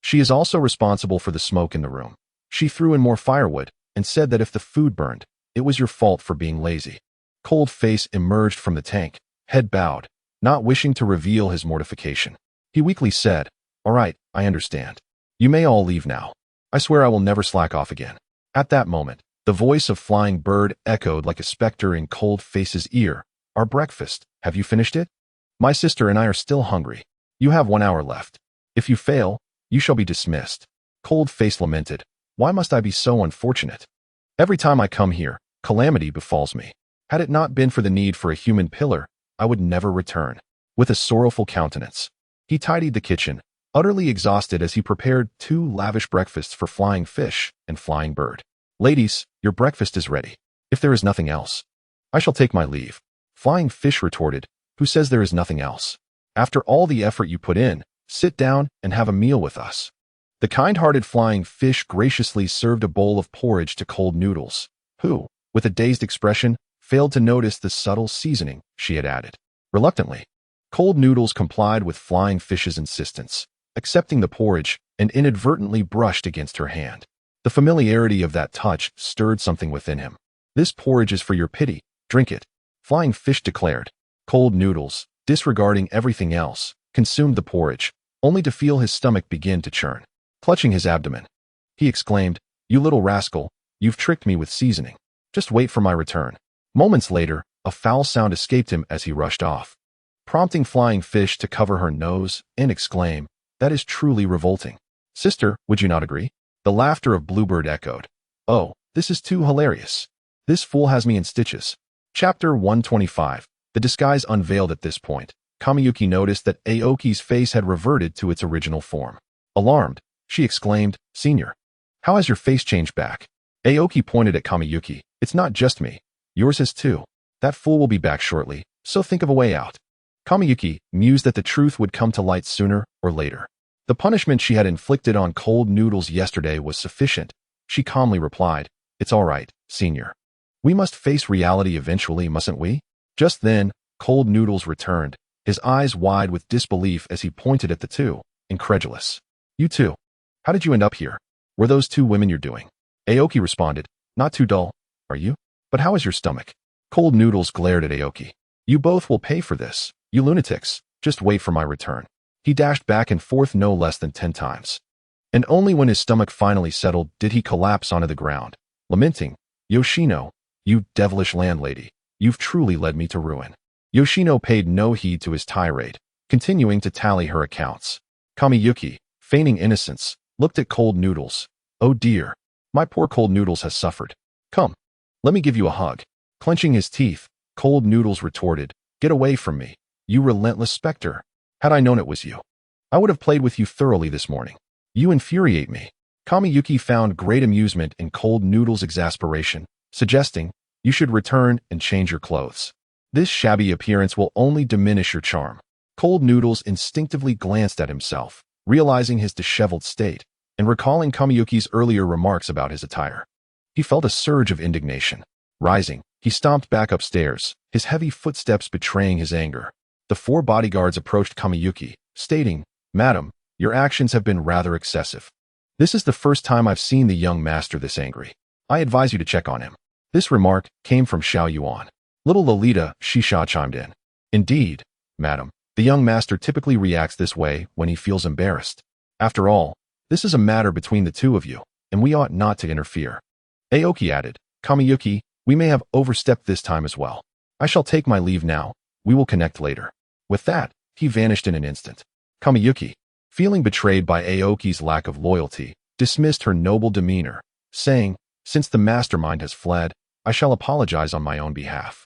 She is also responsible for the smoke in the room. She threw in more firewood and said that if the food burned, it was your fault for being lazy." Cold Face emerged from the tank, head bowed, not wishing to reveal his mortification. He weakly said, "All right, I understand. You may all leave now. I swear I will never slack off again." At that moment, the voice of Flying Bird echoed like a specter in Cold Face's ear, "Our breakfast, have you finished it? My sister and I are still hungry. You have 1 hour left. If you fail, you shall be dismissed." Cold Face lamented, "Why must I be so unfortunate? Every time I come here, calamity befalls me. Had it not been for the need for a human pillar, I would never return." With a sorrowful countenance, he tidied the kitchen, utterly exhausted as he prepared 2 lavish breakfasts for Flying Fish and Flying Bird. "Ladies, your breakfast is ready. If there is nothing else, I shall take my leave." Flying Fish retorted, "Who says there is nothing else? After all the effort you put in, sit down and have a meal with us." The kind-hearted Flying Fish graciously served a bowl of porridge to Cold Noodles, who, with a dazed expression, failed to notice the subtle seasoning she had added. Reluctantly, Cold Noodles complied with Flying Fish's insistence, accepting the porridge and inadvertently brushed against her hand. The familiarity of that touch stirred something within him. "This porridge is for your pity. Drink it," Flying Fish declared. Cold Noodles, disregarding everything else, consumed the porridge, only to feel his stomach begin to churn. Clutching his abdomen, he exclaimed, "You little rascal, you've tricked me with seasoning. Just wait for my return." Moments later, a foul sound escaped him as he rushed off, prompting Flying Fish to cover her nose and exclaim, "That is truly revolting. Sister, would you not agree?" The laughter of Bluebird echoed, "Oh, this is too hilarious. This fool has me in stitches." Chapter 125. The disguise unveiled at this point. Kamiyuki noticed that Aoki's face had reverted to its original form. Alarmed, she exclaimed, "Senior, how has your face changed back?" Aoki pointed at Kamiyuki. "It's not just me. Yours has too. That fool will be back shortly, so think of a way out." Kamiyuki mused that the truth would come to light sooner or later. The punishment she had inflicted on Cold Noodles yesterday was sufficient. She calmly replied, "It's all right, Senior. We must face reality eventually, mustn't we?" Just then, Cold Noodles returned, his eyes wide with disbelief as he pointed at the two, incredulous. "You two? How did you end up here? Were those two women you're doing?" Aoki responded, "Not too dull, are you? But how is your stomach?" Cold Noodles glared at Aoki. "You both will pay for this, you lunatics. Just wait for my return." He dashed back and forth no less than 10 times. And only when his stomach finally settled did he collapse onto the ground, lamenting, "Yoshino, you devilish landlady, you've truly led me to ruin." Yoshino paid no heed to his tirade, continuing to tally her accounts. Kamiyuki, feigning innocence, looked at Cold Noodles. "Oh dear, my poor Cold Noodles has suffered. Come, let me give you a hug." Clenching his teeth, Cold Noodles retorted, "Get away from me, you relentless specter. Had I known it was you, I would have played with you thoroughly this morning. You infuriate me." Kamiyuki found great amusement in Cold Noodles' exasperation, suggesting, "You should return and change your clothes. This shabby appearance will only diminish your charm." Cold Noodles instinctively glanced at himself, realizing his disheveled state, and recalling Kamiyuki's earlier remarks about his attire. He felt a surge of indignation. Rising, he stomped back upstairs, his heavy footsteps betraying his anger. The 4 bodyguards approached Kamiyuki, stating, "Madam, your actions have been rather excessive. This is the first time I've seen the young master this angry. I advise you to check on him." This remark came from Xiao Yuan. Little Lolita Shisha chimed in. "Indeed, madam, the young master typically reacts this way when he feels embarrassed. After all, this is a matter between the two of you, and we ought not to interfere." Aoki added, "Kamiyuki, we may have overstepped this time as well. I shall take my leave now. We will connect later." With that, he vanished in an instant. Kamiyuki, feeling betrayed by Aoki's lack of loyalty, dismissed her noble demeanor, saying, "Since the mastermind has fled, I shall apologize on my own behalf."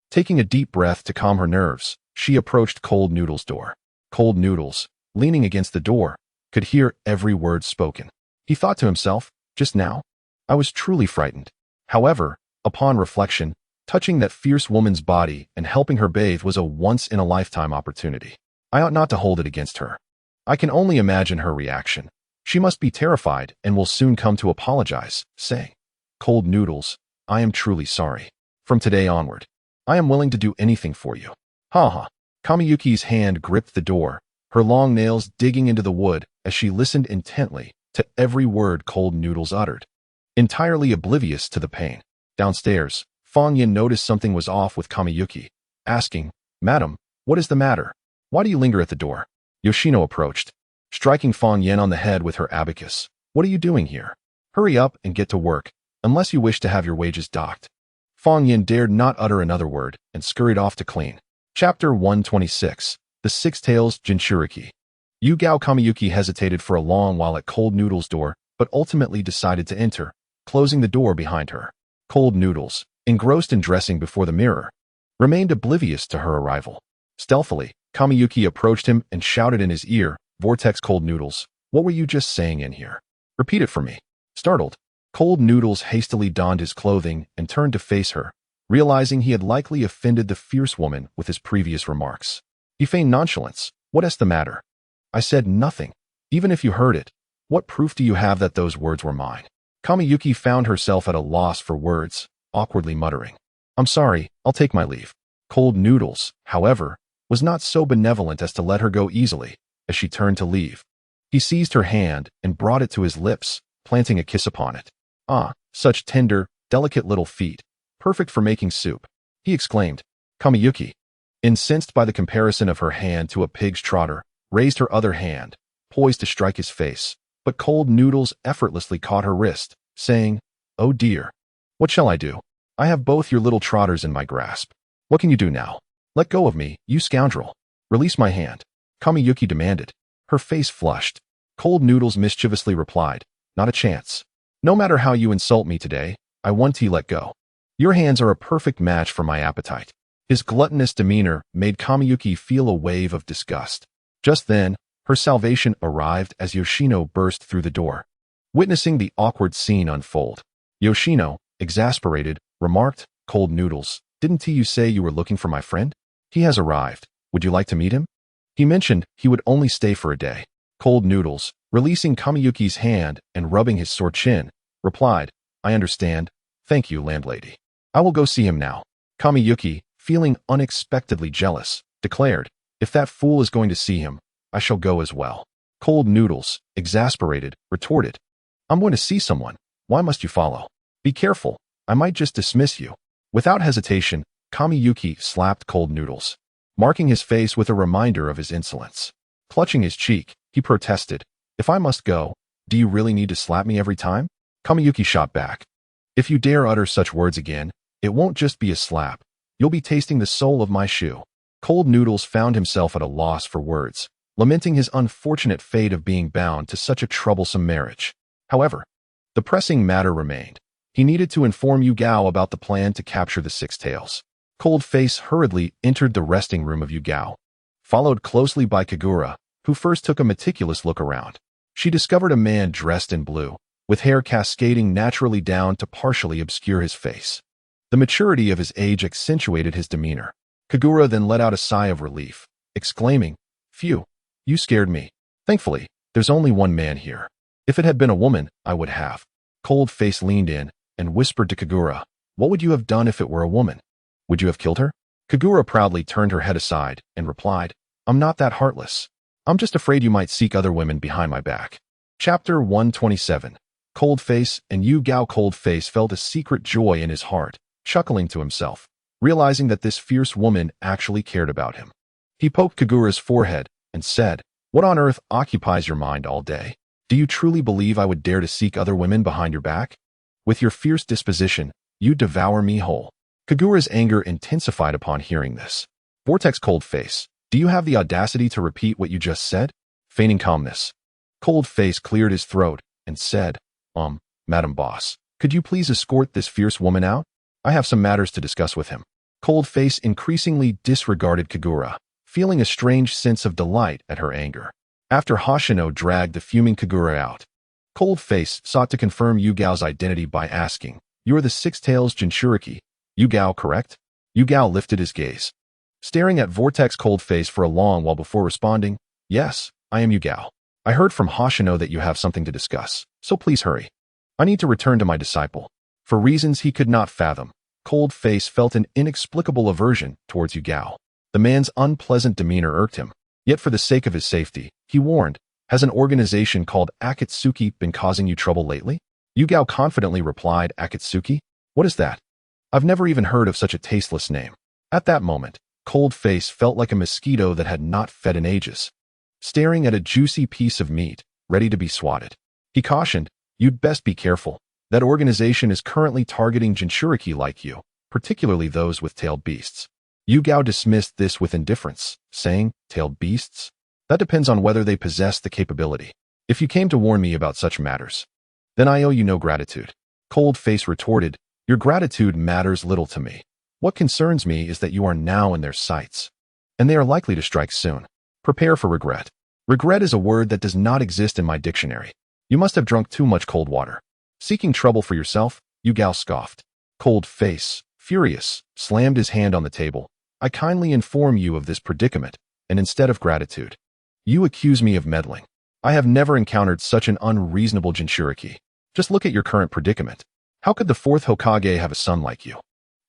Taking a deep breath to calm her nerves, she approached Cold Noodles' door. Cold Noodles, leaning against the door, could hear every word spoken. He thought to himself, "Just now, I was truly frightened." However, upon reflection, touching that fierce woman's body and helping her bathe was a once-in-a-lifetime opportunity. I ought not to hold it against her. I can only imagine her reaction. She must be terrified and will soon come to apologize, saying, "Cold Noodles, I am truly sorry. From today onward, I am willing to do anything for you." Ha ha. Kamiyuki's hand gripped the door, her long nails digging into the wood as she listened intently to every word Cold Noodles uttered, entirely oblivious to the pain. Downstairs, Fang Yin noticed something was off with Kamiyuki, asking, "Madam, what is the matter? Why do you linger at the door?" Yoshino approached, striking Fang Yin on the head with her abacus. "What are you doing here? Hurry up and get to work, unless you wish to have your wages docked." Fang Yin dared not utter another word and scurried off to clean. Chapter 126. The Six Tails Jinchuriki. Yugao Kamiyuki hesitated for a long while at Cold Noodles' door, but ultimately decided to enter, closing the door behind her. Cold Noodles, engrossed in dressing before the mirror, remained oblivious to her arrival. Stealthily, Kamiyuki approached him and shouted in his ear, "Vortex Cold Noodles, what were you just saying in here? Repeat it for me." Startled, Cold Noodles hastily donned his clothing and turned to face her, realizing he had likely offended the fierce woman with his previous remarks. He feigned nonchalance. "What's the matter? I said nothing. Even if you heard it, what proof do you have that those words were mine?" Kamiyuki found herself at a loss for words, awkwardly muttering, I'm sorry, I'll take my leave. Cold Noodles, however, was not so benevolent as to let her go easily as she turned to leave. He seized her hand and brought it to his lips, planting a kiss upon it. Ah, such tender, delicate little feet, perfect for making soup, he exclaimed. Kamiyuki, incensed by the comparison of her hand to a pig's trotter, raised her other hand, poised to strike his face, but Cold Noodles effortlessly caught her wrist, saying, "Oh dear. What shall I do? I have both your little trotters in my grasp. What can you do now? Let go of me, you scoundrel. Release my hand," Kamiyuki demanded. Her face flushed. Cold Noodles mischievously replied, "Not a chance. No matter how you insult me today, I want to let go. Your hands are a perfect match for my appetite." His gluttonous demeanor made Kamiyuki feel a wave of disgust. Just then, her salvation arrived as Yoshino burst through the door. Witnessing the awkward scene unfold, Yoshino, exasperated, remarked, "Cold Noodles, didn't you say you were looking for my friend? He has arrived. Would you like to meet him?" He mentioned he would only stay for a day. Cold Noodles, releasing Kamiyuki's hand and rubbing his sore chin, replied, "I understand. Thank you, landlady. I will go see him now." Kamiyuki, feeling unexpectedly jealous, declared, "If that fool is going to see him, I shall go as well." Cold Noodles, exasperated, retorted, "I'm going to see someone. Why must you follow? Be careful. I might just dismiss you." Without hesitation, Kamiyuki slapped Cold Noodles, marking his face with a reminder of his insolence. Clutching his cheek, he protested, "If I must go, do you really need to slap me every time?" Kamiyuki shot back, "If you dare utter such words again, it won't just be a slap. You'll be tasting the sole of my shoe." Cold Noodles found himself at a loss for words, lamenting his unfortunate fate of being bound to such a troublesome marriage. However, the pressing matter remained. He needed to inform Yugao about the plan to capture the Six Tails. Cold Face hurriedly entered the resting room of Yugao, followed closely by Kagura, who first took a meticulous look around. She discovered a man dressed in blue, with hair cascading naturally down to partially obscure his face. The maturity of his age accentuated his demeanor. Kagura then let out a sigh of relief, exclaiming, "Phew, you scared me. Thankfully, there's only one man here. If it had been a woman, I would have." Cold Face leaned in and whispered to Kagura, "What would you have done if it were a woman? Would you have killed her?" Kagura proudly turned her head aside and replied, "I'm not that heartless. I'm just afraid you might seek other women behind my back." Chapter 127. Cold Face and Yugao. Cold Face felt a secret joy in his heart, chuckling to himself, realizing that this fierce woman actually cared about him. He poked Kagura's forehead and said, "What on earth occupies your mind all day? Do you truly believe I would dare to seek other women behind your back? With your fierce disposition, you devour me whole." Kagura's anger intensified upon hearing this. Vortex. Cold Face, do you have the audacity to repeat what you just said? Feigning calmness, Cold Face cleared his throat and said, Madam Boss, could you please escort this fierce woman out? I have some matters to discuss with him." Cold Face increasingly disregarded Kagura, feeling a strange sense of delight at her anger. After Hoshino dragged the fuming Kagura out, Cold Face sought to confirm Yugao's identity by asking, "You're the Six Tails Jinchuriki, Yugao, correct?" Yugao lifted his gaze, staring at Vortex Cold Face for a long while before responding, "Yes, I am Yugao. I heard from Hoshino that you have something to discuss, so please hurry. I need to return to my disciple." For reasons he could not fathom, Cold Face felt an inexplicable aversion towards Yugao. The man's unpleasant demeanor irked him, yet for the sake of his safety, he warned, "Has an organization called Akatsuki been causing you trouble lately?" Yugao confidently replied, "Akatsuki? What is that? I've never even heard of such a tasteless name." At that moment, Cold Face felt like a mosquito that had not fed in ages, staring at a juicy piece of meat, ready to be swatted. He cautioned, "You'd best be careful. That organization is currently targeting Jinchuriki like you, particularly those with tailed beasts." Yugao dismissed this with indifference, saying, "Tailed beasts? That depends on whether they possess the capability. If you came to warn me about such matters, then I owe you no gratitude." Cold Face retorted, "Your gratitude matters little to me. What concerns me is that you are now in their sights, and they are likely to strike soon. Prepare for regret. Regret is a word that does not exist in my dictionary. You must have drunk too much cold water. Seeking trouble for yourself?" Yugao scoffed. Cold Face, furious, slammed his hand on the table. "I kindly inform you of this predicament, and instead of gratitude, you accuse me of meddling. I have never encountered such an unreasonable Jinchuriki. Just look at your current predicament. How could the fourth Hokage have a son like you?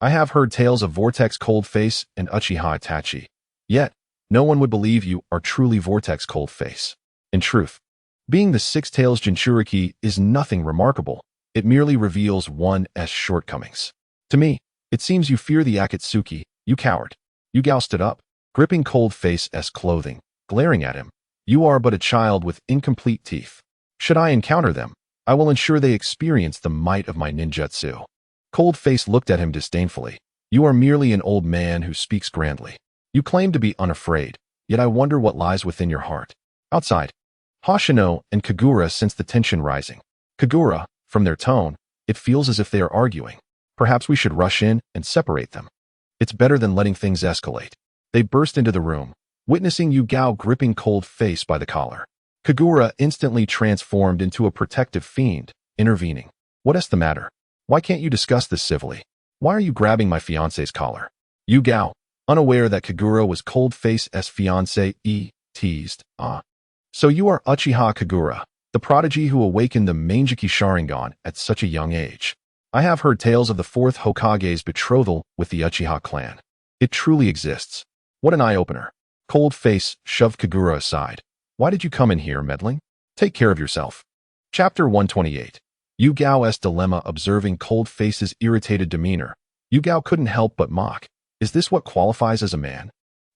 I have heard tales of Vortex Coldface and Uchiha Itachi. Yet, no one would believe you are truly Vortex Coldface. In truth, being the Six Tails Jinchuriki is nothing remarkable. It merely reveals one's shortcomings. To me, it seems you fear the Akatsuki, you coward. Yugao stood up, gripping Coldface's clothing, glaring at him. You are but a child with incomplete teeth. Should I encounter them, I will ensure they experience the might of my ninjutsu. Coldface looked at him disdainfully. You are merely an old man who speaks grandly. You claim to be unafraid, yet I wonder what lies within your heart. Outside, Hoshino and Kagura sense the tension rising. Kagura, from their tone, it feels as if they are arguing. Perhaps we should rush in and separate them. It's better than letting things escalate. They burst into the room, witnessing Yugao gripping Coldface by the collar. Kagura instantly transformed into a protective fiend, intervening. What's the matter? Why can't you discuss this civilly? Why are you grabbing my fiancé's collar? Yugao, unaware that Kagura was Coldface's fiancé, teased. So you are Uchiha Kagura, the prodigy who awakened the Mangeki Sharingan at such a young age. I have heard tales of the fourth Hokage's betrothal with the Uchiha clan. It truly exists. What an eye-opener. Coldface shoved Kagura aside. Why did you come in here meddling? Take care of yourself. Chapter 128. Yugao's dilemma. Observing Coldface's irritated demeanor, Yugao couldn't help but mock. Is this what qualifies as a man?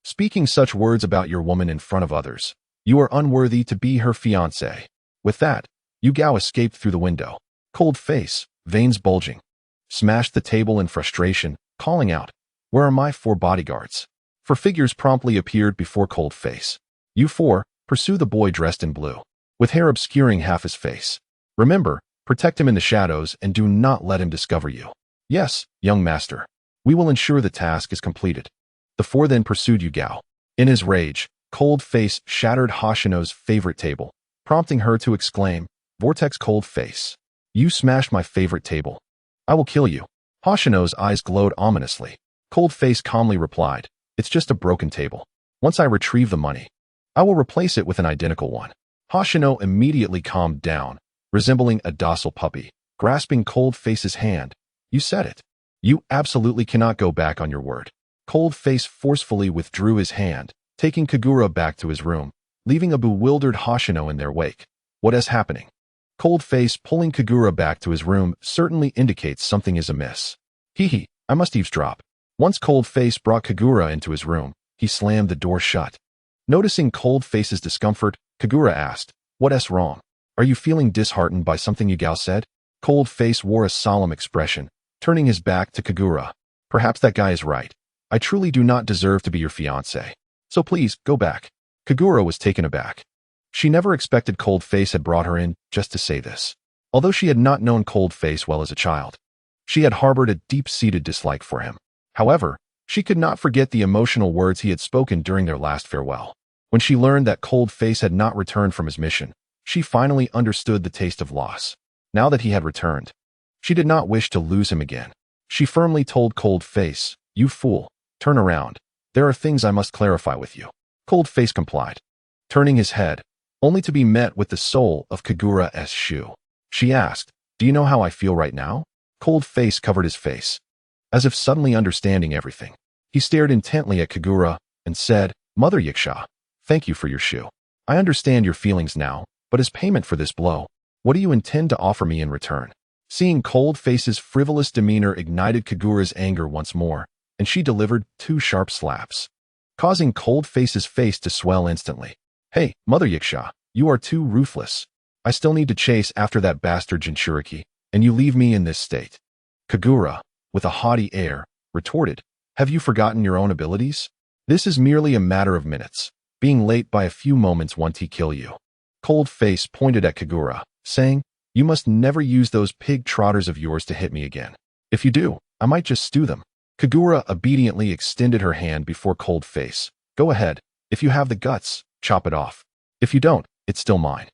Speaking such words about your woman in front of others. You are unworthy to be her fiancé. With that, Yugao escaped through the window. Coldface, veins bulging, smashed the table in frustration, calling out, "Where are my 4 bodyguards?" 4 figures promptly appeared before Coldface. You 4, pursue the boy dressed in blue, with hair obscuring half his face. Remember, protect him in the shadows and do not let him discover you. Yes, young master. We will ensure the task is completed. The 4 then pursued Yugao. In his rage, Coldface shattered Hoshino's favorite table, prompting her to exclaim, "Vortex Coldface. You smashed my favorite table. I will kill you." Hoshino's eyes glowed ominously. Coldface calmly replied, "It's just a broken table. Once I retrieve the money, I will replace it with an identical one." Hoshino immediately calmed down, resembling a docile puppy, grasping Coldface's hand. "You said it. You absolutely cannot go back on your word." Coldface forcefully withdrew his hand, taking Kagura back to his room, leaving a bewildered Hoshino in their wake. What is happening? Coldface pulling Kagura back to his room certainly indicates something is amiss. I must eavesdrop. Once Coldface brought Kagura into his room, he slammed the door shut. Noticing Coldface's discomfort, Kagura asked, "What's wrong? Are you feeling disheartened by something Yugao said?" Coldface wore a solemn expression, turning his back to Kagura. "Perhaps that guy is right. I truly do not deserve to be your fiancé. So please, go back." Kagura was taken aback. She never expected Coldface had brought her in just to say this. Although she had not known Coldface well as a child, she had harbored a deep-seated dislike for him. However, she could not forget the emotional words he had spoken during their last farewell. When she learned that Coldface had not returned from his mission, she finally understood the taste of loss. Now that he had returned, she did not wish to lose him again. She firmly told Coldface, "You fool, turn around. There are things I must clarify with you." Coldface complied, turning his head, only to be met with the sole of Kagura's shoe. She asked, "Do you know how I feel right now?" Coldface covered his face, as if suddenly understanding everything. He stared intently at Kagura and said, "Mother Yiksha, thank you for your shoe. I understand your feelings now, but as payment for this blow, what do you intend to offer me in return?" Seeing Coldface's frivolous demeanor ignited Kagura's anger once more, and she delivered 2 sharp slaps, causing Coldface's face to swell instantly. "Hey, Mother Yiksha, you are too ruthless. I still need to chase after that bastard Jinchuriki, and you leave me in this state." Kagura, with a haughty air, retorted, "Have you forgotten your own abilities? This is merely a matter of minutes. Being late by a few moments won't kill you." Coldface pointed at Kagura, saying, "You must never use those pig trotters of yours to hit me again. If you do, I might just stew them." Kagura obediently extended her hand before Coldface. "Go ahead. If you have the guts, chop it off. If you don't, it's still mine."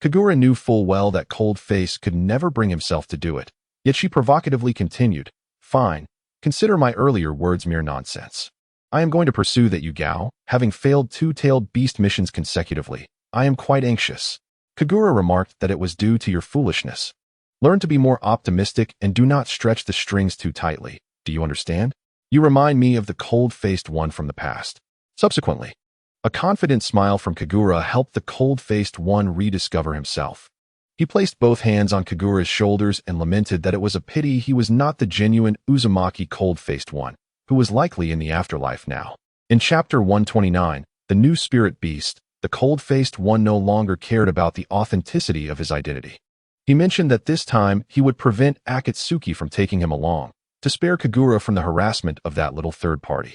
Kagura knew full well that Coldface could never bring himself to do it, yet she provocatively continued, "Fine. Consider my earlier words mere nonsense. I am going to pursue that Yugao, having failed 2-tailed beast missions consecutively. I am quite anxious." Kagura remarked that it was due to your foolishness. Learn to be more optimistic and do not stretch the strings too tightly. Do you understand? You remind me of the cold-faced one from the past. Subsequently, a confident smile from Kagura helped the cold-faced one rediscover himself. He placed both hands on Kagura's shoulders and lamented that it was a pity he was not the genuine Uzumaki cold-faced one, who was likely in the afterlife now. In Chapter 129, The New Spirit Beast, the cold-faced one no longer cared about the authenticity of his identity. He mentioned that this time he would prevent Akatsuki from taking him along, to spare Kagura from the harassment of that little third party.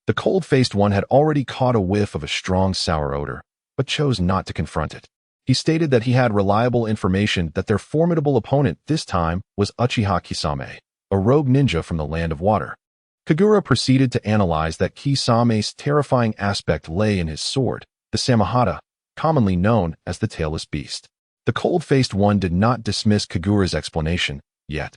The cold-faced one had already caught a whiff of a strong sour odor, but chose not to confront it. He stated that he had reliable information that their formidable opponent this time was Uchiha Kisame, a rogue ninja from the Land of Water. Kagura proceeded to analyze that Kisame's terrifying aspect lay in his sword, the Samahata, commonly known as the Tailless Beast. The cold-faced one did not dismiss Kagura's explanation, yet.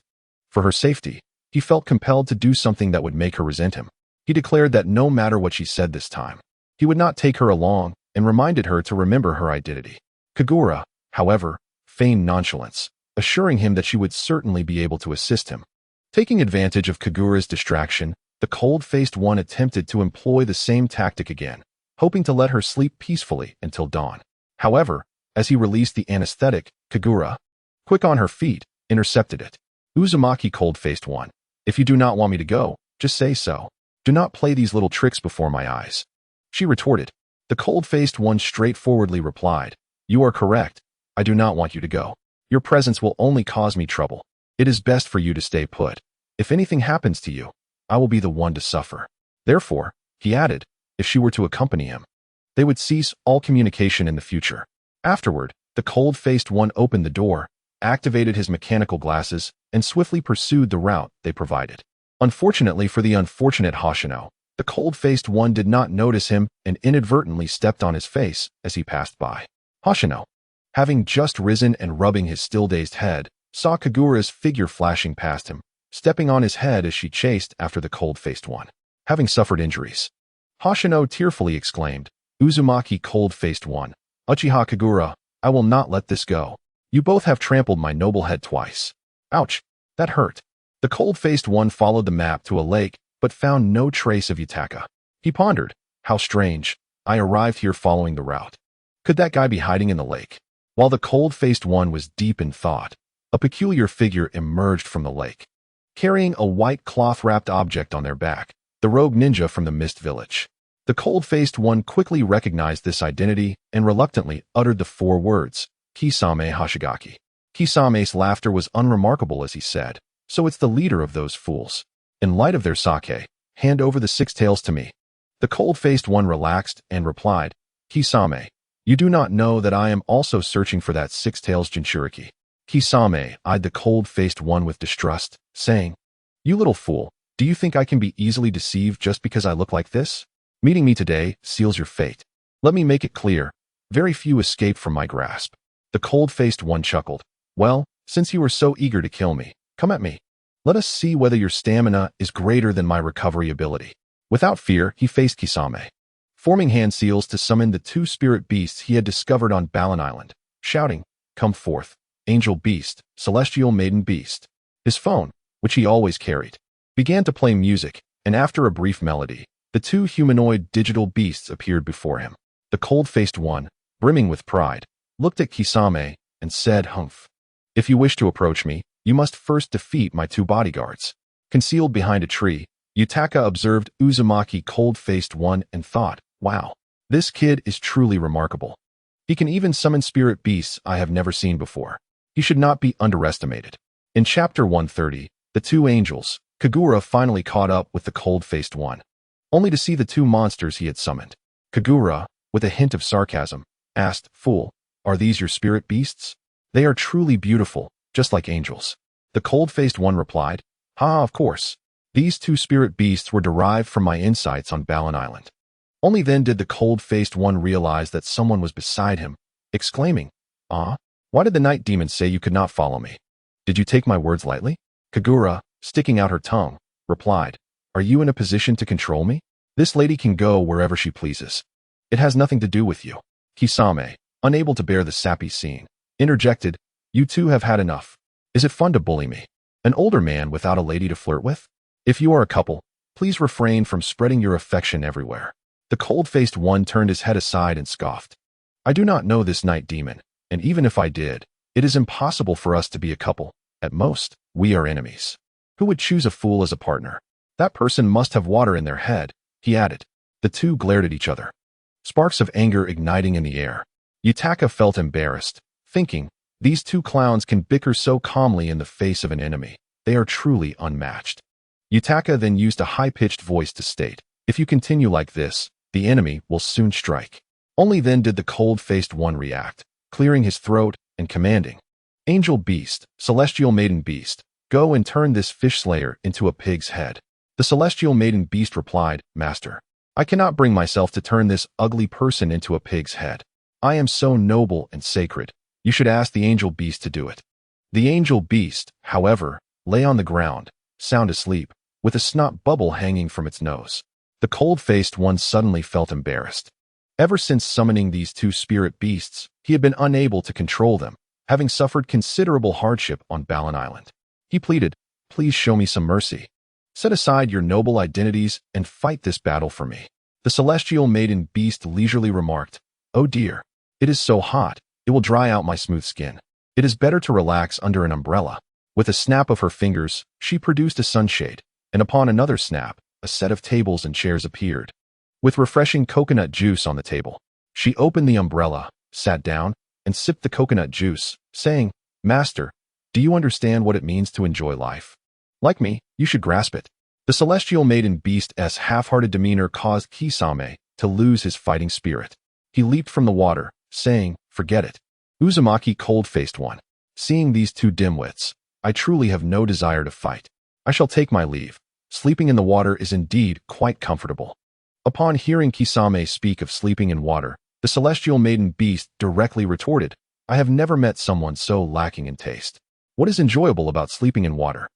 For her safety, he felt compelled to do something that would make her resent him. He declared that no matter what she said this time, he would not take her along and reminded her to remember her identity. Kagura, however, feigned nonchalance, assuring him that she would certainly be able to assist him. Taking advantage of Kagura's distraction, the cold-faced one attempted to employ the same tactic again, hoping to let her sleep peacefully until dawn. However, as he released the anesthetic, Kagura, quick on her feet, intercepted it. Uzumaki cold-faced one, if you do not want me to go, just say so. Do not play these little tricks before my eyes. She retorted. The cold-faced one straightforwardly replied, you are correct. I do not want you to go. Your presence will only cause me trouble. It is best for you to stay put. If anything happens to you, I will be the one to suffer. Therefore, he added, if she were to accompany him, they would cease all communication in the future. Afterward, the cold-faced one opened the door, activated his mechanical glasses, and swiftly pursued the route they provided. Unfortunately for the unfortunate Hoshino, the cold-faced one did not notice him and inadvertently stepped on his face as he passed by. Hoshino, having just risen and rubbing his still-dazed head, saw Kagura's figure flashing past him, stepping on his head as she chased after the cold-faced one. Having suffered injuries, Hoshino tearfully exclaimed, Uzumaki cold-faced one, Uchiha Kagura, I will not let this go. You both have trampled my noble head twice. Ouch, that hurt. The cold-faced one followed the map to a lake, but found no trace of Yutaka. He pondered, how strange, I arrived here following the route. Could that guy be hiding in the lake? While the cold-faced one was deep in thought, a peculiar figure emerged from the lake, carrying a white cloth-wrapped object on their back, the rogue ninja from the Mist Village. The cold-faced one quickly recognized this identity and reluctantly uttered the 4 words, Kisame Hashigaki. Kisame's laughter was unremarkable as he said, so it's the leader of those fools. In light of their sake, hand over the 6 tails to me. The cold-faced one relaxed and replied, Kisame, you do not know that I am also searching for that 6 tails Jinchuriki. Kisame eyed the cold-faced one with distrust, saying, you little fool, do you think I can be easily deceived just because I look like this? Meeting me today seals your fate. Let me make it clear, very few escape from my grasp. The cold-faced one chuckled, well, since you were so eager to kill me, come at me. Let us see whether your stamina is greater than my recovery ability. Without fear, he faced Kisame, forming hand seals to summon the 2 spirit beasts he had discovered on Balan Island, shouting, come forth, angel beast, celestial maiden beast. His phone, which he always carried, began to play music, and after a brief melody, the 2 humanoid digital beasts appeared before him. The cold-faced one, brimming with pride, looked at Kisame and said, humph. If you wish to approach me, you must first defeat my 2 bodyguards. Concealed behind a tree, Yutaka observed Uzumaki cold-faced one and thought, wow, this kid is truly remarkable. He can even summon spirit beasts I have never seen before. He should not be underestimated. In Chapter 130, The 2 Angels, Kagura finally caught up with the cold-faced one, only to see the 2 monsters he had summoned. Kagura, with a hint of sarcasm, asked, fool, are these your spirit beasts? They are truly beautiful, just like angels. The cold-faced one replied, ha, of course. These 2 spirit beasts were derived from my insights on Balan Island. Only then did the cold-faced one realize that someone was beside him, exclaiming, ah, why did the night demon say you could not follow me? Did you take my words lightly? Kagura, sticking out her tongue, replied, are you in a position to control me? This lady can go wherever she pleases. It has nothing to do with you. Kisame, unable to bear the sappy scene, interjected, you 2 have had enough. Is it fun to bully me? An older man without a lady to flirt with? If you are a couple, please refrain from spreading your affection everywhere. The cold-faced one turned his head aside and scoffed. I do not know this night demon, and even if I did, it is impossible for us to be a couple. At most, we are enemies. Who would choose a fool as a partner? That person must have water in their head, he added. The two glared at each other, sparks of anger igniting in the air. Yutaka felt embarrassed, thinking, these two clowns can bicker so calmly in the face of an enemy. They are truly unmatched. Yutaka then used a high-pitched voice to state, if you continue like this, the enemy will soon strike. Only then did the cold-faced one react, clearing his throat and commanding, Angel Beast, Celestial Maiden Beast, go and turn this fish slayer into a pig's head. The Celestial Maiden Beast replied, Master, I cannot bring myself to turn this ugly person into a pig's head. I am so noble and sacred. You should ask the Angel Beast to do it. The Angel Beast, however, lay on the ground, sound asleep, with a snot bubble hanging from its nose. The cold-faced one suddenly felt embarrassed. Ever since summoning these two spirit beasts, he had been unable to control them, having suffered considerable hardship on Balan Island. He pleaded, please show me some mercy. Set aside your noble identities and fight this battle for me. The Celestial Maiden Beast leisurely remarked, oh dear, it is so hot, it will dry out my smooth skin. It is better to relax under an umbrella. With a snap of her fingers, she produced a sunshade, and upon another snap, a set of tables and chairs appeared. With refreshing coconut juice on the table, she opened the umbrella, sat down, and sipped the coconut juice, saying, Master, do you understand what it means to enjoy life? Like me, you should grasp it. The Celestial Maiden Beast's half-hearted demeanor caused Kisame to lose his fighting spirit. He leaped from the water, saying, forget it. Uzumaki cold-faced one. Seeing these two dimwits, I truly have no desire to fight. I shall take my leave. Sleeping in the water is indeed quite comfortable. Upon hearing Kisame speak of sleeping in water, the Celestial Maiden Beast directly retorted, I have never met someone so lacking in taste. What is enjoyable about sleeping in water?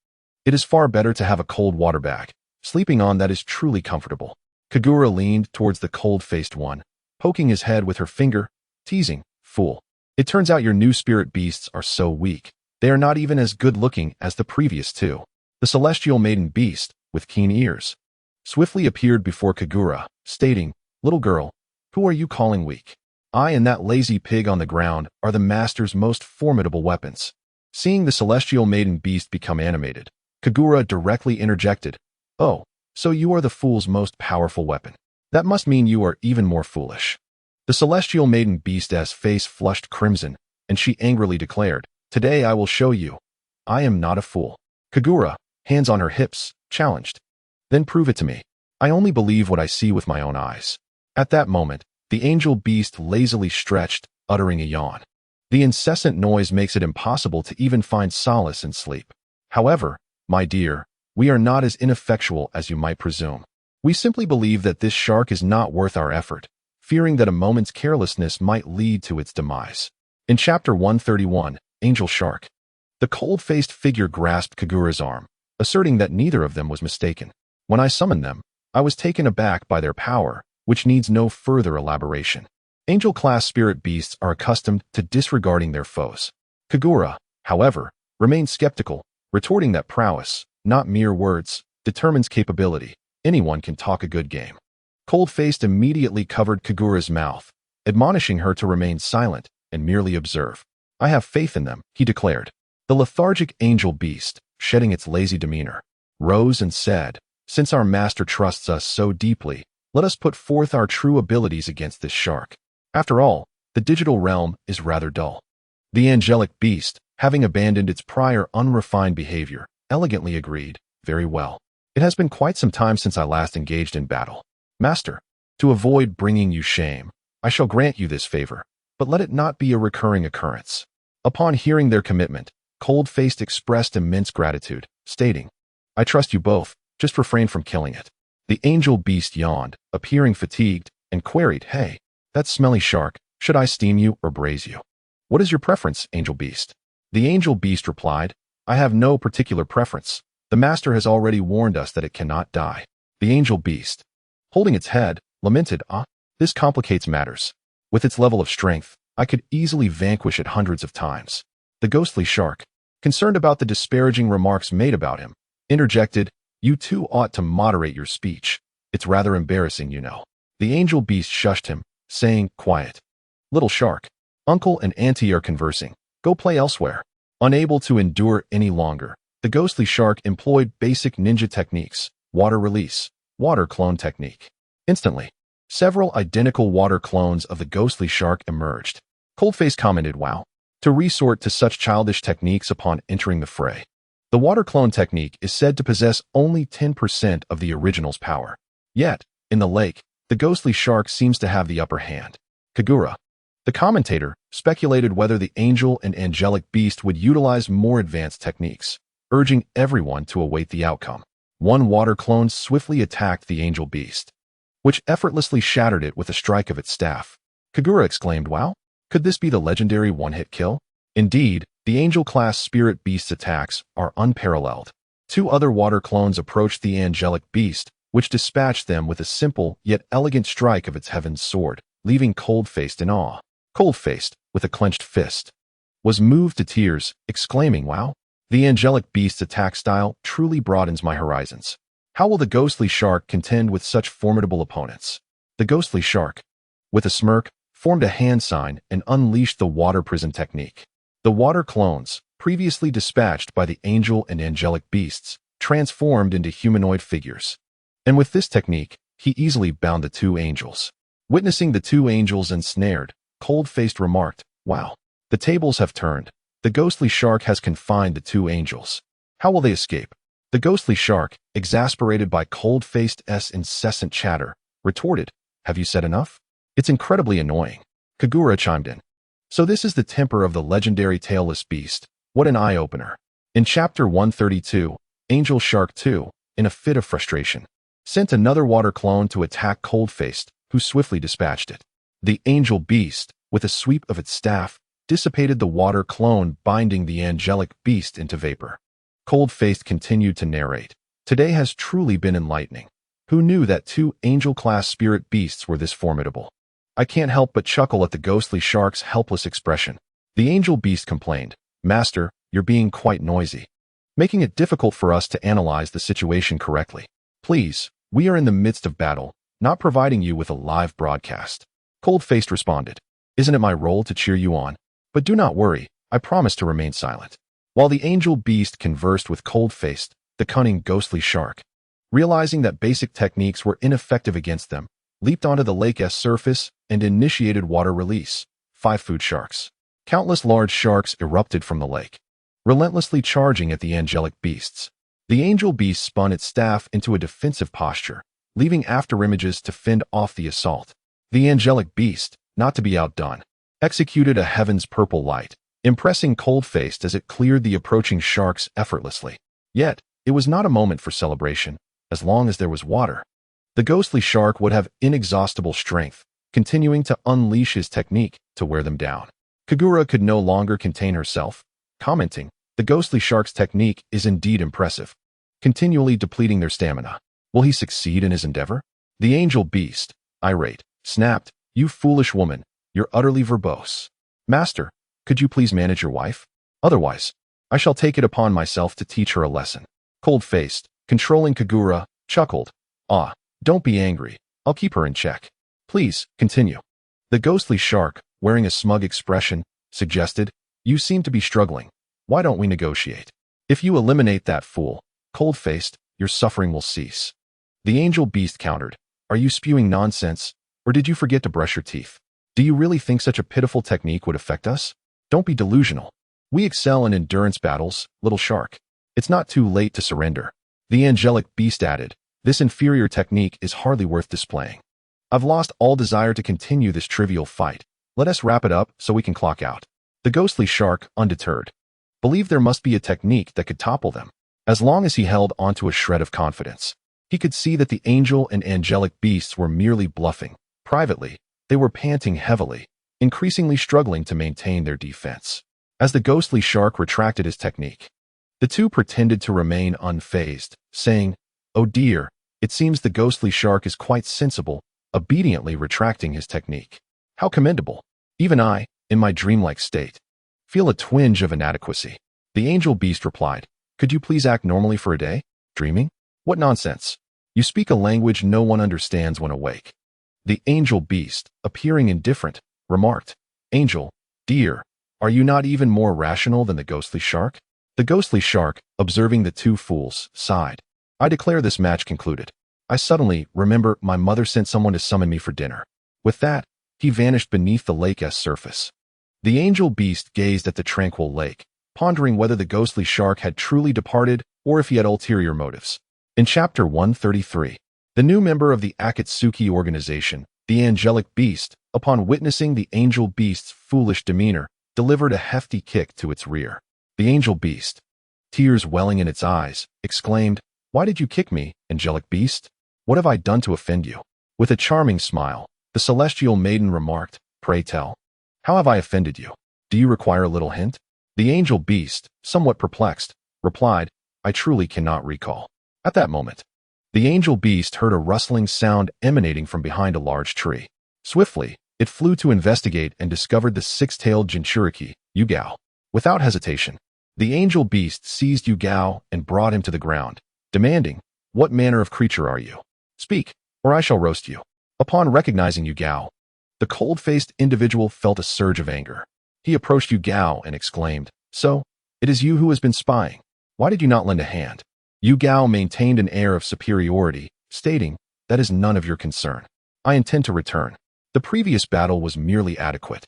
It is far better to have a cold water bag, sleeping on that is truly comfortable. Kagura leaned towards the cold-faced one, poking his head with her finger, teasing, fool. It turns out your new spirit beasts are so weak. They are not even as good-looking as the previous two. The Celestial Maiden Beast, with keen ears, swiftly appeared before Kagura, stating, little girl, who are you calling weak? I and that lazy pig on the ground are the master's most formidable weapons. Seeing the Celestial Maiden Beast become animated, Kagura directly interjected, oh, so you are the fool's most powerful weapon. That must mean you are even more foolish. The Celestial Maiden Beast's face flushed crimson, and she angrily declared, today I will show you. I am not a fool. Kagura, hands on her hips, challenged. Then prove it to me. I only believe what I see with my own eyes. At that moment, the Angel Beast lazily stretched, uttering a yawn. The incessant noise makes it impossible to even find solace in sleep. However, my dear, we are not as ineffectual as you might presume. We simply believe that this shark is not worth our effort, fearing that a moment's carelessness might lead to its demise. In Chapter 131, Angel Shark, the cold-faced figure grasped Kagura's arm, asserting that neither of them was mistaken. When I summoned them, I was taken aback by their power, which needs no further elaboration. Angel-class spirit beasts are accustomed to disregarding their foes. Kagura, however, remained skeptical, retorting that prowess, not mere words, determines capability. Anyone can talk a good game. Cold-faced immediately covered Kagura's mouth, admonishing her to remain silent and merely observe. I have faith in them, he declared. The lethargic angel beast, shedding its lazy demeanor, rose and said, since our master trusts us so deeply, let us put forth our true abilities against this shark. After all, the digital realm is rather dull. The angelic beast, having abandoned its prior unrefined behavior, elegantly agreed, very well. It has been quite some time since I last engaged in battle. Master, to avoid bringing you shame, I shall grant you this favor, but let it not be a recurring occurrence. Upon hearing their commitment, Cold-faced expressed immense gratitude, stating, I trust you both, just refrain from killing it. The angel beast yawned, appearing fatigued, and queried, hey, that smelly shark, should I steam you or braise you? What is your preference, angel beast? The angel beast replied, I have no particular preference. The master has already warned us that it cannot die. The angel beast, holding its head, lamented, this complicates matters. With its level of strength, I could easily vanquish it hundreds of times. The ghostly shark, concerned about the disparaging remarks made about him, interjected, You two ought to moderate your speech. It's rather embarrassing, you know. The angel beast shushed him, saying, quiet. Little shark, uncle and auntie are conversing. Go play elsewhere. Unable to endure any longer, the ghostly shark employed basic ninja techniques, water release, water clone technique. Instantly, several identical water clones of the ghostly shark emerged. Coldface commented, wow. To resort to such childish techniques upon entering the fray. The water clone technique is said to possess only 10% of the original's power. Yet, in the lake, the ghostly shark seems to have the upper hand. Kagura, the commentator, speculated whether the angel and angelic beast would utilize more advanced techniques, urging everyone to await the outcome. One water clone swiftly attacked the angel beast, which effortlessly shattered it with a strike of its staff. Kagura exclaimed, wow, could this be the legendary one-hit kill? Indeed, the angel-class spirit beast's attacks are unparalleled. Two other water clones approached the angelic beast, which dispatched them with a simple yet elegant strike of its heaven's sword, leaving Cold-Faced in awe. Cold-Faced, with a clenched fist, was moved to tears, exclaiming, wow, the angelic beast's attack style truly broadens my horizons. How will the ghostly shark contend with such formidable opponents? The ghostly shark, with a smirk, formed a hand sign and unleashed the water prison technique. The water clones, previously dispatched by the angel and angelic beasts, transformed into humanoid figures. And with this technique, he easily bound the two angels. Witnessing the two angels ensnared, Cold-Faced remarked, wow, the tables have turned. The ghostly shark has confined the two angels. How will they escape? The ghostly shark, exasperated by Cold-Faced's incessant chatter, retorted, have you said enough? It's incredibly annoying. Kagura chimed in. So this is the temper of the legendary tailless beast. What an eye-opener. In chapter 132, Angel Shark 2, in a fit of frustration, sent another water clone to attack Cold-Faced, who swiftly dispatched it. The angel beast, with a sweep of its staff, dissipated the water clone, binding the angelic beast into vapor. Cold-Faced continued to narrate. Today has truly been enlightening. Who knew that two angel-class spirit beasts were this formidable? I can't help but chuckle at the ghostly shark's helpless expression. The angel beast complained, Master, you're being quite noisy, making it difficult for us to analyze the situation correctly. Please, we are in the midst of battle, not providing you with a live broadcast. Cold-Faced responded, isn't it my role to cheer you on? But do not worry, I promise to remain silent. While the angel beast conversed with Cold-Faced, the cunning ghostly shark, realizing that basic techniques were ineffective against them, leaped onto the lake's surface and initiated water release. 5 food sharks. Countless large sharks erupted from the lake, relentlessly charging at the angelic beasts. The angel beast spun its staff into a defensive posture, leaving afterimages to fend off the assault. The angelic beast, not to be outdone, executed a heaven's purple light, impressing Cold-Faced as it cleared the approaching sharks effortlessly. Yet, it was not a moment for celebration. As long as there was water, the ghostly shark would have inexhaustible strength, continuing to unleash his technique to wear them down. Kagura could no longer contain herself, commenting, the ghostly shark's technique is indeed impressive, continually depleting their stamina. Will he succeed in his endeavor? The angel beast, irate, snapped, you foolish woman, you're utterly verbose. Master, could you please manage your wife? Otherwise, I shall take it upon myself to teach her a lesson. Cold-Faced, controlling Kagura, chuckled, ah, don't be angry, I'll keep her in check. Please, continue. The ghostly shark, wearing a smug expression, suggested, you seem to be struggling. Why don't we negotiate? If you eliminate that fool, Cold-Faced, your suffering will cease. The angel beast countered, are you spewing nonsense, or did you forget to brush your teeth? Do you really think such a pitiful technique would affect us? Don't be delusional. We excel in endurance battles, little shark. It's not too late to surrender. The angelic beast added, this inferior technique is hardly worth displaying. I've lost all desire to continue this trivial fight. Let us wrap it up so we can clock out. The ghostly shark, undeterred, believed there must be a technique that could topple them. As long as he held onto a shred of confidence, he could see that the angel and angelic beasts were merely bluffing. Privately, they were panting heavily, increasingly struggling to maintain their defense. As the ghostly shark retracted his technique, the two pretended to remain unfazed, saying, oh dear, it seems the ghostly shark is quite sensible, obediently retracting his technique. How commendable. Even I, in my dreamlike state, feel a twinge of inadequacy. The angel beast replied, could you please act normally for a day? Dreaming? What nonsense! You speak a language no one understands when awake. The angel beast, appearing indifferent, remarked, Angel, dear, are you not even more rational than the ghostly shark? The ghostly shark, observing the two fools, sighed. I declare this match concluded. I suddenly remember my mother sent someone to summon me for dinner. With that, he vanished beneath the lake's surface. The angel beast gazed at the tranquil lake, pondering whether the ghostly shark had truly departed or if he had ulterior motives. In Chapter 133, the new member of the Akatsuki organization, the angelic beast, upon witnessing the angel beast's foolish demeanor, delivered a hefty kick to its rear. The angel beast, tears welling in its eyes, exclaimed, Why did you kick me, angelic beast? What have I done to offend you? With a charming smile, the celestial maiden remarked, Pray tell. How have I offended you? Do you require a little hint? The angel beast, somewhat perplexed, replied, I truly cannot recall. At that moment, the angel beast heard a rustling sound emanating from behind a large tree. Swiftly, it flew to investigate and discovered the six-tailed Jinchuriki, Yugao. Without hesitation, the angel beast seized Yugao and brought him to the ground, demanding, What manner of creature are you? Speak, or I shall roast you. Upon recognizing Yugao, the cold-faced individual felt a surge of anger. He approached Yugao and exclaimed, So, it is you who has been spying. Why did you not lend a hand? Yugao maintained an air of superiority, stating, That is none of your concern. I intend to return. The previous battle was merely adequate.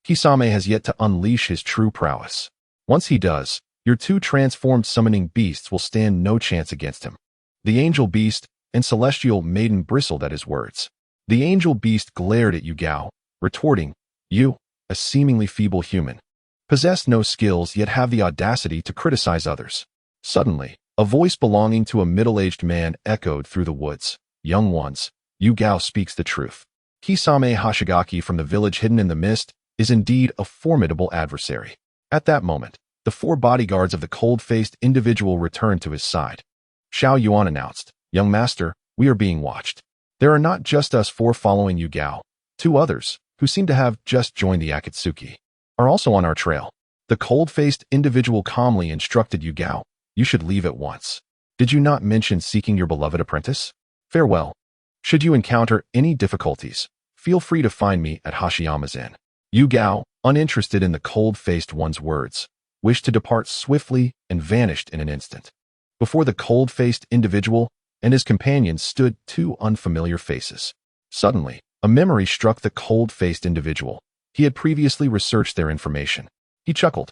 Kisame has yet to unleash his true prowess. Once he does, your two transformed summoning beasts will stand no chance against him. The angel beast and celestial maiden bristled at his words. The angel beast glared at Yugao, retorting, You, a seemingly feeble human, possess no skills yet have the audacity to criticize others. Suddenly, a voice belonging to a middle-aged man echoed through the woods. Young ones, Yugao speaks the truth. Kisame Hashigaki from the village hidden in the mist is indeed a formidable adversary. At that moment, the four bodyguards of the cold-faced individual returned to his side. Xiao Yuan announced, Young master, we are being watched. There are not just us four following Yugao. Two others, who seem to have just joined the Akatsuki, are also on our trail. The cold-faced individual calmly instructed Yugao, You should leave at once. Did you not mention seeking your beloved apprentice? Farewell. Should you encounter any difficulties, feel free to find me at Hashiyama's Inn. Yugao, uninterested in the cold-faced one's words, wished to depart swiftly and vanished in an instant. Before the cold-faced individual and his companions stood two unfamiliar faces. Suddenly, a memory struck the cold-faced individual. He had previously researched their information. He chuckled.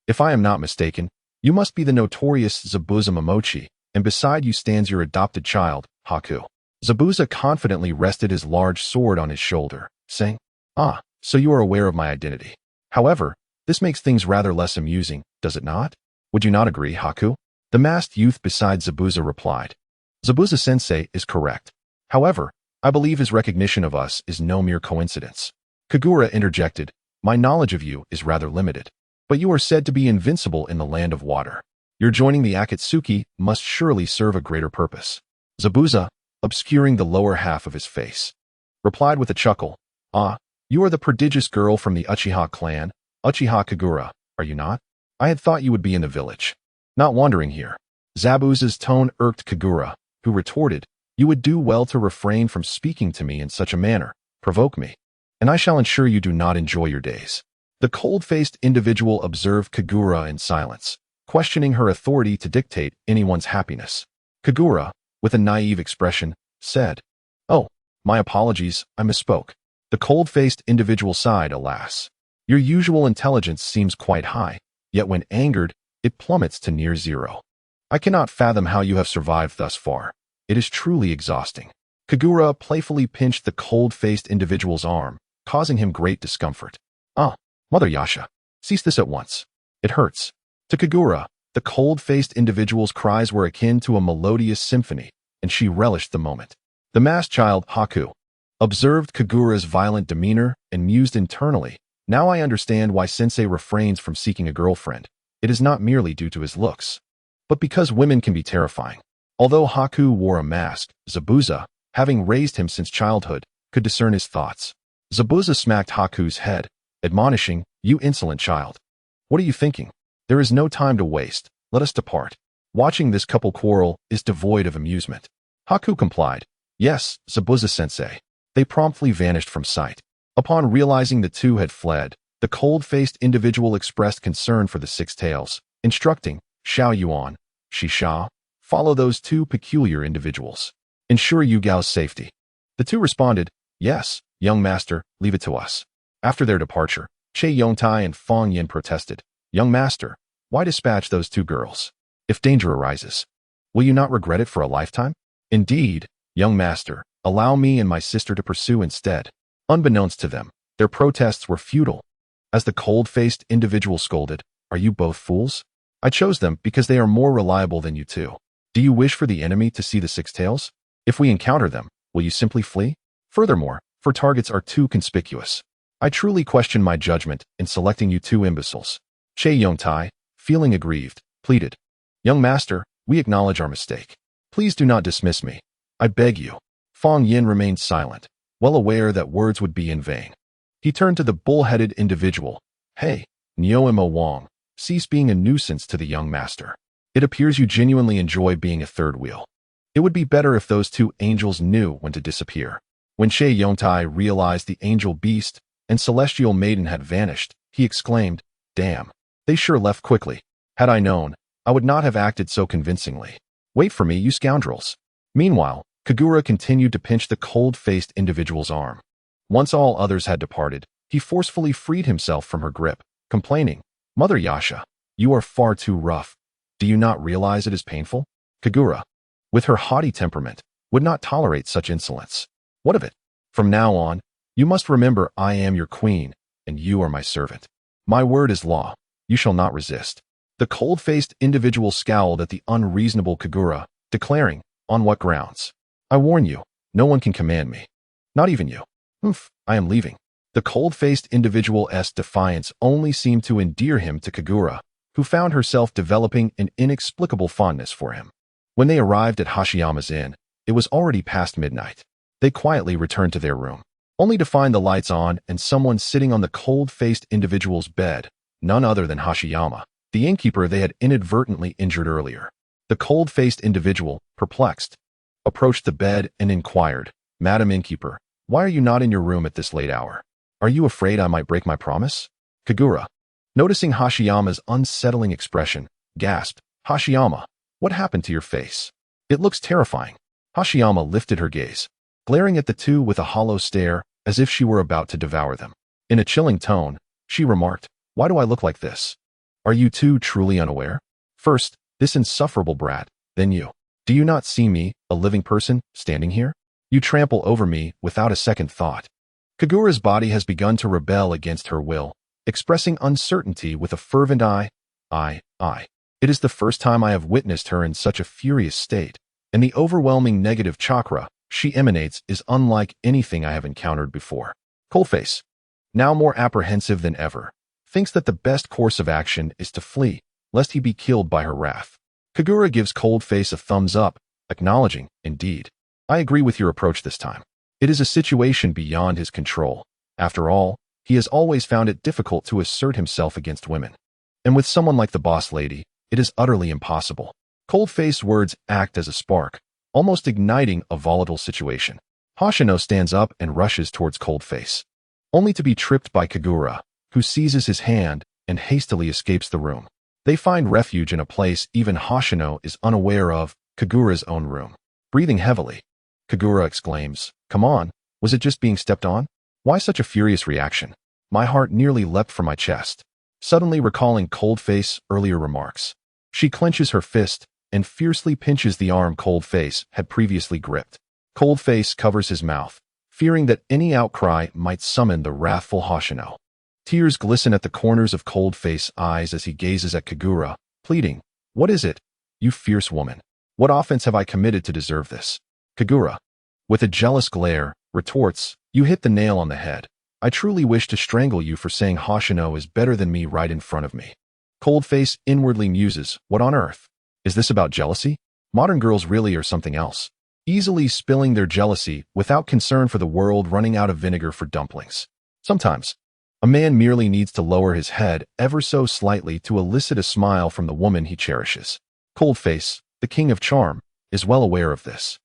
If I am not mistaken, you must be the notorious Zabuza Momochi, and beside you stands your adopted child, Haku. Zabuza confidently rested his large sword on his shoulder, saying, Ah, so you are aware of my identity. However, this makes things rather less amusing, does it not? Would you not agree, Haku? The masked youth beside Zabuza replied. Zabuza-sensei is correct. However, I believe his recognition of us is no mere coincidence. Kagura interjected, My knowledge of you is rather limited, but you are said to be invincible in the land of water. Your joining the Akatsuki must surely serve a greater purpose. Zabuza, obscuring the lower half of his face, replied with a chuckle, Ah, you are the prodigious girl from the Uchiha clan, Uchiha Kagura, are you not? I had thought you would be in the village. Not wandering here. Zabuza's tone irked Kagura, who retorted, You would do well to refrain from speaking to me in such a manner, provoke me, and I shall ensure you do not enjoy your days. The cold-faced individual observed Kagura in silence, questioning her authority to dictate anyone's happiness. Kagura, with a naive expression, said, Oh, my apologies, I misspoke. The cold-faced individual sighed, Alas. Your usual intelligence seems quite high, yet when angered, it plummets to near zero. I cannot fathom how you have survived thus far. It is truly exhausting. Kagura playfully pinched the cold-faced individual's arm, causing him great discomfort. Ah, Mother Yasha, cease this at once. It hurts. To Kagura, the cold-faced individual's cries were akin to a melodious symphony, and she relished the moment. The masked child, Haku, observed Kagura's violent demeanor and mused internally, Now I understand why Sensei refrains from seeking a girlfriend. It is not merely due to his looks, but because women can be terrifying. Although Haku wore a mask, Zabuza, having raised him since childhood, could discern his thoughts. Zabuza smacked Haku's head, admonishing, You insolent child. What are you thinking? There is no time to waste. Let us depart. Watching this couple quarrel is devoid of amusement. Haku complied. Yes, Zabuza-sensei. They promptly vanished from sight. Upon realizing the two had fled, the cold-faced individual expressed concern for the six tails, instructing Xiao Yuan, Shisha, follow those two peculiar individuals. Ensure Yu Gao's safety. The two responded, yes, young master, leave it to us. After their departure, Che Yongtai and Fang Yin protested. Young master, why dispatch those two girls? If danger arises, will you not regret it for a lifetime? Indeed, young master, allow me and my sister to pursue instead. Unbeknownst to them, their protests were futile. As the cold-faced individual scolded, are you both fools? I chose them because they are more reliable than you two. Do you wish for the enemy to see the six tails? If we encounter them, will you simply flee? Furthermore, for targets are too conspicuous. I truly question my judgment in selecting you two imbeciles. Che Yongtai, feeling aggrieved, pleaded. Young master, we acknowledge our mistake. Please do not dismiss me. I beg you. Fang Yin remained silent, well aware that words would be in vain. He turned to the bull-headed individual. Hey, Nyoemo Wang, cease being a nuisance to the young master. It appears you genuinely enjoy being a third wheel. It would be better if those two angels knew when to disappear. When Che Yongtai realized the angel beast and celestial maiden had vanished, he exclaimed, damn, they sure left quickly. Had I known, I would not have acted so convincingly. Wait for me, you scoundrels. Meanwhile, Kagura continued to pinch the cold-faced individual's arm. Once all others had departed, he forcefully freed himself from her grip, complaining, Mother Yasha, you are far too rough. Do you not realize it is painful? Kagura, with her haughty temperament, would not tolerate such insolence. What of it? From now on, you must remember I am your queen, and you are my servant. My word is law. You shall not resist. The cold-faced individual scowled at the unreasonable Kagura, declaring, on what grounds? I warn you, no one can command me. Not even you. I am leaving. The cold-faced individual's defiance only seemed to endear him to Kagura, who found herself developing an inexplicable fondness for him. When they arrived at Hashiyama's inn, it was already past midnight. They quietly returned to their room, only to find the lights on and someone sitting on the cold-faced individual's bed, none other than Hashiyama, the innkeeper they had inadvertently injured earlier. The cold-faced individual, perplexed, approached the bed and inquired, Madam Innkeeper, why are you not in your room at this late hour? Are you afraid I might break my promise? Kagura, noticing Hashiyama's unsettling expression, gasped, Hashiyama, what happened to your face? It looks terrifying. Hashiyama lifted her gaze, glaring at the two with a hollow stare as if she were about to devour them. In a chilling tone, she remarked, why do I look like this? Are you two truly unaware? First, this insufferable brat, then you. Do you not see me, a living person, standing here? You trample over me without a second thought. Kagura's body has begun to rebel against her will, expressing uncertainty with a fervent I. It is the first time I have witnessed her in such a furious state, and the overwhelming negative chakra she emanates is unlike anything I have encountered before. Coldface, now more apprehensive than ever, thinks that the best course of action is to flee, lest he be killed by her wrath. Kagura gives Coldface a thumbs up, acknowledging, indeed, I agree with your approach this time. It is a situation beyond his control. After all, he has always found it difficult to assert himself against women. And with someone like the boss lady, it is utterly impossible. Cold-faced words act as a spark, almost igniting a volatile situation. Hoshino stands up and rushes towards Coldface, only to be tripped by Kagura, who seizes his hand and hastily escapes the room. They find refuge in a place even Hoshino is unaware of, Kagura's own room. Breathing heavily, Kagura exclaims, come on, was it just being stepped on? Why such a furious reaction? My heart nearly leapt from my chest, suddenly recalling Coldface's earlier remarks. She clenches her fist and fiercely pinches the arm Coldface had previously gripped. Coldface covers his mouth, fearing that any outcry might summon the wrathful Hoshino. Tears glisten at the corners of Coldface's eyes as he gazes at Kagura, pleading, what is it, you fierce woman? What offense have I committed to deserve this? Kagura, with a jealous glare, retorts, you hit the nail on the head. I truly wish to strangle you for saying Hoshino is better than me right in front of me. Coldface inwardly muses, what on earth? Is this about jealousy? Modern girls really are something else, easily spilling their jealousy without concern for the world running out of vinegar for dumplings. Sometimes, a man merely needs to lower his head ever so slightly to elicit a smile from the woman he cherishes. Coldface, the king of charm, is well aware of this.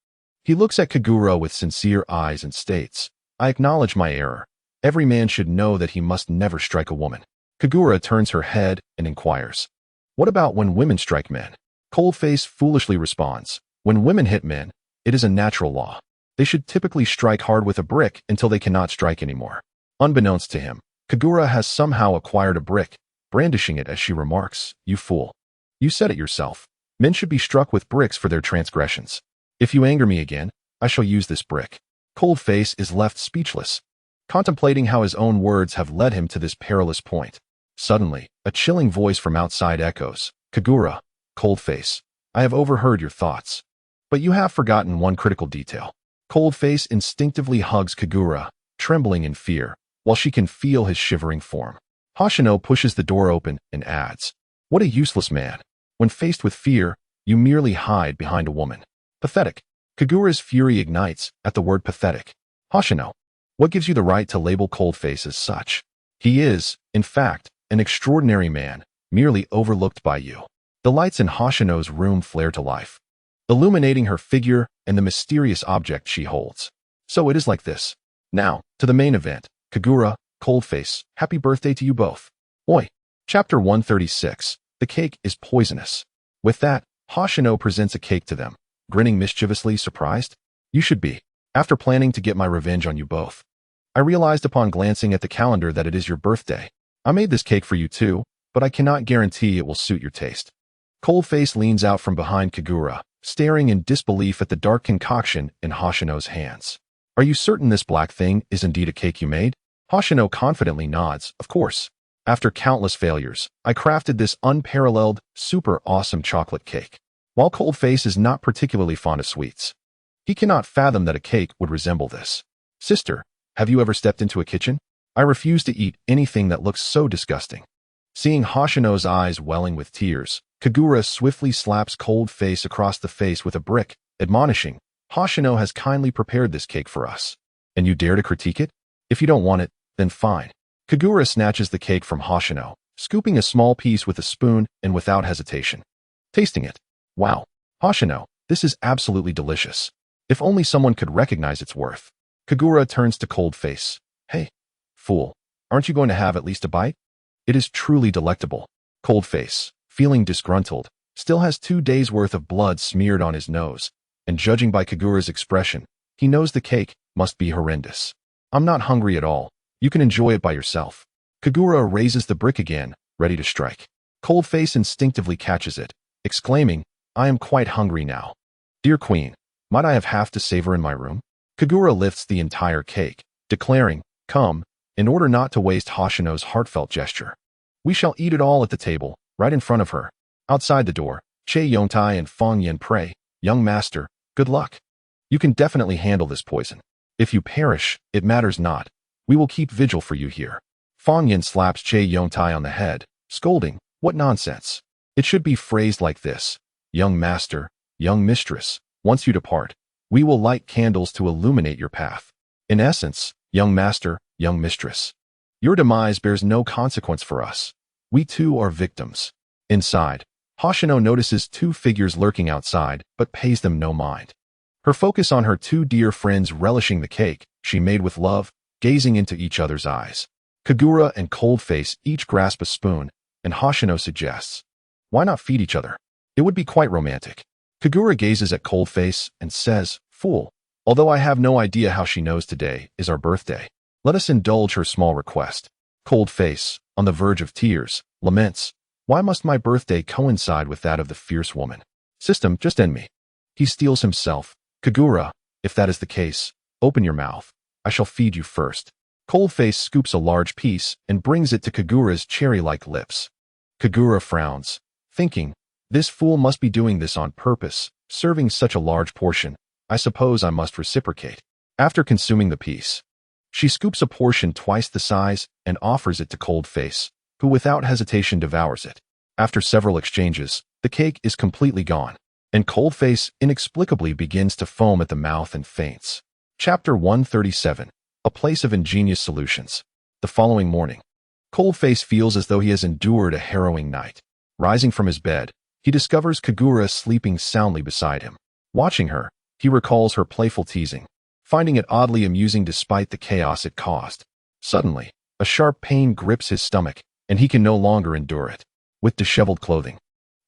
He looks at Kagura with sincere eyes and states, I acknowledge my error. Every man should know that he must never strike a woman. Kagura turns her head and inquires, what about when women strike men? Coldface foolishly responds, when women hit men, it is a natural law. They should typically strike hard with a brick until they cannot strike anymore. Unbeknownst to him, Kagura has somehow acquired a brick, brandishing it as she remarks, you fool. You said it yourself. Men should be struck with bricks for their transgressions. If you anger me again, I shall use this brick. Coldface is left speechless, contemplating how his own words have led him to this perilous point. Suddenly, a chilling voice from outside echoes, Kagura, Coldface, I have overheard your thoughts. But you have forgotten one critical detail. Coldface instinctively hugs Kagura, trembling in fear, while she can feel his shivering form. Hoshino pushes the door open and adds, what a useless man. When faced with fear, you merely hide behind a woman. Pathetic. Kagura's fury ignites at the word pathetic. Hoshino, what gives you the right to label Coldface as such? He is, in fact, an extraordinary man, merely overlooked by you. The lights in Hoshino's room flare to life, illuminating her figure and the mysterious object she holds. So it is like this. Now, to the main event. Kagura, Coldface, happy birthday to you both. Oi. Chapter 136. The cake is poisonous. With that, Hoshino presents a cake to them, grinning mischievously surprised. You should be. After planning to get my revenge on you both, I realized upon glancing at the calendar that it is your birthday. I made this cake for you too, but I cannot guarantee it will suit your taste. Coldface leans out from behind Kagura, staring in disbelief at the dark concoction in Hoshino's hands. Are you certain this black thing is indeed a cake you made? Hoshino confidently nods, of course. After countless failures, I crafted this unparalleled, super awesome chocolate cake. While Coldface is not particularly fond of sweets, he cannot fathom that a cake would resemble this. Sister, have you ever stepped into a kitchen? I refuse to eat anything that looks so disgusting. Seeing Hoshino's eyes welling with tears, Kagura swiftly slaps Coldface across the face with a brick, admonishing, Hoshino has kindly prepared this cake for us. And you dare to critique it? If you don't want it, then fine. Kagura snatches the cake from Hoshino, scooping a small piece with a spoon and without hesitation. Tasting it. Wow. Hoshino, this is absolutely delicious. If only someone could recognize its worth. Kagura turns to Coldface. Hey, fool, aren't you going to have at least a bite? It is truly delectable. Coldface, feeling disgruntled, still has 2 days' worth of blood smeared on his nose, and judging by Kagura's expression, he knows the cake must be horrendous. I'm not hungry at all. You can enjoy it by yourself. Kagura raises the brick again, ready to strike. Coldface instinctively catches it, exclaiming, I am quite hungry now. Dear Queen, might I have half to savor in my room? Kagura lifts the entire cake, declaring, come, in order not to waste Hoshino's heartfelt gesture. We shall eat it all at the table, right in front of her. Outside the door, Che Yongtai and Fong Yen pray, young master, good luck. You can definitely handle this poison. If you perish, it matters not. We will keep vigil for you here. Fong Yen slaps Che Yongtai on the head, scolding, what nonsense. It should be phrased like this. Young master, young mistress, once you depart, we will light candles to illuminate your path. In essence, young master, young mistress, your demise bears no consequence for us. We too are victims. Inside, Hoshino notices 2 figures lurking outside, but pays them no mind. Her focus on her 2 dear friends relishing the cake she made with love, gazing into each other's eyes. Kagura and Coldface each grasp a spoon, and Hoshino suggests, why not feed each other? It would be quite romantic. Kagura gazes at Coldface and says, fool, although I have no idea how she knows today is our birthday, let us indulge her small request. Coldface, on the verge of tears, laments, why must my birthday coincide with that of the fierce woman? System, just end me. He steels himself. Kagura, if that is the case, open your mouth. I shall feed you first. Coldface scoops a large piece and brings it to Kagura's cherry-like lips. Kagura frowns, thinking, this fool must be doing this on purpose, serving such a large portion. I suppose I must reciprocate. After consuming the piece, she scoops a portion twice the size and offers it to Coldface, who without hesitation devours it. After several exchanges, the cake is completely gone, and Coldface inexplicably begins to foam at the mouth and faints. Chapter 137. A place of ingenious solutions. The following morning, Coldface feels as though he has endured a harrowing night. Rising from his bed, He discovers Kagura sleeping soundly beside him. Watching her, he recalls her playful teasing, finding it oddly amusing despite the chaos it caused. Suddenly, a sharp pain grips his stomach, and he can no longer endure it. With disheveled clothing,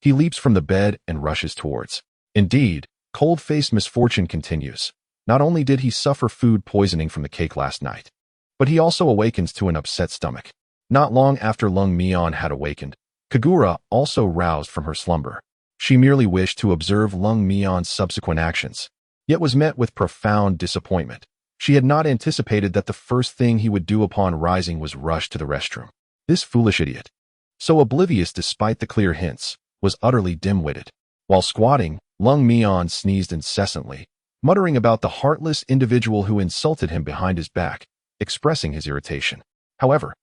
he leaps from the bed and rushes towards. Indeed, cold-faced misfortune continues. Not only did he suffer food poisoning from the cake last night, but he also awakens to an upset stomach. Not long after Lung Mian had awakened, Kagura also roused from her slumber. She merely wished to observe Lung Mian's subsequent actions, yet was met with profound disappointment. She had not anticipated that the first thing he would do upon rising was rush to the restroom. This foolish idiot, so oblivious despite the clear hints, was utterly dim-witted. While squatting, Lung Mian sneezed incessantly, muttering about the heartless individual who insulted him behind his back, expressing his irritation. However,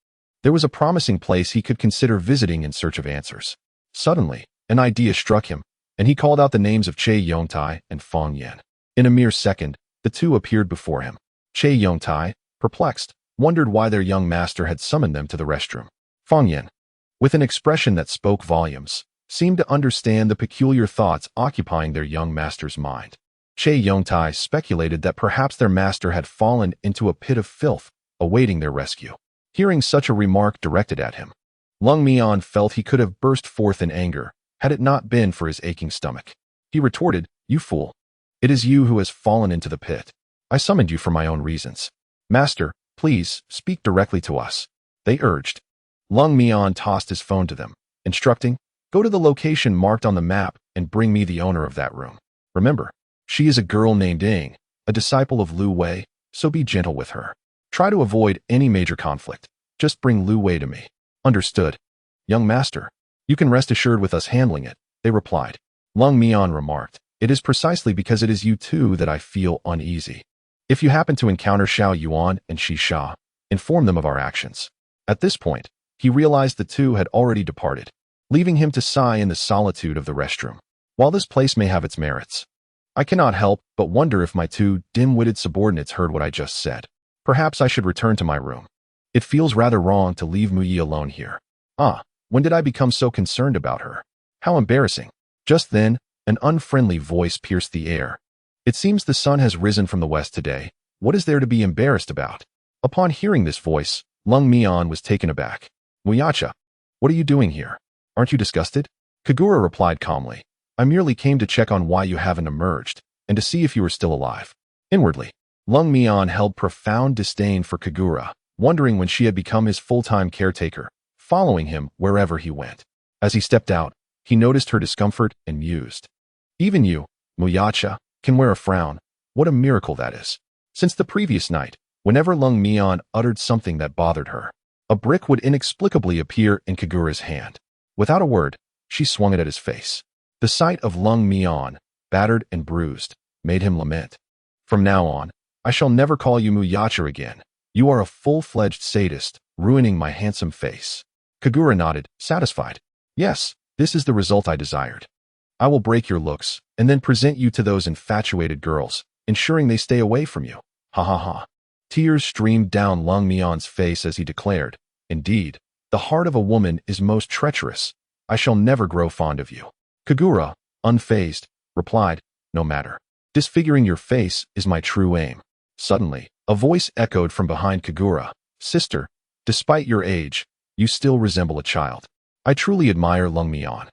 there was a promising place he could consider visiting in search of answers. Suddenly, an idea struck him, and he called out the names of Che Yongtai and Feng Yan. In a mere second, the two appeared before him. Che Yongtai, perplexed, wondered why their young master had summoned them to the restroom. Feng Yan, with an expression that spoke volumes, seemed to understand the peculiar thoughts occupying their young master's mind. Che Yongtai speculated that perhaps their master had fallen into a pit of filth, awaiting their rescue. Hearing such a remark directed at him, Lung Mian felt he could have burst forth in anger, had it not been for his aching stomach. He retorted, "You fool! It is you who has fallen into the pit. I summoned you for my own reasons. Master, please, speak directly to us," they urged. Lung Mian tossed his phone to them, instructing, "Go to the location marked on the map and bring me the owner of that room. Remember, she is a girl named Ying, a disciple of Lu Wei, so be gentle with her. Try to avoid any major conflict. Just bring Lu Wei to me." "Understood, young master. You can rest assured with us handling it," they replied. Lung Mian remarked, "It is precisely because it is you two that I feel uneasy. If you happen to encounter Xiao Yuan and Shi Sha, inform them of our actions." At this point, he realized the two had already departed, leaving him to sigh in the solitude of the restroom. While this place may have its merits, I cannot help but wonder if my two dim-witted subordinates heard what I just said. Perhaps I should return to my room. It feels rather wrong to leave Mu Yi alone here. When did I become so concerned about her? How embarrassing. Just then, an unfriendly voice pierced the air. "It seems the sun has risen from the west today. What is there to be embarrassed about?" Upon hearing this voice, Lung Mian was taken aback. "Muyacha, what are you doing here? Aren't you disgusted?" Kagura replied calmly, "I merely came to check on why you haven't emerged, and to see if you were still alive." Inwardly, Lung Mian held profound disdain for Kagura, wondering when she had become his full-time caretaker, following him wherever he went. As he stepped out, he noticed her discomfort and mused. "Even you, Muyacha, can wear a frown. What a miracle that is." Since the previous night, whenever Lung Mian uttered something that bothered her, a brick would inexplicably appear in Kagura's hand. Without a word, she swung it at his face. The sight of Lung Mian, battered and bruised, made him lament. "From now on, I shall never call you Muyacha again. You are a full-fledged sadist, ruining my handsome face." Kagura nodded, satisfied. "Yes, this is the result I desired. I will break your looks, and then present you to those infatuated girls, ensuring they stay away from you. Ha ha ha." Tears streamed down Lung Mian's face as he declared, "Indeed, the heart of a woman is most treacherous. I shall never grow fond of you." Kagura, unfazed, replied, "No matter. Disfiguring your face is my true aim." Suddenly, a voice echoed from behind Kagura, "Sister, despite your age, you still resemble a child. I truly admire Lung Mian.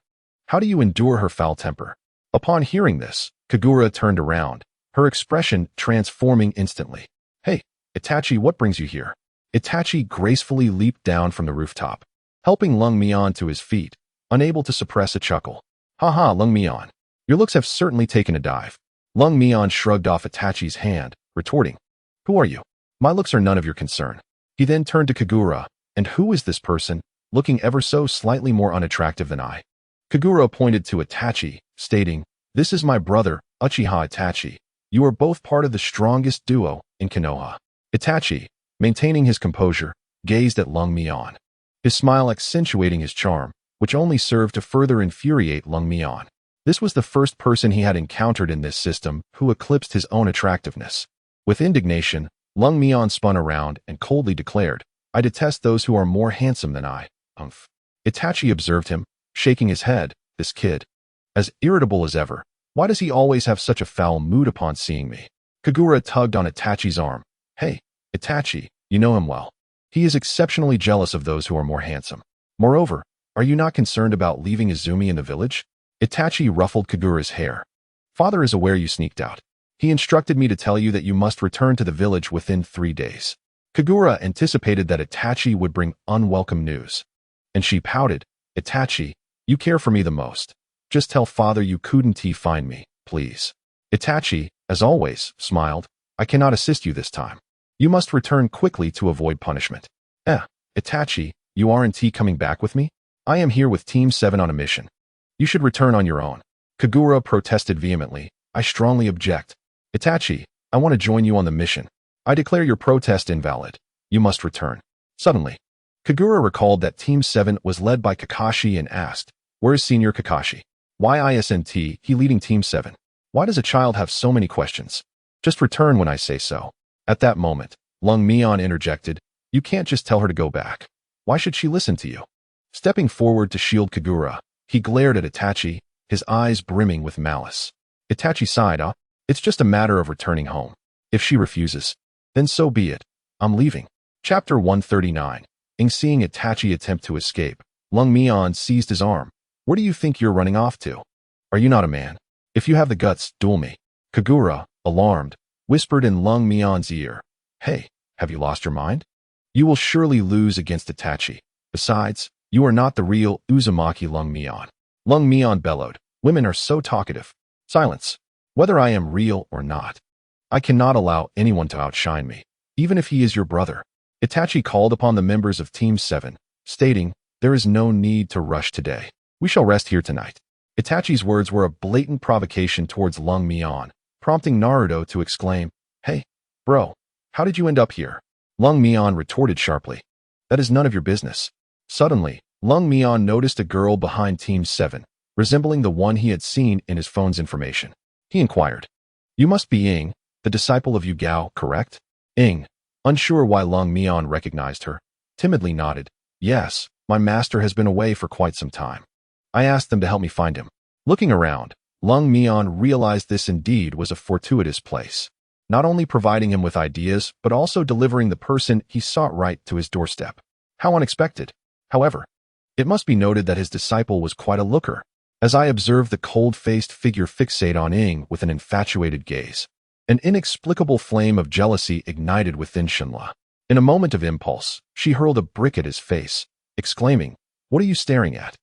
How do you endure her foul temper?" Upon hearing this, Kagura turned around, her expression transforming instantly. "Hey, Itachi, what brings you here?" Itachi gracefully leaped down from the rooftop, helping Lung Mian to his feet, unable to suppress a chuckle. "Ha, Lung Mian, your looks have certainly taken a dive." Lung Mian shrugged off Itachi's hand, retorting, "Who are you? My looks are none of your concern." He then turned to Kagura, "And who is this person, looking ever so slightly more unattractive than I?" Kagura pointed to Itachi, stating, "This is my brother, Uchiha Itachi. You are both part of the strongest duo in Konoha." Itachi, maintaining his composure, gazed at Lung Mian, his smile accentuating his charm, which only served to further infuriate Lung Mian. This was the first person he had encountered in this system who eclipsed his own attractiveness. With indignation, Lung Mian spun around and coldly declared, "I detest those who are more handsome than I." Itachi observed him, shaking his head. "This kid. as irritable as ever. Why does he always have such a foul mood upon seeing me? Kagura tugged on Itachi's arm. Hey, Itachi, you know him well. He is exceptionally jealous of those who are more handsome. Moreover, are you not concerned about leaving Izumi in the village? Itachi ruffled Kagura's hair. Father is aware you sneaked out. He instructed me to tell you that you must return to the village within 3 days. Kagura anticipated that Itachi would bring unwelcome news. And she pouted. Itachi, you care for me the most. Just tell father you couldn't find me, please. Itachi, as always, smiled. I cannot assist you this time. You must return quickly to avoid punishment. Itachi, you aren't coming back with me? I am here with Team 7 on a mission. You should return on your own. Kagura protested vehemently. I strongly object. Itachi, I want to join you on the mission. I declare your protest invalid. You must return. Suddenly, Kagura recalled that Team 7 was led by Kakashi and asked, where is Senior Kakashi? Why isn't he leading Team 7? Why does a child have so many questions? Just return when I say so. At that moment, Lung Mian interjected, you can't just tell her to go back. Why should she listen to you? Stepping forward to shield Kagura, he glared at Itachi, his eyes brimming with malice. Itachi sighed, it's just a matter of returning home. If she refuses, then so be it. I'm leaving. Chapter 139. Seeing Itachi attempt to escape, Lung Mian seized his arm. Where do you think you're running off to? Are you not a man? If you have the guts, duel me. Kagura, alarmed, whispered in Lung Mian's ear. Hey, have you lost your mind? You will surely lose against Itachi. Besides, you are not the real Uzumaki Lung Mian. Lung Mian bellowed. Women are so talkative. Silence. Whether I am real or not, I cannot allow anyone to outshine me, even if he is your brother. Itachi called upon the members of Team 7, stating, there is no need to rush today. We shall rest here tonight. Itachi's words were a blatant provocation towards Lung Mian, prompting Naruto to exclaim, hey, bro, how did you end up here? Lung Mian retorted sharply. That is none of your business. Suddenly, Lung Mian noticed a girl behind Team 7, resembling the one he had seen in his phone's information. He inquired, you must be Ying, the disciple of Yu Gao, correct? Ying, unsure why Lung Mian recognized her, timidly nodded. Yes, my master has been away for quite some time. I asked them to help me find him. Looking around, Lung Mian realized this indeed was a fortuitous place, not only providing him with ideas, but also delivering the person he sought right to his doorstep. How unexpected. However, it must be noted that his disciple was quite a looker, as I observed the cold-faced figure fixate on Ying with an infatuated gaze. An inexplicable flame of jealousy ignited within Shinla. In a moment of impulse, she hurled a brick at his face, exclaiming, what are you staring at?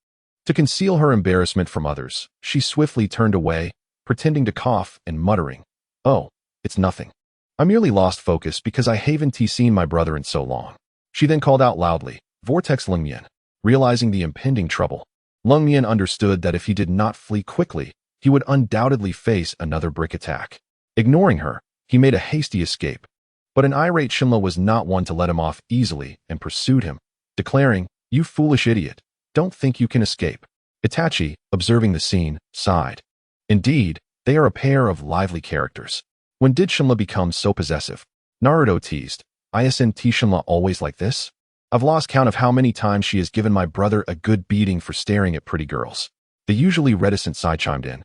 To conceal her embarrassment from others, she swiftly turned away, pretending to cough and muttering, oh, it's nothing. I merely lost focus because I haven't seen my brother in so long. She then called out loudly, Vortex Lung Mian. Realizing the impending trouble, Lung Mian understood that if he did not flee quickly, he would undoubtedly face another brick attack. Ignoring her, he made a hasty escape. But an irate Shinla was not one to let him off easily and pursued him, declaring, you foolish idiot, don't think you can escape. Itachi, observing the scene, sighed. Indeed, they are a pair of lively characters. When did Shinla become so possessive? Naruto teased, isn't Shinla always like this? I've lost count of how many times she has given my brother a good beating for staring at pretty girls. The usually reticent Sai chimed in.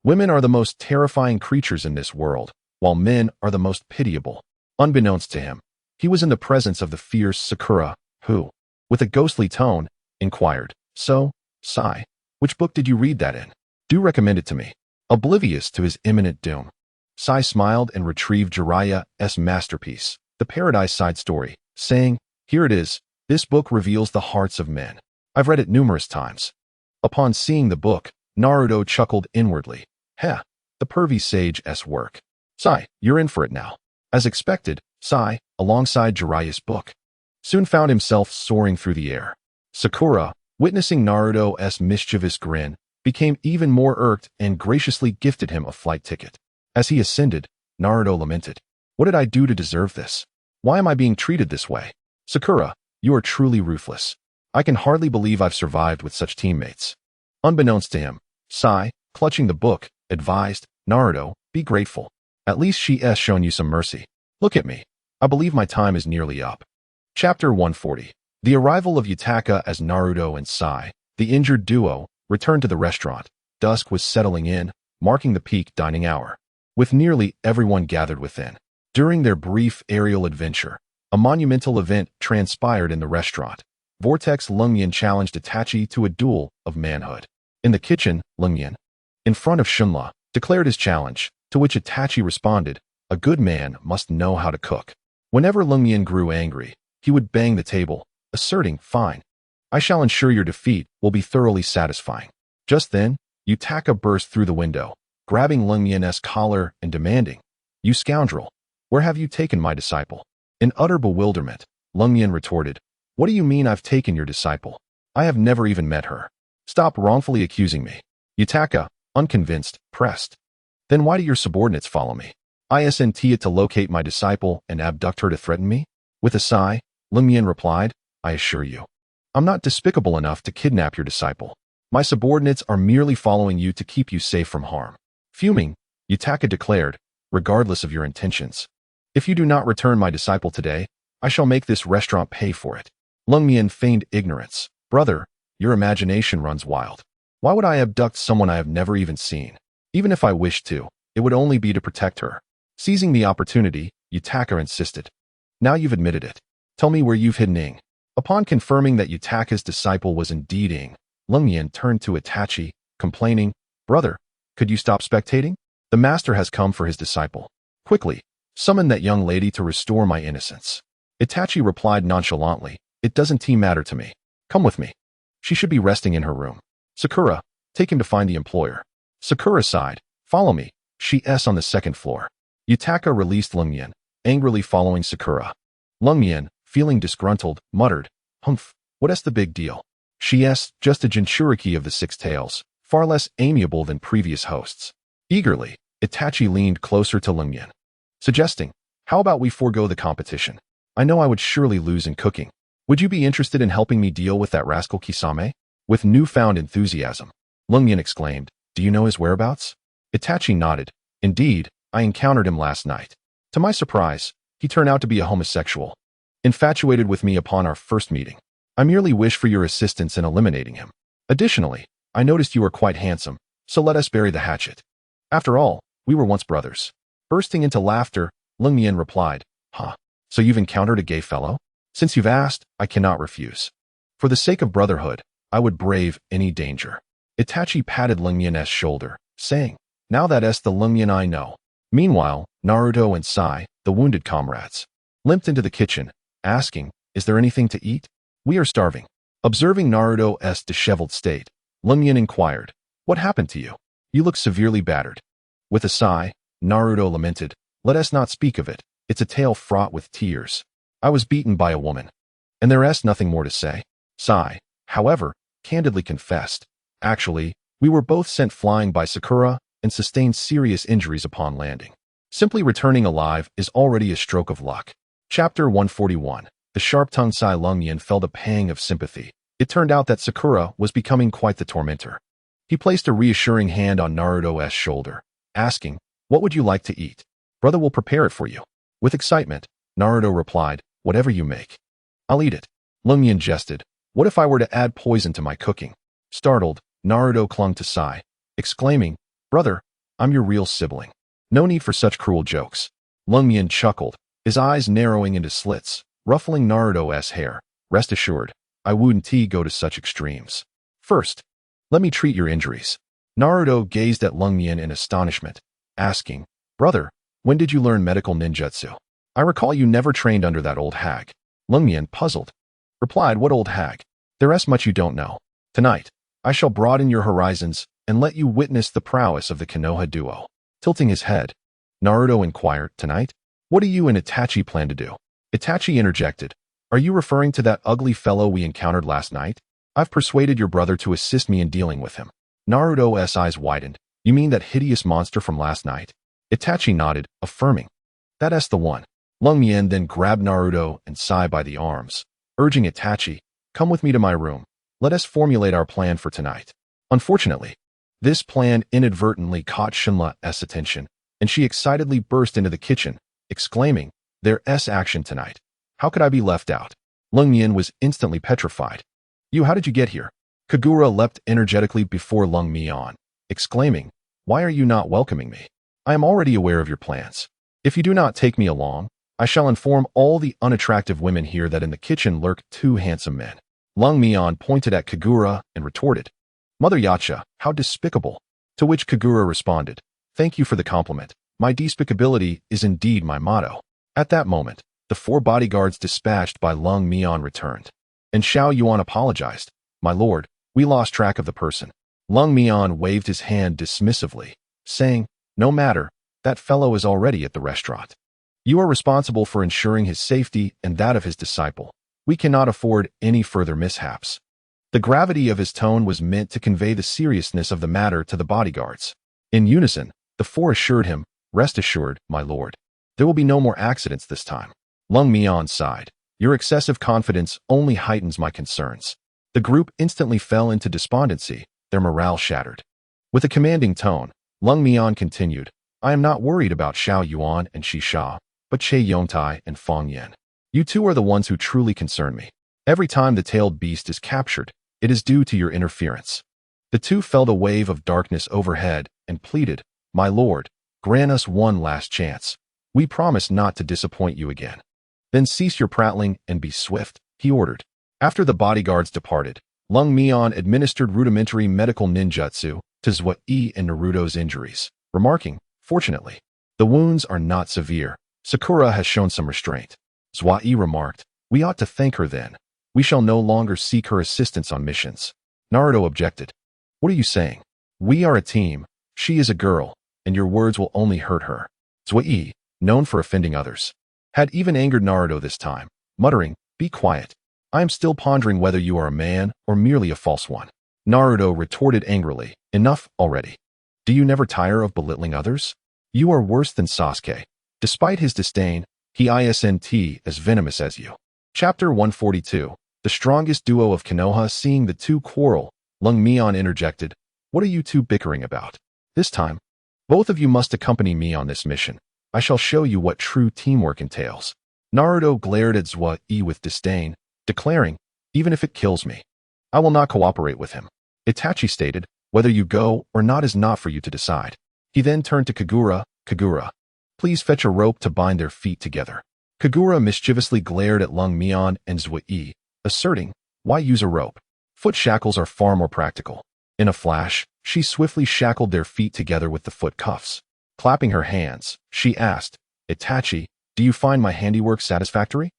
Women are the most terrifying creatures in this world, while men are the most pitiable. Unbeknownst to him, he was in the presence of the fierce Sakura, who, with a ghostly tone, inquired, so, Sai, which book did you read that in? Do recommend it to me. Oblivious to his imminent doom, Sai smiled and retrieved Jiraiya's masterpiece, The Paradise Side Story, saying, here it is. This book reveals the hearts of men. I've read it numerous times. Upon seeing the book, Naruto chuckled inwardly. Heh, the pervy sage's work. Sai, you're in for it now. As expected, Sai, alongside Jiraiya's book, soon found himself soaring through the air. Sakura, witnessing Naruto's mischievous grin, became even more irked and graciously gifted him a flight ticket. As he ascended, Naruto lamented. What did I do to deserve this? Why am I being treated this way? Sakura, you are truly ruthless. I can hardly believe I've survived with such teammates. Unbeknownst to him, Sai, clutching the book, advised, Naruto, be grateful. At least she has shown you some mercy. Look at me. I believe my time is nearly up. Chapter 140. The arrival of Yutaka as Naruto and Sai, the injured duo, returned to the restaurant. Dusk was settling in, marking the peak dining hour, with nearly everyone gathered within. During their brief aerial adventure, a monumental event transpired in the restaurant. Vortex Lungyan challenged Itachi to a duel of manhood. In the kitchen, Lungyan, in front of Shunla, declared his challenge, to which Itachi responded, "A good man must know how to cook." Whenever Lungyan grew angry, he would bang the table, asserting, "Fine. I shall ensure your defeat will be thoroughly satisfying." Just then, Yutaka burst through the window, grabbing Lungyan's collar and demanding, "You scoundrel, where have you taken my disciple?" In utter bewilderment, Lungyan retorted, "What do you mean I've taken your disciple? I have never even met her. Stop wrongfully accusing me." Yutaka, unconvinced, pressed, "Then why do your subordinates follow me? I sent it to locate my disciple and abduct her to threaten me?" With a sigh, Lungyan replied, "I assure you, I'm not despicable enough to kidnap your disciple. My subordinates are merely following you to keep you safe from harm." Fuming, Yutaka declared, "Regardless of your intentions, if you do not return my disciple today, I shall make this restaurant pay for it." Lungyan feigned ignorance. "Brother, your imagination runs wild. Why would I abduct someone I have never even seen? Even if I wished to, it would only be to protect her." Seizing the opportunity, Yutaka insisted, "Now you've admitted it. Tell me where you've hidden Ing." Upon confirming that Yutaka's disciple was indeed Ing, Lungyan turned to Itachi, complaining, "Brother, could you stop spectating? The master has come for his disciple. Quickly, summon that young lady to restore my innocence." Itachi replied nonchalantly, "It doesn't matter to me. Come with me. She should be resting in her room. Sakura, take him to find the employer." Sakura sighed, "Follow me. She's on the second floor." Yutaka released Lungyan, angrily following Sakura. Lungyan, feeling disgruntled, muttered, "Humph, what's the big deal? She's just a Jinchuriki of the Six Tails, far less amiable than previous hosts." Eagerly, Itachi leaned closer to Lungyan, suggesting, "How about we forego the competition? I know I would surely lose in cooking. Would you be interested in helping me deal with that rascal Kisame?" With newfound enthusiasm, Lungyan exclaimed, "Do you know his whereabouts?" Itachi nodded. "Indeed, I encountered him last night. To my surprise, he turned out to be a homosexual, infatuated with me upon our first meeting. I merely wish for your assistance in eliminating him. Additionally, I noticed you are quite handsome, so let us bury the hatchet. After all, we were once brothers." Bursting into laughter, Lungyan replied, "Huh, so you've encountered a gay fellow? Since you've asked, I cannot refuse. For the sake of brotherhood, I would brave any danger." Itachi patted Lungyan's shoulder, saying, "Now that's the Lungyan I know." Meanwhile, Naruto and Sai, the wounded comrades, limped into the kitchen, asking, "Is there anything to eat? We are starving." Observing Naruto's disheveled state, Lungyan inquired, "What happened to you? You look severely battered." With a sigh, Naruto lamented, "Let us not speak of it. It's a tale fraught with tears. I was beaten by a woman, and there's nothing more to say." Sai, however, candidly confessed, "Actually, we were both sent flying by Sakura and sustained serious injuries upon landing. Simply returning alive is already a stroke of luck." Chapter 141. The sharp-tongued Sai Lungyan felt a pang of sympathy. It turned out that Sakura was becoming quite the tormentor. He placed a reassuring hand on Naruto's shoulder, asking, "What would you like to eat? Brother will prepare it for you." With excitement, Naruto replied, "Whatever you make. I'll eat it." Lungyan jested, "What if I were to add poison to my cooking?" Startled, Naruto clung to Sai, exclaiming, "Brother, I'm your real sibling. No need for such cruel jokes." Lungyan chuckled, his eyes narrowing into slits, ruffling Naruto's hair. "Rest assured, I wouldn't go to such extremes. First, let me treat your injuries." Naruto gazed at Lungyan in astonishment, asking, "Brother, when did you learn medical ninjutsu? I recall you never trained under that old hag." Lungyan, puzzled, replied, "What old hag? There's much you don't know. Tonight, I shall broaden your horizons and let you witness the prowess of the Konoha duo." Tilting his head, Naruto inquired, "Tonight? What do you and Itachi plan to do?" Itachi interjected, "Are you referring to that ugly fellow we encountered last night? I've persuaded your brother to assist me in dealing with him." Naruto's eyes widened. "You mean that hideous monster from last night?" Itachi nodded, affirming, "That's the one." Lungyan then grabbed Naruto and Sai by the arms, urging Itachi, "Come with me to my room. Let us formulate our plan for tonight." Unfortunately, this plan inadvertently caught Shinla's attention, and she excitedly burst into the kitchen, exclaiming, "There's action tonight. How could I be left out?" Lungyan was instantly petrified. "How did you get here?" Kagura leapt energetically before Lung Mian, exclaiming, "Why are you not welcoming me? I am already aware of your plans. If you do not take me along, I shall inform all the unattractive women here that in the kitchen lurk two handsome men." Lung Mian pointed at Kagura and retorted, "Mother Yacha, how despicable." To which Kagura responded, "Thank you for the compliment. My despicability is indeed my motto." At that moment, the 4 bodyguards dispatched by Lung Mian returned. And Xiao Yuan apologized, "My lord, we lost track of the person." Lung Mian waved his hand dismissively, saying, "No matter, that fellow is already at the restaurant. You are responsible for ensuring his safety and that of his disciple. We cannot afford any further mishaps." The gravity of his tone was meant to convey the seriousness of the matter to the bodyguards. In unison, the 4 assured him, "Rest assured, my lord. There will be no more accidents this time." Lung Mian sighed, "Your excessive confidence only heightens my concerns." The group instantly fell into despondency, their morale shattered. With a commanding tone, Lung Mian continued, "I am not worried about Xiao Yuan and Shi Sha, but Che Yongtai and Feng Yan. You two are the ones who truly concern me. Every time the tailed beast is captured, it is due to your interference." The 2 felt a wave of darkness overhead and pleaded, "My lord, grant us one last chance. We promise not to disappoint you again." "Then cease your prattling and be swift," he ordered. After the bodyguards departed, Lung Mian administered rudimentary medical ninjutsu to Zui and Naruto's injuries, remarking, "Fortunately, the wounds are not severe. Sakura has shown some restraint." Zui remarked, "We ought to thank her then. We shall no longer seek her assistance on missions." Naruto objected, "What are you saying? We are a team. She is a girl, and your words will only hurt her." Zui, known for offending others, had even angered Naruto this time, muttering, "Be quiet. I am still pondering whether you are a man or merely a false one." Naruto retorted angrily, "Enough already. Do you never tire of belittling others? You are worse than Sasuke. Despite his disdain, he isn't as venomous as you." Chapter 142. The strongest duo of Konoha. Seeing the 2 quarrel, Lung Mian interjected, "What are you 2 bickering about? This time, both of you must accompany me on this mission. I shall show you what true teamwork entails." Naruto glared at Zui with disdain, declaring, "Even if it kills me, I will not cooperate with him." Itachi stated, "Whether you go or not is not for you to decide." He then turned to Kagura, "Kagura, please fetch a rope to bind their feet together." Kagura mischievously glared at Lung Mian and Zui, asserting, "Why use a rope? Foot shackles are far more practical." In a flash, she swiftly shackled their feet together with the foot cuffs. Clapping her hands, she asked, "Itachi, do you find my handiwork satisfactory?"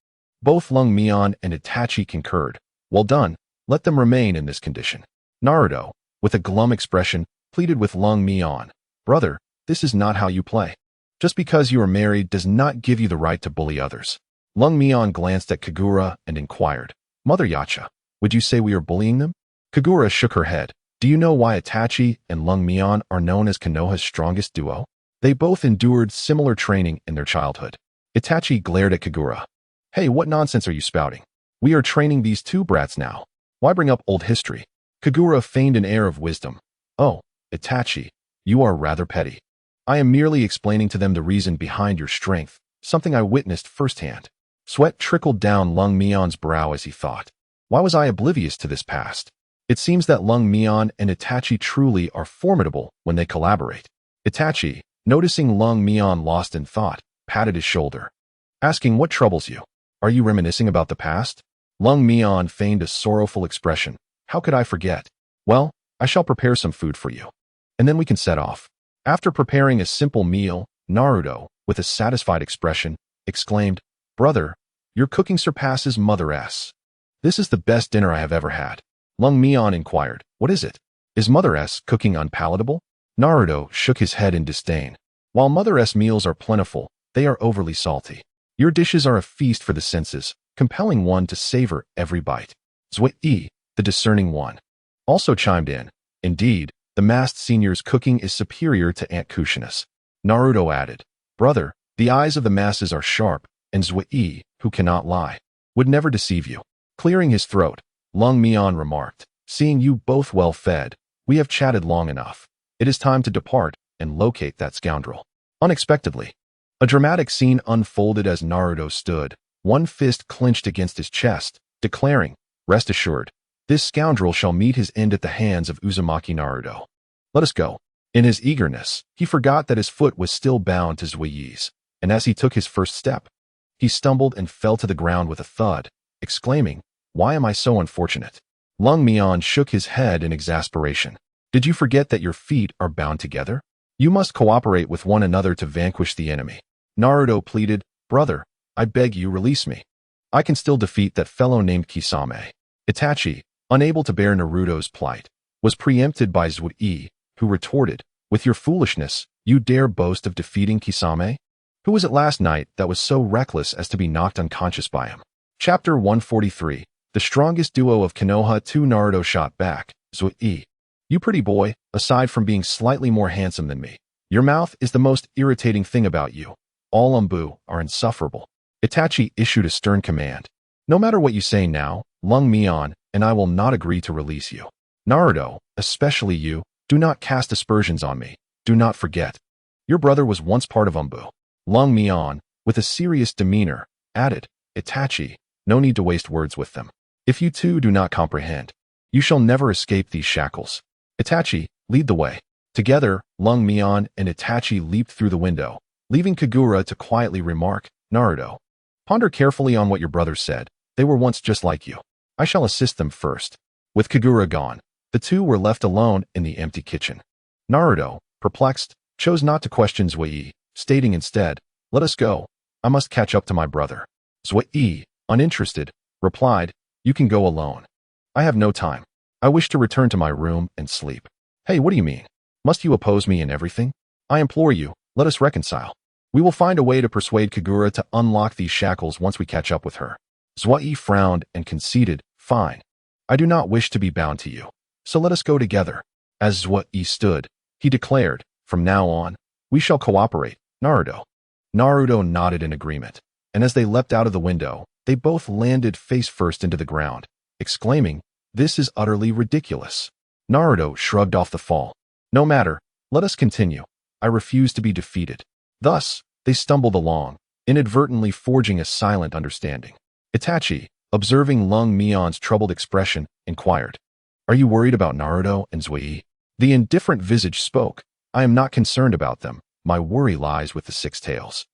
Both Lung Mian and Itachi concurred. "Well done, let them remain in this condition." Naruto, with a glum expression, pleaded with Lung Mian, "Brother, this is not how you play. Just because you are married does not give you the right to bully others." Lung Mian glanced at Kagura and inquired, "Mother Yacha, would you say we are bullying them?" Kagura shook her head. "Do you know why Itachi and Lung Mian are known as Konoha's strongest duo? They both endured similar training in their childhood." Itachi glared at Kagura. "Hey, what nonsense are you spouting? We are training these 2 brats now. Why bring up old history?" Kagura feigned an air of wisdom. "Oh, Itachi, you are rather petty. I am merely explaining to them the reason behind your strength, something I witnessed firsthand." Sweat trickled down Lung Mian's brow as he thought, "Why was I oblivious to this past? It seems that Lung Mian and Itachi truly are formidable when they collaborate." Itachi, noticing Lung Mian lost in thought, patted his shoulder, asking, "What troubles you? Are you reminiscing about the past?" Lung Mian feigned a sorrowful expression. "How could I forget? Well, I shall prepare some food for you, and then we can set off." After preparing a simple meal, Naruto, with a satisfied expression, exclaimed, "Brother, your cooking surpasses Mother-S. This is the best dinner I have ever had." Lung Mian inquired, "What is it? Is Mother-S cooking unpalatable?" Naruto shook his head in disdain. "While Mother-S meals are plentiful, they are overly salty. Your dishes are a feast for the senses, compelling one to savor every bite." Zui, the discerning one, also chimed in, "Indeed, the masked senior's cooking is superior to Aunt Kushina's." Naruto added, "Brother, the eyes of the masses are sharp, and Zui, who cannot lie, would never deceive you." Clearing his throat, Lung Mian remarked, "Seeing you both well fed, we have chatted long enough. It is time to depart and locate that scoundrel." Unexpectedly, a dramatic scene unfolded as Naruto stood, one fist clenched against his chest, declaring, "Rest assured, this scoundrel shall meet his end at the hands of Uzumaki Naruto." Let us go. In his eagerness, he forgot that his foot was still bound to Zuiyi's, and as he took his first step, he stumbled and fell to the ground with a thud, exclaiming, "Why am I so unfortunate?" Lung Mian shook his head in exasperation. "Did you forget that your feet are bound together? You must cooperate with one another to vanquish the enemy." Naruto pleaded, "Brother, I beg you, release me. I can still defeat that fellow named Kisame." Itachi, unable to bear Naruto's plight, was preempted by Zuiyi, who retorted, "With your foolishness, you dare boast of defeating Kisame? Who was it last night that was so reckless as to be knocked unconscious by him?" Chapter 143. The strongest duo of Konoha. 2. Naruto shot back, "Zuiyi, you pretty boy, aside from being slightly more handsome than me, your mouth is the most irritating thing about you. All Umbu are insufferable." Itachi issued a stern command. "No matter what you say now, Lung Mian and I will not agree to release you. Naruto, especially you, do not cast aspersions on me. Do not forget. Your brother was once part of Umbu." Lung Mian, with a serious demeanor, added, "Itachi, no need to waste words with them. If you two do not comprehend, you shall never escape these shackles. Itachi, lead the way." Together, Lung Mian and Itachi leaped through the window, leaving Kagura to quietly remark, "Naruto, ponder carefully on what your brother said. They were once just like you. I shall assist them first." With Kagura gone, the two were left alone in the empty kitchen. Naruto, perplexed, chose not to question Zuiyi, stating instead, "Let us go. I must catch up to my brother." Zuiyi, uninterested, replied, "You can go alone. I have no time. I wish to return to my room and sleep." "Hey, what do you mean? Must you oppose me in everything? I implore you, let us reconcile. We will find a way to persuade Kagura to unlock these shackles once we catch up with her." Zuiyi frowned and conceded, "Fine. I do not wish to be bound to you. So let us go together." As Zuiyi stood, he declared, "From now on, we shall cooperate, Naruto." Naruto nodded in agreement, and as they leapt out of the window, they both landed face first into the ground, exclaiming, "This is utterly ridiculous." Naruto shrugged off the fall. "No matter, let us continue. I refuse to be defeated." Thus, they stumbled along, inadvertently forging a silent understanding. Itachi, observing Lung Mian's troubled expression, inquired, "Are you worried about Naruto and Zuiyi?" The indifferent visage spoke, "I am not concerned about them. My worry lies with the six tails.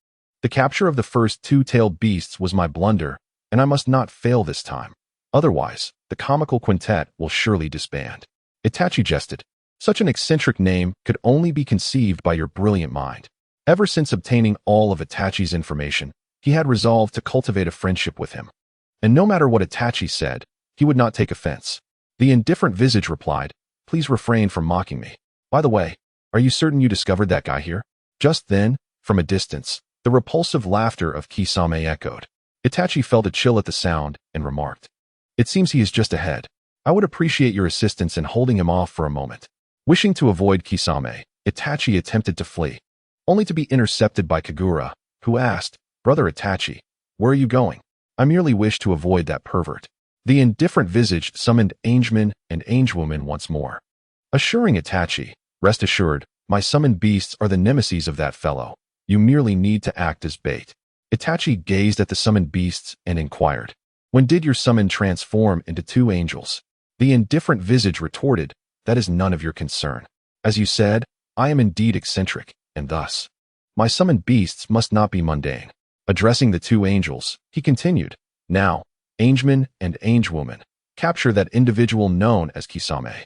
The capture of the first two-tailed beasts was my blunder, and I must not fail this time. Otherwise, the comical quintet will surely disband." Itachi jested, "Such an eccentric name could only be conceived by your brilliant mind." Ever since obtaining all of Itachi's information, he had resolved to cultivate a friendship with him. And no matter what Itachi said, he would not take offense. The indifferent visage replied, "Please refrain from mocking me. By the way, are you certain you discovered that guy here?" Just then, from a distance, the repulsive laughter of Kisame echoed. Itachi felt a chill at the sound and remarked, "It seems he is just ahead. I would appreciate your assistance in holding him off for a moment." Wishing to avoid Kisame, Itachi attempted to flee, only to be intercepted by Kagura, who asked, "Brother Itachi, where are you going?" "I merely wish to avoid that pervert." The indifferent visage summoned Angeman and Angewoman once more, assuring Itachi, "Rest assured, my summoned beasts are the nemesis of that fellow. You merely need to act as bait." Itachi gazed at the summoned beasts and inquired, "When did your summon transform into two angels?" The indifferent visage retorted, "That is none of your concern. As you said, I am indeed eccentric, and thus, my summoned beasts must not be mundane." Addressing the two angels, he continued, "Now, Angeman and Angewoman, capture that individual known as Kisame.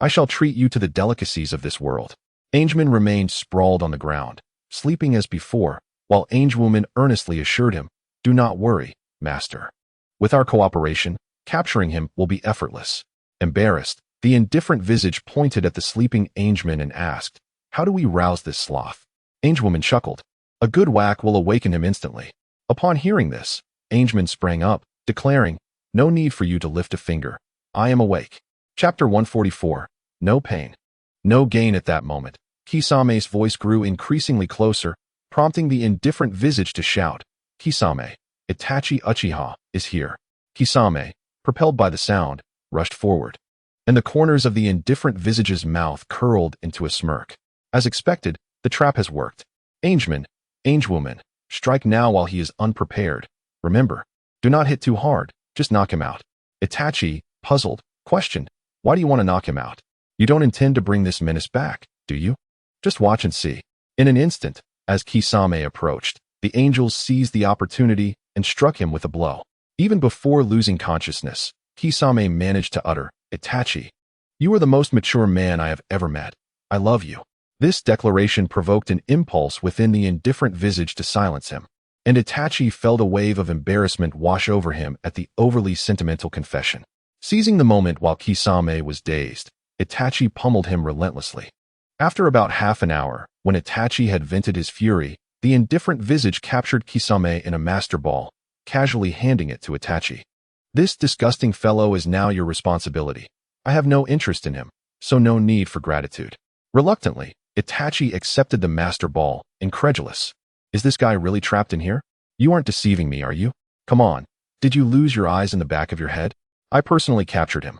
I shall treat you to the delicacies of this world." Angeman remained sprawled on the ground, sleeping as before, while Angewoman earnestly assured him, "Do not worry, master. With our cooperation, capturing him will be effortless." Embarrassed, the indifferent visage pointed at the sleeping Angeman and asked, "How do we rouse this sloth?" Angewoman chuckled, "A good whack will awaken him instantly." Upon hearing this, Angeman sprang up, declaring, "No need for you to lift a finger. I am awake." Chapter 144. No pain, no gain. At that moment, Kisame's voice grew increasingly closer, prompting the indifferent visage to shout, "Kisame, Itachi Uchiha is here." Kisame, propelled by the sound, rushed forward, and the corners of the indifferent visage's mouth curled into a smirk. As expected, the trap has worked. Angeman, Angewoman, strike now while he is unprepared. Remember, do not hit too hard, just knock him out. Itachi, puzzled, questioned, "Why do you want to knock him out?" You don't intend to bring this menace back, do you? Just watch and see. In an instant, as Kisame approached, the angels seized the opportunity and struck him with a blow. Even before losing consciousness, Kisame managed to utter, "Itachi, you are the most mature man I have ever met. I love you." This declaration provoked an impulse within the indifferent visage to silence him, and Itachi felt a wave of embarrassment wash over him at the overly sentimental confession. Seizing the moment while Kisame was dazed, Itachi pummeled him relentlessly. After about half an hour, when Itachi had vented his fury, the indifferent visage captured Kisame in a master ball, casually handing it to Itachi. "This disgusting fellow is now your responsibility. I have no interest in him, so no need for gratitude." Reluctantly, Itachi accepted the master ball, incredulous. "Is this guy really trapped in here? You aren't deceiving me, are you? Come on, did you lose your eyes in the back of your head? I personally captured him.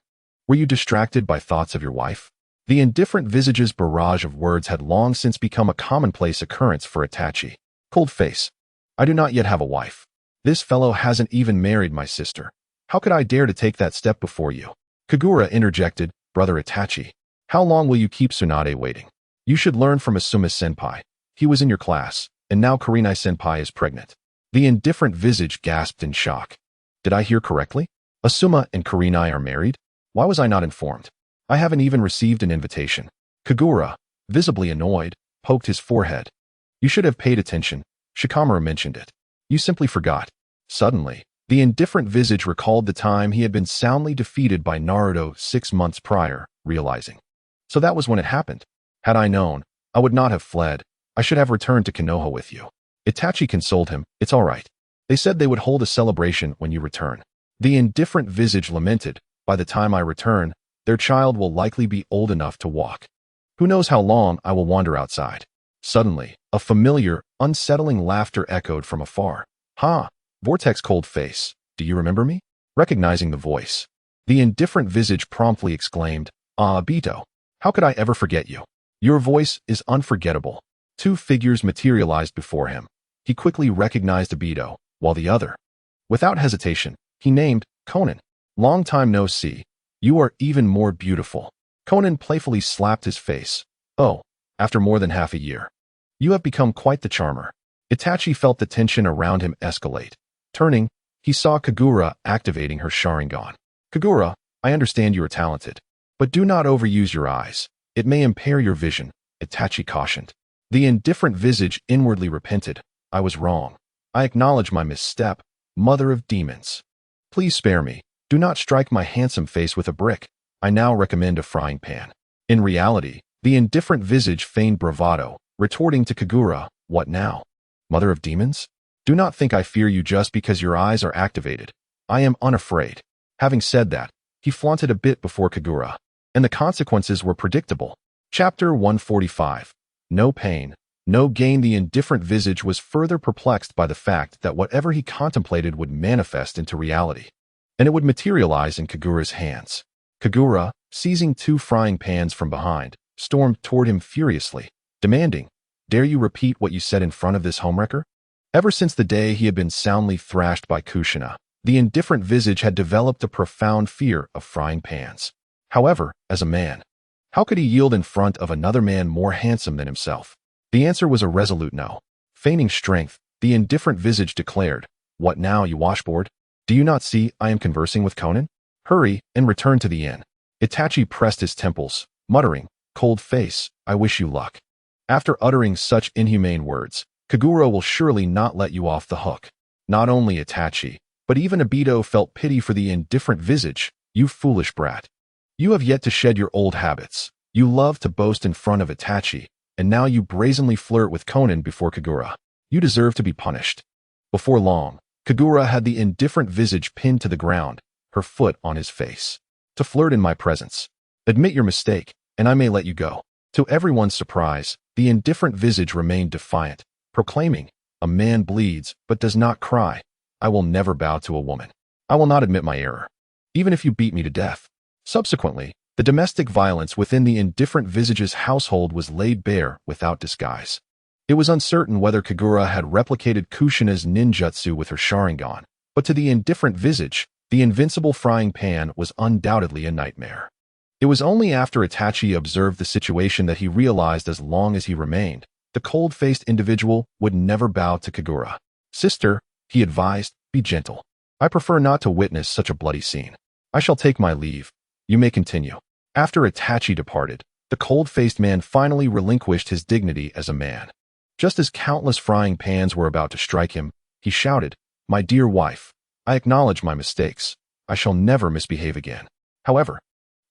Were you distracted by thoughts of your wife?" The indifferent visage's barrage of words had long since become a commonplace occurrence for Itachi. "Cold face. I do not yet have a wife. This fellow hasn't even married my sister. How could I dare to take that step before you?" Kagura interjected, "Brother Itachi, how long will you keep Tsunade waiting? You should learn from Asuma-senpai. He was in your class, and now Kurenai-senpai is pregnant." The indifferent visage gasped in shock. "Did I hear correctly? Asuma and Kurenai are married? Why was I not informed? I haven't even received an invitation." Kagura, visibly annoyed, poked his forehead. "You should have paid attention. Shikamaru mentioned it. You simply forgot." Suddenly, the indifferent visage recalled the time he had been soundly defeated by Naruto 6 months prior, realizing. "So that was when it happened. Had I known, I would not have fled. I should have returned to Konoha with you." Itachi consoled him, "It's all right. They said they would hold a celebration when you return." The indifferent visage lamented, "By the time I return, their child will likely be old enough to walk. Who knows how long I will wander outside." Suddenly, a familiar, unsettling laughter echoed from afar. "Ha! Vortex cold face, do you remember me?" Recognizing the voice, the indifferent visage promptly exclaimed, "Ah, Bito, how could I ever forget you? Your voice is unforgettable." Two figures materialized before him. He quickly recognized Abito, while the other. Without hesitation, he named Conan. "Long time no see. You are even more beautiful." Conan playfully slapped his face. "Oh, after more than half a year. You have become quite the charmer." Itachi felt the tension around him escalate. Turning, he saw Kagura activating her Sharingan. "Kagura, I understand you are talented, but do not overuse your eyes. It may impair your vision," Itachi cautioned. The indifferent visage inwardly repented. "I was wrong. I acknowledge my misstep, mother of demons. Please spare me. Do not strike my handsome face with a brick. I now recommend a frying pan." In reality, the indifferent visage feigned bravado, retorting to Kagura, "What now? Mother of demons? Do not think I fear you just because your eyes are activated. I am unafraid." Having said that, he flaunted a bit before Kagura, and the consequences were predictable. Chapter 145. No pain, no gain. The indifferent visage was further perplexed by the fact that whatever he contemplated would manifest into reality, and it would materialize in Kagura's hands. Kagura, seizing 2 frying pans from behind, stormed toward him furiously, demanding, "Dare you repeat what you said in front of this homewrecker?" Ever since the day he had been soundly thrashed by Kushina, the indifferent visage had developed a profound fear of frying pans. However, as a man, how could he yield in front of another man more handsome than himself? The answer was a resolute no. Feigning strength, the indifferent visage declared, "What now, you washboard? Do you not see I am conversing with Conan? Hurry and return to the inn." Itachi pressed his temples, muttering, "Cold face, I wish you luck." After uttering such inhumane words, Kagura will surely not let you off the hook. Not only Itachi, but even Abito felt pity for the indifferent visage. "You foolish brat. You have yet to shed your old habits. You love to boast in front of Itachi, and now you brazenly flirt with Conan before Kagura. You deserve to be punished." Before long, Kagura had the indifferent visage pinned to the ground, her foot on his face. "To flirt in my presence. Admit your mistake, and I may let you go." To everyone's surprise, the indifferent visage remained defiant, proclaiming, "A man bleeds but does not cry. I will never bow to a woman. I will not admit my error, even if you beat me to death." Subsequently, the domestic violence within the indifferent visage's household was laid bare without disguise. It was uncertain whether Kagura had replicated Kushina's ninjutsu with her Sharingan, but to the indifferent visage, the invincible frying pan was undoubtedly a nightmare. It was only after Itachi observed the situation that he realized as long as he remained, the cold-faced individual would never bow to Kagura. Sister, he advised, be gentle. I prefer not to witness such a bloody scene. I shall take my leave. You may continue. After Itachi departed, the cold-faced man finally relinquished his dignity as a man. Just as countless frying pans were about to strike him, he shouted, My dear wife, I acknowledge my mistakes. I shall never misbehave again. However,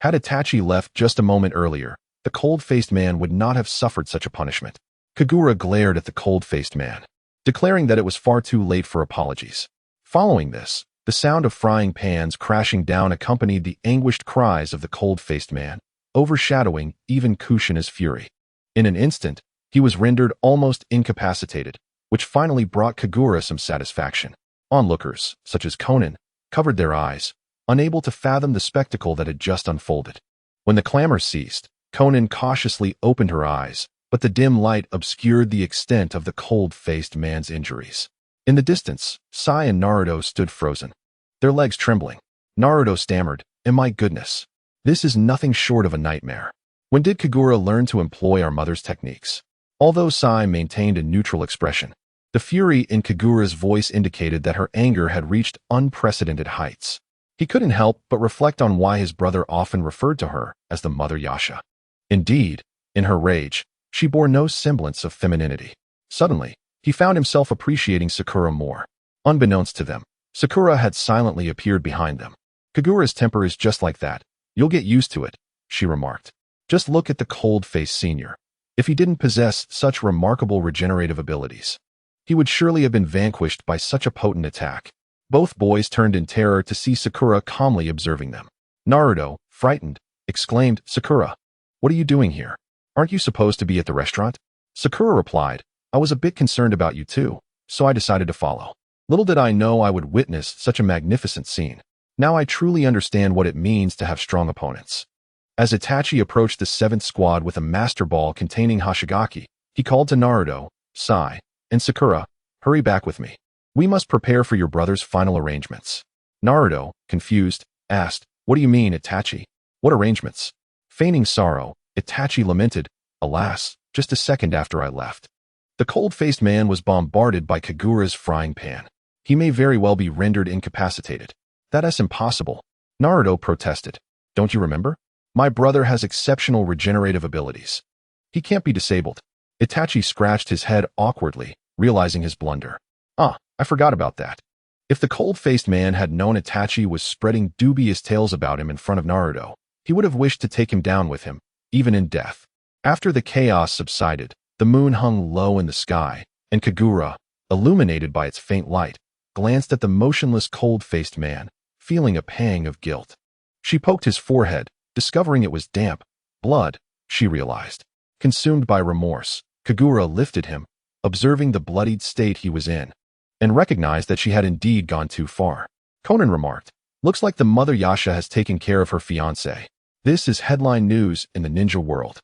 had Itachi left just a moment earlier, the cold-faced man would not have suffered such a punishment. Kagura glared at the cold-faced man, declaring that it was far too late for apologies. Following this, the sound of frying pans crashing down accompanied the anguished cries of the cold-faced man, overshadowing even Kushina's fury. In an instant, he was rendered almost incapacitated, which finally brought Kagura some satisfaction. Onlookers, such as Konan, covered their eyes, unable to fathom the spectacle that had just unfolded. When the clamor ceased, Konan cautiously opened her eyes, but the dim light obscured the extent of the cold-faced man's injuries. In the distance, Sai and Naruto stood frozen, their legs trembling. Naruto stammered, My goodness, this is nothing short of a nightmare. When did Kagura learn to employ our mother's techniques? Although Sai maintained a neutral expression, the fury in Kagura's voice indicated that her anger had reached unprecedented heights. He couldn't help but reflect on why his brother often referred to her as the Mother Yasha. Indeed, in her rage, she bore no semblance of femininity. Suddenly, he found himself appreciating Sakura more. Unbeknownst to them, Sakura had silently appeared behind them. Kagura's temper is just like that. You'll get used to it, she remarked. Just look at the cold-faced senior. If he didn't possess such remarkable regenerative abilities, he would surely have been vanquished by such a potent attack. Both boys turned in terror to see Sakura calmly observing them. Naruto, frightened, exclaimed, Sakura, what are you doing here? Aren't you supposed to be at the restaurant? Sakura replied, I was a bit concerned about you too, so I decided to follow. Little did I know I would witness such a magnificent scene. Now I truly understand what it means to have strong opponents. As Itachi approached the 7th squad with a master ball containing Hashigaki, he called to Naruto, Sai, and Sakura, hurry back with me. We must prepare for your brother's final arrangements. Naruto, confused, asked, What do you mean, Itachi? What arrangements? Feigning sorrow, Itachi lamented, Alas, just a second after I left. The cold-faced man was bombarded by Kagura's frying pan. He may very well be rendered incapacitated. That's impossible. Naruto protested. Don't you remember? My brother has exceptional regenerative abilities. He can't be disabled. Itachi scratched his head awkwardly, realizing his blunder. I forgot about that. If the cold-faced man had known Itachi was spreading dubious tales about him in front of Naruto, he would have wished to take him down with him, even in death. After the chaos subsided, the moon hung low in the sky, and Kagura, illuminated by its faint light, glanced at the motionless cold-faced man, feeling a pang of guilt. She poked his forehead, discovering it was damp. Blood, she realized. Consumed by remorse, Kagura lifted him, observing the bloodied state he was in, and recognized that she had indeed gone too far. Konan remarked, Looks like the Mother Yasha has taken care of her fiancé. This is headline news in the ninja world.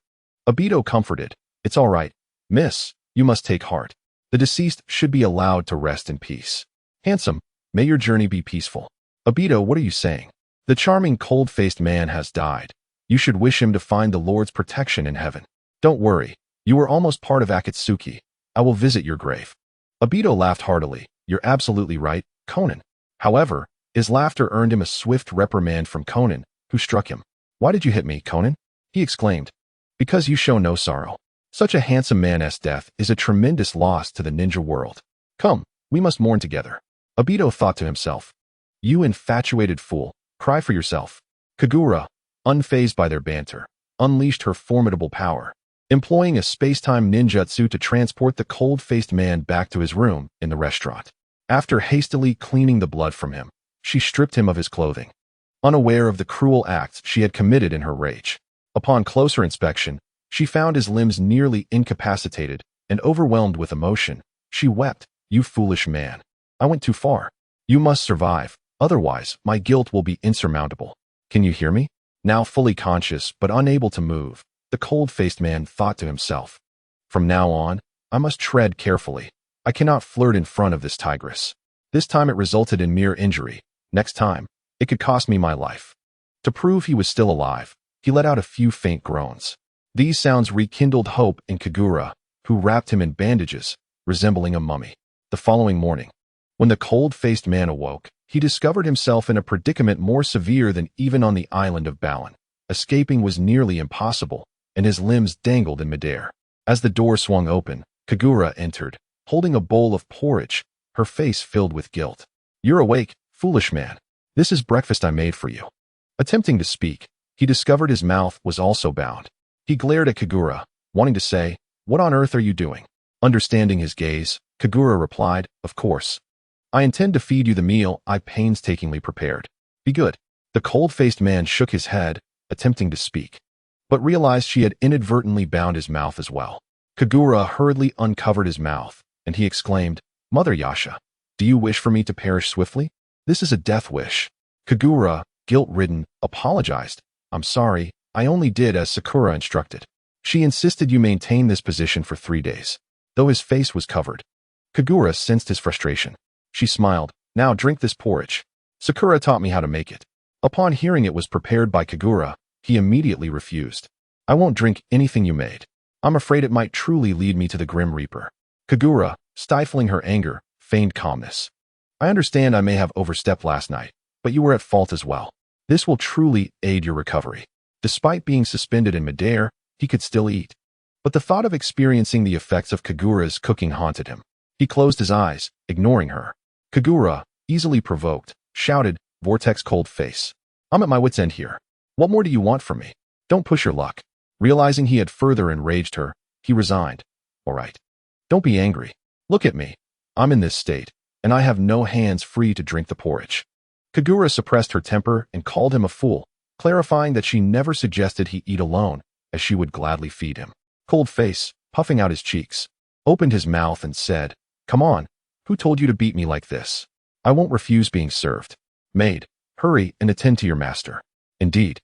Obito comforted, It's all right, miss, you must take heart. The deceased should be allowed to rest in peace. Handsome, may your journey be peaceful. Obito, what are you saying? The charming cold-faced man has died. You should wish him to find the Lord's protection in heaven. Don't worry, you were almost part of Akatsuki. I will visit your grave. Obito laughed heartily. You're absolutely right, Konan. However, his laughter earned him a swift reprimand from Konan, who struck him. Why did you hit me, Konan? He exclaimed. Because you show no sorrow. Such a handsome man's death is a tremendous loss to the ninja world. Come, we must mourn together. Obito thought to himself. You infatuated fool, cry for yourself. Kagura, unfazed by their banter, unleashed her formidable power, employing a space-time ninjutsu to transport the cold-faced man back to his room in the restaurant. After hastily cleaning the blood from him, she stripped him of his clothing, unaware of the cruel acts she had committed in her rage. Upon closer inspection, she found his limbs nearly incapacitated, and overwhelmed with emotion, she wept, You foolish man. I went too far. You must survive, otherwise my guilt will be insurmountable. Can you hear me? Now fully conscious but unable to move, the cold-faced man thought to himself. From now on, I must tread carefully. I cannot flirt in front of this tigress. This time it resulted in mere injury. Next time, it could cost me my life. To prove he was still alive, He let out a few faint groans. These sounds rekindled hope in Kagura, who wrapped him in bandages, resembling a mummy. The following morning, when the cold-faced man awoke, he discovered himself in a predicament more severe than even on the island of Balin. Escaping was nearly impossible, and his limbs dangled in midair. As the door swung open, Kagura entered, holding a bowl of porridge, her face filled with guilt. "You're awake, foolish man. This is breakfast I made for you." Attempting to speak, he discovered his mouth was also bound. He glared at Kagura, wanting to say, "What on earth are you doing?" Understanding his gaze, Kagura replied, "Of course. I intend to feed you the meal I painstakingly prepared. Be good." The cold-faced man shook his head, attempting to speak, but realized she had inadvertently bound his mouth as well. Kagura hurriedly uncovered his mouth, and he exclaimed, "Mother Yasha, do you wish for me to perish swiftly? This is a death wish." Kagura, guilt-ridden, apologized. "I'm sorry, I only did as Sakura instructed. She insisted you maintain this position for 3 days." Though his face was covered, Kagura sensed his frustration. She smiled. "Now drink this porridge. Sakura taught me how to make it." Upon hearing it was prepared by Kagura, he immediately refused. "I won't drink anything you made. I'm afraid it might truly lead me to the Grim Reaper." Kagura, stifling her anger, feigned calmness. "I understand I may have overstepped last night, but you were at fault as well. This will truly aid your recovery." Despite being suspended in midair, he could still eat. But the thought of experiencing the effects of Kagura's cooking haunted him. He closed his eyes, ignoring her. Kagura, easily provoked, shouted, "Vortex cold face. I'm at my wit's end here. What more do you want from me? Don't push your luck." Realizing he had further enraged her, he resigned. "All right. Don't be angry. Look at me. I'm in this state, and I have no hands free to drink the porridge." Kagura suppressed her temper and called him a fool, clarifying that she never suggested he eat alone, as she would gladly feed him. Cold Face, puffing out his cheeks, opened his mouth and said, "Come on, who told you to beat me like this? I won't refuse being served. Maid, hurry and attend to your master." Indeed,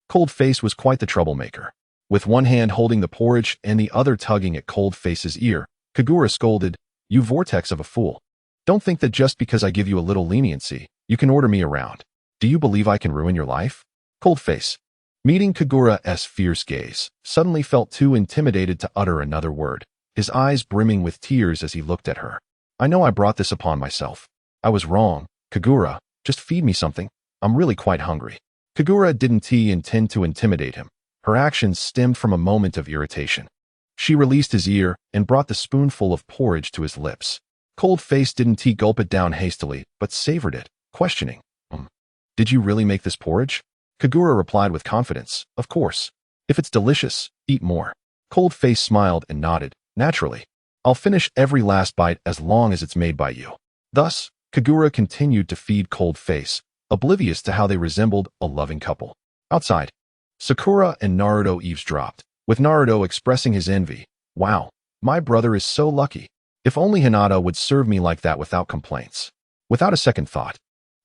Cold Face was quite the troublemaker. With one hand holding the porridge and the other tugging at Cold Face's ear, Kagura scolded, "You vortex of a fool. Don't think that just because I give you a little leniency, you can order me around. Do you believe I can ruin your life?" Cold Face, meeting Kagura's fierce gaze, suddenly felt too intimidated to utter another word, his eyes brimming with tears as he looked at her. "I know I brought this upon myself. I was wrong. Kagura, just feed me something. I'm really quite hungry." Kagura didn't intend to intimidate him. Her actions stemmed from a moment of irritation. She released his ear and brought the spoonful of porridge to his lips. Cold Face didn't gulp it down hastily, but savored it, questioning, "Did you really make this porridge?" Kagura replied with confidence, "Of course. If it's delicious, eat more." Cold Face smiled and nodded, "Naturally. I'll finish every last bite as long as it's made by you." Thus, Kagura continued to feed Cold Face, oblivious to how they resembled a loving couple. Outside, Sakura and Naruto eavesdropped, with Naruto expressing his envy. "Wow, my brother is so lucky. If only Hinata would serve me like that without complaints." Without a second thought,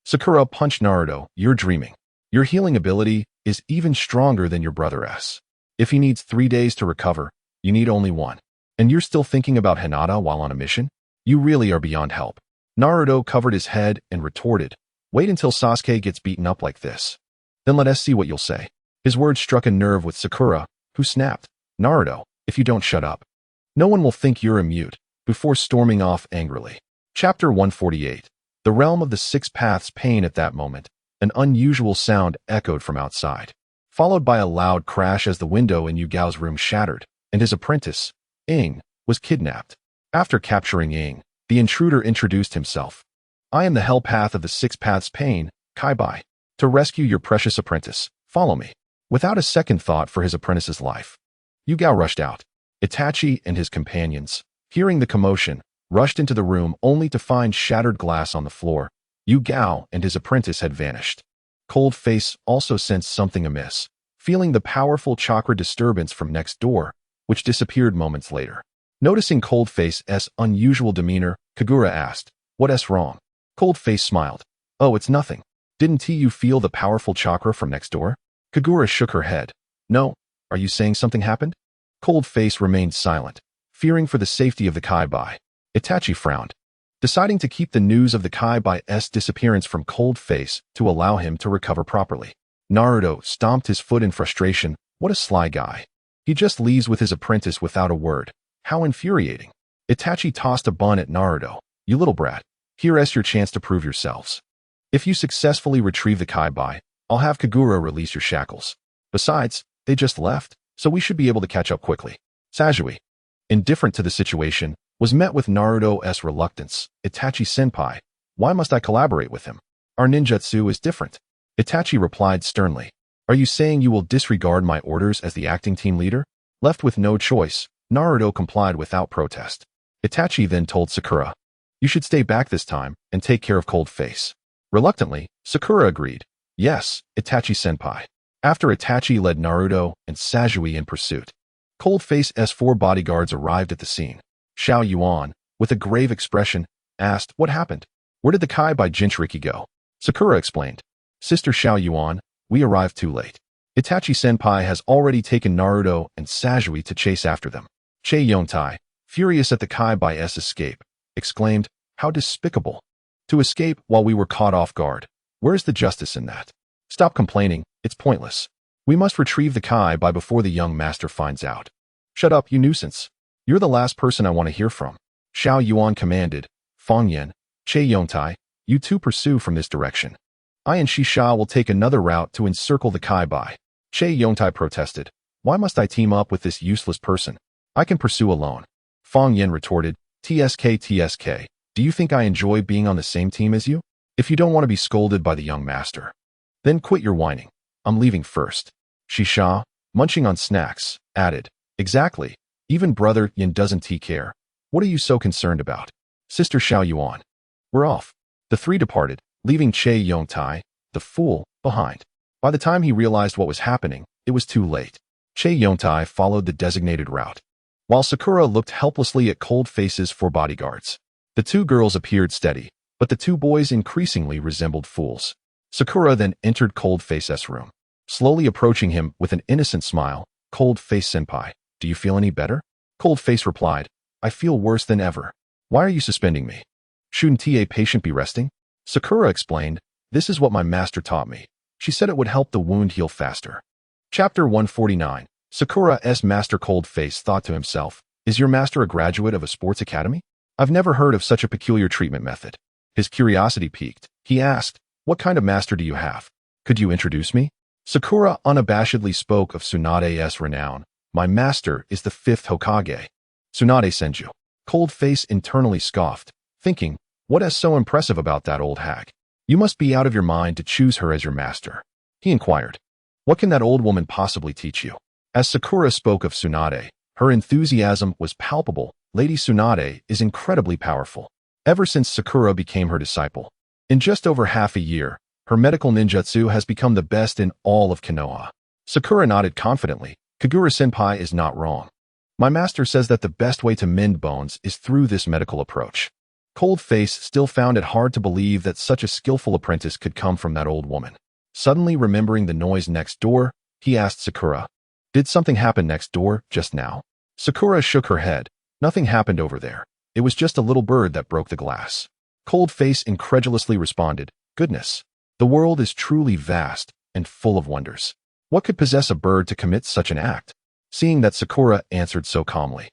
Sakura punched Naruto. "You're dreaming. Your healing ability is even stronger than your brother's. If he needs 3 days to recover, you need only 1. And you're still thinking about Hinata while on a mission? You really are beyond help." Naruto covered his head and retorted, "Wait until Sasuke gets beaten up like this. Then let us see what you'll say." His words struck a nerve with Sakura, who snapped, "Naruto, if you don't shut up, no one will think you're a mute," before storming off angrily. Chapter 148. The realm of the Six Paths Pain. At that moment, an unusual sound echoed from outside, followed by a loud crash as the window in Yu Gao's room shattered, and his apprentice, Ing, was kidnapped. After capturing Ing, the intruder introduced himself. "I am the Hell Path of the Six Paths Pain, Kai Bai. To rescue your precious apprentice, follow me." Without a second thought for his apprentice's life, Yu Gao rushed out. Itachi and his companions, hearing the commotion, rushed into the room only to find shattered glass on the floor. Yu Gao and his apprentice had vanished. Cold Face also sensed something amiss, feeling the powerful chakra disturbance from next door, which disappeared moments later. Noticing Cold Face's unusual demeanor, Kagura asked, "What's wrong?" Cold Face smiled. "Oh, it's nothing. Didn't you feel the powerful chakra from next door?" Kagura shook her head. "No. Are you saying something happened?" Cold Face remained silent, fearing for the safety of the Kai Bai. Itachi frowned, deciding to keep the news of the Kai Bai's disappearance from Cold Face to allow him to recover properly. Naruto stomped his foot in frustration. What a sly guy. He just leaves with his apprentice without a word. How infuriating. Itachi tossed a bun at Naruto. You little brat. Here's your chance to prove yourselves. If you successfully retrieve the Kaibai, I'll have Kagura release your shackles. Besides, they just left, so we should be able to catch up quickly. Sasui, indifferent to the situation, was met with Naruto's reluctance. Itachi-senpai, why must I collaborate with him? Our ninjutsu is different. Itachi replied sternly. Are you saying you will disregard my orders as the acting team leader? Left with no choice, Naruto complied without protest. Itachi then told Sakura, you should stay back this time and take care of Cold Face. Reluctantly, Sakura agreed. Yes, Itachi-senpai. After Itachi led Naruto and Sasui in pursuit, Cold Face's 4 bodyguards arrived at the scene. Xiao Yuan, with a grave expression, asked, what happened? Where did the Kaibai Jinchuriki go? Sakura explained. Sister Xiao Yuan, we arrived too late. Itachi-senpai has already taken Naruto and Sasui to chase after them. Che Yontai, furious at the Kaibai's escape, exclaimed, how despicable. To escape while we were caught off guard. Where's the justice in that? Stop complaining, it's pointless. We must retrieve the Kaibai before the young master finds out. Shut up, you nuisance. You're the last person I want to hear from. Xiao Yuan commanded. Fangyan, Che Yontai, you two pursue from this direction. I and Shisha will take another route to encircle the Kaibai. Che Yontai protested. Why must I team up with this useless person? I can pursue alone. Fangyan retorted. TSK, do you think I enjoy being on the same team as you? If you don't want to be scolded by the young master, then quit your whining. I'm leaving first. Shisha, munching on snacks, added. Exactly. Even brother Yin doesn't care. What are you so concerned about? Sister Xiao Yuan. We're off. The 3 departed, leaving Che Yongtai, the fool, behind. By the time he realized what was happening, it was too late. Che Yongtai followed the designated route, while Sakura looked helplessly at Cold Face's 4 bodyguards. The 2 girls appeared steady, but the 2 boys increasingly resembled fools. Sakura then entered Cold Face's room, slowly approaching him with an innocent smile. Cold Face senpai, do you feel any better? Cold Face replied, I feel worse than ever. Why are you suspending me? Shouldn't a patient be resting? Sakura explained, this is what my master taught me. She said it would help the wound heal faster. Chapter 149. Sakura's master. Cold Face thought to himself, is your master a graduate of a sports academy? I've never heard of such a peculiar treatment method. His curiosity piqued. He asked, what kind of master do you have? Could you introduce me? Sakura unabashedly spoke of Tsunade's renown. My master is the 5th Hokage. Tsunade Senju. Cold Face internally scoffed, thinking, what is so impressive about that old hag? You must be out of your mind to choose her as your master. He inquired, what can that old woman possibly teach you? As Sakura spoke of Tsunade, her enthusiasm was palpable. Lady Tsunade is incredibly powerful. Ever since Sakura became her disciple, in just over half a year, her medical ninjutsu has become the best in all of Konoha. Sakura nodded confidently. Kagura-senpai is not wrong. My master says that the best way to mend bones is through this medical approach. Cold Face still found it hard to believe that such a skillful apprentice could come from that old woman. Suddenly remembering the noise next door, he asked Sakura, did something happen next door just now? Sakura shook her head. Nothing happened over there. It was just a little bird that broke the glass. Cold Face incredulously responded, goodness. The world is truly vast and full of wonders. What could possess a bird to commit such an act? Seeing that Sakura answered so calmly,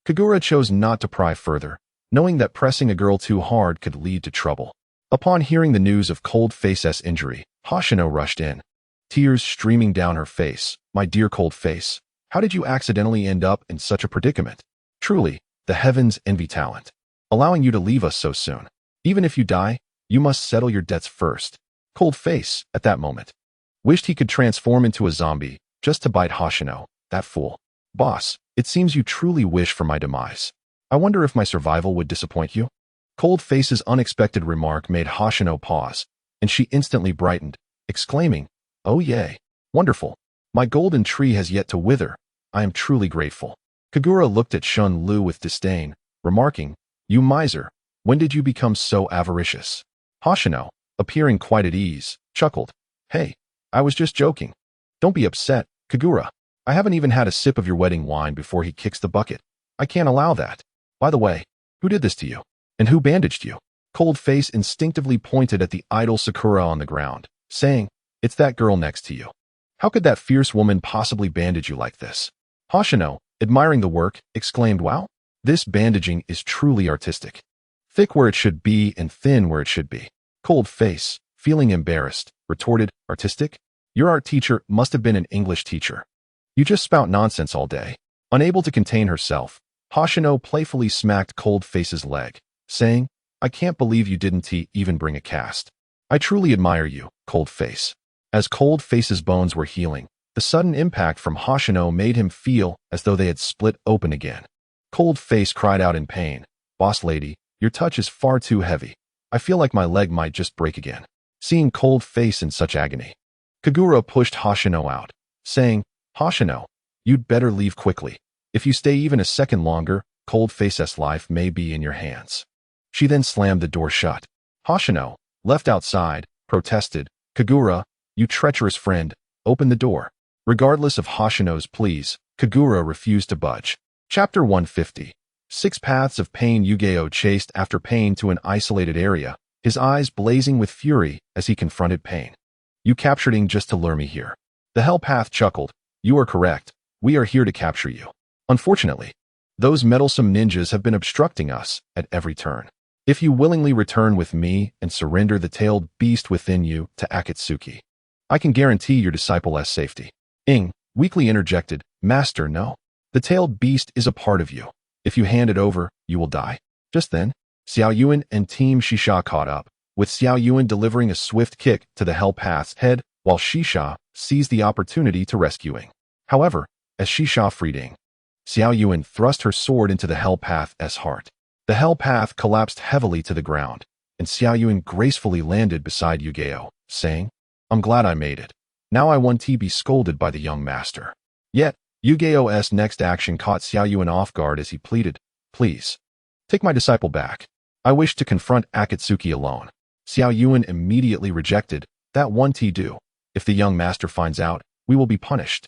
Kagura chose not to pry further, knowing that pressing a girl too hard could lead to trouble. Upon hearing the news of Cold Face's injury, Hoshino rushed in, tears streaming down her face. My dear Cold Face, how did you accidentally end up in such a predicament? Truly, the heavens envy talent, allowing you to leave us so soon. Even if you die, you must settle your debts first. Cold Face, at that moment, wished he could transform into a zombie just to bite Hoshino, that fool. Boss, it seems you truly wish for my demise. I wonder if my survival would disappoint you? Cold Face's unexpected remark made Hoshino pause, and she instantly brightened, exclaiming, oh yay, wonderful. My golden tree has yet to wither. I am truly grateful. Kagura looked at Shun Lu with disdain, remarking, you miser, when did you become so avaricious? Hoshino, appearing quite at ease, chuckled, hey, I was just joking. Don't be upset, Kagura. I haven't even had a sip of your wedding wine before he kicks the bucket. I can't allow that. By the way, who did this to you? And who bandaged you? Cold Face instinctively pointed at the idle Sakura on the ground, saying, It's that girl next to you. How could that fierce woman possibly bandage you like this? Hoshino, admiring the work, exclaimed, wow, this bandaging is truly artistic. Thick where it should be and thin where it should be. Cold face, feeling embarrassed, retorted, artistic? Your art teacher must have been an English teacher. You just spout nonsense all day. Unable to contain herself, Hoshino playfully smacked Cold Face's leg, saying, I can't believe you didn't even bring a cast. I truly admire you, Cold Face. As Cold Face's bones were healing, the sudden impact from Hoshino made him feel as though they had split open again. Cold Face cried out in pain, Boss lady, your touch is far too heavy. I feel like my leg might just break again. Seeing Cold Face in such agony, Kagura pushed Hoshino out, saying, Hoshino, you'd better leave quickly. If you stay even a second longer, Cold Face's life may be in your hands. She then slammed the door shut. Hoshino, left outside, protested, Kagura, you treacherous friend, open the door. Regardless of Hoshino's pleas, Kagura refused to budge. Chapter 150. 6 Paths of Pain. Yu-Gi-Oh chased after Pain to an isolated area, his eyes blazing with fury as he confronted Pain. You captured Ing just to lure me here. The Hell Path chuckled. You are correct. We are here to capture you. Unfortunately, those meddlesome ninjas have been obstructing us at every turn. If you willingly return with me and surrender the tailed beast within you to Akatsuki, I can guarantee your disciple's safety. Ing weakly interjected, Master, no. The tailed beast is a part of you. If you hand it over, you will die. Just then, Xiao Yuan and Team Shisha caught up, with Xiao Yuan delivering a swift kick to the Hell Path's head, while Shisha seized the opportunity to rescue Ing. However, as Shisha freed Ing, Xiao Yuan thrust her sword into the Hell Path's heart. The Hell Path collapsed heavily to the ground, and Xiao Yuan gracefully landed beside Yu-Gi-Oh, saying, I'm glad I made it. Now I want to be scolded by the young master. Yet, Yu-Gi-Oh's next action caught Xiao Yuan off guard as he pleaded, Please, take my disciple back. I wish to confront Akatsuki alone. Xiao Yuan immediately rejected, that won't do. If the young master finds out, we will be punished.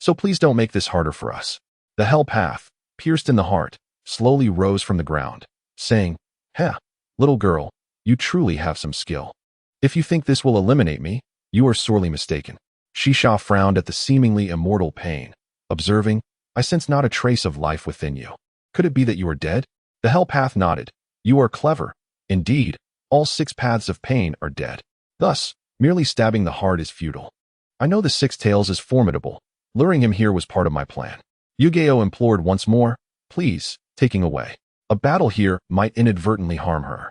So please don't make this harder for us. The Hell Path, pierced in the heart, slowly rose from the ground, saying, Heh, little girl, you truly have some skill. If you think this will eliminate me, you are sorely mistaken. Shisha frowned at the seemingly immortal Pain, observing, I sense not a trace of life within you. Could it be that you are dead? The Hell Path nodded. You are clever. Indeed, all 6 paths of Pain are dead. Thus, merely stabbing the heart is futile. I know the 6 tails is formidable. Luring him here was part of my plan. Yu-Gi-Oh implored once more, please, taking away. A battle here might inadvertently harm her.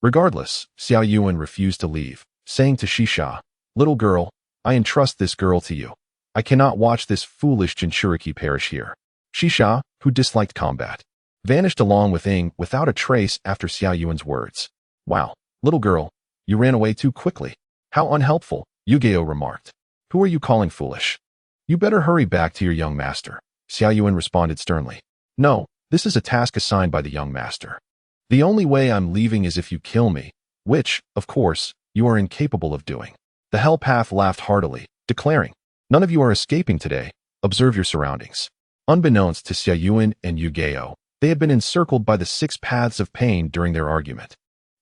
Regardless, Xiao Yuan refused to leave, saying to Shisha, Little girl, I entrust this girl to you. I cannot watch this foolish Jinchuriki perish here. Shisha, who disliked combat, vanished along with Ing without a trace after Xiao Yuan's words. Wow, little girl, you ran away too quickly. How unhelpful, Yu-Gi-Oh remarked. Who are you calling foolish? You better hurry back to your young master. Xiao Yuan responded sternly. No, this is a task assigned by the young master. The only way I'm leaving is if you kill me, which, of course, you are incapable of doing. The Hell Path laughed heartily, declaring, None of you are escaping today. Observe your surroundings. Unbeknownst to Xiao Yuan and Yu-Gi-Oh, they had been encircled by the 6 paths of Pain during their argument.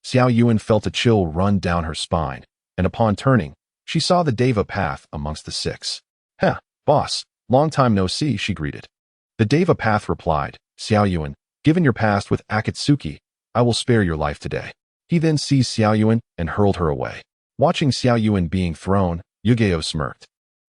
Xiao Yuan felt a chill run down her spine, and upon turning, she saw the Deva Path amongst the 6. Heh, boss, long time no see, she greeted. The Deva Path replied, Xiao Yuan, given your past with Akatsuki, I will spare your life today. He then seized Xiao Yuan and hurled her away. Watching Xiao Yuan being thrown, Yu-Gi-Oh smirked.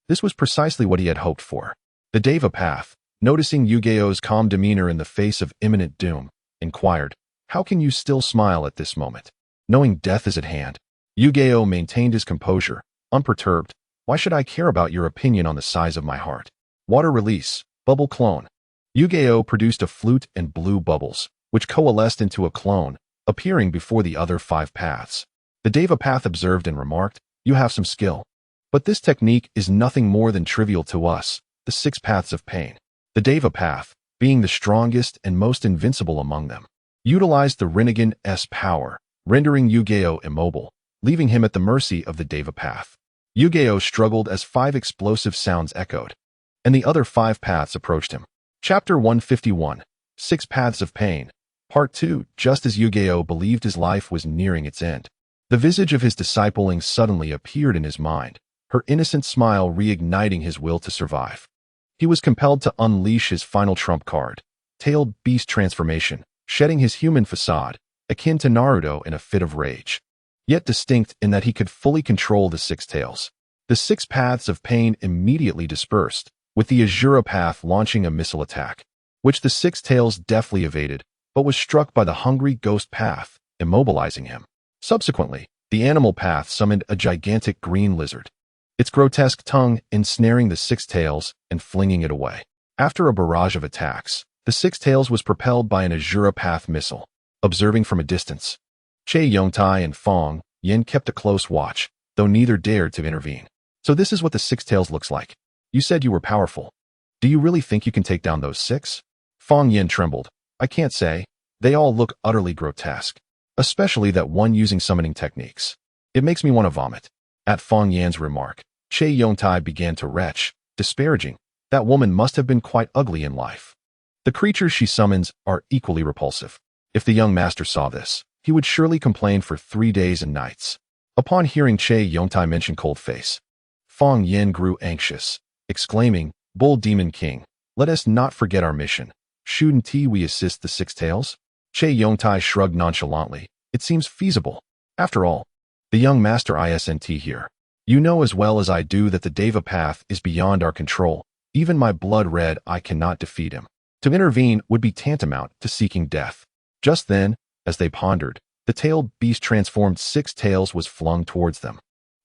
This was precisely what he had hoped for. The Deva Path, noticing Yu-Gi-Oh's calm demeanor in the face of imminent doom, inquired, How can you still smile at this moment, knowing death is at hand? Yu-Gi-Oh maintained his composure, unperturbed. Why should I care about your opinion on the size of my heart? Water release, bubble clone. Yu-Gi-Oh produced a flute and blew bubbles, which coalesced into a clone, appearing before the other 5 paths. The Deva Path observed and remarked, You have some skill. But this technique is nothing more than trivial to us, the 6 paths of Pain. The Deva Path, being the strongest and most invincible among them, utilized the Rinnegan's power, rendering Yu-Gi-Oh immobile, leaving him at the mercy of the Deva Path. Yu-Gi-Oh struggled as 5 explosive sounds echoed, and the other 5 paths approached him. Chapter 151. 6 Paths of Pain. Part 2. Just as Yu-Gi-Oh believed his life was nearing its end, the visage of his disciple Ing suddenly appeared in his mind. her innocent smile reigniting his will to survive. He was compelled to unleash his final trump card, tailed beast transformation, shedding his human facade, akin to Naruto in a fit of rage, yet distinct in that he could fully control the six tails. The six paths of pain immediately dispersed, with the Azura path launching a missile attack, which the six tails deftly evaded, but was struck by the hungry ghost path, immobilizing him. Subsequently, the animal path summoned a gigantic green lizard, its grotesque tongue ensnaring the six tails and flinging it away. After a barrage of attacks, the six tails was propelled by an Azura path missile. Observing from a distance, Che Yongtai and Fong Yin kept a close watch, though neither dared to intervene. So this is what the six tails looks like. You said you were powerful. Do you really think you can take down those six? Fong Yin trembled. I can't say. They all look utterly grotesque, especially that one using summoning techniques. It makes me want to vomit. At Fong Yan's remark, Che Yongtai began to retch, disparaging. That woman must have been quite ugly in life. The creatures she summons are equally repulsive. If the young master saw this, he would surely complain for 3 days and nights. Upon hearing Che Yongtai mention cold face, Fong Yin grew anxious, exclaiming, Bull Demon King, let us not forget our mission. Shouldn't we assist the six tails? Che Yongtai shrugged nonchalantly. It seems feasible. After all, the young master isn't here. You know as well as I do that the Deva path is beyond our control. Even my blood red I cannot defeat him. To intervene would be tantamount to seeking death. Just then, as they pondered, the tailed beast transformed six tails was flung towards them,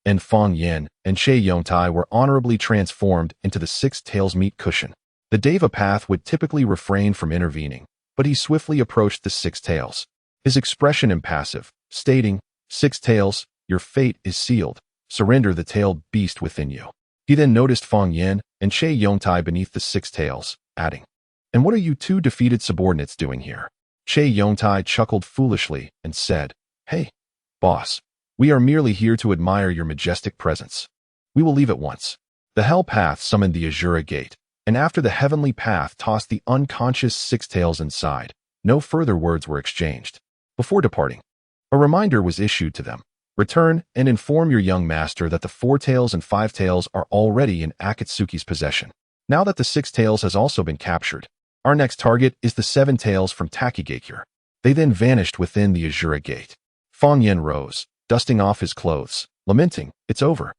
and Fong Yin and Che Yongtai were honorably transformed into the six tails meat cushion. The Deva path would typically refrain from intervening, but he swiftly approached the six tails, his expression impassive, stating, Six tails, your fate is sealed. Surrender the tailed beast within you. He then noticed Fong Yin and Che Yongtai beneath the six tails, adding, And what are you two defeated subordinates doing here? Che Yongtai chuckled foolishly and said, Hey, boss, we are merely here to admire your majestic presence. We will leave at once. The Hell Path summoned the Azura Gate, and after the Heavenly Path tossed the unconscious six tails inside, no further words were exchanged. Before departing, a reminder was issued to them. Return and inform your young master that the four tails and five tails are already in Akatsuki's possession. Now that the six tails has also been captured, our next target is the seven tails from Takigakure. They then vanished within the Azura Gate. Fong Yin rose, dusting off his clothes, lamenting, It's over.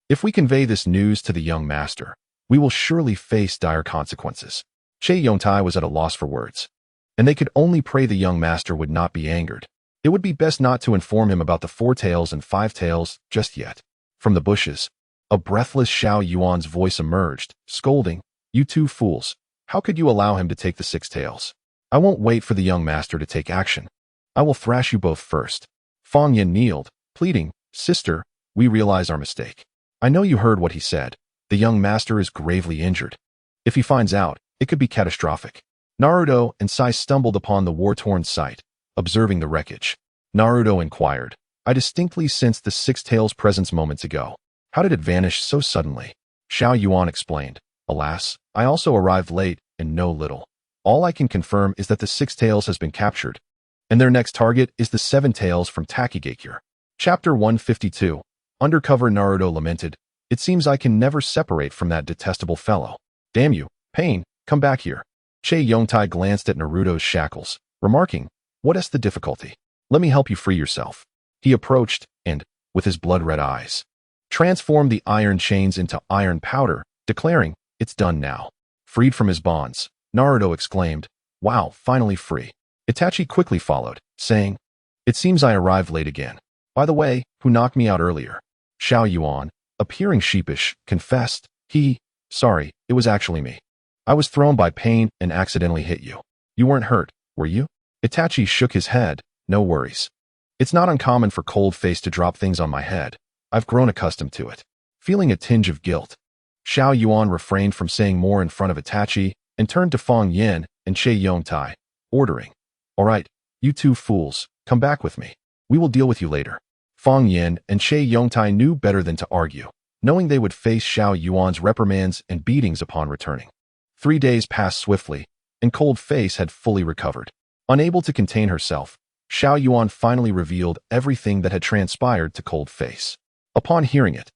If we convey this news to the young master, we will surely face dire consequences. Che Yongtai was at a loss for words, and they could only pray the young master would not be angered. It would be best not to inform him about the four tails and five tails just yet. From the bushes, a breathless Xiao Yuan's voice emerged, scolding, You two fools, how could you allow him to take the six tails? I won't wait for the young master to take action. I will thrash you both first. Fong Yin kneeled, pleading, Sister, we realize our mistake. I know you heard what he said. The young master is gravely injured. If he finds out, it could be catastrophic. Naruto and Sai stumbled upon the war-torn site, observing the wreckage. Naruto inquired, I distinctly sensed the six tails' presence moments ago. How did it vanish so suddenly? Xiao Yuan explained, Alas, I also arrived late and know little. All I can confirm is that the six tails has been captured, and their next target is the seven tails from Takigakure. Chapter 152. Undercover Naruto lamented, It seems I can never separate from that detestable fellow. Damn you, Pain, come back here. Che Yongtai glanced at Naruto's shackles, remarking, What is the difficulty? Let me help you free yourself. He approached and, with his blood-red eyes, transformed the iron chains into iron powder, declaring, It's done now. Freed from his bonds, Naruto exclaimed, Wow, finally free. Itachi quickly followed, saying, It seems I arrived late again. By the way, who knocked me out earlier? Xiao Yuan, appearing sheepish, confessed, Sorry, it was actually me. I was thrown by Pain and accidentally hit you. You weren't hurt, were you? Itachi shook his head, No worries. It's not uncommon for Cold Face to drop things on my head. I've grown accustomed to it. Feeling a tinge of guilt, Xiao Yuan refrained from saying more in front of Itachi and turned to Fong Yin and Che Yongtai, ordering, All right, you two fools, come back with me. We will deal with you later. Fong Yin and Che Yongtai knew better than to argue, knowing they would face Xiao Yuan's reprimands and beatings upon returning. 3 days passed swiftly, and Cold Face had fully recovered. Unable to contain herself, Xiao Yuan finally revealed everything that had transpired to Cold Face. Upon hearing it,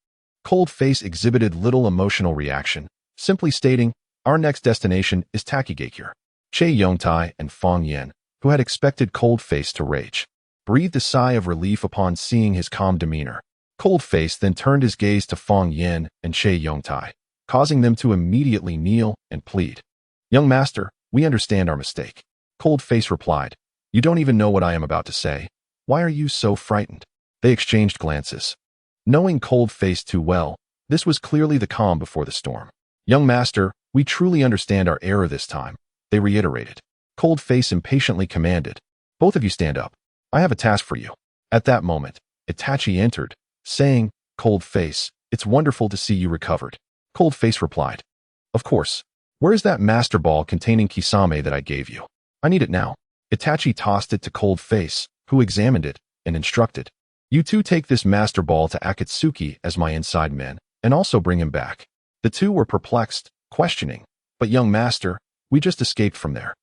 Cold face exhibited little emotional reaction, simply stating, "Our next destination is Takigakure." Che Yongtai and Fong Yin, who had expected Cold face to rage, breathed a sigh of relief upon seeing his calm demeanor. Cold face then turned his gaze to Fong Yin and Che Yongtai, causing them to immediately kneel and plead. "Young master, we understand our mistake." Cold face replied, "You don't even know what I am about to say. Why are you so frightened?" They exchanged glances. Knowing Cold face too well, this was clearly the calm before the storm. "Young master, we truly understand our error this time," they reiterated. Cold face impatiently commanded, "Both of you stand up. I have a task for you." At that moment, Itachi entered, saying, "Cold face, it's wonderful to see you recovered." Cold face replied, "Of course. Where is that master ball containing Kisame that I gave you? I need it now." Itachi tossed it to Cold face, who examined it and instructed, "You two take this master ball to Akatsuki as my inside men, and also bring him back." The two were perplexed, questioning, "But young master, we just escaped from there.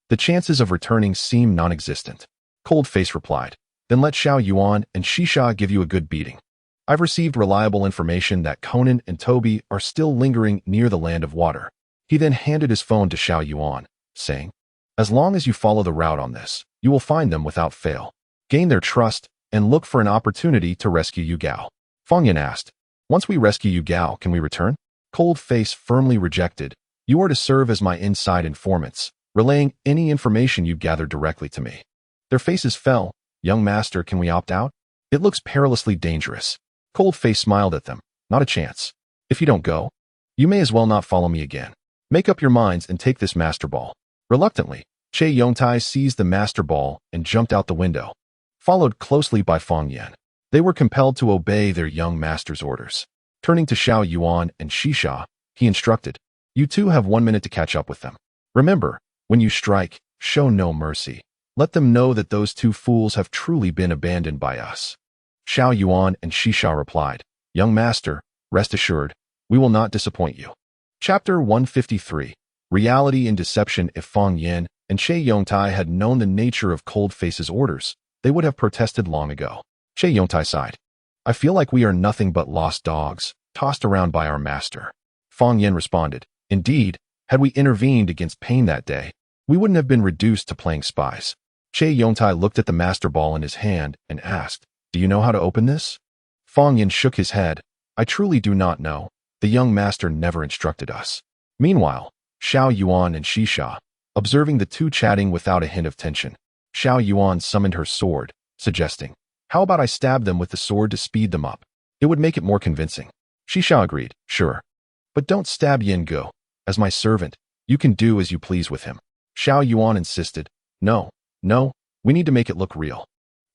The chances of returning seem non-existent." Cold face replied, "Then let Xiao Yuan and Shisha give you a good beating. I've received reliable information that Conan and Toby are still lingering near the land of water." He then handed his phone to Xiao Yuan, saying, "As long as you follow the route on this, you will find them without fail. Gain their trust and look for an opportunity to rescue Yu Gao." Fong Yin asked, "Once we rescue Yu Gao, can we return?" Cold face firmly rejected, "You are to serve as my inside informants, relaying any information you gather directly to me." Their faces fell. "Young master, can we opt out? It looks perilously dangerous." Cold face smiled at them, "Not a chance. If you don't go, you may as well not follow me again. Make up your minds and take this master ball." Reluctantly, Che Yongtai seized the master ball and jumped out the window, followed closely by Fong Yin. They were compelled to obey their young master's orders. Turning to Xiao Yuan and Shisha, he instructed, "You two have 1 minute to catch up with them. Remember, when you strike, show no mercy. Let them know that those two fools have truly been abandoned by us." Xiao Yuan and Shisha replied, "Young master, rest assured, we will not disappoint you." Chapter 153, Reality and Deception. If Fong Yin and Che Yongtai had known the nature of Cold face's orders, they would have protested long ago. Che Yongtai sighed, "I feel like we are nothing but lost dogs, tossed around by our master." Fong Yin responded, "Indeed, had we intervened against pain that day, we wouldn't have been reduced to playing spies." Che Yongtai looked at the master ball in his hand and asked, "Do you know how to open this?" Fong Yin shook his head, "I truly do not know. The young master never instructed us." Meanwhile, Xiao Yuan and Shisha, observing the two chatting without a hint of tension, Xiao Yuan summoned her sword, suggesting, "How about I stab them with the sword to speed them up? It would make it more convincing." Shisha agreed, "Sure. But don't stab Yin Go. As my servant, you can do as you please with him." Xiao Yuan insisted, No, we need to make it look real.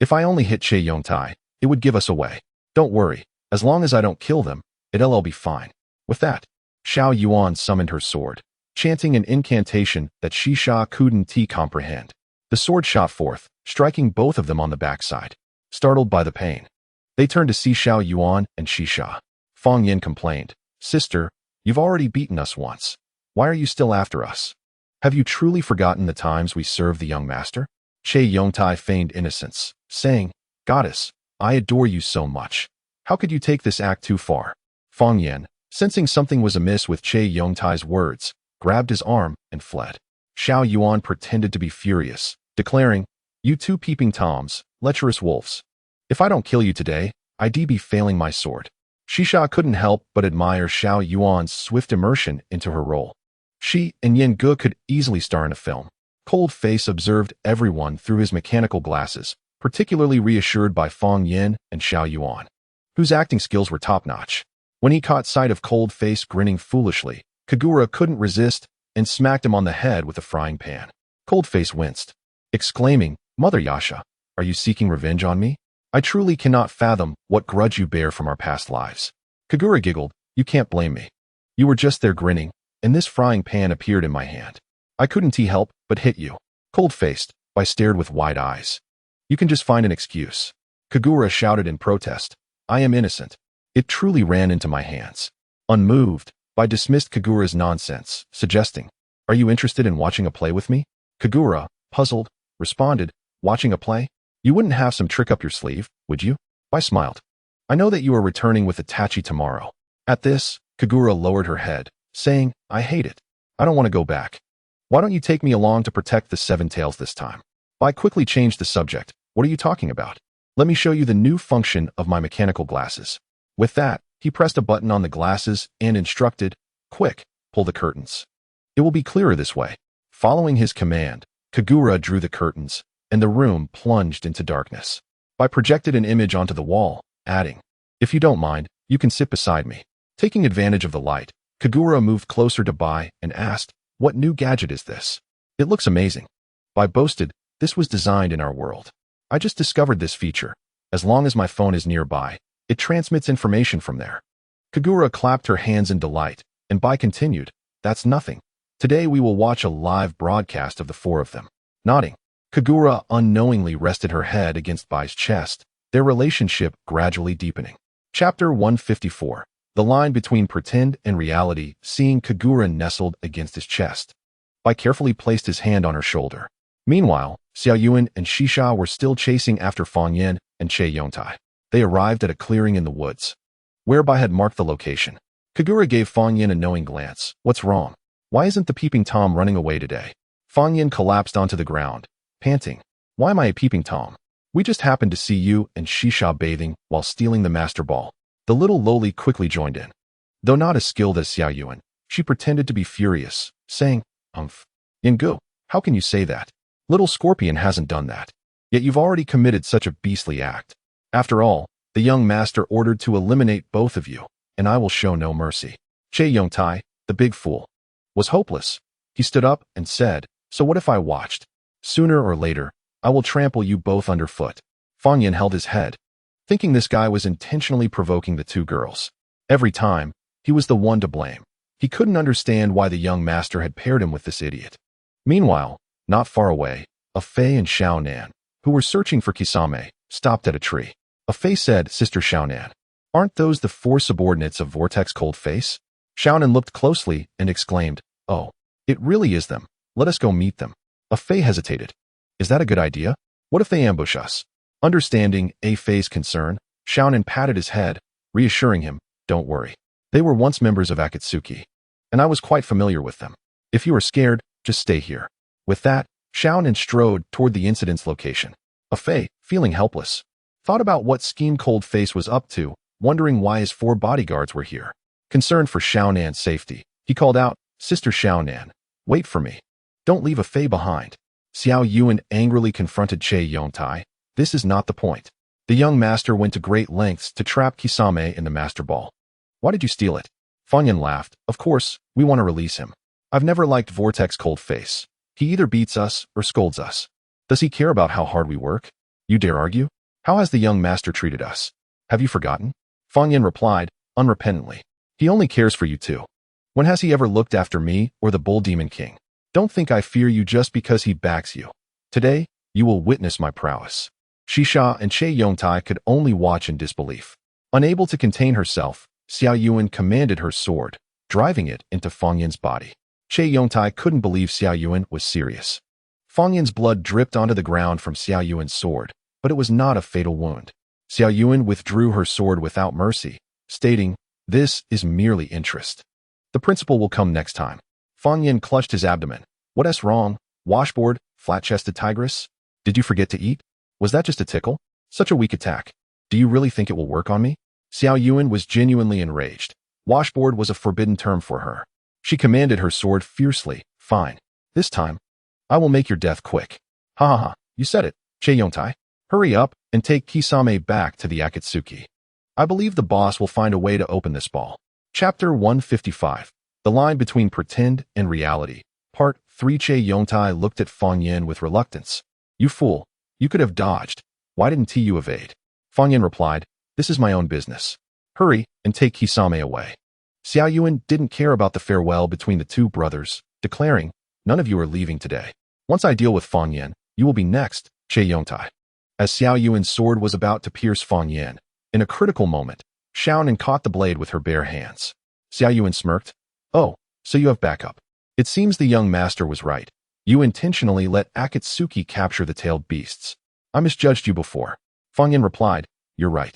If I only hit Che Yongtai, it would give us away. Don't worry, as long as I don't kill them, it'll all be fine." With that, Xiao Yuan summoned her sword, chanting an incantation that Shisha couldn't comprehend. The sword shot forth, striking both of them on the backside. Startled by the pain, they turned to see Xiao Yuan and Shisha. Fong Yin complained, "Sister, you've already beaten us once. Why are you still after us? Have you truly forgotten the times we served the young master?" Che Yongtai feigned innocence, saying, "Goddess, I adore you so much. How could you take this act too far?" Fong Yin, sensing something was amiss with Che Yongtai's words, grabbed his arm and fled. Xiao Yuan pretended to be furious, declaring, "You two peeping toms, lecherous wolves. If I don't kill you today, I'd be failing my sword." Shisha couldn't help but admire Xiao Yuan's swift immersion into her role. She and Yin Ge could easily star in a film. Cold face observed everyone through his mechanical glasses, particularly reassured by Fong Yin and Xiao Yuan, whose acting skills were top-notch. When he caught sight of Cold face grinning foolishly, Kagura couldn't resist and smacked him on the head with a frying pan. Cold face winced, exclaiming, "Mother Yasha, are you seeking revenge on me? I truly cannot fathom what grudge you bear from our past lives." Kagura giggled, "You can't blame me. You were just there grinning, and this frying pan appeared in my hand. I couldn't help but hit you." Cold-faced, I stared with wide eyes. "You can just find an excuse." Kagura shouted in protest, "I am innocent. It truly ran into my hands." Unmoved, I dismissed Kagura's nonsense, suggesting, "Are you interested in watching a play with me?" Kagura, puzzled, responded, "Watching a play? You wouldn't have some trick up your sleeve, would you?" I smiled. I know that you are returning with Itachi tomorrow. At this, Kagura lowered her head, saying, I hate it. I don't want to go back. Why don't you take me along to protect the Seven Tails this time? I quickly changed the subject. What are you talking about? Let me show you the new function of my mechanical glasses. With that, he pressed a button on the glasses and instructed, quick, pull the curtains. It will be clearer this way. Following his command, Kagura drew the curtains, and the room plunged into darkness. I projected an image onto the wall, adding, if you don't mind, you can sit beside me. Taking advantage of the light, Kagura moved closer to Bai and asked, what new gadget is this? It looks amazing. Bai boasted, this was designed in our world. I just discovered this feature. As long as my phone is nearby, it transmits information from there. Kagura clapped her hands in delight, and Bai continued, that's nothing. Today we will watch a live broadcast of the four of them. Nodding, Kagura unknowingly rested her head against Bai's chest, their relationship gradually deepening. Chapter 154. The line between pretend and reality, seeing Kagura nestled against his chest. Bai carefully placed his hand on her shoulder. Meanwhile, Xiao Yuan and Shisha were still chasing after Fang Yen and Che Yongtai. They arrived at a clearing in the woods, where Bai had marked the location. Kagura gave Fang Yen a knowing glance. What's wrong? Why isn't the peeping Tom running away today? Fang Yen collapsed onto the ground, panting. Why am I a peeping Tom? We just happened to see you and Shisha bathing while stealing the master ball. The little lowly quickly joined in. Though not as skilled as Xiao Yuan, she pretended to be furious, saying, Yingu, how can you say that? Little Scorpion hasn't done that. Yet you've already committed such a beastly act. After all, the young master ordered to eliminate both of you, and I will show no mercy. Che Yongtai, the big fool, was hopeless. He stood up and said, so what if I watched? Sooner or later, I will trample you both underfoot. Fang Yen held his head, thinking this guy was intentionally provoking the two girls. Every time, he was the one to blame. He couldn't understand why the young master had paired him with this idiot. Meanwhile, not far away, a Fei and Xiao Nan, who were searching for Kisame, stopped at a tree. A Fei said, Sister Xiao Nan, aren't those the four subordinates of Vortex Cold Face? Xiao Nan looked closely and exclaimed, oh, it really is them. Let us go meet them. A Fei hesitated. Is that a good idea? What if they ambush us? Understanding A Fei's concern, Xiao Nan patted his head, reassuring him, don't worry. They were once members of Akatsuki, and I was quite familiar with them. If you are scared, just stay here. With that, Xiao Nan strode toward the incident's location. A Fei, feeling helpless, thought about what scheme Cold Face was up to, wondering why his four bodyguards were here. Concerned for Xiao Nan's safety, he called out, Sister Xiao Nan, wait for me. Don't leave a Fei behind. Xiao Yuan angrily confronted Che Yongtai. This is not the point. The young master went to great lengths to trap Kisame in the master ball. Why did you steal it? Fang Yen laughed. Of course, we want to release him. I've never liked Vortex Cold Face. He either beats us or scolds us. Does he care about how hard we work? You dare argue? How has the young master treated us? Have you forgotten? Fang Yen replied, unrepentantly. He only cares for you two. When has he ever looked after me or the Bull Demon King? Don't think I fear you just because he backs you. Today, you will witness my prowess. Shisha and Che Yongtai could only watch in disbelief. Unable to contain herself, Xiao Yuan commanded her sword, driving it into Fang Yen's body. Che Yongtai couldn't believe Xiao Yuan was serious. Fang Yen's blood dripped onto the ground from Xiao Yuan's sword, but it was not a fatal wound. Xiao Yuan withdrew her sword without mercy, stating, this is merely interest. The principal will come next time. Fang Yen clutched his abdomen. What wrong? Washboard, flat-chested tigress? Did you forget to eat? Was that just a tickle? Such a weak attack. Do you really think it will work on me? Xiao Yuan was genuinely enraged. Washboard was a forbidden term for her. She commanded her sword fiercely. Fine. This time, I will make your death quick. Ha ha ha, you said it, Che Yongtai. Hurry up and take Kisame back to the Akatsuki. I believe the boss will find a way to open this ball. Chapter 155. The line between pretend and reality. Part 3. Che Yongtai looked at Fang Yen with reluctance. You fool. You could have dodged. Why didn't you evade? Fang Yen replied, this is my own business. Hurry and take Kisame away. Xiao Yuan didn't care about the farewell between the two brothers, declaring, none of you are leaving today. Once I deal with Fang Yen, you will be next, Che Yongtai. As Xiao Yuan's sword was about to pierce Fang Yen, in a critical moment, Xiao Nan caught the blade with her bare hands. Xiao Yuan smirked. Oh, so you have backup. It seems the young master was right. You intentionally let Akatsuki capture the tailed beasts. I misjudged you before. Fang Yen replied, you're right.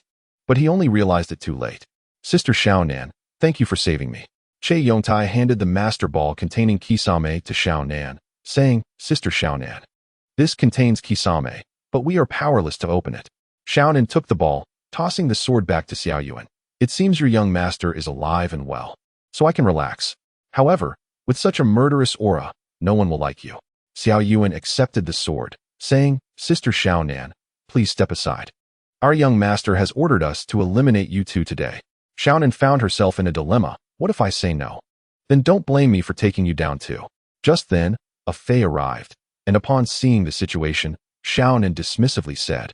but he only realized it too late. Sister Xiaonan, thank you for saving me. Che Yongtai handed the master ball containing kisame to Xiaonan, saying, Sister Xiaonan, this contains kisame, but we are powerless to open it. Xiaonan took the ball, tossing the sword back to Xiao Yuan. It seems your young master is alive and well, so I can relax. However, with such a murderous aura, no one will like you. Xiao Yuan accepted the sword, saying, Sister Xiaonan, please step aside. Our young master has ordered us to eliminate you two today. Xiaonan found herself in a dilemma. What if I say no? Then don't blame me for taking you down too. Just then, a Fei arrived, and upon seeing the situation, Xiaonan dismissively said,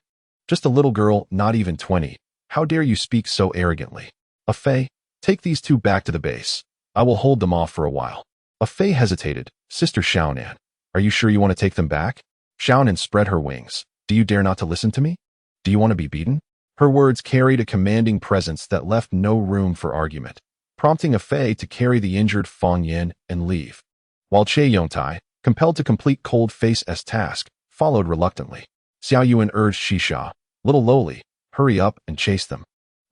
just a little girl, not even 20. How dare you speak so arrogantly? A Fei, take these two back to the base. I will hold them off for a while. A Fei hesitated. Sister Xiaonan, are you sure you want to take them back? Xiaonan spread her wings. Do you dare not to listen to me? Do you want to be beaten? Her words carried a commanding presence that left no room for argument, prompting a Fei to carry the injured Fang Yin and leave. While Che Yongtai, compelled to complete Cold Face's task, followed reluctantly. Xiao Yuan urged Shisha, little lowly, hurry up and chase them.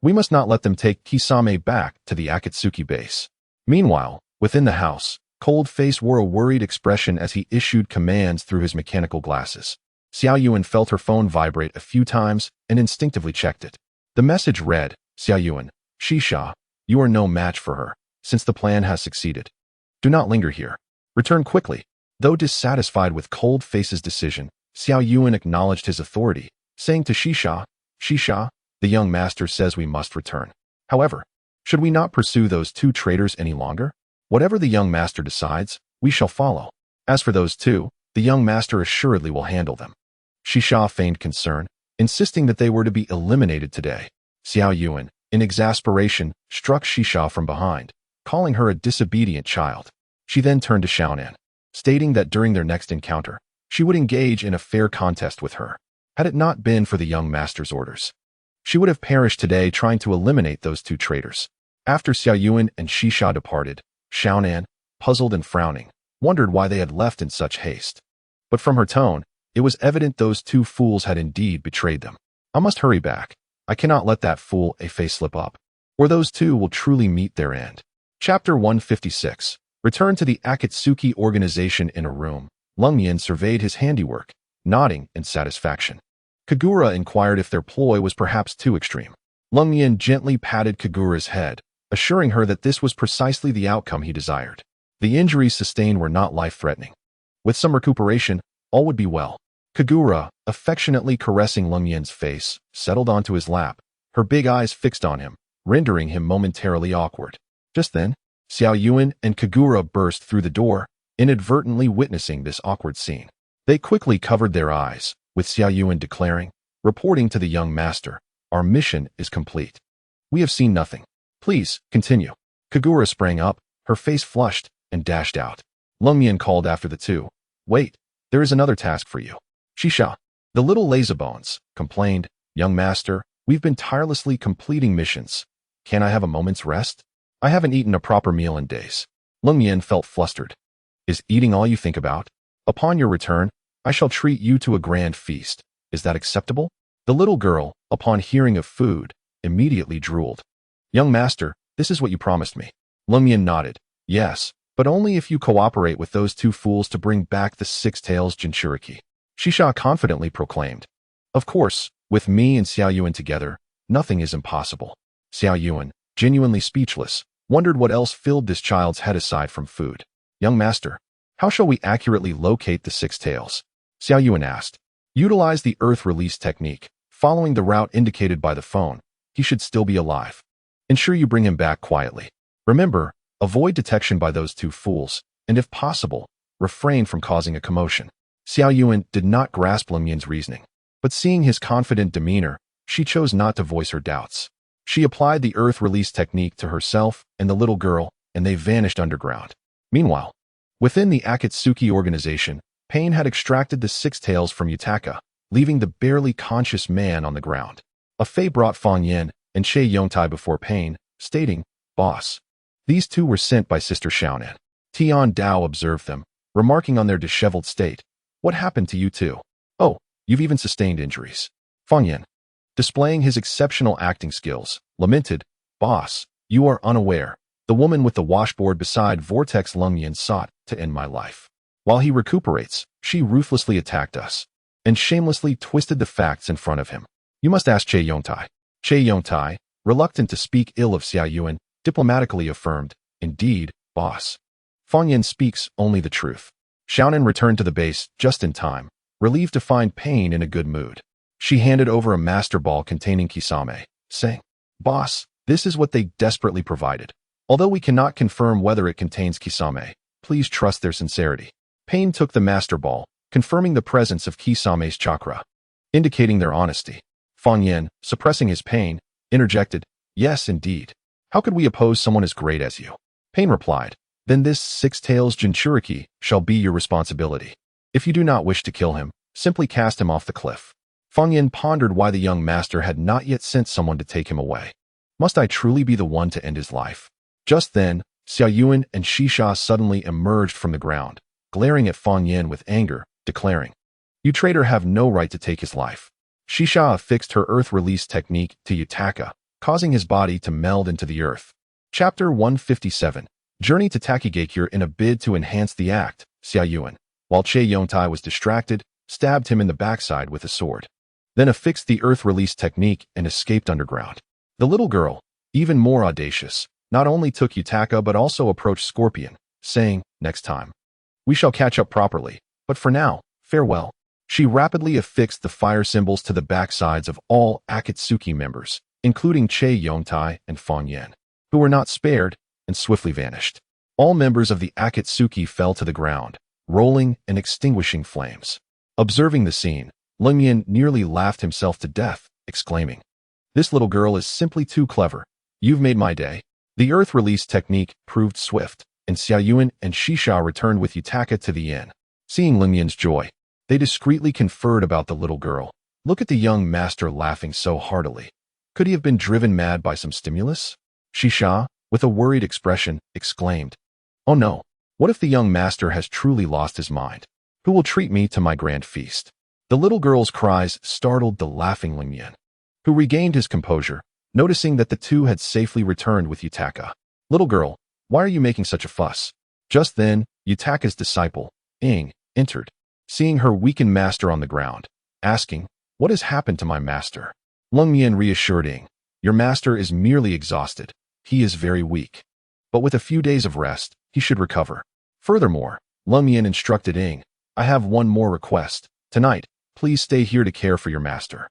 We must not let them take Kisame back to the Akatsuki base. Meanwhile, within the house, Cold Face wore a worried expression as he issued commands through his mechanical glasses. Xiao Yuan felt her phone vibrate a few times and instinctively checked it. The message read, Xiao Yuan, Shisha, you are no match for her, since the plan has succeeded. Do not linger here. Return quickly. Though dissatisfied with Cold Face's decision, Xiao Yuan acknowledged his authority, saying to Shisha, Shisha, the young master says we must return. However, should we not pursue those two traitors any longer? Whatever the young master decides, we shall follow. As for those two, the young master assuredly will handle them. Shisha feigned concern, insisting that they were to be eliminated today. Xiao Yuan, in exasperation, struck Shisha from behind, calling her a disobedient child. She then turned to Xiaonan, stating that during their next encounter, she would engage in a fair contest with her. Had it not been for the young master's orders, she would have perished today trying to eliminate those two traitors. After Xiao Yuan and Shisha departed, Xiaonan, puzzled and frowning, wondered why they had left in such haste. But from her tone, it was evident those two fools had indeed betrayed them. I must hurry back. I cannot let that fool Afei slip up, or those two will truly meet their end. Chapter 156. Return to the Akatsuki organization. In a room, Lung Yin surveyed his handiwork, nodding in satisfaction. Kagura inquired if their ploy was perhaps too extreme. Lung Yin gently patted Kagura's head, assuring her that this was precisely the outcome he desired. The injuries sustained were not life-threatening. With some recuperation, all would be well. Kagura, affectionately caressing Lung Yin's face, settled onto his lap, her big eyes fixed on him, rendering him momentarily awkward. Just then, Xiao Yuan and Kagura burst through the door, inadvertently witnessing this awkward scene. They quickly covered their eyes, with Xiao Yuan declaring, reporting to the young master, our mission is complete. We have seen nothing. Please, continue. Kagura sprang up, her face flushed, and dashed out. Lung Yin called after the two. Wait, there is another task for you. Shisha, the little lazybones, complained, young master, we've been tirelessly completing missions. Can I have a moment's rest? I haven't eaten a proper meal in days. Lung Yin felt flustered. Is eating all you think about? Upon your return, I shall treat you to a grand feast. Is that acceptable? The little girl, upon hearing of food, immediately drooled. Young master, this is what you promised me. Lung Yin nodded. Yes, but only if you cooperate with those two fools to bring back the Six Tails Jinchuriki. Shisha confidently proclaimed. Of course, with me and Xiao Yuan together, nothing is impossible. Xiao Yuan, genuinely speechless, wondered what else filled this child's head aside from food. Young master, how shall we accurately locate the Six Tails? Xiao Yuan asked. Utilize the Earth release technique. Following the route indicated by the phone, he should still be alive. Ensure you bring him back quietly. Remember, avoid detection by those two fools, and if possible, refrain from causing a commotion. Xiao Yuan did not grasp Lung Yin's reasoning, but seeing his confident demeanor, she chose not to voice her doubts. She applied the Earth release technique to herself and the little girl, and they vanished underground. Meanwhile, within the Akatsuki organization, Pain had extracted the Six Tails from Yutaka, leaving the barely conscious man on the ground. A Fei brought Fang Yin and Che Yongtai before Pain, stating, Boss. These two were sent by Sister Xiaonan. Tian Dao observed them, remarking on their disheveled state. What happened to you two? Oh, you've even sustained injuries. Fang Yin. displaying his exceptional acting skills, lamented, "Boss, you are unaware. The woman with the washboard beside Vortex Lungyan sought to end my life. While he recuperates, she ruthlessly attacked us and shamelessly twisted the facts in front of him. You must ask Che Yongtai." Che Yongtai, reluctant to speak ill of Xia Yuan, diplomatically affirmed, "Indeed, boss. Fanyan speaks only the truth." Xiaonan returned to the base just in time, relieved to find Pain in a good mood. She handed over a master ball containing kisame, saying, "Boss, this is what they desperately provided. Although we cannot confirm whether it contains kisame, please trust their sincerity." Pain took the master ball, confirming the presence of kisame's chakra, indicating their honesty. Fanyan, suppressing his pain, interjected, "Yes, indeed. How could we oppose someone as great as you?" Pain replied, "Then this six-tails Jinchuriki shall be your responsibility. If you do not wish to kill him, simply cast him off the cliff." Fanyan pondered why the young master had not yet sent someone to take him away. Must I truly be the one to end his life? Just then, Xia Yuan and Shisha suddenly emerged from the ground, glaring at Fanyan with anger, declaring, "You traitor have no right to take his life." Shisha affixed her earth release technique to Yutaka, causing his body to meld into the earth. Chapter 157. Journey to Takigakure. In a bid to enhance the act, Xia Yuan, while Che Yongtai was distracted, stabbed him in the backside with a sword. Then affixed the earth release technique and escaped underground. The little girl, even more audacious, not only took Yutaka but also approached Scorpion, saying, "Next time, we shall catch up properly, but for now, farewell." She rapidly affixed the fire symbols to the backsides of all Akatsuki members, including Che Yongtai and Fanyan, who were not spared, and swiftly vanished. All members of the Akatsuki fell to the ground, rolling and extinguishing flames. Observing the scene, Lungyan nearly laughed himself to death, exclaiming, "This little girl is simply too clever. You've made my day." The earth release technique proved swift, and Xia Yuan and Shisha returned with Yutaka to the inn. Seeing Lungyan's joy, they discreetly conferred about the little girl. Look at the young master laughing so heartily. Could he have been driven mad by some stimulus? Shisha, with a worried expression, exclaimed, "Oh no, what if the young master has truly lost his mind? Who will treat me to my grand feast?" The little girl's cries startled the laughing Lingyan, who regained his composure, noticing that the two had safely returned with Yutaka. "Little girl, why are you making such a fuss?" Just then, Yutaka's disciple, Ing, entered, seeing her weakened master on the ground, asking, "What has happened to my master?" Lungyan reassured Ing, "Your master is merely exhausted. He is very weak. But with a few days of rest, he should recover." Furthermore, Lungyan instructed Ing, "I have one more request. Tonight, please stay here to care for your master.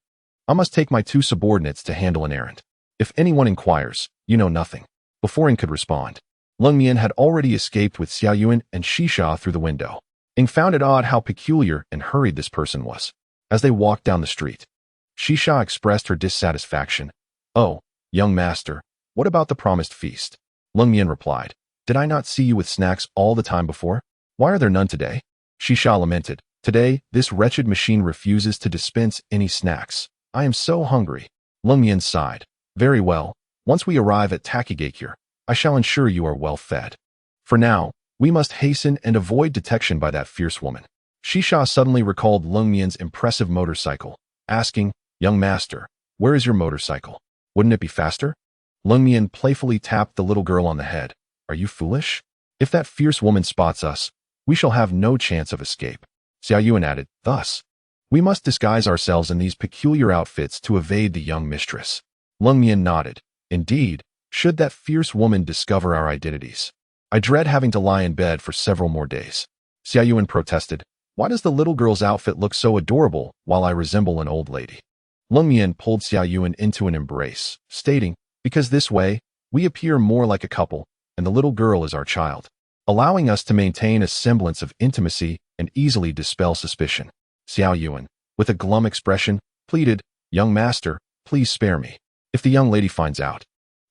I must take my two subordinates to handle an errand. If anyone inquires, you know nothing." Before Ing could respond, Lungyan had already escaped with Xia Yuan and Shisha through the window. Ing found it odd how peculiar and hurried this person was. As they walked down the street, Shisha expressed her dissatisfaction. "Oh, young master, what about the promised feast?" Lungyan replied, "Did I not see you with snacks all the time before? Why are there none today?" Shisha lamented, "Today, this wretched machine refuses to dispense any snacks. I am so hungry." Lungyan sighed. "Very well. Once we arrive at Takigakure, I shall ensure you are well fed. For now, we must hasten and avoid detection by that fierce woman." Shisha suddenly recalled Lungyan's impressive motorcycle, asking, "Young master, where is your motorcycle? Wouldn't it be faster?" Lungyan playfully tapped the little girl on the head. "Are you foolish? If that fierce woman spots us, we shall have no chance of escape." Xia Yuan added, "Thus, we must disguise ourselves in these peculiar outfits to evade the young mistress." Lungyan nodded. "Indeed, should that fierce woman discover our identities, I dread having to lie in bed for several more days." Xia Yuan protested, "Why does the little girl's outfit look so adorable while I resemble an old lady?" Lungyan pulled Xia Yuan into an embrace, stating, "Because this way, we appear more like a couple, and the little girl is our child, allowing us to maintain a semblance of intimacy and easily dispel suspicion." Xiao Yuan, with a glum expression, pleaded, "Young master, please spare me. If the young lady finds out,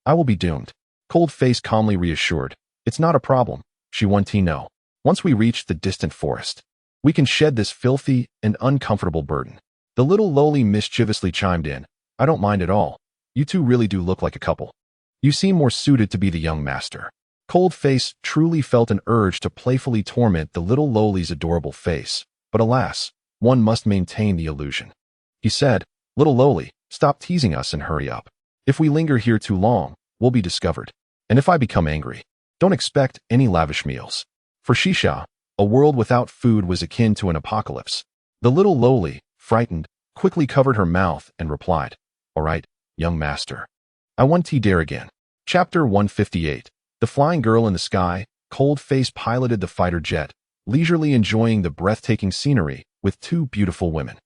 I will be doomed." Cold Face calmly reassured, "It's not a problem, Shi Wan Ti no. Once we reach the distant forest, we can shed this filthy and uncomfortable burden." The little lowly mischievously chimed in, "I don't mind at all. You two really do look like a couple. You seem more suited to be the young master." Cold Face truly felt an urge to playfully torment the little lowly's adorable face, but alas, one must maintain the illusion. He said, "Little lowly, Stop teasing us and hurry up. If we linger here too long, we'll be discovered. And if I become angry, don't expect any lavish meals. For Shisha, a world without food was akin to an apocalypse. The little lowly, frightened, quickly covered her mouth and replied, "All right, young master. I want tea dare again." Chapter 158. The flying girl in the sky. Cold-Face piloted the fighter jet, leisurely enjoying the breathtaking scenery with two beautiful women.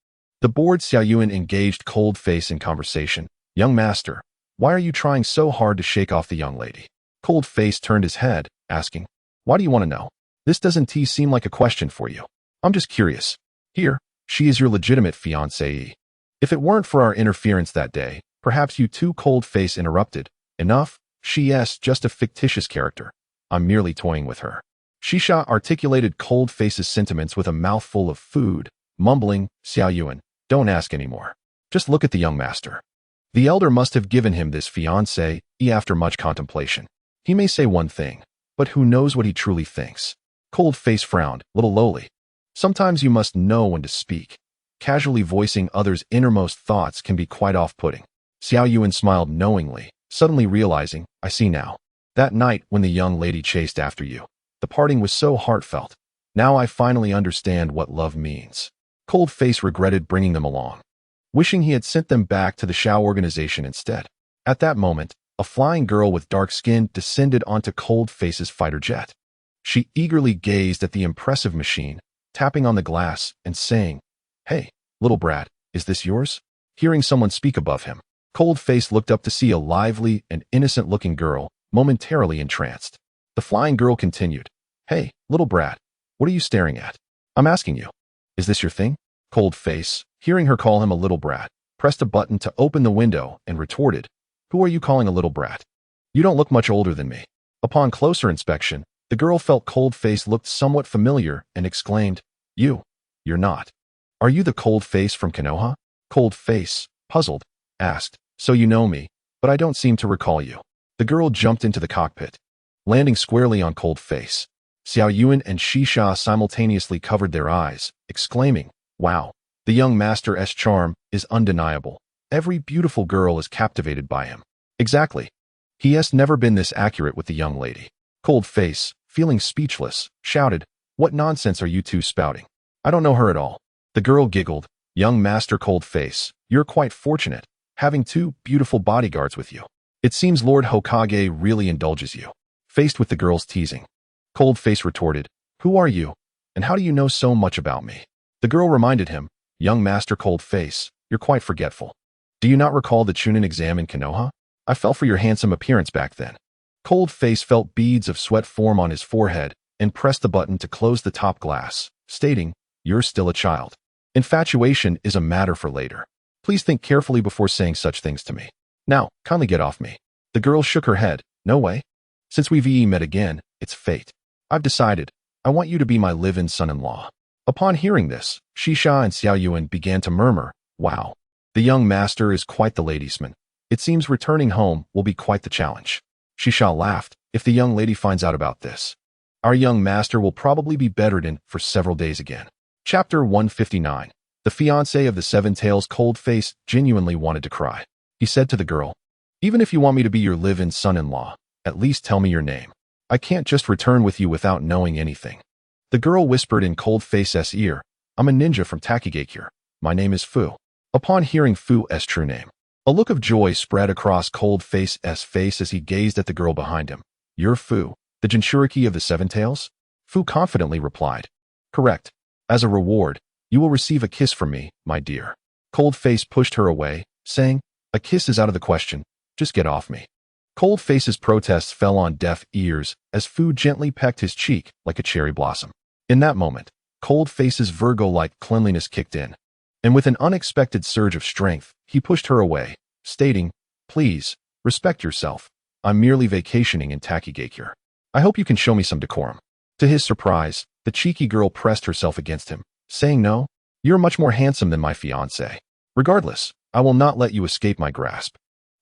The bored Xiaoyuan engaged Cold-Face in conversation. "Young master, why are you trying so hard to shake off the young lady?" Cold-Face turned his head, asking, "Why do you want to know? This doesn't seem like a question for you. I'm just curious. Here, she is your legitimate fiancée. If it weren't for our interference that day, perhaps you too." Cold-Face interrupted. "Enough, she's just a fictitious character. I'm merely toying with her." Shisha articulated Cold-Face's sentiments with a mouthful of food, mumbling, "Xiaoyuan, don't ask anymore. Just look at the young master. The elder must have given him this fiancée after much contemplation. He may say one thing, but who knows what he truly thinks." Cold-Face frowned, little lowly. "Sometimes you must know when to speak. Casually voicing others' innermost thoughts can be quite off-putting." Xiaoyuan smiled knowingly, suddenly realizing, "I see now. That night when the young lady chased after you, the parting was so heartfelt. Now I finally understand what love means." Cold-Face regretted bringing them along, wishing he had sent them back to the Shao organization instead. At that moment, a flying girl with dark skin descended onto Cold-Face's fighter jet. She eagerly gazed at the impressive machine, tapping on the glass and saying, "Hey, little brat, is this yours?" Hearing someone speak above him, Cold-Face looked up to see a lively and innocent-looking girl, momentarily entranced. The flying girl continued, "Hey, little brat, what are you staring at? I'm asking you, is this your thing?" Cold-Face, hearing her call him a little brat, pressed a button to open the window and retorted, "Who are you calling a little brat? You don't look much older than me." Upon closer inspection, the girl felt Cold-Face looked somewhat familiar and exclaimed, You're not. Are you the Cold-Face from Konoha?" Cold-Face, puzzled, asked, "So you know me, but I don't seem to recall you." The girl jumped into the cockpit, landing squarely on Cold-Face. Xiaoyuan and Shisha simultaneously covered their eyes, exclaiming, "Wow, the young master's charm is undeniable. Every beautiful girl is captivated by him." "Exactly. He has never been this accurate with the young lady." Cold-Face, feeling speechless, shouted, "What nonsense are you two spouting? I don't know her at all." The girl giggled, "Young master Cold-Face, you're quite fortunate, having two beautiful bodyguards with you. It seems Lord Hokage really indulges you." Faced with the girl's teasing, Cold-Face retorted, "Who are you, and how do you know so much about me?" The girl reminded him, "Young master Cold-Face, you're quite forgetful. Do you not recall the Chunin exam in Konoha? I fell for your handsome appearance back then." Cold-Face felt beads of sweat form on his forehead and pressed the button to close the top glass, stating, "You're still a child. Infatuation is a matter for later. Please think carefully before saying such things to me. Now, kindly get off me." The girl shook her head, "No way. Since we've met again, it's fate. I've decided, I want you to be my live-in son-in-law." Upon hearing this, Shisha and Xiaoyuan began to murmur, "Wow, the young master is quite the ladiesman. It seems returning home will be quite the challenge." Shisha laughed, "If the young lady finds out about this, our young master will probably be bedridden for several days again." Chapter 159. The fiancé of the Seven Tails. Cold-Face genuinely wanted to cry. He said to the girl, "Even if you want me to be your live-in son-in-law, at least tell me your name. I can't just return with you without knowing anything." The girl whispered in Cold-Face's ear, "I'm a ninja from Takigakure. My name is Fu." Upon hearing Fu's true name, a look of joy spread across Cold-Face's face as he gazed at the girl behind him. "You're Fu, the Jinchuriki of the Seven Tails?" Fu confidently replied, "Correct. As a reward, you will receive a kiss from me, my dear." Cold-Face pushed her away, saying, "A kiss is out of the question. Just get off me." Cold-Face's protests fell on deaf ears as Fu gently pecked his cheek like a cherry blossom. In that moment, Cold-Face's Virgo-like cleanliness kicked in, and with an unexpected surge of strength, he pushed her away, stating, "Please, respect yourself. I'm merely vacationing in Takigakure. I hope you can show me some decorum." To his surprise, the cheeky girl pressed herself against him, saying, "No, you're much more handsome than my fiancé. Regardless, I will not let you escape my grasp."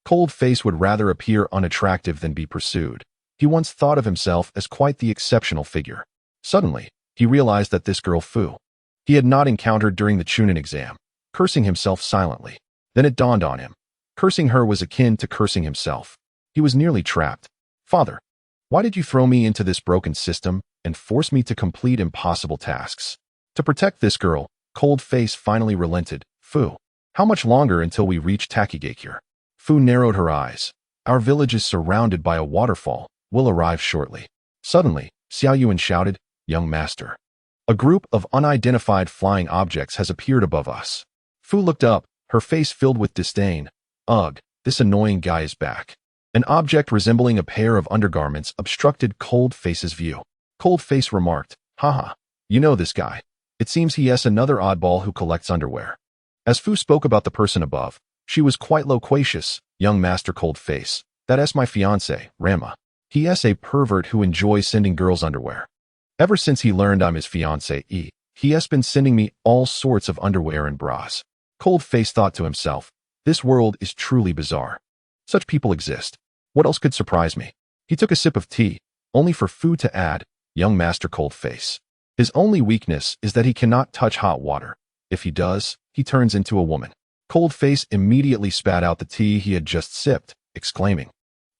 Cold-Face would rather appear unattractive than be pursued. He once thought of himself as quite the exceptional figure. Suddenly, he realized that this girl Fu he had not encountered during the Chunin exam, cursing himself silently. Then it dawned on him. Cursing her was akin to cursing himself. He was nearly trapped. Father, why did you throw me into this broken system and force me to complete impossible tasks? To protect this girl, Cold Face finally relented. Fu, how much longer until we reach Takigakure? Fu narrowed her eyes. Our village is surrounded by a waterfall. We'll arrive shortly. Suddenly, Xiao Yuan shouted, Young master. A group of unidentified flying objects has appeared above us. Fu looked up, her face filled with disdain. Ugh, this annoying guy is back. An object resembling a pair of undergarments obstructed Cold Face's view. Cold Face remarked, Haha, you know this guy. It seems he is another oddball who collects underwear. As Fu spoke about the person above, she was quite loquacious. Young master Cold Face, that's my fiancé, Rama. He is a pervert who enjoys sending girls underwear. Ever since he learned I'm his fiancé, he has been sending me all sorts of underwear and bras. Cold Face thought to himself, this world is truly bizarre. Such people exist. What else could surprise me? He took a sip of tea, only for Fu to add, Young master Cold Face. His only weakness is that he cannot touch hot water. If he does, he turns into a woman. Cold Face immediately spat out the tea he had just sipped, exclaiming,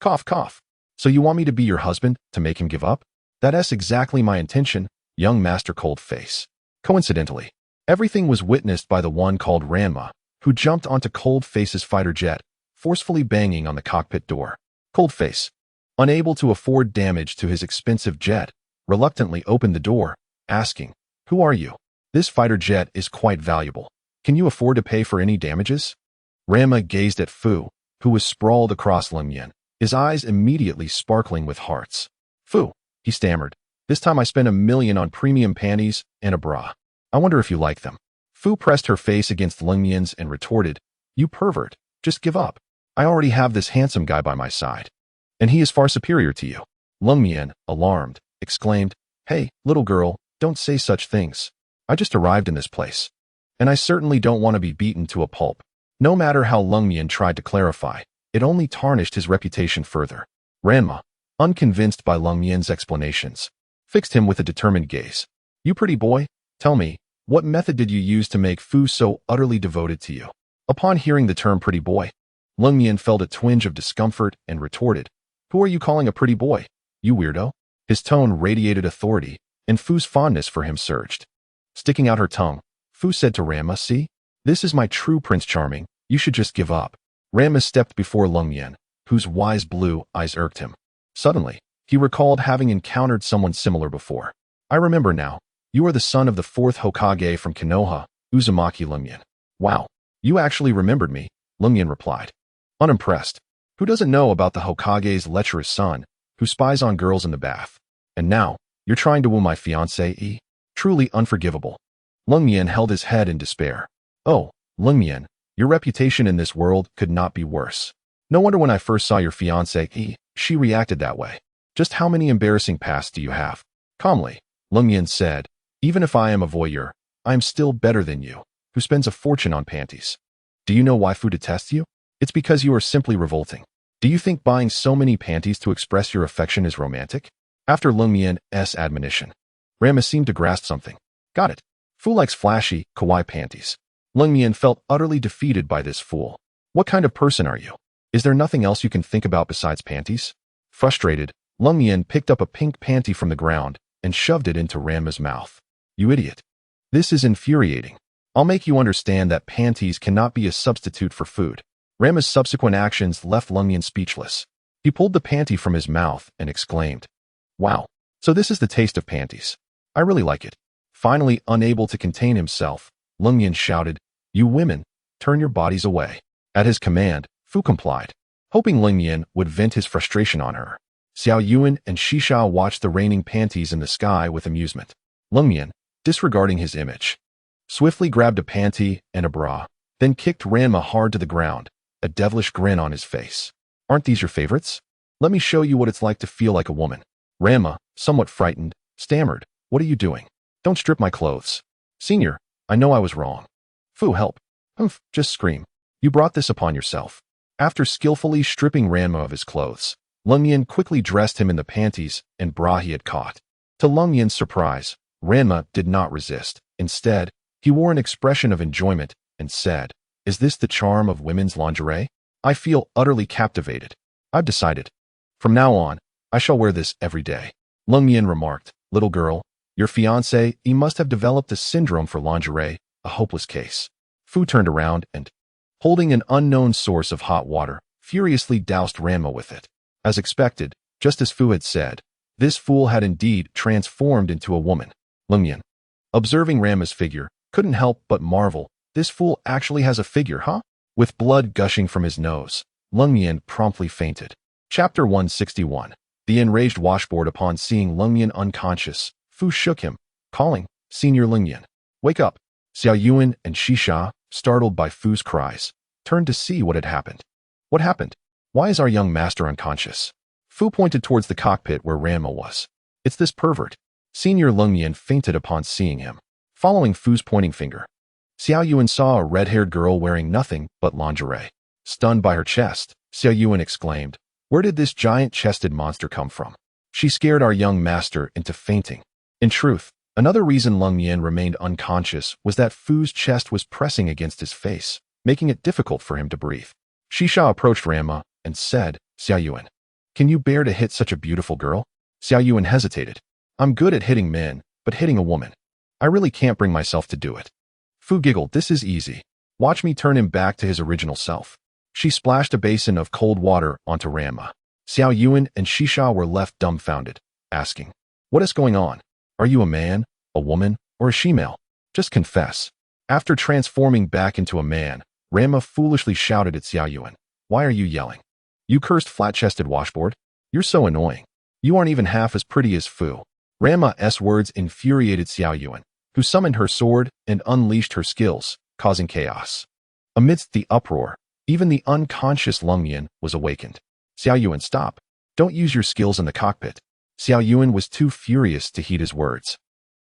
Cough, cough. So you want me to be your husband, to make him give up? That's exactly my intention, young master Cold Face. Coincidentally, everything was witnessed by the one called Ranma, who jumped onto Cold Face's fighter jet, forcefully banging on the cockpit door. Cold Face, unable to afford damage to his expensive jet, reluctantly opened the door, asking, Who are you? This fighter jet is quite valuable. Can you afford to pay for any damages? Ranma gazed at Fu, who was sprawled across Lingyan, his eyes immediately sparkling with hearts. Fu, he stammered, this time I spent $1 million on premium panties and a bra. I wonder if you like them. Fu pressed her face against Lingyan's and retorted, You pervert, just give up. I already have this handsome guy by my side. And he is far superior to you. Lingyan, alarmed, exclaimed, Hey, little girl, don't say such things. I just arrived in this place. And I certainly don't want to be beaten to a pulp. No matter how Lingyan tried to clarify, it only tarnished his reputation further. Ranma, unconvinced by Lingyan's explanations, fixed him with a determined gaze. You pretty boy, tell me, what method did you use to make Fu so utterly devoted to you? Upon hearing the term pretty boy, Lingyan felt a twinge of discomfort and retorted, Who are you calling a pretty boy, you weirdo? His tone radiated authority, and Fu's fondness for him surged. Sticking out her tongue, Fu said to Ranma, See, this is my true Prince Charming, you should just give up. Ranma stepped before Lingyan, whose wise blue eyes irked him. Suddenly, he recalled having encountered someone similar before. I remember now, you are the son of the 4th Hokage from Konoha, Uzumaki Lingyan. Wow, you actually remembered me, Lingyan replied. Unimpressed. Who doesn't know about the Hokage's lecherous son, who spies on girls in the bath? And now, you're trying to woo my fiancé? Truly unforgivable. Lingyan held his head in despair. Oh, Lingyan, your reputation in this world could not be worse. No wonder when I first saw your fiancé, she reacted that way. Just how many embarrassing pasts do you have? Calmly, Lingyan said, Even if I am a voyeur, I am still better than you, who spends a fortune on panties. Do you know why Fu detests you? It's because you are simply revolting. Do you think buying so many panties to express your affection is romantic? After Lingyan's admonition, Ranma seemed to grasp something. Got it. Fu likes flashy, kawaii panties. Lingyan felt utterly defeated by this fool. What kind of person are you? Is there nothing else you can think about besides panties? Frustrated, Lingyan picked up a pink panty from the ground and shoved it into Ranma's mouth. You idiot. This is infuriating. I'll make you understand that panties cannot be a substitute for food. Ranma's subsequent actions left Lingyan speechless. He pulled the panty from his mouth and exclaimed, Wow, so this is the taste of panties. I really like it. Finally, unable to contain himself, Lingyan shouted, You women, turn your bodies away. At his command, Fu complied, hoping Lingyan would vent his frustration on her. Xiao Yuan and Shisha watched the raining panties in the sky with amusement. Lingyan, disregarding his image, swiftly grabbed a panty and a bra, then kicked Ranma hard to the ground, a devilish grin on his face. Aren't these your favorites? Let me show you what it's like to feel like a woman. Ranma, somewhat frightened, stammered, What are you doing? Don't strip my clothes. Senior, I know I was wrong. Fu, help. Humph, just scream. You brought this upon yourself. After skillfully stripping Ranma of his clothes, Lingyan quickly dressed him in the panties and bra he had caught. To Lingyan's surprise, Ranma did not resist. Instead, he wore an expression of enjoyment and said, Is this the charm of women's lingerie? I feel utterly captivated. I've decided. From now on, I shall wear this every day. Lung Mian remarked, little girl, your fiancé, he must have developed a syndrome for lingerie, a hopeless case. Fu turned around and, holding an unknown source of hot water, furiously doused Ranma with it. As expected, just as Fu had said, this fool had indeed transformed into a woman. Lung Mian, observing Ranma's figure, couldn't help but marvel. This fool actually has a figure, huh? With blood gushing from his nose, Lung Mian promptly fainted. Chapter 161. The enraged washboard. Upon seeing Lung Mian unconscious, Fu shook him, calling, Senior Lung Mian, wake up. Xiao Yuan and Shisha, startled by Fu's cries, turned to see what had happened. What happened? Why is our young master unconscious? Fu pointed towards the cockpit where Ranma was. It's this pervert. Senior Lung Mian fainted upon seeing him. Following Fu's pointing finger, Xiao Yuan saw a red-haired girl wearing nothing but lingerie. Stunned by her chest, Xiao Yuan exclaimed, where did this giant-chested monster come from? She scared our young master into fainting. In truth, another reason Lung Mian remained unconscious was that Fu's chest was pressing against his face, making it difficult for him to breathe. Shisha approached Ranma and said, Xiao Yuan, can you bear to hit such a beautiful girl? Xiao Yuan hesitated. I'm good at hitting men, but hitting a woman, I really can't bring myself to do it. Fu giggled, this is easy. Watch me turn him back to his original self. She splashed a basin of cold water onto Ranma. Xiao Yuan and Shisha were left dumbfounded, asking, what is going on? Are you a man, a woman, or a she-male? Just confess. After transforming back into a man, Ranma foolishly shouted at Xiao Yuan, why are you yelling? You cursed flat-chested washboard? You're so annoying. You aren't even half as pretty as Fu. Ranma's words infuriated Xiao Yuan, who summoned her sword and unleashed her skills, causing chaos. Amidst the uproar, even the unconscious Lung Mian was awakened. Xiao Yuan, stop. Don't use your skills in the cockpit. Xiao Yuan was too furious to heed his words.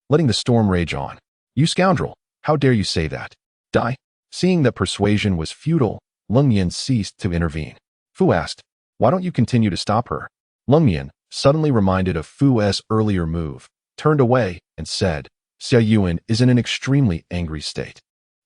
Letting the storm rage on. You scoundrel, how dare you say that? Die. Seeing that persuasion was futile, Lung Mian ceased to intervene. Fu asked, why don't you continue to stop her? Lung Mian, suddenly reminded of Fu's earlier move, turned away and said, Xiao Yuan is in an extremely angry state.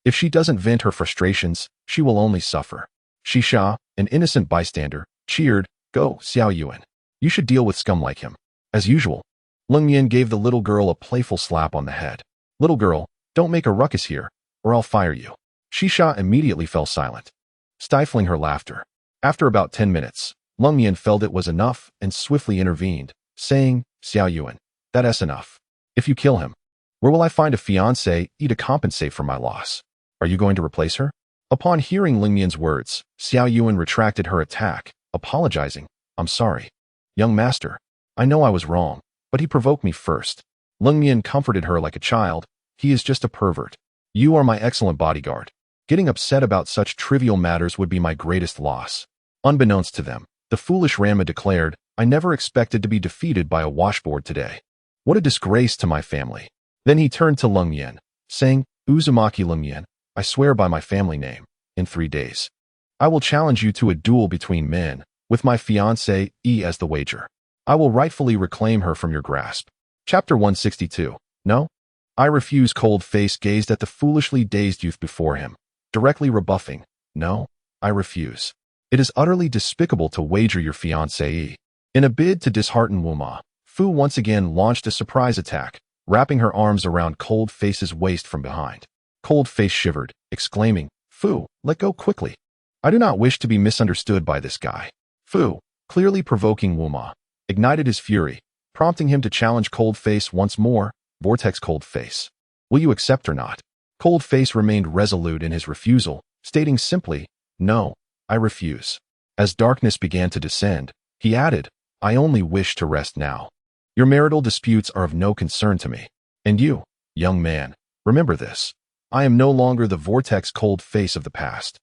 If she doesn't vent her frustrations, she will only suffer. Shisha, an innocent bystander, cheered, go, Xiao Yuan. You should deal with scum like him. As usual, Lung Mian gave the little girl a playful slap on the head. Little girl, don't make a ruckus here, or I'll fire you. Shisha immediately fell silent, stifling her laughter. After about 10 minutes, Lung Mian felt it was enough and swiftly intervened, saying, Xiao Yuan, that's enough. If you kill him, where will I find a fiancé to compensate for my loss? Are you going to replace her? Upon hearing Lung Mian's words, Xiao Yuan retracted her attack, apologizing, I'm sorry. Young master, I know I was wrong, but he provoked me first. Lung Mian comforted her like a child, he is just a pervert. You are my excellent bodyguard. Getting upset about such trivial matters would be my greatest loss. Unbeknownst to them, the foolish Ranma declared, I never expected to be defeated by a washboard today. What a disgrace to my family. Then he turned to Lung Mian, saying, Uzumaki Lung Mian, I swear by my family name, in 3 days, I will challenge you to a duel between men, with my fiancée as the wager. I will rightfully reclaim her from your grasp. Chapter 162. No? I refuse. Cold face gazed at the foolishly dazed youth before him, directly rebuffing, no, I refuse. It is utterly despicable to wager your fiancée. In a bid to dishearten Wuma, Fu once again launched a surprise attack, wrapping her arms around Cold Face's waist from behind. Cold Face shivered, exclaiming, Fu, let go quickly. I do not wish to be misunderstood by this guy. Fu, clearly provoking Wuma, ignited his fury, prompting him to challenge Cold Face once more, Vortex Cold Face. Will you accept or not? Cold Face remained resolute in his refusal, stating simply, no, I refuse. As darkness began to descend, he added, I only wish to rest now. Your marital disputes are of no concern to me. And you, young man, remember this. I am no longer the Vortex Cold Face of the past.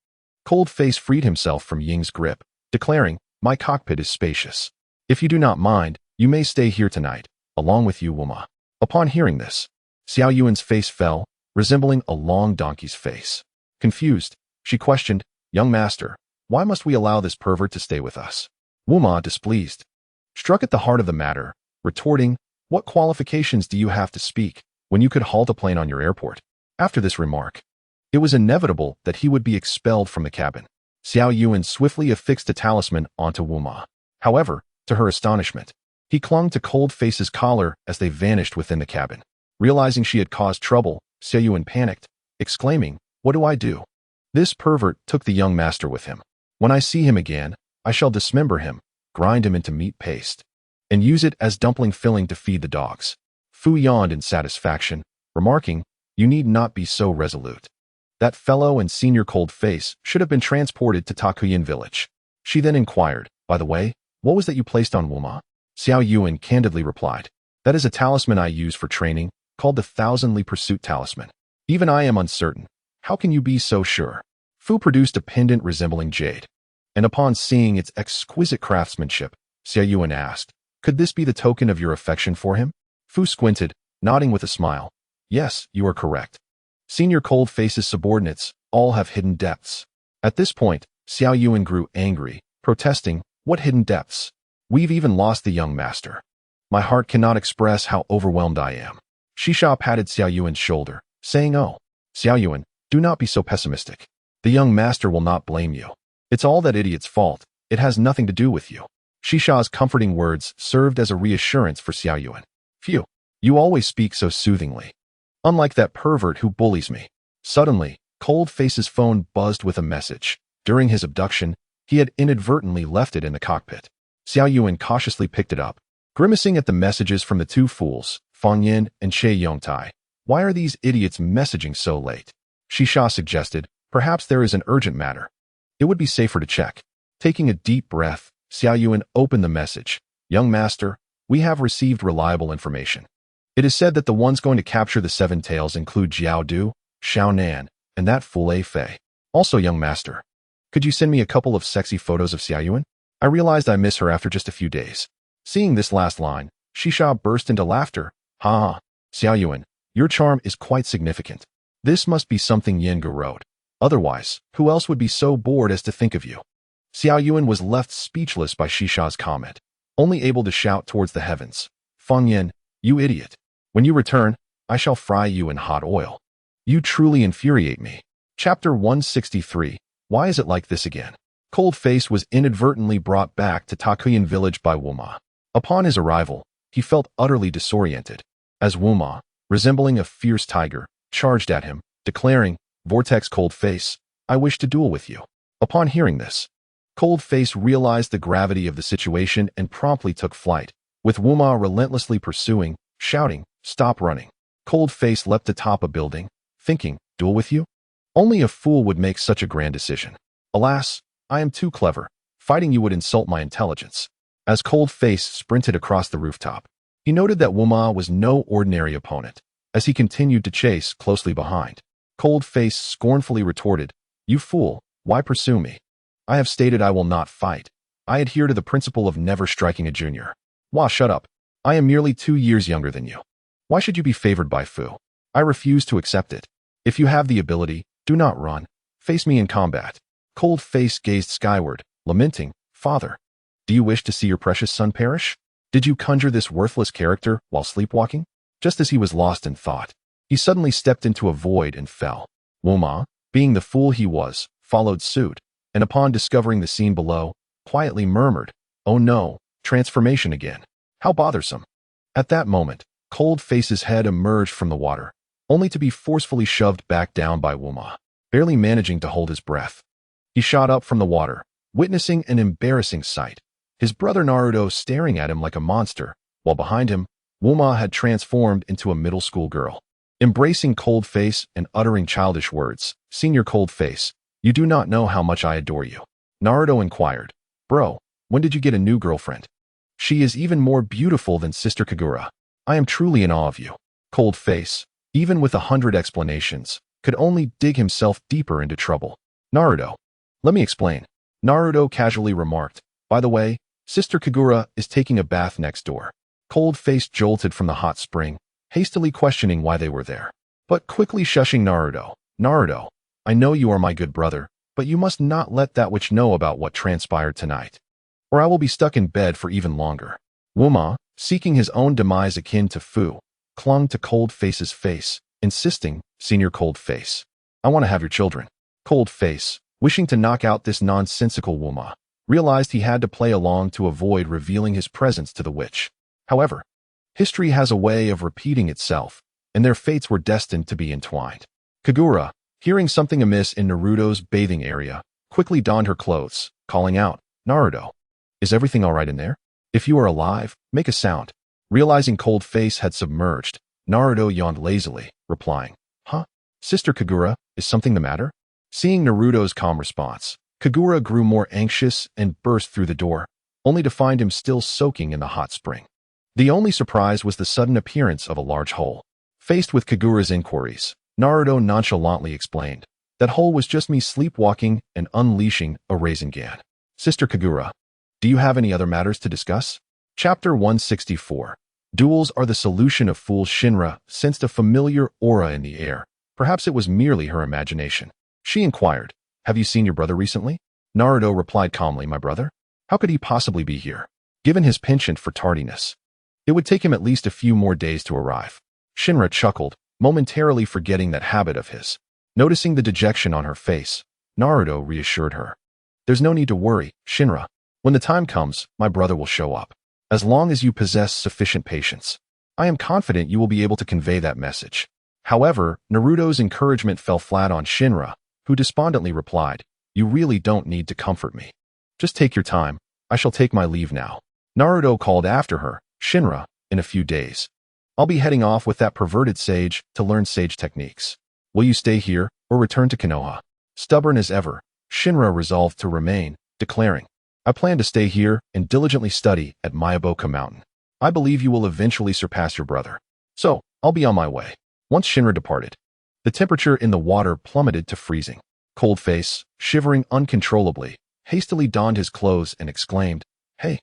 Cold Face freed himself from Ying's grip, declaring, my cockpit is spacious. If you do not mind, you may stay here tonight, along with you, Wuma. Upon hearing this, Xiao Yuan's face fell, resembling a long donkey's face. Confused, she questioned, young master, why must we allow this pervert to stay with us? Wuma, displeased, struck at the heart of the matter, retorting, what qualifications do you have to speak, when you could halt a plane on your airport? After this remark, It was inevitable that he would be expelled from the cabin. Xiao Yuan swiftly affixed a talisman onto Wuma. However, to her astonishment, he clung to Cold Face's collar as they vanished within the cabin. Realizing she had caused trouble, Xiao Yuan panicked, exclaiming, "What do I do?" This pervert took the young master with him. When I see him again, I shall dismember him, grind him into meat paste, and use it as dumpling filling to feed the dogs. Fu yawned in satisfaction, remarking, "You need not be so resolute. That fellow and Senior Cold Face should have been transported to Takuyan village." She then inquired, "By the way, what was that you placed on Wuma?" Xiao Yuan candidly replied, "That is a talisman I use for training, called the Thousandly Pursuit Talisman. Even I am uncertain. How can you be so sure?" Fu produced a pendant resembling jade, and upon seeing its exquisite craftsmanship, Xiao Yuan asked, "Could this be the token of your affection for him?" Fu squinted, nodding with a smile. "Yes, you are correct. Senior Cold Face's subordinates all have hidden depths." At this point, Xiao Yuan grew angry, protesting, "What hidden depths? We've even lost the young master. My heart cannot express how overwhelmed I am." Shisha patted Xiao Yuan's shoulder, saying, "Oh, Xiao Yuan, do not be so pessimistic. The young master will not blame you. It's all that idiot's fault. It has nothing to do with you." Shisha's comforting words served as a reassurance for Xiao Yuan. "Phew, you always speak so soothingly. Unlike that pervert who bullies me." Suddenly, Cold Face's phone buzzed with a message. During his abduction, he had inadvertently left it in the cockpit. Xiao Yuan cautiously picked it up, grimacing at the messages from the two fools, Feng and Che Yongtai. "Why are these idiots messaging so late?" Shisha suggested, "Perhaps there is an urgent matter. It would be safer to check." Taking a deep breath, Xiao Yuan opened the message. "Young master, we have received reliable information. It is said that the ones going to capture the Seven Tails include Jiao Du, Xiao Nan, and that fool A Fei. Also, young master, could you send me a couple of sexy photos of Xiao Yuan? I realized I miss her after just a few days." Seeing this last line, Shisha burst into laughter. "Ha ha, Xiao Yuan, your charm is quite significant. This must be something Yengu wrote. Otherwise, who else would be so bored as to think of you?" Xiao Yuan was left speechless by Shisha's comment, only able to shout towards the heavens, "Feng, you idiot. When you return, I shall fry you in hot oil. You truly infuriate me." Chapter 163. Why is it like this again? Cold Face was inadvertently brought back to Takuyan village by Wuma. Upon his arrival, he felt utterly disoriented, as Wuma, resembling a fierce tiger, charged at him, declaring, "Vortex Cold Face, I wish to duel with you." Upon hearing this, Cold Face realized the gravity of the situation and promptly took flight, with Wuma relentlessly pursuing, shouting, "Stop running." Cold Face leapt atop a building, thinking, "Duel with you? Only a fool would make such a grand decision. Alas, I am too clever. Fighting you would insult my intelligence." As Cold Face sprinted across the rooftop, he noted that Wuma was no ordinary opponent. As he continued to chase closely behind, Cold Face scornfully retorted, "You fool, why pursue me? I have stated I will not fight. I adhere to the principle of never striking a junior." "Wah, shut up. I am merely 2 years younger than you. Why should you be favored by Fu? I refuse to accept it. If you have the ability, do not run. Face me in combat." Cold Face gazed skyward, lamenting, "Father, do you wish to see your precious son perish? Did you conjure this worthless character while sleepwalking?" Just as he was lost in thought, he suddenly stepped into a void and fell. Wuma, being the fool he was, followed suit, and upon discovering the scene below, quietly murmured, "Oh no, transformation again. How bothersome." At that moment, Cold Face's head emerged from the water, only to be forcefully shoved back down by Wuma, barely managing to hold his breath. He shot up from the water, witnessing an embarrassing sight, his brother Naruto staring at him like a monster, while behind him, Wuma had transformed into a middle school girl. Embracing Cold Face and uttering childish words, "Senior Cold Face, you do not know how much I adore you." Naruto inquired, "Bro, when did you get a new girlfriend? She is even more beautiful than Sister Kagura. I am truly in awe of you." Cold Face, even with 100 explanations, could only dig himself deeper into trouble. "Naruto, let me explain." Naruto casually remarked, "By the way, Sister Kagura is taking a bath next door." Cold Face jolted from the hot spring, hastily questioning why they were there, but quickly shushing Naruto. "Naruto, I know you are my good brother, but you must not let that witch know about what transpired tonight, or I will be stuck in bed for even longer." Wuma, seeking his own demise akin to Fu, clung to Cold Face's face, insisting, "Senior Cold Face, I want to have your children. Cold face, wishing to knock out this nonsensical woman, realized he had to play along to avoid revealing his presence to the witch. However, history has a way of repeating itself, and their fates were destined to be entwined. Kagura, hearing something amiss in Naruto's bathing area, quickly donned her clothes, calling out, "Naruto, is everything all right in there? If you are alive, make a sound." Realizing Cold Face had submerged, Naruto yawned lazily, replying, "Huh? Sister Kagura, is something the matter?" Seeing Naruto's calm response, Kagura grew more anxious and burst through the door, only to find him still soaking in the hot spring. The only surprise was the sudden appearance of a large hole. Faced with Kagura's inquiries, Naruto nonchalantly explained, "That hole was just me sleepwalking and unleashing a Rasengan." Sister Kagura, do you have any other matters to discuss? Chapter 164. Duels are the solution of fool. Shinra sensed a familiar aura in the air. Perhaps it was merely her imagination. She inquired, "Have you seen your brother recently?" Naruto replied calmly, "My brother? How could he possibly be here? Given his penchant for tardiness, it would take him at least a few more days to arrive." Shinra chuckled, momentarily forgetting that habit of his. Noticing the dejection on her face, Naruto reassured her. "There's no need to worry, Shinra. When the time comes, my brother will show up. As long as you possess sufficient patience, I am confident you will be able to convey that message." However, Naruto's encouragement fell flat on Shinra, who despondently replied, "You really don't need to comfort me. Just take your time. I shall take my leave now." Naruto called after her, "Shinra, in a few days, I'll be heading off with that perverted sage to learn sage techniques. Will you stay here or return to Konoha?" Stubborn as ever, Shinra resolved to remain, declaring, "I plan to stay here and diligently study at Myaboka Mountain. I believe you will eventually surpass your brother. So, I'll be on my way." Once Shinra departed, the temperature in the water plummeted to freezing. Cold Face, shivering uncontrollably, hastily donned his clothes and exclaimed, "Hey,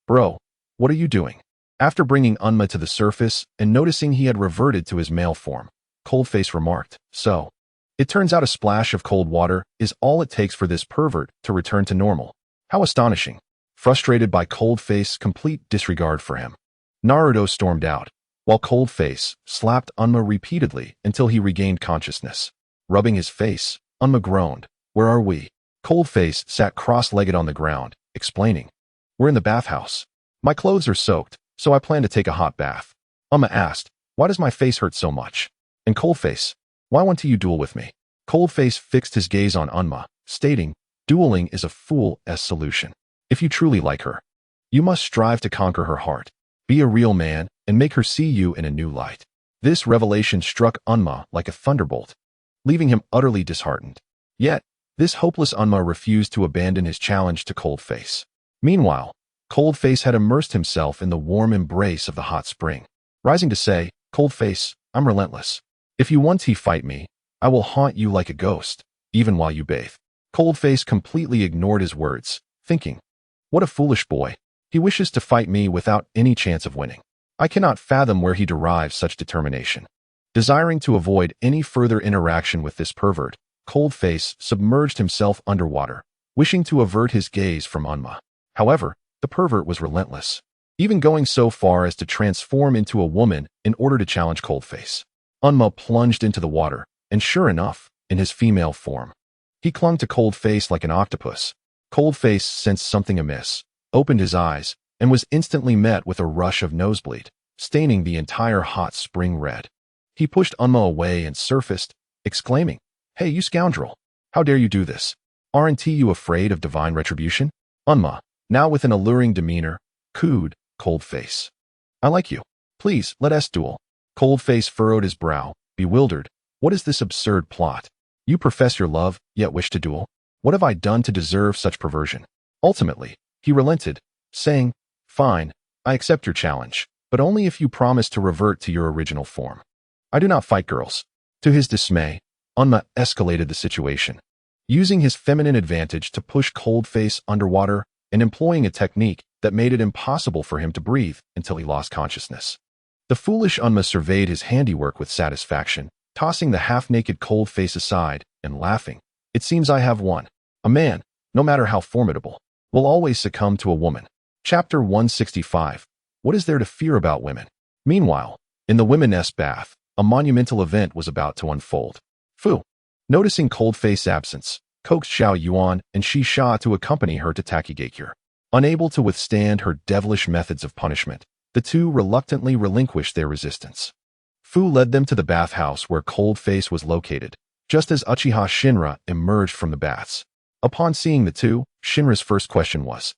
bro, what are you doing?" After bringing Unma to the surface and noticing he had reverted to his male form, Cold Face remarked, "So, it turns out a splash of cold water is all it takes for this pervert to return to normal. How astonishing." Frustrated by Cold Face's complete disregard for him, Naruto stormed out, while Cold Face slapped Unma repeatedly until he regained consciousness. Rubbing his face, Unma groaned, "Where are we?" Cold Face sat cross-legged on the ground, explaining, "We're in the bathhouse. My clothes are soaked, so I plan to take a hot bath." Unma asked, "Why does my face hurt so much?" And Cold Face, "Why won't you duel with me?" Cold Face fixed his gaze on Unma, stating, "Dueling is a fool's solution. If you truly like her, you must strive to conquer her heart. Be a real man and make her see you in a new light." This revelation struck Unma like a thunderbolt, leaving him utterly disheartened. Yet, this hopeless Unma refused to abandon his challenge to Cold Face. Meanwhile, Cold Face had immersed himself in the warm embrace of the hot spring, rising to say, "Cold Face, I'm relentless. If you want to fight me, I will haunt you like a ghost, even while you bathe." Cold Face completely ignored his words, thinking, "What a foolish boy. He wishes to fight me without any chance of winning. I cannot fathom where he derives such determination." Desiring to avoid any further interaction with this pervert, Cold Face submerged himself underwater, wishing to avert his gaze from Unma. However, the pervert was relentless, even going so far as to transform into a woman in order to challenge Cold Face. Unma plunged into the water, and sure enough, in his female form, he clung to Cold Face like an octopus. Cold Face sensed something amiss, opened his eyes, and was instantly met with a rush of nosebleed, staining the entire hot spring red. He pushed Unma away and surfaced, exclaiming, "Hey, you scoundrel! How dare you do this? Aren't you afraid of divine retribution?" Unma, now with an alluring demeanor, cooed Cold Face, "I like you. Please, let us duel." Cold Face furrowed his brow, bewildered. What is this absurd plot? You profess your love, yet wish to duel? What have I done to deserve such perversion? Ultimately, he relented, saying, "Fine, I accept your challenge, but only if you promise to revert to your original form. I do not fight girls." To his dismay, Unma escalated the situation, using his feminine advantage to push Cold Face underwater and employing a technique that made it impossible for him to breathe until he lost consciousness. The foolish Unma surveyed his handiwork with satisfaction, tossing the half-naked Cold Face aside and laughing. "It seems I have won. A man, no matter how formidable, will always succumb to a woman." Chapter 165. What is there to fear about women? Meanwhile, in the women's bath, a monumental event was about to unfold. Phew! Noticing Cold-Face's absence, coaxed Xiao Yuan and Shi Sha to accompany her to Takigakure. Unable to withstand her devilish methods of punishment, the two reluctantly relinquished their resistance. Fu led them to the bathhouse where Cold-Face was located, just as Uchiha Shinra emerged from the baths. Upon seeing the two, Shinra's first question was,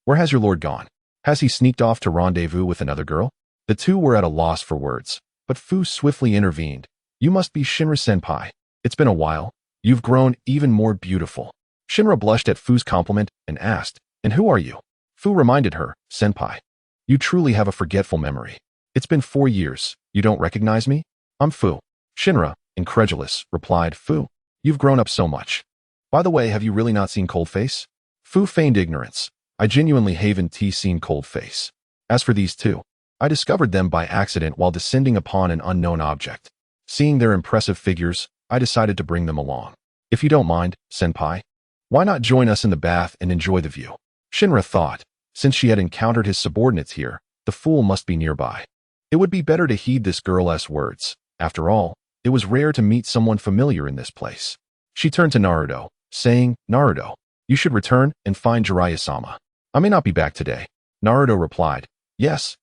"Where has your lord gone? Has he sneaked off to rendezvous with another girl?" The two were at a loss for words, but Fu swiftly intervened. "You must be Shinra-senpai. It's been a while. You've grown even more beautiful." Shinra blushed at Fu's compliment and asked, "And who are you?" Fu reminded her, "Senpai. You truly have a forgetful memory. It's been 4 years. You don't recognize me? I'm Fu." Shinra, incredulous, replied, "Fu, you've grown up so much. By the way, have you really not seen Cold-Face?" Fu feigned ignorance. "I genuinely haven't seen Cold-Face. As for these two, I discovered them by accident while descending upon an unknown object. Seeing their impressive figures, I decided to bring them along. If you don't mind, senpai, why not join us in the bath and enjoy the view?" Shinra thought, since she had encountered his subordinates here, the fool must be nearby. It would be better to heed this girl's words. After all, it was rare to meet someone familiar in this place. She turned to Naruto, saying, "Naruto, you should return and find Jiraiya-sama. I may not be back today." Naruto replied, Yes,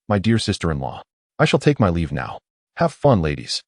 my dear sister-in-law. I shall take my leave now. Have fun, ladies."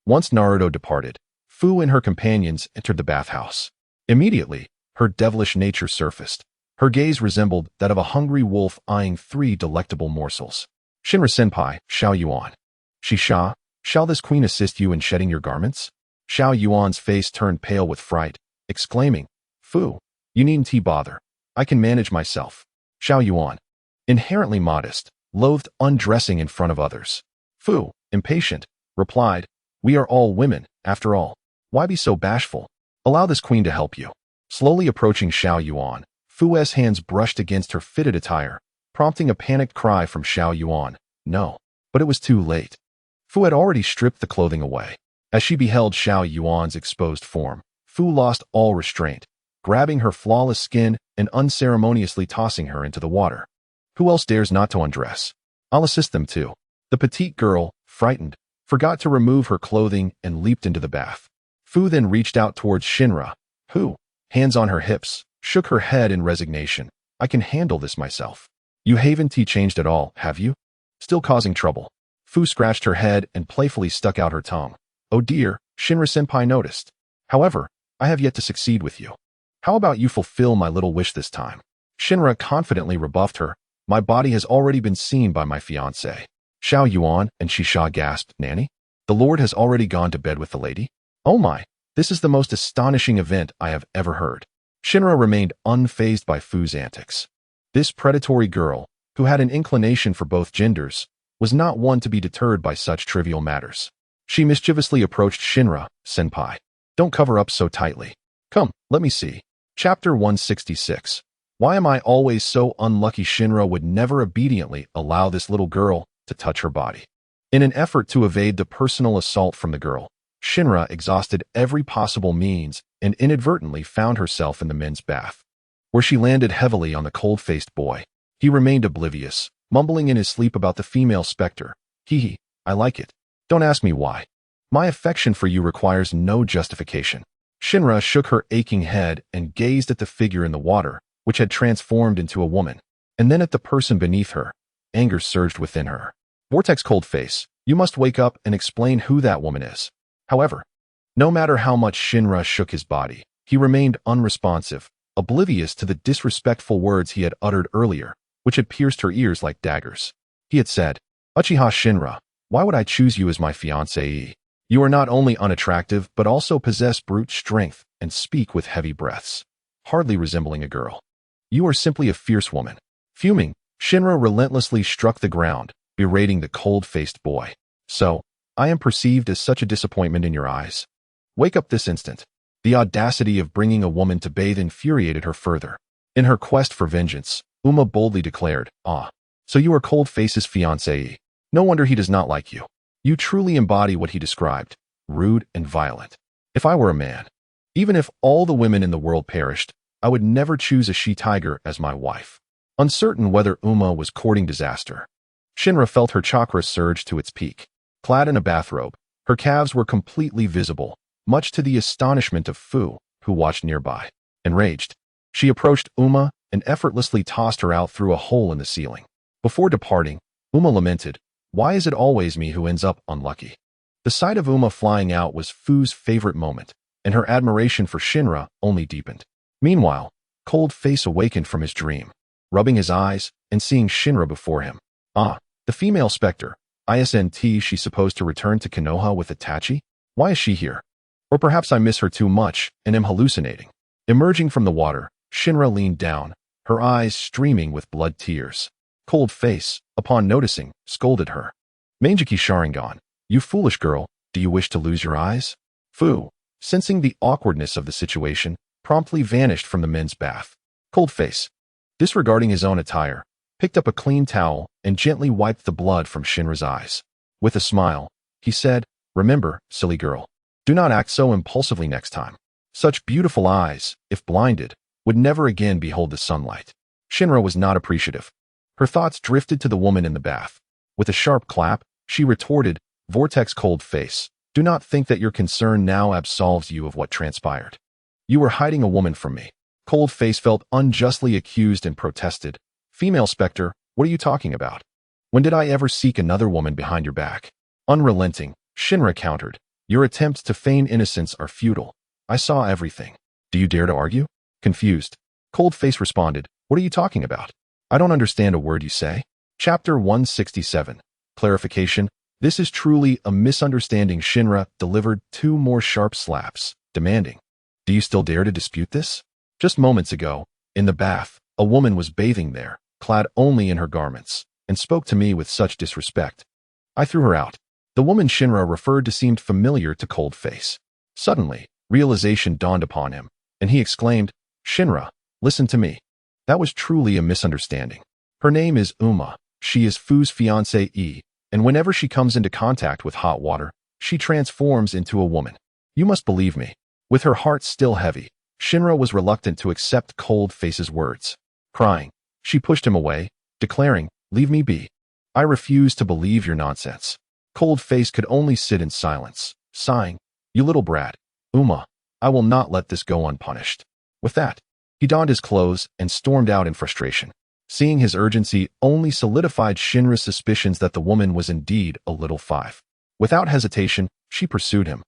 Once Naruto departed, Fu and her companions entered the bathhouse. Immediately, her devilish nature surfaced. Her gaze resembled that of a hungry wolf eyeing 3 delectable morsels. "Shinra-senpai, Xiao Yuan. Shisha, shall this queen assist you in shedding your garments?" Xiao Yuan's face turned pale with fright, exclaiming, "Fu, you needn't bother. I can manage myself." Xiao Yuan, inherently modest, loathed undressing in front of others. Fu, impatient, replied, "We are all women, after all. Why be so bashful? Allow this queen to help you." Slowly approaching Xiao Yuan, Fu's hands brushed against her fitted attire, prompting a panicked cry from Xiao Yuan. No, but it was too late. Fu had already stripped the clothing away. As she beheld Xiao Yuan's exposed form, Fu lost all restraint, grabbing her flawless skin and unceremoniously tossing her into the water. Who else dares not to undress? I'll assist them too. The petite girl, frightened, forgot to remove her clothing and leaped into the bath. Fu then reached out towards Shinra, who, hands on her hips, shook her head in resignation. "I can handle this myself." "You haven't changed at all, have you? Still causing trouble." Fu scratched her head and playfully stuck out her tongue. "Oh dear," Shinra-senpai noticed. "However, I have yet to succeed with you. How about you fulfill my little wish this time?" Shinra confidently rebuffed her. "My body has already been seen by my fiancée." Xiao Yuan and Shisha gasped, "Nanny? The lord has already gone to bed with the lady? Oh my, this is the most astonishing event I have ever heard." Shinra remained unfazed by Fu's antics. This predatory girl, who had an inclination for both genders, was not one to be deterred by such trivial matters. She mischievously approached Shinra, "Senpai, don't cover up so tightly. Come, let me see." Chapter 166. Why am I always so unlucky? Shinra would never obediently allow this little girl to touch her body. In an effort to evade the personal assault from the girl, Shinra exhausted every possible means and inadvertently found herself in the men's bath, where she landed heavily on the cold-faced boy. He remained oblivious, mumbling in his sleep about the female specter. "Hee, I like it. Don't ask me why. My affection for you requires no justification." Shinra shook her aching head and gazed at the figure in the water, which had transformed into a woman, and then at the person beneath her. Anger surged within her. "Vortex Cold-Face, you must wake up and explain who that woman is." However, no matter how much Shinra shook his body, he remained unresponsive, oblivious to the disrespectful words he had uttered earlier, which had pierced her ears like daggers. He had said, "Uchiha Shinra, why would I choose you as my fiancée? You are not only unattractive but also possess brute strength and speak with heavy breaths, hardly resembling a girl. You are simply a fierce woman." Fuming, Shinra relentlessly struck the ground, berating the cold-faced boy. "So, I am perceived as such a disappointment in your eyes? Wake up this instant." The audacity of bringing a woman to bathe infuriated her further. In her quest for vengeance, Uma boldly declared, "Ah, so you are Cold-Face's fiancée. No wonder he does not like you. You truly embody what he described, rude and violent. If I were a man, even if all the women in the world perished, I would never choose a she-tiger as my wife." Uncertain whether Uma was courting disaster, Shinra felt her chakra surge to its peak. Clad in a bathrobe, her calves were completely visible, much to the astonishment of Fu, who watched nearby. Enraged, she approached Uma and effortlessly tossed her out through a hole in the ceiling. Before departing, Uma lamented, "Why is it always me who ends up unlucky?" The sight of Uma flying out was Fu's favorite moment, and her admiration for Shinra only deepened. Meanwhile, Cold Face awakened from his dream, rubbing his eyes and seeing Shinra before him. Ah, the female specter. Isn't she supposed to return to Konoha with Itachi? Why is she here? Or perhaps I miss her too much and am hallucinating. Emerging from the water, Shinra leaned down, her eyes streaming with blood tears. Cold Face, upon noticing, scolded her. "Mangeki Sharingan, you foolish girl, do you wish to lose your eyes?" Fu, sensing the awkwardness of the situation, promptly vanished from the men's bath. Cold Face, disregarding his own attire, picked up a clean towel and gently wiped the blood from Shinra's eyes. With a smile, he said, "Remember, silly girl, do not act so impulsively next time. Such beautiful eyes, if blinded, would never again behold the sunlight." Shinra was not appreciative. Her thoughts drifted to the woman in the bath. With a sharp clap, she retorted, "Vortex Cold Face, do not think that your concern now absolves you of what transpired. You were hiding a woman from me." Cold Face felt unjustly accused and protested, "Female Spectre, what are you talking about? When did I ever seek another woman behind your back?" Unrelenting, Shinra countered, "Your attempts to feign innocence are futile. I saw everything. Do you dare to argue?" Confused, Cold Face responded, "What are you talking about? I don't understand a word you say." Chapter 167. Clarification. This is truly a misunderstanding. Shinra delivered 2 more sharp slaps, demanding, "Do you still dare to dispute this? Just moments ago, in the bath, a woman was bathing there, clad only in her garments, and spoke to me with such disrespect. I threw her out." The woman Shinra referred to seemed familiar to Cold Face. Suddenly, realization dawned upon him, and he exclaimed, "Shinra, listen to me. That was truly a misunderstanding. Her name is Uma. She is Fu's fiancée, and whenever she comes into contact with hot water, she transforms into a woman. You must believe me." With her heart still heavy, Shinra was reluctant to accept Cold Face's words. Crying, she pushed him away, declaring, "Leave me be. I refuse to believe your nonsense." Cold Face could only sit in silence, sighing, "You little brat, Uma, I will not let this go unpunished." With that, he donned his clothes and stormed out in frustration. Seeing his urgency only solidified Shinra's suspicions that the woman was indeed a little five. Without hesitation, she pursued him,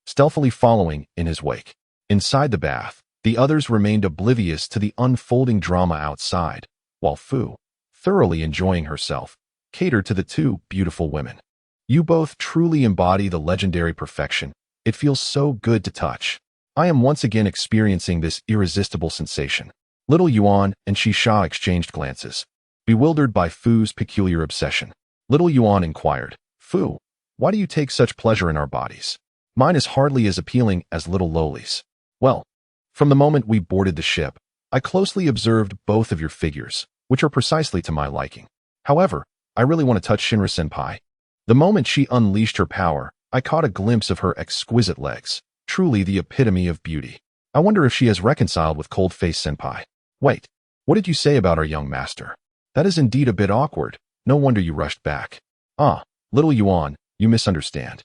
stealthily following in his wake. Inside the bath, the others remained oblivious to the unfolding drama outside, while Fu, thoroughly enjoying herself, catered to the 2 beautiful women. "You both truly embody the legendary perfection. It feels so good to touch. I am once again experiencing this irresistible sensation." Little Yuan and Shisha exchanged glances, bewildered by Fu's peculiar obsession. Little Yuan inquired, "Fu, why do you take such pleasure in our bodies? Mine is hardly as appealing as little Loli's." "Well, from the moment we boarded the ship, I closely observed both of your figures, which are precisely to my liking. However, I really want to touch Shinra-senpai." The moment she unleashed her power, I caught a glimpse of her exquisite legs, truly the epitome of beauty. I wonder if she has reconciled with Cold Face Senpai. "Wait, what did you say about our young master? That is indeed a bit awkward. No wonder you rushed back." "Ah, little Yuan, you misunderstand.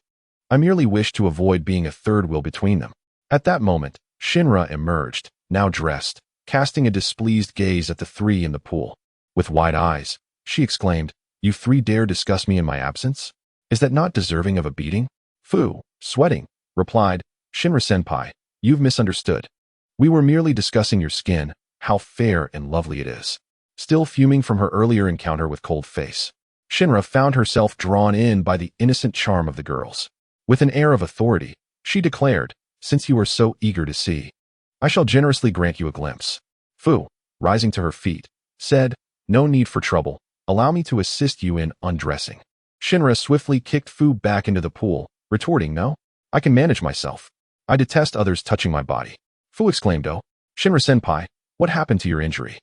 I merely wish to avoid being a third wheel between them." At that moment, Shinra emerged, now dressed, casting a displeased gaze at the 3 in the pool. With wide eyes, she exclaimed, "You 3 dare discuss me in my absence? Is that not deserving of a beating?" Fu, sweating, replied, "Shinra-senpai, you've misunderstood. We were merely discussing your skin, how fair and lovely it is." Still fuming from her earlier encounter with Cold Face, Shinra found herself drawn in by the innocent charm of the girls. With an air of authority, she declared, "Since you are so eager to see, I shall generously grant you a glimpse." Fu, rising to her feet, said, "No need for trouble. Allow me to assist you in undressing." Shinra swiftly kicked Fu back into the pool, retorting, "No, I can manage myself. I detest others touching my body." Fu exclaimed, "Oh, Shinra-senpai, what happened to your injury?"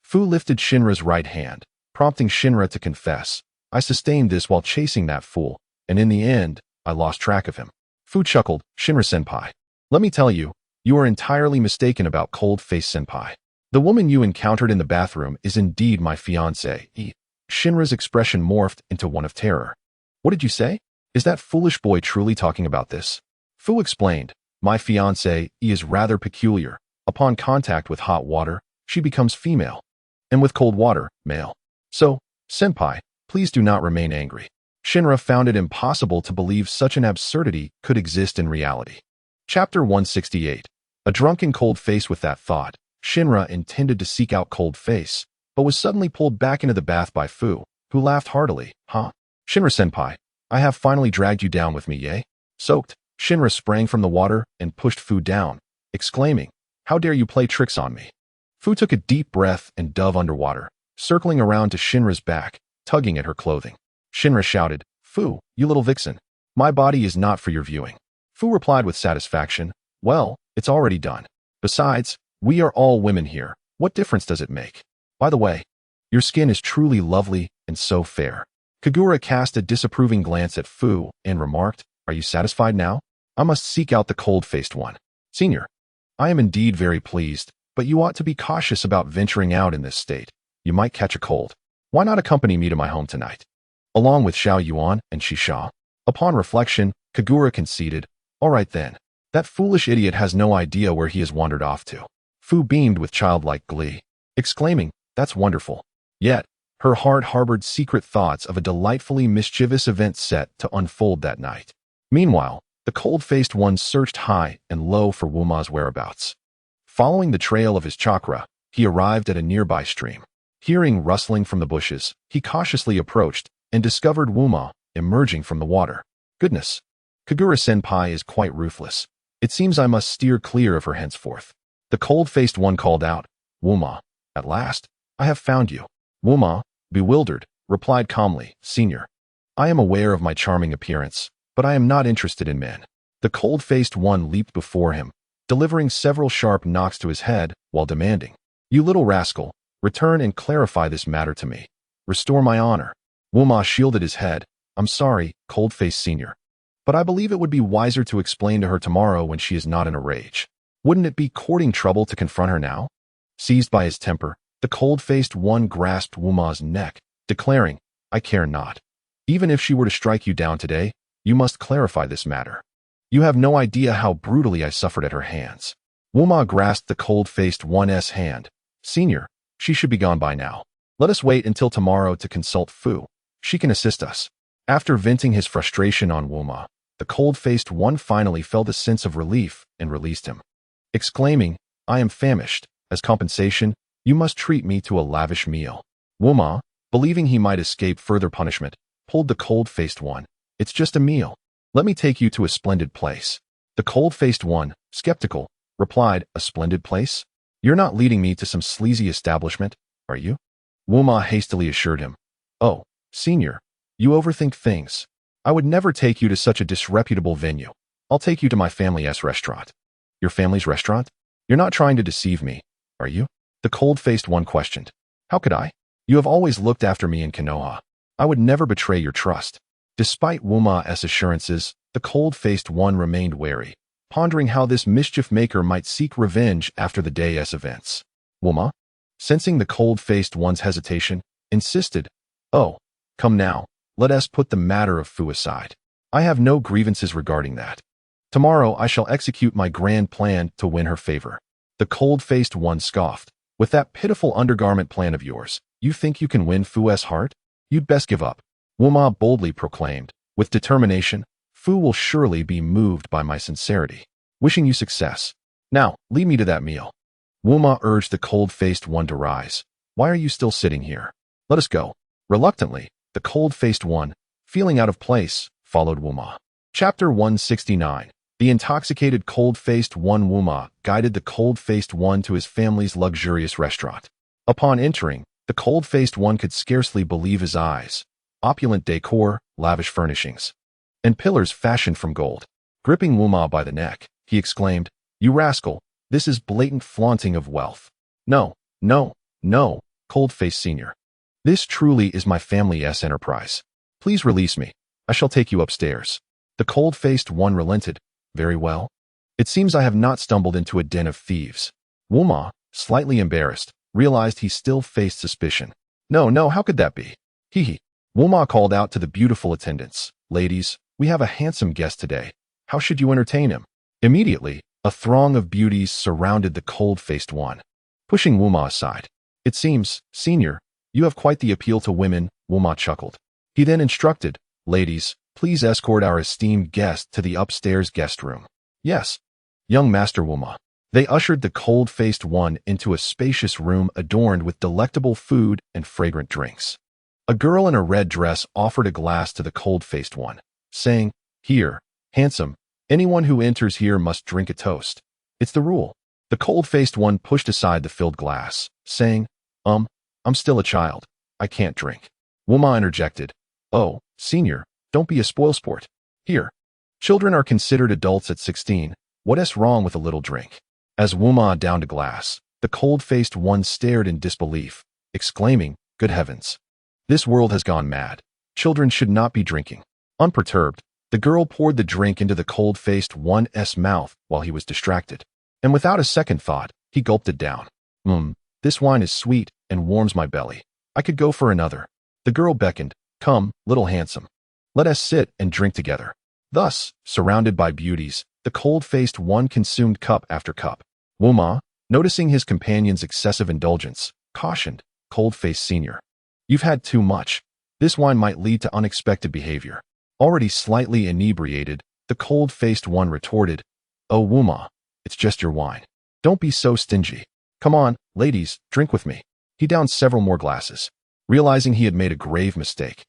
Fu lifted Shinra's right hand, prompting Shinra to confess, "I sustained this while chasing that fool, and in the end, I lost track of him." Fu chuckled, "Shinra-senpai, let me tell you, you are entirely mistaken about Cold Face Senpai. The woman you encountered in the bathroom is indeed my fiancée." Shinra's expression morphed into one of terror. "What did you say? Is that foolish boy truly talking about this?" Fu explained, My fiancée is rather peculiar. Upon contact with hot water, she becomes female, and with cold water, male. So, senpai, please do not remain angry. Shinra found it impossible to believe such an absurdity could exist in reality. Chapter 168. A drunken cold face. With that thought, Shinra intended to seek out Cold Face, but was suddenly pulled back into the bath by Fu, who laughed heartily. Huh? Shinra-senpai, I have finally dragged you down with me, yay? Soaked, Shinra sprang from the water and pushed Fu down, exclaiming, how dare you play tricks on me? Fu took a deep breath and dove underwater, circling around to Shinra's back, tugging at her clothing. Shinra shouted, Fu, you little vixen. My body is not for your viewing. Fu replied with satisfaction, well, it's already done. Besides, we are all women here. What difference does it make? By the way, your skin is truly lovely and so fair. Kagura cast a disapproving glance at Fu and remarked, are you satisfied now? I must seek out the cold-faced one. Senior, I am indeed very pleased, but you ought to be cautious about venturing out in this state. You might catch a cold. Why not accompany me to my home tonight? Along with Xiao Yuan and Shisha. Upon reflection, Kagura conceded, all right then. That foolish idiot has no idea where he has wandered off to. Fu beamed with childlike glee, exclaiming, that's wonderful. Yet, her heart harbored secret thoughts of a delightfully mischievous event set to unfold that night. Meanwhile, the cold-faced one searched high and low for Wuma's whereabouts. Following the trail of his chakra, he arrived at a nearby stream. Hearing rustling from the bushes, he cautiously approached and discovered Wuma emerging from the water. Goodness, Kagura-senpai is quite ruthless. It seems I must steer clear of her henceforth. The cold-faced one called out, Wuma, at last, I have found you. Wuma, bewildered, replied calmly, Senior, I am aware of my charming appearance, but I am not interested in men. The cold-faced one leaped before him, delivering several sharp knocks to his head while demanding, you little rascal, return and clarify this matter to me. Restore my honor. Wuma shielded his head. I'm sorry, cold-faced Senior, but I believe it would be wiser to explain to her tomorrow when she is not in a rage. Wouldn't it be courting trouble to confront her now? Seized by his temper, the cold-faced one grasped Wuma's neck, declaring, I care not. Even if she were to strike you down today, you must clarify this matter. You have no idea how brutally I suffered at her hands. Wuma grasped the cold-faced one's hand. Senior, she should be gone by now. Let us wait until tomorrow to consult Fu. She can assist us. After venting his frustration on Wuma, the cold-faced one finally felt a sense of relief and released him. Exclaiming, I am famished. As compensation, you must treat me to a lavish meal. Wuma, believing he might escape further punishment, pulled the cold-faced one. It's just a meal. Let me take you to a splendid place. The cold-faced one, skeptical, replied, a splendid place? You're not leading me to some sleazy establishment, are you? Wuma hastily assured him. Oh, Senior, you overthink things. I would never take you to such a disreputable venue. I'll take you to my family's restaurant. Your family's restaurant? You're not trying to deceive me, are you? The cold-faced one questioned. How could I? You have always looked after me in Konoha. I would never betray your trust. Despite Wuma's assurances, the cold-faced one remained wary, pondering how this mischief-maker might seek revenge after the day's events. Wuma, sensing the cold-faced one's hesitation, insisted, oh, come now, let us put the matter of Fu aside. I have no grievances regarding that. Tomorrow I shall execute my grand plan to win her favor. The cold-faced one scoffed. With that pitiful undergarment plan of yours, you think you can win Fu's heart? You'd best give up. Wuma boldly proclaimed. With determination, Fu will surely be moved by my sincerity. Wishing you success. Now, lead me to that meal. Wuma urged the cold-faced one to rise. Why are you still sitting here? Let us go. Reluctantly, the cold-faced one, feeling out of place, followed Wuma. Chapter 169. The intoxicated cold-faced one. Wuma guided the cold-faced one to his family's luxurious restaurant. Upon entering, the cold-faced one could scarcely believe his eyes. Opulent decor, lavish furnishings, and pillars fashioned from gold. Gripping Wuma by the neck, he exclaimed, you rascal, this is blatant flaunting of wealth. No, no, no, cold-faced Senior. This truly is my family's enterprise. Please release me. I shall take you upstairs. The cold-faced one relented. Very well. It seems I have not stumbled into a den of thieves. Wuma, slightly embarrassed, realized he still faced suspicion. No, how could that be? Hee. Wuma called out to the beautiful attendants. Ladies, we have a handsome guest today. How should you entertain him? Immediately, a throng of beauties surrounded the cold-faced one, pushing Wuma aside. It seems, senior, you have quite the appeal to women, Wuma chuckled. He then instructed, ladies, please escort our esteemed guest to the upstairs guest room. Yes, young Master Wuma. They ushered the cold-faced one into a spacious room adorned with delectable food and fragrant drinks. A girl in a red dress offered a glass to the cold-faced one, saying, here, handsome, anyone who enters here must drink a toast. It's the rule. The cold-faced one pushed aside the filled glass, saying, I'm still a child. I can't drink. Wuma interjected, oh, senior, don't be a spoilsport. Here, children are considered adults at 16. What's wrong with a little drink? As Wuma downed a glass, the cold-faced one stared in disbelief, exclaiming, good heavens. This world has gone mad. Children should not be drinking. Unperturbed, the girl poured the drink into the cold-faced one's mouth while he was distracted. And without a second thought, he gulped it down. This wine is sweet and warms my belly. I could go for another. The girl beckoned, come, little handsome. Let us sit and drink together. Thus, surrounded by beauties, the cold-faced one consumed cup after cup. Wuma, noticing his companion's excessive indulgence, cautioned, cold-faced senior. You've had too much. This wine might lead to unexpected behavior. Already slightly inebriated, the cold-faced one retorted, oh Wuma, it's just your wine. Don't be so stingy. Come on, ladies, drink with me. He downed several more glasses, realizing he had made a grave mistake.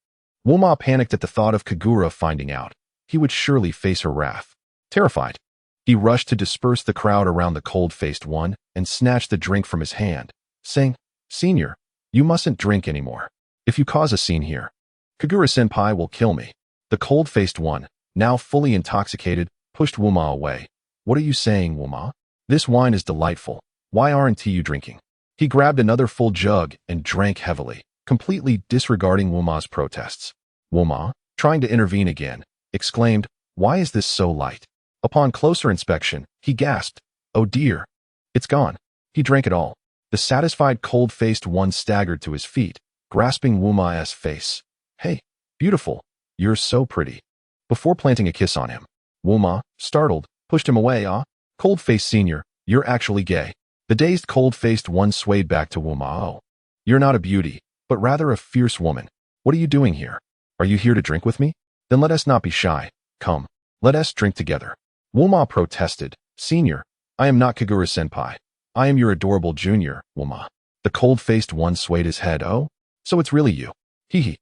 Wuma panicked at the thought of Kagura finding out. He would surely face her wrath. Terrified, he rushed to disperse the crowd around the cold-faced one and snatched the drink from his hand, saying, senior, you mustn't drink anymore. If you cause a scene here, Kagura-senpai will kill me. The cold-faced one, now fully intoxicated, pushed Wuma away. What are you saying, Wuma? This wine is delightful. Why aren't you drinking? He grabbed another full jug and drank heavily, completely disregarding Wuma's protests. Wuma, trying to intervene again, exclaimed, why is this so light? Upon closer inspection, he gasped, oh dear. It's gone. He drank it all. The satisfied cold-faced one staggered to his feet, grasping Wuma's face. Hey, beautiful. You're so pretty. Before planting a kiss on him, Wuma, startled, pushed him away. Cold-faced senior, you're actually gay. The dazed cold-faced one swayed back to Wuma. Oh, you're not a beauty, but rather a fierce woman. What are you doing here? Are you here to drink with me? Then let us not be shy. Come, let us drink together. Wuma protested, senior, I am not Kagura-senpai. I am your adorable junior, Wuma. The cold-faced one swayed his head. Oh, so it's really you. Hee.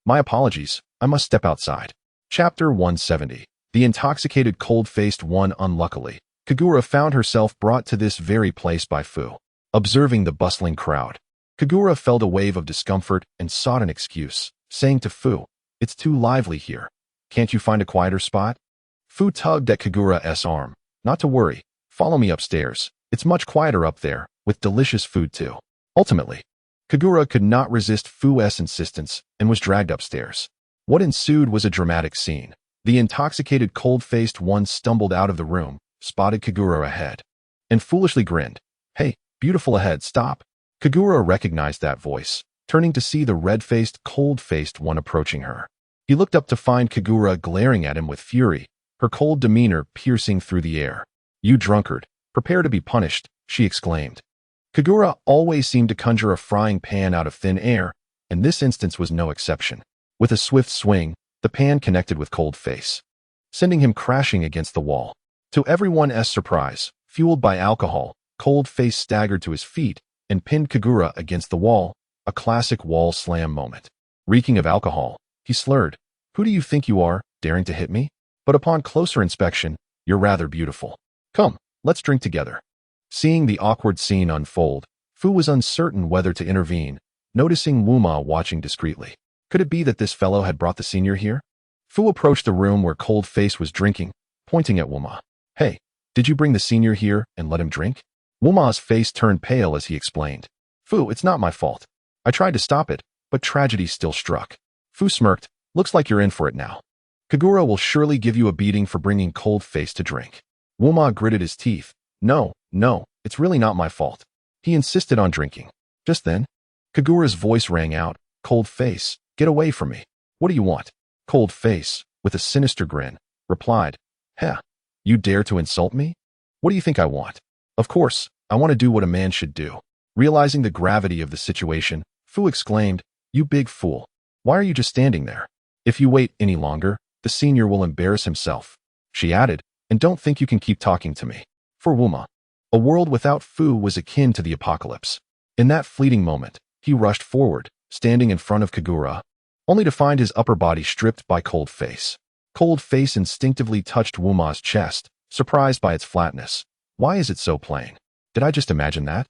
My apologies, I must step outside. Chapter 170. The intoxicated cold-faced one. Unluckily, Kagura found herself brought to this very place by Fu. Observing the bustling crowd, Kagura felt a wave of discomfort and sought an excuse, saying to Fu, it's too lively here. Can't you find a quieter spot? Fu tugged at Kagura's arm. Not to worry, follow me upstairs. It's much quieter up there, with delicious food too. Ultimately, Kagura could not resist Fu's insistence and was dragged upstairs. What ensued was a dramatic scene. The intoxicated cold-faced one stumbled out of the room, spotted Kagura ahead, and foolishly grinned. Hey, beautiful ahead, stop. Kagura recognized that voice, turning to see the red-faced, cold-faced one approaching her. He looked up to find Kagura glaring at him with fury, her cold demeanor piercing through the air. You drunkard, prepare to be punished, she exclaimed. Kagura always seemed to conjure a frying pan out of thin air, and this instance was no exception. With a swift swing, the pan connected with Cold-Face, sending him crashing against the wall. To everyone's surprise, fueled by alcohol, Cold-Face staggered to his feet and pinned Kagura against the wall, a classic wall slam moment. Reeking of alcohol, he slurred, who do you think you are, daring to hit me? But upon closer inspection, you're rather beautiful. Come, let's drink together. Seeing the awkward scene unfold, Fu was uncertain whether to intervene, noticing Wuma watching discreetly. Could it be that this fellow had brought the senior here? Fu approached the room where Cold-Face was drinking, pointing at Wuma. Hey, did you bring the senior here and let him drink? Wuma's face turned pale as he explained. Fu, it's not my fault. I tried to stop it, but tragedy still struck. Fu smirked. Looks like you're in for it now. Kagura will surely give you a beating for bringing Cold-Face to drink. Wuma gritted his teeth. No, it's really not my fault. He insisted on drinking. Just then, Kagura's voice rang out. Cold-Face, get away from me. What do you want? Cold-Face, with a sinister grin, replied. Heh, You dare to insult me? What do you think I want? Of course, I want to do what a man should do. Realizing the gravity of the situation, Fu exclaimed, You big fool. Why are you just standing there? If you wait any longer, the senior will embarrass himself. She added, and don't think you can keep talking to me. For Wuma, a world without Fu was akin to the apocalypse. In that fleeting moment, he rushed forward, standing in front of Kagura, only to find his upper body stripped by Cold Face. Cold Face instinctively touched Wuma's chest, surprised by its flatness. Why is it so plain? Did I just imagine that?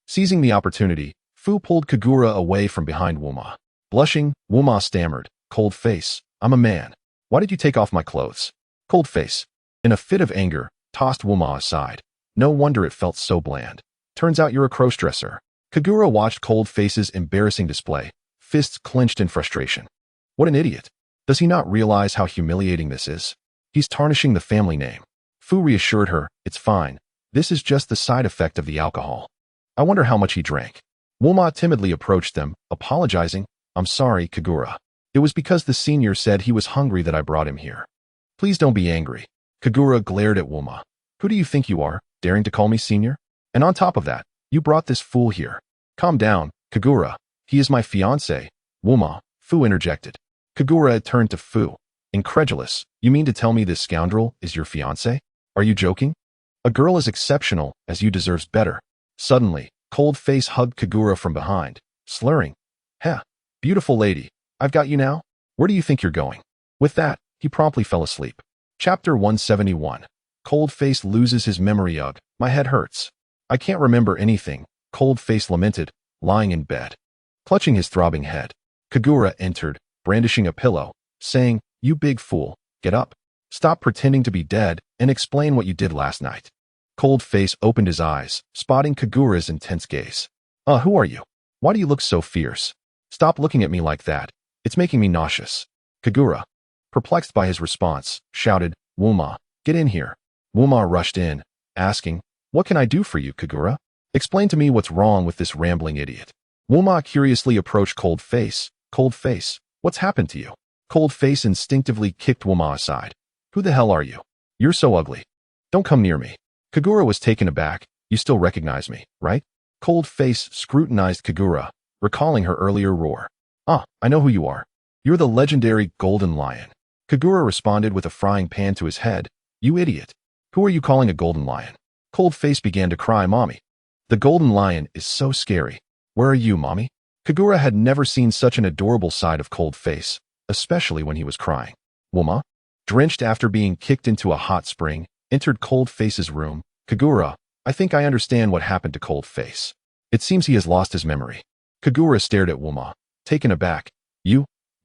Seizing the opportunity, Fu pulled Kagura away from behind Wuma. Blushing, Wuma stammered, Cold Face, I'm a man. Why did you take off my clothes? Cold Face, in a fit of anger, tossed Wuma aside. No wonder it felt so bland. Turns out you're a crossdresser. Kagura watched Cold Face's embarrassing display, fists clenched in frustration. What an idiot. Does he not realize how humiliating this is? He's tarnishing the family name. Fu reassured her, it's fine. This is just the side effect of the alcohol. I wonder how much he drank. Wuma timidly approached them, apologizing, I'm sorry, Kagura. It was because the senior said he was hungry that I brought him here. Please don't be angry. Kagura glared at Wuma. Who do you think you are, daring to call me senior? And on top of that, you brought this fool here. Calm down, Kagura. He is my fiancé. Wuma, Fu interjected. Kagura had turned to Fu. Incredulous, you mean to tell me this scoundrel is your fiancé? Are you joking? A girl as exceptional as you deserves better. Suddenly, Cold Face hugged Kagura from behind, slurring. Heh, beautiful lady, I've got you now? Where do you think you're going? With that, he promptly fell asleep. Chapter 171. Cold Face loses his memory of, my head hurts. I can't remember anything, Cold Face lamented, lying in bed. Clutching his throbbing head, Kagura entered, brandishing a pillow, saying, You big fool, get up. Stop pretending to be dead and explain what you did last night. Cold Face opened his eyes, spotting Kagura's intense gaze. Who are you? Why do you look so fierce? Stop looking at me like that. It's making me nauseous. Kagura, perplexed by his response, shouted, Wuma, get in here. Wuma rushed in, asking, What can I do for you, Kagura? Explain to me what's wrong with this rambling idiot. Wuma curiously approached Cold Face. Cold Face, what's happened to you? Cold Face instinctively kicked Wuma aside. Who the hell are you? You're so ugly. Don't come near me. Kagura was taken aback. You still recognize me, right? Cold Face scrutinized Kagura, recalling her earlier roar. I know who you are. You're the legendary Golden Lion. Kagura responded with a frying pan to his head. You idiot. Who are you calling a Golden Lion? Cold Face began to cry, Mommy. The Golden Lion is so scary. Where are you, Mommy? Kagura had never seen such an adorable side of Cold Face, especially when he was crying. Wuma, drenched after being kicked into a hot spring, entered Cold Face's room. Kagura, I think I understand what happened to Cold Face. It seems he has lost his memory. Kagura stared at Wuma, taken aback.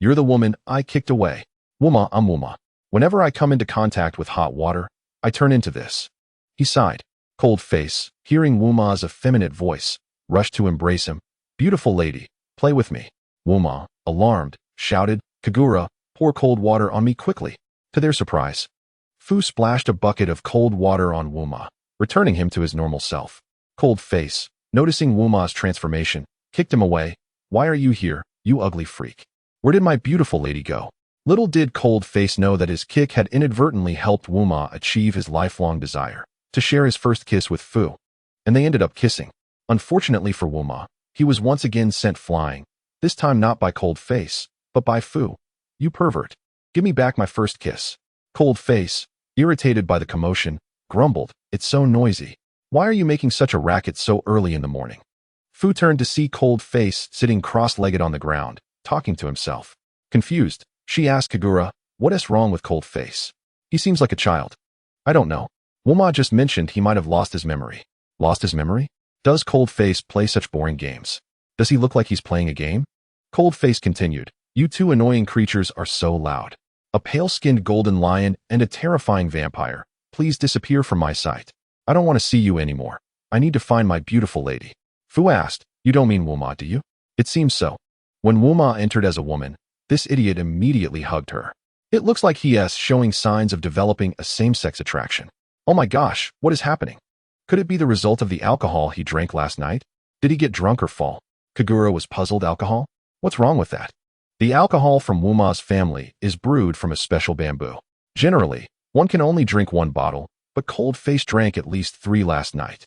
You're the woman I kicked away. Wuma, I'm Wuma. Whenever I come into contact with hot water, I turn into this. He sighed. Cold Face, hearing Wuma's effeminate voice, rushed to embrace him. Beautiful lady, play with me. Wuma, alarmed, shouted, Kagura, pour cold water on me quickly. To their surprise, Fu splashed a bucket of cold water on Wuma, returning him to his normal self. Cold Face, noticing Wuma's transformation, kicked him away. Why are you here, you ugly freak? Where did my beautiful lady go? Little did Cold Face know that his kick had inadvertently helped Wuma achieve his lifelong desire, to share his first kiss with Fu. And they ended up kissing. Unfortunately for Wuma, he was once again sent flying, this time not by Cold Face, but by Fu. You pervert. Give me back my first kiss. Cold Face, irritated by the commotion, grumbled, It's so noisy. Why are you making such a racket so early in the morning? Fu turned to see Cold Face sitting cross-legged on the ground, talking to himself. Confused, she asked Kagura, What is wrong with Cold Face? He seems like a child. I don't know. Wuma just mentioned he might have lost his memory. Lost his memory? Does Cold Face play such boring games? Does he look like he's playing a game? Cold Face continued, You two annoying creatures are so loud. A pale-skinned golden lion and a terrifying vampire. Please disappear from my sight. I don't want to see you anymore. I need to find my beautiful lady. Fu asked, You don't mean Wuma, do you? It seems so. When Wuma entered as a woman, this idiot immediately hugged her. It looks like he is showing signs of developing a same-sex attraction. Oh my gosh, what is happening? Could it be the result of the alcohol he drank last night? Did he get drunk or fall? Kagura was puzzled. Alcohol? What's wrong with that? The alcohol from Wuma's family is brewed from a special bamboo. Generally, one can only drink one bottle, but cold-faced drank at least 3 last night.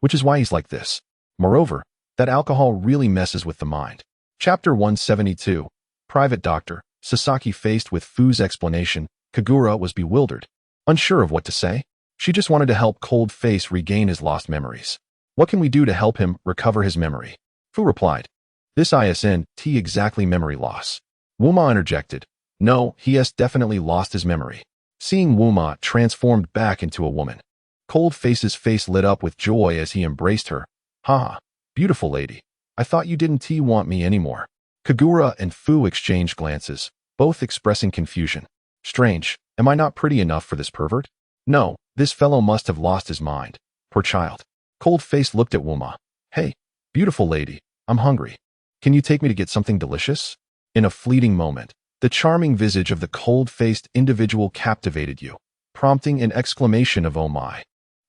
Which is why he's like this. Moreover, that alcohol really messes with the mind. Chapter 172. Private Doctor. Sasaki faced with Fu's explanation, Kagura was bewildered. Unsure of what to say, she just wanted to help Cold Face regain his lost memories. What can we do to help him recover his memory? Fu replied. This isn't exactly memory loss. Wuma interjected. No, he has definitely lost his memory. Seeing Wuma transformed back into a woman. Cold Face's face lit up with joy as he embraced her. Haha, beautiful lady. I thought you didn't want me anymore. Kagura and Fu exchanged glances, both expressing confusion. Strange, am I not pretty enough for this pervert? No, this fellow must have lost his mind. Poor child. Cold Face looked at Wuma. Hey, beautiful lady, I'm hungry. Can you take me to get something delicious? In a fleeting moment, the charming visage of the cold-faced individual captivated you, prompting an exclamation of oh my.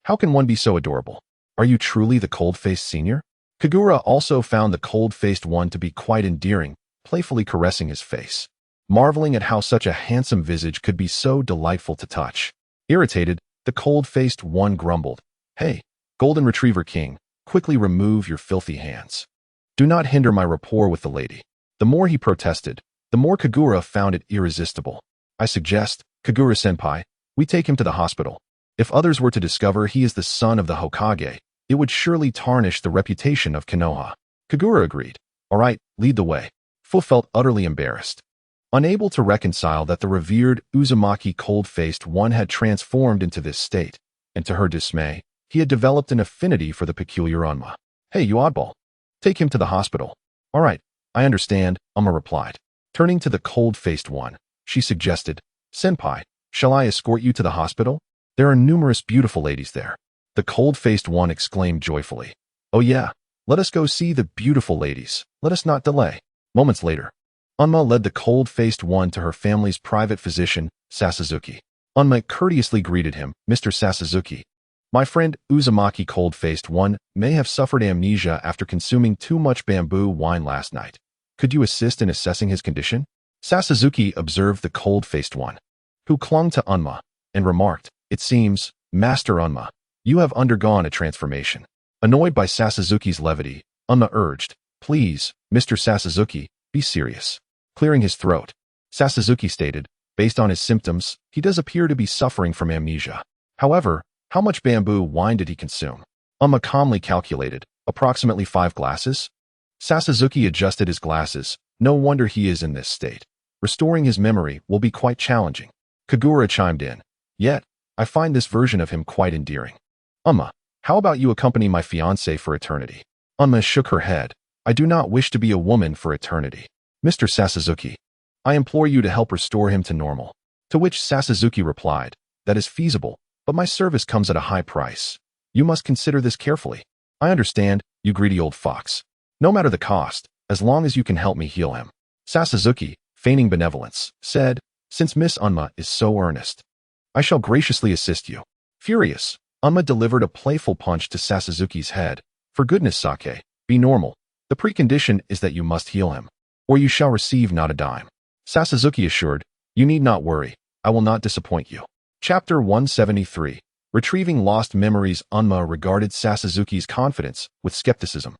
How can one be so adorable? Are you truly the cold-faced senior? Kagura also found the cold-faced one to be quite endearing, playfully caressing his face, marveling at how such a handsome visage could be so delightful to touch. Irritated, the cold-faced one grumbled, Hey, Golden Retriever King, quickly remove your filthy hands. Do not hinder my rapport with the lady. The more he protested, the more Kagura found it irresistible. I suggest, Kagura-senpai, we take him to the hospital. If others were to discover he is the son of the Hokage, it would surely tarnish the reputation of Konoha. Kagura agreed. All right, lead the way. Fu felt utterly embarrassed. Unable to reconcile that the revered Uzumaki cold-faced one had transformed into this state, and to her dismay, he had developed an affinity for the peculiar Unma. Hey, you oddball. Take him to the hospital. All right, I understand, Unma replied. Turning to the cold-faced one, she suggested, Senpai, shall I escort you to the hospital? There are numerous beautiful ladies there. The cold-faced one exclaimed joyfully. Oh yeah, let us go see the beautiful ladies. Let us not delay. Moments later, Unma led the cold-faced one to her family's private physician, Sasasuki. Unma courteously greeted him, Mr. Sasasuki. My friend Uzumaki cold-faced one may have suffered amnesia after consuming too much bamboo wine last night. Could you assist in assessing his condition? Sasasuki observed the cold-faced one, who clung to Unma, and remarked, It seems, Master Unma, you have undergone a transformation. Annoyed by Sasasuki's levity, Unma urged, Please, Mr. Sasasuki, be serious. Clearing his throat, Sasasuki stated, based on his symptoms, he does appear to be suffering from amnesia. However, how much bamboo wine did he consume? Unma calmly calculated, approximately 5 glasses. Sasasuki adjusted his glasses. No wonder he is in this state. Restoring his memory will be quite challenging. Kagura chimed in. Yet, I find this version of him quite endearing. Unma, how about you accompany my fiancée for eternity? Unma shook her head. I do not wish to be a woman for eternity. Mr. Sasasuki, I implore you to help restore him to normal. To which Sasasuki replied, That is feasible, but my service comes at a high price. You must consider this carefully. I understand, you greedy old fox. No matter the cost, as long as you can help me heal him. Sasasuki, feigning benevolence, said, Since Miss Unma is so earnest, I shall graciously assist you. Furious, Unma delivered a playful punch to Sasasuki's head. For goodness sake, be normal. The precondition is that you must heal him, or you shall receive not a dime. Sasasuki assured, You need not worry, I will not disappoint you. Chapter 173. Retrieving Lost Memories. Unma regarded Sasasuki's confidence with skepticism,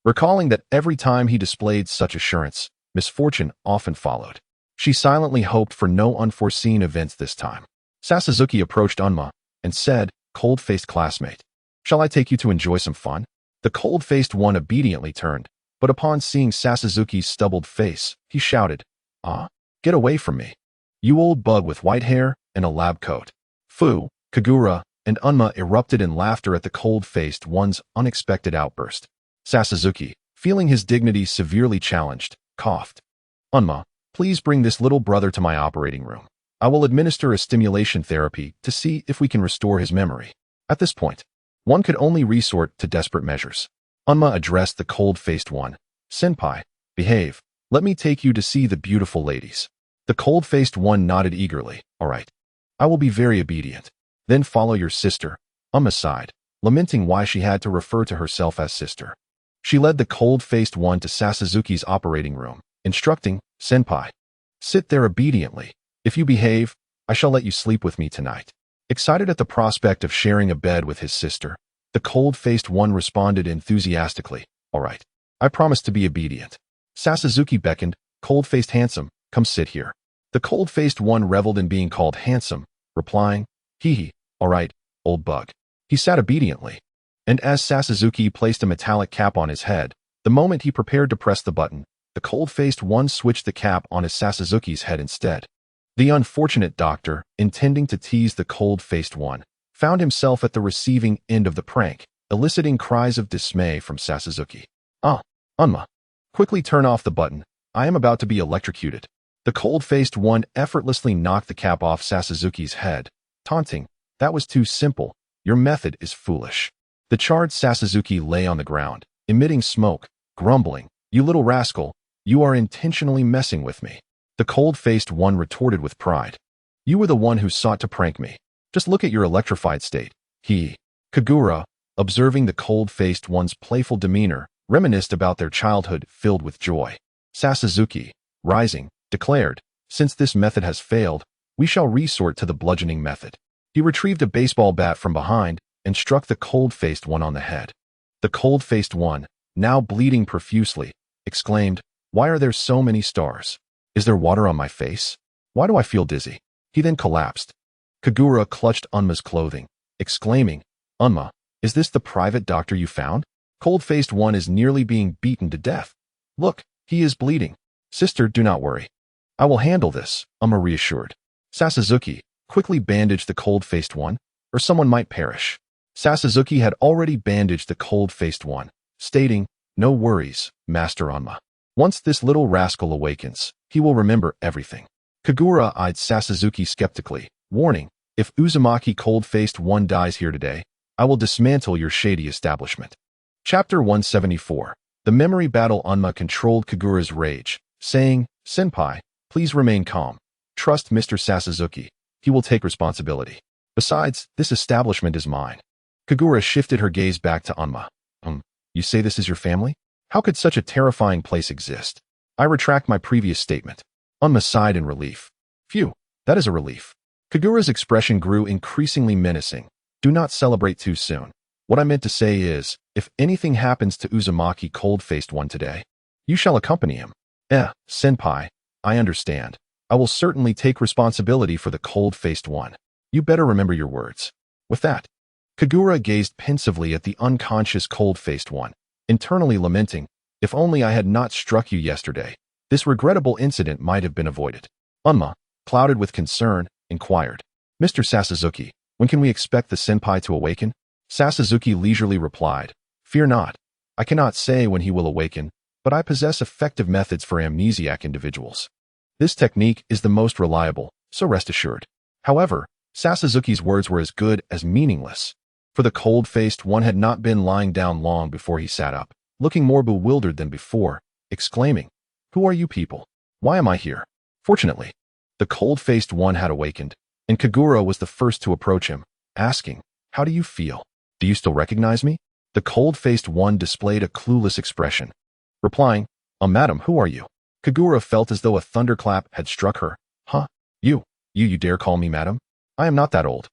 recalling that every time he displayed such assurance, misfortune often followed. She silently hoped for no unforeseen events this time. Sasasuki approached Unma and said, Cold-faced classmate, shall I take you to enjoy some fun? The cold-faced one obediently turned, but upon seeing Sasasuki's stubbled face, he shouted, Get away from me, you old bug with white hair and a lab coat. Fu, Kagura, and Unma erupted in laughter at the cold-faced one's unexpected outburst. Sasasuki, feeling his dignity severely challenged, coughed. Unma, please bring this little brother to my operating room. I will administer a stimulation therapy to see if we can restore his memory. At this point, one could only resort to desperate measures. Unma addressed the cold-faced one. Senpai, behave. Let me take you to see the beautiful ladies. The cold-faced one nodded eagerly. All right. I will be very obedient. Then follow your sister. Unma sighed, lamenting why she had to refer to herself as sister. She led the cold-faced one to Sasasuki's operating room, instructing, Senpai, sit there obediently. If you behave, I shall let you sleep with me tonight. Excited at the prospect of sharing a bed with his sister, the cold-faced one responded enthusiastically, "All right. I promise to be obedient." Sasuzuki beckoned, "Cold-faced handsome, come sit here." The cold-faced one reveled in being called handsome, replying, "Hee hee, all right, old bug." He sat obediently. And as Sasuzuki placed a metallic cap on his head, the moment he prepared to press the button, the cold-faced one switched the cap on his Sasuzuki's head instead. The unfortunate doctor, intending to tease the cold-faced one, found himself at the receiving end of the prank, eliciting cries of dismay from Sasuzuki. "Ah, Unma. Quickly turn off the button. I am about to be electrocuted." The cold-faced one effortlessly knocked the cap off Sasuzuki's head, taunting, "That was too simple. Your method is foolish." The charred Sasuzuki lay on the ground, emitting smoke, grumbling, "You little rascal, you are intentionally messing with me." The cold-faced one retorted with pride, "You were the one who sought to prank me. Just look at your electrified state." Kagura, observing the cold-faced one's playful demeanor, reminisced about their childhood filled with joy. Sasuzuki, rising, declared, "Since this method has failed, we shall resort to the bludgeoning method." He retrieved a baseball bat from behind and struck the cold-faced one on the head. The cold-faced one, now bleeding profusely, exclaimed, "Why are there so many stars? Is there water on my face? Why do I feel dizzy?" He then collapsed. Kagura clutched Unma's clothing, exclaiming, "Unma, is this the private doctor you found? Cold-faced one is nearly being beaten to death. Look, he is bleeding." "Sister, do not worry. I will handle this," Unma reassured. Sasuzuki, quickly bandage the cold-faced one, or someone might perish. Sasuzuki had already bandaged the cold-faced one, stating, "No worries, Master Unma. Once this little rascal awakens, he will remember everything." Kagura eyed Sasuzuki skeptically, warning, "If Uzumaki cold-faced one dies here today, I will dismantle your shady establishment." Chapter 174. The memory battle. Unma controlled Kagura's rage, saying, "Senpai, please remain calm. Trust Mr. Sasuzuki. He will take responsibility. Besides, this establishment is mine." Kagura shifted her gaze back to Unma. You say this is your family? How could such a terrifying place exist?" "I retract my previous statement." Unma sighed in relief. "Phew, that is a relief." Kagura's expression grew increasingly menacing. "Do not celebrate too soon. What I meant to say is, if anything happens to Uzumaki cold-faced one today, you shall accompany him." Senpai, I understand. I will certainly take responsibility for the cold-faced one. You better remember your words." With that, Kagura gazed pensively at the unconscious cold-faced one, internally lamenting, "If only I had not struck you yesterday, this regrettable incident might have been avoided." Unma, clouded with concern, inquired, "Mr. Sasuzuki, when can we expect the senpai to awaken?" Sasuzuki leisurely replied, "Fear not. I cannot say when he will awaken, but I possess effective methods for amnesiac individuals. This technique is the most reliable, so rest assured." However, Sasuzuki's words were as good as meaningless, for the cold-faced one had not been lying down long before he sat up, looking more bewildered than before, exclaiming, "Who are you people? Why am I here?" Fortunately, the cold-faced one had awakened, and Kagura was the first to approach him, asking, "How do you feel? Do you still recognize me?" The cold-faced one displayed a clueless expression, replying, Madam, who are you?" Kagura felt as though a thunderclap had struck her. "Huh? You dare call me madam? I am not that old."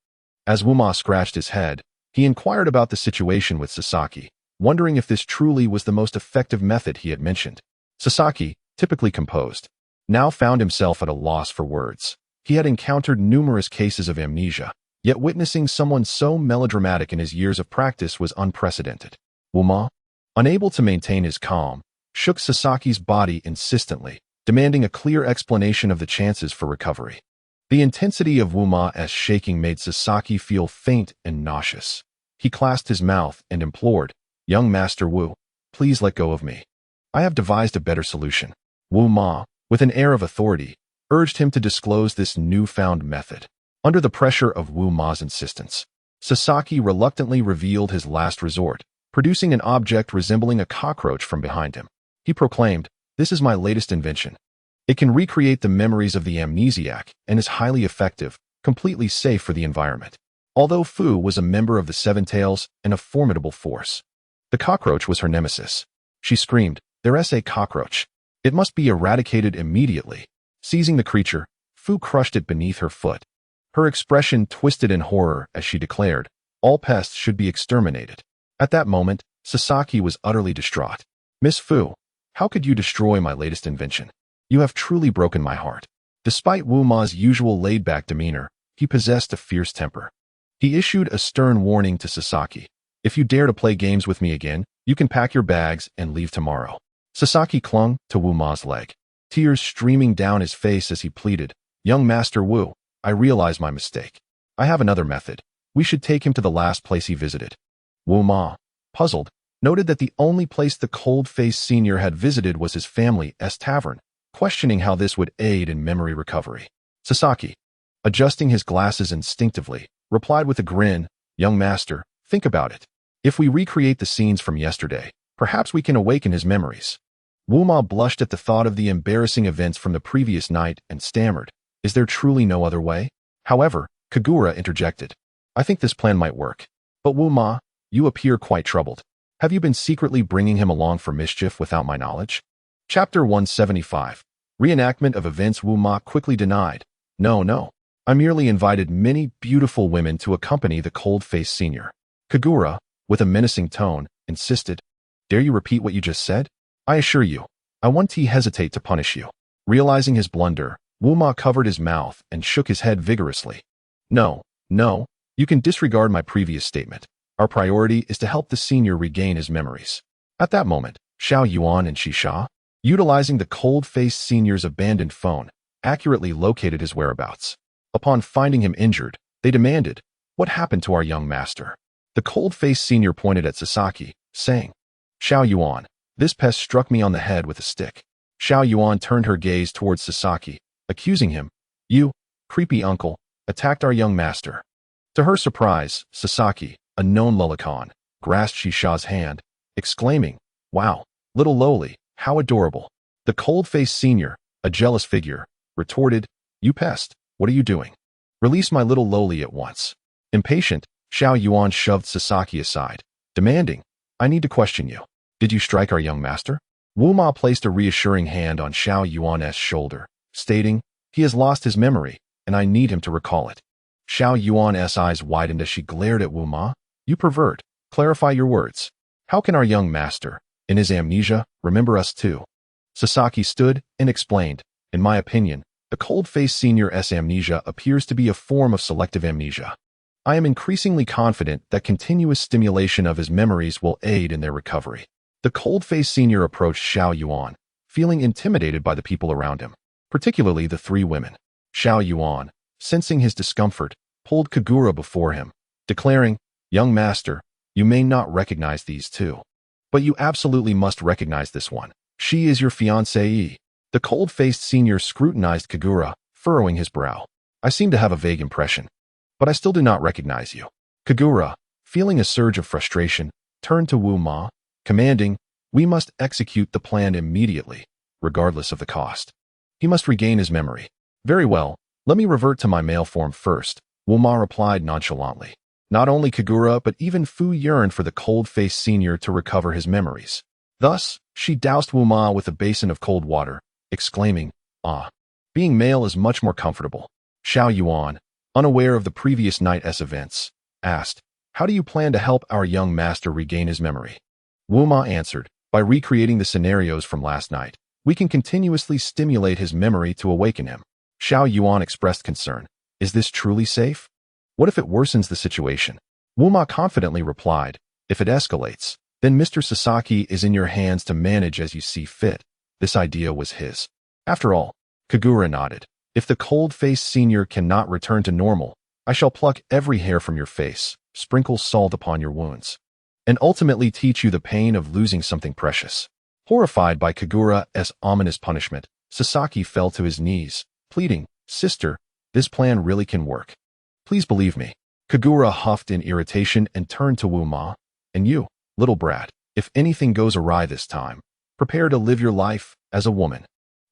As Wuma scratched his head, he inquired about the situation with Sasaki, wondering if this truly was the most effective method he had mentioned. Sasaki, typically composed, now found himself at a loss for words. He had encountered numerous cases of amnesia, yet witnessing someone so melodramatic in his years of practice was unprecedented. Wuma, unable to maintain his calm, shook Sasaki's body insistently, demanding a clear explanation of the chances for recovery. The intensity of Wuma's shaking made Sasaki feel faint and nauseous. He clasped his mouth and implored, "Young Master Wu, please let go of me. I have devised a better solution." Wuma, with an air of authority, urged him to disclose this newfound method. Under the pressure of Wuma's insistence, Sasaki reluctantly revealed his last resort, producing an object resembling a cockroach from behind him. He proclaimed, "This is my latest invention. It can recreate the memories of the amnesiac and is highly effective, completely safe for the environment." Although Fu was a member of the Seven Tails and a formidable force, the cockroach was her nemesis. She screamed, "There's a cockroach. It must be eradicated immediately." Seizing the creature, Fu crushed it beneath her foot. Her expression twisted in horror as she declared, "All pests should be exterminated." At that moment, Sasaki was utterly distraught. "Miss Fu, how could you destroy my latest invention? You have truly broken my heart." Despite Wu Ma's usual laid-back demeanor, he possessed a fierce temper. He issued a stern warning to Sasaki. "If you dare to play games with me again, you can pack your bags and leave tomorrow." Sasaki clung to Wu Ma's leg, tears streaming down his face as he pleaded, "Young Master Wu, I realize my mistake. I have another method. We should take him to the last place he visited." Wu Ma, puzzled, noted that the only place the cold-faced senior had visited was his family's tavern, questioning how this would aid in memory recovery. Sasaki, adjusting his glasses instinctively, replied with a grin, "Young master, think about it. If we recreate the scenes from yesterday, perhaps we can awaken his memories." Wu Ma blushed at the thought of the embarrassing events from the previous night and stammered, "Is there truly no other way?" However, Kagura interjected, "I think this plan might work. But Wu Ma, you appear quite troubled. Have you been secretly bringing him along for mischief without my knowledge?" Chapter 175. Reenactment of events. Wu Ma quickly denied, No. I merely invited many beautiful women to accompany the cold-faced senior." Kagura, with a menacing tone, insisted, "Dare you repeat what you just said? I assure you, I won't hesitate to punish you." Realizing his blunder, Wu Ma covered his mouth and shook his head vigorously. No, you can disregard my previous statement. Our priority is to help the senior regain his memories." At that moment, Xiao Yuan and Shisha, utilizing the cold-faced senior's abandoned phone, accurately located his whereabouts. Upon finding him injured, they demanded, "What happened to our young master?" The cold-faced senior pointed at Sasaki, saying, "Xiao Yuan, this pest struck me on the head with a stick." Xiao Yuan turned her gaze towards Sasaki, accusing him, "You, creepy uncle, attacked our young master." To her surprise, Sasaki, a known lolicon, grasped Shisha's hand, exclaiming, "Wow, little lowly, how adorable." The cold-faced senior, a jealous figure, retorted, "You pest, what are you doing? Release my little lowly at once." Impatient, Xiao Yuan shoved Sasaki aside, demanding, "I need to question you. Did you strike our young master?" Wu Ma placed a reassuring hand on Xiao Yuan's shoulder, stating, "He has lost his memory, and I need him to recall it." Xiao Yuan's eyes widened as she glared at Wu Ma. "You pervert, clarify your words. How can our young master, in his amnesia, remember us too?" Sasaki stood and explained, "In my opinion, the cold-faced senior's amnesia appears to be a form of selective amnesia. I am increasingly confident that continuous stimulation of his memories will aid in their recovery." The cold-faced senior approached Xiao Yuan, feeling intimidated by the people around him, particularly the three women. Xiao Yuan, sensing his discomfort, pulled Kagura before him, declaring, "Young master, you may not recognize these two, but you absolutely must recognize this one. She is your fiancée." The cold-faced senior scrutinized Kagura, furrowing his brow. "I seem to have a vague impression, but I still do not recognize you." Kagura, feeling a surge of frustration, turned to Wu Ma, commanding, "We must execute the plan immediately, regardless of the cost. He must regain his memory." "Very well, let me revert to my male form first," Wu Ma replied nonchalantly. Not only Kagura but even Fu yearned for the cold-faced senior to recover his memories. Thus, she doused Wu Ma with a basin of cold water, exclaiming, "Ah, being male is much more comfortable." Xiao Yuan, unaware of the previous night's events, asked, "How do you plan to help our young master regain his memory?" Wu Ma answered, "By recreating the scenarios from last night, we can continuously stimulate his memory to awaken him." Xiao Yuan expressed concern, "Is this truly safe? What if it worsens the situation?" Wu Ma confidently replied, "If it escalates, then Mr. Sasaki is in your hands to manage as you see fit." This idea was his. After all, Kagura nodded, "If the cold-faced senior cannot return to normal, I shall pluck every hair from your face, sprinkle salt upon your wounds, and ultimately teach you the pain of losing something precious." Horrified by Kagura's ominous punishment, Sasaki fell to his knees, pleading, "Sister, this plan really can work. Please believe me." Kagura huffed in irritation and turned to Wu Ma, "And you, little brat, if anything goes awry this time, prepare to live your life as a woman."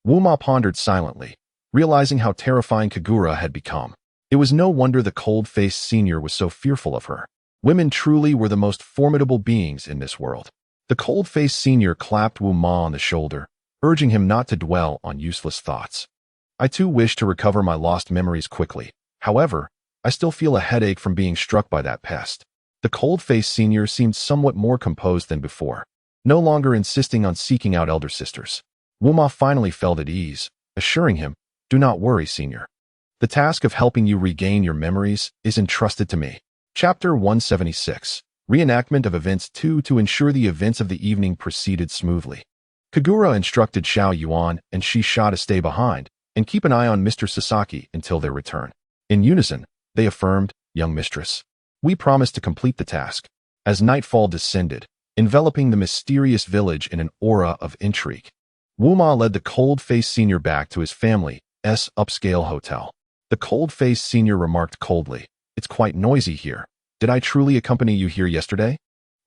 Wu Ma pondered silently, realizing how terrifying Kagura had become. It was no wonder the cold-faced senior was so fearful of her. Women truly were the most formidable beings in this world. The cold-faced senior clapped Wu Ma on the shoulder, urging him not to dwell on useless thoughts. "I too wish to recover my lost memories quickly. However, I still feel a headache from being struck by that pest. The cold-faced senior seemed somewhat more composed than before, no longer insisting on seeking out elder sisters. Wuma finally felt at ease, assuring him, "Do not worry, senior. The task of helping you regain your memories is entrusted to me." Chapter 176. Reenactment of Events 2. To ensure the events of the evening proceeded smoothly, Kagura instructed Xiao Yuan and Shisha to stay behind and keep an eye on Mr. Sasaki until their return. In unison, they affirmed, "Young mistress, we promise to complete the task." As nightfall descended, enveloping the mysterious village in an aura of intrigue, Wuma led the cold-faced senior back to his family's upscale hotel. The cold-faced senior remarked coldly, "It's quite noisy here. Did I truly accompany you here yesterday?"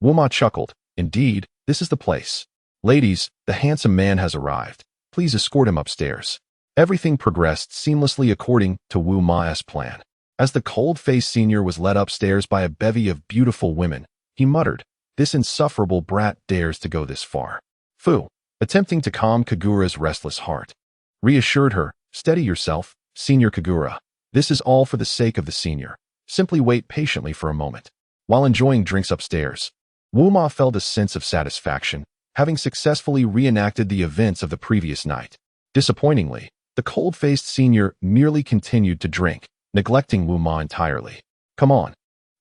Wuma chuckled, "Indeed, this is the place. Ladies, the handsome man has arrived. Please escort him upstairs." Everything progressed seamlessly according to Wuma's plan. As the cold-faced senior was led upstairs by a bevy of beautiful women, he muttered, "This insufferable brat dares to go this far." Fu, attempting to calm Kagura's restless heart, reassured her, "Steady yourself, Senior Kagura. This is all for the sake of the senior. Simply wait patiently for a moment." While enjoying drinks upstairs, Wuma felt a sense of satisfaction, having successfully reenacted the events of the previous night. Disappointingly, the cold-faced senior merely continued to drink, neglecting Wuma entirely. "Come on.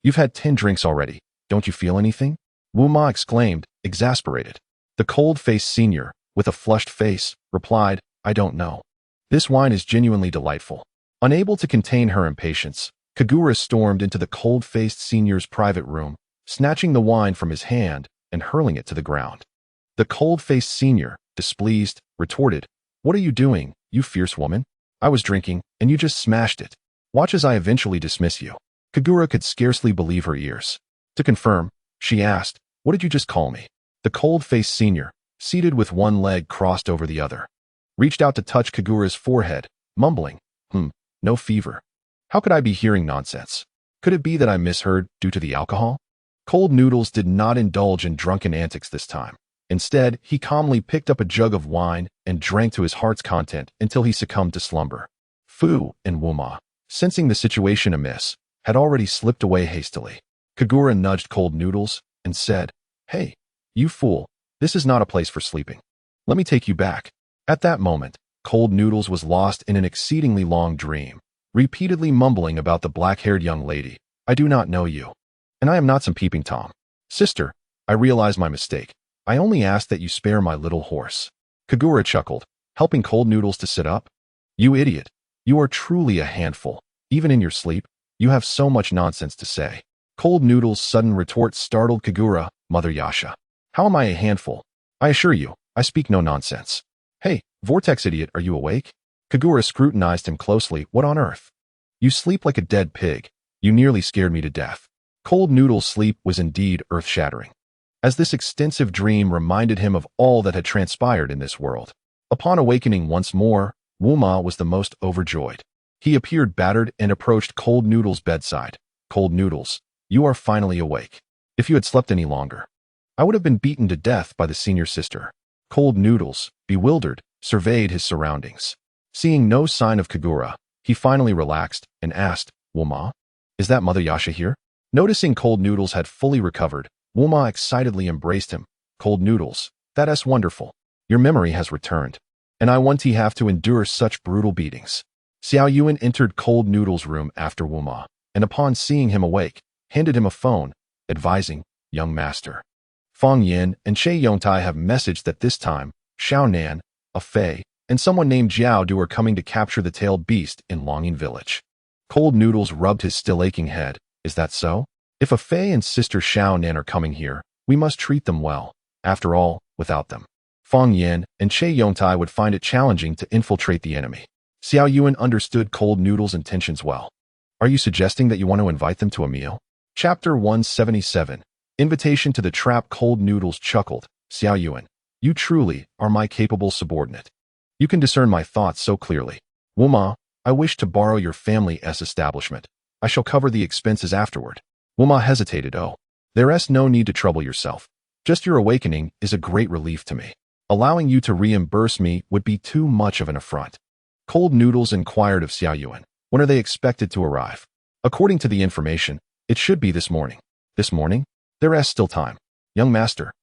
You've had 10 drinks already. Don't you feel anything?" Wuma exclaimed, exasperated. The cold-faced senior, with a flushed face, replied, "I don't know. This wine is genuinely delightful." Unable to contain her impatience, Kagura stormed into the cold-faced senior's private room, snatching the wine from his hand and hurling it to the ground. The cold-faced senior, displeased, retorted, "What are you doing, you fierce woman? I was drinking, and you just smashed it. Watch as I eventually dismiss you." Kagura could scarcely believe her ears. To confirm, she asked, "What did you just call me?" The cold-faced senior, seated with one leg crossed over the other, reached out to touch Kagura's forehead, mumbling, "No fever. How could I be hearing nonsense? Could it be that I misheard due to the alcohol?" Cold Noodles did not indulge in drunken antics this time. Instead, he calmly picked up a jug of wine and drank to his heart's content until he succumbed to slumber. Fu and Wuma, sensing the situation amiss, had already slipped away hastily. Kagura nudged Cold Noodles and said, "Hey, you fool, this is not a place for sleeping. Let me take you back." At that moment, Cold Noodles was lost in an exceedingly long dream, repeatedly mumbling about the black-haired young lady. "I do not know you. And I am not some peeping Tom. Sister, I realize my mistake. I only ask that you spare my little horse." Kagura chuckled, helping Cold Noodles to sit up. "You idiot. You are truly a handful. Even in your sleep, you have so much nonsense to say." Cold Noodles' sudden retort startled Kagura. "Mother Yasha. How am I a handful? I assure you, I speak no nonsense." "Hey, Vortex idiot, are you awake?" Kagura scrutinized him closely. "What on earth? You sleep like a dead pig. You nearly scared me to death." Cold Noodle's sleep was indeed earth-shattering, as this extensive dream reminded him of all that had transpired in this world. Upon awakening once more, Wuma was the most overjoyed. He appeared battered and approached Cold Noodle's bedside. "Cold Noodles, you are finally awake. If you had slept any longer, I would have been beaten to death by the senior sister." Cold Noodles, bewildered, surveyed his surroundings. Seeing no sign of Kagura, he finally relaxed and asked, "Wuma, is that Mother Yasha here?" Noticing Cold Noodles had fully recovered, Wuma excitedly embraced him. "Cold Noodles, that's wonderful. Your memory has returned, and I want to have to endure such brutal beatings." Xiao Yuan entered Cold Noodles' room after Wuma, and upon seeing him awake, handed him a phone, advising, "Young master, Feng Yin and Che Yongtai have messaged that this time, Xiao Nan, a Fei, and someone named Jiao Du are coming to capture the tailed beast in Longing Village." Cold Noodles rubbed his still aching head. "Is that so? If a Fei and sister Xiao Nan are coming here, we must treat them well. After all, without them, Feng Yin and Che Yongtai would find it challenging to infiltrate the enemy." Xiao Yuan understood Cold Noodles' intentions well. "Are you suggesting that you want to invite them to a meal?" Chapter 177. Invitation to the Trap. Cold Noodles chuckled. "Xiao Yuan, you truly are my capable subordinate. You can discern my thoughts so clearly. Wuma, I wish to borrow your family's establishment. I shall cover the expenses afterward." Wuma hesitated. "Oh, there's no need to trouble yourself. Just your awakening is a great relief to me. Allowing you to reimburse me would be too much of an affront." Cold Noodles inquired of Xiao Yuan, "When are they expected to arrive?" According to the information, it should be this morning. This morning? There's still time. Young master,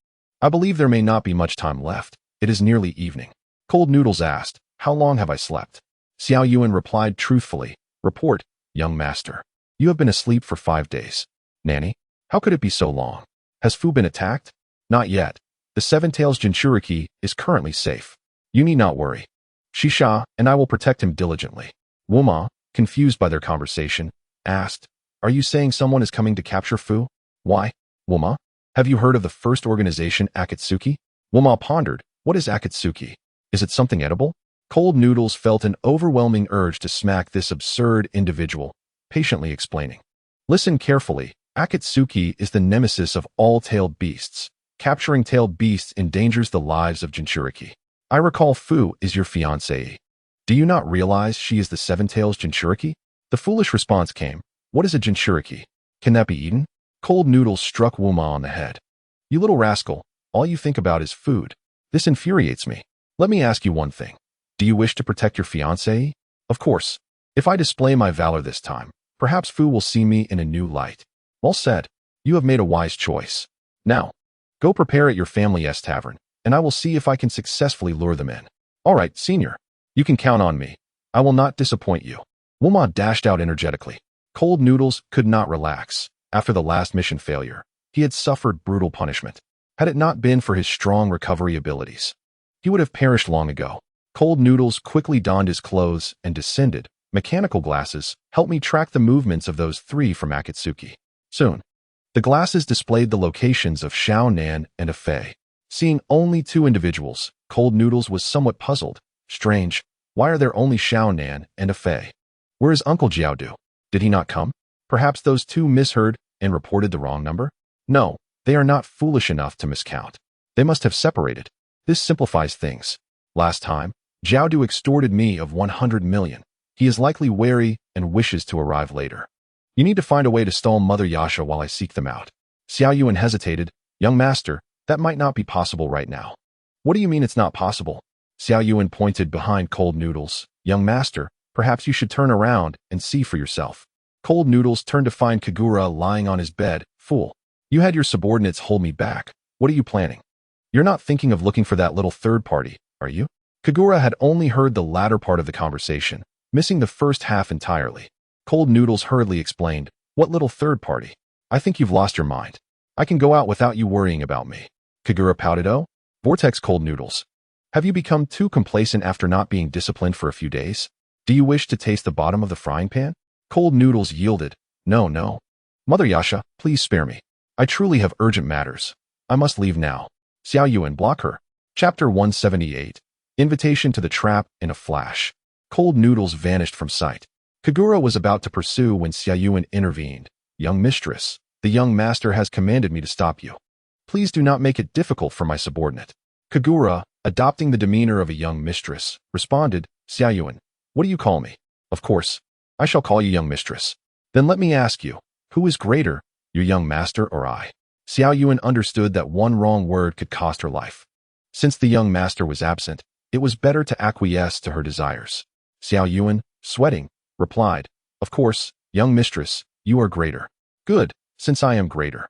I believe there may not be much time left. It is nearly evening. Cold Noodles asked, how long have I slept? Xiao Yuan replied truthfully, report, young master. You have been asleep for 5 days. Nanny, how could it be so long? Has Fu been attacked? Not yet. The Seven-Tails Jinchuriki is currently safe. You need not worry. Shisha and I will protect him diligently. Wuma, confused by their conversation, asked, are you saying someone is coming to capture Fu? Why? Wuma, have you heard of the first organization Akatsuki? Wuma pondered, what is Akatsuki? Is it something edible? Cold Noodles felt an overwhelming urge to smack this absurd individual, patiently explaining. Listen carefully. Akatsuki is the nemesis of all tailed beasts. Capturing tailed beasts endangers the lives of Jinchuriki. I recall Fu is your fiancée. Do you not realize she is the Seven-Tails Jinchuriki? The foolish response came, what is a Jinchuriki? Can that be eaten? Cold Noodles struck Wuma on the head. You little rascal, all you think about is food. This infuriates me. Let me ask you one thing. Do you wish to protect your fiancée? Of course. If I display my valor this time, perhaps Fu will see me in a new light. Well said. You have made a wise choice. Now, go prepare at your family's tavern, and I will see if I can successfully lure them in. All right, senior. You can count on me. I will not disappoint you. Wuma dashed out energetically. Cold Noodles could not relax. After the last mission failure, he had suffered brutal punishment. Had it not been for his strong recovery abilities, he would have perished long ago. Cold Noodles quickly donned his clothes and descended. Mechanical glasses, help me track the movements of those 3 from Akatsuki. Soon, the glasses displayed the locations of Xiao Nan and a Fei. Seeing only 2 individuals, Cold Noodles was somewhat puzzled. Strange, why are there only Xiao Nan and a Fei? Where is Uncle Jiaodu? Did he not come? Perhaps those 2 misheard and reported the wrong number? No, they are not foolish enough to miscount. They must have separated. This simplifies things. Last time, Jiaodu extorted me of 100 million. He is likely wary and wishes to arrive later. You need to find a way to stall Mother Yasha while I seek them out. Xiao Yuan hesitated. Young master, that might not be possible right now. What do you mean it's not possible? Xiao Yuan pointed behind Cold Noodles. Young master, perhaps you should turn around and see for yourself. Cold Noodles turned to find Kagura lying on his bed. Fool. You had your subordinates hold me back. What are you planning? You're not thinking of looking for that little third party, are you? Kagura had only heard the latter part of the conversation, missing the first half entirely. Cold Noodles hurriedly explained, what little third party? I think you've lost your mind. I can go out without you worrying about me. Kagura pouted. Oh, Vortex. Cold Noodles. Have you become too complacent after not being disciplined for a few days? Do you wish to taste the bottom of the frying pan? Cold Noodles yielded. No. Mother Yasha, please spare me. I truly have urgent matters. I must leave now. Xiao Yuan, block her. Chapter 178. Invitation to the trap in a flash. Cold Noodles vanished from sight. Kagura was about to pursue when Xiao Yuan intervened. Young mistress, the young master has commanded me to stop you. Please do not make it difficult for my subordinate. Kagura, adopting the demeanor of a young mistress, responded, Xiao Yuan, what do you call me? Of course, I shall call you young mistress. Then let me ask you, who is greater, your young master or I? Xiao Yuan understood that one wrong word could cost her life. Since the young master was absent, it was better to acquiesce to her desires. Xiao Yuan, sweating, replied, of course, young mistress, you are greater. Good, since I am greater.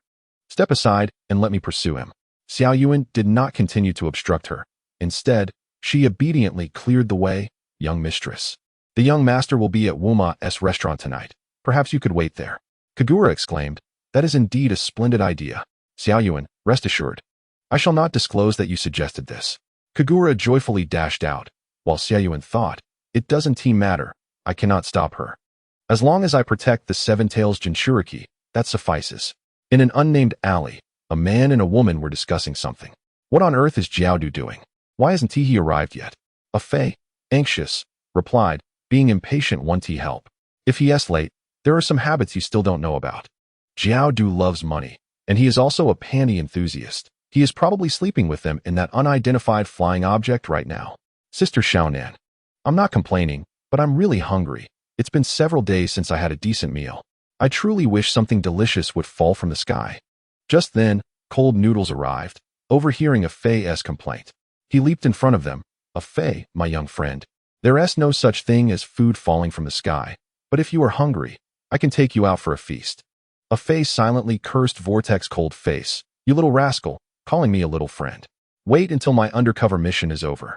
Step aside and let me pursue him. Xiao Yuan did not continue to obstruct her. Instead, she obediently cleared the way. Young mistress, the young master will be at Wuma's restaurant tonight. Perhaps you could wait there. Kagura exclaimed, that is indeed a splendid idea. Xiao Yuan, rest assured. I shall not disclose that you suggested this. Kagura joyfully dashed out, while Xiao Yuan thought, it doesn't matter, I cannot stop her. As long as I protect the Seven-Tails Jinchuriki, that suffices. In an unnamed alley, a man and a woman were discussing something. What on earth is Jiaodu doing? Why hasn't he arrived yet? A Fei, anxious, replied, being impatient want he help. If he is late, there are some habits you still don't know about. Jiaodu loves money, and he is also a panty enthusiast. He is probably sleeping with them in that unidentified flying object right now. Sister Xiaonan. I'm not complaining, but I'm really hungry. It's been several days since I had a decent meal. I truly wish something delicious would fall from the sky. Just then, Cold Noodles arrived, overhearing a Fei's complaint. He leaped in front of them. A Fei, my young friend. There is no such thing as food falling from the sky, but if you are hungry, I can take you out for a feast. A face silently cursed Vortex cold face. You little rascal, calling me a little friend. Wait until my undercover mission is over.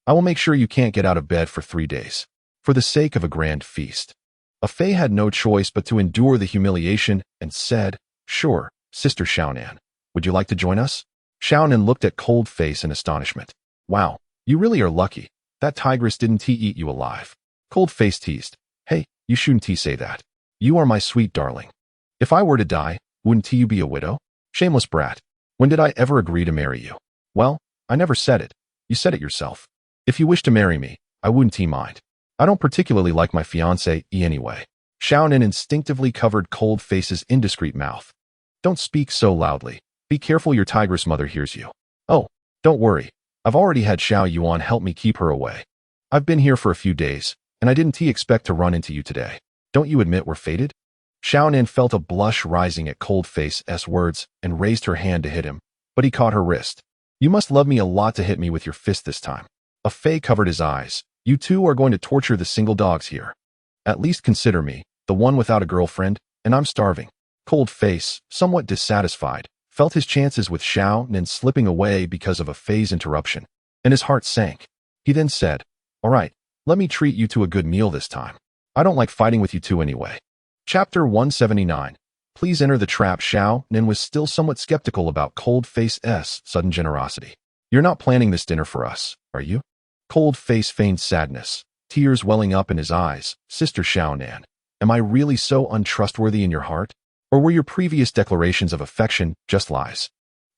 I will make sure you can't get out of bed for 3 days. For the sake of a grand feast. A Fae had no choice but to endure the humiliation and said, Sure, Sister Xiaonan. Would you like to join us? Xiaonan looked at Cold Face in astonishment. Wow, you really are lucky. That tigress didn't eat you alive. Cold Face teased. Hey, you shouldn't say that. You are my sweet darling. If I were to die, wouldn't you be a widow? Shameless brat. When did I ever agree to marry you? Well, I never said it. You said it yourself. If you wish to marry me, I wouldn't mind. I don't particularly like my fiancée anyway. Xiaonan instinctively covered Cold Face's indiscreet mouth. Don't speak so loudly. Be careful your tigress mother hears you. Oh, don't worry. I've already had Xiao Yuan help me keep her away. I've been here for a few days, and I didn't expect to run into you today. Don't you admit we're fated? Xiaonan felt a blush rising at Cold Face's words and raised her hand to hit him, but he caught her wrist. You must love me a lot to hit me with your fist this time. A Fae covered his eyes. You two are going to torture the single dogs here. At least consider me, the one without a girlfriend, and I'm starving. Cold Face, somewhat dissatisfied, felt his chances with Xiaonan slipping away because of a Fae's interruption, and his heart sank. He then said, All right, let me treat you to a good meal this time. I don't like fighting with you two anyway. Chapter 179. Please enter the trap. Xiaonan was still somewhat skeptical about Cold Face's sudden generosity. You're not planning this dinner for us, are you? Cold Face feigned sadness, tears welling up in his eyes. Sister Xiaonan, am I really so untrustworthy in your heart? Or were your previous declarations of affection just lies?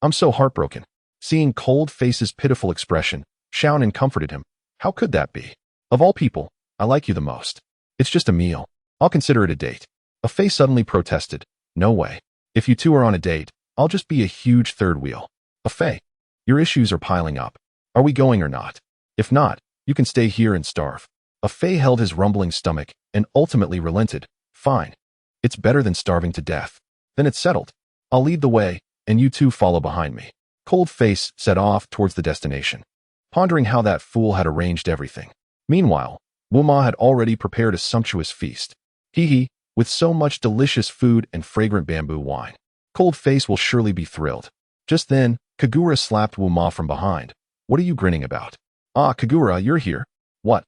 I'm so heartbroken. Seeing Cold Face's pitiful expression, Xiaonan comforted him. How could that be? Of all people, I like you the most. It's just a meal. I'll consider it a date. A Fae suddenly protested. No way. If you two are on a date, I'll just be a huge third wheel. A Fae, your issues are piling up. Are we going or not? If not, you can stay here and starve. A Fae held his rumbling stomach and ultimately relented. Fine. It's better than starving to death. Then it's settled. I'll lead the way, and you two follow behind me. Cold Face set off towards the destination, pondering how that fool had arranged everything. Meanwhile, Wuma had already prepared a sumptuous feast. Hee, with so much delicious food and fragrant bamboo wine. Cold Face will surely be thrilled. Just then, Kagura slapped Wuma from behind. What are you grinning about? Ah, Kagura, you're here. What?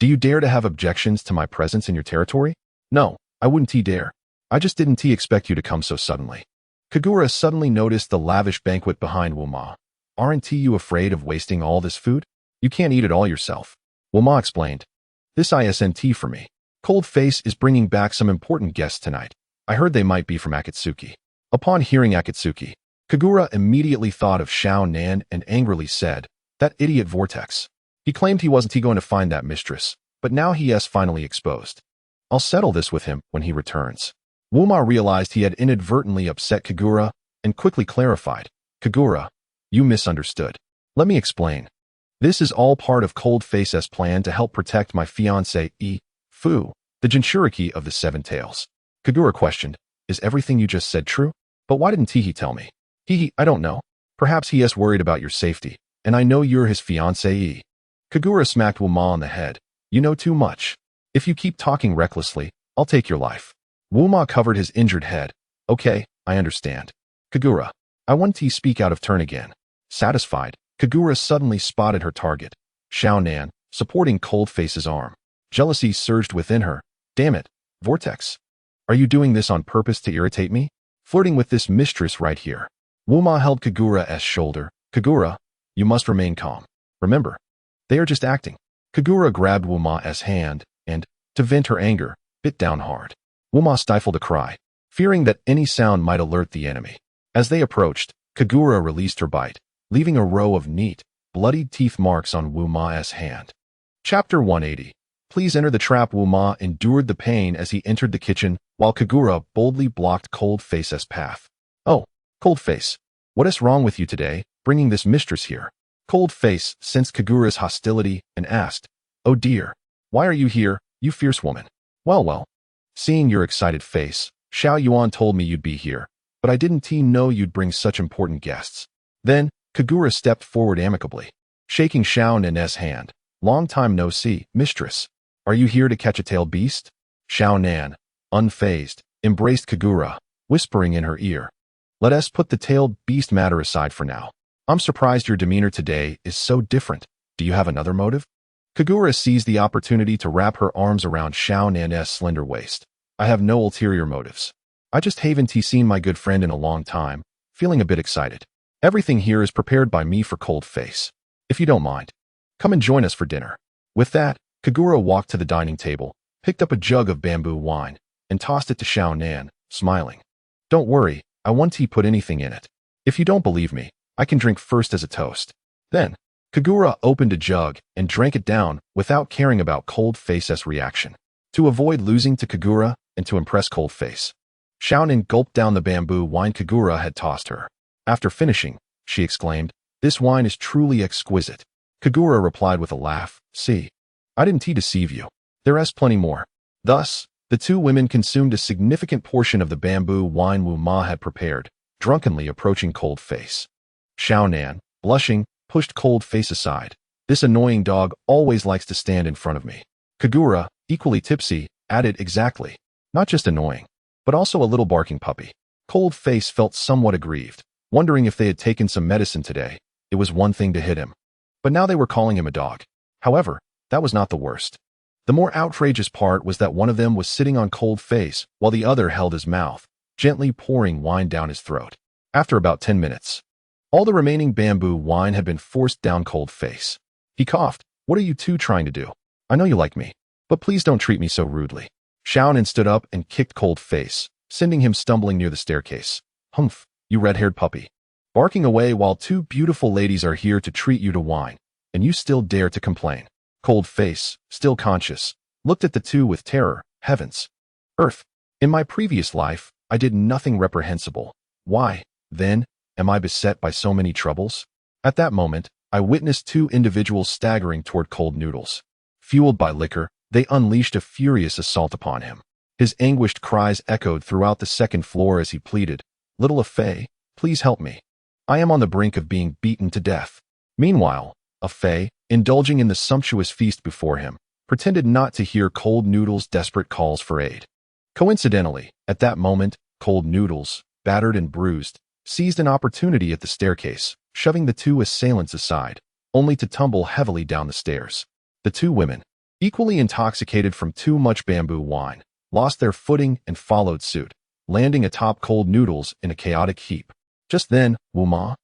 Do you dare to have objections to my presence in your territory? No, I wouldn't dare. I just didn't expect you to come so suddenly. Kagura suddenly noticed the lavish banquet behind Wuma. Aren't you afraid of wasting all this food? You can't eat it all yourself. Wuma explained. This isn't for me. Cold Face is bringing back some important guests tonight. I heard they might be from Akatsuki. Upon hearing Akatsuki, Kagura immediately thought of Xiaonan and angrily said, That idiot Vortex. He claimed he wasn't going to find that mistress, but now he is finally exposed. I'll settle this with him when he returns. Wuma realized he had inadvertently upset Kagura and quickly clarified. Kagura, you misunderstood. Let me explain. This is all part of Cold Face's plan to help protect my fiancée, Fu, the Jinchuriki of the Seven Tails. Kagura questioned, Is everything you just said true? But why didn't he tell me? I don't know. Perhaps he is worried about your safety, and I know you're his fiancée. Kagura smacked Wuma on the head. You know too much. If you keep talking recklessly, I'll take your life. Wuma covered his injured head. Okay, I understand. Kagura, I want to speak out of turn again. Satisfied, Kagura suddenly spotted her target, Xiaonan, supporting Cold Face's arm. Jealousy surged within her. Damn it, Vortex. Are you doing this on purpose to irritate me? Flirting with this mistress right here. Wuma held Kagura's shoulder. Kagura, you must remain calm. Remember, they are just acting. Kagura grabbed Wuma's hand and, to vent her anger, bit down hard. Wuma stifled a cry, fearing that any sound might alert the enemy. As they approached, Kagura released her bite, leaving a row of neat, bloodied teeth marks on Wuma's hand. Chapter 180. Please enter the trap. Wuma endured the pain as he entered the kitchen, while Kagura boldly blocked Cold Face's path. Oh, Cold Face, what is wrong with you today, bringing this mistress here? Cold Face sensed Kagura's hostility and asked, Oh dear, why are you here, you fierce woman? Well, seeing your excited face, Xiao Yuan told me you'd be here, but I didn't know you'd bring such important guests. Then, Kagura stepped forward amicably, shaking Xiaonan's hand. Long time no see, mistress. Are you here to catch a tailed beast? Xiaonan, unfazed, embraced Kagura, whispering in her ear, "Let us put the tailed beast matter aside for now. I'm surprised your demeanor today is so different. Do you have another motive?" Kagura seized the opportunity to wrap her arms around Xiao Nan's slender waist. "I have no ulterior motives. I just haven't seen my good friend in a long time, feeling a bit excited. Everything here is prepared by me for cold face. If you don't mind, come and join us for dinner." With that, Kagura walked to the dining table, picked up a jug of bamboo wine, and tossed it to Xiao Nan, smiling. "Don't worry, I won't put anything in it. If you don't believe me, I can drink first as a toast." Then, Kagura opened a jug and drank it down without caring about Cold Face's reaction. To avoid losing to Kagura and to impress Cold Face, Xiao Nan gulped down the bamboo wine Kagura had tossed her. After finishing, she exclaimed, "This wine is truly exquisite." Kagura replied with a laugh, "See, I didn't deceive you. There's plenty more." Thus, the two women consumed a significant portion of the bamboo wine Wu Ma had prepared, drunkenly approaching Cold Face. Xiao Nan, blushing, pushed Cold Face aside. "This annoying dog always likes to stand in front of me." Kagura, equally tipsy, added, "Exactly. Not just annoying, but also a little barking puppy." Cold Face felt somewhat aggrieved, wondering if they had taken some medicine today. It was one thing to hit him, but now they were calling him a dog. However, that was not the worst. The more outrageous part was that one of them was sitting on Cold Face while the other held his mouth, gently pouring wine down his throat. After about 10 minutes, all the remaining bamboo wine had been forced down Cold Face. He coughed. "What are you two trying to do? I know you like me, but please don't treat me so rudely." Xiao Nan stood up and kicked Cold Face, sending him stumbling near the staircase. "Humph, you red-haired puppy. Barking away while two beautiful ladies are here to treat you to wine, and you still dare to complain." Cold Face, still conscious, looked at the two with terror. "Heavens! Earth! In my previous life, I did nothing reprehensible. Why, then, am I beset by so many troubles?" At that moment, I witnessed two individuals staggering toward Cold Noodles. Fueled by liquor, they unleashed a furious assault upon him. His anguished cries echoed throughout the second floor as he pleaded, "Little Fei, please help me. I am on the brink of being beaten to death." Meanwhile, Fei, indulging in the sumptuous feast before him, pretended not to hear Cold Noodles' desperate calls for aid. Coincidentally, at that moment, Cold Noodles, battered and bruised, seized an opportunity at the staircase, shoving the two assailants aside, only to tumble heavily down the stairs. The two women, equally intoxicated from too much bamboo wine, lost their footing and followed suit, landing atop Cold Noodles in a chaotic heap. Just then, Wu Ma,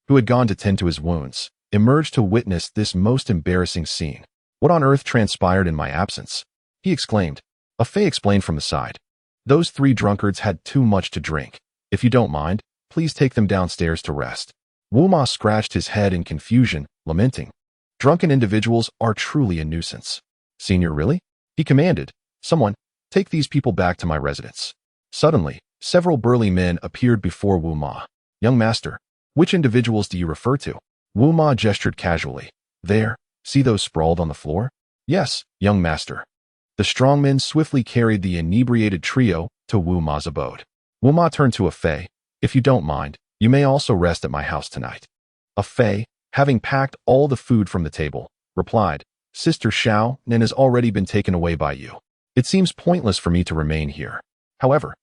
who had gone to tend to his wounds, emerged to witness this most embarrassing scene. "What on earth transpired in my absence?" he exclaimed. Fei explained from the side. "Those three drunkards had too much to drink. If you don't mind, please take them downstairs to rest." Wu Ma scratched his head in confusion, lamenting, "Drunken individuals are truly a nuisance." "Senior, really?" he commanded. "Someone, take these people back to my residence." Suddenly, several burly men appeared before Wu Ma. "Young master, which individuals do you refer to?" Wu Ma gestured casually. "There, see those sprawled on the floor?" "Yes, young master." The strong men swiftly carried the inebriated trio to Wu Ma's abode. Wu Ma turned to Fei. "If you don't mind, you may also rest at my house tonight." Fei, having packed all the food from the table, replied, "Sister Xiao Nan has already been taken away by you. It seems pointless for me to remain here. However,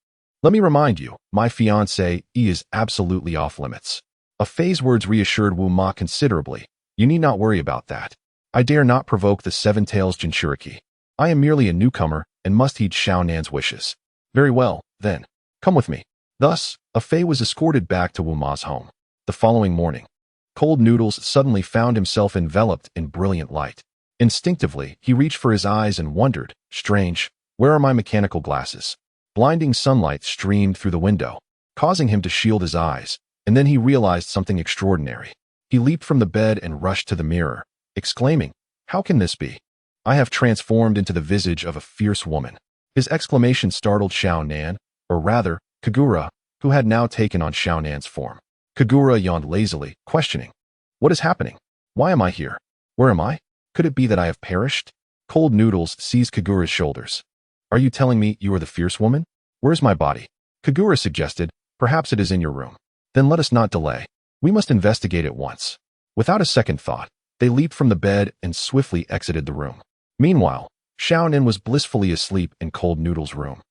let me remind you, my fiancée is absolutely off limits." Fei's words reassured Wu Ma considerably. "You need not worry about that. I dare not provoke the Seven Tails Jinchuriki. I am merely a newcomer and must heed Xiao Nan's wishes." "Very well, then. Come with me." Thus, Fei was escorted back to Wu Ma's home. The following morning, Cold Noodles suddenly found himself enveloped in brilliant light. Instinctively, he reached for his eyes and wondered, "Strange, where are my mechanical glasses?" Blinding sunlight streamed through the window, causing him to shield his eyes, and then he realized something extraordinary. He leaped from the bed and rushed to the mirror, exclaiming, "How can this be? I have transformed into the visage of a fierce woman." His exclamation startled Xiao Nan, or rather, Kagura, who had now taken on Xiao Nan's form. Kagura yawned lazily, questioning, "What is happening? Why am I here? Where am I? Could it be that I have perished?" Cold Noodles seized Kagura's shoulders. "Are you telling me you are the fierce woman? Where's my body?" Kagura suggested, "Perhaps it is in your room." "Then let us not delay. We must investigate at once." Without a second thought, they leaped from the bed and swiftly exited the room. Meanwhile, Xiao Nan was blissfully asleep in Cold Noodle's room.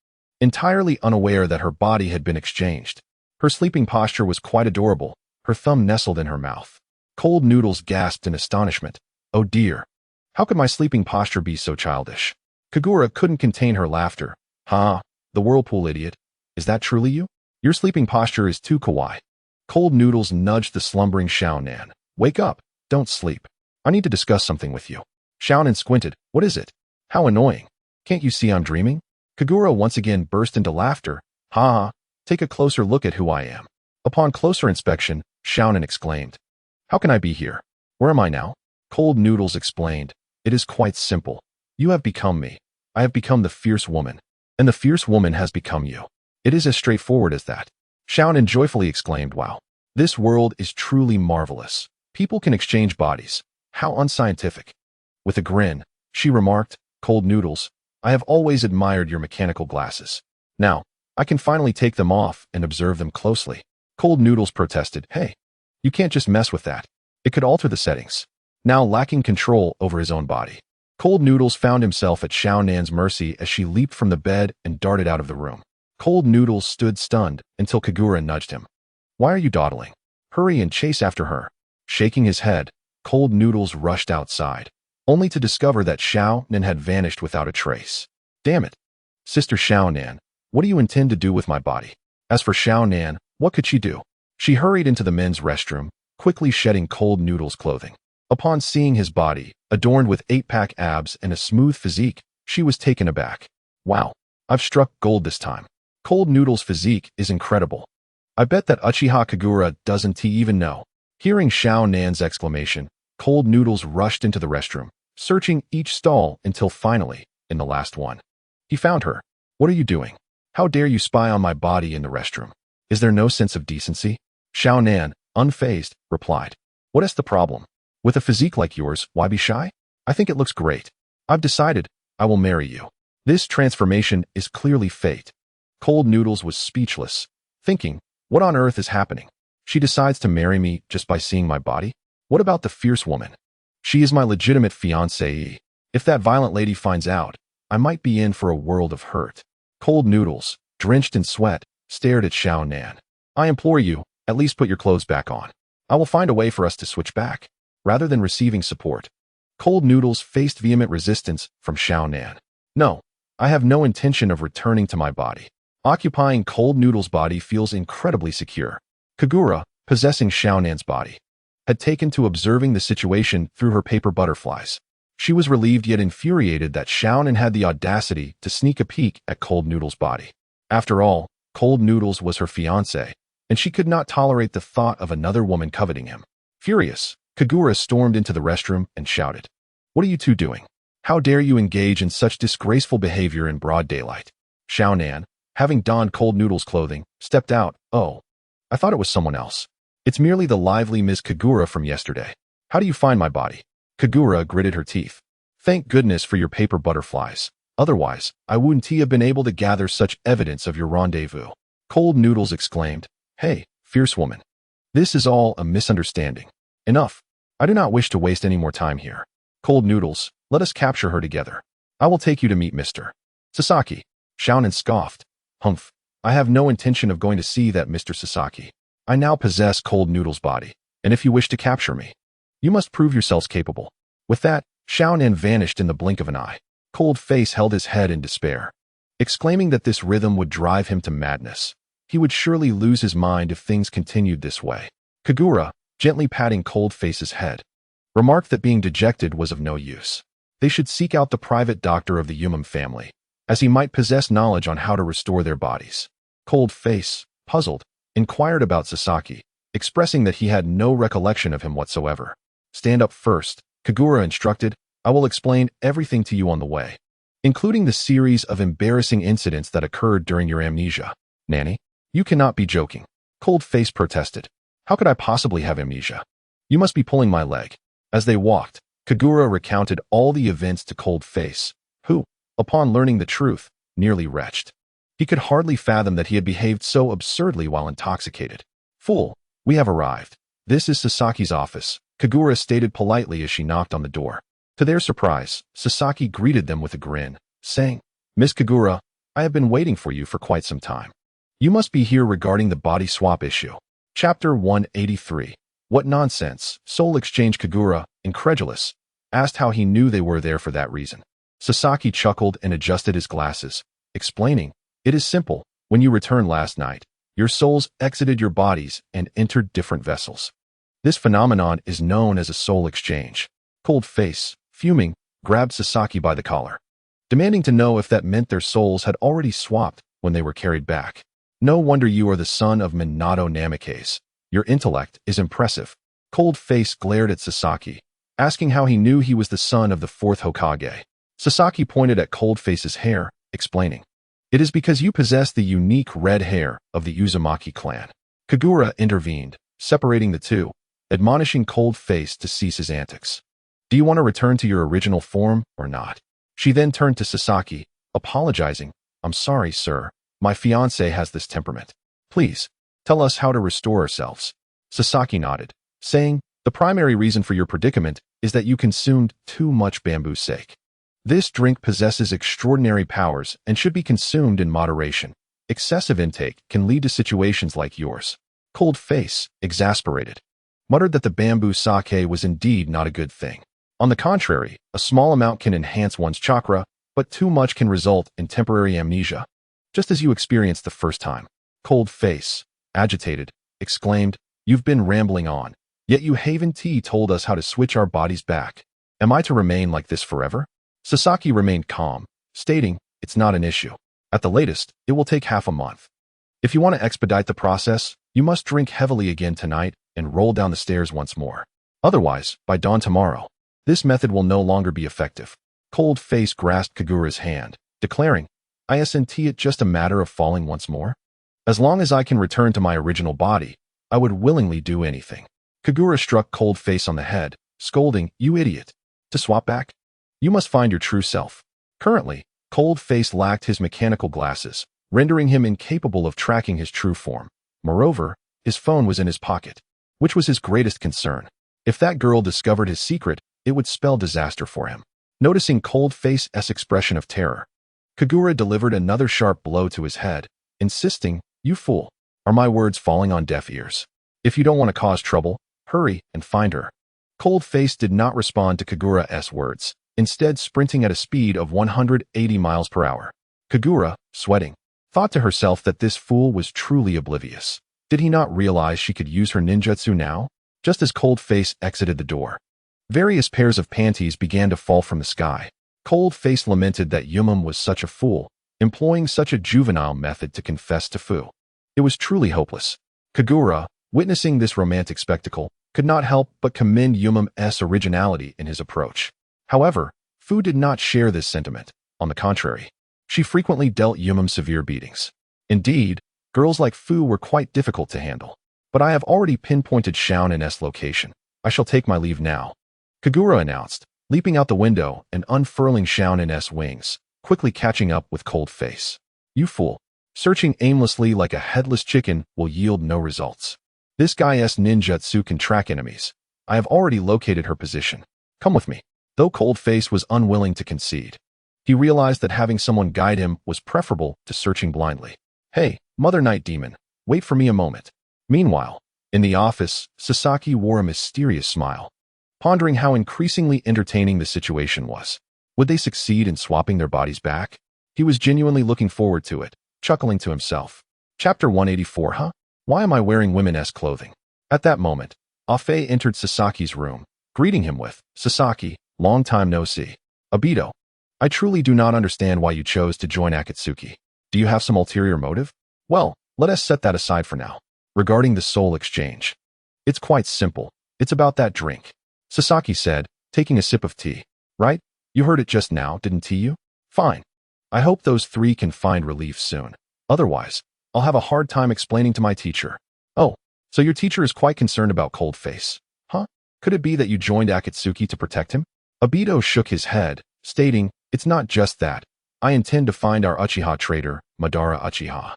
entirely unaware that her body had been exchanged. Her sleeping posture was quite adorable, her thumb nestled in her mouth. Cold Noodles gasped in astonishment. Oh dear. How could my sleeping posture be so childish? Kagura couldn't contain her laughter. Ha, the whirlpool idiot. Is that truly you? Your sleeping posture is too kawaii. Cold Noodles nudged the slumbering Xiaonan. Wake up. Don't sleep. I need to discuss something with you. Xiaonan squinted. What is it? How annoying. Can't you see I'm dreaming? Kagura once again burst into laughter. Ha ha. Take a closer look at who I am. Upon closer inspection, Xiaonan exclaimed. How can I be here? Where am I now? Cold Noodles explained. It is quite simple. You have become me. I have become the fierce woman. And the fierce woman has become you. It is as straightforward as that. Xiaonan joyfully exclaimed, wow. This world is truly marvelous. People can exchange bodies. How unscientific. With a grin, she remarked, Cold Noodles, I have always admired your mechanical glasses. Now, I can finally take them off and observe them closely. Cold Noodles protested, hey, you can't just mess with that. It could alter the settings. Now lacking control over his own body, Cold Noodles found himself at Xiaonan's mercy as she leaped from the bed and darted out of the room. Cold Noodles stood stunned until Kagura nudged him. Why are you dawdling? Hurry and chase after her. Shaking his head, Cold Noodles rushed outside, only to discover that Xiaonan had vanished without a trace. Damn it. Sister Xiaonan, what do you intend to do with my body? As for Xiaonan, what could she do? She hurried into the men's restroom, quickly shedding Cold Noodles' clothing. Upon seeing his body, adorned with 8-pack abs and a smooth physique, she was taken aback. Wow, I've struck gold this time. Cold Noodles' physique is incredible. I bet that Uchiha Kagura doesn't even know. Hearing Xiaonan's exclamation, Cold Noodles rushed into the restroom, searching each stall until finally, in the last one, he found her. What are you doing? How dare you spy on my body in the restroom? Is there no sense of decency? Xiaonan, unfazed, replied. What is the problem? With a physique like yours, why be shy? I think it looks great. I've decided, I will marry you. This transformation is clearly fate. Cold Noodles was speechless, thinking, what on earth is happening? She decides to marry me just by seeing my body? What about the fierce woman? She is my legitimate fiancée. If that violent lady finds out, I might be in for a world of hurt. Cold Noodles, drenched in sweat, stared at Xiaonan. I implore you, at least put your clothes back on. I will find a way for us to switch back. Rather than receiving support, Cold Noodles faced vehement resistance from Xiaonan. No, I have no intention of returning to my body. Occupying Cold Noodles' body feels incredibly secure. Kagura, possessing Xiaonan's body, had taken to observing the situation through her paper butterflies. She was relieved yet infuriated that Xiaonan had the audacity to sneak a peek at Cold Noodles' body. After all, Cold Noodles was her fiancé, and she could not tolerate the thought of another woman coveting him. Furious, Kagura stormed into the restroom and shouted, What are you two doing? How dare you engage in such disgraceful behavior in broad daylight? Xiaonan, having donned Cold Noodles' clothing, stepped out. Oh, I thought it was someone else. It's merely the lively Ms. Kagura from yesterday. How do you find my body? Kagura gritted her teeth. Thank goodness for your paper butterflies. Otherwise, I wouldn't have been able to gather such evidence of your rendezvous. Cold Noodles exclaimed, Hey, fierce woman. This is all a misunderstanding. Enough. I do not wish to waste any more time here. Cold Noodles, let us capture her together. I will take you to meet Mr. Sasaki. Xiaonan scoffed. Humph. I have no intention of going to see that Mr. Sasaki. I now possess Cold Noodles' body, and if you wish to capture me, you must prove yourselves capable. With that, Xiaonan vanished in the blink of an eye. Cold Face held his head in despair, exclaiming that this rhythm would drive him to madness. He would surely lose his mind if things continued this way. Kagura, gently patting Cold Face's head, remarked that being dejected was of no use. They should seek out the private doctor of the Yumam family, as he might possess knowledge on how to restore their bodies. Cold Face, puzzled, inquired about Sasaki, expressing that he had no recollection of him whatsoever. Stand up first, Kagura instructed. I will explain everything to you on the way, including the series of embarrassing incidents that occurred during your amnesia. Nanny, you cannot be joking. Cold Face protested. How could I possibly have amnesia? You must be pulling my leg. As they walked, Kagura recounted all the events to Cold Face, who, upon learning the truth, nearly retched. He could hardly fathom that he had behaved so absurdly while intoxicated. Fool, we have arrived. This is Sasaki's office, Kagura stated politely as she knocked on the door. To their surprise, Sasaki greeted them with a grin, saying, Miss Kagura, I have been waiting for you for quite some time. You must be here regarding the body swap issue. Chapter 183. What nonsense? Soul exchange. Kagura, incredulous, asked how he knew they were there for that reason. Sasaki chuckled and adjusted his glasses, explaining, "It is simple. When you returned last night, your souls exited your bodies and entered different vessels. This phenomenon is known as a soul exchange." Cold Face, fuming, grabbed Sasaki by the collar, demanding to know if that meant their souls had already swapped when they were carried back. "No wonder you are the son of Minato Namikaze. Your intellect is impressive." Cold Face glared at Sasaki, asking how he knew he was the son of the fourth Hokage. Sasaki pointed at Cold Face's hair, explaining, "It is because you possess the unique red hair of the Uzumaki clan." Kagura intervened, separating the two, admonishing Cold Face to cease his antics. "Do you want to return to your original form or not?" She then turned to Sasaki, apologizing, "I'm sorry, sir. My fiancé has this temperament. Please, tell us how to restore ourselves." Sasaki nodded, saying, "The primary reason for your predicament is that you consumed too much bamboo sake. This drink possesses extraordinary powers and should be consumed in moderation. Excessive intake can lead to situations like yours." Cold Face, exasperated, muttered that the bamboo sake was indeed not a good thing. On the contrary, a small amount can enhance one's chakra, but too much can result in temporary amnesia, just as you experienced the first time. Cold Face, agitated, exclaimed, "You've been rambling on, yet you haven't told us how to switch our bodies back. Am I to remain like this forever?" Sasaki remained calm, stating, "It's not an issue. At the latest, it will take half a month. If you want to expedite the process, you must drink heavily again tonight and roll down the stairs once more. Otherwise, by dawn tomorrow, this method will no longer be effective." Cold Face grasped Kagura's hand, declaring, "Isn't it just a matter of falling once more? As long as I can return to my original body, I would willingly do anything." Kagura struck Cold Face on the head, scolding, "You idiot. To swap back? You must find your true self." Currently, Cold Face lacked his mechanical glasses, rendering him incapable of tracking his true form. Moreover, his phone was in his pocket, which was his greatest concern. If that girl discovered his secret, it would spell disaster for him. Noticing Cold Face's expression of terror, Kagura delivered another sharp blow to his head, insisting, "You fool. Are my words falling on deaf ears? If you don't want to cause trouble, hurry and find her." Cold Face did not respond to Kagura's words, instead sprinting at a speed of 180 miles per hour. Kagura, sweating, thought to herself that this fool was truly oblivious. Did he not realize she could use her ninjutsu now? Just as Cold Face exited the door, various pairs of panties began to fall from the sky. Cold Face lamented that Yumam was such a fool, employing such a juvenile method to confess to Fu. It was truly hopeless. Kagura, witnessing this romantic spectacle, could not help but commend Yumam's originality in his approach. However, Fu did not share this sentiment. On the contrary, she frequently dealt Yumam severe beatings. Indeed, girls like Fu were quite difficult to handle. "But I have already pinpointed Xiaonin's location. I shall take my leave now," Kagura announced, leaping out the window and unfurling Xiaonin's wings, quickly catching up with Cold Face. "You fool. Searching aimlessly like a headless chicken will yield no results. This guy's ninjutsu can track enemies. I have already located her position. Come with me." Though Cold Face was unwilling to concede, he realized that having someone guide him was preferable to searching blindly. "Hey, Mother Night Demon, wait for me a moment." Meanwhile, in the office, Sasaki wore a mysterious smile, pondering how increasingly entertaining the situation was. Would they succeed in swapping their bodies back? He was genuinely looking forward to it, chuckling to himself. Chapter 184. Huh? Why am I wearing women's clothing? At that moment, Afe entered Sasaki's room, greeting him with, "Sasaki, long time no see. Obito, I truly do not understand why you chose to join Akatsuki. Do you have some ulterior motive? Well, let us set that aside for now. Regarding the soul exchange, it's quite simple. It's about that drink," Sasaki said, taking a sip of tea. "Right? You heard it just now, didn't you? Fine. I hope those three can find relief soon. Otherwise, I'll have a hard time explaining to my teacher." "Oh, so your teacher is quite concerned about Cold Face, huh? Could it be that you joined Akatsuki to protect him?" Obito shook his head, stating, "It's not just that. I intend to find our Uchiha traitor, Madara Uchiha.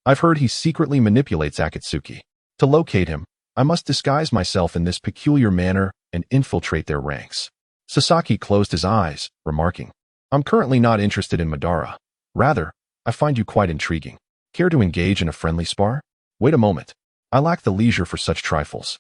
I've heard he secretly manipulates Akatsuki. To locate him, I must disguise myself in this peculiar manner and infiltrate their ranks." Sasaki closed his eyes, remarking, "I'm currently not interested in Madara. Rather, I find you quite intriguing. Care to engage in a friendly spar? Wait a moment. I lack the leisure for such trifles.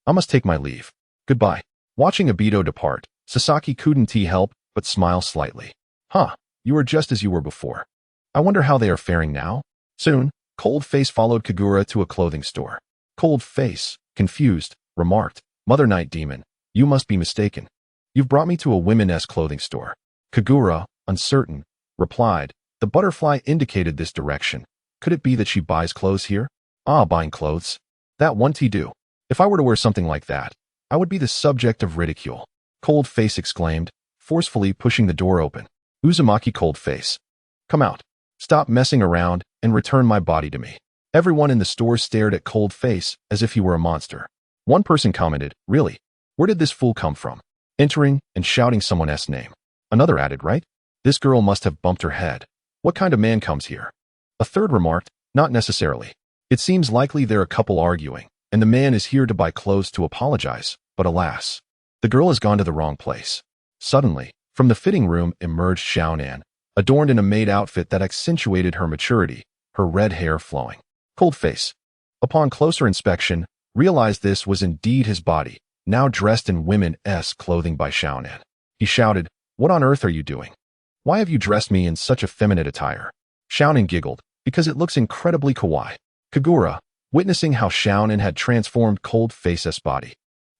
I must take my leave. Goodbye. Watching Obito depart, Sasaki couldn't help but smile slightly. Huh, you are just as you were before. I wonder how they are faring now? Soon, Cold Face followed Kagura to a clothing store. Cold Face, confused, remarked, Mother Night Demon, you must be mistaken. You've brought me to a women's clothing store. Kagura, uncertain, replied, the butterfly indicated this direction. Could it be that she buys clothes here? Ah, buying clothes. That won't do. If I were to wear something like that, I would be the subject of ridicule. Cold Face exclaimed, forcefully pushing the door open. Uzumaki Cold Face. Come out. Stop messing around and return my body to me. Everyone in the store stared at Cold Face as if he were a monster. One person commented, really? Where did this fool come from? Entering and shouting someone else's name. Another added, right? This girl must have bumped her head. What kind of man comes here? A third remarked, not necessarily. It seems likely they're a couple arguing, and the man is here to buy clothes to apologize, but alas, the girl has gone to the wrong place. Suddenly, from the fitting room emerged Xiaonan, adorned in a maid outfit that accentuated her maturity, her red hair flowing. Cold Face, upon closer inspection, realized this was indeed his body, now dressed in women's clothing by Xiaonan. He shouted, what on earth are you doing? Why have you dressed me in such a feminine attire? Xiaonan giggled, because it looks incredibly kawaii. Kagura, witnessing how Xiaonan had transformed Cold Face's body,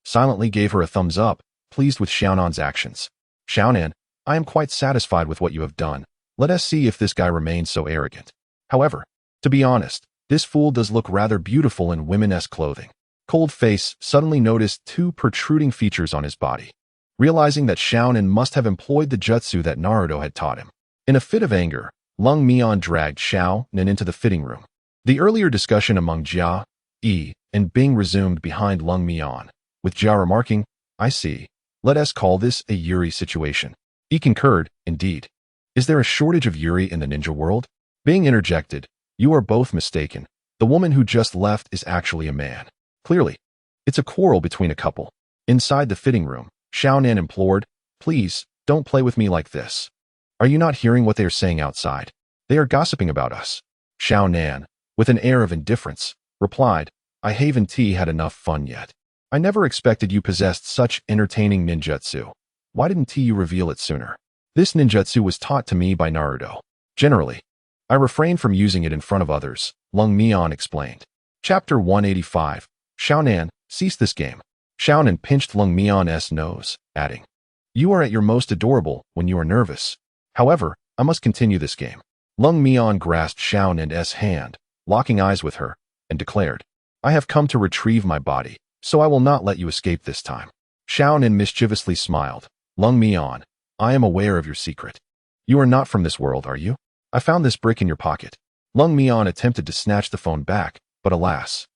silently gave her a thumbs up, pleased with Xiaonan's actions. Xiaonan, I am quite satisfied with what you have done. Let us see if this guy remains so arrogant. However, to be honest, this fool does look rather beautiful in women's clothing. Cold Face suddenly noticed two protruding features on his body, realizing that Xiaonan must have employed the jutsu that Naruto had taught him. In a fit of anger, Lung Mian dragged Xiaonan into the fitting room. The earlier discussion among Jia, Yi, and Bing resumed behind Lung Mian, with Jia remarking, I see. Let us call this a Yuri situation. Yi concurred, indeed. Is there a shortage of Yuri in the ninja world? Bing interjected, you are both mistaken. The woman who just left is actually a man. Clearly, it's a quarrel between a couple. Inside the fitting room, Xiaonan implored, please, don't play with me like this. Are you not hearing what they are saying outside? They are gossiping about us. Xiaonan, with an air of indifference, replied, I haven't had enough fun yet. I never expected you possessed such entertaining ninjutsu. Why didn't you reveal it sooner? This ninjutsu was taught to me by Naruto. Generally, I refrain from using it in front of others, Lung Mian explained. Chapter 185. Xiaonan, cease this game. Xiaonan pinched Lung Mian's nose, adding, you are at your most adorable when you are nervous. However, I must continue this game. Lung Mian grasped Xiaonan's hand, locking eyes with her, and declared, I have come to retrieve my body, so I will not let you escape this time. Xiaonan mischievously smiled. Lung Mian, I am aware of your secret. You are not from this world, are you? I found this brick in your pocket. Lung Mian attempted to snatch the phone back, but alas.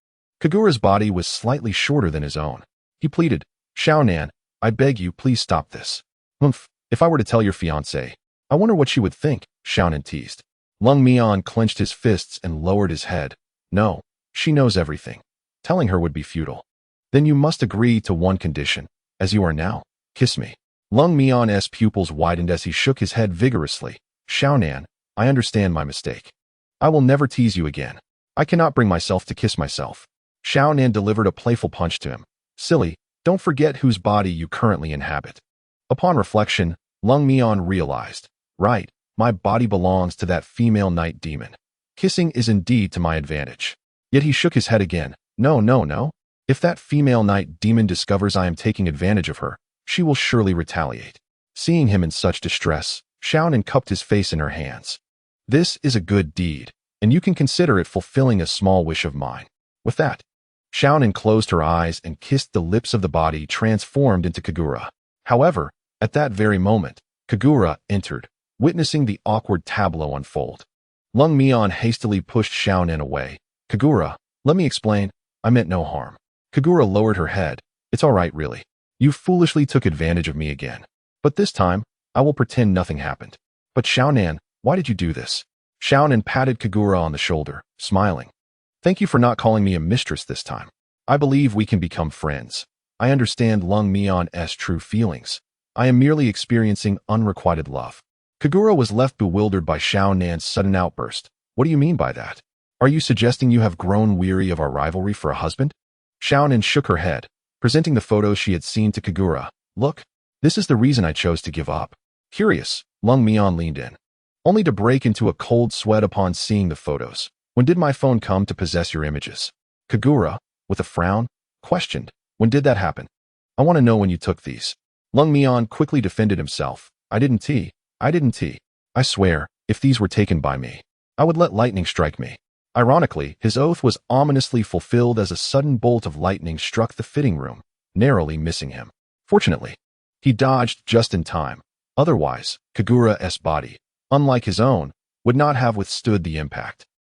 Kagura's body was slightly shorter than his own. He pleaded, Xiaonan, I beg you, please stop this. If I were to tell your fiancée, I wonder what she would think, Xiaonan teased. Lung Mian clenched his fists and lowered his head. No, she knows everything. Telling her would be futile. Then you must agree to one condition, as you are now. Kiss me. Lung Mian's pupils widened as he shook his head vigorously. Xiaonan, I understand my mistake. I will never tease you again. I cannot bring myself to kiss myself. Xiaonan delivered a playful punch to him. Silly, don't forget whose body you currently inhabit. Upon reflection, Lung Mian realized, right, my body belongs to that female night demon. Kissing is indeed to my advantage. Yet he shook his head again. No. If that female night demon discovers I am taking advantage of her, she will surely retaliate. Seeing him in such distress, Xiaonan cupped his face in her hands. This is a good deed, and you can consider it fulfilling a small wish of mine. With that, Xiaonan closed her eyes and kissed the lips of the body transformed into Kagura. However, at that very moment, Kagura entered, witnessing the awkward tableau unfold. Lung Mian hastily pushed Xiaonan away. Kagura, let me explain, I meant no harm. Kagura lowered her head. It's all right, really. You foolishly took advantage of me again. But this time, I will pretend nothing happened. But Xiaonan, why did you do this? Xiaonan patted Kagura on the shoulder, smiling. Thank you for not calling me a mistress this time. I believe we can become friends. I understand Lung Mian's true feelings. I am merely experiencing unrequited love. Kagura was left bewildered by Xiao Nan's sudden outburst. What do you mean by that? Are you suggesting you have grown weary of our rivalry for a husband? Xiao Nan shook her head, presenting the photos she had seen to Kagura. Look, this is the reason I chose to give up. Curious, Lung Mian leaned in, only to break into a cold sweat upon seeing the photos. When did my phone come to possess your images? Kagura, with a frown, questioned. When did that happen? I want to know when you took these. Lung Mian quickly defended himself. I didn't. I swear, if these were taken by me, I would let lightning strike me. Ironically, his oath was ominously fulfilled as a sudden bolt of lightning struck the fitting room, narrowly missing him. Fortunately, he dodged just in time. Otherwise, Kagura's body, unlike his own, would not have withstood the impact.